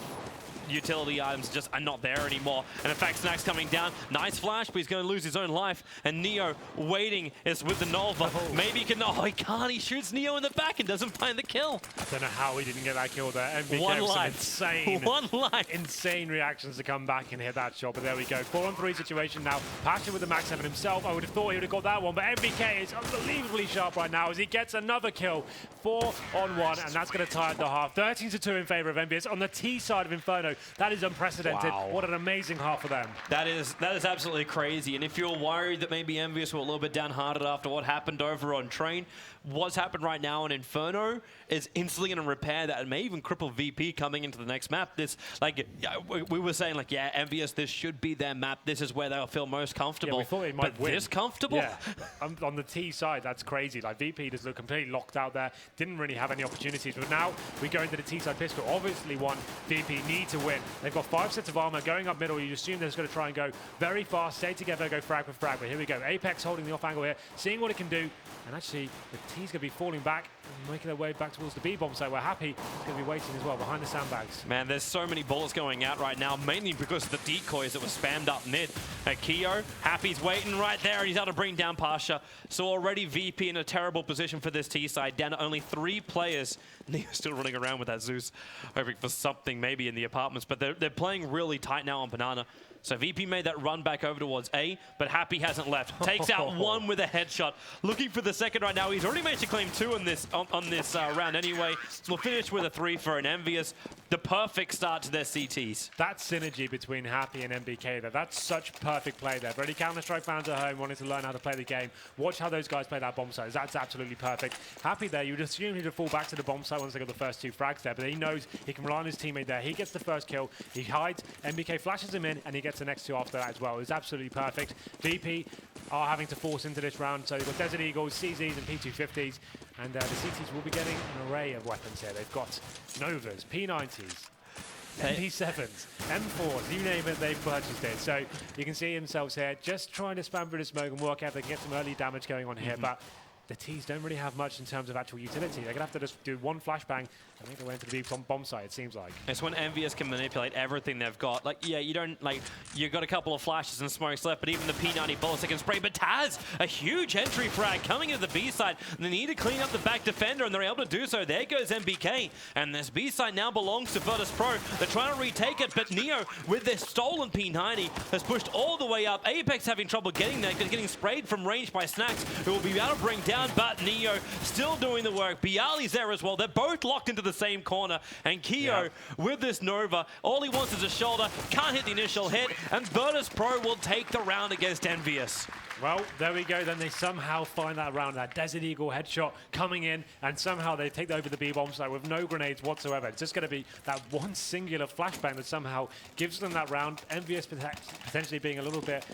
utility items just are not there anymore. And in fact, Snacks coming down. Nice flash, but he's going to lose his own life. And Neo waiting is with the Nova. Maybe he can... Oh, he can't. He shoots Neo in the back and doesn't find the kill. I don't know how he didn't get that kill there. MVK 1 with some life. insane, 1 life. Insane reactions to come back and hit that shot. But there we go. 4-on-3 situation now. Pasha with the max 7 himself. I would have thought he would have got that one. But MVK is unbelievably sharp right now as he gets another kill. 4-on-1. And that's going to tie at the half. 13-2 in favor of Envious. On the T side of Inferno, that is unprecedented. Wow. What an amazing half for them. That is absolutely crazy. And if you're worried that maybe Envious were a little bit downhearted after what happened over on Train, what's happened right now in Inferno is instantly going to repair that and may even cripple VP coming into the next map. This, like, we were saying, like, yeah, Envious, this should be their map. This is where they'll feel most comfortable. Yeah, we thought they might win. This comfortable? Yeah. On the T side, that's crazy. Like, VP just looked completely locked out there. Didn't really have any opportunities. But now we go into the T side pistol. Obviously, VP need to win. They've got 5 sets of armor going up middle. You assume they're just going to try and go very fast, stay together, go frag with frag. But here we go. Apex holding the off angle here, seeing what it can do. And actually, the T's going to be falling back and making their way back towards the B-bomb site. We're happy is going to be waiting as well behind the sandbags. Man, there's so many bullets going out right now, mainly because of the decoys that were spammed up mid. Keo, Happy's waiting right there, and he's able to bring down Pasha. So already VP in a terrible position for this T side, down to only 3 players. Neo's still running around with that Zeus, hoping for something maybe in the apartments, but they're playing really tight now on Banana. So VP made that run back over towards A, but Happy hasn't left. Takes out 1 with a headshot. Looking for the second right now. He's already managed to claim 2 on this round anyway. We'll finish with a 3 for an Envious. The perfect start to their CTs. That synergy between Happy and MBK, that's such perfect play there. For any Counter-Strike fans at home wanting to learn how to play the game, watch how those guys play that bomb site. That's absolutely perfect. Happy there, you'd assume he'd fall back to the bomb site once they got the first 2 frags there, but he knows he can rely on his teammate there. He gets the first kill, he hides, MBK flashes him in, and he gets the next 2 after that as well. It's absolutely perfect. VP are having to force into this round, so they've got Desert Eagles, CZs, and P250s, and the CTs will be getting an array of weapons here. They've got Novas, P90s, MP7s, M4s, you name it, they've purchased it. So you can see themselves here just trying to spam through the smoke and work out if they can get some early damage going on here, but the T's don't really have much in terms of actual utility. They're going to have to just do 1 flashbang and make their way into the bomb site, it seems like. It's when Envious can manipulate everything they've got. Like, yeah, you don't, like, you've got a couple of flashes and smokes left, but even the P90 bullets they can spray. But Taz, a huge entry frag coming into the B side. They need to clean up the back defender, and they're able to do so. There goes MBK, and this B side now belongs to Virtus Pro. They're trying to retake it, but Neo, with their stolen P90, has pushed all the way up. Apex having trouble getting there, getting sprayed from range by Snacks, who will be able to bring down, but Neo still doing the work. Bialy's there as well. They're both locked into the same corner, and Keo with this Nova, all he wants is a shoulder, can't hit the initial hit, and Virtus Pro will take the round against Envious. Well, there we go. Then they somehow find that round, that Desert Eagle headshot coming in, and somehow they take over the B-bomb site with no grenades whatsoever. It's just going to be that one singular flashbang that somehow gives them that round. Envious potentially being a little bit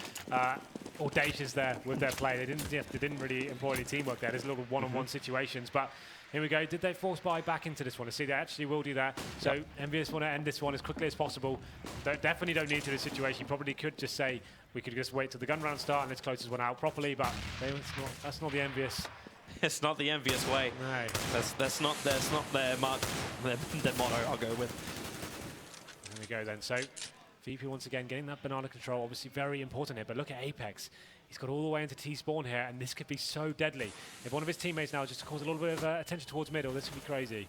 audacious there with their play. They didn't really employ any teamwork there. There's little one-on-one situations, but here we go. Did they force buy back into this one? To see they actually will do that. So Envious want to end this one as quickly as possible. They definitely don't need to this situation. You probably could just say we could just wait till the gun round start and let's close this one out properly, but that's not the Envious. It's not the Envious way. No. That's not their motto I'll go with. There we go then. So VP once again getting that banana control, obviously very important here, but look at Apex. He's got all the way into T-spawn here, and this could be so deadly. If one of his teammates now just to cause a little bit of attention towards middle, this could be crazy.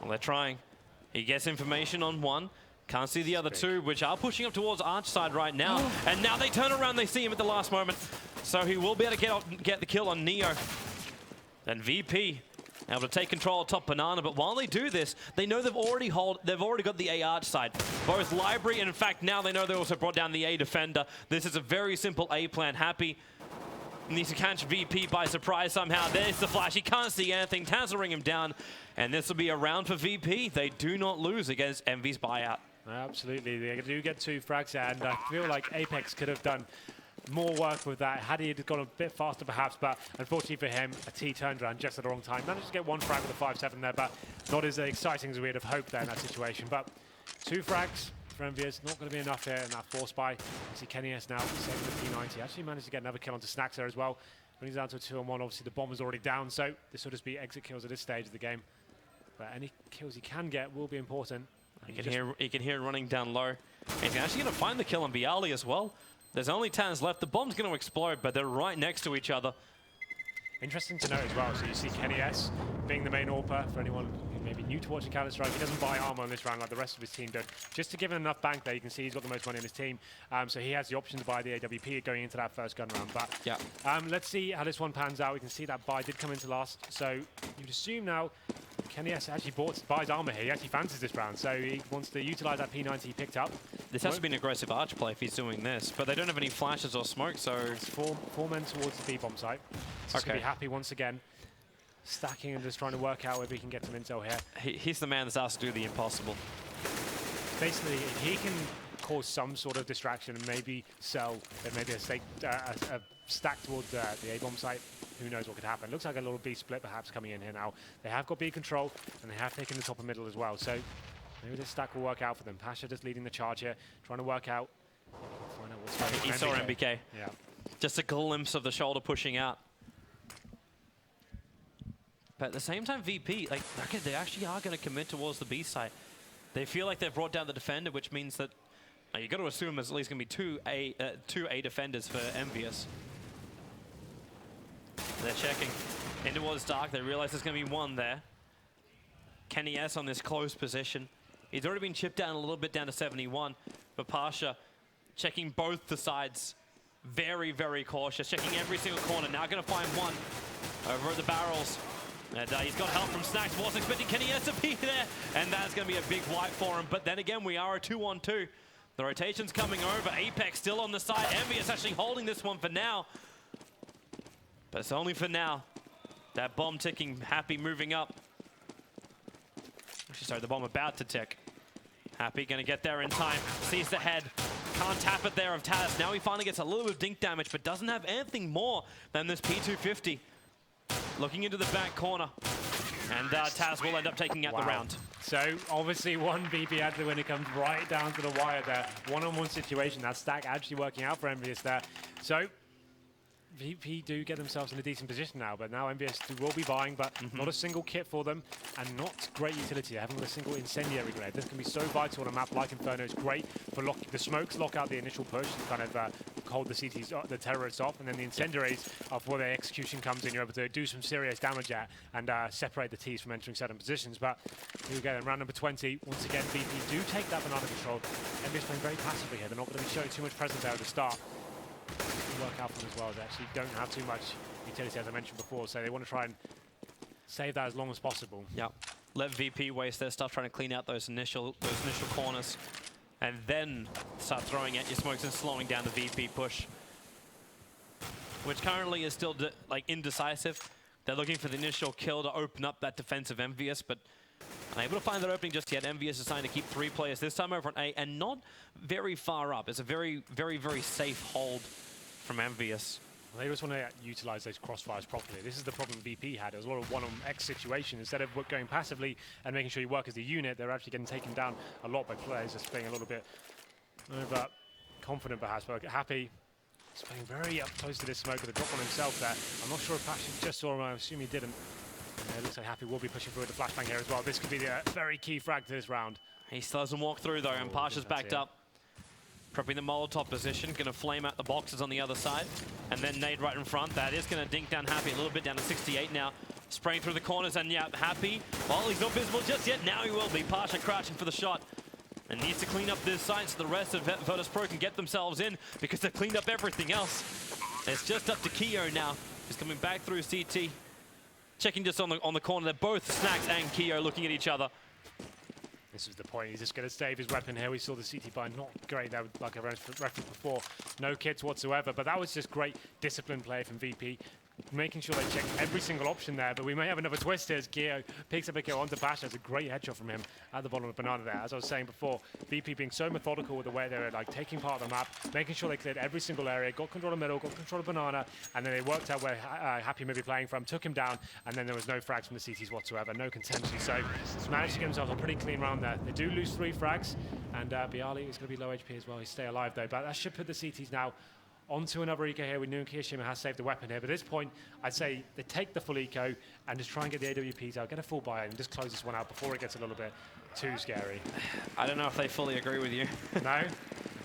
Well, they're trying. He gets information on 1. Can't see the other 2, which are pushing up towards Arch side right now. And now they turn around, they see him at the last moment. So he will be able to get the kill on Neo. And VP able to take control of top Banana, but while they do this, they know they've already got the A Arch side. Both Library, and in fact, now they know they also brought down the A defender. This is a very simple A plan. Happy needs to catch VP by surprise somehow. There's the flash. He can't see anything. Taz will ring him down, and this will be a round for VP. They do not lose against Envy's buyout. Absolutely. They do get 2 frags, and I feel like Apex could have done more work with that had he gone a bit faster perhaps, but unfortunately for him, a T turned around just at the wrong time. Managed to get 1 frag with a 5-7 there, but not as exciting as we'd have hoped there in that situation. But 2 frags for Envious, not going to be enough here in that force buy. You see Kenny S now saving the P90. Actually managed to get another kill onto Snacks there as well. When he's down to a 2-on-1, obviously the bomb is already down, so this will just be exit kills at this stage of the game. But any kills he can get will be important. You can hear running down low. And he's actually going to find the kill on Bialy as well. There's only Taz left. The bomb's going to explode, but they're right next to each other. Interesting to note as well, so you see Kenny S being the main AWPer for anyone who may be new to watching Counter-Strike. He doesn't buy armor in this round like the rest of his team don't. Just to give him enough bank there, you can see he's got the most money in his team. So he has the option to buy the AWP going into that first gun round. But let's see how this one pans out. We can see that buy did come into last. So you'd assume now Kenny S actually buys armor here. He actually fancies this round, so he wants to utilize that P90 he picked up. This has to be an aggressive arch play if he's doing this, but they don't have any flashes or smoke, so... It's four men towards the B-bomb site. He's going to be happy once again, stacking and just trying to work out whether he can get some intel here. He's the man that's asked to do the impossible. Basically, if he can cause some sort of distraction and maybe sell, then maybe a stack towards the A-bomb site, who knows what could happen. Looks like a little B split perhaps coming in here now. They have got B control, and they have taken the top and middle as well, so Maybe this stack will work out for them. Pasha just leading the charge here, trying to work out. Find out what's going on. He saw MBK. Yeah. Just a glimpse of the shoulder pushing out. But at the same time, VP, like, they actually are going to commit towards the B site. They feel like they've brought down the defender, which means that you've got to assume there's at least going to be two A defenders for Envious. They're checking in towards Dark. They realize there's going to be one there. Kenny S on this close position. He's already been chipped down a little bit down to 71. But Pasha checking both the sides. Very, very cautious. Checking every single corner. Now going to find one over at the barrels. And he's got help from Snacks. Wasn't expecting Kenny S to be there. And that's going to be a big wipe for him. But then again, we are a 2-on-2. The rotation's coming over. Apex still on the side. Envious actually holding this one for now. But it's only for now. That bomb ticking. Happy moving up. Actually, sorry, the bomb about to tick. Happy going to get there in time. Sees the head. Can't tap it there of Taz. Now he finally gets a little bit of dink damage, but doesn't have anything more than this P250. Looking into the back corner. And Taz will end up taking out the round. So obviously one VP actually when it comes right down to the wire there. One-on-one situation. That stack actually working out for Envious there. So VP do get themselves in a decent position now, but now Envious will be buying, but not a single kit for them, and not great utility. They haven't got a single incendiary grenade. This can be so vital on a map like Inferno. It's great for the smokes lock out the initial push and kind of hold the CTs, the terrorists off, and then the incendiaries are before their execution comes in. You're able to do some serious damage at and separate the Ts from entering certain positions. But here we go, then round number 20. Once again, VP do take that banana control. Envious playing very passively here. They're not going to be showing too much presence there at the start. Work out for them as well. They actually don't have too much utility, as I mentioned before, so they want to try and save that as long as possible. Yeah, let VP waste their stuff trying to clean out those initial corners, and then start throwing at your smokes and slowing down the VP push, which currently is still indecisive. They're looking for the initial kill to open up that defensive Envious, but unable to find that opening just yet. Envious is trying to keep 3 players this time over on A, and not very far up. It's a very, very, very safe hold from Envious. Well, they just want to utilize those crossfires properly. This is the problem VP had. There was a lot of one-on-X situation. Instead of going passively and making sure you work as a unit, they're actually getting taken down a lot by players just playing a little bit over confident perhaps, but Happy is playing very up close to this smoke with a drop on himself there. I'm not sure if Pasha just saw him, I assume he didn't. It looks like Happy will be pushing through with the flashbang here as well. This could be the very key frag to this round. He still doesn't walk through though, and Pasha's backed up. Prepping the Molotov position, going to flame out the boxes on the other side. And then nade right in front. That is going to dink down Happy a little bit, down to 68 now. Spraying through the corners, and yeah, Happy, well, he's not visible just yet. Now he will be. Pasha crouching for the shot. And needs to clean up this site so the rest of Virtus Pro can get themselves in, because they've cleaned up everything else. It's just up to Keo now. He's coming back through CT. Checking just on the corner. They're both Snacks and Keo looking at each other. This is the point. He's just going to save his weapon here. We saw the CT buy not great, that like I referenced before. No kits whatsoever, but that was just great discipline play from VP. Making sure they check every single option there, but we may have another twist here as Geo picks up a kill onto Bash. That's a great headshot from him at the bottom of Banana there. As I was saying before, VP being so methodical with the way they were taking part of the map, making sure they cleared every single area, got control of middle, got control of Banana, and then they worked out where Happy may be playing from, took him down, and then there was no frags from the CTs whatsoever, no contingency. So he's managed to get himself a pretty clean round there. They do lose 3 frags, and Bialy is going to be low HP as well. He's stay alive though, but that should put the CTs now onto another eco here. We knew Kiyashima has saved the weapon here, but at this point, I'd say they take the full eco and just try and get the AWPs out, get a full buy and just close this one out before it gets a little bit too scary. I don't know if they fully agree with you. No?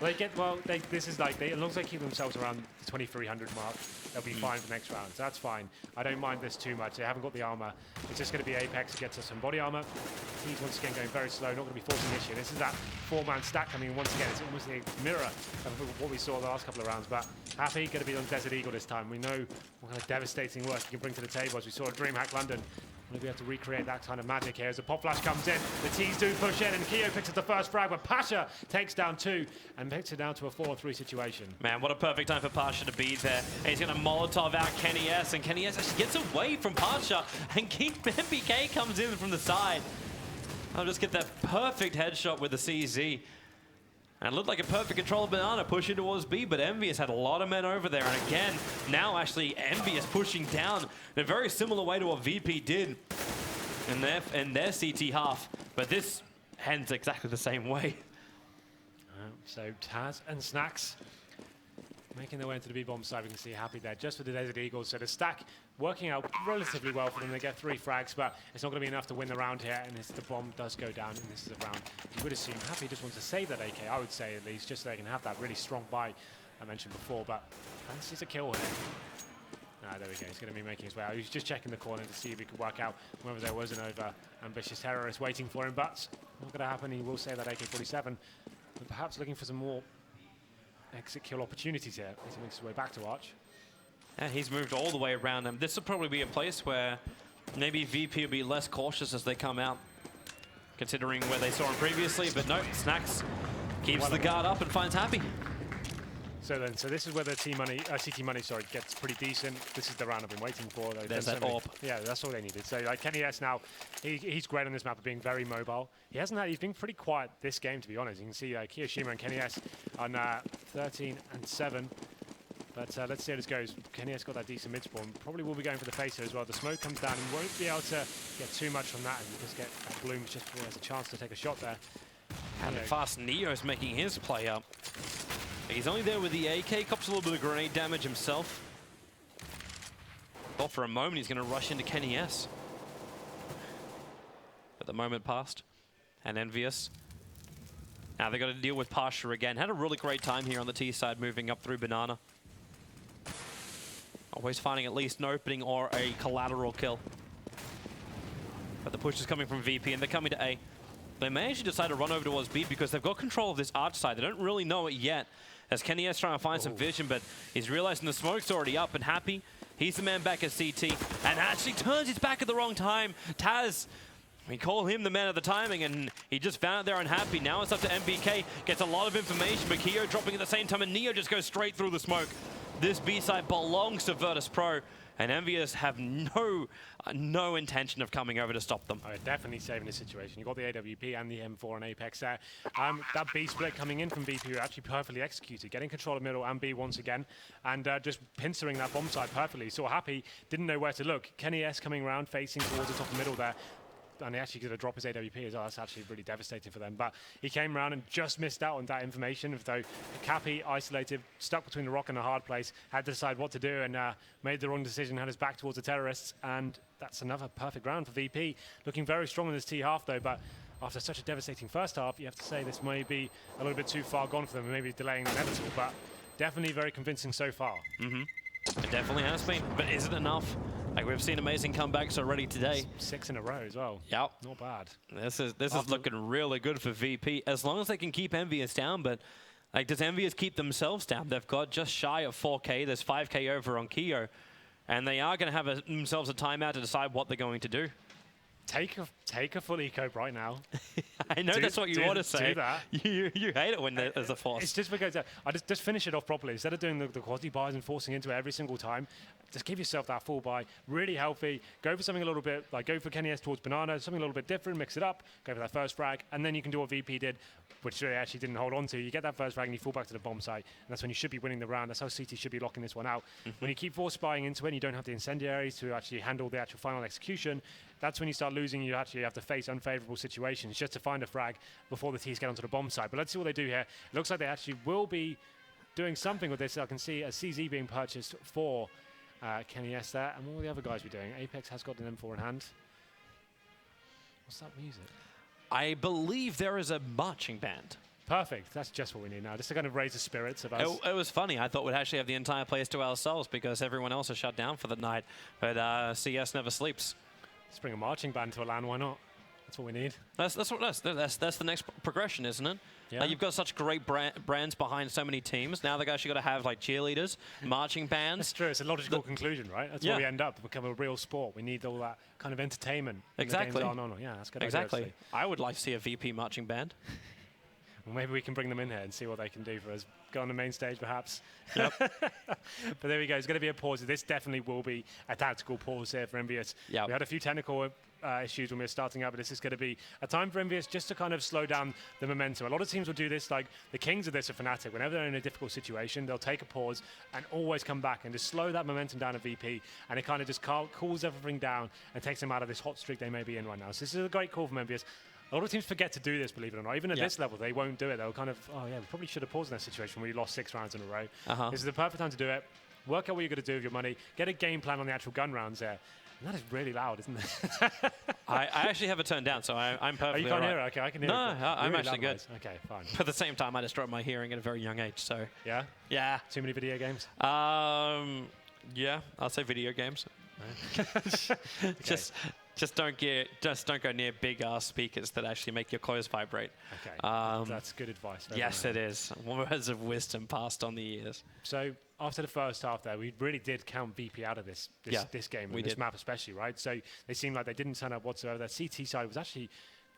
This is as long as they keep themselves around the 2300 mark, they'll be fine for the next round. So that's fine. I don't mind this too much. They haven't got the armor. It's just going to be Apex that gets us some body armor. He's once again going very slow, not going to be forcing the issue. This is that 4-man stack coming in once again. It's almost a mirror of what we saw the last couple of rounds. But Happy going to be on Desert Eagle this time. We know what kind of devastating work he can bring to the table, as we saw at DreamHack London. We'll be able to recreate that kind of magic here as the pop flash comes in. The T's do push in, and Keo picks up the first frag, but Pasha takes down 2 and picks it down to a 4-3 situation. Man, what a perfect time for Pasha to be there. And he's going to Molotov out Kenny S, and Kenny S actually gets away from Pasha, and MBK comes in from the side. I'll just get that perfect headshot with the CZ. And it looked like a perfect control of Banana pushing towards B, but Envious had a lot of men over there. And again, now actually Envious pushing down in a very similar way to what VP did in their CT half. But this ends exactly the same way. So Taz and Snacks making their way into the B-bomb side. We can see Happy there just for the Desert Eagles. So the stack working out relatively well for them. They get 3 frags, but it's not going to be enough to win the round here. And the bomb does go down, and this is a round you would assume Happy just wants to save that AK, I would say at least, just so they can have that really strong buy I mentioned before. But fancies a kill here. There we go. He's going to be making his way out. He's just checking the corner to see if he could work out whether there was an over-ambitious terrorist waiting for him, but not going to happen. He will save that AK-47, but perhaps looking for some more exit kill opportunities here as he makes his way back to Arch. And he's moved all the way around him. This will probably be a place where maybe VP will be less cautious as they come out, considering where they saw him previously, but no, Snacks keeps the guard up and finds Happy. So this is where the CT money, gets pretty decent. This is the round I've been waiting for. There's that AWP. Yeah, that's all they needed. So like Kenny S now, he's great on this map of being very mobile. He's been pretty quiet this game, to be honest. You can see Kiyoshima and Kenny S on 13 and 7. But let's see how this goes. Kenny S got that decent mid spawn. Probably will be going for the facer as well. The smoke comes down and won't be able to get too much from that. And you just get that Bloom just before he has a chance to take a shot there. And fast Neo's making his play up. He's only there with the AK, cops a little bit of grenade damage himself. Thought for a moment he's going to rush into Kenny S. But the moment passed. And Envious. Now they've got to deal with Pasha again. Had a really great time here on the T side, moving up through Banana. Always finding at least an opening or a collateral kill. But the push is coming from VP and they're coming to A. They may actually decide to run over towards B because they've got control of this Arch side. They don't really know it yet. As Kenny S trying to find some vision, but he's realizing the smoke's already up and Happy. He's the man back at CT and actually turns his back at the wrong time. Taz, we call him the man of the timing, and he just found it there on Happy. Now it's up to MBK. Gets a lot of information, but Keo dropping at the same time, and Neo just goes straight through the smoke. This B-side belongs to Virtus Pro, and Envious have no intention of coming over to stop them. Oh, definitely saving the situation. You've got the AWP and the M4 and Apex there. That B split coming in from VP actually perfectly executed, getting control of middle and B once again, and just pincering that bomb side perfectly. So Happy didn't know where to look. Kenny S coming around, facing towards the top of middle there. And he actually going to drop his AWP as well. That's actually really devastating for them. But he came around and just missed out on that information. Though Cappy, isolated, stuck between the rock and a hard place, had to decide what to do and made the wrong decision, had his back towards the terrorists. And that's another perfect round for VP. Looking very strong in this T half, though. But after such a devastating first half, you have to say this may be a little bit too far gone for them and maybe delaying the inevitable. But definitely very convincing so far. It definitely has been. But is it enough? Like, we've seen amazing comebacks already today. 6 in a row as well. Yep. Not bad. This is looking really good for VP, as long as they can keep Envious down. But like, does Envious keep themselves down? They've got just shy of 4K. There's 5K over on Keo. And they are going to have themselves a timeout to decide what they're going to do. Take a full eco right now. I know that's what you want to say. Do that. You hate it when there's a force. It's just because I just finish it off properly. Instead of doing the quality buys and forcing into it every single time, just give yourself that full buy. Really healthy. Go for something a little bit, like go for Kenny S towards Banana, something a little bit different, mix it up, go for that first frag, and then you can do what VP did, which they actually didn't hold on to. You get that first frag and you fall back to the bomb site, and that's when you should be winning the round. That's how CT should be locking this one out. When you keep force buying into it and you don't have the incendiaries to actually handle the actual final execution, that's when you start losing. You actually have to face unfavorable situations just to find a frag before the T's get onto the bomb site. But let's see what they do here. It looks like they actually will be doing something with this. I can see a CZ being purchased for Kenny S there, and what will the other guys be doing? Apex has got an M4 in hand. What's that music? I believe there is a marching band. Perfect. That's just what we need now, just to kind of raise the spirits of us. It was funny. I thought we'd actually have the entire place to ourselves because everyone else is shut down for the night. But CS never sleeps. Let's bring a marching band to a LAN. Why not? That's what we need. That's the next progression, isn't it? Yeah. Like, you've got such great brands behind so many teams. Now they've actually got to have like cheerleaders, marching bands. That's true. It's a logical conclusion, right? That's where we end up. Become a real sport. We need all that kind of entertainment. Exactly. Yeah, that's a good. Exactly. Idea, I would like to see a VP marching band. Well, maybe we can bring them in here and see what they can do for us. Go on the main stage, perhaps. Yep. But there we go. It's going to be a pause. This definitely will be a tactical pause here for Envious. Yep. We had a few technical issues when we were starting out, but this is going to be a time for Envious just to kind of slow down the momentum. A lot of teams will do this, like the kings of this are Fnatic. Whenever they're in a difficult situation, they'll take a pause and always come back and just slow that momentum down at VP, and it kind of just cools everything down and takes them out of this hot streak they may be in right now. So this is a great call from Envious. A lot of teams forget to do this, believe it or not. Even at this level, they won't do it. They'll kind of, oh yeah, we probably should have paused in that situation when we lost 6 rounds in a row. This is the perfect time to do it. Work out what you're going to do with your money. Get a game plan on the actual gun rounds there. And that is really loud, isn't it? I actually have it turned down, so I'm perfectly you can't right. hear it? Okay, I can hear no, it. No, I'm really actually good. Noise. Okay, fine. But at the same time, I destroyed my hearing at a very young age, so... Yeah? Yeah. Too many video games? Yeah, I'll say video games. Okay. Just don't go near big speakers that actually make your clothes vibrate. Okay, that's good advice. Yes, it is. Words of wisdom passed on the years. So after the first half there, we really did count VP out of this game, and this map especially, right? So they seemed like they didn't turn up whatsoever. Their CT side was actually,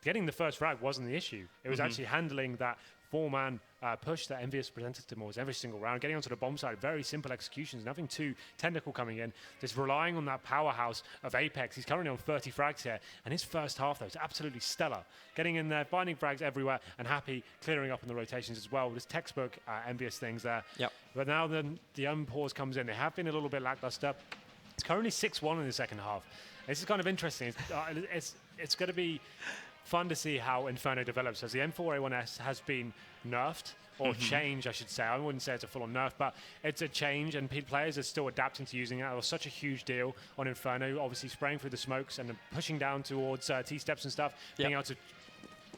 getting the first frag wasn't the issue. It was actually handling that 4-man push that Envious presented to them every single round, getting onto the bomb side, very simple executions, nothing too technical coming in, just relying on that powerhouse of Apex. He's currently on 30 frags here, and his first half, though, is absolutely stellar. Getting in there, finding frags everywhere, and Happy clearing up in the rotations as well. Just textbook Envious things there. Yep. But now the unpause comes in. They have been a little bit lackluster. It's currently 6-1 in the second half. This is kind of interesting. It's going to be fun to see how Inferno develops, as the M4A1S has been nerfed, or changed, I should say. I wouldn't say it's a full-on nerf, but it's a change, and players are still adapting to using it. It was such a huge deal on Inferno, obviously spraying through the smokes and then pushing down towards T-steps and stuff, being able to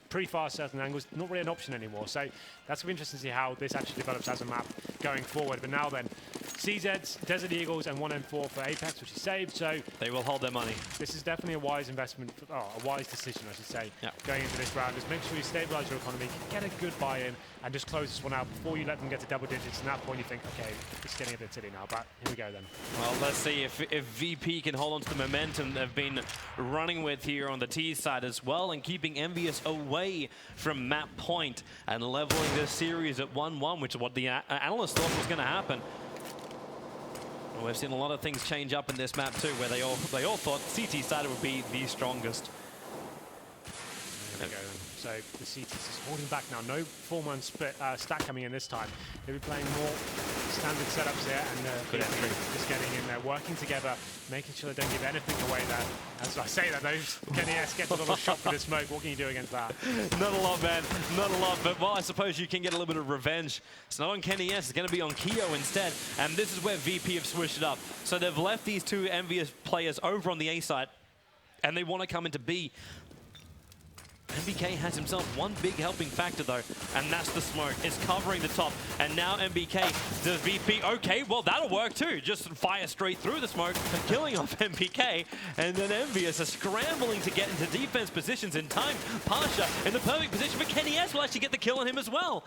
pre-fire certain angles, not really an option anymore. So that's going to be interesting to see how this actually develops as a map going forward. But now then, CZs, Desert Eagles, and 1M4 for Apex, which is saved. So they will hold their money. This is definitely a wise investment, a wise decision, I should say, going into this round. Just make sure you stabilize your economy, get a good buy-in, and just close this one out before you let them get to double digits. And at that point, you think, okay, it's getting a bit silly now. But here we go then. Well, let's see if VP can hold on to the momentum they've been running with here on the T side as well, and keeping Envious away from map point and leveling this series at 1-1, which is what the analysts thought was going to happen. Well, we've seen a lot of things change up in this map too, where they all thought CT side would be the strongest. There we go. So the CTs is holding back now. No 4-man stack coming in this time. They'll be playing more standard setups here, and just getting in there, working together, making sure they don't give anything away there. As I say that, those Kenny S gets a little shot for the smoke. What can you do against that? Not a lot, man. Not a lot. But, well, I suppose you can get a little bit of revenge. It's not on Kenny S. It's going to be on Keo instead. And this is where VP have switched it up. So they've left these two Envious players over on the A side, and they want to come into B. MBK has himself one big helping factor, though, and that's the smoke. It's covering the top, and now MBK does VP. Okay, well, that'll work, too. Just fire straight through the smoke, killing off MBK, and then Envious are scrambling to get into defense positions in time. Pasha in the perfect position, but Kenny S will actually get the kill on him as well.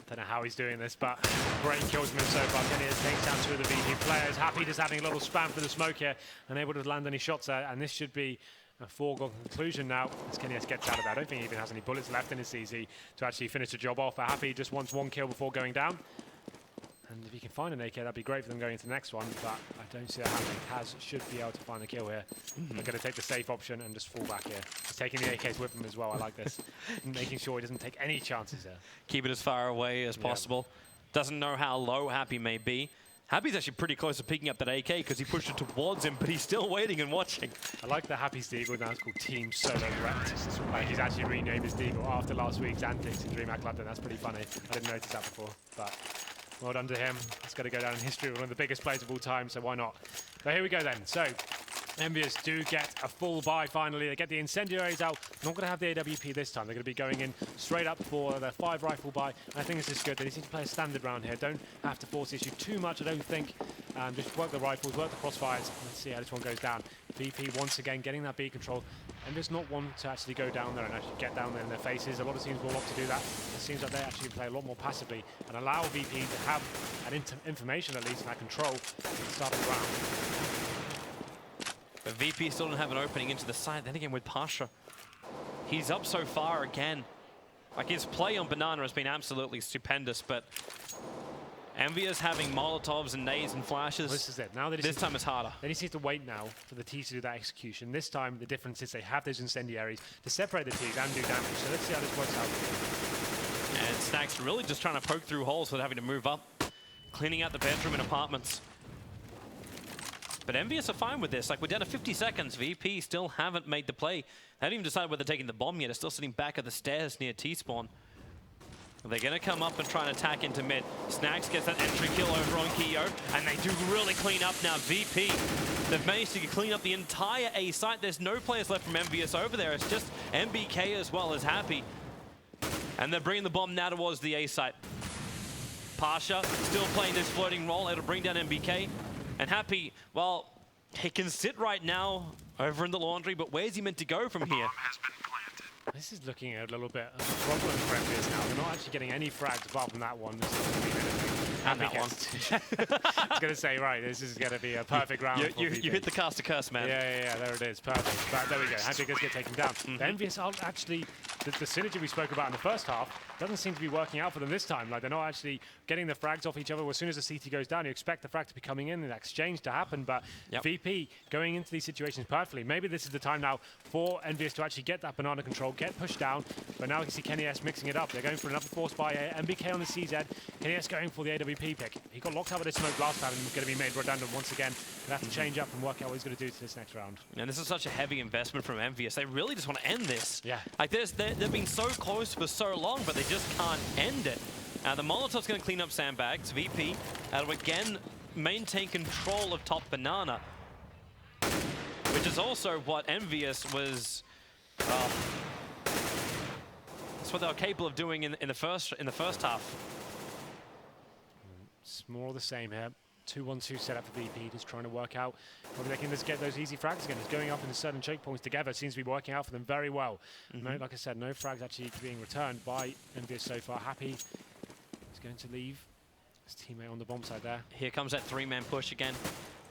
Don't know how he's doing this, but great kills from him so far. Kenny S takes down 2 of the VP players. Happy just having a little spam for the smoke here, unable to land any shots there, and this should be a foregone conclusion now as Kenny S gets out of that. I don't think he even has any bullets left in his CZ to actually finish the job off. Happy just wants 1 kill before going down. And if he can find an AK, that'd be great for them going into the next one, but I don't see that happening. Should be able to find the kill here. They're going to take the safe option and just fall back here. He's taking the AKs with him as well. I like this. Making sure he doesn't take any chances there. Keep it as far away as possible. Doesn't know how low Happy may be. Happy's actually pretty close to picking up that AK because he pushed it towards him, but he's still waiting and watching. I like the Happy's Deagle now. It's called Team Solo Wrecked. Like he's actually renamed his Deagle after last week's antics in DreamHack London. That's pretty funny. I didn't notice that before, but well done to him. It's going to go down in history, one of the biggest players of all time, so why not? So here we go then. So Envious do get a full buy finally. They get the incendiaries out. Not going to have the AWP this time. They're going to be going in straight up for their 5 rifle buy. And I think this is good. They just need to play a standard round here. Don't have to force the issue too much, I don't think. Just work the rifles, work the crossfires. Let's see how this one goes down. VP once again getting that B control. Envious not want to actually go down there and actually get down there in their faces. A lot of teams will opt to do that. It seems like they actually play a lot more passively and allow VP to have an information at least and that control at the start of the round. But VP still don't have an opening into the side. Then again with Pasha, he's up so far again. Like his play on Banana has been absolutely stupendous, but Envious having Molotovs and nades and flashes. Well, this is it. Now this time it's harder. They just need to wait now for the T's to do that execution. This time the difference is they have those incendiaries to separate the T's and do damage. So let's see how this works out. And Snack's really just trying to poke through holes without having to move up. Cleaning out the bedroom and apartments. But Envious are fine with this. Like, we're down to 50 seconds. VP still haven't made the play. They haven't even decided whether they're taking the bomb yet. They're still sitting back at the stairs near T-spawn. They're going to come up and try and attack into mid. Snags gets that entry kill over on Keo, and they do really clean up now. VP, they've managed to clean up the entire A site. There's no players left from Envious over there. It's just MBK as well as Happy. And they're bringing the bomb now towards the A site. Pasha still playing this floating role. It'll bring down MBK. And Happy, well, he can sit right now over in the laundry, but where's he meant to go from here? This is looking a little bit of a problem for Envious now. They're not actually getting any frags apart from that one. And that one. I was going to say, right, this is going to be a perfect round. You hit the caster curse, man. Yeah, there it is. Perfect. But there we go. Happy gets taken down. Envious are actually, the synergy we spoke about in the first half doesn't seem to be working out for them this time. Like, they're not actually getting the frags off each other. As soon as the CT goes down, you expect the frag to be coming in and that exchange to happen. But VP going into these situations perfectly. Maybe this is the time now for Envious to actually get that banana control, get pushed down. But now we can see Kenny S mixing it up. They're going for another force by MBK on the CZ. Kenny S going for the AWP pick. He got locked out with his smoke last time and he's going to be made redundant once again. He'll have to change up and work out what he's going to do to this next round. And this is such a heavy investment from Envious. They really just want to end this. Yeah. Like, they've been so close for so long, but they just can't end it. The Molotov's going to clean up sandbags. VP will again maintain control of top banana, which is also what Envious was. That's what they were capable of doing in the first half. It's more of the same here. 2-1-2 setup for VP, just trying to work out whether they can just get those easy frags again. Just going up into certain choke points together seems to be working out for them very well. No, like I said, no frags actually being returned by Envious so far. Happy is going to leave his teammate on the bomb side there. Here comes that three-man push again,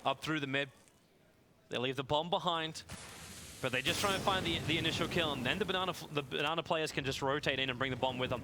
up through the mid. They leave the bomb behind, but they just try and find the initial kill, and then the banana players can just rotate in and bring the bomb with them.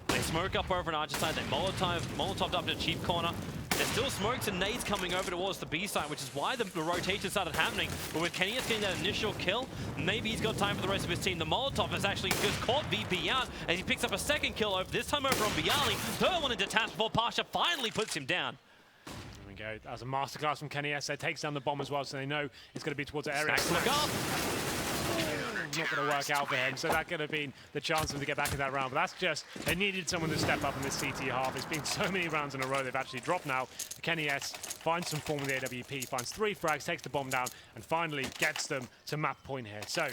They smoke up over on Archer side, they Molotov'd up to the cheap corner. There's still smokes and nades coming over towards the B side, which is why the rotation started happening. But with Kenny getting that initial kill, maybe he's got time for the rest of his team. The Molotov has actually just caught VP out, and he picks up a second kill over, this time over on Bialy. Third one into task before Pasha finally puts him down. There we go. That was a masterclass from Kenny S. They takes down the bomb as well, so they know it's going to be towards the area. Not going to work out for him, so that could have been the chance for him to get back in that round. But that's just, they needed someone to step up in this CT half. It's been so many rounds in a row they've actually dropped now. Kenny S finds some form with the AWP, finds 3 frags, takes the bomb down, and finally gets them to map point here. So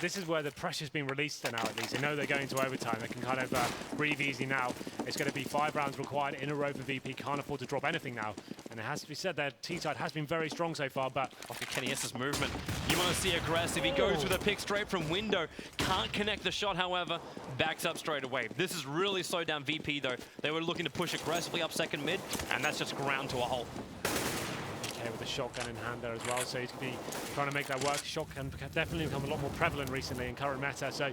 this is where the pressure's been released now, at least. They know they're going to overtime. They can kind of breathe easy now. It's going to be 5 rounds required in a row for VP. Can't afford to drop anything now. And it has to be said, their T-side has been very strong so far, but... Look at Kenny S's movement. You want to see aggressive. He goes with a pick straight from window. Can't connect the shot, however. Backs up straight away. This has really slowed down VP, though. They were looking to push aggressively up second mid, and that's just ground to a halt. Okay, with a shotgun in hand there as well, so he's going to be trying to make that work. Shotgun definitely become a lot more prevalent recently in current meta, so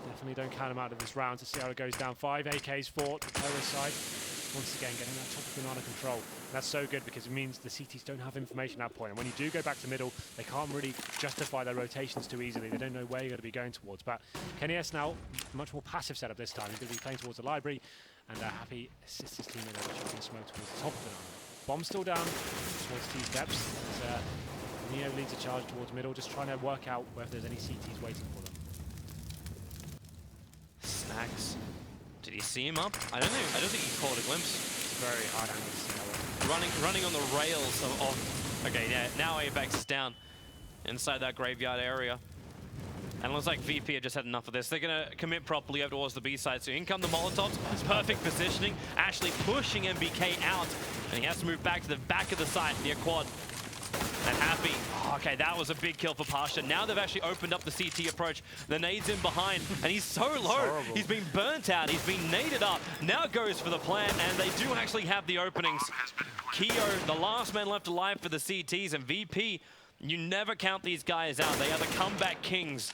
definitely don't count him out of this round to see how it goes down. 5 AKs for the Polar side. Once again, getting that top of banana control. That's so good because it means the CTs don't have information at that point. And when you do go back to middle, they can't really justify their rotations too easily. They don't know where you're going to be going towards. But Kenny S now, much more passive setup this time. He's going to be playing towards the library, and Happy assists his teammate there, shooting smoke towards the top of it. Bomb still down towards T steps. Neo leads a charge towards middle, just trying to work out whether there's any CTs waiting for them. Snags. Did he see him up? I don't think he caught a glimpse. It's very hard angle to see that one. Running on the rails of okay, yeah, now Apex is down inside that graveyard area. And it looks like VP have just had enough of this. They're going to commit properly over towards the B side. So in come the Molotovs. Perfect positioning. Actually pushing MBK out. And he has to move back to the back of the site near quad. And Happy. Okay, that was a big kill for Pasha. Now they've actually opened up the CT approach. The nade's in behind, and he's so low. He's been burnt out. He's been naded up. Now goes for the plant, and they do actually have the openings. Keo, the last man left alive for the CTs, and VP, you never count these guys out. They are the comeback kings.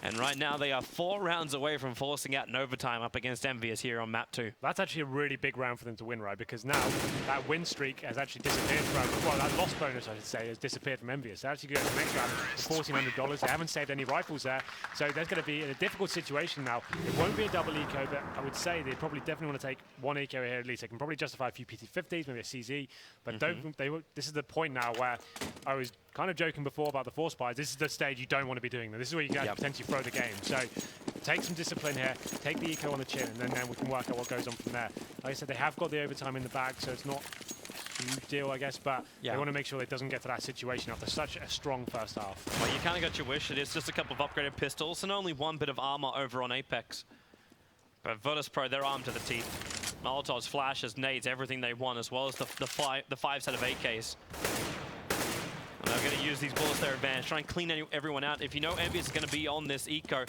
And right now they are 4 rounds away from forcing out an overtime up against Envious here on map 2. That's actually a really big round for them to win, right? Because now that win streak has actually disappeared from, well, that loss bonus, I should say, has disappeared from Envious. They're actually going to next round for $1,400. They haven't saved any rifles there. So there's going to be a difficult situation now. It won't be a double eco, but I would say they probably definitely want to take 1 eco here at least. They can probably justify a few PT50s, maybe a CZ, but this is the point now where I was kind of joking before about the force buys. This is the stage you don't want to be doing. This is where you can potentially throw the game. So take some discipline here, take the eco on the chin, and then we can work out what goes on from there. Like I said, they have got the overtime in the bag, so it's not a huge deal, I guess, but they want to make sure it doesn't get to that situation after such a strong first half. Well, you kind of got your wish. It is just a couple of upgraded pistols and only 1 bit of armor over on Apex. But Virtus Pro, they're armed to the teeth. Molotovs, flashes, nades, everything they want, as well as the 5 set of AKs. And they're going to use these bullets to their advantage, try and clean everyone out. If you know Envious is going to be on this eco,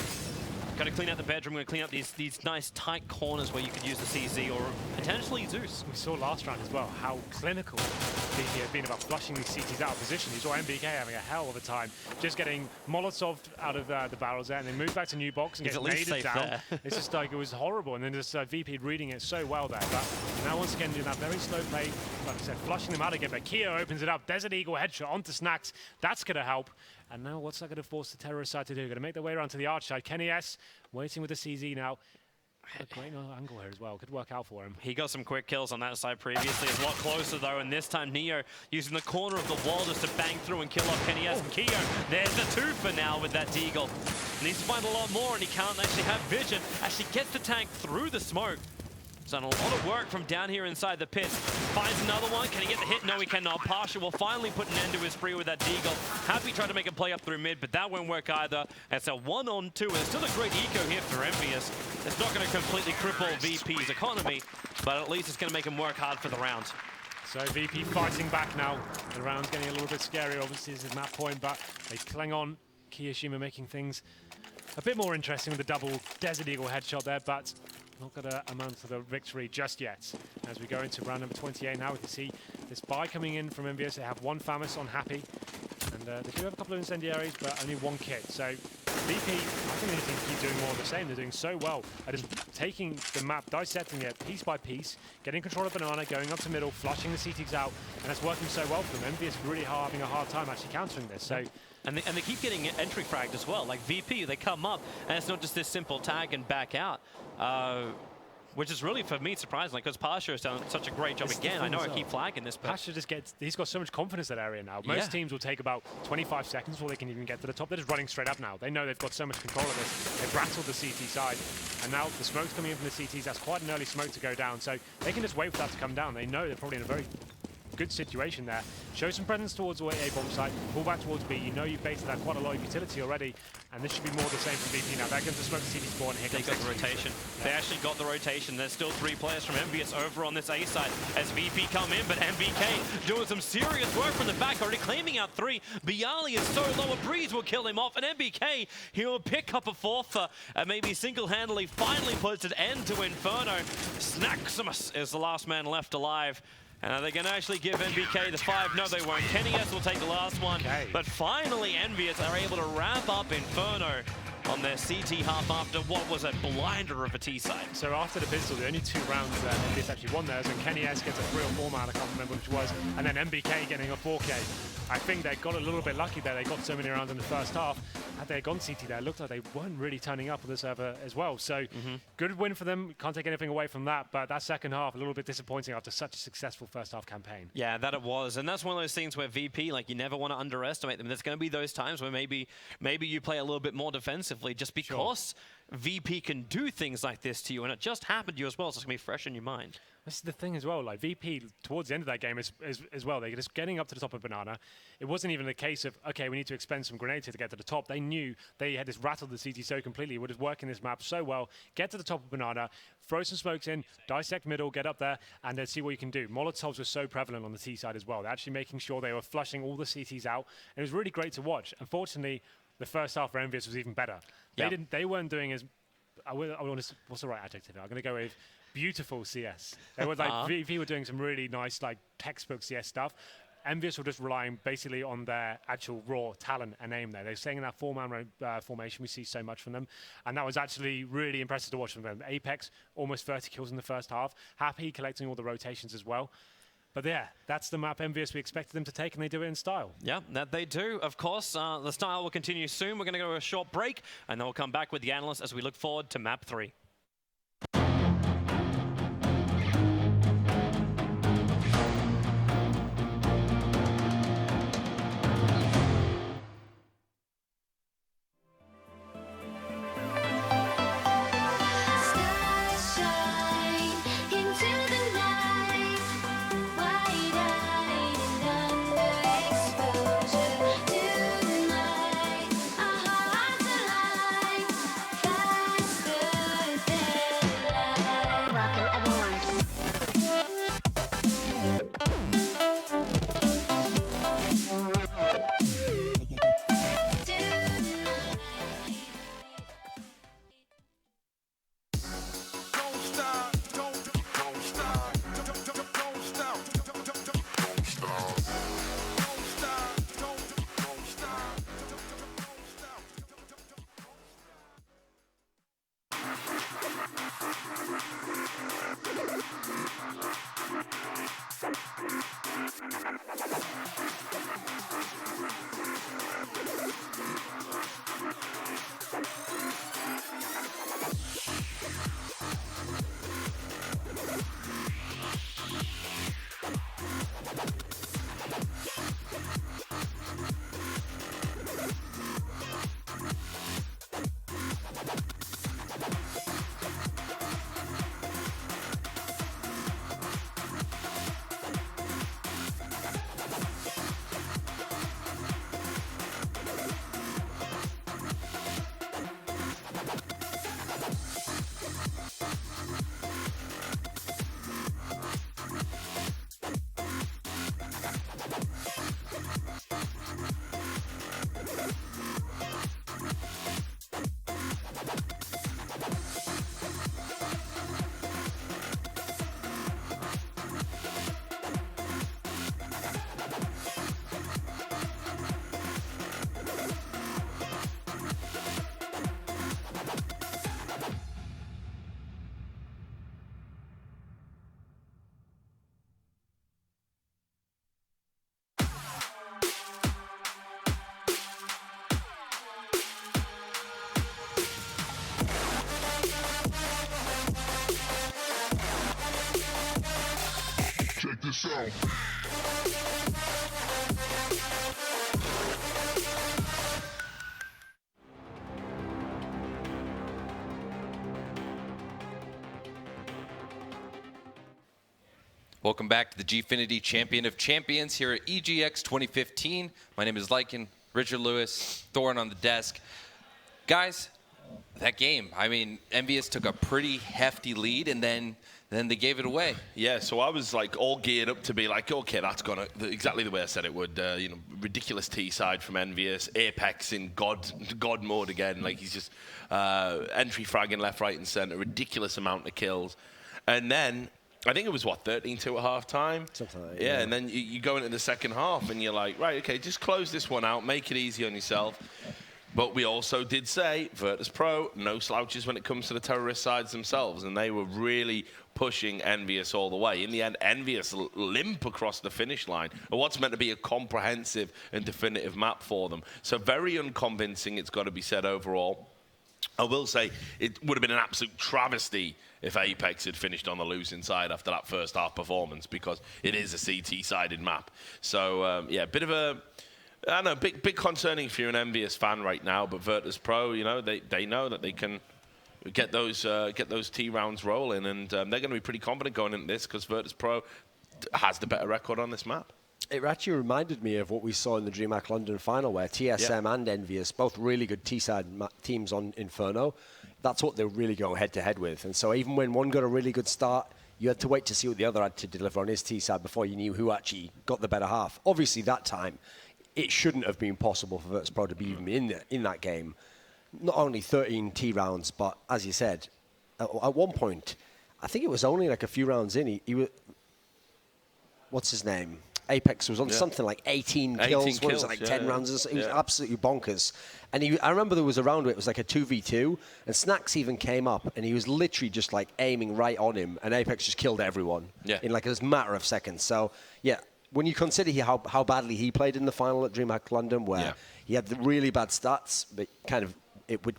got to clean out the bedroom, going to clean up these nice tight corners where you could use the CZ or potentially Zeus. We saw last round as well how clinical VP had been about flushing these CTs out of position. You saw MBK having a hell of a time just getting Molotov out of the barrels there, and then move back to new box and get naded down. It's just like, it was horrible, and then just VP reading it so well there. But now once again doing that very slow play, like I said, flushing them out again, but Keo opens it up, Desert Eagle headshot onto Snacks. That's going to help. And now what's that going to force the terrorist side to do? Going to make their way around to the arch side. Kenny S waiting with the CZ now. A great angle here as well. Could work out for him. He got some quick kills on that side previously. It's a lot closer though, and this time Neo using the corner of the wall just to bang through and kill off Kenny S. And Keo, there's the 2 for now with that Deagle. Needs to find a lot more, and he can't actually have vision. Actually gets the tank through the smoke. Done a lot of work from down here inside the pit. Finds another one. Can he get the hit? No, he cannot. Partial will finally put an end to his spree with that Deagle. Happy tried to make a play up through mid, but that won't work either. It's a 1-on-2, and it's still a great eco here for Envious. It's not going to completely cripple VP's economy, but at least it's going to make him work hard for the round. So VP fighting back now. The round's getting a little bit scary, obviously, this is map point, but they cling on. Kiyoshima making things a bit more interesting with the double Desert Eagle headshot there, but not going to amount to the victory just yet. As we go into round number 28 now, we can see this buy coming in from Envious. They have 1 Famis on Happy, and they do have a couple of incendiaries, but only 1 kit. So VP, I think they need to keep doing more of the same. They're doing so well at just taking the map, dissecting it piece by piece, getting control of Banana, going up to middle, flushing the CTs out, and it's working so well for them. Envious really having a hard time actually countering this. So. And they keep getting entry fragged as well. Like VP, they come up, and it's not just this simple tag and back out. Which is really, for me, surprising, because Pasha has done such a great job again. I know I keep flagging this, but Pasha just he's got so much confidence in that area now. Most teams will take about 25 seconds before they can even get to the top. They're just running straight up now. They know they've got so much control of this. They've rattled the CT side, and now the smoke's coming in from the CTs. That's quite an early smoke to go down, so they can just wait for that to come down. They know they're probably in a very good situation there. Show some presence towards A bomb site, pull back towards B. You know you've baited that quite a lot of utility already, and this should be more the same from VP now. That comes the smoke to CT spawn, and here they comes got the rotation. Yeah. They actually got the rotation. There's still 3 players from Envious over on this A side as VP come in, but MBK doing some serious work from the back, already claiming out 3. Bialy is so low, a breeze will kill him off, and MBK, he'll pick up a 4th, and maybe single-handedly finally puts an end to Inferno. Snaximus is the last man left alive. And are they going to actually give MBK the 5? No, they won't. Kenny S will take the last one. But finally, Envious are able to wrap up Inferno on their CT half after what was a blinder of a T side. So after the pistol, the only 2 rounds that Envious actually won there. So Kenny S gets a 3 or 4 man, I can't remember which was, and then MBK getting a 4K. I think they got a little bit lucky there. They got so many rounds in the first half. Had they gone CT there, it looked like they weren't really turning up on the server as well. So good win for them. Can't take anything away from that. But that second half, a little bit disappointing after such a successful first half campaign. Yeah, that it was. And that's one of those things where VP, like, you never want to underestimate them. There's going to be those times where maybe you play a little bit more defensively just because VP can do things like this to you. And it just happened to you as well. So it's going to be fresh in your mind. This is the thing as well, like VP towards the end of that game as well, they're just getting up to the top of Banana. It wasn't even a case of, okay, we need to expend some grenades here to get to the top. They knew they had just rattled the CT so completely. It would have worked in this map so well. Get to the top of Banana, throw some smokes in, dissect middle, get up there, and then see what you can do. Molotovs were so prevalent on the T side as well. They're actually making sure they were flushing all the CTs out. And it was really great to watch. Unfortunately, the first half for Envious was even better. They weren't doing as, what's the right adjective? I'm going to go with beautiful CS. They were like VP were doing some really nice like textbook CS stuff. Envious were just relying basically on their actual raw talent and aim there. They're staying in that four-man formation we see so much from them, and that was actually really impressive to watch from them. Apex, almost 30 kills in the first half. Happy collecting all the rotations as well. But yeah, that's the map Envious we expected them to take, and they do it in style. Yeah, that they do. Of course, the style will continue soon. We're going to go to a short break, and then we'll come back with the analysts as we look forward to map 3. Check this out. Welcome back to the Gfinity Champion of Champions here at EGX 2015. My name is Lycan, Richard Lewis, Thorin on the desk. Guys, that game, I mean, Envious took a pretty hefty lead, and then they gave it away. Yeah, so I was like all geared up to be like, okay, that's gonna exactly the way I said it would. Ridiculous T side from Envious, Apex in God mode again. Like he's just entry fragging left, right, and center, ridiculous amount of kills, and then I think it was 13-2 at half time. Something like that. Yeah, and then you go into the second half and you're like, right, okay, just close this one out, make it easy on yourself. But we also did say, Virtus Pro, no slouches when it comes to the terrorist sides themselves, and they were really pushing Envious all the way. In the end, Envious limp across the finish line, or what's meant to be a comprehensive and definitive map for them. So very unconvincing, it's got to be said overall. I will say it would have been an absolute travesty if Apex had finished on the losing side after that first half performance, because it is a CT-sided map. So, yeah, bit of a... I don't know, big concerning if you're an Envious fan right now, but Virtus Pro, you know, they know that they can get those T rounds rolling, and they're going to be pretty confident going into this because Virtus Pro has the better record on this map. It actually reminded me of what we saw in the DreamHack London final, where TSM and Envious, both really good T-side teams on Inferno, that's what they're really going head-to-head with. And so even when one got a really good start, you had to wait to see what the other had to deliver on his T-side before you knew who actually got the better half. Obviously, that time, it shouldn't have been possible for Virtus Pro to be even in that game. Not only 13 T rounds, but as you said, at one point, I think it was only like a few rounds in, he was, what's his name? Apex was on something like 18 kills, what was it, like 10 yeah. rounds. It was absolutely bonkers. And I remember there was a round where it was like a 2v2, and Snacks even came up, and he was literally just like aiming right on him, and Apex just killed everyone in like a matter of seconds. So, yeah, when you consider how badly he played in the final at DreamHack London, where he had the really bad stats, but kind of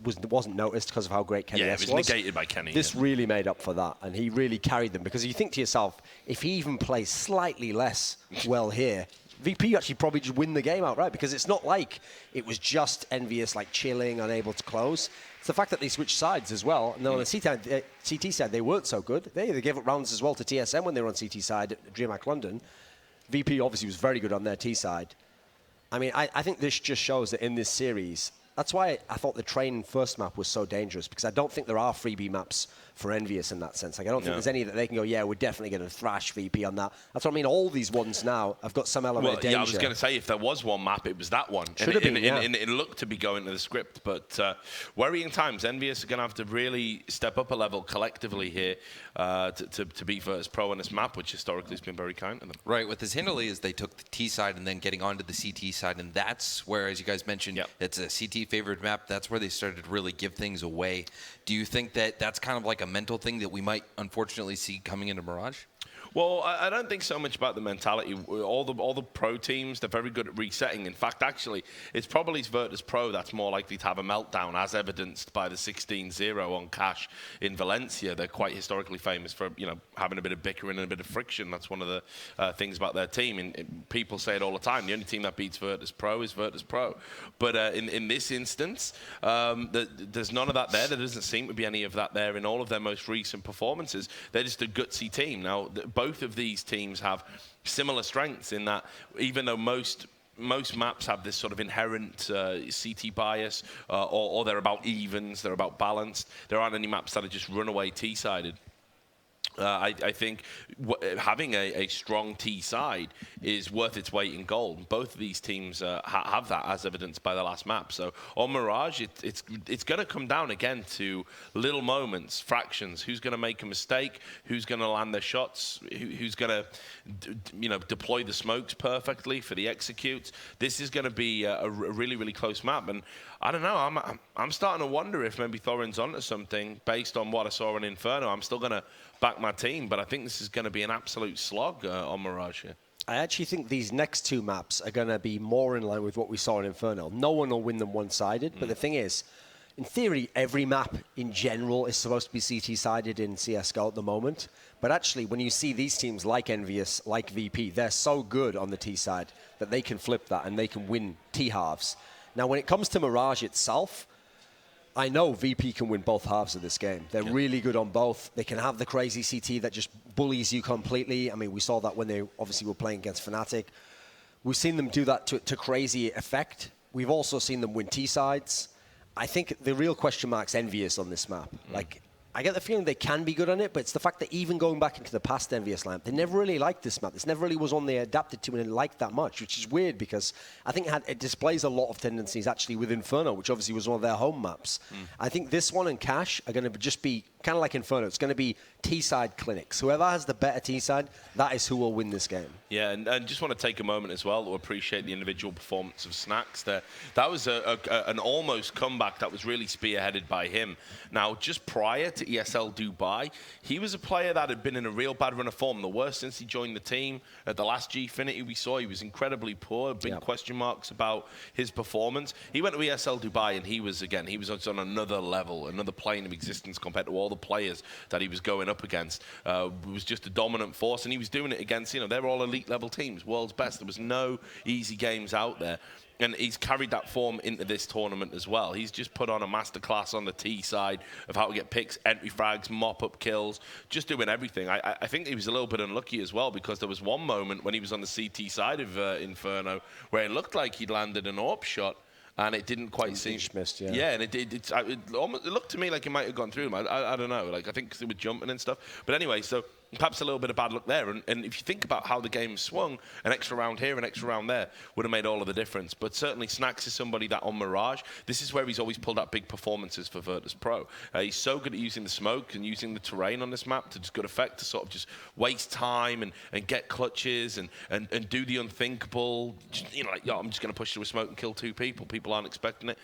wasn't noticed because of how great Kenny S was. Yeah, it was negated by Kenny. This really made up for that, and he really carried them, because you think to yourself, if he even plays slightly less well here, VP actually probably just win the game outright, because it's not like it was just Envious like chilling, unable to close. It's the fact that they switched sides as well. And then on the CT side, they weren't so good. They gave up rounds as well to TSM when they were on CT side at DreamHack London. VP obviously was very good on their T side. I mean, I think this just shows that in this series, that's why I thought the train first map was so dangerous, because I don't think there are freebie maps for Envious in that sense. Like, I don't think there's any that they can go, yeah, we're definitely going to thrash VP on that. That's what I mean. All these ones now have got some element of danger. Yeah, I was going to say, if there was one map, it was that one. Should have been, and it looked to be going to the script, but worrying times. Envious are going to have to really step up a level collectively here to be Virtus Pro on this map, which historically has been very kind to them. Right. What this handily is they took the T side and then getting onto the CT side, and that's where, as you guys mentioned, it's a CT favored map. That's where they started to really give things away. Do you think that that's kind of like a mental thing that we might unfortunately see coming into Mirage? Well, I don't think so much about the mentality. All the pro teams, they're very good at resetting. In fact, actually, it's probably Virtus Pro that's more likely to have a meltdown, as evidenced by the 16-0 on Cash in Valencia. They're quite historically famous for, having a bit of bickering and a bit of friction. That's one of the things about their team. And people say it all the time. The only team that beats Virtus Pro is Virtus Pro. But in this instance, there's none of that there. There doesn't seem to be any of that there in all of their most recent performances. They're just a gutsy team. Now, both of these teams have similar strengths in that, even though most maps have this sort of inherent CT bias, or they're about evens, they're about balanced, there aren't any maps that are just runaway T-sided. I think having a strong T side is worth its weight in gold. Both of these teams have that, as evidenced by the last map. So on Mirage, it's going to come down again to little moments, fractions. Who's going to make a mistake? Who's going to land their shots? Who's going to deploy the smokes perfectly for the executes? This is going to be a really, really close map. And I don't know. I'm starting to wonder if maybe Thorin's onto something based on what I saw in Inferno. I'm still going to back my team, but I think this is going to be an absolute slog on Mirage here. I actually think these next two maps are going to be more in line with what we saw in Inferno. No one will win them one-sided, but the thing is, in theory, every map in general is supposed to be CT-sided in CSGO at the moment. But actually, when you see these teams like Envious, like VP, they're so good on the T side that they can flip that and they can win T-halves. Now, when it comes to Mirage itself, I know VP can win both halves of this game. They're really good on both. They can have the crazy CT that just bullies you completely. I mean, we saw that when they obviously were playing against Fnatic. We've seen them do that to crazy effect. We've also seen them win T-sides. I think the real question mark's Envious on this map. Like, I get the feeling they can be good on it, but it's the fact that even going back into the past Envious lineup, they never really liked this map. This never really was one they adapted to and liked that much, which is weird because I think it displays a lot of tendencies actually with Inferno, which obviously was one of their home maps. I think this one and Cash are going to just be kind of like Inferno. It's going to be T-side clinics. Whoever has the better T-side, that is who will win this game. Yeah, and just want to take a moment as well to appreciate the individual performance of Snacks there. That was an almost comeback that was really spearheaded by him. Now, just prior to ESL Dubai, he was a player that had been in a real bad run of form, the worst since he joined the team. At the last Gfinity we saw, he was incredibly poor, big question marks about his performance. He went to ESL Dubai and he was on another level, another plane of existence compared to all the players that he was going up against. Was just a dominant force, and he was doing it against, they're all elite level teams, world's best. There was no easy games out there. And he's carried that form into this tournament as well. He's just put on a masterclass on the T side of how to get picks, entry frags, mop-up kills, just doing everything. I think he was a little bit unlucky as well because there was one moment when he was on the CT side of Inferno where it looked like he'd landed an AWP shot and it didn't quite seem... missed, and it looked to me like it might have gone through him. I don't know. Like, I think 'cause they were jumping and stuff. But anyway, so perhaps a little bit of bad luck there. And if you think about how the game swung, an extra round here, an extra round there would have made all of the difference. But certainly Snax is somebody that on Mirage, this is where he's always pulled out big performances for Virtus Pro. He's so good at using the smoke and using the terrain on this map to just good effect to sort of just waste time and get clutches and do the unthinkable. Just, you know, like, yo, I'm just going to push through a smoke and kill 2 people. People aren't expecting it.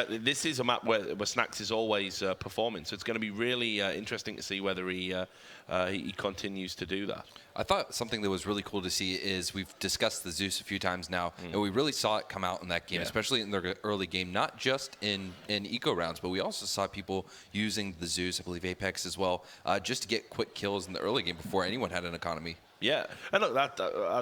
This is a map where Snax is always performing, so it's going to be really interesting to see whether he continues to do that. I thought something that was really cool to see is we've discussed the Zeus a few times now, and we really saw it come out in that game, especially in the early game, not just in eco rounds, but we also saw people using the Zeus, I believe Apex as well, just to get quick kills in the early game before anyone had an economy. Yeah, and look, that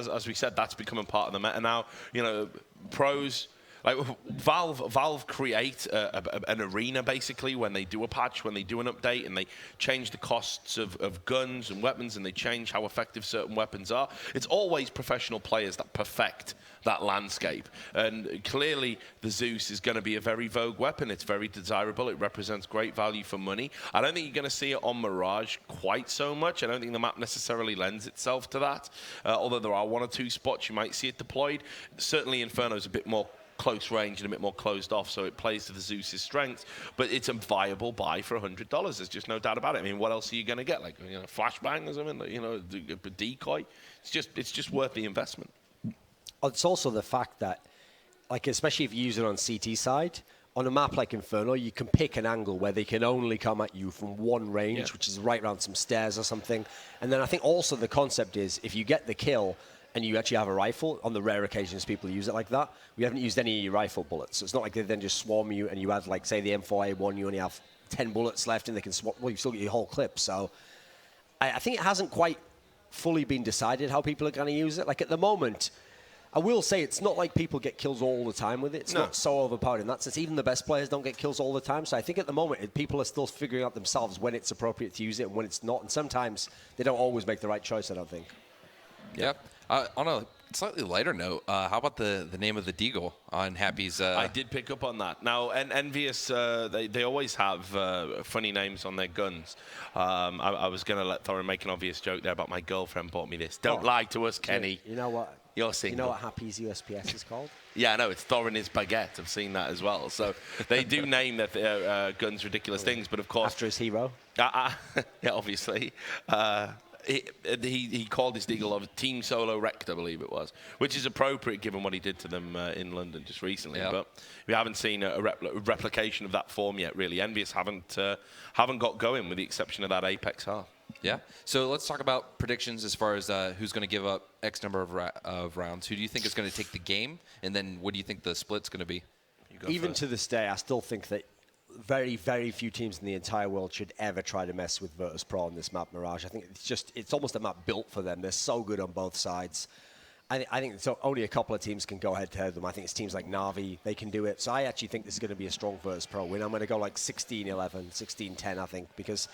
as we said, that's becoming part of the meta now. You know, pros. Like Valve create an arena basically when they do a patch, when they do an update, and they change the costs of guns and weapons, and they change how effective certain weapons are. It's always professional players that perfect that landscape. And clearly the Zeus is going to be a very vogue weapon. It's very desirable. It represents great value for money. I don't think you're going to see it on Mirage quite so much. I don't think the map necessarily lends itself to that. Although there are 1 or 2 spots you might see it deployed. Certainly Inferno is a bit more close range and a bit more closed off, so it plays to the Zeus's strengths. But it's a viable buy for $100. There's just no doubt about it. I mean, what else are you going to get? Like, you know, flashbang or something? Like, you know, a decoy? It's just worth the investment. It's also the fact that, like, especially if you use it on CT side, on a map like Inferno, you can pick an angle where they can only come at you from one range, which is right around some stairs or something. And then I think also the concept is if you get the kill and you actually have a rifle, on the rare occasions people use it like that, we haven't used any rifle bullets. So it's not like they then just swarm you and you have, like, say, the M4A1, you only have 10 bullets left and they can swap. Well, you still get your whole clip. So I think it hasn't quite fully been decided how people are going to use it. Like, at the moment, I will say it's not like people get kills all the time with it. It's not so overpowered in that sense. Even the best players don't get kills all the time. So I think at the moment, people are still figuring out themselves when it's appropriate to use it and when it's not. And sometimes they don't always make the right choice, I don't think. Yep. On a slightly lighter note, how about the name of the Deagle on Happy's? I did pick up on that. Now, Envious, they always have funny names on their guns. I was going to let Thorin make an obvious joke there about my girlfriend bought me this. Don't lie to us, Kenny. You know what? You're single. You know what Happy's USPS is called? Yeah, I know. It's Thorin is baguette. I've seen that as well. So they do name their guns ridiculous things, but of course... After his hero? Yeah, obviously. He called his Deagle of Team Solo Wrecked, I believe it was, which is appropriate given what he did to them in London just recently. Yep. But we haven't seen a replication of that form yet, really. Envious haven't got going, with the exception of that Apex half. Yeah. So let's talk about predictions as far as who's going to give up X number of rounds. Who do you think is going to take the game? And then what do you think the split's going to be? Even to this day, I still think that very, very few teams in the entire world should ever try to mess with Virtus Pro on this map, Mirage. I think it's almost a map built for them. They're so good on both sides. I think so only a couple of teams can go head-to-head with them. I think it's teams like Na'Vi, they can do it. So I actually think this is going to be a strong Virtus Pro win. I'm going to go like 16-11, 16-10, I think, because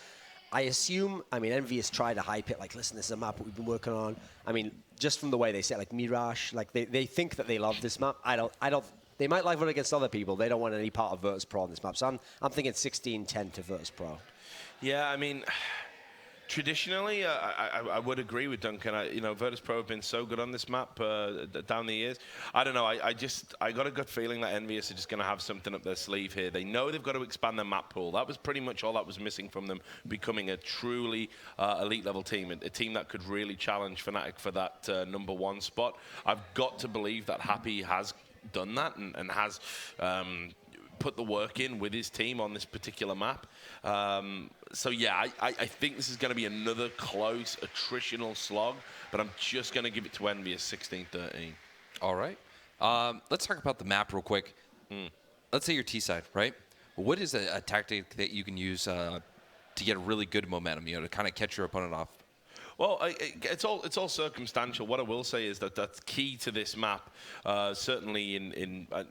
I assume, Envious try to hype it, like, listen, this is a map that we've been working on. I mean, just from the way they say it, like Mirage, like they think that they love this map. I don't. They might like it against other people. They don't want any part of Virtus Pro on this map. So I'm thinking 16-10 to Virtus Pro. Yeah, I mean, traditionally, I would agree with Duncan. Virtus Pro have been so good on this map down the years. I don't know. I got a good feeling that Envious are just going to have something up their sleeve here. They know they've got to expand their map pool. That was pretty much all that was missing from them becoming a truly elite level team, a team that could really challenge Fnatic for that #1 spot. I've got to believe that Happy has done that and has put the work in with his team on this particular map. So yeah, I think this is going to be another close attritional slog, but I'm just going to give it to Envious 16-13. All right. Let's talk about the map real quick. Let's say you're T-side, right? What is a tactic that you can use to get a really good momentum, to kind of catch your opponent off? Well, it's all circumstantial. What I will say is that that's key to this map. Certainly,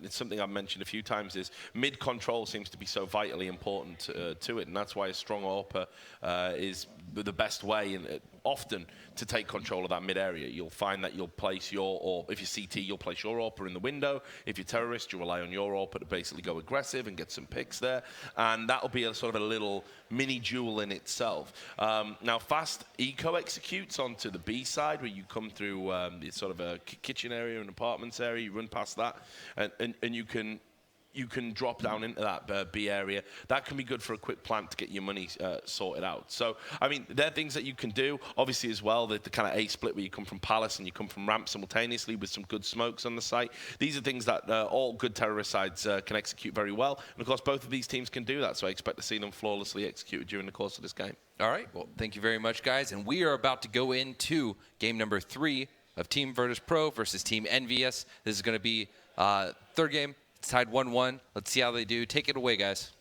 it's something I've mentioned a few times. Is mid control seems to be so vitally important to it, and that's why a strong AWPer is the best way and often to take control of that mid area. You'll find that you'll place or if you're CT, you'll place your AWPer in the window. If you're terrorist, you rely on your AWPer to basically go aggressive and get some picks there, and that'll be a sort of a little mini duel in itself. Now, fast eco executes onto the B side, where you come through the sort of a kitchen area and apartments area, you run past that, and you can drop down into that B area. That can be good for a quick plant to get your money sorted out. So, I mean, there are things that you can do. Obviously, as well, the kind of A split where you come from Palace and you come from Ramp simultaneously with some good smokes on the site. These are things that all good terrorist sides can execute very well. And, of course, both of these teams can do that. So I expect to see them flawlessly executed during the course of this game. All right. Well, thank you very much, guys. And we are about to go into game number 3 of Team Virtus Pro versus Team Envious. This is going to be third game. It's tied 1-1. Let's see how they do. Take it away, guys.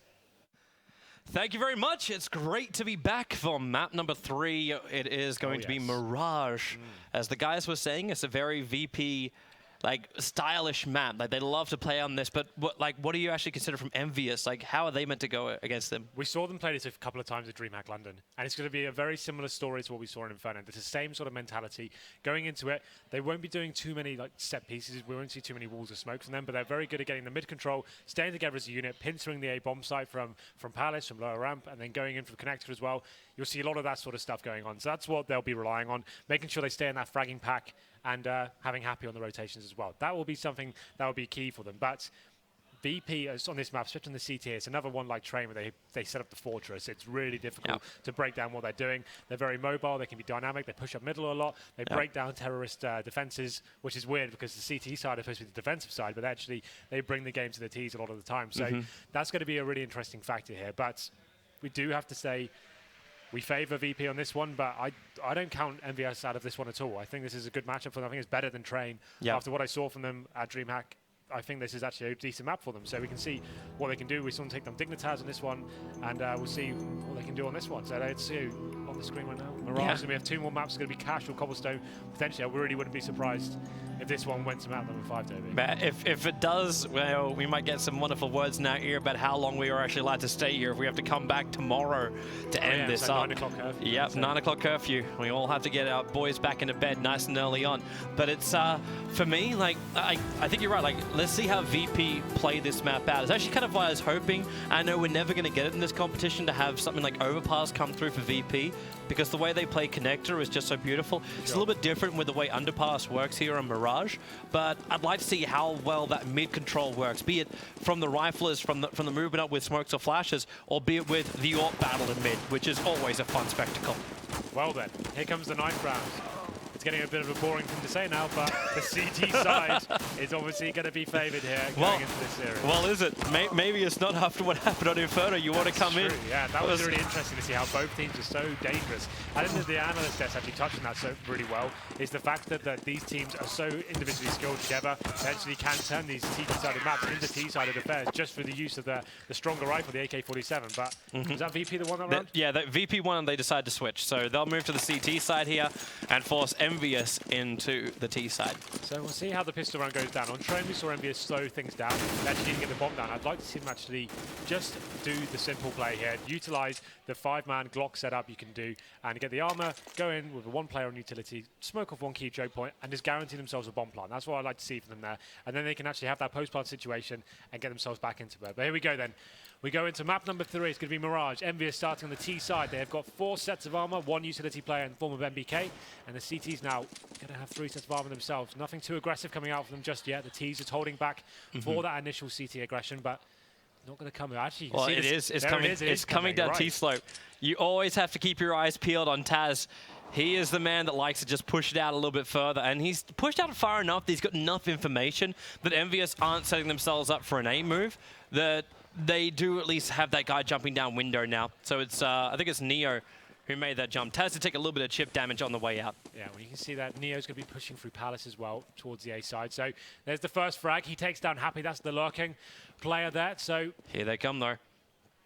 Thank you very much. It's great to be back for map number 3. It is going to be Mirage. As the guys were saying, it's a very VP stylish map. Like, they love to play on this, but what do you actually consider from Envious? Like, how are they meant to go against them? We saw them play this a couple of times at DreamHack London, and it's going to be a very similar story to what we saw in Inferno. It's the same sort of mentality. Going into it, they won't be doing too many set pieces. We won't see too many walls of smoke from them, but they're very good at getting the mid control, staying together as a unit, pincering the A bomb site from Palace, from lower ramp, and then going in for the connector as well. You'll see a lot of that sort of stuff going on. So that's what they'll be relying on, making sure they stay in that fragging pack and having Happy on the rotations as well. That will be something that will be key for them. But VP is on this map, especially on the CT, it's another one like Train where they set up the fortress. It's really difficult to break down what they're doing. They're very mobile. They can be dynamic. They push up middle a lot. They break down terrorist defenses, which is weird because the CT side is supposed to be the defensive side, but actually they bring the game to the Ts a lot of the time. So that's going to be a really interesting factor here. But we do have to say, we favour VP on this one, but I don't count MVS out of this one at all. I think this is a good matchup for them. I think it's better than Train. After what I saw from them at DreamHack, I think this is actually a decent map for them. So we can see what they can do. We saw them take them Dignitas on this one, and we'll see what they can do on this one. So let's see on the screen right now. Mirage, and we have 2 more maps. It's going to be Cash or Cobblestone. Potentially, I really wouldn't be surprised if this one went to map number 5, Toby. But if it does, well, we might get some wonderful words in our ear about how long we are actually allowed to stay here if we have to come back tomorrow to end this up. 9 o'clock curfew. Yep, so 9 o'clock curfew. We all have to get our boys back into bed nice and early on. But it's, for me, I think you're right. Let's see how VP play this map out. It's actually kind of what I was hoping. I know we're never going to get it in this competition to have something like Overpass come through for VP, because the way they play Connector is just so beautiful. It's a little bit different with the way Underpass works here on Mirage, but I'd like to see how well that mid control works, be it from the riflers, from the movement up with smokes or flashes, or be it with the AWP battle in mid, which is always a fun spectacle. Well then, here comes the 9th round. It's getting a bit of a boring thing to say now, but the CT side is obviously going to be favoured here going into this series. Well, is it? Maybe it's not after what happened on Inferno. You want to come in? Yeah, that was really interesting to see how both teams are so dangerous. I think that the analyst desk actually touched on that so really well, is the fact that these teams are so individually skilled together, they actually can turn these CT-sided maps into T-sided affairs just for the use of the stronger rifle, the AK-47. But was that VP that won that round? Yeah, that VP won and they decided to switch. So they'll move to the CT side here and force Envious into the T side. So we'll see how the pistol round goes down. On Train, we saw Envious slow things down. They actually need to get the bomb down. I'd like to see them actually just do the simple play here. Utilize the 5-man Glock setup you can do and get the armor, go in with a 1-player on utility, smoke off 1 key choke point, and just guarantee themselves a bomb plant. That's what I'd like to see from them there. And then they can actually have that post-plant situation and get themselves back into it. But here we go then. We go into map number 3. It's going to be Mirage. Envious starting on the T side. They have got 4 sets of armor, 1 utility player in the form of MBK. And the CTs now going to have 3 sets of armor themselves. Nothing too aggressive coming out from them just yet. The T's is holding back for that initial CT aggression, but not going to come. Actually, you can see this. It's coming down T-slope. You always have to keep your eyes peeled on Taz. He is the man that likes to just push it out a little bit further, and he's pushed out far enough that he's got enough information that Envious aren't setting themselves up for an A move, that they do at least have that guy jumping down window now. So it's, I think it's Neo who made that jump. Taz to take a little bit of chip damage on the way out. Yeah, well, you can see that Neo's going to be pushing through Palace as well towards the A side. So there's the first frag. He takes down Happy. That's the lurking player there. So here they come, though.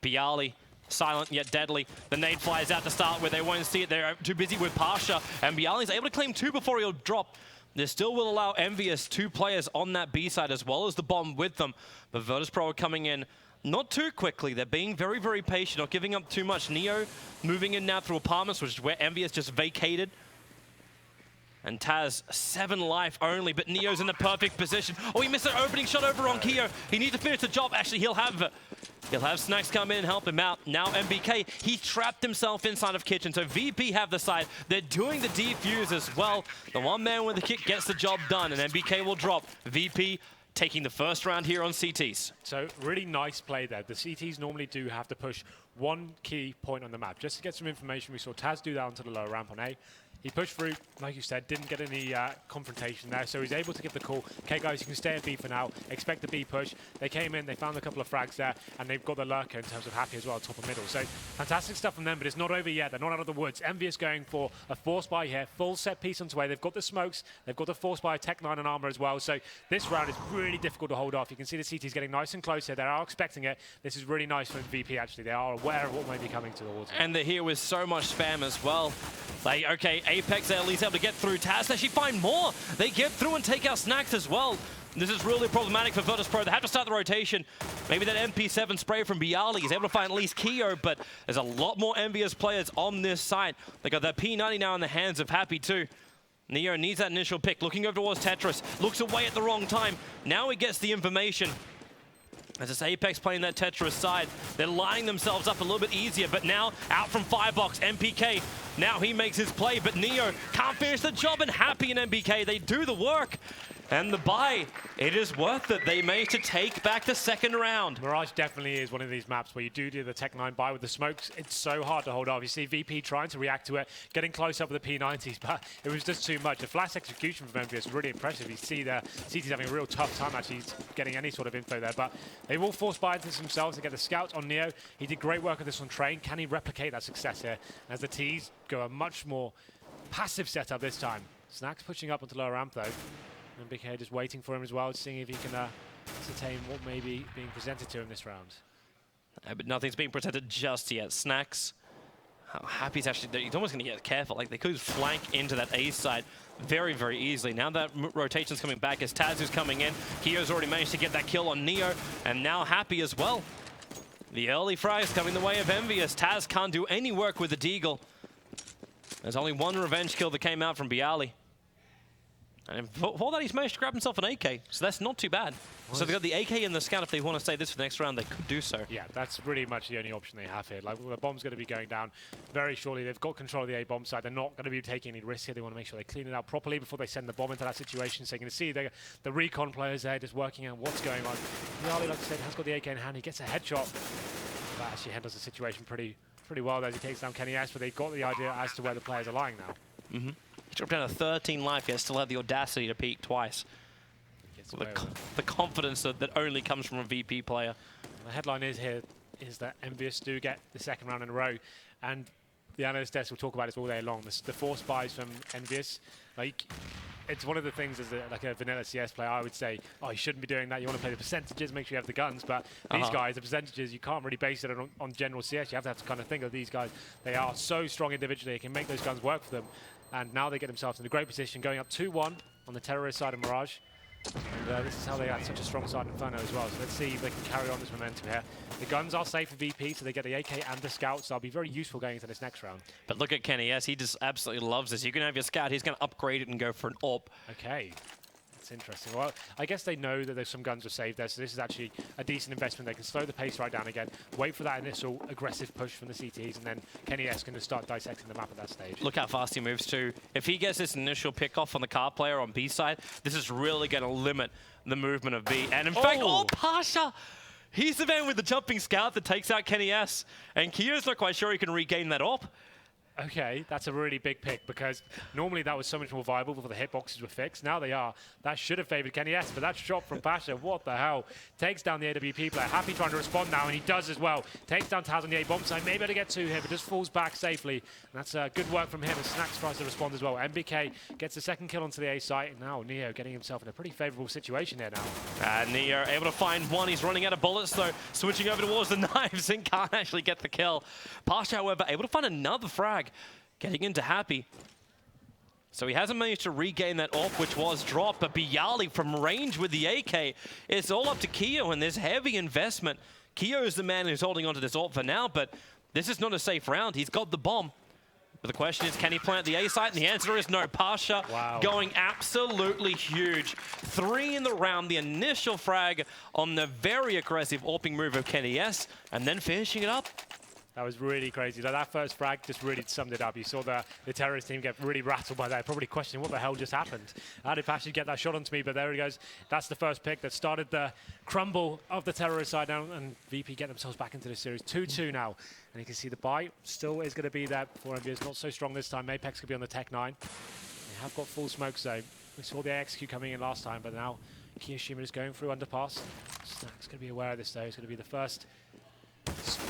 Bialy, silent yet deadly. The nade flies out to start with. They won't see it. They're too busy with Pasha. And Bialy's able to claim 2 before he'll drop. This still will allow Envious 2 players on that B side as well as the bomb with them. But Virtus Pro are coming in not too quickly. They're being very, very patient, not giving up too much. Neo moving in now through apartments, which is where Envious just vacated. And Taz, 7 life only, but Neo's in the perfect position. Oh, he missed an opening shot over on Keo. He needs to finish the job. Actually, he'll have Snacks come in and help him out. Now MBK, he's trapped himself inside of Kitchen, so VP have the side. They're doing the defuse as well. The one man with the kick gets the job done, and MBK will drop. VP taking the first round here on CTs. So really nice play there. The CTs normally do have to push one key point on the map. Just to get some information, we saw Taz do that onto the lower ramp on A. He pushed through, like you said, didn't get any confrontation there, so he's able to give the call. Okay, guys, you can stay at B for now. Expect the B push. They came in, they found a couple of frags there, and they've got the lurker in terms of Happy as well, top of middle. So fantastic stuff from them, but it's not over yet. They're not out of the woods. Envious going for a force buy here, full set piece on its way. They've got the smokes, they've got the force buy, Tech 9 and armor as well. So this round is really difficult to hold off. You can see the CT's getting nice and close here. They are expecting it. This is really nice for VP, actually. They are aware of what may be coming towards them. And they're here with so much spam as well. Like, okay, Apex at least able to get through. Taz actually find more. They get through and take out Snacks as well. This is really problematic for Virtus.pro. They have to start the rotation. Maybe that MP7 spray from Bialy is able to find at least Keo, but there's a lot more envious players on this side. They got that P90 now in the hands of Happy too. Neo needs that initial pick, looking over towards Tetris, looks away at the wrong time. Now he gets the information. As it's Apex playing that Tetris side, they're lining themselves up a little bit easier, but now out from Firebox, MPK, now he makes his play, but Neo can't finish the job, and Happy and MPK, they do the work. And the buy, it is worth it. They managed to take back the second round. Mirage definitely is one of these maps where you do the Tech 9 buy with the smokes. It's so hard to hold off. You see VP trying to react to it, getting close up with the P90s, but it was just too much. The flash execution from MVS is really impressive. You see the CT's having a real tough time actually getting any sort of info there, but they will force buy into themselves to get the scout on Neo. He did great work on this on Train. Can he replicate that success here? As the T's go a much more passive setup this time. Snacks pushing up onto lower ramp though. And BK just waiting for him as well, seeing if he can ascertain what may be being presented to him this round. But nothing's being presented just yet. Snacks, how Happy's actually, he's almost going to get careful. Like, they could flank into that A side very, very easily. Now that rotation's coming back as Taz is coming in. Keo's already managed to get that kill on Neo, and now Happy as well. The early frags coming the way of Envious. Taz can't do any work with the Deagle. There's only one revenge kill that came out from Bialy. And for that, he's managed to grab himself an AK, so that's not too bad. So they've got the AK and the scout. If they want to say this for the next round, they could do so. Yeah, that's really much the only option they have here. Like, the bomb's going to be going down very shortly. They've got control of the A-bomb side. They're not going to be taking any risks here. They want to make sure they clean it out properly before they send the bomb into that situation. So you can see the recon players there just working on what's going on. Bialy, like I said, has got the AK in hand. He gets a headshot. That actually handles the situation pretty well as he takes down Kenny S, but they've got the idea as to where the players are lying now. He dropped down to 13 life, yet still had the audacity to peek twice. The confidence that only comes from a VP player. The headline is that Envious do get the second round in a row, and the analyst desk will talk about this all day long. The force buys from Envious, like, it's one of the things as like a vanilla CS player, I would say, oh, you shouldn't be doing that. You want to play the percentages, make sure you have the guns. But these guys, the percentages, you can't really base it on general CS. You have to kind of think of these guys. They are so strong individually. They can make those guns work for them. And now they get themselves in a great position, going up 2-1 on the terrorist side of Mirage. And this is how they had such a strong side in Inferno as well. So let's see if they can carry on this momentum here. The guns are safe for VP, so they get the AK and the scout, so they'll be very useful going into this next round. But look at Kenny S, he just absolutely loves this. You can have your scout, he's going to upgrade it and go for an AWP. Okay. That's interesting. Well, I guess they know that there's some guns are saved there, so this is actually a decent investment. They can slow the pace right down again, wait for that initial aggressive push from the CTs, and then Kenny S can just start dissecting the map at that stage. Look how fast he moves too. If he gets this initial pick off on the car player on B side, this is really going to limit the movement of B. And in fact, Pasha! He's the man with the jumping scout that takes out Kenny S. And Keo's not quite sure he can regain that AWP. Okay, that's a really big pick because normally that was so much more viable before the hitboxes were fixed. Now they are. That should have favored Kenny S, but that shot from Pasha, what the hell? Takes down the AWP player. Happy trying to respond now, and he does as well. Takes down Taz on the A-bomb side. Maybe able to get to him, but just falls back safely. And that's good work from him, and Snacks tries to respond as well. MBK gets the second kill onto the A site, and now Neo getting himself in a pretty favorable situation there now. Neo able to find one. He's running out of bullets, though. Switching over towards the knives and can't actually get the kill. Pasha, however, able to find another frag. Getting into Happy. So he hasn't managed to regain that AWP, which was dropped, but Bialy from range with the AK. It's all up to Keo, and there's heavy investment. Keo is the man who's holding onto this AWP for now, but this is not a safe round. He's got the bomb. But the question is, can he plant the A site? And the answer is no. Pasha going absolutely huge. 3 in the round, the initial frag on the very aggressive AWPing move of Kenny S, and then finishing it up. That was really crazy. That first frag just really summed it up. You saw the terrorist team get really rattled by that, probably questioning what the hell just happened. How did Pasha get that shot onto me? But there he goes. That's the first pick that started the crumble of the terrorist side down, and VP get themselves back into the series. 2-2 now. And you can see the buy still is going to be there for MVS. Not so strong this time. Apex could be on the Tech 9. They have got full smoke zone. We saw the AXQ coming in last time, but now Kiyoshima is going through underpass. Snack's going to be aware of this though. It's going to be the first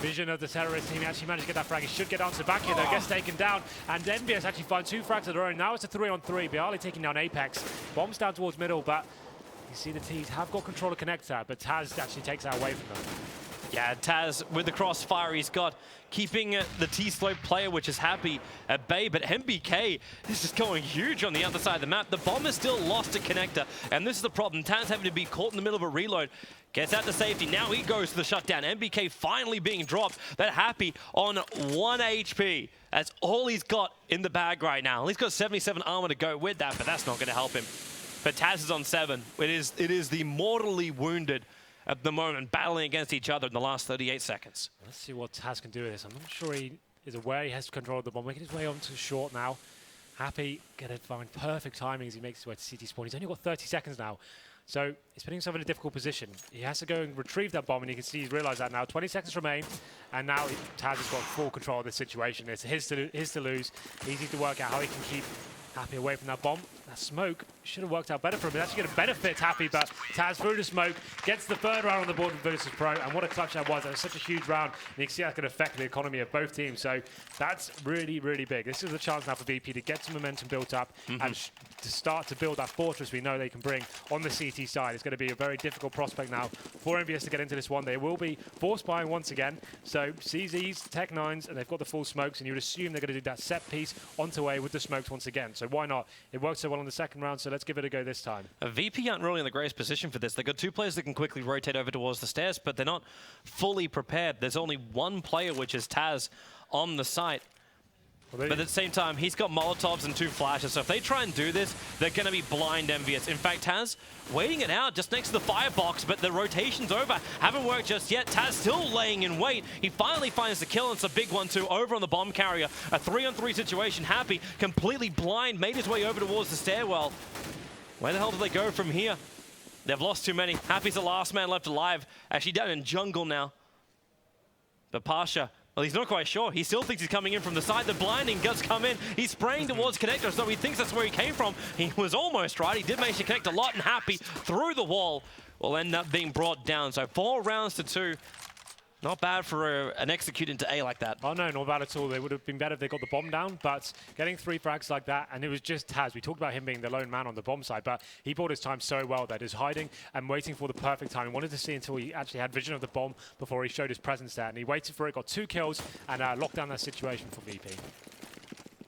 vision of the terrorist team. He actually managed to get that frag. He should get onto the back here though. Gets taken down. And NBS actually finds 2 frags of their own. Now it's a 3-on-3. Bialy taking down Apex. Bombs down towards middle, but you see the T's have got control of connector, but Taz actually takes that away from them. Yeah, Taz with the crossfire he's got, keeping the T-slope player, which is happy at bay, but MBK is just going huge on the other side of the map. The bomb is still lost to connector, and this is the problem. Taz having to be caught in the middle of a reload. Gets out to safety. Now he goes to the shutdown. MBK finally being dropped, but happy on 1 HP. That's all he's got in the bag right now. He's got 77 armor to go with that, but that's not going to help him. But Taz is on 7. It is the mortally wounded at the moment, battling against each other in the last 38 seconds. Let's see what Taz can do with this. I'm not sure he is aware he has control of the bomb. Making his way onto short now. Happy, gonna find perfect timing as he makes his way to CT spawn. He's only got 30 seconds now. So he's putting himself in a difficult position. He has to go and retrieve that bomb, and you can see he's realized that now. 20 seconds remain, and now Taz has got full control of this situation. It's his to lose. Easy to work out how he can keep Happy away from that bomb. That smoke should have worked out better for him. It's actually going to benefit Happy, but Taz through the smoke gets the 3rd round on the board with Virtus Pro, and what a clutch that was. That was such a huge round, and you can see that can affect the economy of both teams. So that's really, really big. This is a chance now for VP to get some momentum built up and to start to build that fortress we know they can bring on the CT side. It's going to be a very difficult prospect now for MVS to get into this one. They will be force buying once again. So CZs, Tech 9s, and they've got the full smokes, and you would assume they're going to do that set piece onto A with the smokes once again. So why not? It worked so well in the 2nd round, so let's give it a go this time. VP aren't really in the greatest position for this. They've got 2 players that can quickly rotate over towards the stairs, but they're not fully prepared. There's only 1 player, which is Taz, on the site. But at the same time, he's got Molotovs and 2 flashes, so if they try and do this, they're going to be blind MVS. In fact, Taz waiting it out just next to the firebox, but the rotation's over. Haven't worked just yet. Taz still laying in wait. He finally finds the kill, and it's a big one too, over on the bomb carrier. A 3-on-3 situation. Happy, completely blind, made his way over towards the stairwell. Where the hell do they go from here? They've lost too many. Happy's the last man left alive. Actually down in jungle now. But Pasha, well, he's not quite sure. He still thinks he's coming in from the side. The blinding guts come in. He's spraying towards connector, so he thinks that's where he came from. He was almost right. He did manage to connect a lot, and Happy through the wall will end up being brought down. So 4 rounds to 2. Not bad for an execute into A like that. Oh no, not bad at all. They would have been better if they got the bomb down, but getting 3 frags like that, and it was just Taz. We talked about him being the lone man on the bomb side, but he bought his time so well that he's hiding and waiting for the perfect time. He wanted to see until he actually had vision of the bomb before he showed his presence there, and he waited for it, got 2 kills, and locked down that situation for VP.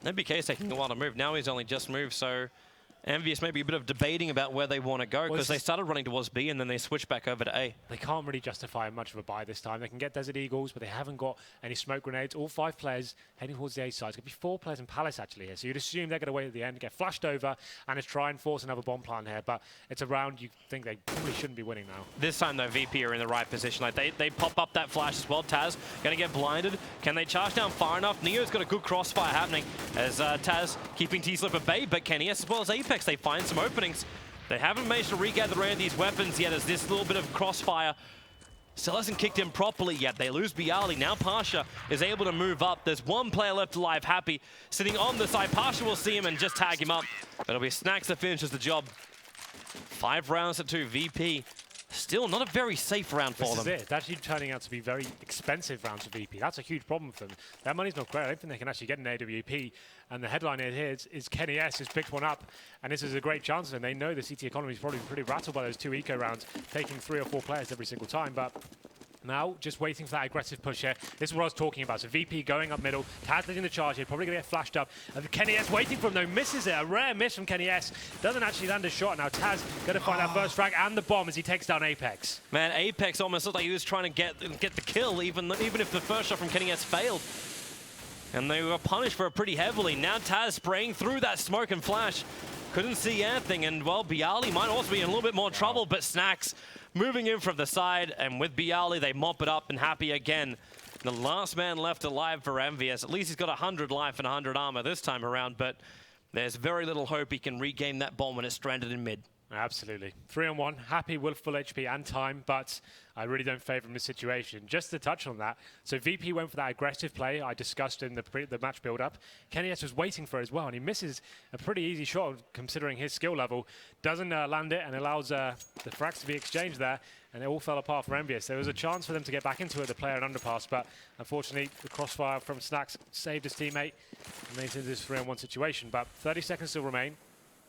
MBK is taking a while to move. Now he's only just moved, so Envious maybe a bit of debating about where they want to go, because they started running towards B and then they switched back over to A. They can't really justify much of a buy this time. They can get Desert Eagles, but they haven't got any smoke grenades. All 5 players heading towards the A side. It's going to be 4 players in Palace actually here. So you'd assume they're going to wait at the end, get flashed over, and just try and force another bomb plan here. But it's a round you think they probably shouldn't be winning now. This time though, VP are in the right position. Like they pop up that flash as well. Taz going to get blinded. Can they charge down far enough? Neo's got a good crossfire happening as Taz keeping T-Slip at bay, but Kenny as well as Apex, they find some openings. They haven't managed to regather any of these weapons yet, as this little bit of crossfire still hasn't kicked in properly yet. They lose Bialy. Now Pasha is able to move up. There's 1 player left alive, Happy, sitting on the side. Pasha will see him and just tag him up. But it'll be Snacks that finishes the job. 5 rounds to 2. VP. Still not a very safe round for them. This is it. It's actually turning out to be very expensive rounds for VP. That's a huge problem for them. That money's not great. I don't think they can actually get an AWP. And the headline here is Kenny S has picked one up. And this is a great chance for them. They know the CT economy is probably pretty rattled by those 2 eco rounds, taking 3 or 4 players every single time. But now, just waiting for that aggressive push here. This is what I was talking about. So VP going up middle. Taz leading the charge here. Probably going to get flashed up. And Kenny S waiting for him, though. Misses it. A rare miss from Kenny S. Doesn't actually land a shot. Now Taz going to find that first frag and the bomb as he takes down Apex. Man, Apex almost looked like he was trying to get the kill, even if the first shot from Kenny S failed. And they were punished for it pretty heavily. Now Taz spraying through that smoke and flash. Couldn't see anything, and well, Bialy might also be in a little bit more trouble, but Snacks moving in from the side, and with Bialy, they mop it up, and Happy again. The last man left alive for Envious. At least he's got 100 life and 100 armor this time around, but there's very little hope he can regain that bomb when it's stranded in mid. Absolutely. 3-on-1, Happy with full HP and time, but I really don't favor him in this situation. Just to touch on that, so VP went for that aggressive play I discussed in the match build-up. kennyS was waiting for it as well, and he misses a pretty easy shot considering his skill level. Doesn't land it and allows the frags to be exchanged there, and it all fell apart for Envious. There was a chance for them to get back into it, the player and underpass, but unfortunately the crossfire from Snacks saved his teammate and made it into this 3-on-1 situation. But 30 seconds still remain.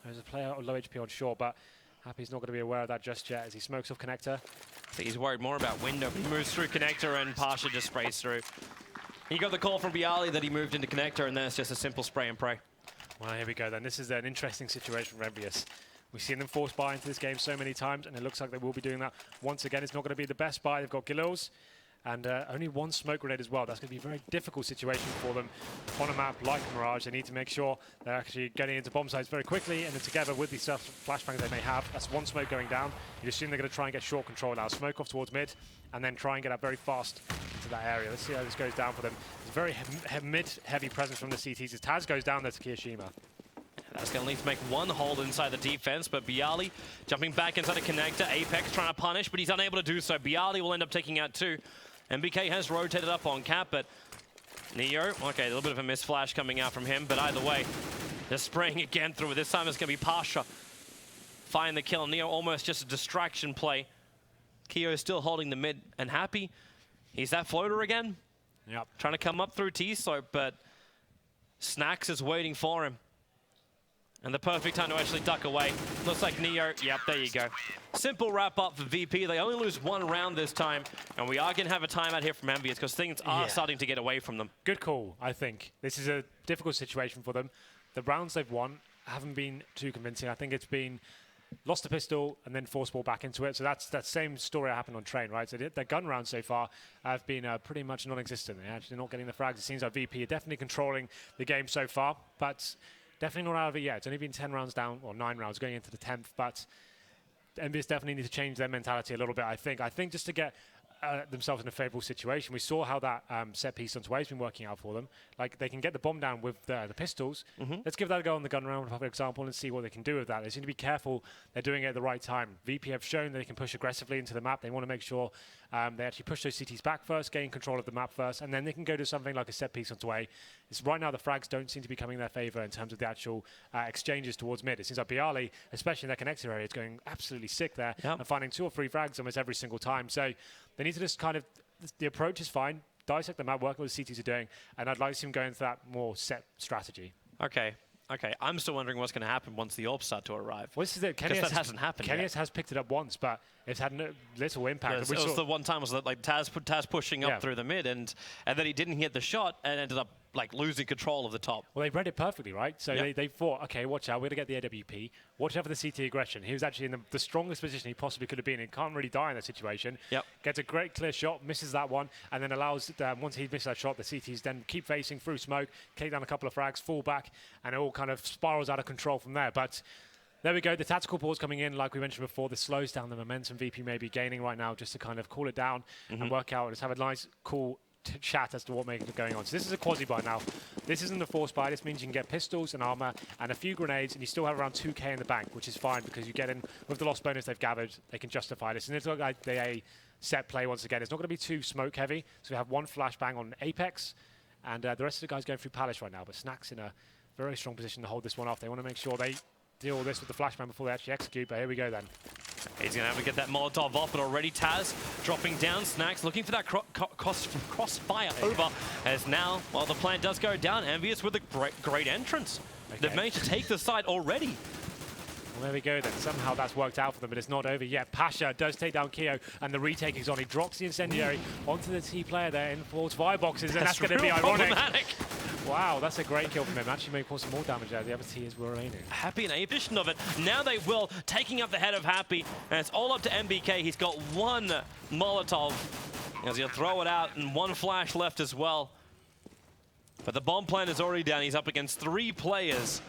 There's a player on low HP on short, but Happy's not going to be aware of that just yet as he smokes off connector. I think he's worried more about window, but he moves through connector and Pasha just sprays through. He got the call from Bialy that he moved into connector, and then it's just a simple spray and pray. Well, here we go then. This is an interesting situation for Envious. We've seen them force buy into this game so many times, and it looks like they will be doing that once again. It's not going to be the best buy. They've got Gilils and only one smoke grenade as well. That's going to be a very difficult situation for them on a map like Mirage. They need to make sure they're actually getting into bomb sites very quickly, and then together with these flashbangs they may have, that's one smoke going down. You assume they're going to try and get short control now. Smoke off towards mid, and then try and get up very fast to that area. Let's see how this goes down for them. It's a very mid-heavy presence from the CTs as Taz goes down there to Kiyoshima. That's going to need to make one hold inside the defense, but Bialy jumping back inside the connector. Apex trying to punish, but he's unable to do so. Bialy will end up taking out two. MBK has rotated up on Cap, but Neo, okay, a little bit of a miss flash coming out from him, but either way, they're spraying again through it. This time it's going to be Pasha. Find the kill. Neo almost just a distraction play. Keo is still holding the mid and Happy. He's that floater again. Yep. Trying to come up through T-slope, but Snacks is waiting for him. And the perfect time to actually duck away. Looks like Neo. Yep, there you go. Simple wrap up for VP. They only lose one round this time, and we are going to have a timeout here from Envious because things are starting to get away from them. Good call, I think. This is a difficult situation for them. The rounds they've won haven't been too convincing. I think it's been lost a pistol and then force ball back into it. So that's that same story that happened on Train, right? So their gun rounds so far have been pretty much non-existent. They're actually not getting the frags. It seems like VP are definitely controlling the game so far, but definitely not out of it yet. It's only been 10 rounds down, or 9 rounds going into the 10th, but Envious definitely need to change their mentality a little bit, I think. I think just to get themselves in a favourable situation. We saw how that set piece on Sway has been working out for them. Like, they can get the bomb down with the pistols. Let's give that a go on the gun round, for example, and see what they can do with that. They seem to be careful they're doing it at the right time. VP have shown that they can push aggressively into the map. They want to make sure they actually push those CTs back first, gain control of the map first, and then they can go to something like a set piece on Sway. Right now, the frags don't seem to be coming in their favour in terms of the actual exchanges towards mid. It seems like Bialy, especially in their connector area, is going absolutely sick there and finding 2 or 3 frags almost every single time. So they need to just kind of, the approach is fine, dissect the map, work what the CTs are doing, and I'd like to see them go into that more set strategy. Okay. I'm still wondering what's going to happen once the orbs start to arrive. Well, this is it. Because that hasn't happened yet. kennyS has picked it up once, but it's had little impact. It was the one time was that like Taz pushing up through the mid, and then he didn't hit the shot and ended up like losing control of the top. Well, they read it perfectly, right? So they thought, okay, watch out, we're going to get the AWP. Watch out for the CT aggression. He was actually in the strongest position he possibly could have been in. Can't really die in that situation. Gets a great clear shot, misses that one, and then allows, once he misses that shot, the CTs then keep facing through smoke, take down a couple of frags, fall back, and it all kind of spirals out of control from there. But there we go. The tactical pause coming in, like we mentioned before. This slows down the momentum VP may be gaining right now just to kind of cool it down and work out and just have a nice, cool chat as to what may be going on. So this is a quasi buy now. This isn't a force buy. This means you can get pistols and armor and a few grenades, and you still have around 2k in the bank, which is fine because you get in with the loss bonus they've gathered. They can justify this, and it's like a set play once again. It's not going to be too smoke heavy. So we have one flashbang on Apex, and the rest of the guys going through Palace right now. But Snacks in a very strong position to hold this one off. They want to make sure they deal with this with the flashbang before they actually execute. But here we go then. He's going to have to get that Molotov off, but already Taz dropping down. Snacks looking for that crossfire over as now, while the plan does go down, Envious with a great entrance. They've managed to take the site already. Well, there we go then. Somehow that's worked out for them, but it's not over yet. Pasha does take down Keo, and the retake is on. He drops the incendiary onto the T player there in towards fireboxes, and that's going to be ironic. Wow, that's a great kill from him. Actually may cause some more damage there. The other T is remaining. Happy in a position of it. Now they will, taking up the head of Happy, and it's all up to MBK. He's got one Molotov as he'll throw it out, and one flash left as well. But the bomb plan is already down. He's up against 3 players.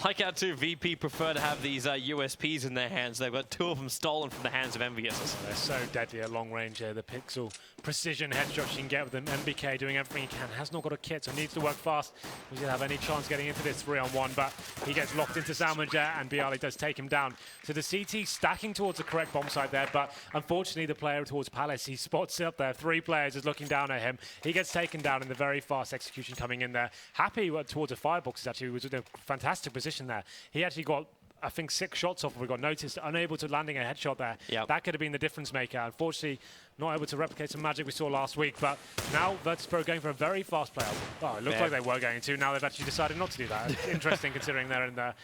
Like how 2 VP prefer to have these USPs in their hands. They've got 2 of them stolen from the hands of Envious. They're so deadly at long range here. The pixel precision headshots you can get with them. MBK doing everything he can. Has not got a kit, so needs to work fast. He doesn't have any chance getting into this 3-on-1, but he gets locked into Salmon Jet, and Bialy does take him down. So the CT stacking towards the correct bomb site there, but unfortunately the player towards Palace, he spots up there. 3 players is looking down at him. He gets taken down in the very fast execution coming in there. Happy towards a firebox, actually was in a fantastic position there. He actually got, I think, 6 shots off. We got noticed, unable to landing a headshot there. Yep. That could have been the difference maker. Unfortunately, not able to replicate some magic we saw last week. But now Virtus.pro going for a very fast player. Oh, it looked like they were going to. Now they've actually decided not to do that. It's interesting considering they're in the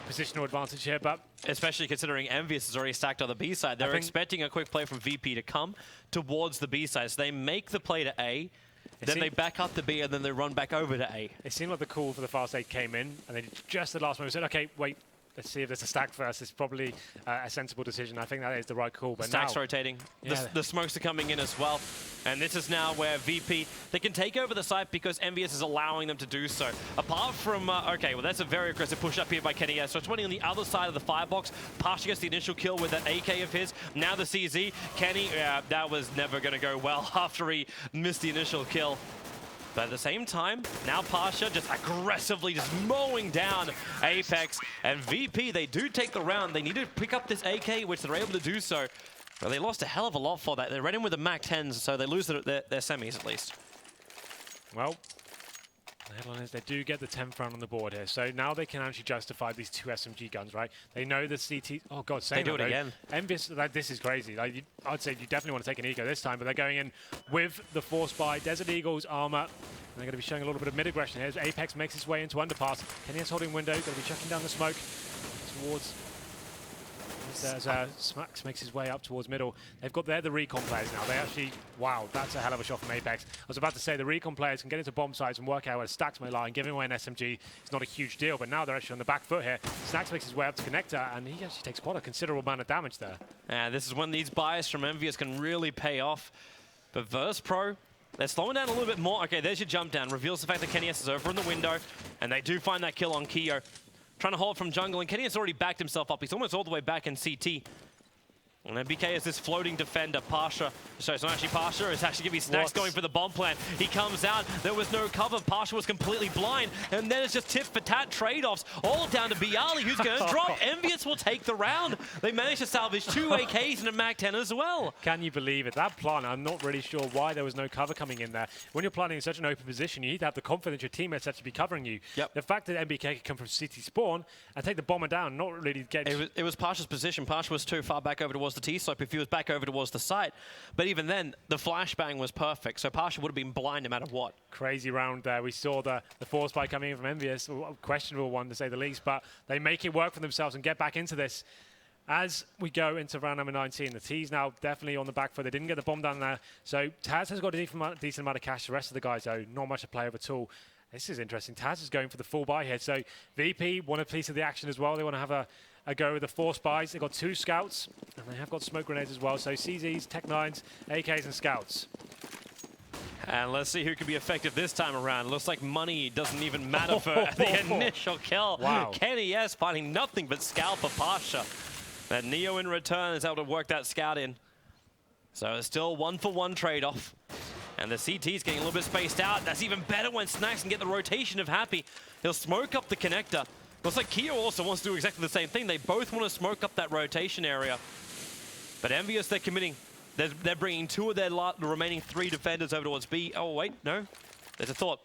positional advantage here. But especially considering Envious is already stacked on the B side. They're expecting a quick play from VP to come towards the B side. So they make the play to A. Then they back up to B, and then they run back over to A. It seemed like the call for the fast 8 came in, and then just the last moment said, okay, wait, let's see if there's a stack first. It's probably a sensible decision. I think that is the right call. But Stacks now, rotating. Yeah. The smokes are coming in as well. And this is now where VP, they can take over the site because Envious is allowing them to do so. Apart from, okay, well, that's a very aggressive push up here by Kenny S. So it's running on the other side of the firebox. Pasha gets the initial kill with that AK of his. Now the CZ. Kenny, that was never going to go well after he missed the initial kill. But at the same time, now Pasha just aggressively just mowing down Apex. And VP, they do take the round. They need to pick up this AK, which they're able to do so. But they lost a hell of a lot for that. They ran in with the MAC 10s, so they lose their semis at least. Well, the headline is they do get the 10th round on the board here. So now they can actually justify these 2 SMG guns, right? They know the CT... Oh, God, they do it again. Envious, like, this is crazy. Like, I'd say you definitely want to take an Eco this time, but they're going in with the Force by Desert Eagle's armor. And they're going to be showing a little bit of mid-aggression here as Apex makes his way into underpass. Kenny is holding window, going to be checking down the smoke towards... As Smax makes his way up towards middle. They're the recon players now. They actually, wow, that's a hell of a shot from Apex. I was about to say the recon players can get into bomb sites and work out where Stacks may lie, and giving away an SMG is not a huge deal, but now they're actually on the back foot here. Stacks makes his way up to Connector, and he actually takes quite a considerable amount of damage there. Yeah, this is when these buys from Envious can really pay off. But Virtus.pro, they're slowing down a little bit more. Okay, there's your jump down. Reveals the fact that Kenny S is over in the window, and they do find that kill on Keo. Trying to hold from jungle, and Kenny has already backed himself up. He's almost all the way back in CT. And then BK is this floating defender, Pasha. So it's not actually Pasha, it's actually going to be Snacks going for the bomb plan. He comes out, there was no cover, Pasha was completely blind, and then it's just tit for tat trade-offs, all down to Bialy, who's going to drop. Envious will take the round. They managed to salvage 2 AKs and a MAC 10 as well. Can you believe it? That plant, I'm not really sure why there was no cover coming in there. When you're planting in such an open position, you need to have the confidence your teammates actually be covering you. Yep. The fact that MBK could come from CT spawn and take the bomber down, not really get... It was Pasha's position. Pasha was too far back over towards the T-slope if he was back over towards the site. But even then, the flashbang was perfect, so Pasha would have been blind no matter what. Crazy round there. We saw the force spike coming in from Envious, a questionable one to say the least, but they make it work for themselves and get back into this. As we go into round number 19, the T's now definitely on the back foot. They didn't get the bomb down there, so Taz has got a decent amount of cash. The rest of the guys, though, not much to play over at all. This is interesting. Taz is going for the full buy here, so VP want a piece of the action as well. They want to have a go with the force buys. They've got 2 scouts, and they have got smoke grenades as well. So CZs, Tech 9s, AKs, and scouts. And let's see who can be effective this time around. Looks like money doesn't even matter for the initial kill. Wow. Kenny S finding nothing but scout for Pasha. And Neo in return is able to work that scout in. So it's still 1-for-1 trade-off. And the CT's getting a little bit spaced out. That's even better when Snacks can get the rotation of Happy. He'll smoke up the connector. Looks like Keo also wants to do exactly the same thing. They both want to smoke up that rotation area. But Envious, they're committing. They're bringing 2 of their remaining 3 defenders over towards B. Oh, wait, no. There's a thought.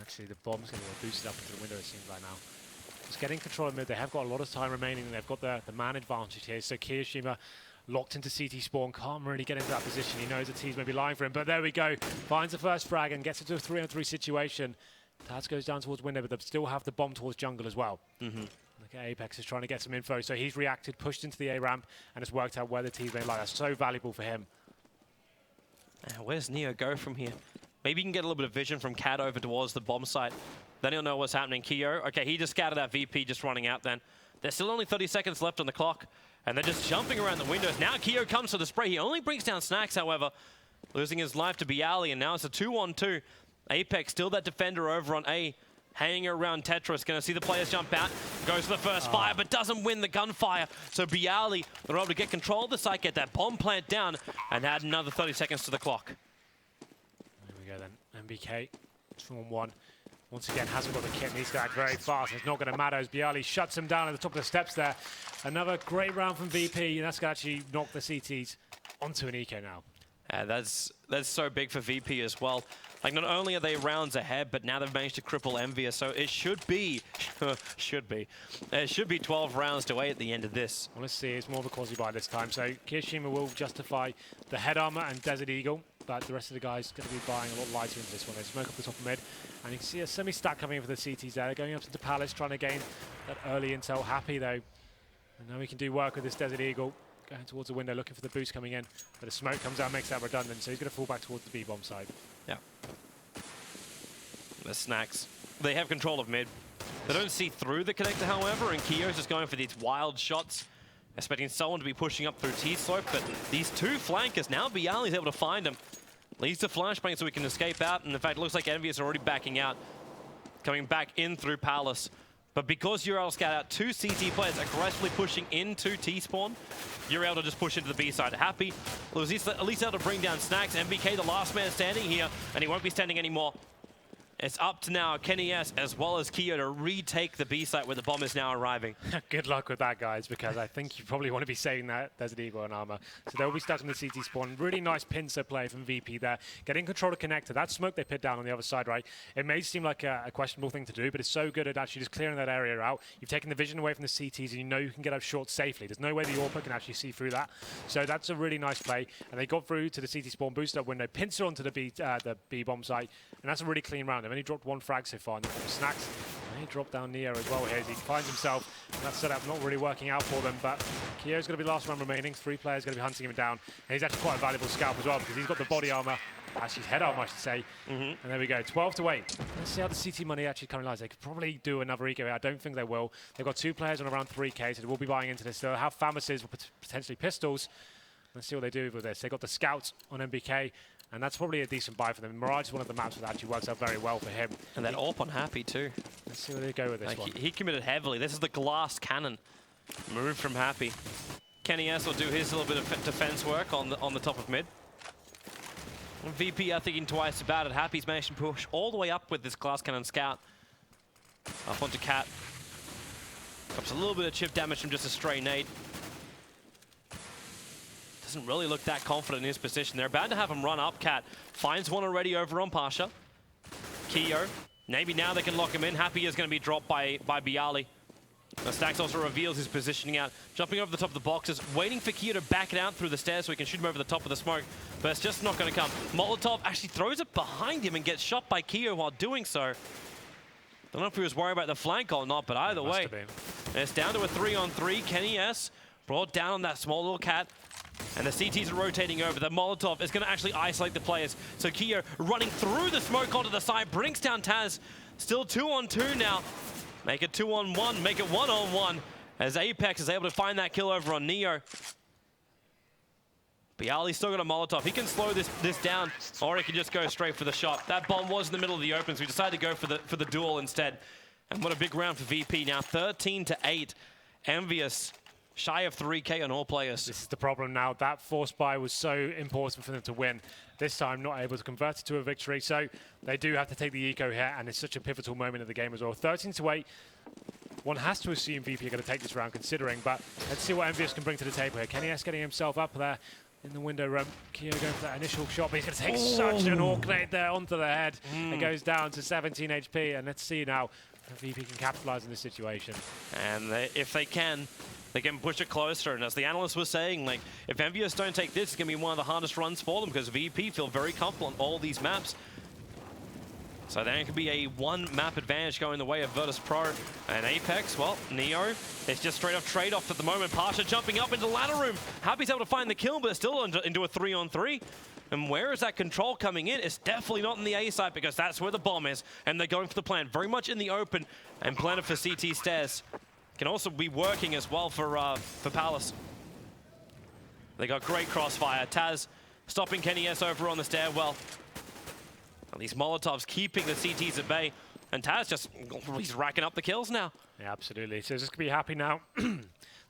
Actually, the bomb's going to get boosted up into the window, it seems like now. Just getting control of mid. They have got a lot of time remaining. They've got the man advantage here. So Kiyoshima locked into CT spawn, can't really get into that position. He knows the T's may be lying for him, but there we go. Finds the first frag and gets into a 3-on-3 situation. Taz goes down towards window, but they still have the bomb towards jungle as well. Okay, Apex is trying to get some info, so he's reacted, pushed into the A ramp, and it's worked out where the T's may lie. That's so valuable for him. Where's Neo go from here? Maybe you can get a little bit of vision from Cat over towards the bomb site. Then he'll know what's happening. Keo, okay, he just scouted that VP just running out then. There's still only 30 seconds left on the clock, and they're just jumping around the windows. Now Keo comes for the spray. He only brings down Snacks, however, losing his life to Bialy, and now it's a 2-on-2. Apex still that defender over on A, hanging around Tetris. Going to see the players jump out. Goes for the first fire, but doesn't win the gunfire. So Bialy, they're able to get control of the site, get that bomb plant down, and add another 30 seconds to the clock. There we go then. MBK, Swarm 1. Once again, hasn't got the kit, needs to act very fast. It's not going to matter as Bialy shuts him down at the top of the steps there. Another great round from VP, and that's going to actually knock the CTs onto an eco now. That's so big for VP as well. Like, not only are they rounds ahead, but now they've managed to cripple Envious, so it should be, it should be 12 rounds to 8 at the end of this. Well, let's see, it's more of a quasi-buy this time. So Kirishima will justify the head armor and Desert Eagle, but the rest of the guys going to be buying a lot lighter into this one. They smoke up the top of mid, and you can see a semi-stack coming in for the CTs there. They're going up into Palace, trying to gain that early intel. Happy, though. And now we can do work with this Desert Eagle. Going towards the window, looking for the boost coming in. But the smoke comes out, makes that redundant, so he's going to fall back towards the B-bomb side. Yeah. The snacks. They have control of mid. They don't see through the connector, however, and Kio's just going for these wild shots, expecting someone to be pushing up through T-slope, but these two flankers, now Bialy's able to find him. Leads to flashbang so we can escape out, and in fact, it looks like Envious are already backing out, coming back in through Palace. But because you're able to scout out two CT players aggressively pushing into T-spawn, you're able to just push into the B side. Happy was at least able to bring down Snacks. MBK, the last man standing here, and he won't be standing anymore. It's up to now Kenny S as well as Kio to retake the B site where the bomb is now arriving. Good luck with that, guys, because I think you probably want to be saving that Desert Eagle and armor. So they'll be stuck in the CT spawn. Really nice pincer play from VP there. Getting control of connector. That smoke they put down on the other side, right? It may seem like a questionable thing to do, but it's so good at actually just clearing that area out. You've taken the vision away from the CTs, and you know you can get out short safely. There's no way the AWP can actually see through that. So that's a really nice play. And they got through to the CT spawn, boost up window, pincer onto the B bomb site, and that's a really clean round. They've only dropped one frag so far, and Snacks, he dropped down Neo as well here as he finds himself. And that setup not really working out for them, but Kio's going to be last round remaining. 3 players going to be hunting him down, and he's actually quite a valuable scalp as well because he's got the body armor, actually head armor I should say. And there we go, 12 to 8. Let's see how the CT money actually currently lies. They could probably do another eco here. I don't think they will. They've got 2 players on around 3k, so they will be buying into this. They'll have Famises or potentially pistols. Let's see what they do with this. They got the Scout on MBK, and that's probably a decent buy for them. Mirage is one of the maps that actually works out very well for him. And that AWP on Happy too. Let's see where they go with this one. He committed heavily. This is the glass cannon. Moved from Happy. Kenny S will do his little bit of defense work on the top of mid. And VP are thinking twice about it. Happy's managed to push all the way up with this glass cannon scout. Up onto Cat. Comes a little bit of chip damage from just a stray nade. Doesn't really look that confident in his position. They're about to have him run up. Cat finds one already over on Pasha. Kio, maybe now they can lock him in. Happy is going to be dropped by Bialy. Stacks also reveals his positioning out, jumping over the top of the boxes, waiting for Kio to back it out through the stairs so he can shoot him over the top of the smoke, but it's just not going to come. Molotov actually throws it behind him and gets shot by Kio while doing so. Don't know if he was worried about the flank or not, but either way, it's down to a 3-on-3. Kenny S brought down on that small little Cat. And the CTs are rotating over. The Molotov is going to actually isolate the players. So Kio running through the smoke onto the side, brings down Taz. Still 2-on-2 now. Make it 2-on-1, make it 1-on-1. As Apex is able to find that kill over on Neo. Bialy's still got a Molotov. He can slow this down, or he can just go straight for the shot. That bomb was in the middle of the open, so we decided to go for the duel instead. And what a big round for VP. Now 13-8. Envious. Shy of 3k on all players. This is the problem now. That force buy was so important for them to win. This time, not able to convert it to a victory. So they do have to take the eco here, and it's such a pivotal moment of the game as well. 13-8. One has to assume VP are going to take this round, considering. But let's see what Envious can bring to the table here. Kenny S getting himself up there in the window room. Kio going for that initial shot, but he's going to take such an orc there onto the head. It goes down to 17 HP, and let's see now if VP can capitalize on this situation. And if they can push it closer. And as the analyst was saying, like, if Envious don't take this, it's going to be one of the hardest runs for them because VP feel very comfortable on all these maps. So there could be a 1-map advantage going the way of Virtus Pro. And Apex, well, Neo, it's just straight off trade-off at the moment. Pasha jumping up into the ladder room. Happy's able to find the kill, but it's still into a 3-on-3. And where is that control coming in? It's definitely not in the A side because that's where the bomb is. And they're going for the plant very much in the open and planted for CT stairs. Can also be working as well for Palace. They got great crossfire. Taz stopping Kenny S over on the stairwell. And these Molotovs keeping the CTs at bay. And Taz just, he's racking up the kills now. Yeah, absolutely. So just be happy now.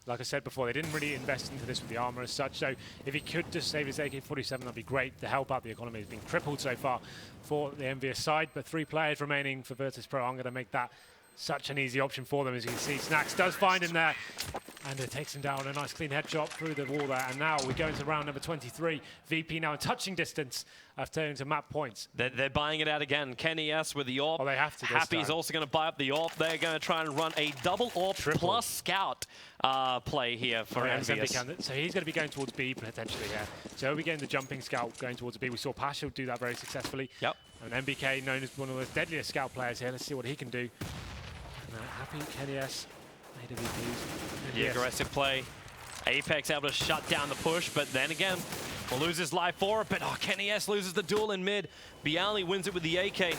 Like I said before, they didn't really invest into this with the armor as such, so if he could just save his AK-47, that'd be great to help out. The economy has been crippled so far for the Envious side, but 3 players remaining for Virtus Pro. I'm going to make that such an easy option for them. As you can see, Snacks does find him there, and it takes him down. A nice clean headshot through the wall there, and now we go into round number 23. VP now in touching distance of turning to map points. They're buying it out again. Kenny S with the AWP. Oh, they have to. Happy's also going to buy up the AWP. They're going to try and run a double AWP plus scout play here for Envious. So he's going to be going towards B potentially here. So we're getting the jumping scout going towards B. We saw Pasha do that very successfully. Yep. And MBK, known as one of the deadliest scout players here. Let's see what he can do. Happy, Kenny S, AWPs. The aggressive play. Apex able to shut down the push, but then again, will lose his life for it. But Kenny S loses the duel in mid. Bialy wins it with the AK.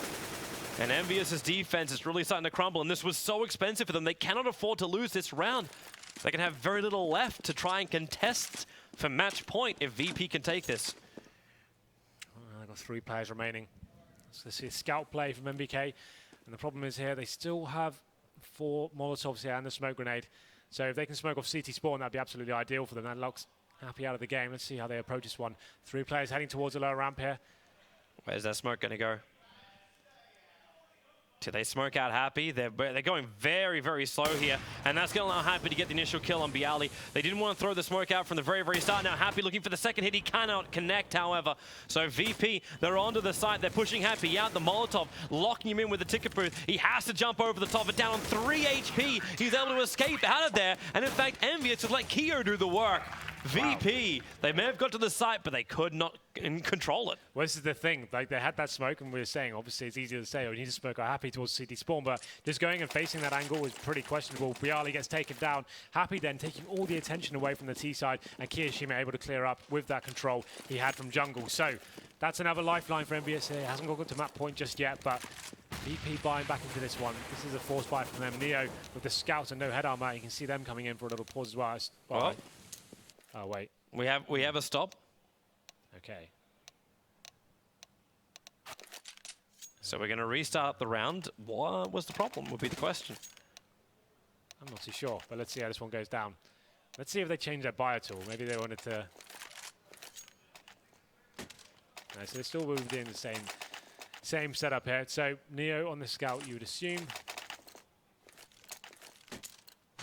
And Envious's defense is really starting to crumble, and this was so expensive for them. They cannot afford to lose this round. They can have very little left to try and contest for match point if VP can take this. They've got 3 players remaining. So let's see a scout play from MBK. And the problem is here, they still have 4 Molotovs here and the smoke grenade. So if they can smoke off CT spawn, that'd be absolutely ideal for them. That locks Happy out of the game. Let's see how they approach this one. 3 players heading towards the lower ramp here. Where's that smoke going to go? Do they smoke out Happy? They're going very, very slow here, and that's going to allow Happy to get the initial kill on Bialy. They didn't want to throw the smoke out from the very, very start. Now Happy looking for the second hit. He cannot connect, however. So VP, they're onto the site. They're pushing Happy out. The Molotov, locking him in with the ticket booth. He has to jump over the top, but down on 3 HP. He's able to escape out of there, and in fact, Envious just let Keo do the work. VP, they may have got to the site, but they could not control it. Well, this is the thing. Like, they had that smoke, and we were saying, obviously, it's easier to say, oh, you need to smoke out Happy towards CT spawn, but just going and facing that angle was pretty questionable. Bialy gets taken down. Happy then taking all the attention away from the T side, and Kiyoshima able to clear up with that control he had from jungle. So that's another lifeline for MBS here. Hasn't got to map point just yet, but VP buying back into this one. This is a force buy from them. Neo with the scouts and no head armor. You can see them coming in for a little pause as well. Well, oh, wait. We have a stop. Okay. So we're going to restart the round. What was the problem would be the question. I'm not too sure, but let's see how this one goes down. Let's see if they change their buy tool. Maybe they wanted to... No, so they're still moved in the same setup here. So Neo on the scout, you would assume.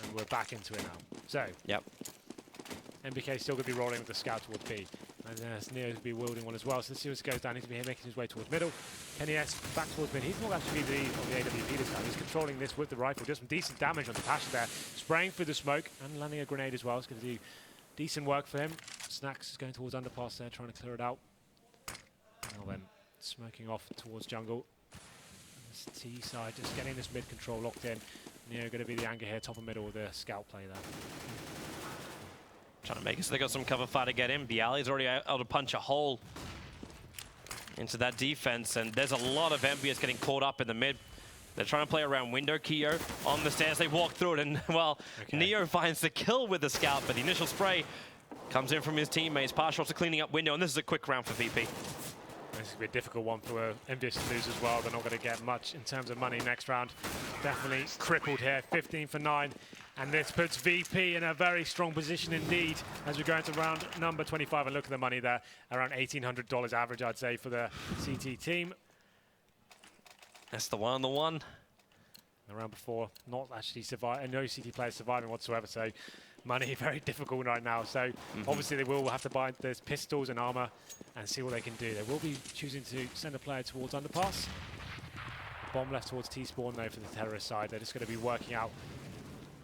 And we're back into it now. So, yep. MBK still going to be rolling with the scout towards B. And Neo's going to be wielding one as well. So let's see what goes down. He's going to be making his way towards middle. Kenny S back towards mid. He's not actually the lead on the AWP this time. He's controlling this with the rifle. Does some decent damage on the Pasha there. Spraying through the smoke and landing a grenade as well. It's going to do decent work for him. Snacks is going towards underpass there, trying to clear it out. Now then, smoking off towards jungle. This T side, just getting this mid control locked in. Neo going to be the anger here, top and middle with the scout play there. Trying to make it so they got some cover fire to get in. Bialy's already able to punch a hole into that defense, and there's a lot of Envious getting caught up in the mid. They're trying to play around window. Keo on the stairs. They walk through it, and, well, Neo finds the kill with the scout, but the initial spray comes in from his teammates. Pasha also cleaning up window, and this is a quick round for VP. This is going to be a difficult one for Envious to lose as well. They're not going to get much in terms of money next round. Definitely crippled here, 15 for 9. And this puts VP in a very strong position indeed as we go into round number 25. And look at the money there, around $1,800 average, I'd say, for the CT team. That's the one. The round before, not actually surviving, no CT players surviving whatsoever, so money very difficult right now. So obviously they will have to buy those pistols and armor and see what they can do. They will be choosing to send a player towards underpass. Bomb left towards T-spawn though for the terrorist side. They're just going to be working out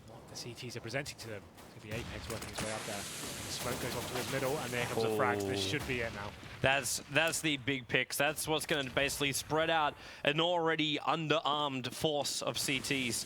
what the CTs are presenting to them. It's going to be Apex working his way up there. The smoke goes off towards middle, and there comes a frag. This should be it now. That's the big picks. That's what's going to basically spread out an already underarmed force of CTs.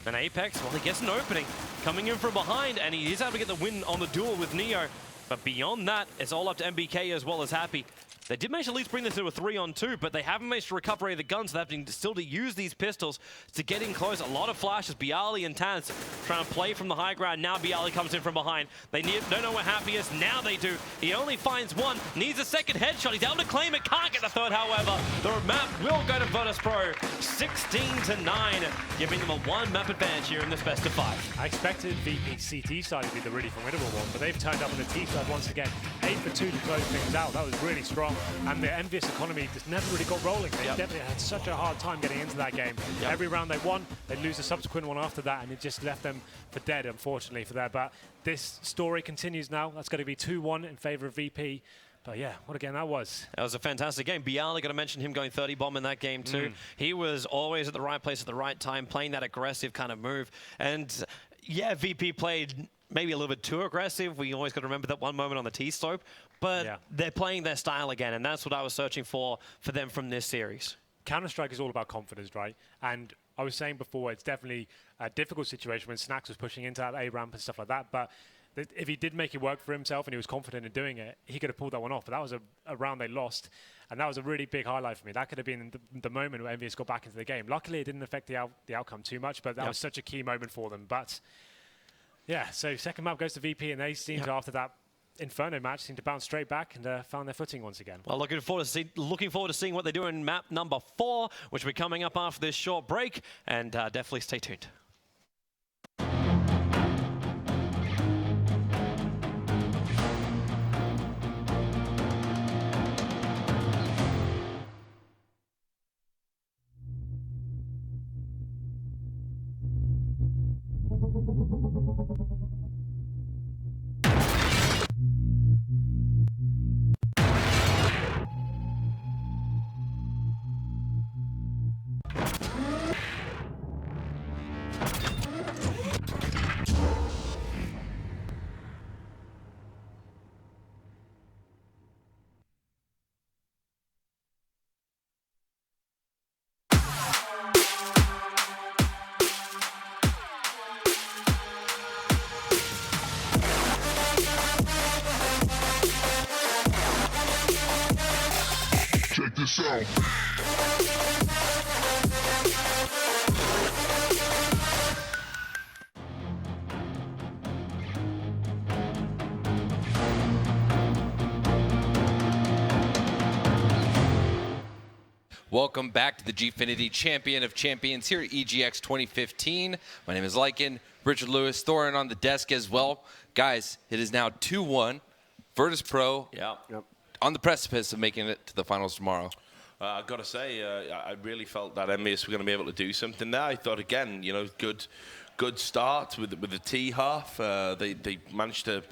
And Apex, well, he gets an opening. Coming in from behind, and he is able to get the win on the duel with Neo. But beyond that, it's all up to MBK as well as Happy. They did manage to at least bring this to a 3-on-2, but they haven't managed to recover any of the guns. They're having still to use these pistols to get in close. A lot of flashes. Bialy and Taz trying to play from the high ground. Now Bialy comes in from behind. They don't know where Happy is. Now they do. He only finds one. Needs a second headshot. He's able to claim it. Can't get the third, however. The map will go to Virtus Pro 16-9, giving them a 1-map advantage here in this best of 5. I expected VP CT side to be the really formidable one, but they've turned up on the T side once again. 8 for 2 to close things out. That was really strong. And the Envious economy just never really got rolling. They definitely had such a hard time getting into that game. Every round they won, they'd lose a subsequent one after that, and it just left them for dead, unfortunately, for that. But this story continues now. That's going to be 2-1 in favor of VP. But yeah, what a game that was. That was a fantastic game. Bialy, got to mention him going 30 bomb in that game too. He was always at the right place at the right time, playing that aggressive kind of move. And yeah, VP played maybe a little bit too aggressive. We always got to remember that one moment on the T-slope. But they're playing their style again, and that's what I was searching for them from this series. Counter-Strike is all about confidence, right? And I was saying before, it's definitely a difficult situation when Snax was pushing into that A ramp and stuff like that. But if he did make it work for himself and he was confident in doing it, he could have pulled that one off. But that was a round they lost, and that was a really big highlight for me. That could have been the moment where Envious got back into the game. Luckily, it didn't affect the outcome too much, but that was such a key moment for them. But yeah, so second map goes to VP, and they seem to, after that Inferno match, seem to bounce straight back and found their footing once again. Well, looking forward to seeing what they do in map number 4, which will be coming up after this short break, and definitely stay tuned. Check this out. Welcome back to the Gfinity Champion of Champions here at EGX 2015. My name is Lycan. Richard Lewis, Thorin on the desk as well. Guys, it is now 2-1. Virtus Pro on the precipice of making it to the finals tomorrow. I've got to say, I really felt that Envious were going to be able to do something there. I thought, again, you know, good start with the T half. They managed to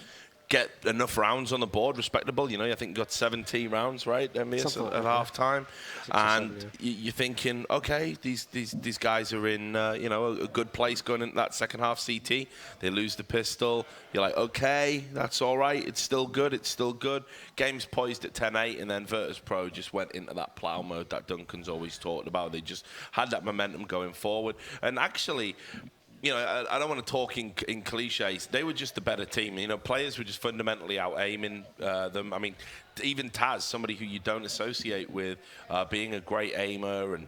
get enough rounds on the board, respectable. You know, I think got 17 rounds, right, Envious, at half time. And you're thinking, okay, these guys are in, you know, a good place going into that second half CT. They lose the pistol. You're like, okay, that's all right. It's still good. It's still good. Game's poised at 10-8, and then Virtus Pro just went into that plow mode that Duncan's always talked about. They just had that momentum going forward. And actually, you know, I don't want to talk in cliches. They were just the better team. You know, players were just fundamentally out-aiming them. I mean, even Taz, somebody who you don't associate with being a great aimer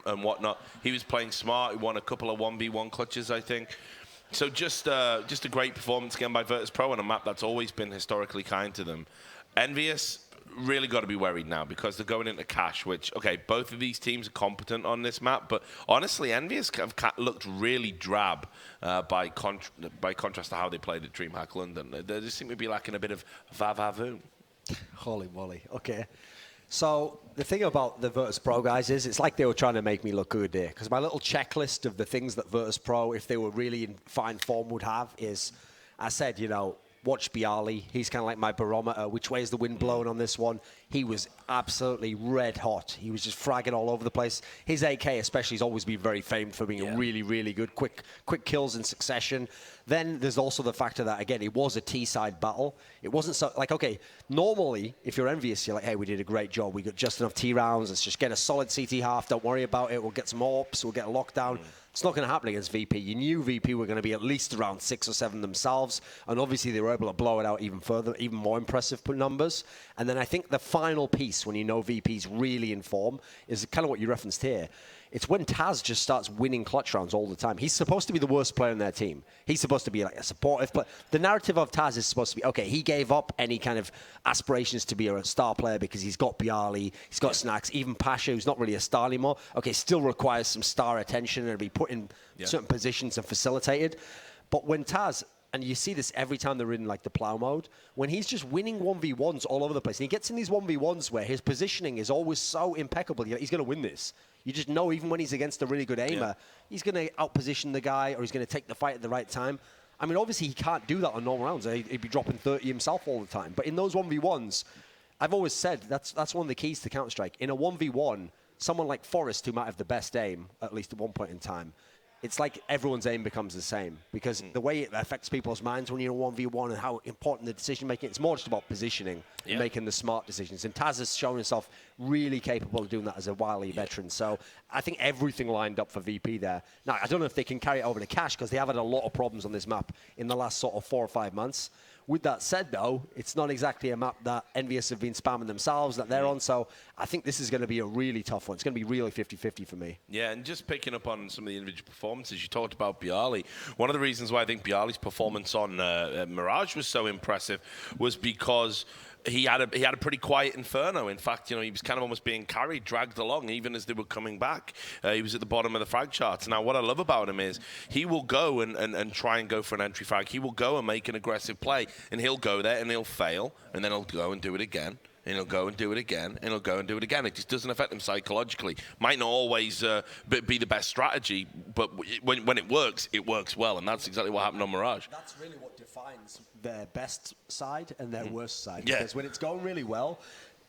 and whatnot, he was playing smart. He won a couple of 1v1 clutches, I think. So just a great performance again by Virtus Pro on a map that's always been historically kind to them. Envious really got to be worried now because they're going into Cash, which, okay, both of these teams are competent on this map, but honestly, Envious have looked really drab by contrast to how they played at DreamHack London. They just seem to be lacking a bit of va-va-voom. Holy moly. Okay. So the thing about the Virtus Pro guys is it's like they were trying to make me look good there, because my little checklist of the things that Virtus Pro, if they were really in fine form, would have is, I said, you know, watch Bialy. He's kind of like my barometer. Which way is the wind blowing on this one? He was absolutely red hot. He was just fragging all over the place. His AK especially has always been very famed for being really, really good. Quick kills in succession. Then there's also the factor that, again, it was a T-side battle. It wasn't so, like, okay, normally, if you're Envious, you're like, hey, we did a great job. We got just enough T rounds. Let's just get a solid CT half. Don't worry about it. We'll get some AWPs. We'll get a lockdown. It's not going to happen against VP. You knew VP were going to be at least around 6 or 7 themselves, and obviously they were able to blow it out even further, even more impressive numbers. And then I think the final piece, when you know VP's really in form, is kind of what you referenced here. It's when Taz just starts winning clutch rounds all the time. He's supposed to be the worst player in their team. He's supposed to be like a supportive player. The narrative of Taz is supposed to be, okay, he gave up any kind of aspirations to be a star player because he's got Bialy, he's got Snacks, even Pasha, who's not really a star anymore. Okay, still requires some star attention and be put in certain positions and facilitated. But when Taz, and you see this every time they're in like the plow mode, when he's just winning 1v1s all over the place, and he gets in these 1v1s where his positioning is always so impeccable, he's going to win this. You just know even when he's against a really good aimer, he's going to outposition the guy or he's going to take the fight at the right time. I mean, obviously he can't do that on normal rounds. He'd be dropping 30 himself all the time. But in those 1v1s, I've always said that's one of the keys to Counter-Strike. In a 1v1, someone like Forrest, who might have the best aim, at least at one point in time, it's like everyone's aim becomes the same because the way it affects people's minds when you're in a 1v1 and how important the decision making, it's more just about positioning and making the smart decisions. And Taz has shown himself really capable of doing that as a wily veteran. So I think everything lined up for VP there. Now, I don't know if they can carry it over to Cash because they have had a lot of problems on this map in the last sort of 4 or 5 months. With that said, though, it's not exactly a map that Envious have been spamming themselves, that they're on. So I think this is going to be a really tough one. It's going to be really 50-50 for me. Yeah, and just picking up on some of the individual performances, you talked about Bialy. One of the reasons why I think Bialy's performance on Mirage was so impressive was because he had a pretty quiet Inferno. In fact, he was kind of almost being carried, dragged along, even as they were coming back. He was at the bottom of the frag charts. Now, what I love about him is he will go and try and go for an entry frag. He will go and make an aggressive play, and he'll go there and he'll fail, and then he'll go and do it again. And he'll go and do it again, and he'll go and do it again. It just doesn't affect him psychologically. Might not always be the best strategy, but when it works well, and that's exactly what happened on Mirage. That's really what defines their best side and their worst side. Because when it's going really well,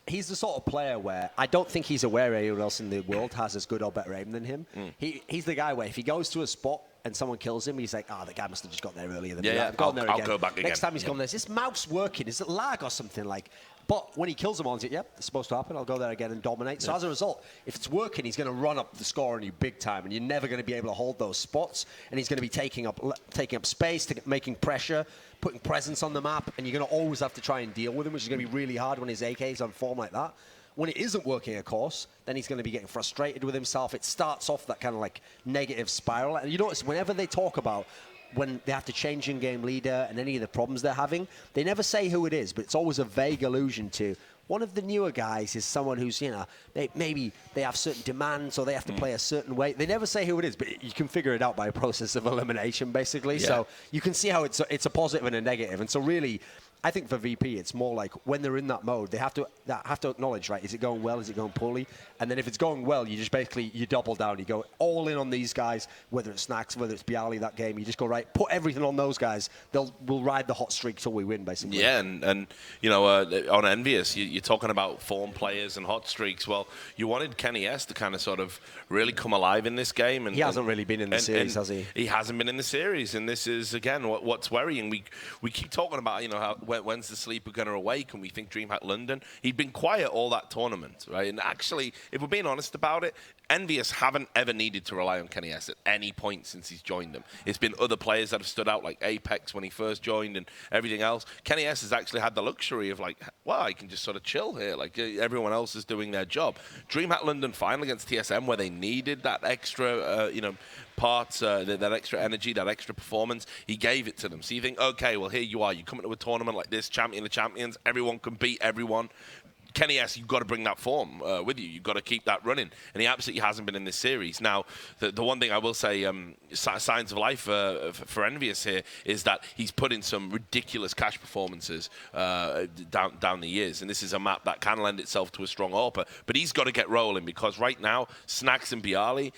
he's the sort of player where I don't think he's aware anyone else in the world has as good or better aim than him. He's the guy where if he goes to a spot and someone kills him, he's like, the guy must have just got there earlier than me. I'll go back again. Next time he's gone there, is this mouse working? Is it lag or something like? But when he kills them all, he's like, yep, it's supposed to happen. I'll go there again and dominate. So as a result, if it's working, he's going to run up the score on you big time, and you're never going to be able to hold those spots. And he's going to be taking up space, making pressure, putting presence on the map, and you're going to always have to try and deal with him, which is going to be really hard when his AK is on form like that. When it isn't working, of course, then he's going to be getting frustrated with himself. It starts off that kind of like negative spiral. And you notice whenever they talk about when they have to change in-game leader and any of the problems they're having, they never say who it is, but it's always a vague allusion to one of the newer guys is someone who's, maybe they have certain demands or they have to play a certain way. They never say who it is, but you can figure it out by a process of elimination, basically. Yeah. So you can see how it's a positive and a negative. And so really, I think for VP, it's more like when they're in that mode, they have to acknowledge, right, is it going well, is it going poorly? And then if it's going well, you just basically, you double down. You go all in on these guys, whether it's Snacks, whether it's Bialy that game. You just go, right, put everything on those guys. We'll ride the hot streak till we win, basically. Yeah, and on Envious, you're talking about form players and hot streaks. Well, you wanted Kenny S to kind of sort of really come alive in this game. And he hasn't really been in the series, has he? He hasn't been in the series, and this is, again, what's worrying. We keep talking about, how when's the sleeper going to awake, and we think DreamHack London. He'd been quiet all that tournament, right? And actually, if we're being honest about it, Envious haven't ever needed to rely on Kenny S at any point since he's joined them. It's been other players that have stood out, like Apex when he first joined and everything else. Kenny S has actually had the luxury of I can just sort of chill here. Like everyone else is doing their job. DreamHack London final against TSM where they needed that extra, parts, that extra energy, that extra performance, he gave it to them. So you think, okay, well, here you are. You come into a tournament like this, champion of champions. Everyone can beat everyone. Kenny S, you've got to bring that form with you. You've got to keep that running. And he absolutely hasn't been in this series. Now, the one thing I will say, signs of life for Envious here is that he's put in some ridiculous cash performances down the years. And this is a map that can lend itself to a strong AWPer. But he's got to get rolling because right now, Snacks and Bialy,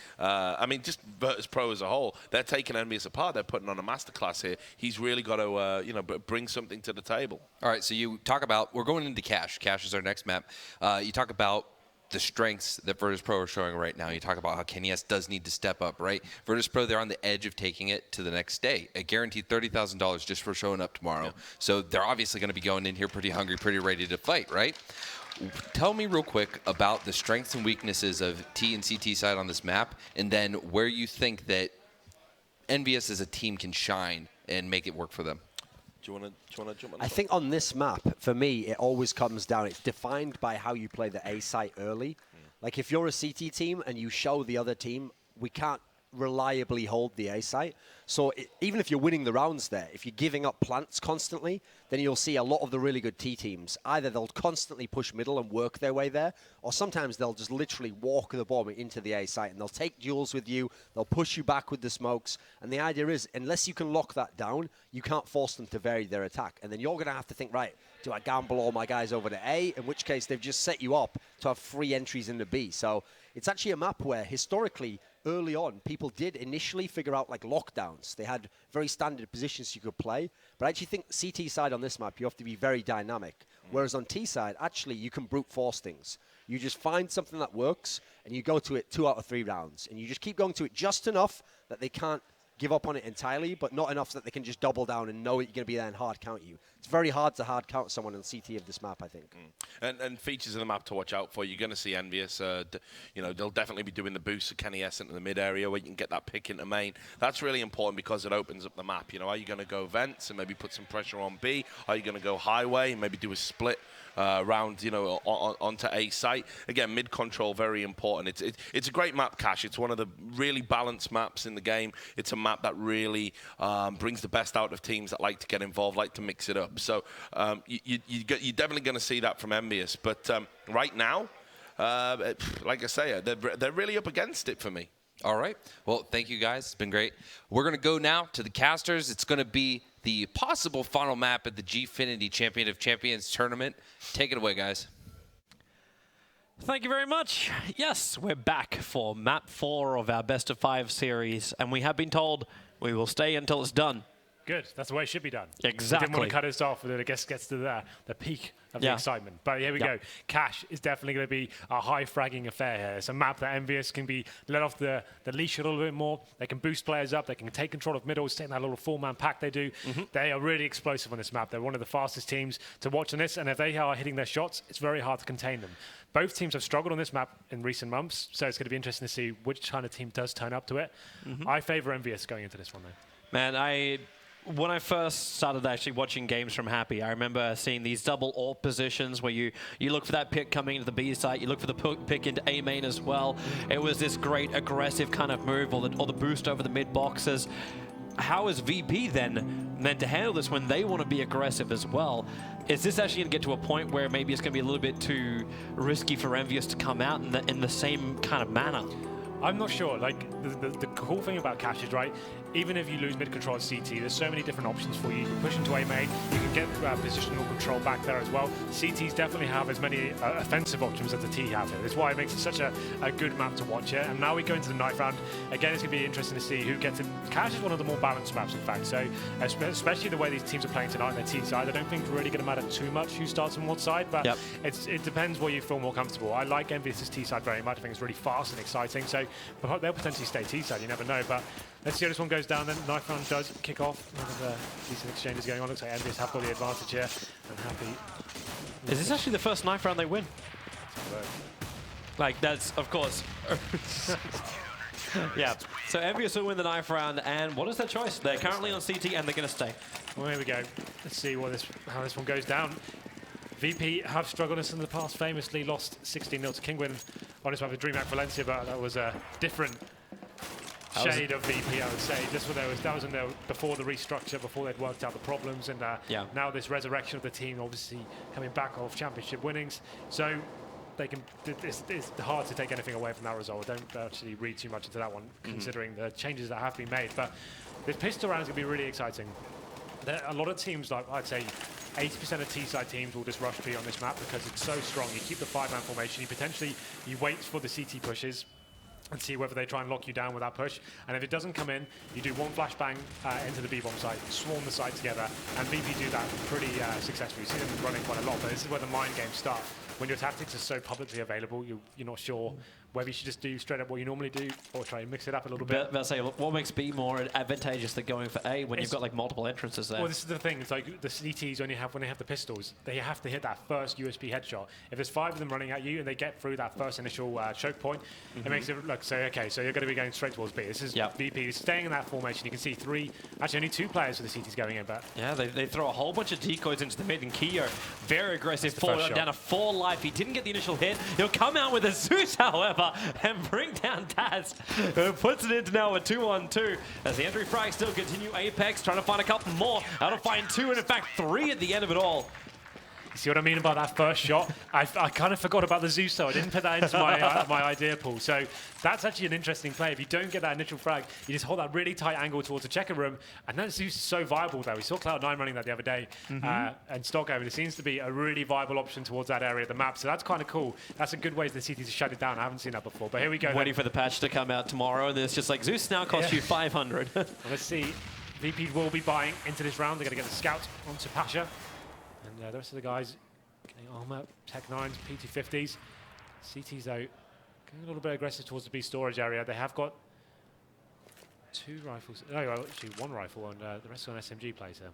just Virtus Pro as a whole, they're taking Envious apart. They're putting on a masterclass here. He's really got to, bring something to the table. All right, so you talk about, we're going into Cash. Cash is our next map. You talk about the strengths that Virtus Pro are showing right now. You talk about how Kenny S does need to step up, right? Virtus Pro, they're on the edge of taking it to the next day. A guaranteed $30,000 just for showing up tomorrow. Yeah. So they're obviously going to be going in here pretty hungry, pretty ready to fight, right? Tell me real quick about the strengths and weaknesses of T and CT side on this map, and then where you think that Envious as a team can shine and make it work for them. Do you want to jump on? I think on this map, for me, it always comes down. It's defined by how you play the A site early. Like if you're a CT team and you show the other team, we can't reliably hold the A site. So even if you're winning the rounds there, if you're giving up plants constantly, then you'll see a lot of the really good T teams. Either they'll constantly push middle and work their way there, or sometimes they'll just literally walk the bomb into the A site and they'll take duels with you, they'll push you back with the smokes, and the idea is, unless you can lock that down, you can't force them to vary their attack. And then you're going to have to think, right, do I gamble all my guys over to A? In which case, they've just set you up to have free entries into B. So it's actually a map where, historically, early on, people did initially figure out like lockdowns. They had very standard positions you could play. But I actually think CT side on this map, you have to be very dynamic. Whereas on T side, actually, you can brute force things. You just find something that works, and you go to it 2 out of 3 rounds. And you just keep going to it just enough that they can't give up on it entirely, but not enough so that they can just double down and know that you're going to be there and hard count you. It's very hard to hard count someone on CT of this map, I think. And features of the map to watch out for. You're going to see Envious. You know, they'll definitely be doing the boost of Kenny Essent in the mid area where you can get that pick into main. That's really important because it opens up the map. You know, are you going to go vents and maybe put some pressure on B? Are you going to go highway and maybe do a split round, you know, onto A site? Again, mid control, very important. It's a great map, Cash. It's one of the really balanced maps in the game. It's a map that really brings the best out of teams that like to get involved, like to mix it up. So you're definitely going to see that from Envious. But right now, like I say, they're really up against it for me. All right. Well, thank you, guys. It's been great. We're going to go now to the casters. It's going to be the possible final map at the Gfinity Champion of Champions tournament. Take it away, guys. Thank you very much. Yes, we're back for map 4 of our best of 5 series, and we have been told we will stay until it's done. Good. That's the way it should be done. Exactly. We didn't want to cut us off, and then it gets to the peak of the excitement. But here we go. Cash is definitely going to be a high-fragging affair here. It's a map that Envious can be let off the leash a little bit more. They can boost players up. They can take control of middle, stay in that little 4-man pack they do. They are really explosive on this map. They're one of the fastest teams to watch on this, and if they are hitting their shots, it's very hard to contain them. Both teams have struggled on this map in recent months, so it's going to be interesting to see which kind of team does turn up to it. I favor Envious going into this one, though. Man, when I first started actually watching games from Happy, I remember seeing these double AWP positions where you look for that pick coming into the B site, you look for the pick into A main as well. It was this great aggressive kind of move, or the boost over the mid boxes. How is VP then meant to handle this when they want to be aggressive as well? Is this actually going to get to a point where maybe it's going to be a little bit too risky for Envious to come out in the same kind of manner? I'm not sure. Like, the cool thing about Cash is, right, even if you lose mid-control at CT, there's so many different options for you. You can push into A main, you can get positional control back there as well. CTs definitely have as many offensive options as the T have here. That's why it makes it such a good map to watch here. And now we go into the ninth round. Again, it's going to be interesting to see who gets it. Cash is one of the more balanced maps, in fact. So, especially the way these teams are playing tonight on their T side, I don't think it's really going to matter too much who starts on what side, but it depends where you feel more comfortable. I like Envious' T side very much. I think it's really fast and exciting. So, they'll potentially stay T side, you never know. But let's see how this one goes down then. Ninth round does kick off. Decent exchanges going on. Looks like Envious have got the advantage here. And Happy. Is this actually the first ninth round they win? Like, that's, of course. Yeah. So Envious will win the ninth round, and what is their choice? They're currently on CT, and they're going to stay. Well, here we go. Let's see how this one goes down. VP have struggled in the past, famously lost 16-0 to Kingwin on his map with DreamHack Valencia, but that was a different shade of VP, I would say. That was in there before the restructure, before they'd worked out the problems, and now this resurrection of the team, obviously coming back off championship winnings. So they can. It's hard to take anything away from that result. Don't actually read too much into that one, considering the changes that have been made. But this pistol round is going to be really exciting. A lot of teams, like I'd say 80% of T-side teams will just rush B on this map because it's so strong. You keep the 5-man formation, you wait for the CT pushes and see whether they try and lock you down with that push. And if it doesn't come in, you do one flashbang into the B-bomb site, swarm the site together, and VP do that pretty successfully. You see them running quite a lot, but this is where the mind games start. When your tactics are so publicly available, you're not sure whether you should just do straight up what you normally do or try and mix it up a little bit. But say, what makes B more advantageous than going for A when you've got like multiple entrances there? Well, this is the thing. It's like the CTs when they have the pistols, they have to hit that first USP headshot. If there's 5 of them running at you and they get through that first initial choke point, it makes it look so. Okay, so you're going to be going straight towards B. This is VP staying in that formation. You can see 3, actually only 2 players for the CTs going in, but yeah, they throw a whole bunch of decoys into the mid, and Keo very aggressive forward down to 4 life. He didn't get the initial hit. He'll come out with a Zeus, however, and bring down Taz, who puts it into now a 2-on-2 as the entry frags still continue. Apex trying to find a couple more. Out to find 2, and in fact 3 at the end of it all. See what I mean about that first shot? I kind of forgot about the Zeus, though. I didn't put that into my idea pool. So that's actually an interesting play. If you don't get that initial frag, you just hold that really tight angle towards the checker room. And that Zeus is so viable, though. We saw Cloud9 running that the other day. And Stockhaven, it seems to be a really viable option towards that area of the map. So that's kind of cool. That's a good way for the CT to shut it down. I haven't seen that before. But here we go. Waiting for the patch to come out tomorrow. And then it's just like, Zeus now costs you 500. Well, let's see. VP will be buying into this round. They're going to get the scout onto Pasha. And the rest of the guys getting armor, Tech 9s, PT50s. CTs, though, getting a little bit aggressive towards the B storage area. They have got 2 rifles. No, actually 1 rifle, and the rest are on SMG plays there.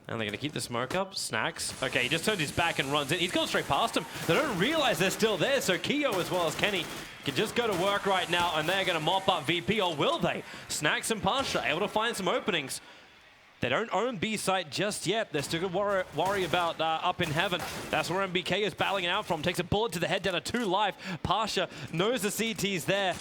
And they're going to keep the smoke up. Snacks. Okay, he just turns his back and runs in. He's gone straight past him. They don't realize they're still there, so Keo as well as Kenny can just go to work right now, and they're going to mop up VP, or will they? Snacks and Pasha able to find some openings. They don't own B site just yet. They're still going to worry about up in heaven. That's where MBK is battling it out from. Takes a bullet to the head down to 2 life. Pasha knows the CT's there.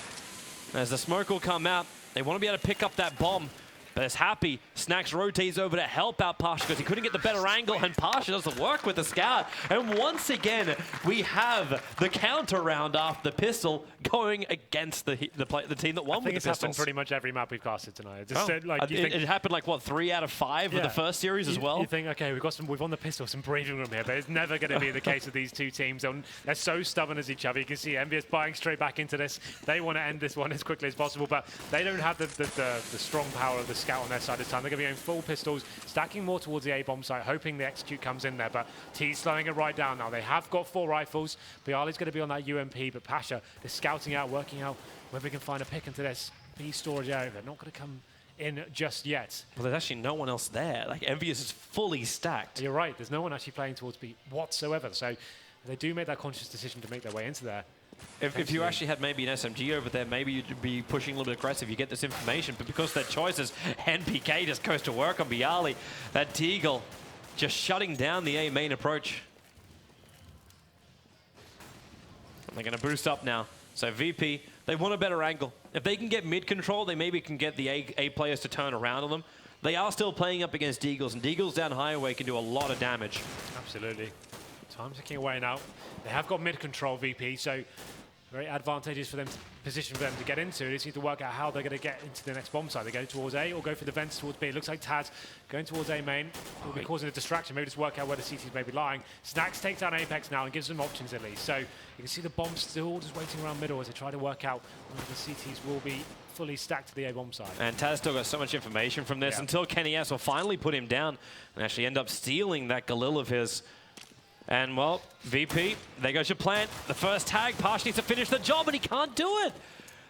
As the smoke will come out, they want to be able to pick up that bomb. But it's happy. Snacks rotates over to help out Pasha because he couldn't get the better angle, and Pasha doesn't work with the scout. And once again, we have the counter round after the pistol going against the team that won with the pistols. I think it's happened pretty much every map we've casted tonight. It happened like, what, 3 out of 5 with the first series as well? You think, okay, we've won the pistol, some breathing room here, but it's never going to be the case with these 2 teams. They're so stubborn as each other. You can see Envious buying straight back into this. They want to end this one as quickly as possible, but they don't have the strong power of the scout on their side this time. They're going to be going full pistols, stacking more towards the A-bomb site, hoping the execute comes in there, but T's slowing it right down now. They have got 4 rifles. Biali's going to be on that UMP, but Pasha is scouting out, working out whether we can find a pick into this B storage area. They're not going to come in just yet. Well, there's actually no one else there. Like, Envious is fully stacked. You're right. There's no one actually playing towards B whatsoever. So they do make that conscious decision to make their way into there. If you actually had maybe an SMG over there, maybe you'd be pushing a little bit aggressive. You get this information, but because their choices, NPK just goes to work on Bialy. That Deagle just shutting down the A main approach. And they're going to boost up now. So VP, they want a better angle. If they can get mid control, they maybe can get the A players to turn around on them. They are still playing up against Deagles, and Deagles down highway can do a lot of damage. Absolutely. Time ticking away now. They have got mid control VP, so very advantageous for them, position for them to get into. They just need to work out how they're going to get into the next bomb site. They go towards A or go for the vents towards B. It looks like Taz going towards A main will be causing a distraction. Maybe just work out where the CTs may be lying. Snacks takes down Apex now and gives them options at least. So you can see the bomb still just waiting around middle as they try to work out whether the CTs will be fully stacked to the A bomb side. And Taz still got so much information from this until Kenny S will finally put him down and actually end up stealing that Galil of his. And, well, VP, there goes your plant. The first tag, Pash needs to finish the job, and he can't do it.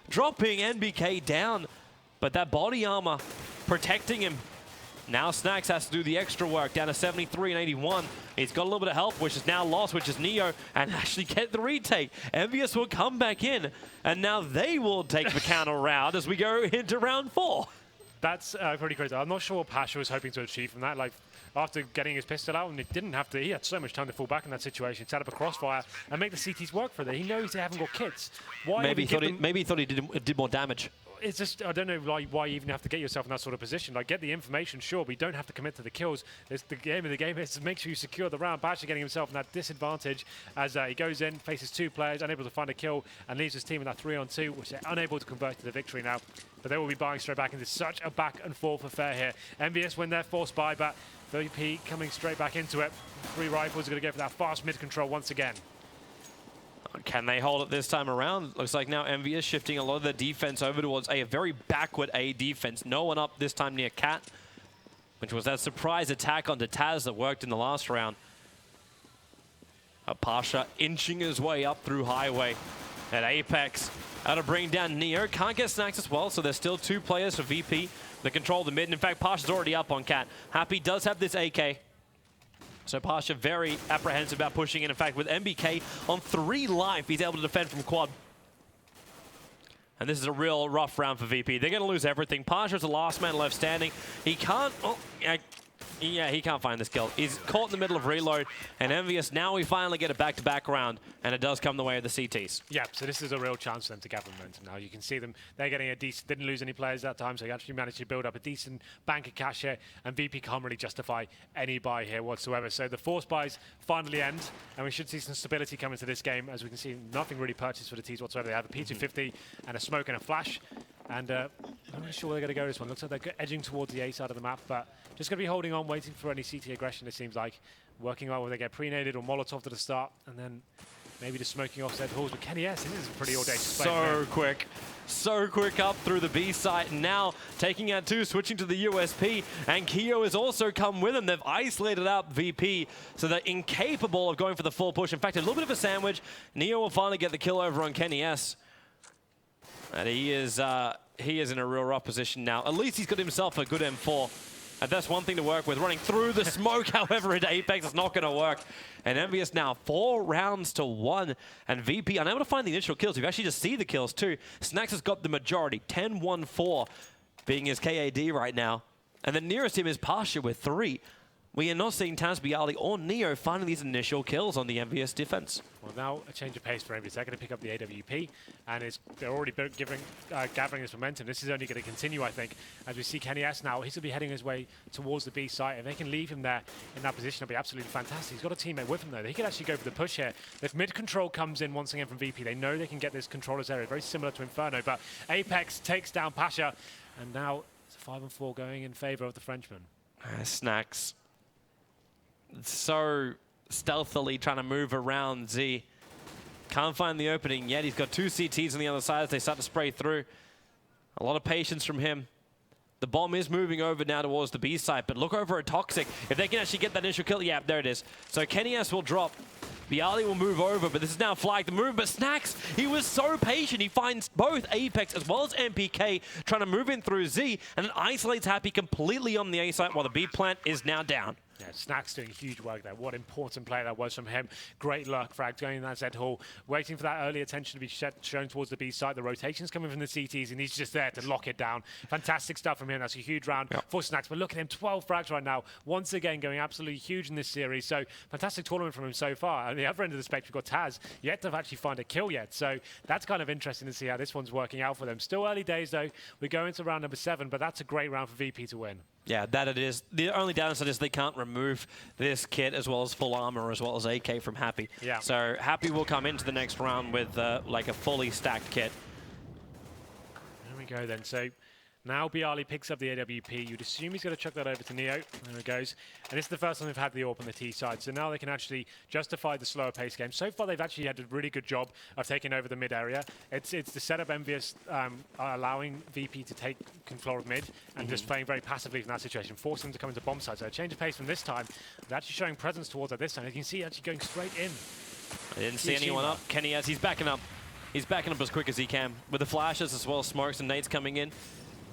Dropping NBK down, but that body armor protecting him. Now Snacks has to do the extra work, down to 73 and 81. He's got a little bit of help, which is now lost, which is Neo, and actually get the retake. Envious will come back in, and now they will take the counter round as we go into round 4. That's pretty crazy. I'm not sure what Pasha was hoping to achieve from that. Like, after getting his pistol out, and he had so much time to fall back in that situation, set up a crossfire and make the CTs work for that. He knows they haven't got kits. Maybe he thought he did more damage. It's just, I don't know why you even have to get yourself in that sort of position. Like, get the information, sure, but you don't have to commit to the kills. It's the game of the game is to make sure you secure the round. Pasha getting himself in that disadvantage as he goes in, faces 2 players, unable to find a kill, and leaves his team in that 3-on-2, which they're unable to convert to the victory now. But they will be buying straight back into such a back and forth affair here. MBS win their force buy, but VP coming straight back into it. 3 rifles are going to go for that fast mid control once again. Can they hold it this time around? Looks like now Envious shifting a lot of the defense over towards a very backward A defense. No one up this time near Cat, which was that surprise attack onto Taz that worked in the last round. Pasha inching his way up through highway. at Apex. Out to bring down Neo. Can't get Snacks as well, so there's still 2 players for VP that control the mid. And in fact, Pasha's already up on Cat. Happy does have this AK. So Pasha very apprehensive about pushing in. In fact, with MBK on 3 life, he's able to defend from quad. And this is a real rough round for VP. They're going to lose everything. Pasha's the last man left standing. He can't... Oh, yeah, he can't find this kill. He's caught in the middle of reload, and Envious, now we finally get a back-to-back round, and it does come the way of the CTs. Yeah, so this is a real chance for them to gather momentum now. You can see them, they're getting a decent, didn't lose any players that time, so they actually managed to build up a decent bank of cash here, and VP can't really justify any buy here whatsoever. So the force buys finally end, and we should see some stability come into this game. As we can see, nothing really purchased for the T's whatsoever. They have a P250 and a smoke and a flash. And I'm not sure where they're going to go this one. Looks like they're edging towards the A side of the map, but just going to be holding on, waiting for any CT aggression, it seems like. Working out whether they get pre-naded or Molotov to the start, and then maybe just smoking off Zed halls. But Kenny S, this is a pretty audacious play. So quick up through the B site, and now taking out 2, switching to the USP, and Keo has also come with him. They've isolated out VP, so they're incapable of going for the full push. In fact, a little bit of a sandwich. Neo will finally get the kill over on Kenny S. And he is in a real rough position now. At least he's got himself a good M4. And that's one thing to work with. Running through the smoke, however, at Apex is not going to work. And Envious now 4 rounds to 1. And VP unable to find the initial kills. You actually just see the kills too. Snacks has got the majority. 10-1-4 being his KAD right now. And the nearest him is Pasha with 3. We are not seeing Taz Bialy or Neo finding these initial kills on the Envious defense. Well, now a change of pace for Envious. They're going to pick up the AWP, and they're already gathering this momentum. This is only going to continue, I think, as we see Kenny S now. He's going to be heading his way towards the B site. If they can leave him there in that position, it'll be absolutely fantastic. He's got a teammate with him, though. He could actually go for the push here. If mid-control comes in once again from VP, they know they can get this controller's area, very similar to Inferno, but Apex takes down Pasha, and now it's a 5-4 going in favor of the Frenchman. Snacks. So stealthily trying to move around Z. Can't find the opening yet. He's got 2 CTs on the other side as they start to spray through. A lot of patience from him. The bomb is moving over now towards the B site, but look over at Toxic. If they can actually get that initial kill, yeah, there it is. So Kenny S will drop. Bialy will move over, but this is now flagged the move. But Snacks, he was so patient. He finds both Apex as well as MPK trying to move in through Z, and then isolates Happy completely on the A site while the B plant is now down. Yeah, Snacks doing huge work there. What important play that was from him. Great luck, frag going in that Z hall, waiting for that early attention to be shown towards the B side. The rotation's coming from the CTs, and he's just there to lock it down. Fantastic stuff from him. That's a huge round for Snacks. But look at him, 12 frags right now. Once again, going absolutely huge in this series. So fantastic tournament from him so far. On the other end of the spectrum, we've got Taz, yet to actually find a kill yet. So that's kind of interesting to see how this one's working out for them. Still early days, though. We go into round number 7, but that's a great round for VP to win. Yeah, that it is. The only downside is they can't remove this kit as well as full armor as well as AK from Happy. Yeah. So Happy will come into the next round with like a fully stacked kit. There we go then. So now Bialy picks up the AWP. You'd assume he's going to chuck that over to Neo. There it goes. And this is the first time they've had the AWP on the T side. So now they can actually justify the slower pace game. So far, they've actually had a really good job of taking over the mid area. It's the setup Envious allowing VP to take control of mid and just playing very passively from that situation, forcing them to come into bomb side. So a change of pace from this time. They're actually showing presence towards it this time. You can see actually going straight in. I didn't see anyone up. Kenny as he's backing up. He's backing up as quick as he can with the flashes as well as smokes and nades coming in.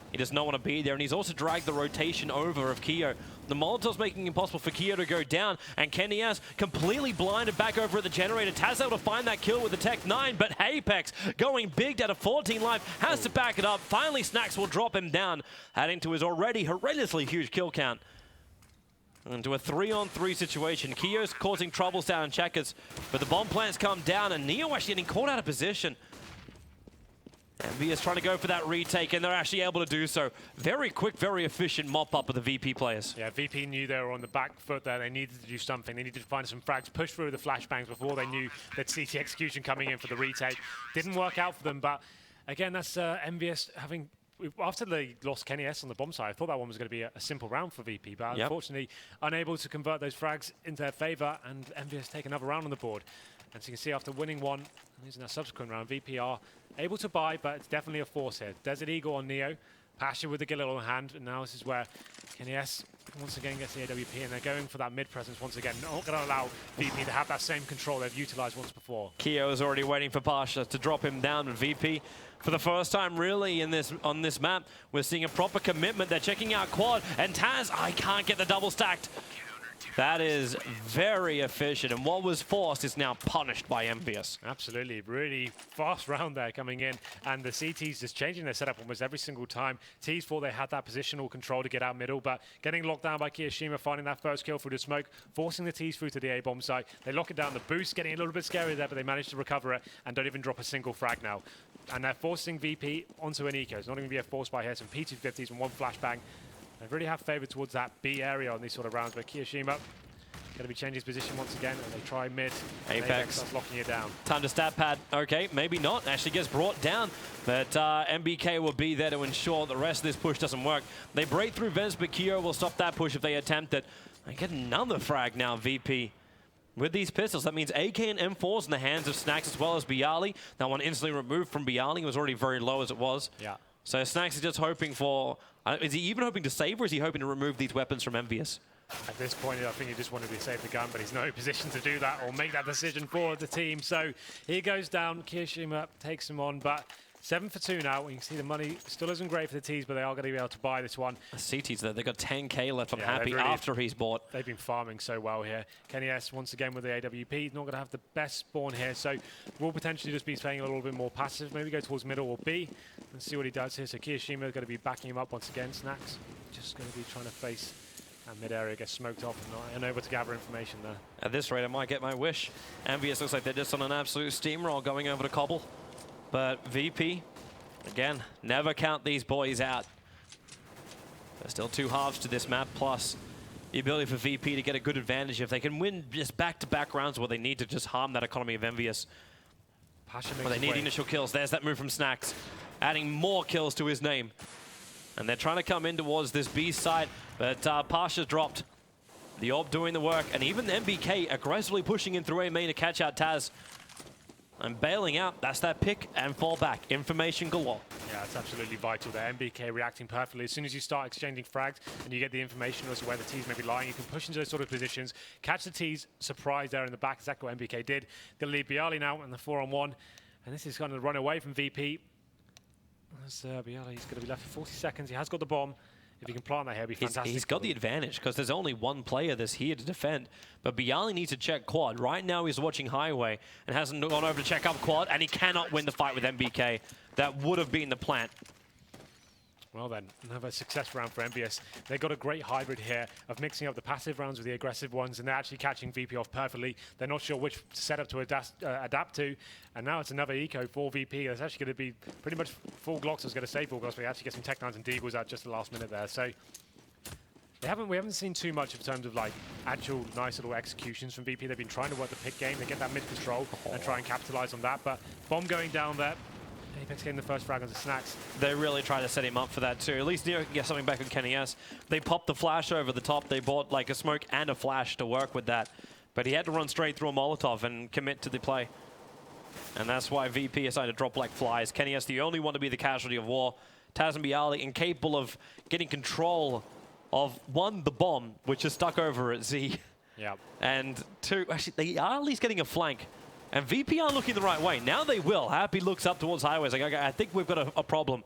He does not want to be there, and he's also dragged the rotation over of Keo. The Molotov's making it impossible for Keo to go down, and Kenny S completely blinded back over at the generator. Taz able to find that kill with the Tech 9, but Apex going big down to 14 life, has to back it up. Finally, Snacks will drop him down, adding to his already horrendously huge kill count. Into a 3-on-3 situation. Keo's causing troubles down in checkers, but the bomb plants come down, and Neo actually getting caught out of position. Envious trying to go for that retake, and they're actually able to do so. Very quick, very efficient mop-up of the VP players. Yeah, VP knew they were on the back foot there. They needed to do something. They needed to find some frags, push through the flashbangs before they knew that CT execution coming in for the retake. Didn't work out for them, but again, that's Envious having... After they lost Kenny S on the bomb side, I thought that one was going to be a simple round for VP, but unfortunately unable to convert those frags into their favor, and Envious take another round on the board. And so you can see after winning one, and using that subsequent round, VP are able to buy, but it's definitely a force here. Desert Eagle on Neo. Pasha with the Gillet on hand, and now this is where KNS once again gets the AWP, and they're going for that mid presence once again. Not going to allow VP to have that same control they've utilized once before. Keo is already waiting for Pasha to drop him down, and VP, for the first time really on this map, we're seeing a proper commitment. They're checking out quad, and Taz, I can't get the double stacked. That is very efficient, and what was forced is now punished by Envious. Absolutely, really fast round there coming in, and the CTs just changing their setup almost every single time. T's thought they had that positional control to get out middle, but getting locked down by Kiyoshima, finding that first kill through the smoke, forcing the T's through to the A-bomb site. They lock it down, the boost getting a little bit scary there, but they managed to recover it and don't even drop a single frag now. And they're forcing VP onto an eco. It's not going to be a force by here, some P250s and one flashbang. They really have favored towards that B area on these sort of rounds, where Kiyoshima going to be changing his position once again, and they try mid. Apex starts locking it down. Time to stat pad. Okay, maybe not. Actually gets brought down, but MBK will be there to ensure the rest of this push doesn't work. They break through Vents, but Kyo will stop that push if they attempt it. They get another frag now, VP. With these pistols, that means AK and M4s in the hands of Snacks as well as Bialy. That one instantly removed from Bialy. It was already very low as it was. Yeah. So Snacks is just hoping for... is he even hoping to save, or is he hoping to remove these weapons from Envious? At this point, I think he just wanted to save the gun, but he's no position to do that or make that decision for the team. So he goes down. Kiyoshima takes him on, but 7 for 2 now. You can see the money still isn't great for the T's, but they are going to be able to buy this one. The CT's there. They've got 10k left. I'm happy really, after he's bought. They've been farming so well here. Kenny S once again with the AWP. He's not going to have the best spawn here, so we'll potentially just be playing a little bit more passive. Maybe go towards middle or B and see what he does here. So Kiyoshima is going to be backing him up once again. Snacks just going to be trying to face that mid area, gets smoked off and not able to gather information there. At this rate, I might get my wish. Envious looks like they're just on an absolute steamroll going over to Cobble. But VP, again, never count these boys out. There's still 2 halves to this map, plus the ability for VP to get a good advantage if they can win just back-to-back rounds where they need to just harm that economy of Envious. Well, they need initial kills. There's that move from Snacks, adding more kills to his name. And they're trying to come in towards this B side, but Pasha's dropped. The Orb doing the work, and even MBK aggressively pushing in through A main to catch out Taz. And bailing out, that's that pick and fall back. Information galore. Yeah, it's absolutely vital there. MBK reacting perfectly. As soon as you start exchanging frags and you get the information as to where the T's may be lying, you can push into those sort of positions, catch the T's, surprise there in the back, exactly what MBK did. They'll leave Bialy now in the 4-on-1, and this is going to run away from VP. As Bialy, he's going to be left for 40 seconds. He has got the bomb. If he can plant that here, it'd be fantastic. He's got the advantage because there's only one player that's here to defend. But Bialy needs to check quad. Right now he's watching Highway and hasn't gone over to check up quad, and he cannot win the fight with MBK. That would have been the plant. Well then, another success round for MBS. They've got a great hybrid here of mixing up the passive rounds with the aggressive ones, and they're actually catching VP off perfectly. They're not sure which setup to adapt to, and now it's another eco for VP. It's actually going to be pretty much full Glocks. I was going to say full Glocks, but he actually gets some Tech 9s and Deagles out just the last minute there. So we haven't seen too much in terms of like actual nice little executions from VP. They've been trying to work the pick game. They get that mid control and try and capitalize on that, but bomb going down there. Apex getting the first frag onto Snacks. They really try to set him up for that too. At least Neo can get something back on Kenny S. They popped the flash over the top. They bought like a smoke and a flash to work with that. But he had to run straight through a Molotov and commit to the play. And that's why VP decided to drop like flies. Kenny S the only one to be the casualty of war. Taz and Bialy incapable of getting control of, 1, the bomb, which is stuck over at Z. Yeah. And 2, actually, they are at least getting a flank. And VP aren't looking the right way. Now they will. Happy looks up towards Highways. Like, okay, I think we've got a problem.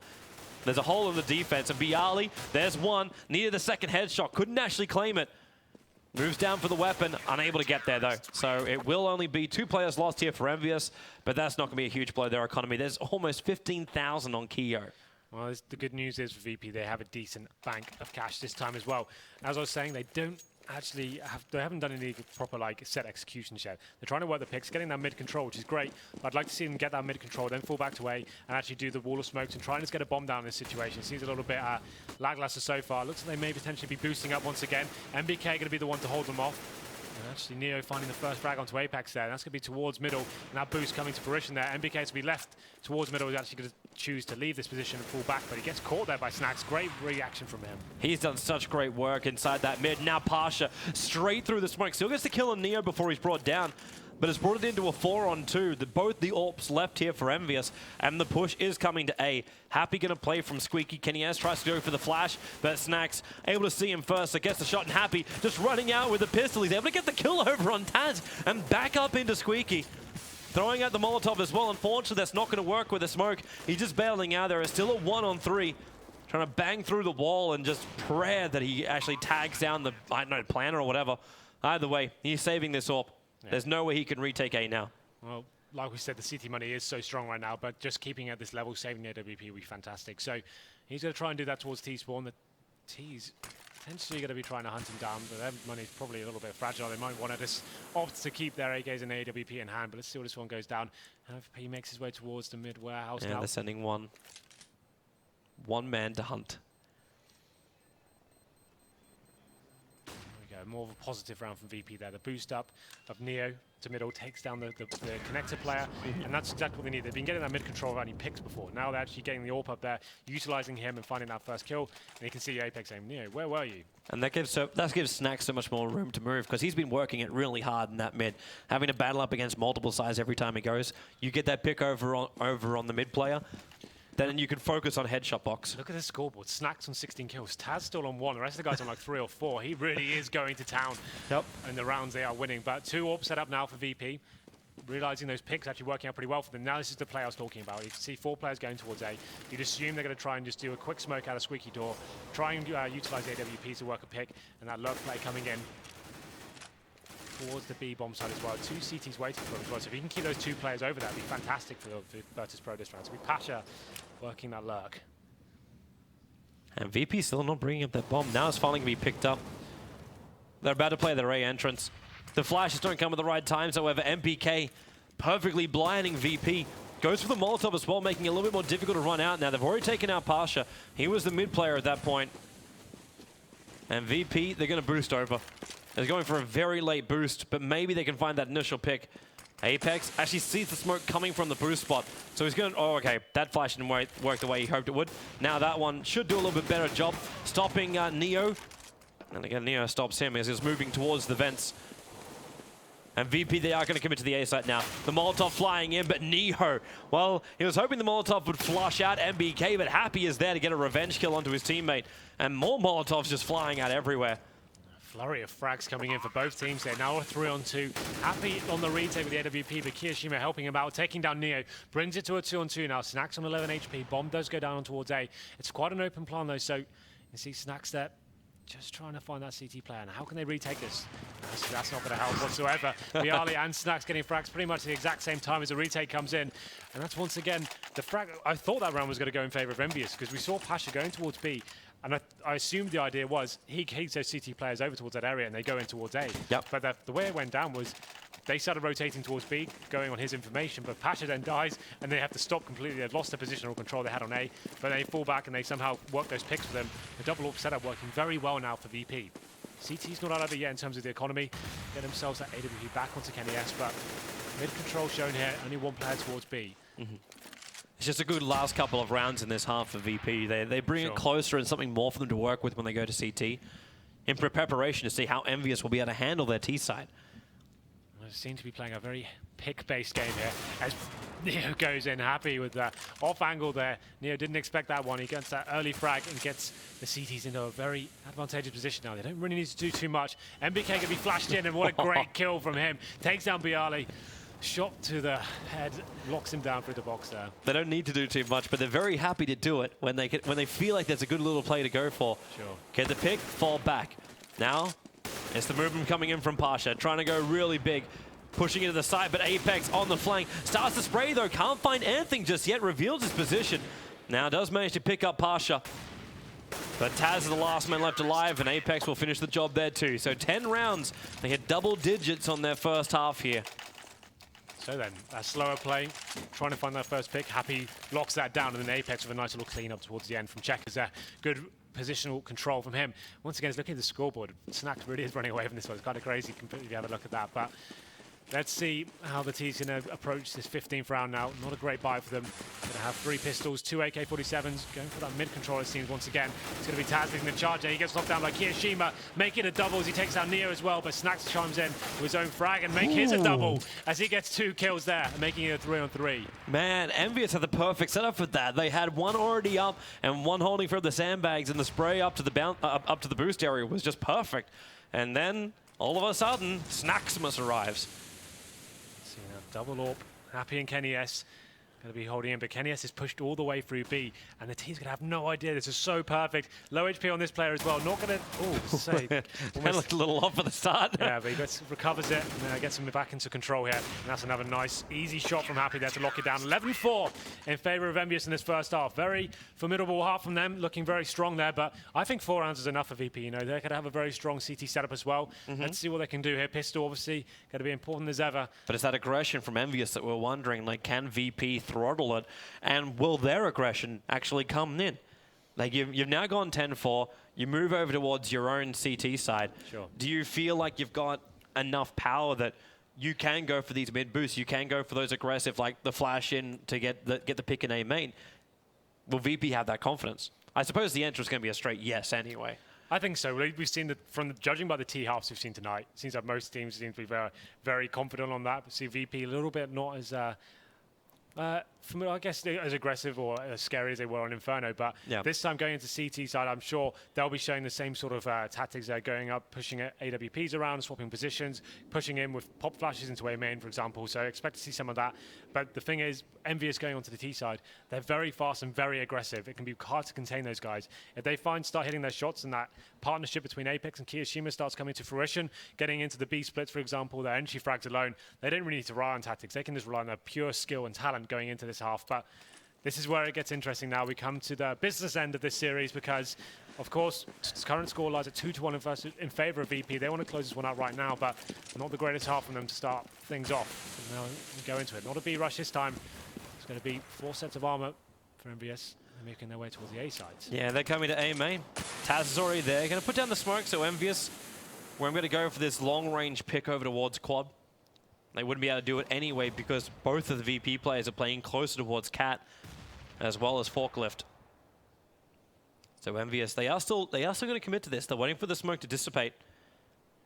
There's a hole in the defense. And Bialy, there's one. Needed the second headshot. Couldn't actually claim it. Moves down for the weapon. Unable to get there, though. So it will only be 2 players lost here for Envious. But that's not going to be a huge blow to their economy. There's almost 15,000 on Keo. Well, the good news is for VP, they have a decent bank of cash this time as well. As I was saying, they don't actually they haven't done any proper like set executions yet. They're trying to work the picks, getting that mid control, which is great. But I'd like to see them get that mid control, then fall back to A and actually do the wall of smokes and try and just get a bomb down in this situation. Seems a little bit lackluster so far. Looks like they may potentially be boosting up once again. MBK going to be the one to hold them off. And actually Neo finding the first frag onto Apex there. That's going to be towards middle. And that boost coming to fruition there. MBK to be left towards middle. He's actually going to choose to leave this position and fall back. But he gets caught there by Snacks. Great reaction from him. He's done such great work inside that mid. Now Pasha straight through the smoke. Still gets the kill on Neo before he's brought down. but it's brought it into a 4-on-2. Both the AWPs left here for Envious, and the push is coming to A. Happy going to play from Squeaky. Kenny S tries to go for the flash, but Snacks able to see him first, so gets the shot, and Happy just running out with a pistol. He's able to get the kill over on Taz and back up into Squeaky. Throwing out the Molotov as well. Unfortunately, that's not going to work with the smoke. He's just bailing out there. It's still a 1-on-3. Trying to bang through the wall and just pray that he actually tags down the, I don't know, planner or whatever. Either way, he's saving this AWP. Yeah. There's no way he can retake A now. Well, like we said, the CT money is so strong right now, but just keeping at this level, saving the AWP will be fantastic. So he's going to try and do that towards T-Spawn. The T's potentially going to be trying to hunt him down, but their money's probably a little bit fragile. They might want to just opt to keep their AKs and AWP in hand, but let's see what this one goes down. He makes his way towards the mid-warehouse now. They're sending one man to hunt. There we go, more of a positive round from VP there. The boost up of Neo to middle takes down the connector player, and that's exactly what they need. They've been getting that mid control without any picks before. Now they're actually getting the AWP up there, utilizing him and finding that first kill, and you can see Apex saying, Neo, where were you? And that gives Snacks so much more room to move, because he's been working it really hard in that mid, having to battle up against multiple sides every time he goes. You get that pick over on the mid player, then you can focus on headshot box. Look at the scoreboard. Snacks on 16 kills. Taz still on 1. The rest of the guys on like 3 or 4. He really is going to town. Yep. In the rounds they are winning. But 2 AWPs set up now for VP. Realizing those picks actually working out pretty well for them. Now this is the play I was talking about. You can see 4 players going towards A. You'd assume they're going to try and just do a quick smoke out of Squeaky door. Try and utilize AWP to work a pick. And that lurk play coming in towards the B bomb side as well. 2 CTs waiting for him as well. So if he can keep those 2 players over, that'd be fantastic for Virtus Pro this round. So we Pasha working that lurk. And VP still not bringing up that bomb. Now it's finally going to be picked up. They're about to play their A entrance. The flashes don't come at the right times, however. MPK perfectly blinding VP. Goes for the Molotov as well, making it a little bit more difficult to run out now. They've already taken out Pasha. He was the mid player at that point. And VP, they're going to boost over. They're going for a very late boost, but maybe they can find that initial pick. Apex actually sees the smoke coming from the boost spot. So he's going to, oh, okay, that flash didn't work the way he hoped it would. Now that one should do a little bit better job stopping Neo. And again, Neo stops him as he's moving towards the vents. And VP, they are going to commit to the A site now. The Molotov flying in, but Neo, well, he was hoping the Molotov would flush out MBK, but Happy is there to get a revenge kill onto his teammate. And more Molotovs just flying out everywhere. Flurry of frags coming in for both teams there. Now a 3-on-2. Happy on the retake with the AWP, but Kiyoshima helping him out, taking down Neo. Brings it to a 2-on-2 now. Snacks on 11 HP. Bomb does go down towards A. It's quite an open plan though, so you see Snacks there just trying to find that CT player. Now how can they retake this? That's not going to help whatsoever. Viali and Snacks getting frags pretty much the exact same time as the retake comes in. And that's once again the frag. I thought that round was going to go in favor of Envious because we saw Pasha going towards B. And I assumed the idea was he keeps those CT players over towards that area and they go in towards A. Yep. But the way it went down was they started rotating towards B, going on his information, but Pasha then dies and they have to stop completely. They've lost the positional control they had on A, but they fall back and they somehow work those picks for them. The double AWP setup working very well now for VP. CT's not out of it yet in terms of the economy. Get themselves that AWP back onto Kenny S, but mid-control shown here, only 1 player towards B. Mm-hmm. It's just a good last couple of rounds in this half for VP. They bring it closer and something more for them to work with when they go to CT in preparation to see how Envious will be able to handle their T side. They seem to be playing a very pick-based game here as Neo goes in happy with that off angle there. Neo didn't expect that one. He gets that early frag and gets the CTs into a very advantageous position now. They don't really need to do too much. MBK can be flashed in and what a great kill from him. Takes down Bialy. Shot to the head, locks him down through the box there. They don't need to do too much, but they're very happy to do it when they feel like there's a good little play to go for. Sure. Get the pick, fall back. Now, it's the movement coming in from Pasha, trying to go really big, pushing into the side, but Apex on the flank. Starts to spray though, can't find anything just yet, reveals his position. Now does manage to pick up Pasha. But Taz is the last man left alive, and Apex will finish the job there too. So 10 rounds, they hit double digits on their first half here. So then, a slower play, trying to find that first pick. Happy locks that down, and then Apex with a nice little clean up towards the end from Checkers there. Good positional control from him. Once again, he's looking at the scoreboard. Snacks really is running away from this one. It's kind of crazy if you have a look at that. But Let's see how the T's going to approach this 15th round now. Not a great buy for them. Going to have 3 pistols, 2 AK-47s. Going for that mid-control, it seems, once again. It's going to be Taz leading the charge. He gets knocked down by Kirishima, making a double as he takes down Neo as well. But Snacks chimes in with his own frag and make his a double as he gets 2 kills there, making it a 3-on-3. Man, Envious had the perfect setup for that. They had one already up and one holding for the sandbags, and the spray up to the up to the boost area was just perfect. And then, all of a sudden, Snaxmas arrives. See now, double AWP. Happy and Kenny S. Going to be holding in, but Kenny S is pushed all the way through B, and the team's going to have no idea. This is so perfect. Low HP on this player as well. Not going to... Oh, say... That looked a little off at the start. Yeah, but he recovers it and gets him back into control here. And that's another nice, easy shot from Happy there to lock it down. 11-4 in favor of Envious in this first half. Very formidable half from them, looking very strong there, but I think 4 rounds is enough for VP. You know, they're going to have a very strong CT setup as well. Let's see what they can do here. Pistol, obviously, going to be important as ever. But it's that aggression from Envious that we're wondering, like, can VP throttle it? And will their aggression actually come in? Like, you've now gone 10-4. You move over towards your own CT side. Sure. Do you feel like you've got enough power that you can go for these mid boosts? You can go for those aggressive, like the flash in to get the pick in A main. Will VP have that confidence? I suppose the answer is going to be a straight yes anyway. I think so. We've seen that from judging by the T halves we've seen tonight. It seems like most teams seem to be very, very confident on that. But see VP a little bit not as I guess as aggressive or as scary as they were on Inferno, but this time going into CT side, I'm sure they'll be showing the same sort of tactics there, going up, pushing AWPs around, swapping positions, pushing in with pop flashes into A main, for example. So I expect to see some of that. But the thing is, Envious going onto the T side, they're very fast and very aggressive. It can be hard to contain those guys. If they start hitting their shots and that partnership between Apex and Kirishima starts coming to fruition, getting into the B splits, for example, their entry frags alone, they don't really need to rely on tactics. They can just rely on their pure skill and talent going into this half. But this is where it gets interesting now. We come to the business end of this series because, of course, current score lies at 2-1 in favor of VP. They want to close this one out right now, but not the greatest half from them to start things off. Now we go into it. Not a B rush this time. It's going to be 4 sets of armor for MVS. They're making their way towards the A sides. Yeah, they're coming to A main. Taz is already there. Going to put down the smoke, so Envious, where I'm going to go for this long-range pick over towards quad. They wouldn't be able to do it anyway because both of the VP players are playing closer towards Cat as well as Forklift. So Envious, they are still going to commit to this. They're waiting for the smoke to dissipate.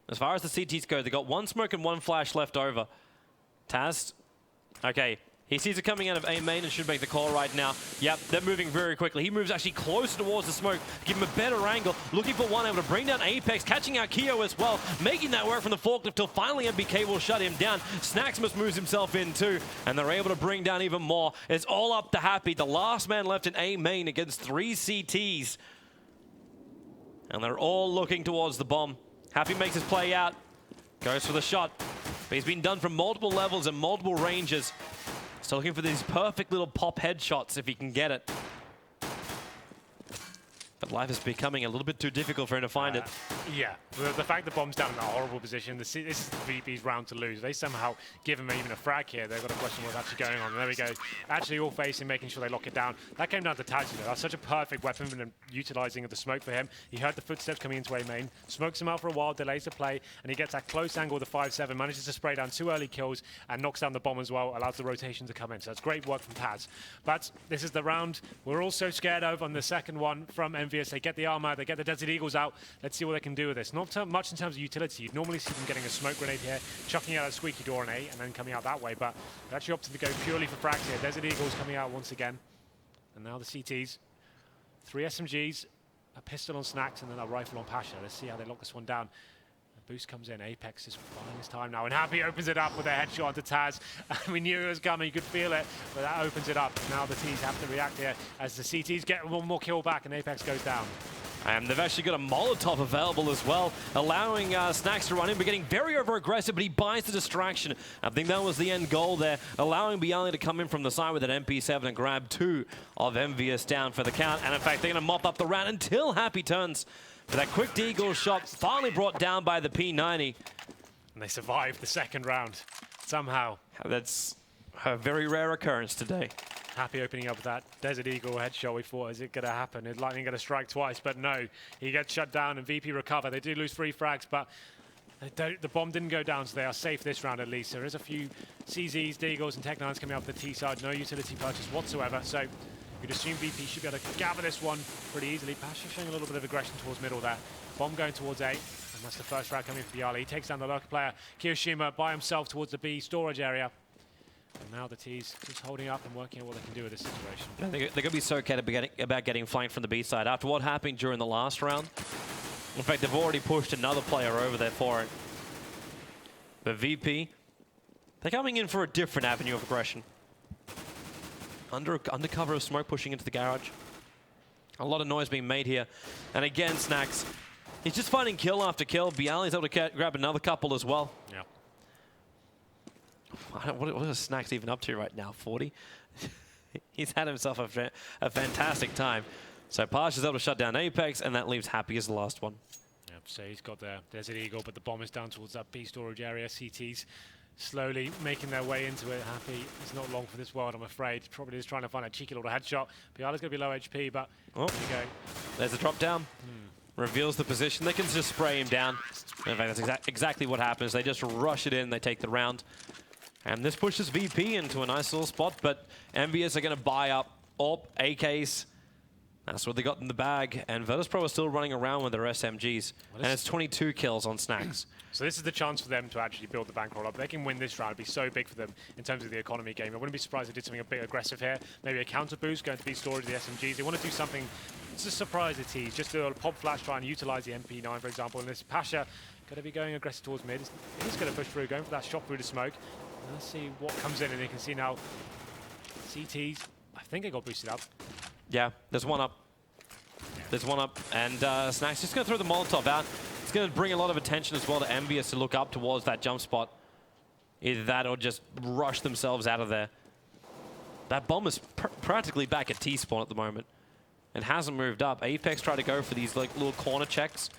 As far as the CTs go, they got 1 smoke and 1 flash left over. Taz, okay. He sees it coming out of A main and should make the call right now. Yep, they're moving very quickly. He moves actually closer towards the smoke, give him a better angle, looking for one, able to bring down Apex, catching out Keo as well, making that work from the forklift till finally MBK will shut him down. Snaxmas moves himself in too, and they're able to bring down even more. It's all up to Happy, the last man left in A main against 3 CTs. And they're all looking towards the bomb. Happy makes his play out, goes for the shot, but he's been done from multiple levels and multiple ranges. Still looking for these perfect little pop headshots if he can get it. But life is becoming a little bit too difficult for him to find it. Yeah, the fact the bomb's down in a horrible position, this is VP's round to lose. They somehow give him even a frag here. They've got to question what's actually going on. And there we go. Actually all facing, making sure they lock it down. That came down to Taz, you know. That's such a perfect weapon and utilizing of the smoke for him. He heard the footsteps coming into A main, smokes him out for a while, delays the play, and he gets that close angle with the 5-7, manages to spray down 2 early kills and knocks down the bomb as well, allows the rotation to come in. So that's great work from Taz. But this is the round we're also scared of on the second one from Envious. They get the armor, they get the Desert Eagles out. Let's see what they can do with this. Not much in terms of utility. You'd normally see them getting a smoke grenade here, chucking out a squeaky door on A, and then coming out that way. But they actually opted to go purely for frags here. Desert Eagles coming out once again. And now the CTs. 3 SMGs, a pistol on Snacks, and then a rifle on Pasha. Let's see how they lock this one down. The boost comes in. Apex is buying his time now. And Happy opens it up with a headshot onto Taz. And we knew it was coming. You could feel it. But that opens it up. Now the T's have to react here as the CTs get 1 more kill back and Apex goes down. And they've actually got a Molotov available as well, allowing Snacks to run in, but getting very over-aggressive, but he buys the distraction. I think that was the end goal there, allowing Bialy to come in from the side with an MP7 and grab 2 of Envious down for the count. And in fact, they're going to mop up the round until Happy turns for that quick Deagle shot, finally brought down by the P90. And they survived the second round, somehow. That's a very rare occurrence today. Happy opening up with that Desert Eagle headshot. We thought, is it going to happen? Is Lightning going to strike twice? But no, he gets shut down and VP recover. They do lose 3 frags, but The bomb didn't go down, so they are safe this round at least. There is a few CZs, Deagles, and Tech9s coming up the T side. No utility purchase whatsoever. So you'd assume VP should be able to gather this one pretty easily. Pasha showing a little bit of aggression towards middle there. Bomb going towards A. And that's the first round coming for Bialy. He takes down the lurker player, Kiyoshima, by himself towards the B storage area. And now the T's just holding up and working out what they can do with this situation. Yeah, they're going to be so careful about getting flanked from the B side. After what happened during the last round, in fact, they've already pushed another player over there for it. But VP, they're coming in for a different avenue of aggression. Under cover of smoke pushing into the garage. A lot of noise being made here. And again, Snacks, he's just finding kill after kill. Bialy's able to grab another couple as well. Yeah. What is Snacks even up to right now? 40? He's had himself a fantastic time. So Pash is able to shut down Apex, and that leaves Happy as the last one. Yep, so he's got the Desert Eagle, but the bomb is down towards that B storage area. CT's slowly making their way into it. Happy is not long for this world, I'm afraid. Probably just trying to find a cheeky little headshot. Bialy's going to be low HP, but there you go. There's a drop down. Reveals the position. They can just spray him down. In fact, that's exactly what happens. They just rush it in. They take the round. And this pushes VP into a nice little spot, but Envious are going to buy up AWP, AKs. That's what they got in the bag. And Virtus.pro are still running around with their SMGs. And it's 22 kills on Snacks. So this is the chance for them to actually build the bankroll up. They can win this round. It'd be so big for them in terms of the economy game. I wouldn't be surprised if they did something a bit aggressive here. Maybe a counter boost going to be storage of the SMGs. They want to do something to surprise the T's. Just do a pop flash, try and utilize the MP9, for example. And this Pasha going to be going aggressive towards mid. He's going to push through, going for that shot through the smoke. Let's see what comes in, and you can see now CTs, I think it got boosted up. Yeah, there's one up. There's one up, and Snacks just going to throw the Molotov out. It's going to bring a lot of attention as well to Envious to look up towards that jump spot. Either that or just rush themselves out of there. That bomb is practically back at T-spawn at the moment. It hasn't moved up. Apex tried to go for these like little corner checks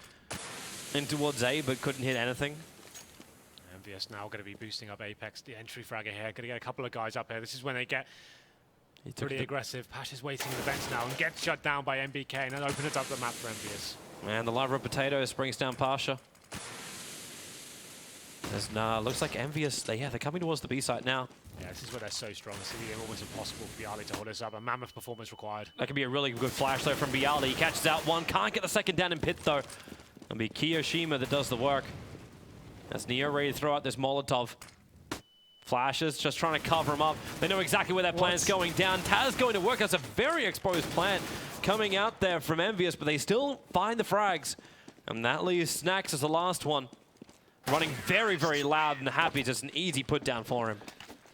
in towards A, but couldn't hit anything. Envious now going to be boosting up Apex, the entry fragger here. Going to get a couple of guys up here. This is when they get pretty aggressive. Pash is waiting in the vents now and gets shut down by MBK, and then opens up the map for Envious. And the Lava Potatoes brings down Pasha. Looks like Envious, they're coming towards the B site now. Yeah, this is where they're so strong. It's almost impossible for Bialy to hold us up. A mammoth performance required. That could be a really good flash though from Bialy. He catches out one, can't get the second down in pit though. It'll be Kiyoshima that does the work. That's Neo ready to throw out this Molotov. Flashes, just trying to cover him up. They know exactly where that plan's going down. Taz going to work. That's a very exposed plant coming out there from Envious, but they still find the frags. And that leaves Snacks as the last one. Running very, very loud and Happy. Just an easy put down for him.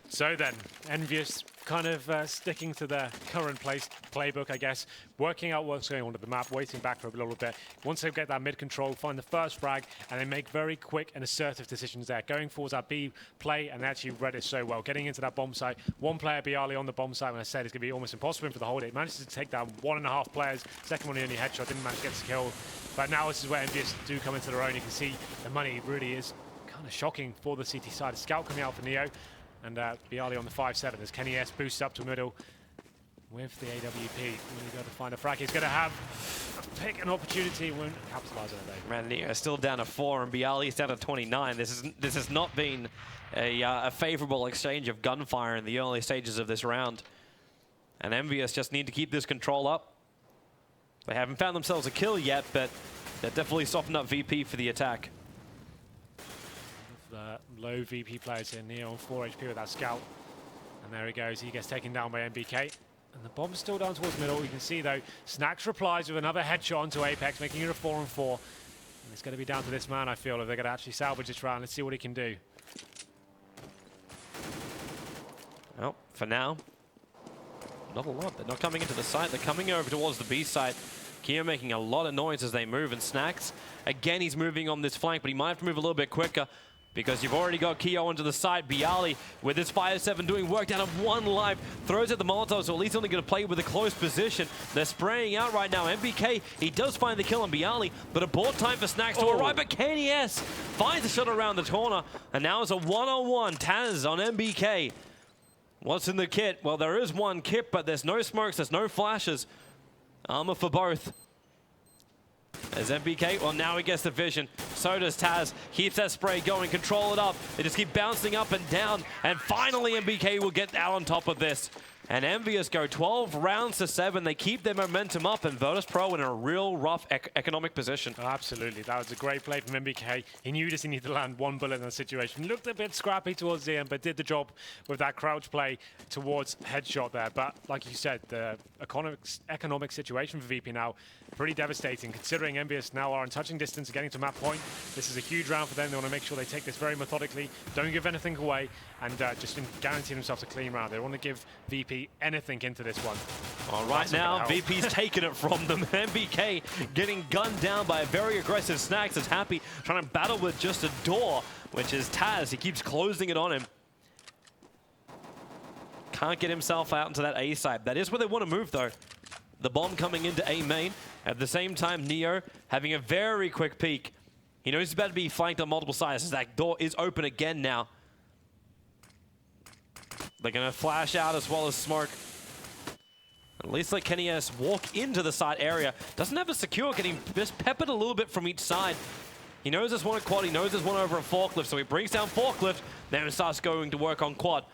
So then, Envious kind of sticking to their current playbook, I guess, working out what's going on with the map, waiting back for a little bit. Once they get that mid control, find the first frag, and they make very quick and assertive decisions there. Going towards that B play, and they actually read it so well. Getting into that bomb site, one player, Bialy, on the bomb site, when I said it's going to be almost impossible for the whole day. It manages to take down 1.5 players. Second one, he only headshot, didn't manage to get the kill. But now this is where Envious do come into their own. You can see the money really is kind of shocking for the CT side. A scout coming out for Neo. And Bialy on the 5-7 as Kenny S boosts up to middle with the AWP. When you go to find a frag, he's going to have a pick an opportunity and won't capitalize on it. Man, Neo still down to 4 and Bialy's down to 29. This has not been a favorable exchange of gunfire in the early stages of this round. And Envious just need to keep this control up. They haven't found themselves a kill yet, but they're definitely softened up VP for the attack. The low VP players here, Neo on 4 HP with that scout. And there he goes, he gets taken down by MBK. And the bomb's still down towards middle. You can see though, Snacks replies with another headshot onto Apex, making it a 4-on-4. And it's going to be down to this man, I feel, if they're going to actually salvage this round. Let's see what he can do. Well, for now, not a lot. They're not coming into the site. They're coming over towards the B site. Kia making a lot of noise as they move, and Snacks, again, he's moving on this flank, but he might have to move a little bit quicker. Because you've already got Keo onto the side. Bialy with his 5-7 doing work down of 1 life. Throws at the Molotov, so at least only going to play with a close position. They're spraying out right now. MBK, he does find the kill on Bialy, but a board time for Snacks to arrive. But KNES finds a shot around the corner. And now it's a 1-on-1. Taz on MBK. What's in the kit? Well, there is one kit, but there's no smokes, there's no flashes. Armor for both. As MBK, well, now he gets the vision. So does Taz. Keeps that spray going. Control it up. They just keep bouncing up and down. And finally, MBK will get out on top of this. And Envious go 12 rounds to 7. They keep their momentum up, and Virtus Pro in a real rough economic position. Oh, absolutely. That was a great play from MBK. He knew just he needed to land one bullet in the situation. Looked a bit scrappy towards the end, but did the job with that crouch play towards headshot there. But like you said, the economic situation for VP now, pretty devastating, considering Envious now are in touching distance of getting to map point. This is a huge round for them. They want to make sure they take this very methodically, don't give anything away, and just guarantee themselves a clean round. They want to give VP anything into this one. All right, now VP's taking it from them. MBK getting gunned down by a very aggressive Snax. Is Happy trying to battle with just a door, which is Taz. He keeps closing it on him. Can't get himself out into that A side. That is where they want to move, though. The bomb coming into A main. At the same time, Neo having a very quick peek. He knows he's about to be flanked on multiple sides. That door is open again now. They're going to flash out as well as smoke. At least let Kenny S walk into the side area. Doesn't have a secure, getting just peppered a little bit from each side. He knows there's one at quad, he knows there's one over a forklift, so he brings down forklift, then starts going to work on quad.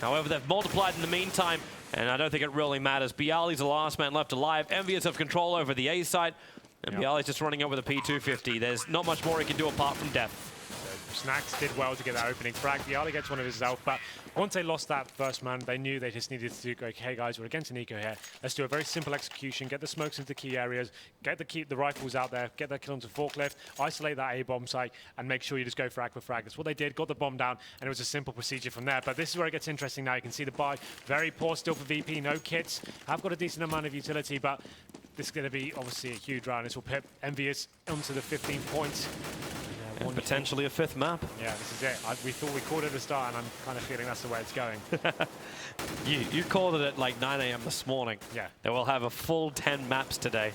However, they've multiplied in the meantime, and I don't think it really matters. Bialy's the last man left alive. Envious have control over the A side, and Bialy's just running up with a P250. There's not much more he can do apart from death. Snax did well to get that opening frag. Bialy gets one of his out, but once they lost that first man, they knew they just needed to go, okay guys, we're against an eco here. Let's do a very simple execution, get the smokes into key areas, get the rifles out there, get that kill onto forklift, isolate that A-bomb site, and make sure you just go frag for frag. That's what they did, got the bomb down, and it was a simple procedure from there. But this is where it gets interesting now. You can see the buy, very poor still for VP, no kits. Have got a decent amount of utility, but this is going to be obviously a huge round. This will pip Envious onto the 15 points. And potentially a 5th map. Yeah, this is it. We thought we called it at the start, and I'm kind of feeling that's the way it's going. You called it at like 9 AM this morning. Yeah. They will have a full 10 maps today.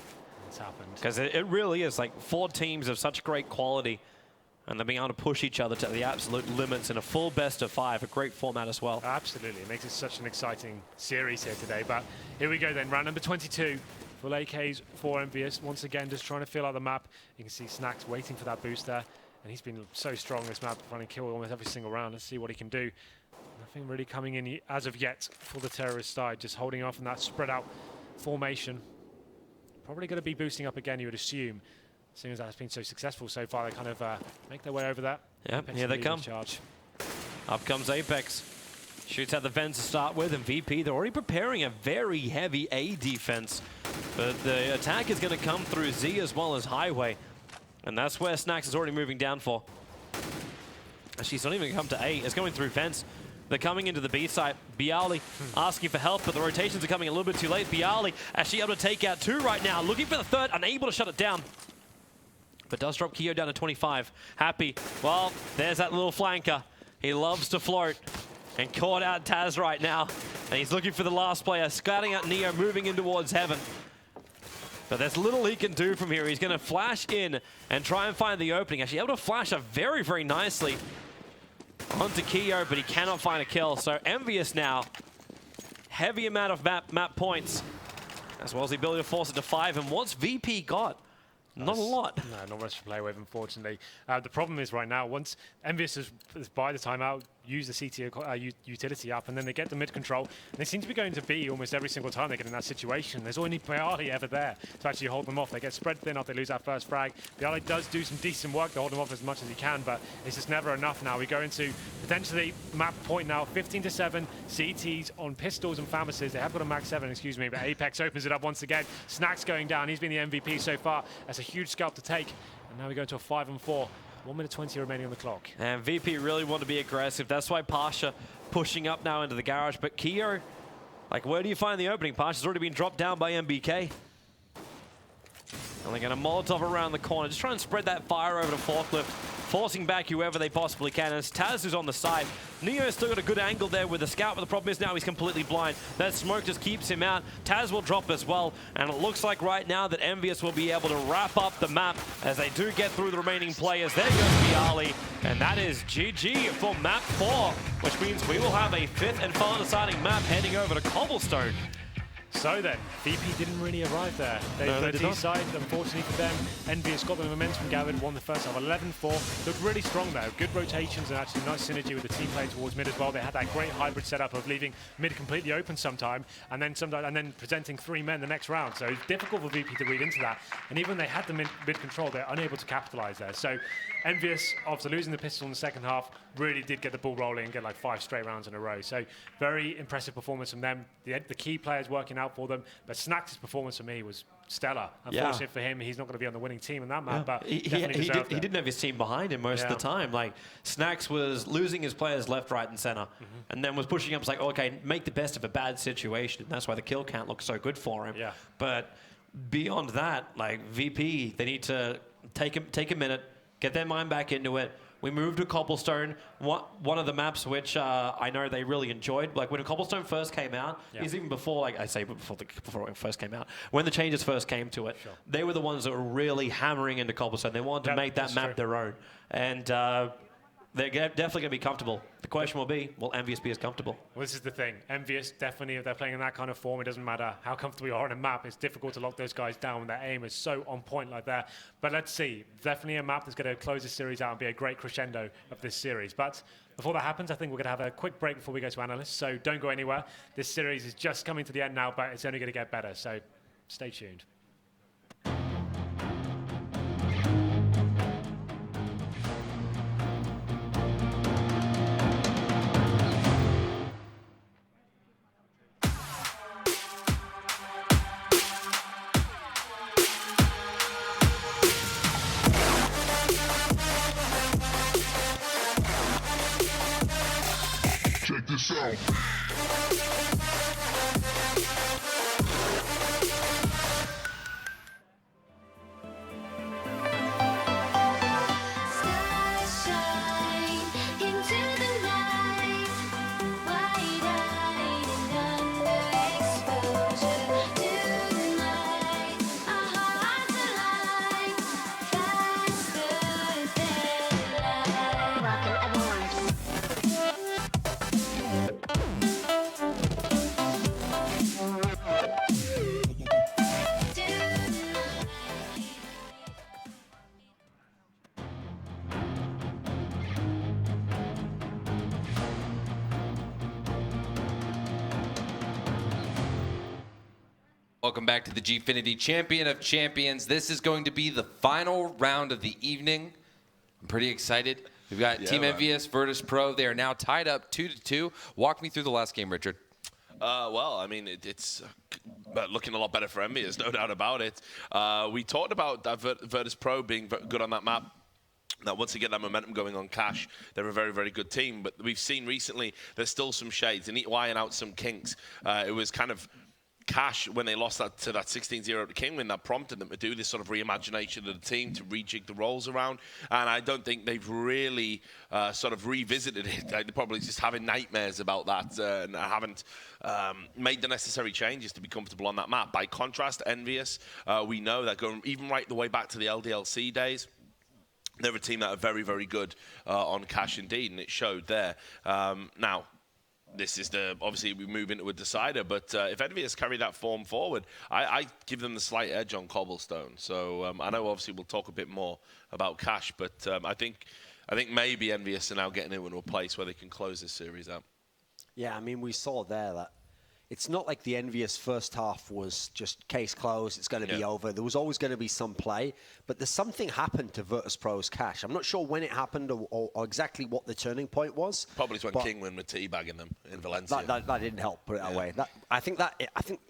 It's happened. Because it really is like 4 teams of such great quality, and they're being able to push each other to the absolute limits in a full best of 5, a great format as well. Absolutely. It makes it such an exciting series here today. But here we go then, round number 22. Full AKs for Envious. Once again, just trying to fill out the map. You can see Snax waiting for that boost there. And he's been so strong this map, trying to kill almost every single round. Let's see what he can do. Nothing really coming in as of yet for the terrorist side, just holding off in that spread out formation. Probably going to be boosting up again, you would assume. Seeing as that's been so successful so far, they kind of make their way over that. Yep, here they come. Charge. Up comes Apex. Shoots out the vents to start with, and VP, they're already preparing a very heavy A defense. But the attack is going to come through Z as well as Highway. And that's where Snax is already moving down for. Actually, it's not even come to A. It's going through fence. They're coming into the B site. Bialy asking for help, but the rotations are coming a little bit too late. Bialy actually able to take out 2 right now. Looking for the 3rd, unable to shut it down. But does drop Keo down to 25. Happy. Well, there's that little flanker. He loves to float. And caught out Taz right now. And he's looking for the last player. Scouting out Neo, moving in towards Heaven. But there's little he can do from here. He's going to flash in and try and find the opening. Actually able to flash up very, very nicely onto Keo, but he cannot find a kill. So Envious now, heavy amount of map points, as well as the ability to force it to 5. And what's VP got? Not a lot. No, not much to play with, unfortunately. The problem is right now, once Envious is by the timeout, use the CT utility up, and then they get the mid control. And they seem to be going to B almost every single time they get in that situation. There's only Bialy ever there to actually hold them off. They get spread thin after they lose that first frag. Bialy does do some decent work to hold them off as much as he can, but it's just never enough now. We go into potentially map point now, 15-7, CTs on pistols and Famases. They have got a max 7, excuse me, but Apex opens it up once again. Snax going down. He's been the MVP so far. That's a huge scalp to take. And now we go to a 5-4. 1 minute 20 remaining on the clock. And VP really want to be aggressive. That's why Pasha pushing up now into the garage. But Keo, like, where do you find the opening? Pasha's already been dropped down by MBK. And they're going to Molotov around the corner. Just try and spread that fire over to forklift, forcing back whoever they possibly can. And it's Taz who's on the side. Neo's still got a good angle there with the scout, but the problem is now he's completely blind. That smoke just keeps him out. Taz will drop as well, and it looks like right now that Envious will be able to wrap up the map as they do get through the remaining players. There goes Bialy, and that is GG for map 4, which means we will have a 5th and final deciding map heading over to Cobblestone. So then, VP didn't really arrive there. They did not. Side, unfortunately for them, Envious got the momentum gathered, won the first half 11-4. Looked really strong though. Good rotations and actually nice synergy with the team playing towards mid as well. They had that great hybrid setup of leaving mid completely open sometime and then presenting 3 men the next round. So it's difficult for VP to read into that. And even when they had the mid control, they're unable to capitalize there. So Envious, after losing the pistol in the second half, really did get the ball rolling and get like 5 straight rounds in a row. So very impressive performance from them. The key players working out for them. But Snack's performance for me was stellar. Unfortunately for him, he's not going to be on the winning team in that map, but he didn't have his team behind him most of the time. Like, Snacks was losing his players left, right, and center, and then was pushing up. It's like, okay, make the best of a bad situation. And that's why the kill count looks so good for him. Yeah. But beyond that, like, VP, they need to take a minute, get their mind back into it. We moved to Cobblestone, one of the maps which I know they really enjoyed. Like when Cobblestone first came out, is even before, like I say, before it first came out, when the changes first came to it, they were the ones that were really hammering into Cobblestone. They wanted to make that map their own, and they're definitely going to be comfortable. The question will be, will Envious be as comfortable? Well, this is the thing. Envious, definitely, if they're playing in that kind of form, it doesn't matter how comfortable you are on a map. It's difficult to lock those guys down when their aim is so on point like that. But let's see. Definitely a map that's going to close this series out and be a great crescendo of this series. But before that happens, I think we're going to have a quick break before we go to analysts. So don't go anywhere. This series is just coming to the end now, but it's only going to get better. So stay tuned. Check this out. Welcome back to the Gfinity Champion of Champions. This is going to be the final round of the evening. I'm pretty excited. We've got Team Envious, Virtus Pro. They are now tied up 2-2. Walk me through the last game, Richard. Well, I mean, it's looking a lot better for Envious, no doubt about it. We talked about that Virtus Pro being good on that map. Now, once you get that momentum going on Cash, they're a very, very good team. But we've seen recently there's still some shades. They need to iron out some kinks. It was kind of Cash, when they lost that 16-0 to Kingwin, that prompted them to do this sort of reimagination of the team, to rejig the roles around. And I don't think they've really sort of revisited it. They're probably just having nightmares about that and haven't made the necessary changes to be comfortable on that map. By contrast, Envious, we know that going even right the way back to the LDLC days, they're a team that are very, very good on Cash indeed, and it showed there. Now, this is obviously we move into a decider, but if Envious carry that form forward, I give them the slight edge on Cobblestone. So I know obviously we'll talk a bit more about Cash, but I think maybe Envious are now getting into a place where they can close this series out. Yeah, I mean, we saw there that it's not like the Envious first half was just case closed, it's going to be over. There was always going to be some play, but there's something happened to Virtus Pro's Cash. I'm not sure when it happened or exactly what the turning point was. Probably when Kingwin were teabagging them in Valencia. That didn't help, put it that way. I think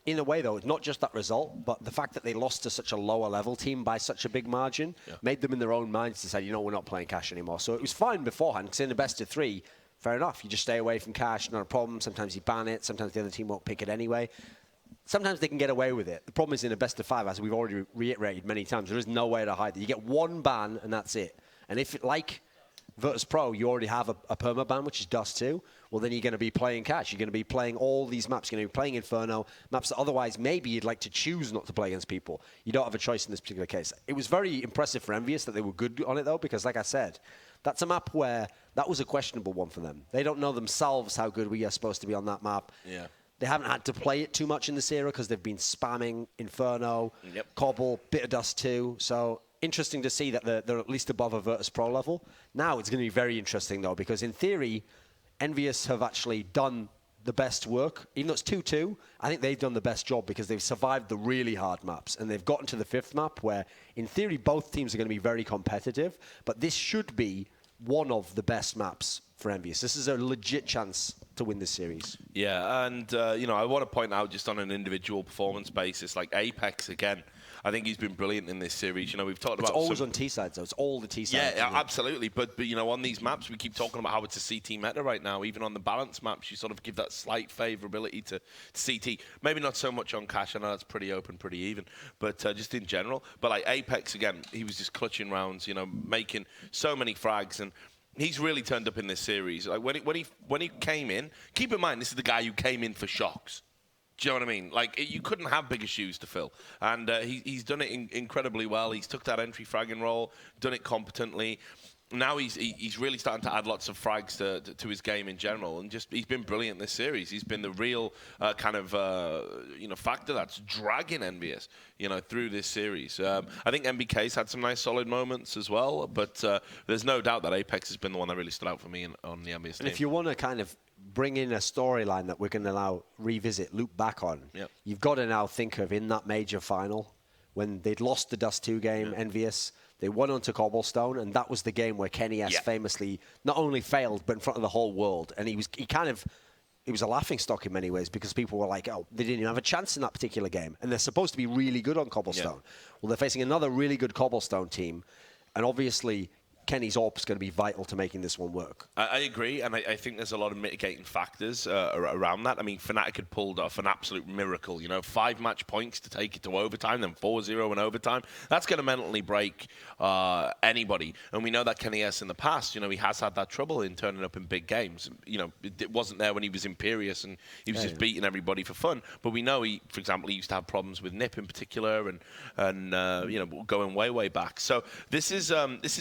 in a way, though, not just that result, but the fact that they lost to such a lower level team by such a big margin made them in their own minds decide, you know, we're not playing Cash anymore. So it was fine beforehand, because in the best of three, fair enough. You just stay away from Cash, not a problem. Sometimes you ban it. Sometimes the other team won't pick it anyway. Sometimes they can get away with it. The problem is in a best of five, as we've already reiterated many times, there is no way to hide it. You get one ban and that's it. And if, like Virtus Pro, you already have a perma ban, which is Dust 2, well, then you're going to be playing Cash. You're going to be playing all these maps. You're going to be playing Inferno, maps that otherwise maybe you'd like to choose not to play against people. You don't have a choice in this particular case. It was very impressive for Envious that they were good on it, though, because like I said, that's a map where that was a questionable one for them. They don't know themselves how good we are supposed to be on that map. Yeah. They haven't had to play it too much in this era because they've been spamming Inferno, Cobble, Bit of Dust 2. So interesting to see that they're at least above a Virtus Pro level. Now it's going to be very interesting, though, because in theory, Envious have actually done the best work. Even though it's 2-2, I think they've done the best job because they've survived the really hard maps. And they've gotten to the 5th map where, in theory, both teams are going to be very competitive. But this should be one of the best maps for Envious. This is a legit chance to win this series. Yeah, and, you know, I want to point out just on an individual performance basis, like Apex, again, I think he's been brilliant in this series. You know, we've talked about... It's always on T-sides, though. It's all the T-sides. Yeah, absolutely. But, you know, on these maps, we keep talking about how it's a CT meta right now. Even on the balance maps, you sort of give that slight favorability to CT. Maybe not so much on Cash. I know that's pretty open, pretty even. But just in general. But, like, Apex, again, he was just clutching rounds, you know, making so many frags. And he's really turned up in this series. Like, when he came in, keep in mind, this is the guy who came in for shocks. Do you know what I mean? Like, you couldn't have bigger shoes to fill. And he's done it incredibly well. He's took that entry fragging role, done it competently. Now he's really starting to add lots of frags to his game in general. And just he's been brilliant this series. He's been the real kind of, you know, factor that's dragging Envious, you know, through this series. I think MBK's had some nice solid moments as well. But there's no doubt that Apex has been the one that really stood out for me on the Envious team. And if you want to kind of bring in a storyline that we're going to now revisit, loop back on, you've got to now think of in that major final when they'd lost the Dust 2 game, Envious, they won onto Cobblestone, and that was the game where Kenny S famously not only failed, but in front of the whole world. And he was a laughingstock in many ways because people were like, oh, they didn't even have a chance in that particular game. And they're supposed to be really good on Cobblestone. Well, they're facing another really good Cobblestone team, and obviously Kenny's AWP is going to be vital to making this one work. I agree, and I think there's a lot of mitigating factors around that. I mean, Fnatic had pulled off an absolute miracle, you know, 5 match points to take it to overtime, then 4-0 in overtime. That's going to mentally break anybody. And we know that Kenny S in the past, you know, he has had that trouble in turning up in big games. You know, it wasn't there when he was imperious and he was just beating everybody for fun. But we know he, for example, he used to have problems with Nip in particular and you know, going way back. So this is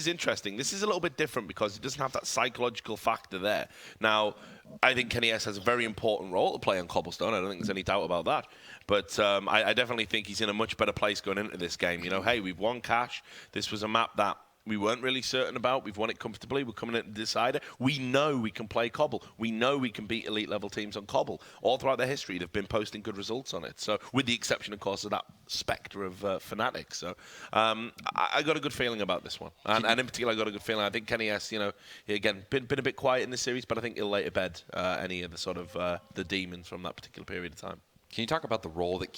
interesting. This is a little bit different because it doesn't have that psychological factor there. Now, I think Kenny S has a very important role to play on Cobblestone. I don't think there's any doubt about that. But I definitely think he's in a much better place going into this game. You know, hey, we've won Cash. This was a map that we weren't really certain about. We've won it comfortably. We're coming in to Decider. We know we can play Cobble. We know we can beat elite level teams on Cobble. All throughout their history, they've been posting good results on it. So, with the exception, of course, of that spectre of Fnatic. So, I got a good feeling about this one. And in particular, I got a good feeling. I think Kenny S, you know, again, been a bit quiet in this series, but I think he'll lay to bed any of the sort of the demons from that particular period of time. Can you talk about the role that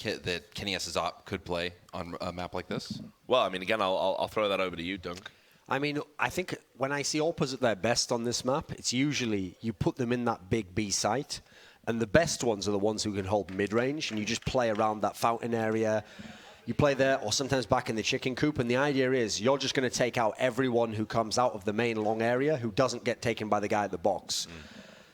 Kenny S's op could play on a map like this? Well, I mean, again, I'll throw that over to you, Dunk. I mean, I think when I see AWPers at their best on this map, it's usually you put them in that big B site, and the best ones are the ones who can hold mid-range, and you just play around that fountain area. You play there, or sometimes back in the chicken coop, and the idea is you're just going to take out everyone who comes out of the main long area who doesn't get taken by the guy at the box.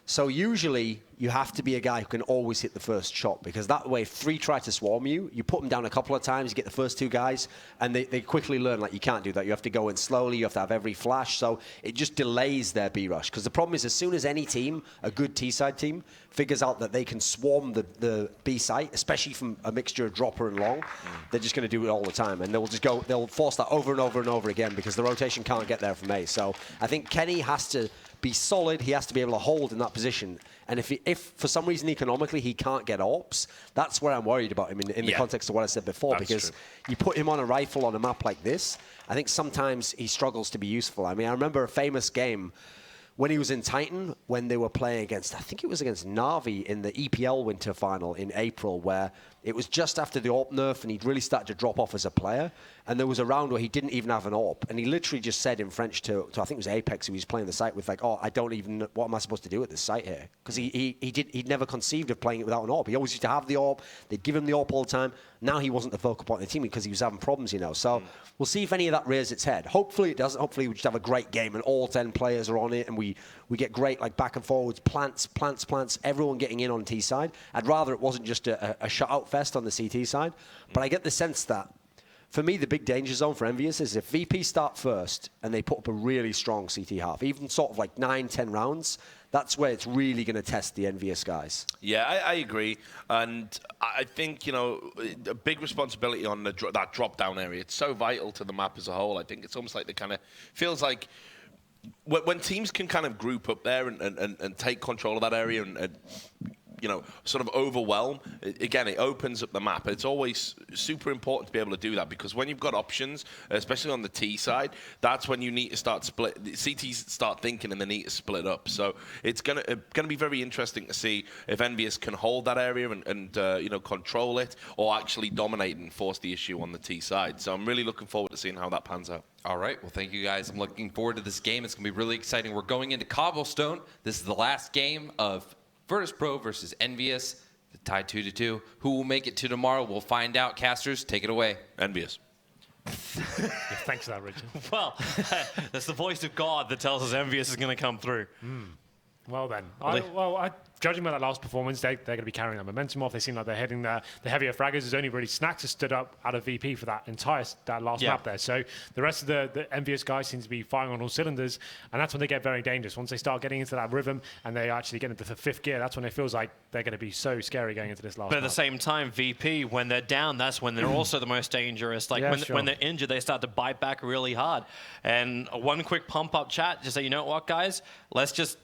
So usually you have to be a guy who can always hit the first shot, because that way if 3 try to swarm you, you put them down a couple of times, you get the first 2 guys, and they quickly learn, like, you can't do that. You have to go in slowly, you have to have every flash, so it just delays their B-rush. Because the problem is as soon as any team, a good T-side team, figures out that they can swarm the B site, especially from a mixture of dropper and long, they're just going to do it all the time. And they'll force that over and over and over again because the rotation can't get there from A. So I think Kenny has to be solid. He has to be able to hold in that position. And if for some reason economically he can't get AWPs, that's where I'm worried about him in the context of what I said before. That's because you put him on a rifle on a map like this, I think sometimes he struggles to be useful. I mean, I remember a famous game when he was in Titan, when they were playing against, I think it was against Na'Vi in the EPL Winter Final in April, where it was just after the AWP nerf and he'd really started to drop off as a player. And there was a round where he didn't even have an AWP. And he literally just said in French to I think it was Apex, who was playing the site with, like, oh, I don't even know, what am I supposed to do at this site here? Because he'd never conceived of playing it without an AWP. He always used to have the AWP. They'd give him the AWP all the time. Now he wasn't the focal point of the team because he was having problems, you know. So we'll see if any of that rears its head. Hopefully it doesn't. Hopefully we just have a great game and all 10 players are on it and we get great, like, back and forwards, plants, everyone getting in on T side. I'd rather it wasn't just a shutout fest on the CT side. But I get the sense that For me, the big danger zone for Envious is if VP start first and they put up a really strong CT half, even sort of like 9-10 rounds, that's where it's really going to test the Envious guys. Yeah, I agree. And I think, you know, a big responsibility on that drop-down area. It's so vital to the map as a whole. I think it's almost like the kind of feels like when teams can kind of group up there and take control of that area and you know, sort of overwhelm, again, it opens up the map. It's always super important to be able to do that because when you've got options, especially on the T side, that's when you need to start split. CTs start thinking and they need to split up. So it's gonna be very interesting to see if Envious can hold that area and you know, control it or actually dominate and force the issue on the T side. So I'm really looking forward to seeing how that pans out. All right, well, thank you guys. I'm looking forward to this game. It's going to be really exciting. We're going into Cobblestone. This is the last game of Virtus Pro versus Envious, tied 2-2. Who will make it to tomorrow? We'll find out. Casters, take it away. Envious. Thanks for that, Richard. Well, that's the voice of God that tells us Envious is going to come through. Well then, judging by that last performance, they're going to be carrying that momentum off. They seem like they're hitting the heavier fraggers. There's only really Snacks has stood up out of VP for that last map there. So the rest of the Envious guys seem to be firing on all cylinders, and that's when they get very dangerous. Once they start getting into that rhythm and they actually get into the 5th gear, that's when it feels like they're going to be so scary going into this last But at map. the same time, VP, when they're down, that's when they're also the most dangerous. Like when they're injured, they start to bite back really hard. And one quick pump-up chat, just say, you know what, guys? Let's just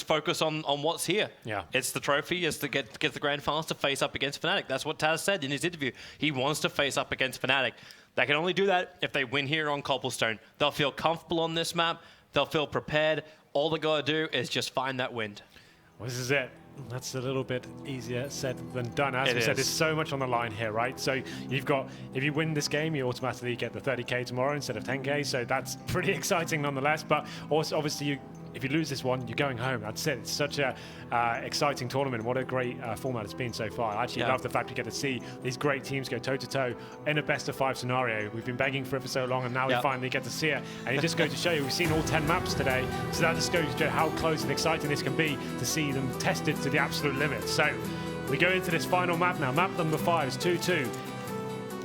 focus on what's here. Yeah. It's the trophy, it's to get the grand finals to face up against Fnatic. That's what Taz said in his interview. He wants to face up against Fnatic. They can only do that if they win here on Cobblestone. They'll feel comfortable on this map. They'll feel prepared. All they got to do is just find that wind. Well, this is it. That's a little bit easier said than done. As we said, there's so much on the line here, right? So you've got, if you win this game, you automatically get the 30K tomorrow instead of 10K. So that's pretty exciting nonetheless. But also, obviously, if you lose this one, you're going home. That's it. It's such a exciting tournament. What a great format it's been so far. I actually love the fact we get to see these great teams go toe-to-toe in a best-of-5 scenario. We've been begging for it for so long, and now we finally get to see it. And it just goes to show you, we've seen all 10 maps today, so that just goes to show how close and exciting this can be to see them tested to the absolute limit. So we go into this final map now. Map number 5 is 2-2.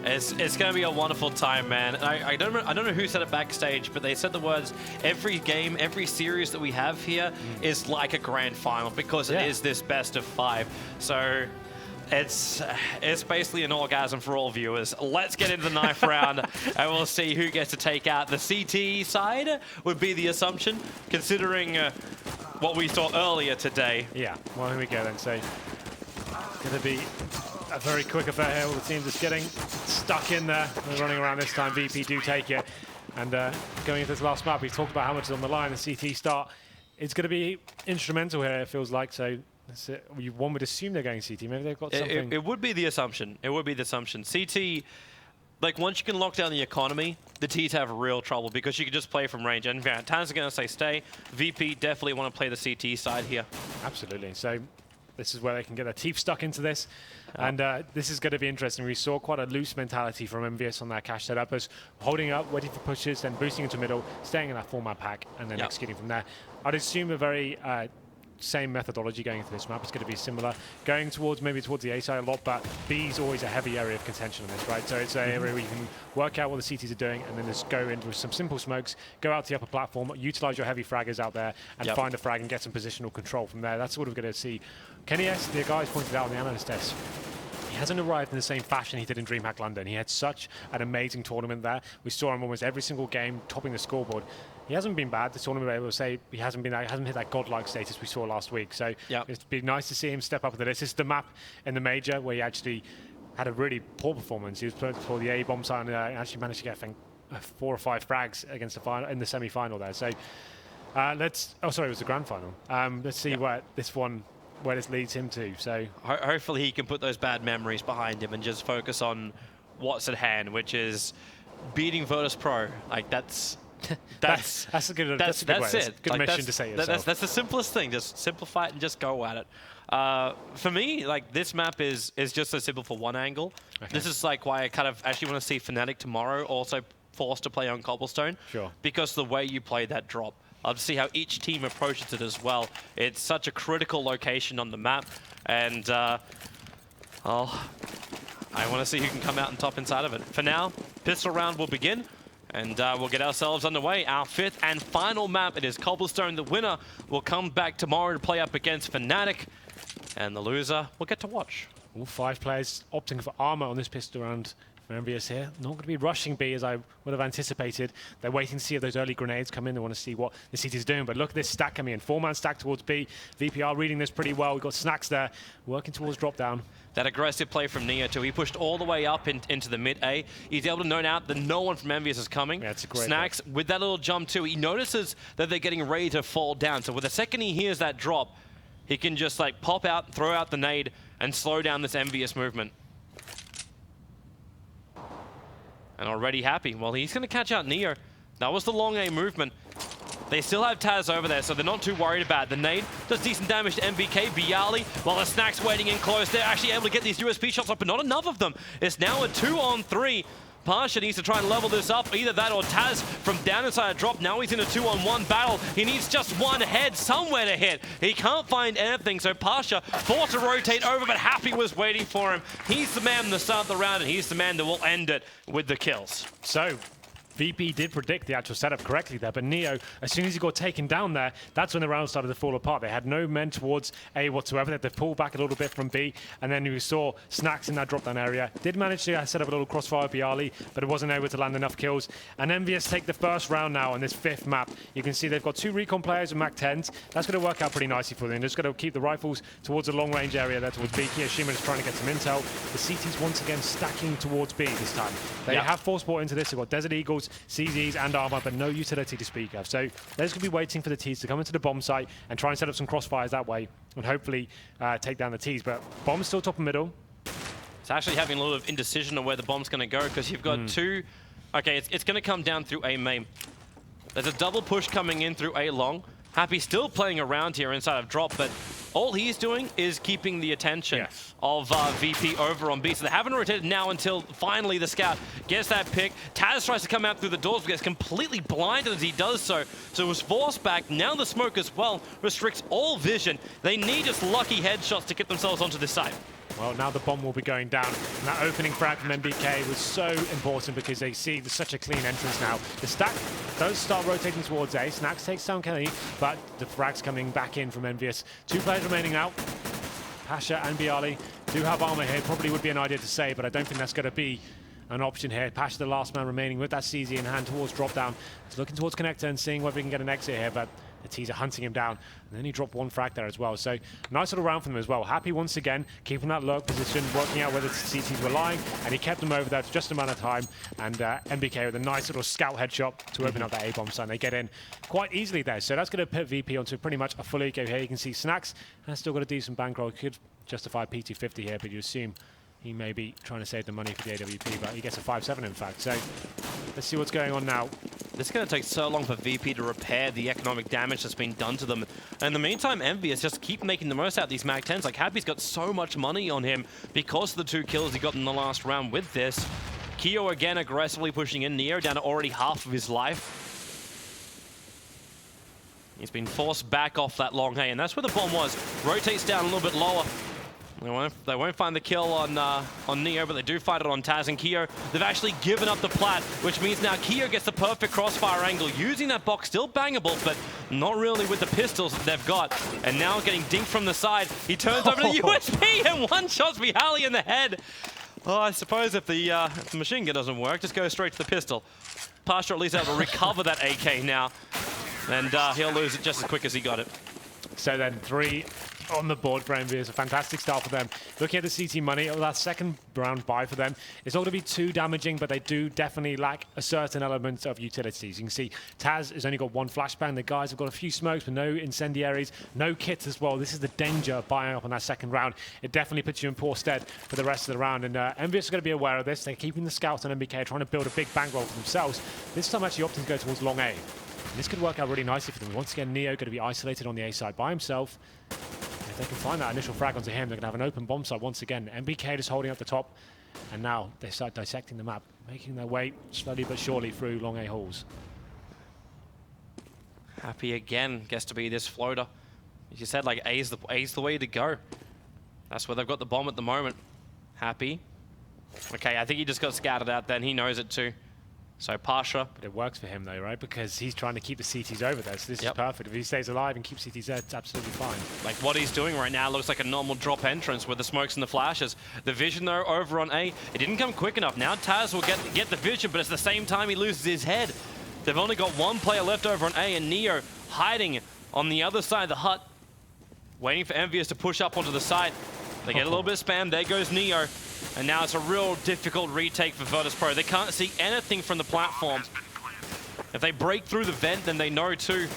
It's going to be a wonderful time, man. I don't know who said it backstage, but they said the words, every game, every series that we have here is like a grand final because it is this best of 5. So it's basically an orgasm for all viewers. Let's get into the 9th round, and we'll see who gets to take out the CT side, would be the assumption, considering what we saw earlier today. Yeah, well, here we go then. So going to be a very quick affair here. All the teams just getting stuck in there. They're running around this time. VP do take it. And going into this last map, we've talked about how much is on the line. The CT start, it's going to be instrumental here, it feels like. So that's it. One would assume they're going CT. Maybe they've got something. It would be the assumption. It would be the assumption. CT, like once you can lock down the economy, the T's have real trouble because you can just play from range. And Tan's going to say stay. VP definitely want to play the CT side here. Absolutely. So this is where they can get their teeth stuck into this. And this is going to be interesting. We saw quite a loose mentality from Envious on their cash setup, as holding up, waiting for pushes, then boosting into middle, staying in that 4-man pack, and then executing from there. I'd assume a very same methodology going into this map. It's going to be similar, going maybe towards the A side a lot, but B is always a heavy area of contention on this, right? So it's an area where you can work out what the CTs are doing and then just go in with some simple smokes, go out to the upper platform, utilize your heavy fraggers out there, and find a frag and get some positional control from there. That's what we're going to see. Kenny S, the guys pointed out on the analyst desk, he hasn't arrived in the same fashion he did in DreamHack London. He had such an amazing tournament there. We saw him almost every single game topping the scoreboard. He hasn't been bad. The tournament, able to say he hasn't hit that godlike status we saw last week. So it'd be nice to see him step up into this. This is the map in the major where he actually had a really poor performance. He was playing for the A bomb side and actually managed to get, I think, 4 or 5 frags against the final in the semi-final there. So it was the grand final. Let's see where this leads him to. So hopefully he can put those bad memories behind him and just focus on what's at hand, which is beating Virtus Pro. Like that's a good way. That's a good mission to say yourself. That's the simplest thing. Just simplify it and just go at it. For me, like this map is just so simple for one angle. Okay. This is like why I kind of actually want to see Fnatic tomorrow also forced to play on Cobblestone. Sure. Because the way you play that drop. I'll see how each team approaches it as well. It's such a critical location on the map, and I want to see who can come out and top inside of it. For now, pistol round will begin. And we'll get ourselves underway. Our 5th and final map. It is Cobblestone. The winner will come back tomorrow to play up against Fnatic. And the loser will get to watch. All 5 players opting for armor on this pistol round. Envious here, not going to be rushing B as I would have anticipated. They're waiting to see if those early grenades come in. They want to see what the CT is doing. But look at this stack coming in. 4-man stack towards B. VPR reading this pretty well. We've got Snacks there, working towards drop down. That aggressive play from Neo too. He pushed all the way up into the mid A. He's able to note out that no one from Envious is coming. Yeah, it's a great Snacks play. With that little jump too. He notices that they're getting ready to fall down. So with the second he hears that drop, he can just like pop out, throw out the nade, and slow down this Envious movement. And already happy. Well, he's going to catch out Neo. That was the long A movement. They still have Taz over there, so they're not too worried about it. The nade does decent damage to MBK. Bialy, while the Snacks waiting in close, they're actually able to get these USP shots up, but not enough of them. It's now a 2-on-3. Pasha needs to try and level this up. Either that or Taz from down inside a drop. Now he's in a 2-on-1 battle. He needs just one head somewhere to hit. He can't find anything, so Pasha forced to rotate over, but Happy was waiting for him. He's the man to start the round, and he's the man that will end it with the kills. So, VP did predict the actual setup correctly there, but Neo, as soon as he got taken down there, that's when the round started to fall apart. They had no men towards A whatsoever. They had to pull back a little bit from B, and then you saw Snacks in that drop-down area. Did manage to set up a little crossfire Bialy, but it wasn't able to land enough kills. And Envious take the first round now on this 5th map. You can see they've got 2 recon players with Mac 10s. That's going to work out pretty nicely for them. They're just going to keep the rifles towards the long-range area there towards B. Kiyashima is trying to get some intel. The CTs once again stacking towards B this time. They have force bought into this. They've got Desert Eagles, CZs, and armor, but no utility to speak of. So they're just going to be waiting for the T's to come into the bomb site and try and set up some crossfires that way and hopefully take down the T's. But bomb's still top and middle. It's actually having a little of indecision on where the bomb's going to go because you've got 2... Okay, it's going to come down through A main. There's a double push coming in through A long. Happy still playing around here inside of drop, but all he's doing is keeping the attention of VP over on B. So they haven't rotated now until finally the scout gets that pick. Taz tries to come out through the doors, but gets completely blinded as he does so. So it was forced back. Now the smoke as well restricts all vision. They need just lucky headshots to get themselves onto this site. Well, now the bomb will be going down. And that opening frag from MBK was so important because they see there's such a clean entrance now. The stack does start rotating towards A. Snacks takes down Kelly, but the frag's coming back in from Envious. 2 players remaining now. Pasha and Bialy do have armor here. Probably would be an idea to say, but I don't think that's going to be an option here. Pasha, the last man remaining with that CZ in hand towards drop down. He's looking towards connector and seeing whether he can get an exit here, but the T's are hunting him down. And then he dropped 1 frag there as well. So nice little round for them as well. Happy once again, keeping that low position, working out where the CTs were lying, and he kept them over there for just a amount of time. And MBK with a nice little scout headshot to open up that A-bomb site. They get in quite easily there. So that's going to put VP onto pretty much a full eco here. You can see Snacks has still got a decent bankroll. Could justify P250 here, but you assume he may be trying to save the money for the AWP, but he gets a 5-7 in fact. So let's see what's going on now. This is going to take so long for VP to repair the economic damage that's been done to them. And in the meantime, Envious just keep making the most out of these Mac 10s. Like, Happy's got so much money on him because of the 2 kills he got in the last round with this. Keo again aggressively pushing in. Neo down to already half of his life. He's been forced back off that long hay, and that's where the bomb was. Rotates down a little bit lower. They won't find the kill on Neo, but they do find it on Taz and Keo. They've actually given up the plat, which means now Keo gets the perfect crossfire angle, using that box, still bangable, but not really with the pistols that they've got. And now getting dinked from the side, he turns over to the USP and one-shots Mihaly in the head. Oh, I suppose if the machine gun doesn't work, just go straight to the pistol. Pasha at least able to recover that AK now, and he'll lose it just as quick as he got it. So then 3 on the board for Envious. A fantastic start for them. Looking at the CT money, that second round buy for them, it's not going to be too damaging, but they do definitely lack a certain element of utilities. You can see Taz has only got 1 flashbang. The guys have got a few smokes, but no incendiaries, no kits as well. This is the danger of buying up on that second round. It definitely puts you in poor stead for the rest of the round, and Envious are going to be aware of this. They're keeping the scouts on MBK, trying to build a big bankroll for themselves. This time actually opting to go towards long A. And this could work out really nicely for them. Once again, Neo going to be isolated on the A side by himself. If they can find that initial frag onto him, they're going to have an open bomb site once again. MBK just holding up the top, and now they start dissecting the map, making their way slowly but surely through long A halls. Happy again gets to be this floater. As you said, like A's the way to go. That's where they've got the bomb at the moment. Happy Okay, I think he just got scattered out then. He knows it too. So Pasha. But it works for him though, right? Because he's trying to keep the CTs over there. So this is perfect. If he stays alive and keeps CTs there, it's absolutely fine. Like what he's doing right now looks like a normal drop entrance with the smokes and the flashes. The vision though over on A, it didn't come quick enough. Now Taz will get the vision, but at the same time he loses his head. They've only got one player left over on A, and Neo hiding on the other side of the hut, waiting for Envious to push up onto the side. They get a little bit of spam. There goes Neo. And now it's a real difficult retake for Virtus Pro. They can't see anything from the platform. If they break through the vent, then they know too.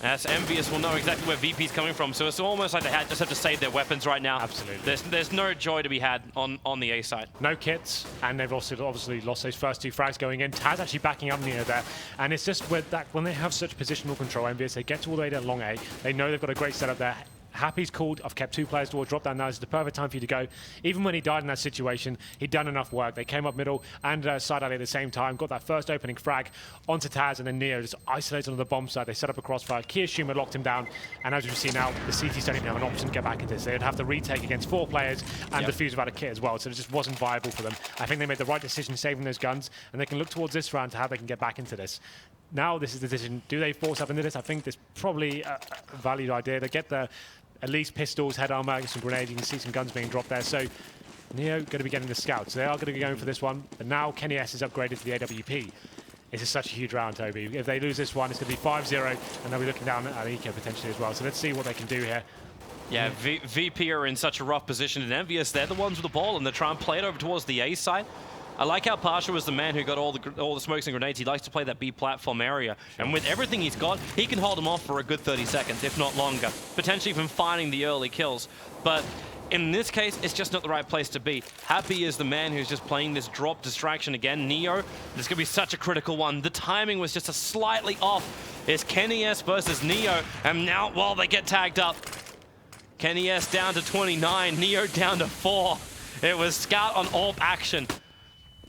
As Envious will know exactly where VP's coming from. So it's almost like they just have to save their weapons right now. Absolutely. There's no joy to be had on the A side. No kits, and they've also obviously lost those first 2 frags going in. Taz actually backing up Neo there. And it's just with that, when they have such positional control, Envious, they get all the way to long A. They know they've got a great setup there. Happy's called. I've kept 2 players towards drop down now. This is the perfect time for you to go. Even when he died in that situation, he'd done enough work. They came up middle and side alley at the same time. Got that first opening frag onto Taz, and then Neo just isolated on the bomb side. They set up a crossfire. Kiyashima locked him down. And as we see now, the CTs don't even have an option to get back into this. They'd have to retake against 4 players and defuse without a kit as well. So it just wasn't viable for them. I think they made the right decision saving those guns, and they can look towards this round to how they can get back into this. Now this is the decision. Do they force up into this? I think this probably a valued idea. They get the at least pistols, head armor, some grenades. You can see some guns being dropped there. So Neo going to be getting the scouts. They are going to be going for this one. But now Kenny S is upgraded to the AWP. This is such a huge round, Toby. If they lose this one, it's going to be 5-0, and they'll be looking down at Eco potentially as well. So let's see what they can do here. Yeah, VP are in such a rough position. And Envious, they're the ones with the ball, and they're trying to play it over towards the A side. I like how Pasha was the man who got all the smokes and grenades. He likes to play that B platform area. And with everything he's got, he can hold them off for a good 30 seconds, if not longer. Potentially even finding the early kills. But in this case, it's just not the right place to be. Happy is the man who's just playing this drop distraction again. Neo, this is going to be such a critical one. The timing was just a slightly off. It's Kenny S versus Neo. And now, well, they get tagged up. Kenny S down to 29, Neo down to 4. It was scout on AWP action.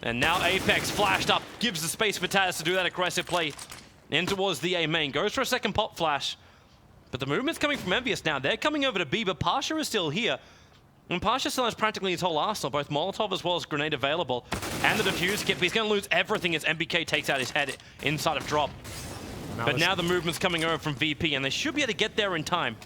And now Apex flashed up, gives the space for Taz to do that aggressive play in towards the A main. Goes for a second pop flash. But the movement's coming from Envious now. They're coming over to B, but Pasha is still here. And Pasha still has practically his whole arsenal, both Molotov as well as grenade available. And the defuse kit, but he's going to lose everything as MBK takes out his head inside of drop. But now the movement's coming over from VP, and they should be able to get there in time.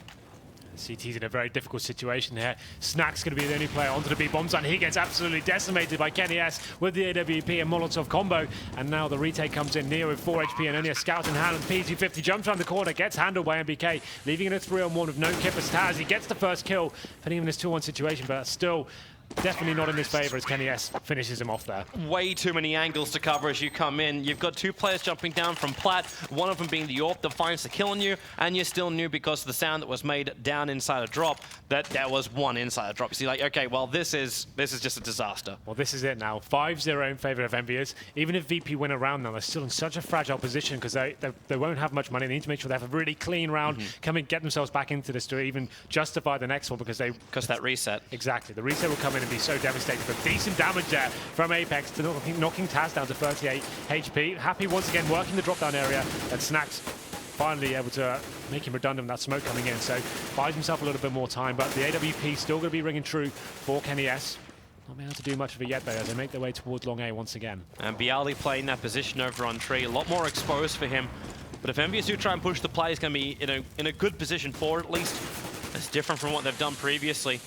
CT's in a very difficult situation here. Snack's going to be the only player onto the B bomb site. He gets absolutely decimated by Kenny S with the AWP and Molotov combo. And now the retake comes in. Neo with 4 HP and only a scout in hand. And PG50 jumps around the corner, gets handled by MBK, leaving it a 3-on-1 with no kit for Taz. He gets the first kill, putting him in this 2-1 situation, but that's still definitely not in his favor as Kenny S finishes him off there. Way too many angles to cover as you come in. You've got 2 players jumping down from plat, one of them being the AWP that finds the kill on you, and you're still new because of the sound that was made down inside a drop, that there was one inside a drop. So you're like, okay, well, this is just a disaster. Well, this is it now. 5-0 in favor of Envious. Even if VP win a round now, they're still in such a fragile position because they won't have much money. They need to make sure they have a really clean round, come and get themselves back into this to even justify the next one because that reset. Exactly. The reset will come in and be so devastating. But decent damage there from Apex to knocking Taz down to 38 HP. Happy once again working the drop down area, and Snacks finally able to make him redundant with that smoke coming in. So buys himself a little bit more time, but the AWP still going to be ringing true for Kenny S. Not being able to do much of it yet though as they make their way towards long A once again. And Bialy playing that position over on tree, a lot more exposed for him. But if Envious do try and push the play, he's going to be in a good position for it at least. It's different from what they've done previously.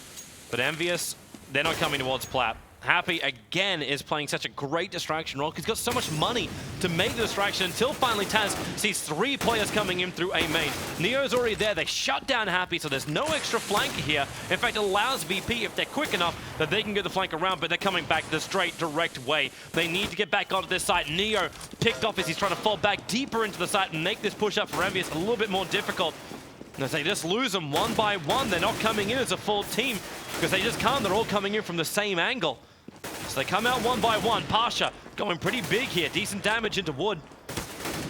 But Envious, they're not coming towards plat. Happy again is playing such a great distraction role because he's got so much money to make the distraction until finally Taz sees 3 players coming in through A main. Neo's already there. They shut down Happy, so there's no extra flanker here. In fact, it allows VP, if they're quick enough, that they can get the flank around, but they're coming back the straight, direct way. They need to get back onto this side. Neo picked off as he's trying to fall back deeper into the site and make this push up for Envious a little bit more difficult. And as they just lose them one by one, they're not coming in as a full team because they just can't. They're all coming in from the same angle. So they come out one by one. Pasha going pretty big here. Decent damage into wood.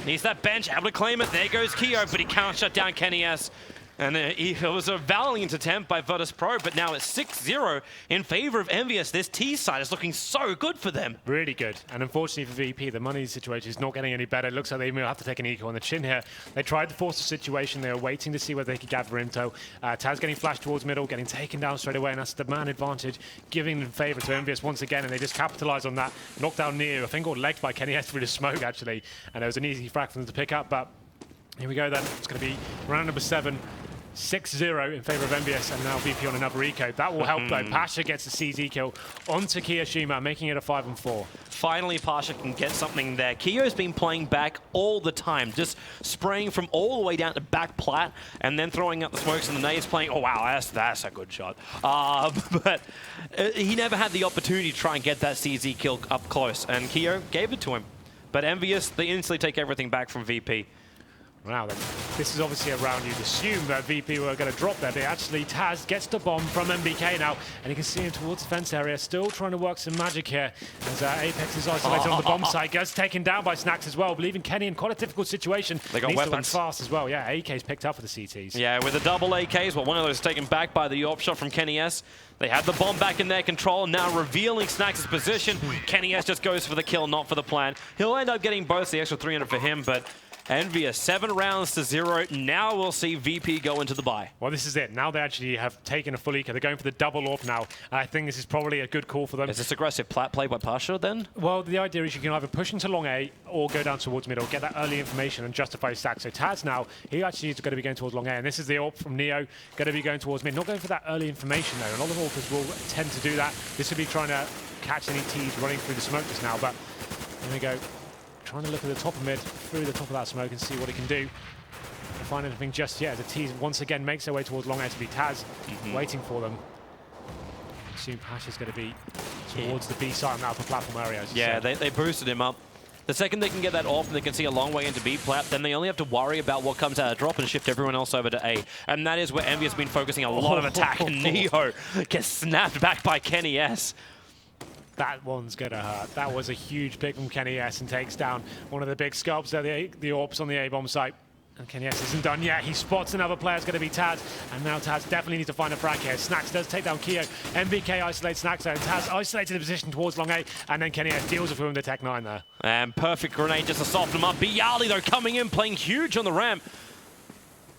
Needs that bench, able to claim it. There goes Keo, but he can't shut down Kenny S. And it was a valiant attempt by Virtus Pro, but now it's 6-0 in favor of Envious. This T side is looking so good for them. Really good. And unfortunately for VP, the money situation is not getting any better. It looks like they may have to take an eco on the chin here. They tried to force the situation. They were waiting to see whether they could gather Into. Taz getting flashed towards middle, getting taken down straight away, and that's the man advantage, giving in favor to Envious once again, and they just capitalize on that. Knocked down Neo, I think, or legged by Kenny S through the smoke, actually. And it was an easy frag for them to pick up, but here we go then. It's going to be round number 7. 6-0 in favor of Envious, and now VP on another eco. That will help though. Pasha gets the CZ kill onto Kiyoshima, making it a 5-4. Finally, Pasha can get something there. Kiyo's been playing back all the time, just spraying from all the way down to back plat, and then throwing out the smokes and the nades playing. Oh wow, that's a good shot. But he never had the opportunity to try and get that CZ kill up close, and Kiyo gave it to him. But Envious, they instantly take everything back from VP. Wow, then this is obviously a round you'd assume that VP were going to drop there, but actually Taz gets the bomb from MBK now, and you can see him towards the fence area, still trying to work some magic here, as Apex is isolated on the bomb site, gets taken down by Snax as well, leaving Kenny in quite a difficult situation. They got weapons fast as well. Yeah, AK's picked up for the CTs. Yeah, with the double AKs, well, one of those taken back by the AWP shot from Kenny S. They had the bomb back in their control, now revealing Snax' position. Kenny S just goes for the kill, not for the plan. He'll end up getting both, the extra 300 for him, but Envious, 7 rounds to 0. Now we'll see VP go into the buy. Well, this is it. Now they actually have taken a full eco. They're going for the double AWP now. And I think this is probably a good call for them. Is this aggressive plat play by Pasha then? Well, the idea is you can either push into long A or go down towards middle, get that early information and justify his stack. So Taz now, he actually is going to be going towards long A. And this is the AWP from Neo, going to be going towards mid. Not going for that early information though. A lot of AWPers will tend to do that. This would be trying to catch any Ts running through the smoke just now. But here we go. Trying to look at the top of mid, through the top of that smoke and see what he can do. Can't find anything just yet. The T once again makes their way towards long A to be Taz, waiting for them. I assume Pasha's going to be towards the B side now, the platform area. Yeah, they boosted him up. The second they can get that off and they can see a long way into B plat, then they only have to worry about what comes out of drop and shift everyone else over to A. And that is where Envy has been focusing a lot of attack, and Neo gets snapped back by Kenny S. That one's going to hurt. That was a huge pick from Kenny S and takes down one of the big scalps there, the AWPs on the A-bomb site. And Kenny S isn't done yet. He spots another player. It's going to be Taz. And now Taz definitely needs to find a frag here. Snax does take down Kiyo. MBK isolates Snax there. And Taz isolates in the position towards long A. And then Kenny S deals with him with the Tech 9 there. And perfect grenade just to soften him up. Bialy, though, coming in, playing huge on the ramp.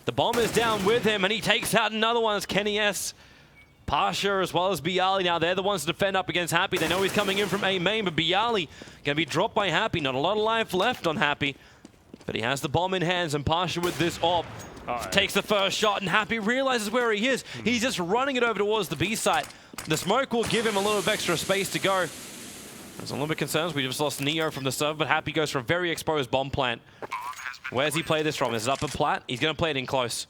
The bomb is down with him, and he takes out another one as Kenny S. Pasha as well as Bialy now, they're the ones to defend up against Happy. They know he's coming in from A main, but Bialy going to be dropped by Happy. Not a lot of life left on Happy, but he has the bomb in hands, and Pasha with this AWP takes the first shot, and Happy realizes where he is. He's just running it over towards the B site. The smoke will give him a little bit of extra space to go. There's a little bit of concerns. We just lost Neo from the serve, but Happy goes for a very exposed bomb plant. Where's he play this from? Is it up in plat? He's going to play it in close.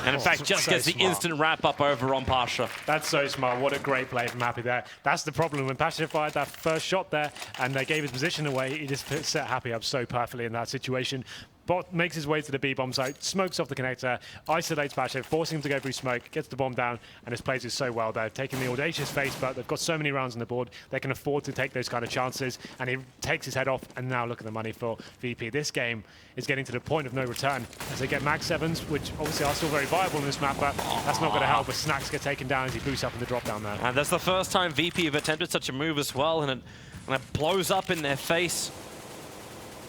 And in fact, just gets the instant wrap-up over on Pasha. That's so smart. What a great play from Happy there. That's the problem. When Pasha fired that first shot there and they gave his position away, he just set Happy up so perfectly in that situation. Bot makes his way to the B-bomb site, smokes off the connector, isolates Pasha, forcing him to go through smoke, gets the bomb down, and his plays is so well. They've taken the audacious face, but they've got so many rounds on the board, they can afford to take those kind of chances, and he takes his head off, and now look at the money for VP. This game is getting to the point of no return as they get Mag 7s, which obviously are still very viable in this map, but that's not going to help, but Snax get taken down as he boosts up in the drop down there. And that's the first time VP have attempted such a move as well, and it blows up in their face.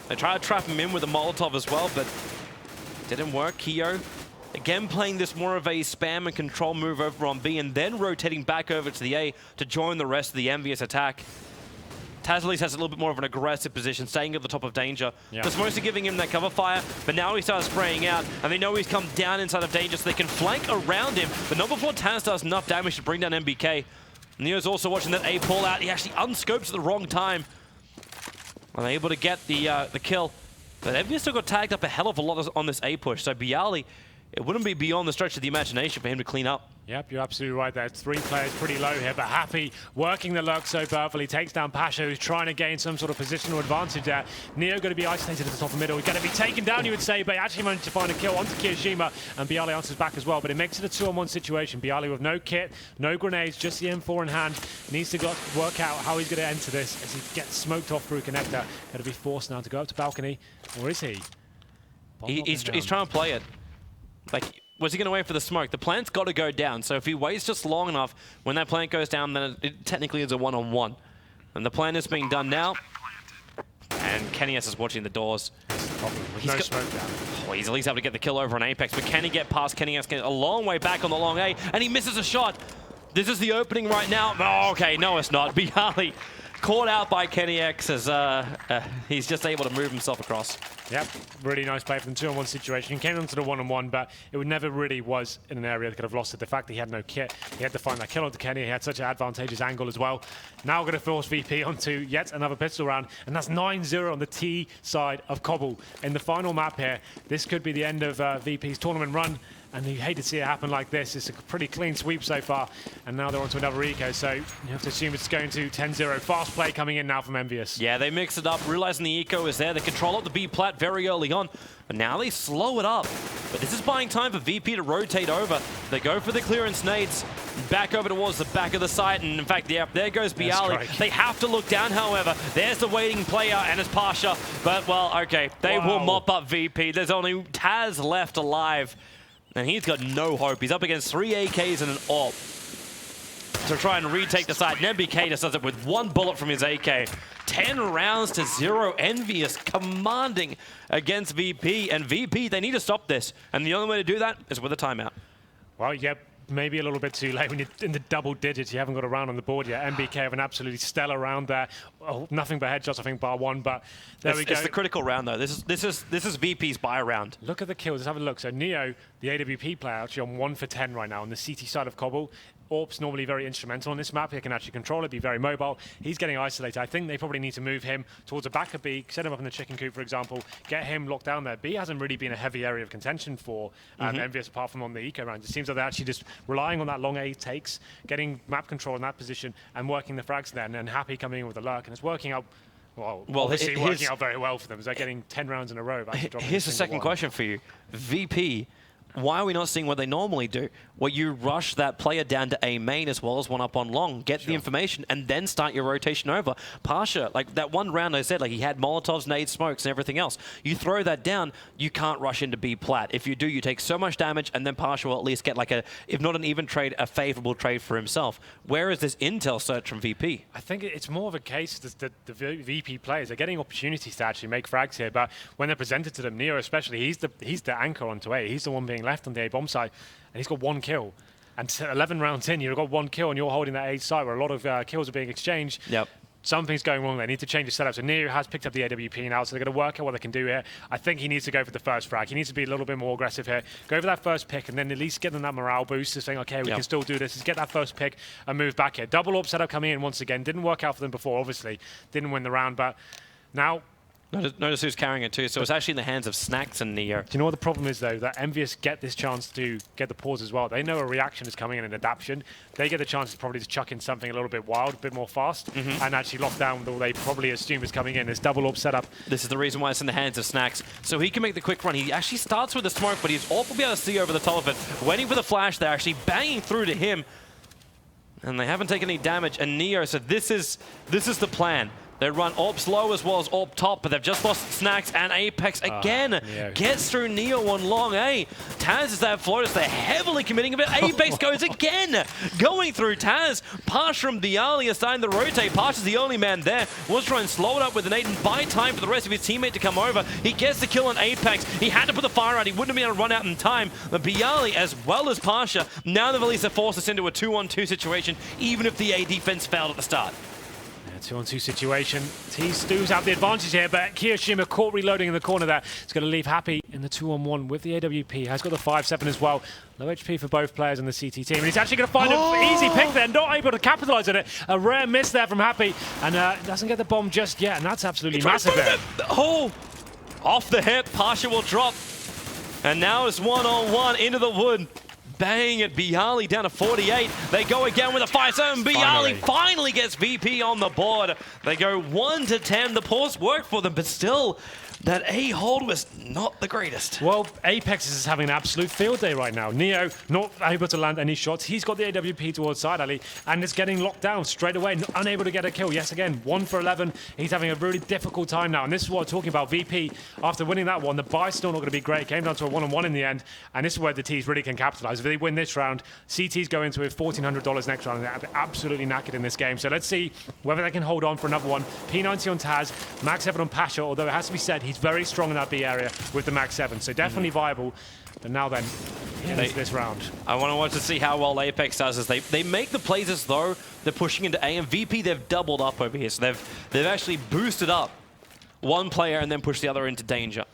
They try to trap him in with a Molotov as well, but didn't work. Kiyo, again playing this more of a spam and control move over on B, and then rotating back over to the A to join the rest of the Envious attack. Taz at least has a little bit more of an aggressive position, staying at the top of danger. Yeah. Just mostly giving him that cover fire, but now he starts spraying out, and they know he's come down inside of danger, so they can flank around him, but not before Taz does enough damage to bring down MBK. Neo's also watching that A pull out. He actually unscopes at the wrong time. Unable to get the kill. But Envy still got tagged up a hell of a lot on this A push, so Bialy, it wouldn't be beyond the stretch of the imagination for him to clean up. Yep, you're absolutely right there. 3 players pretty low here, but Happy working the lurk so perfectly. Takes down Pasha, who's trying to gain some sort of positional advantage there. Neo going to be isolated at the top of the middle. He's going to be taken down, you would say, but he actually managed to find a kill onto Kiyoshima, and Bialy answers back as well, but it makes it a 2-on-1 situation. Bialy with no kit, no grenades, just the M4 in hand. Needs to work out how he's going to enter this as he gets smoked off through connector. Going to be forced now to go up to balcony, or is he? He's trying to play it. Like, was he going to wait for the smoke? The plant's got to go down. So if he waits just long enough, when that plant goes down, then it technically is a one-on-one. And the plant is being done now. And Kenny S is watching the doors. He's no smoke down. Oh, he's at least able to get the kill over on Apex. But can he get past Kenny S? A long way back on the long A. And he misses a shot. This is the opening right now. Oh, okay, no, it's not. Bialy caught out by Kenny X as he's just able to move himself across. Yep, really nice play from the 2-on-1 situation. He came onto the 1-on-1, but it never really was in an area that could have lost it. The fact that he had no kit, he had to find that kill onto Kenny. He had such an advantageous angle as well. Now we're going to force VP onto yet another pistol round, and that's 9-0 on the T side of Cobble. In the final map here, this could be the end of VP's tournament run. And you hate to see it happen like this. It's a pretty clean sweep so far. And now they're onto another eco, so you have to assume it's going to 10-0. Fast play coming in now from Envious. Yeah, they mix it up, realizing the eco is there. They control up the B plat very early on, but now they slow it up. But this is buying time for VP to rotate over. They go for the clearance nades, back over towards the back of the site, and in fact, yeah, there goes Bialy. They have to look down, however. There's the waiting player, and it's Pasha. But, well, okay, they will mop up VP. There's only Taz left alive. And he's got no hope. He's up against 3 AKs and an AWP to try and retake the site. NBK just does it with 1 bullet from his AK. 10 rounds to 0. Envious commanding against VP. And VP, they need to stop this. And the only way to do that is with a timeout. Well, yep. Maybe a little bit too late when you're in the double digits. You haven't got a round on the board yet. NBK have an absolutely stellar round there. Oh, nothing but headshots, I think, bar one. But there we go. It's the critical round, though. This is VP's buy round. Look at the kills. Let's have a look. So Neo, the AWP player, actually on 1 for 10 right now on the CT side of Cobble. AWP's normally very instrumental on this map. He can actually control it, be very mobile. He's getting isolated. I think they probably need to move him towards the back of B, set him up in the chicken coop, for example, get him locked down there. B hasn't really been a heavy area of contention for Envious, apart from on the eco round. It seems like they're actually just relying on that long A takes, getting map control in that position, and working the frags then, and Happy coming in with a lurk, and it's working out. Well, obviously working out very well for them. They're getting 10 rounds in a row. Here's the second question for you. VP, why are we not seeing what they normally do? Where you rush that player down to A main as well as one up on long, get the information, and then start your rotation over. Pasha, like that one round I said, like he had Molotovs, nades, smokes, and everything else. You throw that down, you can't rush into B plat. If you do, you take so much damage, and then Pasha will at least get like a, if not an even trade, a favorable trade for himself. Where is this intel search from VP? I think it's more of a case that the VP players are getting opportunities to actually make frags here, but when they're presented to them, Neo especially, he's the anchor onto A. He's the one being left on the A bomb side, and he's got 1 kill. And 11 rounds in, you've got 1 kill, and you're holding that A side where a lot of kills are being exchanged. Yep. Something's going wrong. They need to change the setup. So Neo has picked up the AWP now, so they're going to work out what they can do here. I think he needs to go for the first frag. He needs to be a little bit more aggressive here. Go for that first pick, and then at least get them that morale boost to saying, okay, we can still do this. Just get that first pick and move back here. Double AWP setup coming in once again. Didn't work out for them before, obviously. Didn't win the round, but now... Notice who's carrying it too. So it's actually in the hands of Snacks and Neo. Do you know what the problem is, though? That Envious get this chance to get the pause as well. They know a reaction is coming in, an adaptation. They get the chance to probably just chuck in something a little bit wild, a bit more fast, and actually lock down what they probably assume is coming in. This double AWP setup. This is the reason why it's in the hands of Snacks. So he can make the quick run. He actually starts with the smoke, but he's awful to be able to see over the top of it. Waiting for the flash, they're actually banging through to him. And they haven't taken any damage. And Neo said, this is the plan. They run AWPs low as well as AWP top, but they've just lost Snacks, and Apex again gets through Neo on long A. Taz is that floaters. They're heavily committing, but Apex goes again. Going through Taz. Pasha and Bialy are starting to rotate. Pasha's the only man there. Was trying to slow it up with an 8 and buy time for the rest of his teammate to come over. He gets the kill on Apex. He had to put the fire out. He wouldn't have been able to run out in time. But Bialy, as well as Pasha, now they've at least forced us into a 2-on-2 situation, even if the A defense failed at the start. 2-on-2 situation. T-Stews have the advantage here, but Kiyoshima caught reloading in the corner there. It's going to leave Happy in the 2-on-1 with the AWP. Has got the 5-7 as well. Low HP for both players on the CT team. And he's actually going to find an easy pick there, not able to capitalize on it. A rare miss there from Happy, and doesn't get the bomb just yet, and that's absolutely massive there. Oh! Off the hip, Pasha will drop. And now it's 1-on-1 into the wood. Bang at Bialy down to 48. They go again with a 5-7. Bialy finally gets VP on the board. They go 1 to 10. The pause worked for them, but still, that A hold was not the greatest. Well, Apex is having an absolute field day right now. Neo not able to land any shots. He's got the AWP towards side alley, and it's getting locked down straight away, unable to get a kill. Yes, again, 1 for 11. He's having a really difficult time now, and this is what I'm talking about. VP, after winning that one, the buy's still not going to be great. It came down to a 1-on-1 in the end, and this is where the T's really can capitalize. If they win this round, CT's go into with $1,400 next round, and they're absolutely knackered in this game. So let's see whether they can hold on for another one. P90 on Taz, Max 7 on Pasha, although it has to be said, he's very strong in that B area with the Max 7, so definitely viable. But now then, into this round. I want to watch to see how well Apex does as they make the plays as though they're pushing into A, and VP, they've doubled up over here. So they've actually boosted up one player and then pushed the other into danger.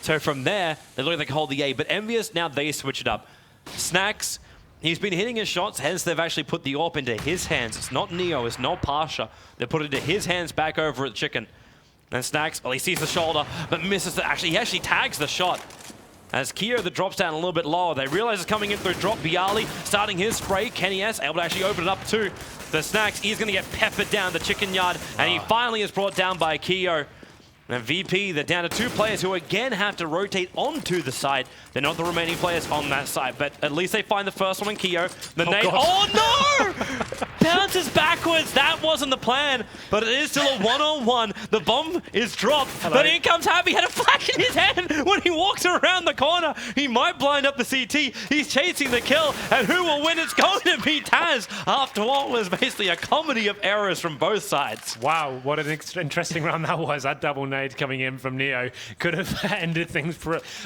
So from there, they look like they can hold the A, but Envious, now they switch it up. Snacks, he's been hitting his shots, hence they've actually put the AWP into his hands. It's not Neo, it's not Pasha. They put it into his hands back over at Chicken. And Snacks, well, he sees the shoulder, but misses the, he actually tags the shot. As Keo that drops down a little bit lower, they realize it's coming in through drop. Bialy starting his spray. Kenny S able to actually open it up too. The Snacks, he's going to get peppered down the chicken yard, and he finally is brought down by Keo. And VP, they're down to 2 players who again have to rotate onto the side. They're not the remaining players on that side, but at least they find the first one in Keo. The nade, oh no! Bounces backwards, that wasn't the plan, but it is still a 1-on-1. The bomb is dropped, but in comes Happy, had a flash in his hand when he walks around the corner. He might blind up the CT, he's chasing the kill, and who will win? It's going to be Taz, after what was basically a comedy of errors from both sides. Wow, what an interesting round that was. That double nade coming in from Neo could have ended things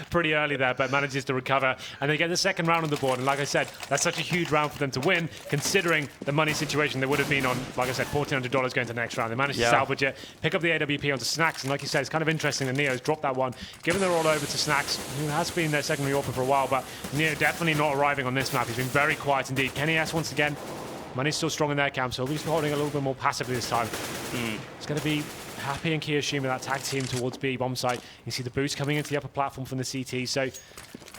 pretty early there, but manages to recover, and they get the second round on the board. And like I said, that's such a huge round for them to win, considering the money situation they would have been on. Like I said, $1,400 going to the next round. They managed to salvage it, pick up the AWP onto Snacks, and like you said, it's kind of interesting that Neo's dropped that one, given the roll over to Snacks, who has been their secondary AWP for a while, but Neo definitely not arriving on this map. He's been very quiet indeed. Kenny S once again, money's still strong in their camp, so he'll be holding a little bit more passively this time. It's going to be Happy and Kiyoshima, that tag team towards B bomb site. You see the boost coming into the upper platform from the CT, so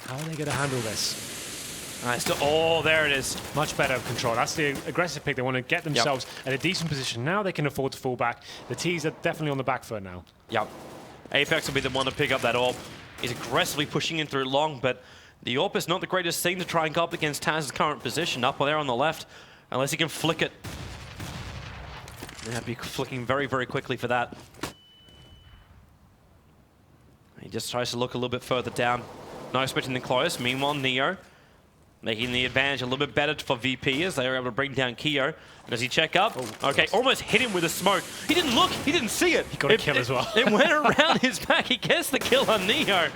how are they going to handle this? Oh, there it is. Much better control. That's the aggressive pick. They want to get themselves at a decent position. Now they can afford to fall back. The T's are definitely on the back foot now. Yep. Apex will be the one to pick up that AWP. He's aggressively pushing in through long, but the AWP is not the greatest thing to try and go up against Taz's current position. Up there on the left, unless he can flick it. Yeah, be flicking very, very quickly for that. He just tries to look a little bit further down. Not expecting the close. Meanwhile, Neo making the advantage a little bit better for VP as they were able to bring down Keo. Does he check up? Okay, almost hit him with a smoke. He didn't look, he didn't see it. He got a kill as well. It went around his back. He gets the kill on Neo.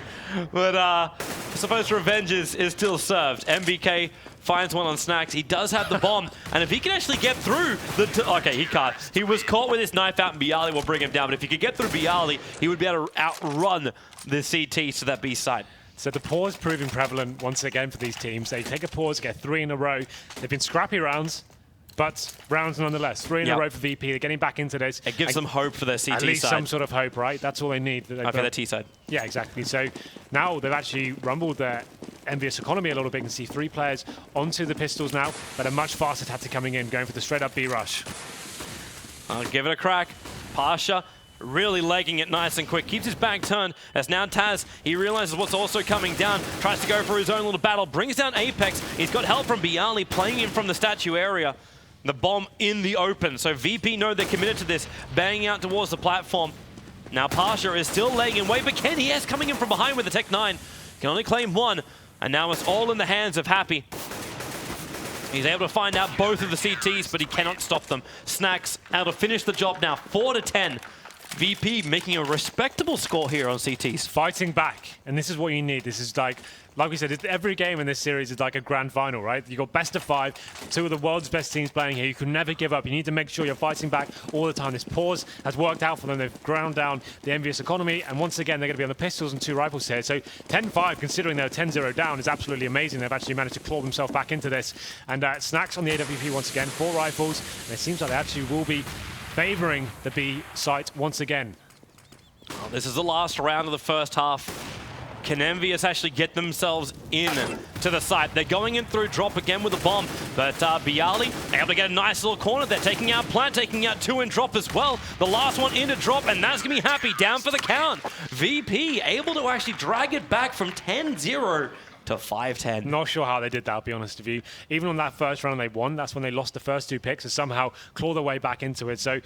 But I suppose revenge is still served. MBK finds one on Snacks. He does have the bomb, and if he can actually get through the... okay, he can't. He was caught with his knife out, and Bialy will bring him down. But if he could get through Bialy, he would be able to outrun the CT to that B side. So the pause proving prevalent once again for these teams. They take a pause, get 3 in a row. They've been scrappy rounds, but rounds nonetheless. 3 in a row for VP. They're getting back into this. It gives them hope for their CT side. At least some sort of hope, right? That's all they need. For their T side. Yeah, exactly. So now they've actually rumbled their envious economy a little bit. You can see 3 players onto the pistols now, but a much faster tactic coming in, going for the straight up B rush. I'll give it a crack. Pasha really legging it nice and quick. Keeps his back turned as now Taz, he realizes what's also coming down. Tries to go for his own little battle. Brings down Apex. He's got help from Bialy playing him from the statue area. The bomb in the open. So VP know they're committed to this. Banging out towards the platform. Now Pasha is still laying in wait, but Kenny S coming in from behind with the Tech 9. Can only claim 1. And now it's all in the hands of Happy. He's able to find out both of the CTs, but he cannot stop them. Snacks able to finish the job now, 4-10. VP making a respectable score here on CTs. Fighting back, and this is what you need. This is like we said, every game in this series is like a grand final, right? You got best of 5, 2 of the world's best teams playing here. You can never give up. You need to make sure you're fighting back all the time. This pause has worked out for them. They've ground down the envious economy, and once again, they're going to be on the pistols and 2 rifles here. So 10-5, considering they're 10-0 down, is absolutely amazing. They've actually managed to claw themselves back into this. And Snacks on the AWP once again, 4 rifles, and it seems like they actually will be favoring the B site once again. Well, this is the last round of the first half. Can Envious actually get themselves in to the site? They're going in through drop again with a bomb, but Bialy able to get a nice little corner. They're taking out Plant, taking out 2 in drop as well. The last one into drop, and that's going to be Happy down for the count. VP able to actually drag it back from 10-0 to 5-10. Not sure how they did that, I'll be honest with you. Even on that first round they won, that's when they lost the first 2 picks and somehow claw their way back into it. So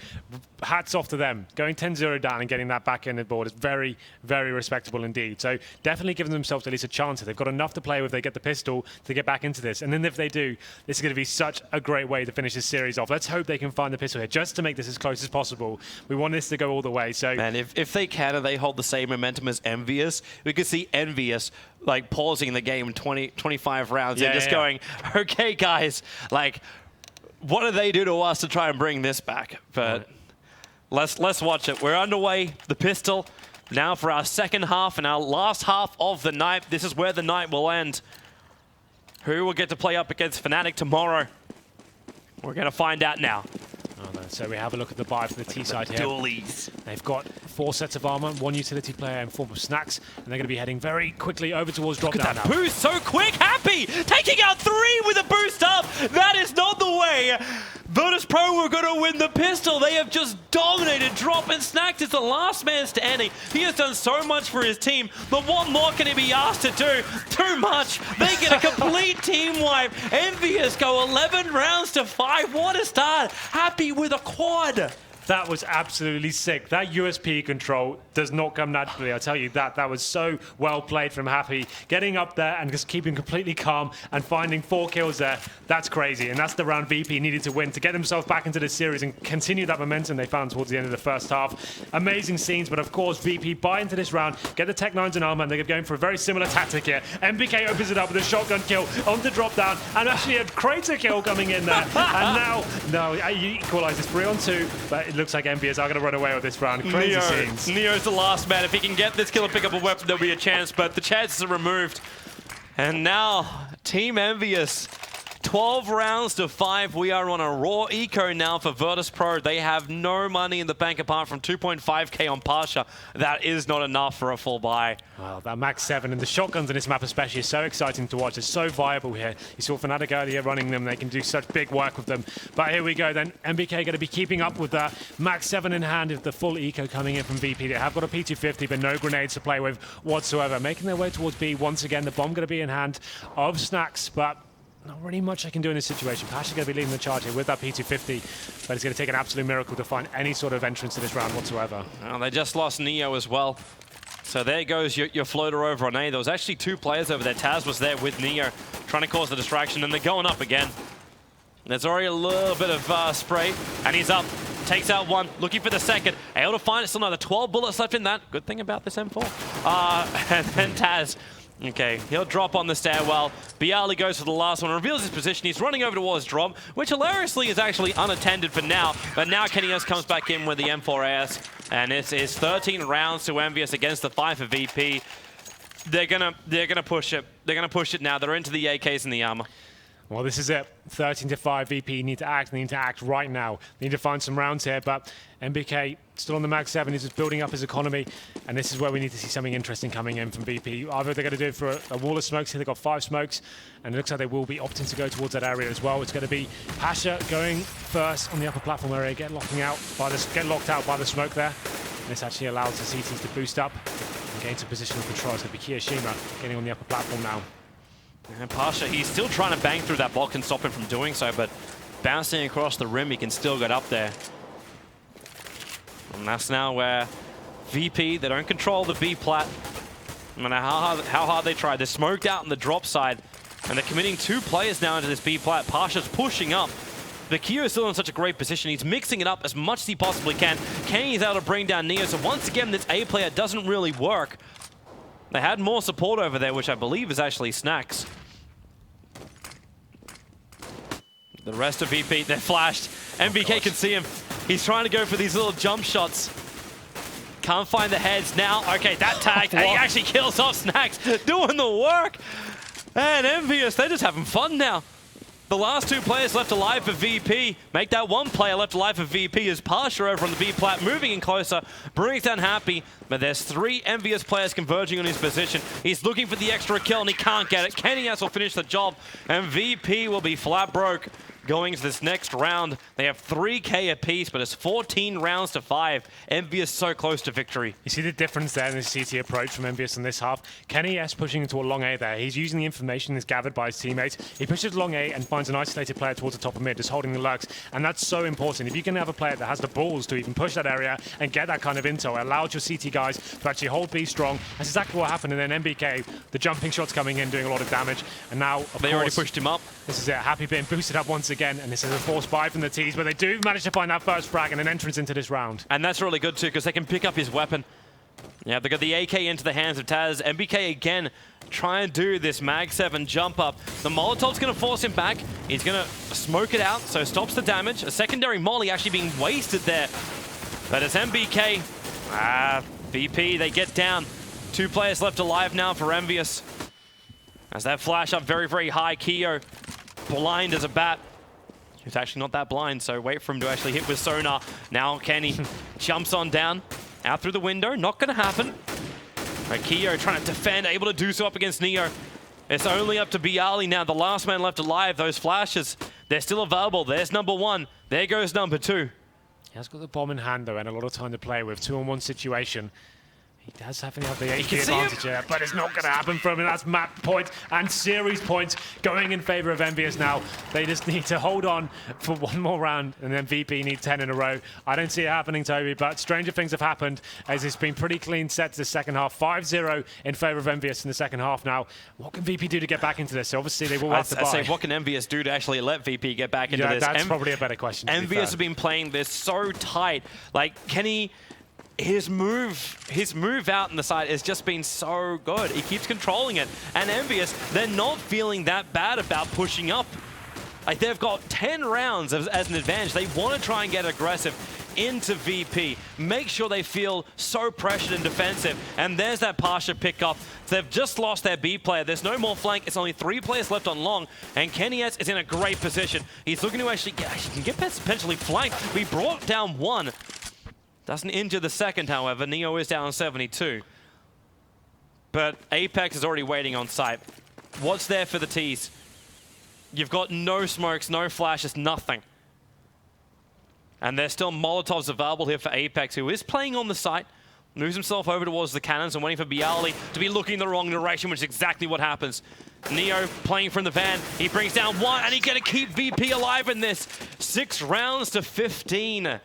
hats off to them. Going 10-0 down and getting that back in the board is very, very respectable indeed. So definitely giving themselves at least a chance. They've got enough to play with. They get the pistol to get back into this. And then if they do, this is going to be such a great way to finish this series off. Let's hope they can find the pistol here just to make this as close as possible. We want this to go all the way. So, man, if they can and they hold the same momentum as Envious, we could see Envious like pausing the game 25 rounds and just going, okay, guys, like, what do they do to us to try and bring this back? But let's watch it. We're underway. The pistol now for our second half and our last half of the night. This is where the night will end. Who will get to play up against Fnatic tomorrow? We're going to find out now. So we have a look at the buy for the T side here. Dualies. They've got 4 sets of armor, 1 utility player in form of Snacks, and they're going to be heading very quickly over towards drop down now. Boost so quick. Happy taking out 3 with a boost up. That is not the way Virtus Pro were going to win the pistol. They have just dominated drop, and Snacks is the last man standing. He has done so much for his team, but what more can he be asked to do? Too much. They get a complete team wipe. Envious go 11 rounds to 5. What a start. Happy with a quad. That was absolutely sick. That USP control does not come naturally, I'll tell you that. That was so well played from Happy. Getting up there and just keeping completely calm and finding 4 kills there, that's crazy. And that's the round VP needed to win to get themselves back into this series and continue that momentum they found towards the end of the first half. Amazing scenes, but of course VP buy into this round, get the Tech 9s and armor, and they're going for a very similar tactic here. MBK opens it up with a shotgun kill onto drop down, and actually a crater kill coming in there. And now, he equalizes 3-on-2, but it looks like Envious are going to run away with this round. Crazy scenes. Neo's the last man. If he can get this kill and pick up a weapon, there'll be a chance, but the chances are removed. And now, Team Envious, 12 rounds to 5. We are on a raw eco now for Virtus Pro. They have no money in the bank apart from 2.5k on Pasha. That is not enough for a full buy. Well, that max 7 and the shotguns in this map especially is so exciting to watch. It's so viable here. You saw Fnatic earlier running them. They can do such big work with them. But here we go then. MBK going to be keeping up with that. Max 7 in hand with the full eco coming in from VP. They have got a P250 but no grenades to play with whatsoever. Making their way towards B once again. The bomb going to be in hand of Snacks, but not really much I can do in this situation. Pasha's going to be leading the charge here with that P250, but it's going to take an absolute miracle to find any sort of entrance to this round whatsoever. Well, they just lost Neo as well. So there goes your floater over on A. There was actually 2 players over there. Taz was there with Neo, trying to cause the distraction, and they're going up again. There's already a little bit of spray, and he's up. Takes out 1, looking for the second. Able to find it, still another 12 bullets left in that. Good thing about this M4. And then Taz. Okay, he'll drop on the stairwell. Bialy goes for the last one, reveals his position. He's running over towards drop, which hilariously is actually unattended for now. But now Kenios comes back in with the M4AS, and it is 13 rounds to Envious against the 5 for VP. They're gonna push it. They're gonna push it now. They're into the AKs and the armor. Well, this is it. 13-5. VP need to act. They need to act right now. They need to find some rounds here, but MBK still on the max 7. He's just building up his economy, and this is where we need to see something interesting coming in from VP. Either they're going to do it for a wall of smokes here. They've got 5 smokes, and it looks like they will be opting to go towards that area as well. It's going to be Pasha going first on the upper platform area, get locked out by the smoke there. And this actually allows the CTs to boost up and gain some positional control. It's going to be Kiyoshima getting on the upper platform now. And Pasha, he's still trying to bang through that block and stop him from doing so, but bouncing across the rim, he can still get up there. And that's now where VP, they don't control the B plat. No matter how hard they try, they're smoked out on the drop side, and they're committing 2 players now into this B plat. Pasha's pushing up. But Kyo is still in such a great position. He's mixing it up as much as he possibly can. Kenny's able to bring down Neo, so once again, this A player doesn't really work. They had more support over there, which I believe is actually Snacks. The rest of VP, they're flashed. MBK can see him. He's trying to go for these little jump shots. Can't find the heads now. Okay, that tagged, and he actually kills off Snacks, doing the work. And Envious, they're just having fun now. The last 2 players left alive for VP make that 1 player left alive for VP as Pasha over on the B plat moving in closer, brings down Happy, but there's 3 Envious players converging on his position. He's looking for the extra kill and he can't get it. Kennyas will finish the job and VP will be flat broke. Going to this next round, they have 3K apiece, but it's 14 rounds to 5. Envious so close to victory. You see the difference there in the CT approach from Envious in this half. Kenny S pushing into a long A there. He's using the information that's gathered by his teammates. He pushes long A and finds an isolated player towards the top of mid, just holding the lurks. And that's so important. If you can have a player that has the balls to even push that area and get that kind of intel, it allows your CT guys to actually hold B strong. That's exactly what happened. And then MBK, the jumping shots coming in, doing a lot of damage. And now, of they course, already pushed him up. This is it. Happy being boosted up once again, and this is a forced buy from the T's, but they do manage to find that first frag and an entrance into this round. And that's really good too, because they can pick up his weapon. Yeah, they got the AK into the hands of Taz. MBK again try and do this Mag 7 jump up. The Molotov's going to force him back. He's going to smoke it out, so stops the damage. A secondary molly actually being wasted there. But it's MBK. VP, they get down. 2 players left alive now for Envious. As that flash up very, very high, Keo blind as a bat. He's actually not that blind, so wait for him to actually hit with sonar. Now Kenny jumps on down, out through the window, not gonna happen. Right, Keo trying to defend, able to do so up against Neo. It's only up to Bialy now, the last man left alive. Those flashes, they're still available. There's number 1, there goes number 2. He has got the bomb in hand though, and a lot of time to play with. 2-on-1 situation. He does have the HP advantage here, but it's not going to happen for him, and that's map point and series points going in favor of Envious now. They just need to hold on for 1 more round, and then VP need 10 in a row. I don't see it happening, Toby, but stranger things have happened as it's been pretty clean sets the second half. 5-0 in favor of Envious in the second half now. What can VP do to get back into this? So obviously, they will have to buy. I say, what can Envious do to actually let VP get back into this? That's probably a better question. Envious have been playing this so tight. Like, Kenny... His move out in the side has just been so good. He keeps controlling it. And Envious, they're not feeling that bad about pushing up. Like, they've got 10 rounds as an advantage. They want to try and get aggressive into VP. Make sure they feel so pressured and defensive. And there's that Pasha pickup. They've just lost their B player. There's no more flank. It's only 3 players left on long. And Kenny S is in a great position. He's looking to actually get potentially flanked. We brought down 1. Doesn't injure the second, however. Neo is down 72. But Apex is already waiting on site. What's there for the T's? You've got no smokes, no flashes, nothing. And there's still Molotovs available here for Apex, who is playing on the site. Moves himself over towards the cannons and waiting for Bialy to be looking the wrong direction, which is exactly what happens. Neo playing from the van. He brings down 1, and he's going to keep VP alive in this. 6 rounds to 15.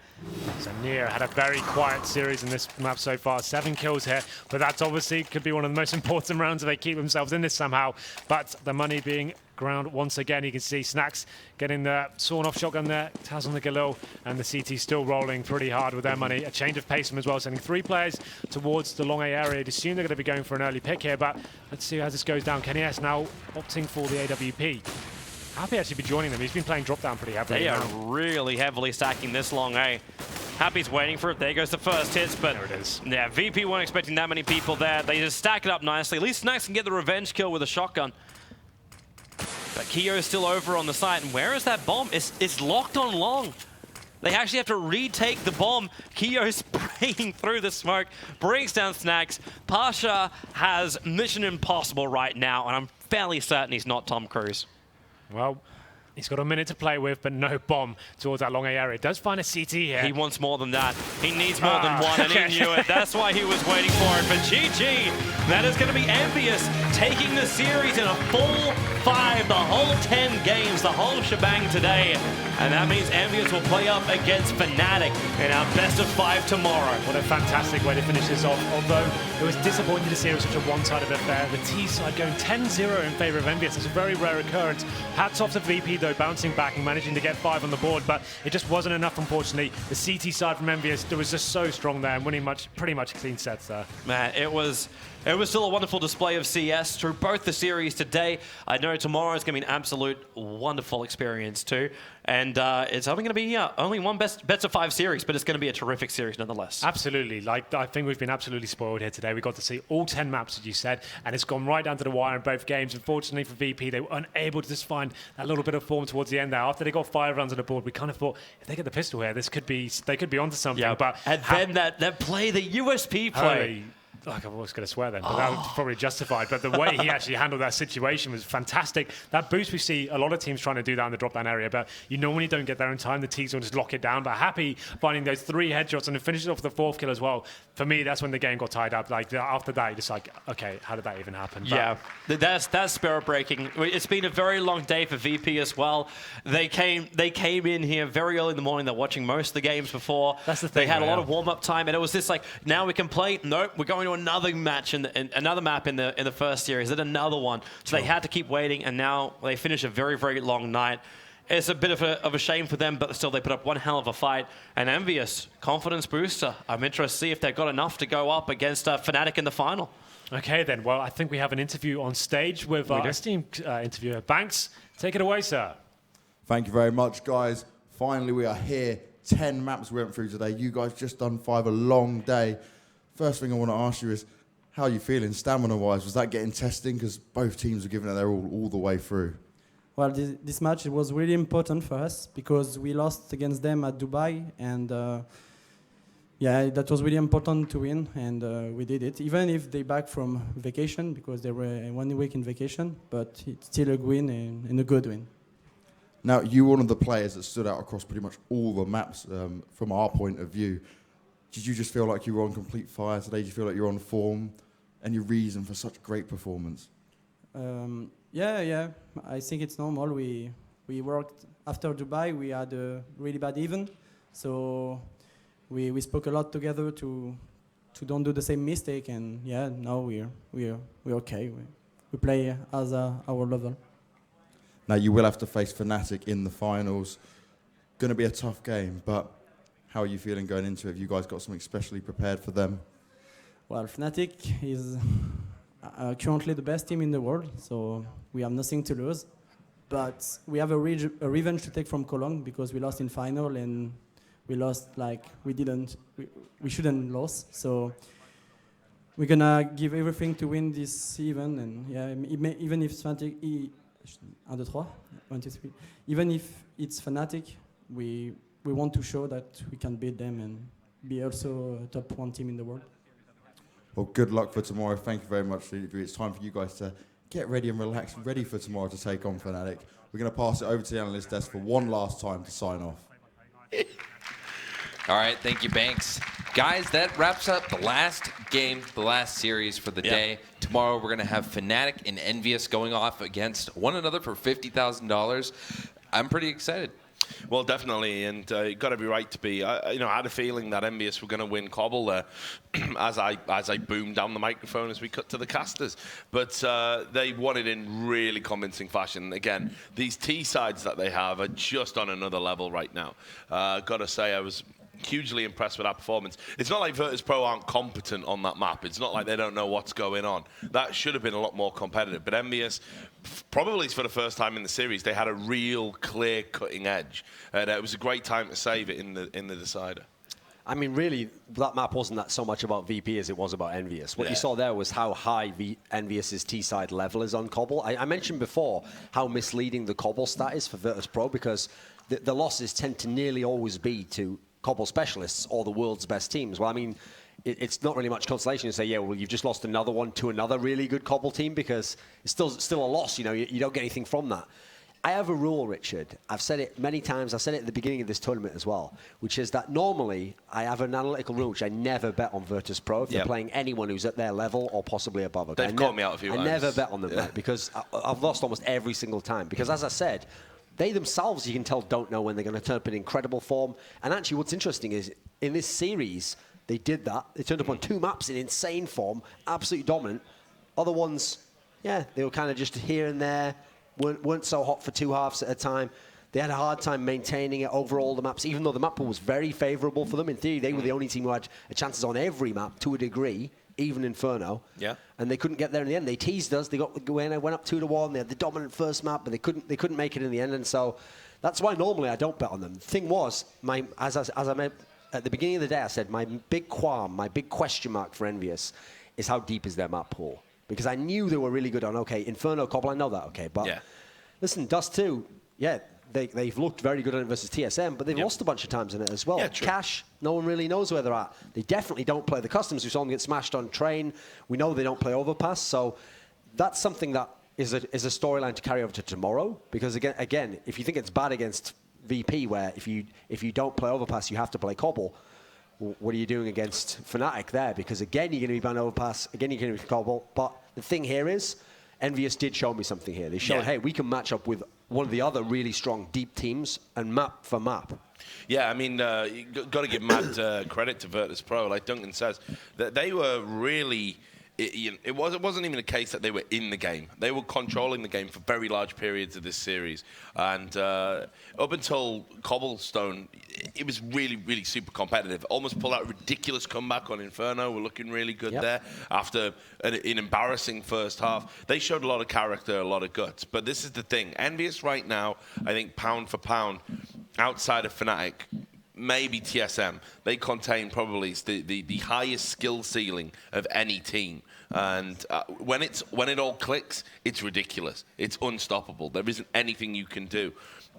So Neo had a very quiet series in this map so far. 7 kills here, but that's obviously could be one of the most important rounds if they keep themselves in this somehow. But the money being ground once again. You can see Snacks getting the sawn-off shotgun there. Taz on the Galil, and the CT still rolling pretty hard with their money. A change of pace as well, sending 3 players towards the long A area. You'd assume they're going to be going for an early pick here, but let's see how this goes down. Kenny S now opting for the AWP. Happy actually be joining them. He's been playing drop down pretty heavily. They are really heavily stacking this long A. Happy's waiting for it. There goes the first hits, but there it is. Yeah, VP weren't expecting that many people there. They just stack it up nicely. At least Snacks can get the revenge kill with a shotgun. But Keo's still over on the site, and where is that bomb? It's locked on long. They actually have to retake the bomb. Keo spraying through the smoke, brings down Snacks. Pasha has mission impossible right now, and I'm fairly certain he's not Tom Cruise. Well, he's got a minute to play with, but no bomb towards that long A area. Does find a CT here. He wants more than that. He needs more than 1, and he knew it. That's why he was waiting for it. But GG, that is going to be Envious taking the series in a full 5, the whole 10 games, the whole shebang today. And that means Envious will play up against Fnatic in our best of 5 tomorrow. What a fantastic way to finish this off. Although it was disappointing to see it was such a one-sided affair. The T side going 10-0 in favor of Envious. It's a very rare occurrence. Hats off to VP though, bouncing back and managing to get 5 on the board, but it just wasn't enough, unfortunately. The CT side from Envious was just so strong there and winning pretty much clean sets there. Man, it was It was still a wonderful display of CS through both the series today. I know tomorrow is going to be an absolute wonderful experience too. And it's only going to be only one best of 5 series, but it's going to be a terrific series nonetheless. Absolutely. Like, I think we've been absolutely spoiled here today. We got to see all 10 maps, as you said, and it's gone right down to the wire in both games. Unfortunately for VP, they were unable to just find that little bit of form towards the end there. After they got 5 runs on the board, we kind of thought, if they get the pistol here, they could be onto something. Yeah, but and then that play, the USP play. Like I was going to swear then, but that was probably justified. But the way he actually handled that situation was fantastic. That boost, we see a lot of teams trying to do that in the drop-down area, but you normally don't get there in time. The teams will just lock it down. But Happy finding those 3 headshots and then finishes off with the 4th kill as well. For me, that's when the game got tied up. Like after that, you're just like, okay, how did that even happen? Yeah, that's spirit-breaking. It's been a very long day for VP as well. They came in here very early in the morning. They're watching most of the games before. That's the thing. They had a lot of warm-up time, and it was just like, now we can play. Nope, we're going to another match in another map in the first series, then another one. So they had to keep waiting, and now they finish a very, very long night. It's a bit of a shame for them, but still they put up one hell of a fight. And Envious, confidence booster. I'm interested to see if they've got enough to go up against Fnatic in the final. Okay, then. Well, I think we have an interview on stage with our esteemed interviewer, Banks. Take it away, sir. Thank you very much, guys. Finally, we are here. 10 maps we went through today. You guys just done 5, a long day. First thing I want to ask you is, how are you feeling stamina-wise? Was that getting testing? Because both teams were giving it their all the way through. Well, this match it was really important for us because we lost against them at Dubai, and yeah, that was really important to win, and we did it. Even if they back from vacation, because they were 1 week in vacation, but it's still a win and a good win. Now, you were one of the players that stood out across pretty much all the maps from our point of view. Did you just feel like you were on complete fire today? Did you feel like you were on form? Any reason for such great performance? Yeah. I think it's normal. We worked after Dubai. We had a really bad event, so we spoke a lot together to don't do the same mistake. And yeah, now we're okay. We play as our level. Now you will have to face Fnatic in the finals. Going to be a tough game, but how are you feeling going into it? Have you guys got something specially prepared for them? Well, Fnatic is currently the best team in the world, so we have nothing to lose. But we have a revenge to take from Cologne because we lost in final and we lost like we shouldn't lose. So we're gonna give everything to win this event, and yeah, even if Fnatic, 1, 2, 3, 1, 2, 3. Even if it's Fnatic, we want to show that we can beat them and be also a top 1 team in the world. Well, good luck for tomorrow. Thank you very much for the interview. It's time for you guys to get ready and relax, ready for tomorrow to take on Fnatic. We're going to pass it over to the analyst desk for one last time to sign off. All right, thank you, Banks. Guys, that wraps up the last game, the last series for the day. Tomorrow we're going to have Fnatic and Envious going off against one another for $50,000. I'm pretty excited. Well, definitely, and you've got to be right to be. I had a feeling that Envious were going to win Cobble there as I boomed down the microphone as we cut to the casters. But they won it in really convincing fashion. Again, these T-sides that they have are just on another level right now. Got to say, I was hugely impressed with that performance. It's not like Virtus Pro aren't competent on that map. It's not like they don't know what's going on. That should have been a lot more competitive. But Envious, probably for the first time in the series, they had a real clear cutting edge. And it was a great time to save it in the decider. I mean, really, that map wasn't that so much about VP as it was about Envious. What you saw there was how high Envious's T-side level is on Cobble. I mentioned before how misleading the Cobble stat is for Virtus Pro because the losses tend to nearly always be to Cobble specialists or the world's best teams. Well, I mean, it's not really much consolation to say, yeah, well, you've just lost another one to another really good Cobble team because it's still a loss. You don't get anything from that. I have a rule, Richard. I've said it many times. I said it at the beginning of this tournament as well, which is that normally I have an analytical rule which I never bet on Virtus Pro if they're playing anyone who's at their level or possibly above. They've caught me out a few times. I never bet on them, right, because I've lost almost every single time. Because as I said, they themselves, you can tell, don't know when they're going to turn up in incredible form. And actually, what's interesting is, in this series, they did that. They turned up on 2 maps in insane form, absolutely dominant. Other ones, yeah, they were kind of just here and there, weren't so hot for 2 halves at a time. They had a hard time maintaining it over all the maps, even though the map pool was very favorable for them. In theory, they were the only team who had chances on every map to a degree even Inferno. Yeah. And they couldn't get there in the end. They teased us. They went up 2-1. They had the dominant first map, but they couldn't make it in the end. And so that's why normally I don't bet on them. The thing was, as I meant at the beginning of the day, I said my big qualm, my big question mark for Envious is how deep is their map pool? Because I knew they were really good on, okay, Inferno, Cobble, I know that, okay. But listen, Dust 2, yeah, they've looked very good on it versus TSM, but they've lost a bunch of times in it as well. Cash, no one really knows where they're at. They definitely don't play the customs. We saw them get smashed on Train. We know they don't play Overpass. So that's something that is a storyline to carry over to tomorrow. Because again, if you think it's bad against VP, where if you don't play Overpass, you have to play Cobble, what are you doing against Fnatic there? Because again, you're going to be banned Overpass. Again, you're going to be Cobble. But the thing here is, Envious did show me something here. They showed, hey, we can match up with one of the other really strong deep teams and map for map. Yeah, I mean, you got to give mad credit to Virtus Pro. Like Duncan says, that they were really. It wasn't even a case that they were in the game. They were controlling the game for very large periods of this series. And up until Cobblestone, it was really, really super competitive. Almost pulled out a ridiculous comeback on Inferno. We're looking really good there after an embarrassing first half. They showed a lot of character, a lot of guts. But this is the thing. Envious right now, I think pound for pound, outside of Fnatic, maybe TSM, they contain probably the highest skill ceiling of any team. And when it all clicks, it's ridiculous. It's unstoppable. There isn't anything you can do.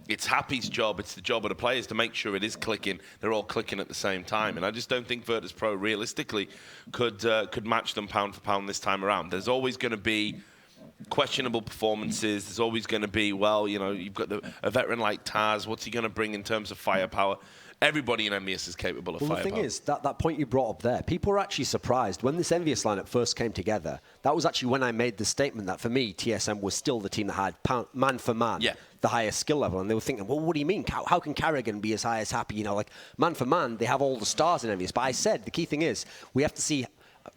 It's Happy's job. It's the job of the players to make sure it is clicking. They're all clicking at the same time. And I just don't think Virtus Pro realistically could match them pound for pound this time around. There's always going to be questionable performances. There's always going to be, well, you know, you've got a veteran like Taz. What's he going to bring in terms of firepower? Everybody in Envious is capable of firepower. The thing is, that point you brought up there, people were actually surprised. When this Envious lineup first came together, that was actually when I made the statement that, for me, TSM was still the team that had, man for man, the highest skill level. And they were thinking, well, what do you mean? How can Carrigan be as high as Happy? You know, like, man for man, they have all the stars in Envious. But I said, the key thing is, we have to see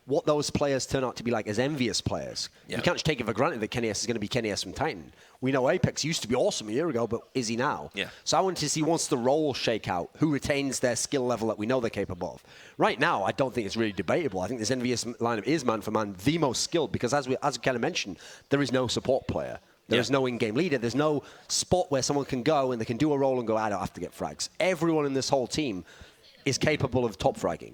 what those players turn out to be like as Envious players. You can't just take it for granted that Kenny S is going to be Kenny S from Titan. We know Apex used to be awesome a year ago, but is he now? So I wanted to see, once the roles shake out, who retains their skill level that we know they're capable of. Right now, I don't think it's really debatable. I think this Envious lineup is man for man the most skilled, because as we kind of mentioned, there is no support player. There is no in-game leader. There's no spot where someone can go and they can do a role and go, I don't have to get frags. Everyone in this whole team is capable of top fragging.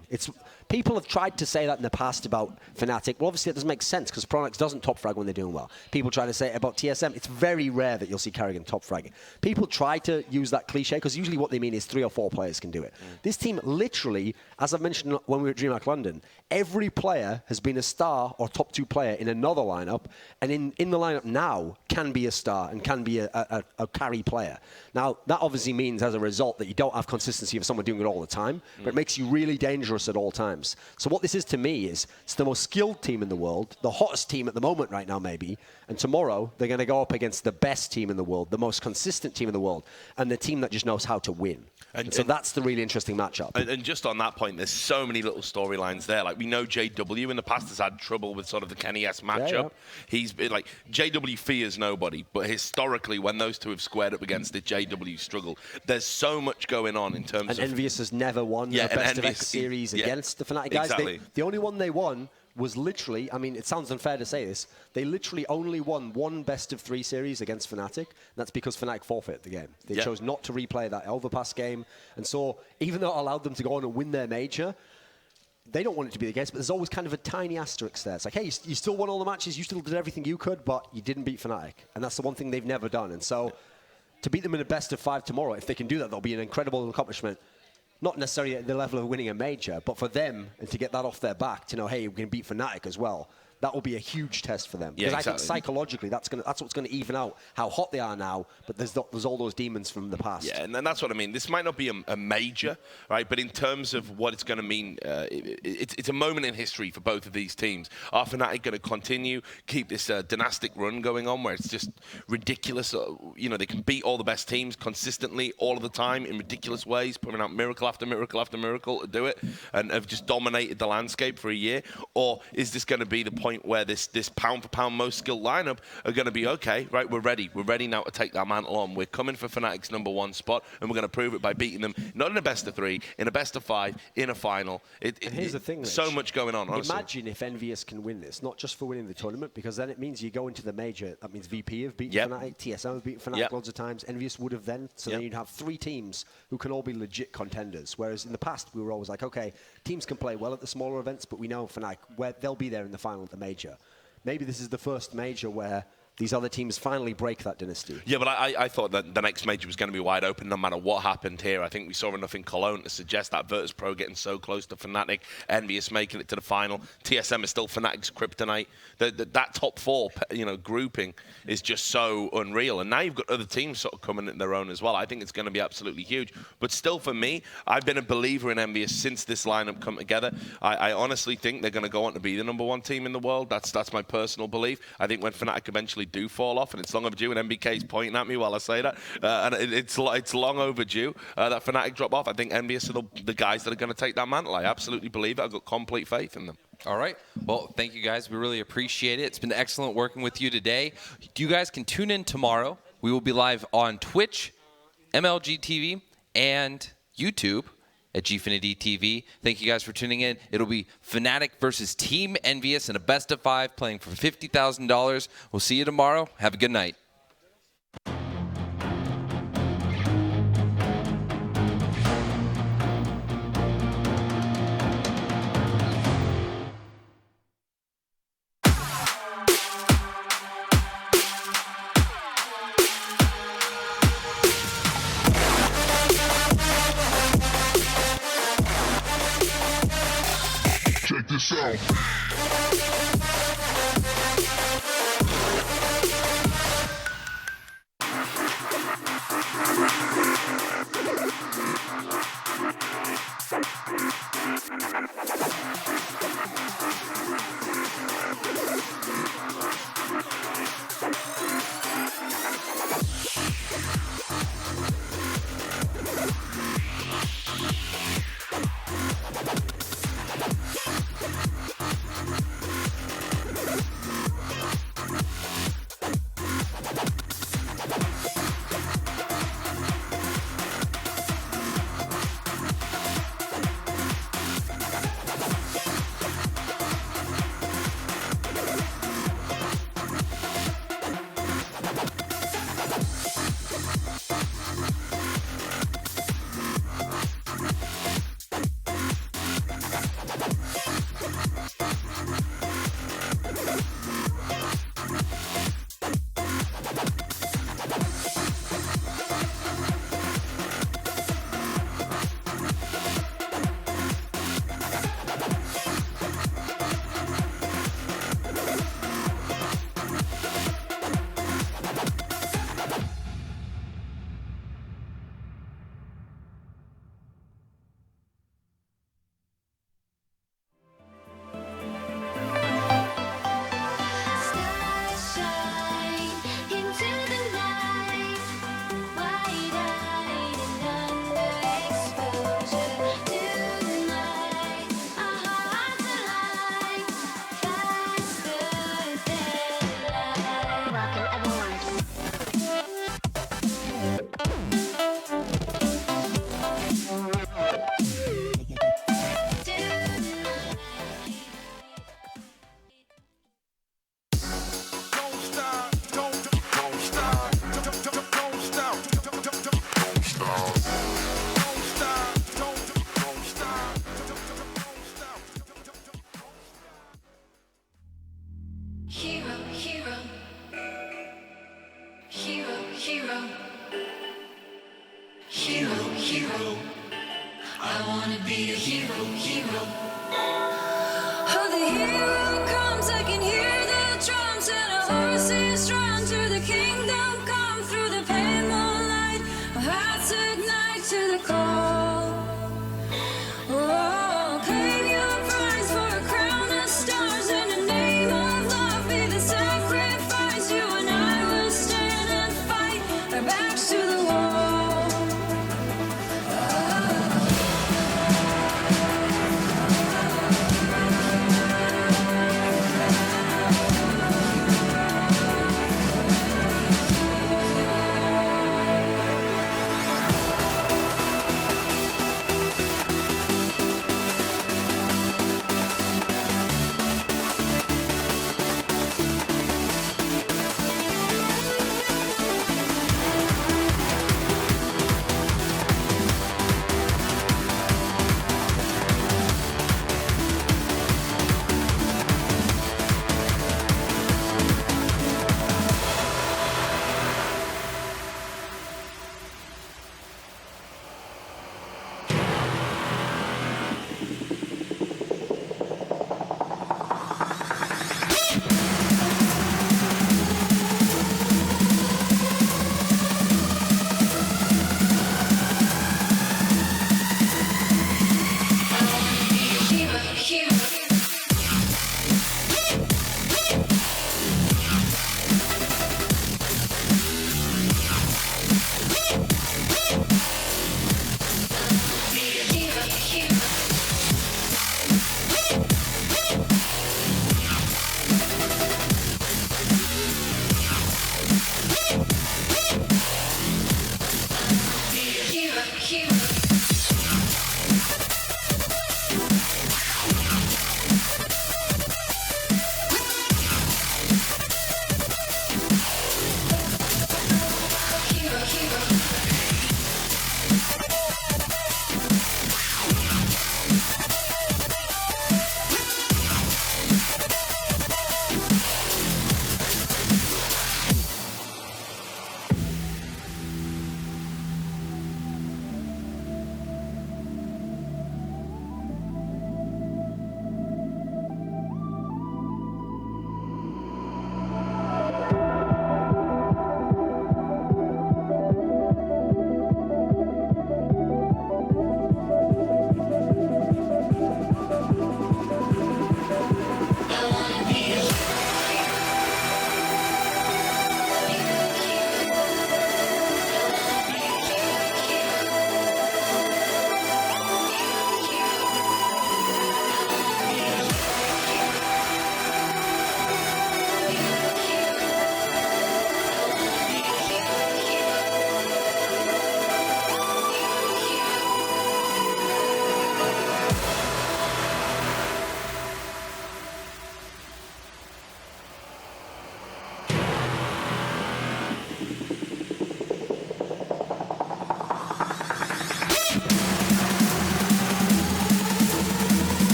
People have tried to say that in the past about Fnatic. Well, obviously, it doesn't make sense because Pronox doesn't top frag when they're doing well. People try to say it about TSM. It's very rare that you'll see Carrigan top fragging. People try to use that cliche because usually what they mean is 3 or 4 players can do it. This team literally, as I mentioned when we were at DreamHack London, every player has been a star or top 2 player in another lineup, and in the lineup now can be a star and can be a carry player. Now, that obviously means as a result that you don't have consistency of someone doing it all the time, but it makes you really dangerous at all times. So what this is to me is it's the most skilled team in the world, the hottest team at the moment right now maybe, and tomorrow they're going to go up against the best team in the world, the most consistent team in the world, and the team that just knows how to win. And so that's the really interesting matchup. And just on that point, there's so many little storylines there. Like, we know JW in the past has had trouble with sort of the Kenny S matchup. He's been like, JW fears nobody, but historically, when those two have squared up against it, JW struggled. There's so much going on in terms of... And Envious has never won the Best of X series against the Fnatic guys. Exactly. The only one they won was literally, I mean, it sounds unfair to say this, they literally only won one Best of 3 series against Fnatic. That's because Fnatic forfeited the game. They chose not to replay that Overpass game. And so, even though it allowed them to go on and win their major, they don't want it to be the case, but there's always kind of a tiny asterisk there. It's like, hey, you still won all the matches, you still did everything you could, but you didn't beat Fnatic. And that's the one thing they've never done. And so, to beat them in a best of 5 tomorrow, if they can do that, that'll be an incredible accomplishment. Not necessarily at the level of winning a major, but for them, and to get that off their back, to know, hey, we can beat Fnatic as well. That will be a huge test for them. Because I think psychologically, that's what's going to even out how hot they are now, but there's all those demons from the past. Yeah, and that's what I mean. This might not be a major, right? But in terms of what it's going to mean, it's a moment in history for both of these teams. Are Fnatic going to continue, keep this dynastic run going on where it's just ridiculous? You know, they can beat all the best teams consistently all of the time in ridiculous ways, putting out miracle after miracle after miracle to do it, and have just dominated the landscape for a year? Or is this going to be the point point where this pound for pound most skilled lineup are going to be okay, right? We're ready. We're ready now to take that mantle on. We're coming for Fnatic's #1 spot, and we're going to prove it by beating them, not in a best of 3, in a best of 5, in a final. And here's the thing, Rich. So much going on, honestly. Imagine if Envious can win this, not just for winning the tournament, because then it means you go into the major. That means VP have beaten Fnatic, TSM have beaten Fnatic loads of times, Envious would have then. So then you'd have 3 teams who can all be legit contenders. Whereas in the past, we were always like, okay, teams can play well at the smaller events, but we know Fnatic, where they'll be there in the final at the major. Maybe this is the first major where these other teams finally break that dynasty. Yeah, but I thought that the next major was going to be wide open no matter what happened here. I think we saw enough in Cologne to suggest that Virtus Pro getting so close to Fnatic, Envious making it to the final. TSM is still Fnatic's kryptonite. That top 4, grouping is just so unreal. And now you've got other teams sort of coming in their own as well. I think it's going to be absolutely huge. But still, for me, I've been a believer in Envious since this lineup come together. I honestly think they're going to go on to be the #1 team in the world. That's my personal belief. I think when Fnatic eventually do fall off, and it's long overdue, and MBK's pointing at me while I say that, and it's long overdue that Fnatic drop off. I think Envious are the guys that are going to take that mantle. I absolutely believe it. I've got complete faith in them. All right. Well, thank you guys. We really appreciate it. It's been excellent working with you today. You guys can tune in tomorrow. We will be live on Twitch, MLG TV, and YouTube at Gfinity TV. Thank you guys for tuning in. It'll be Fnatic versus Team Envious in a best of 5 playing for $50,000. We'll see you tomorrow. Have a good night. Check this out.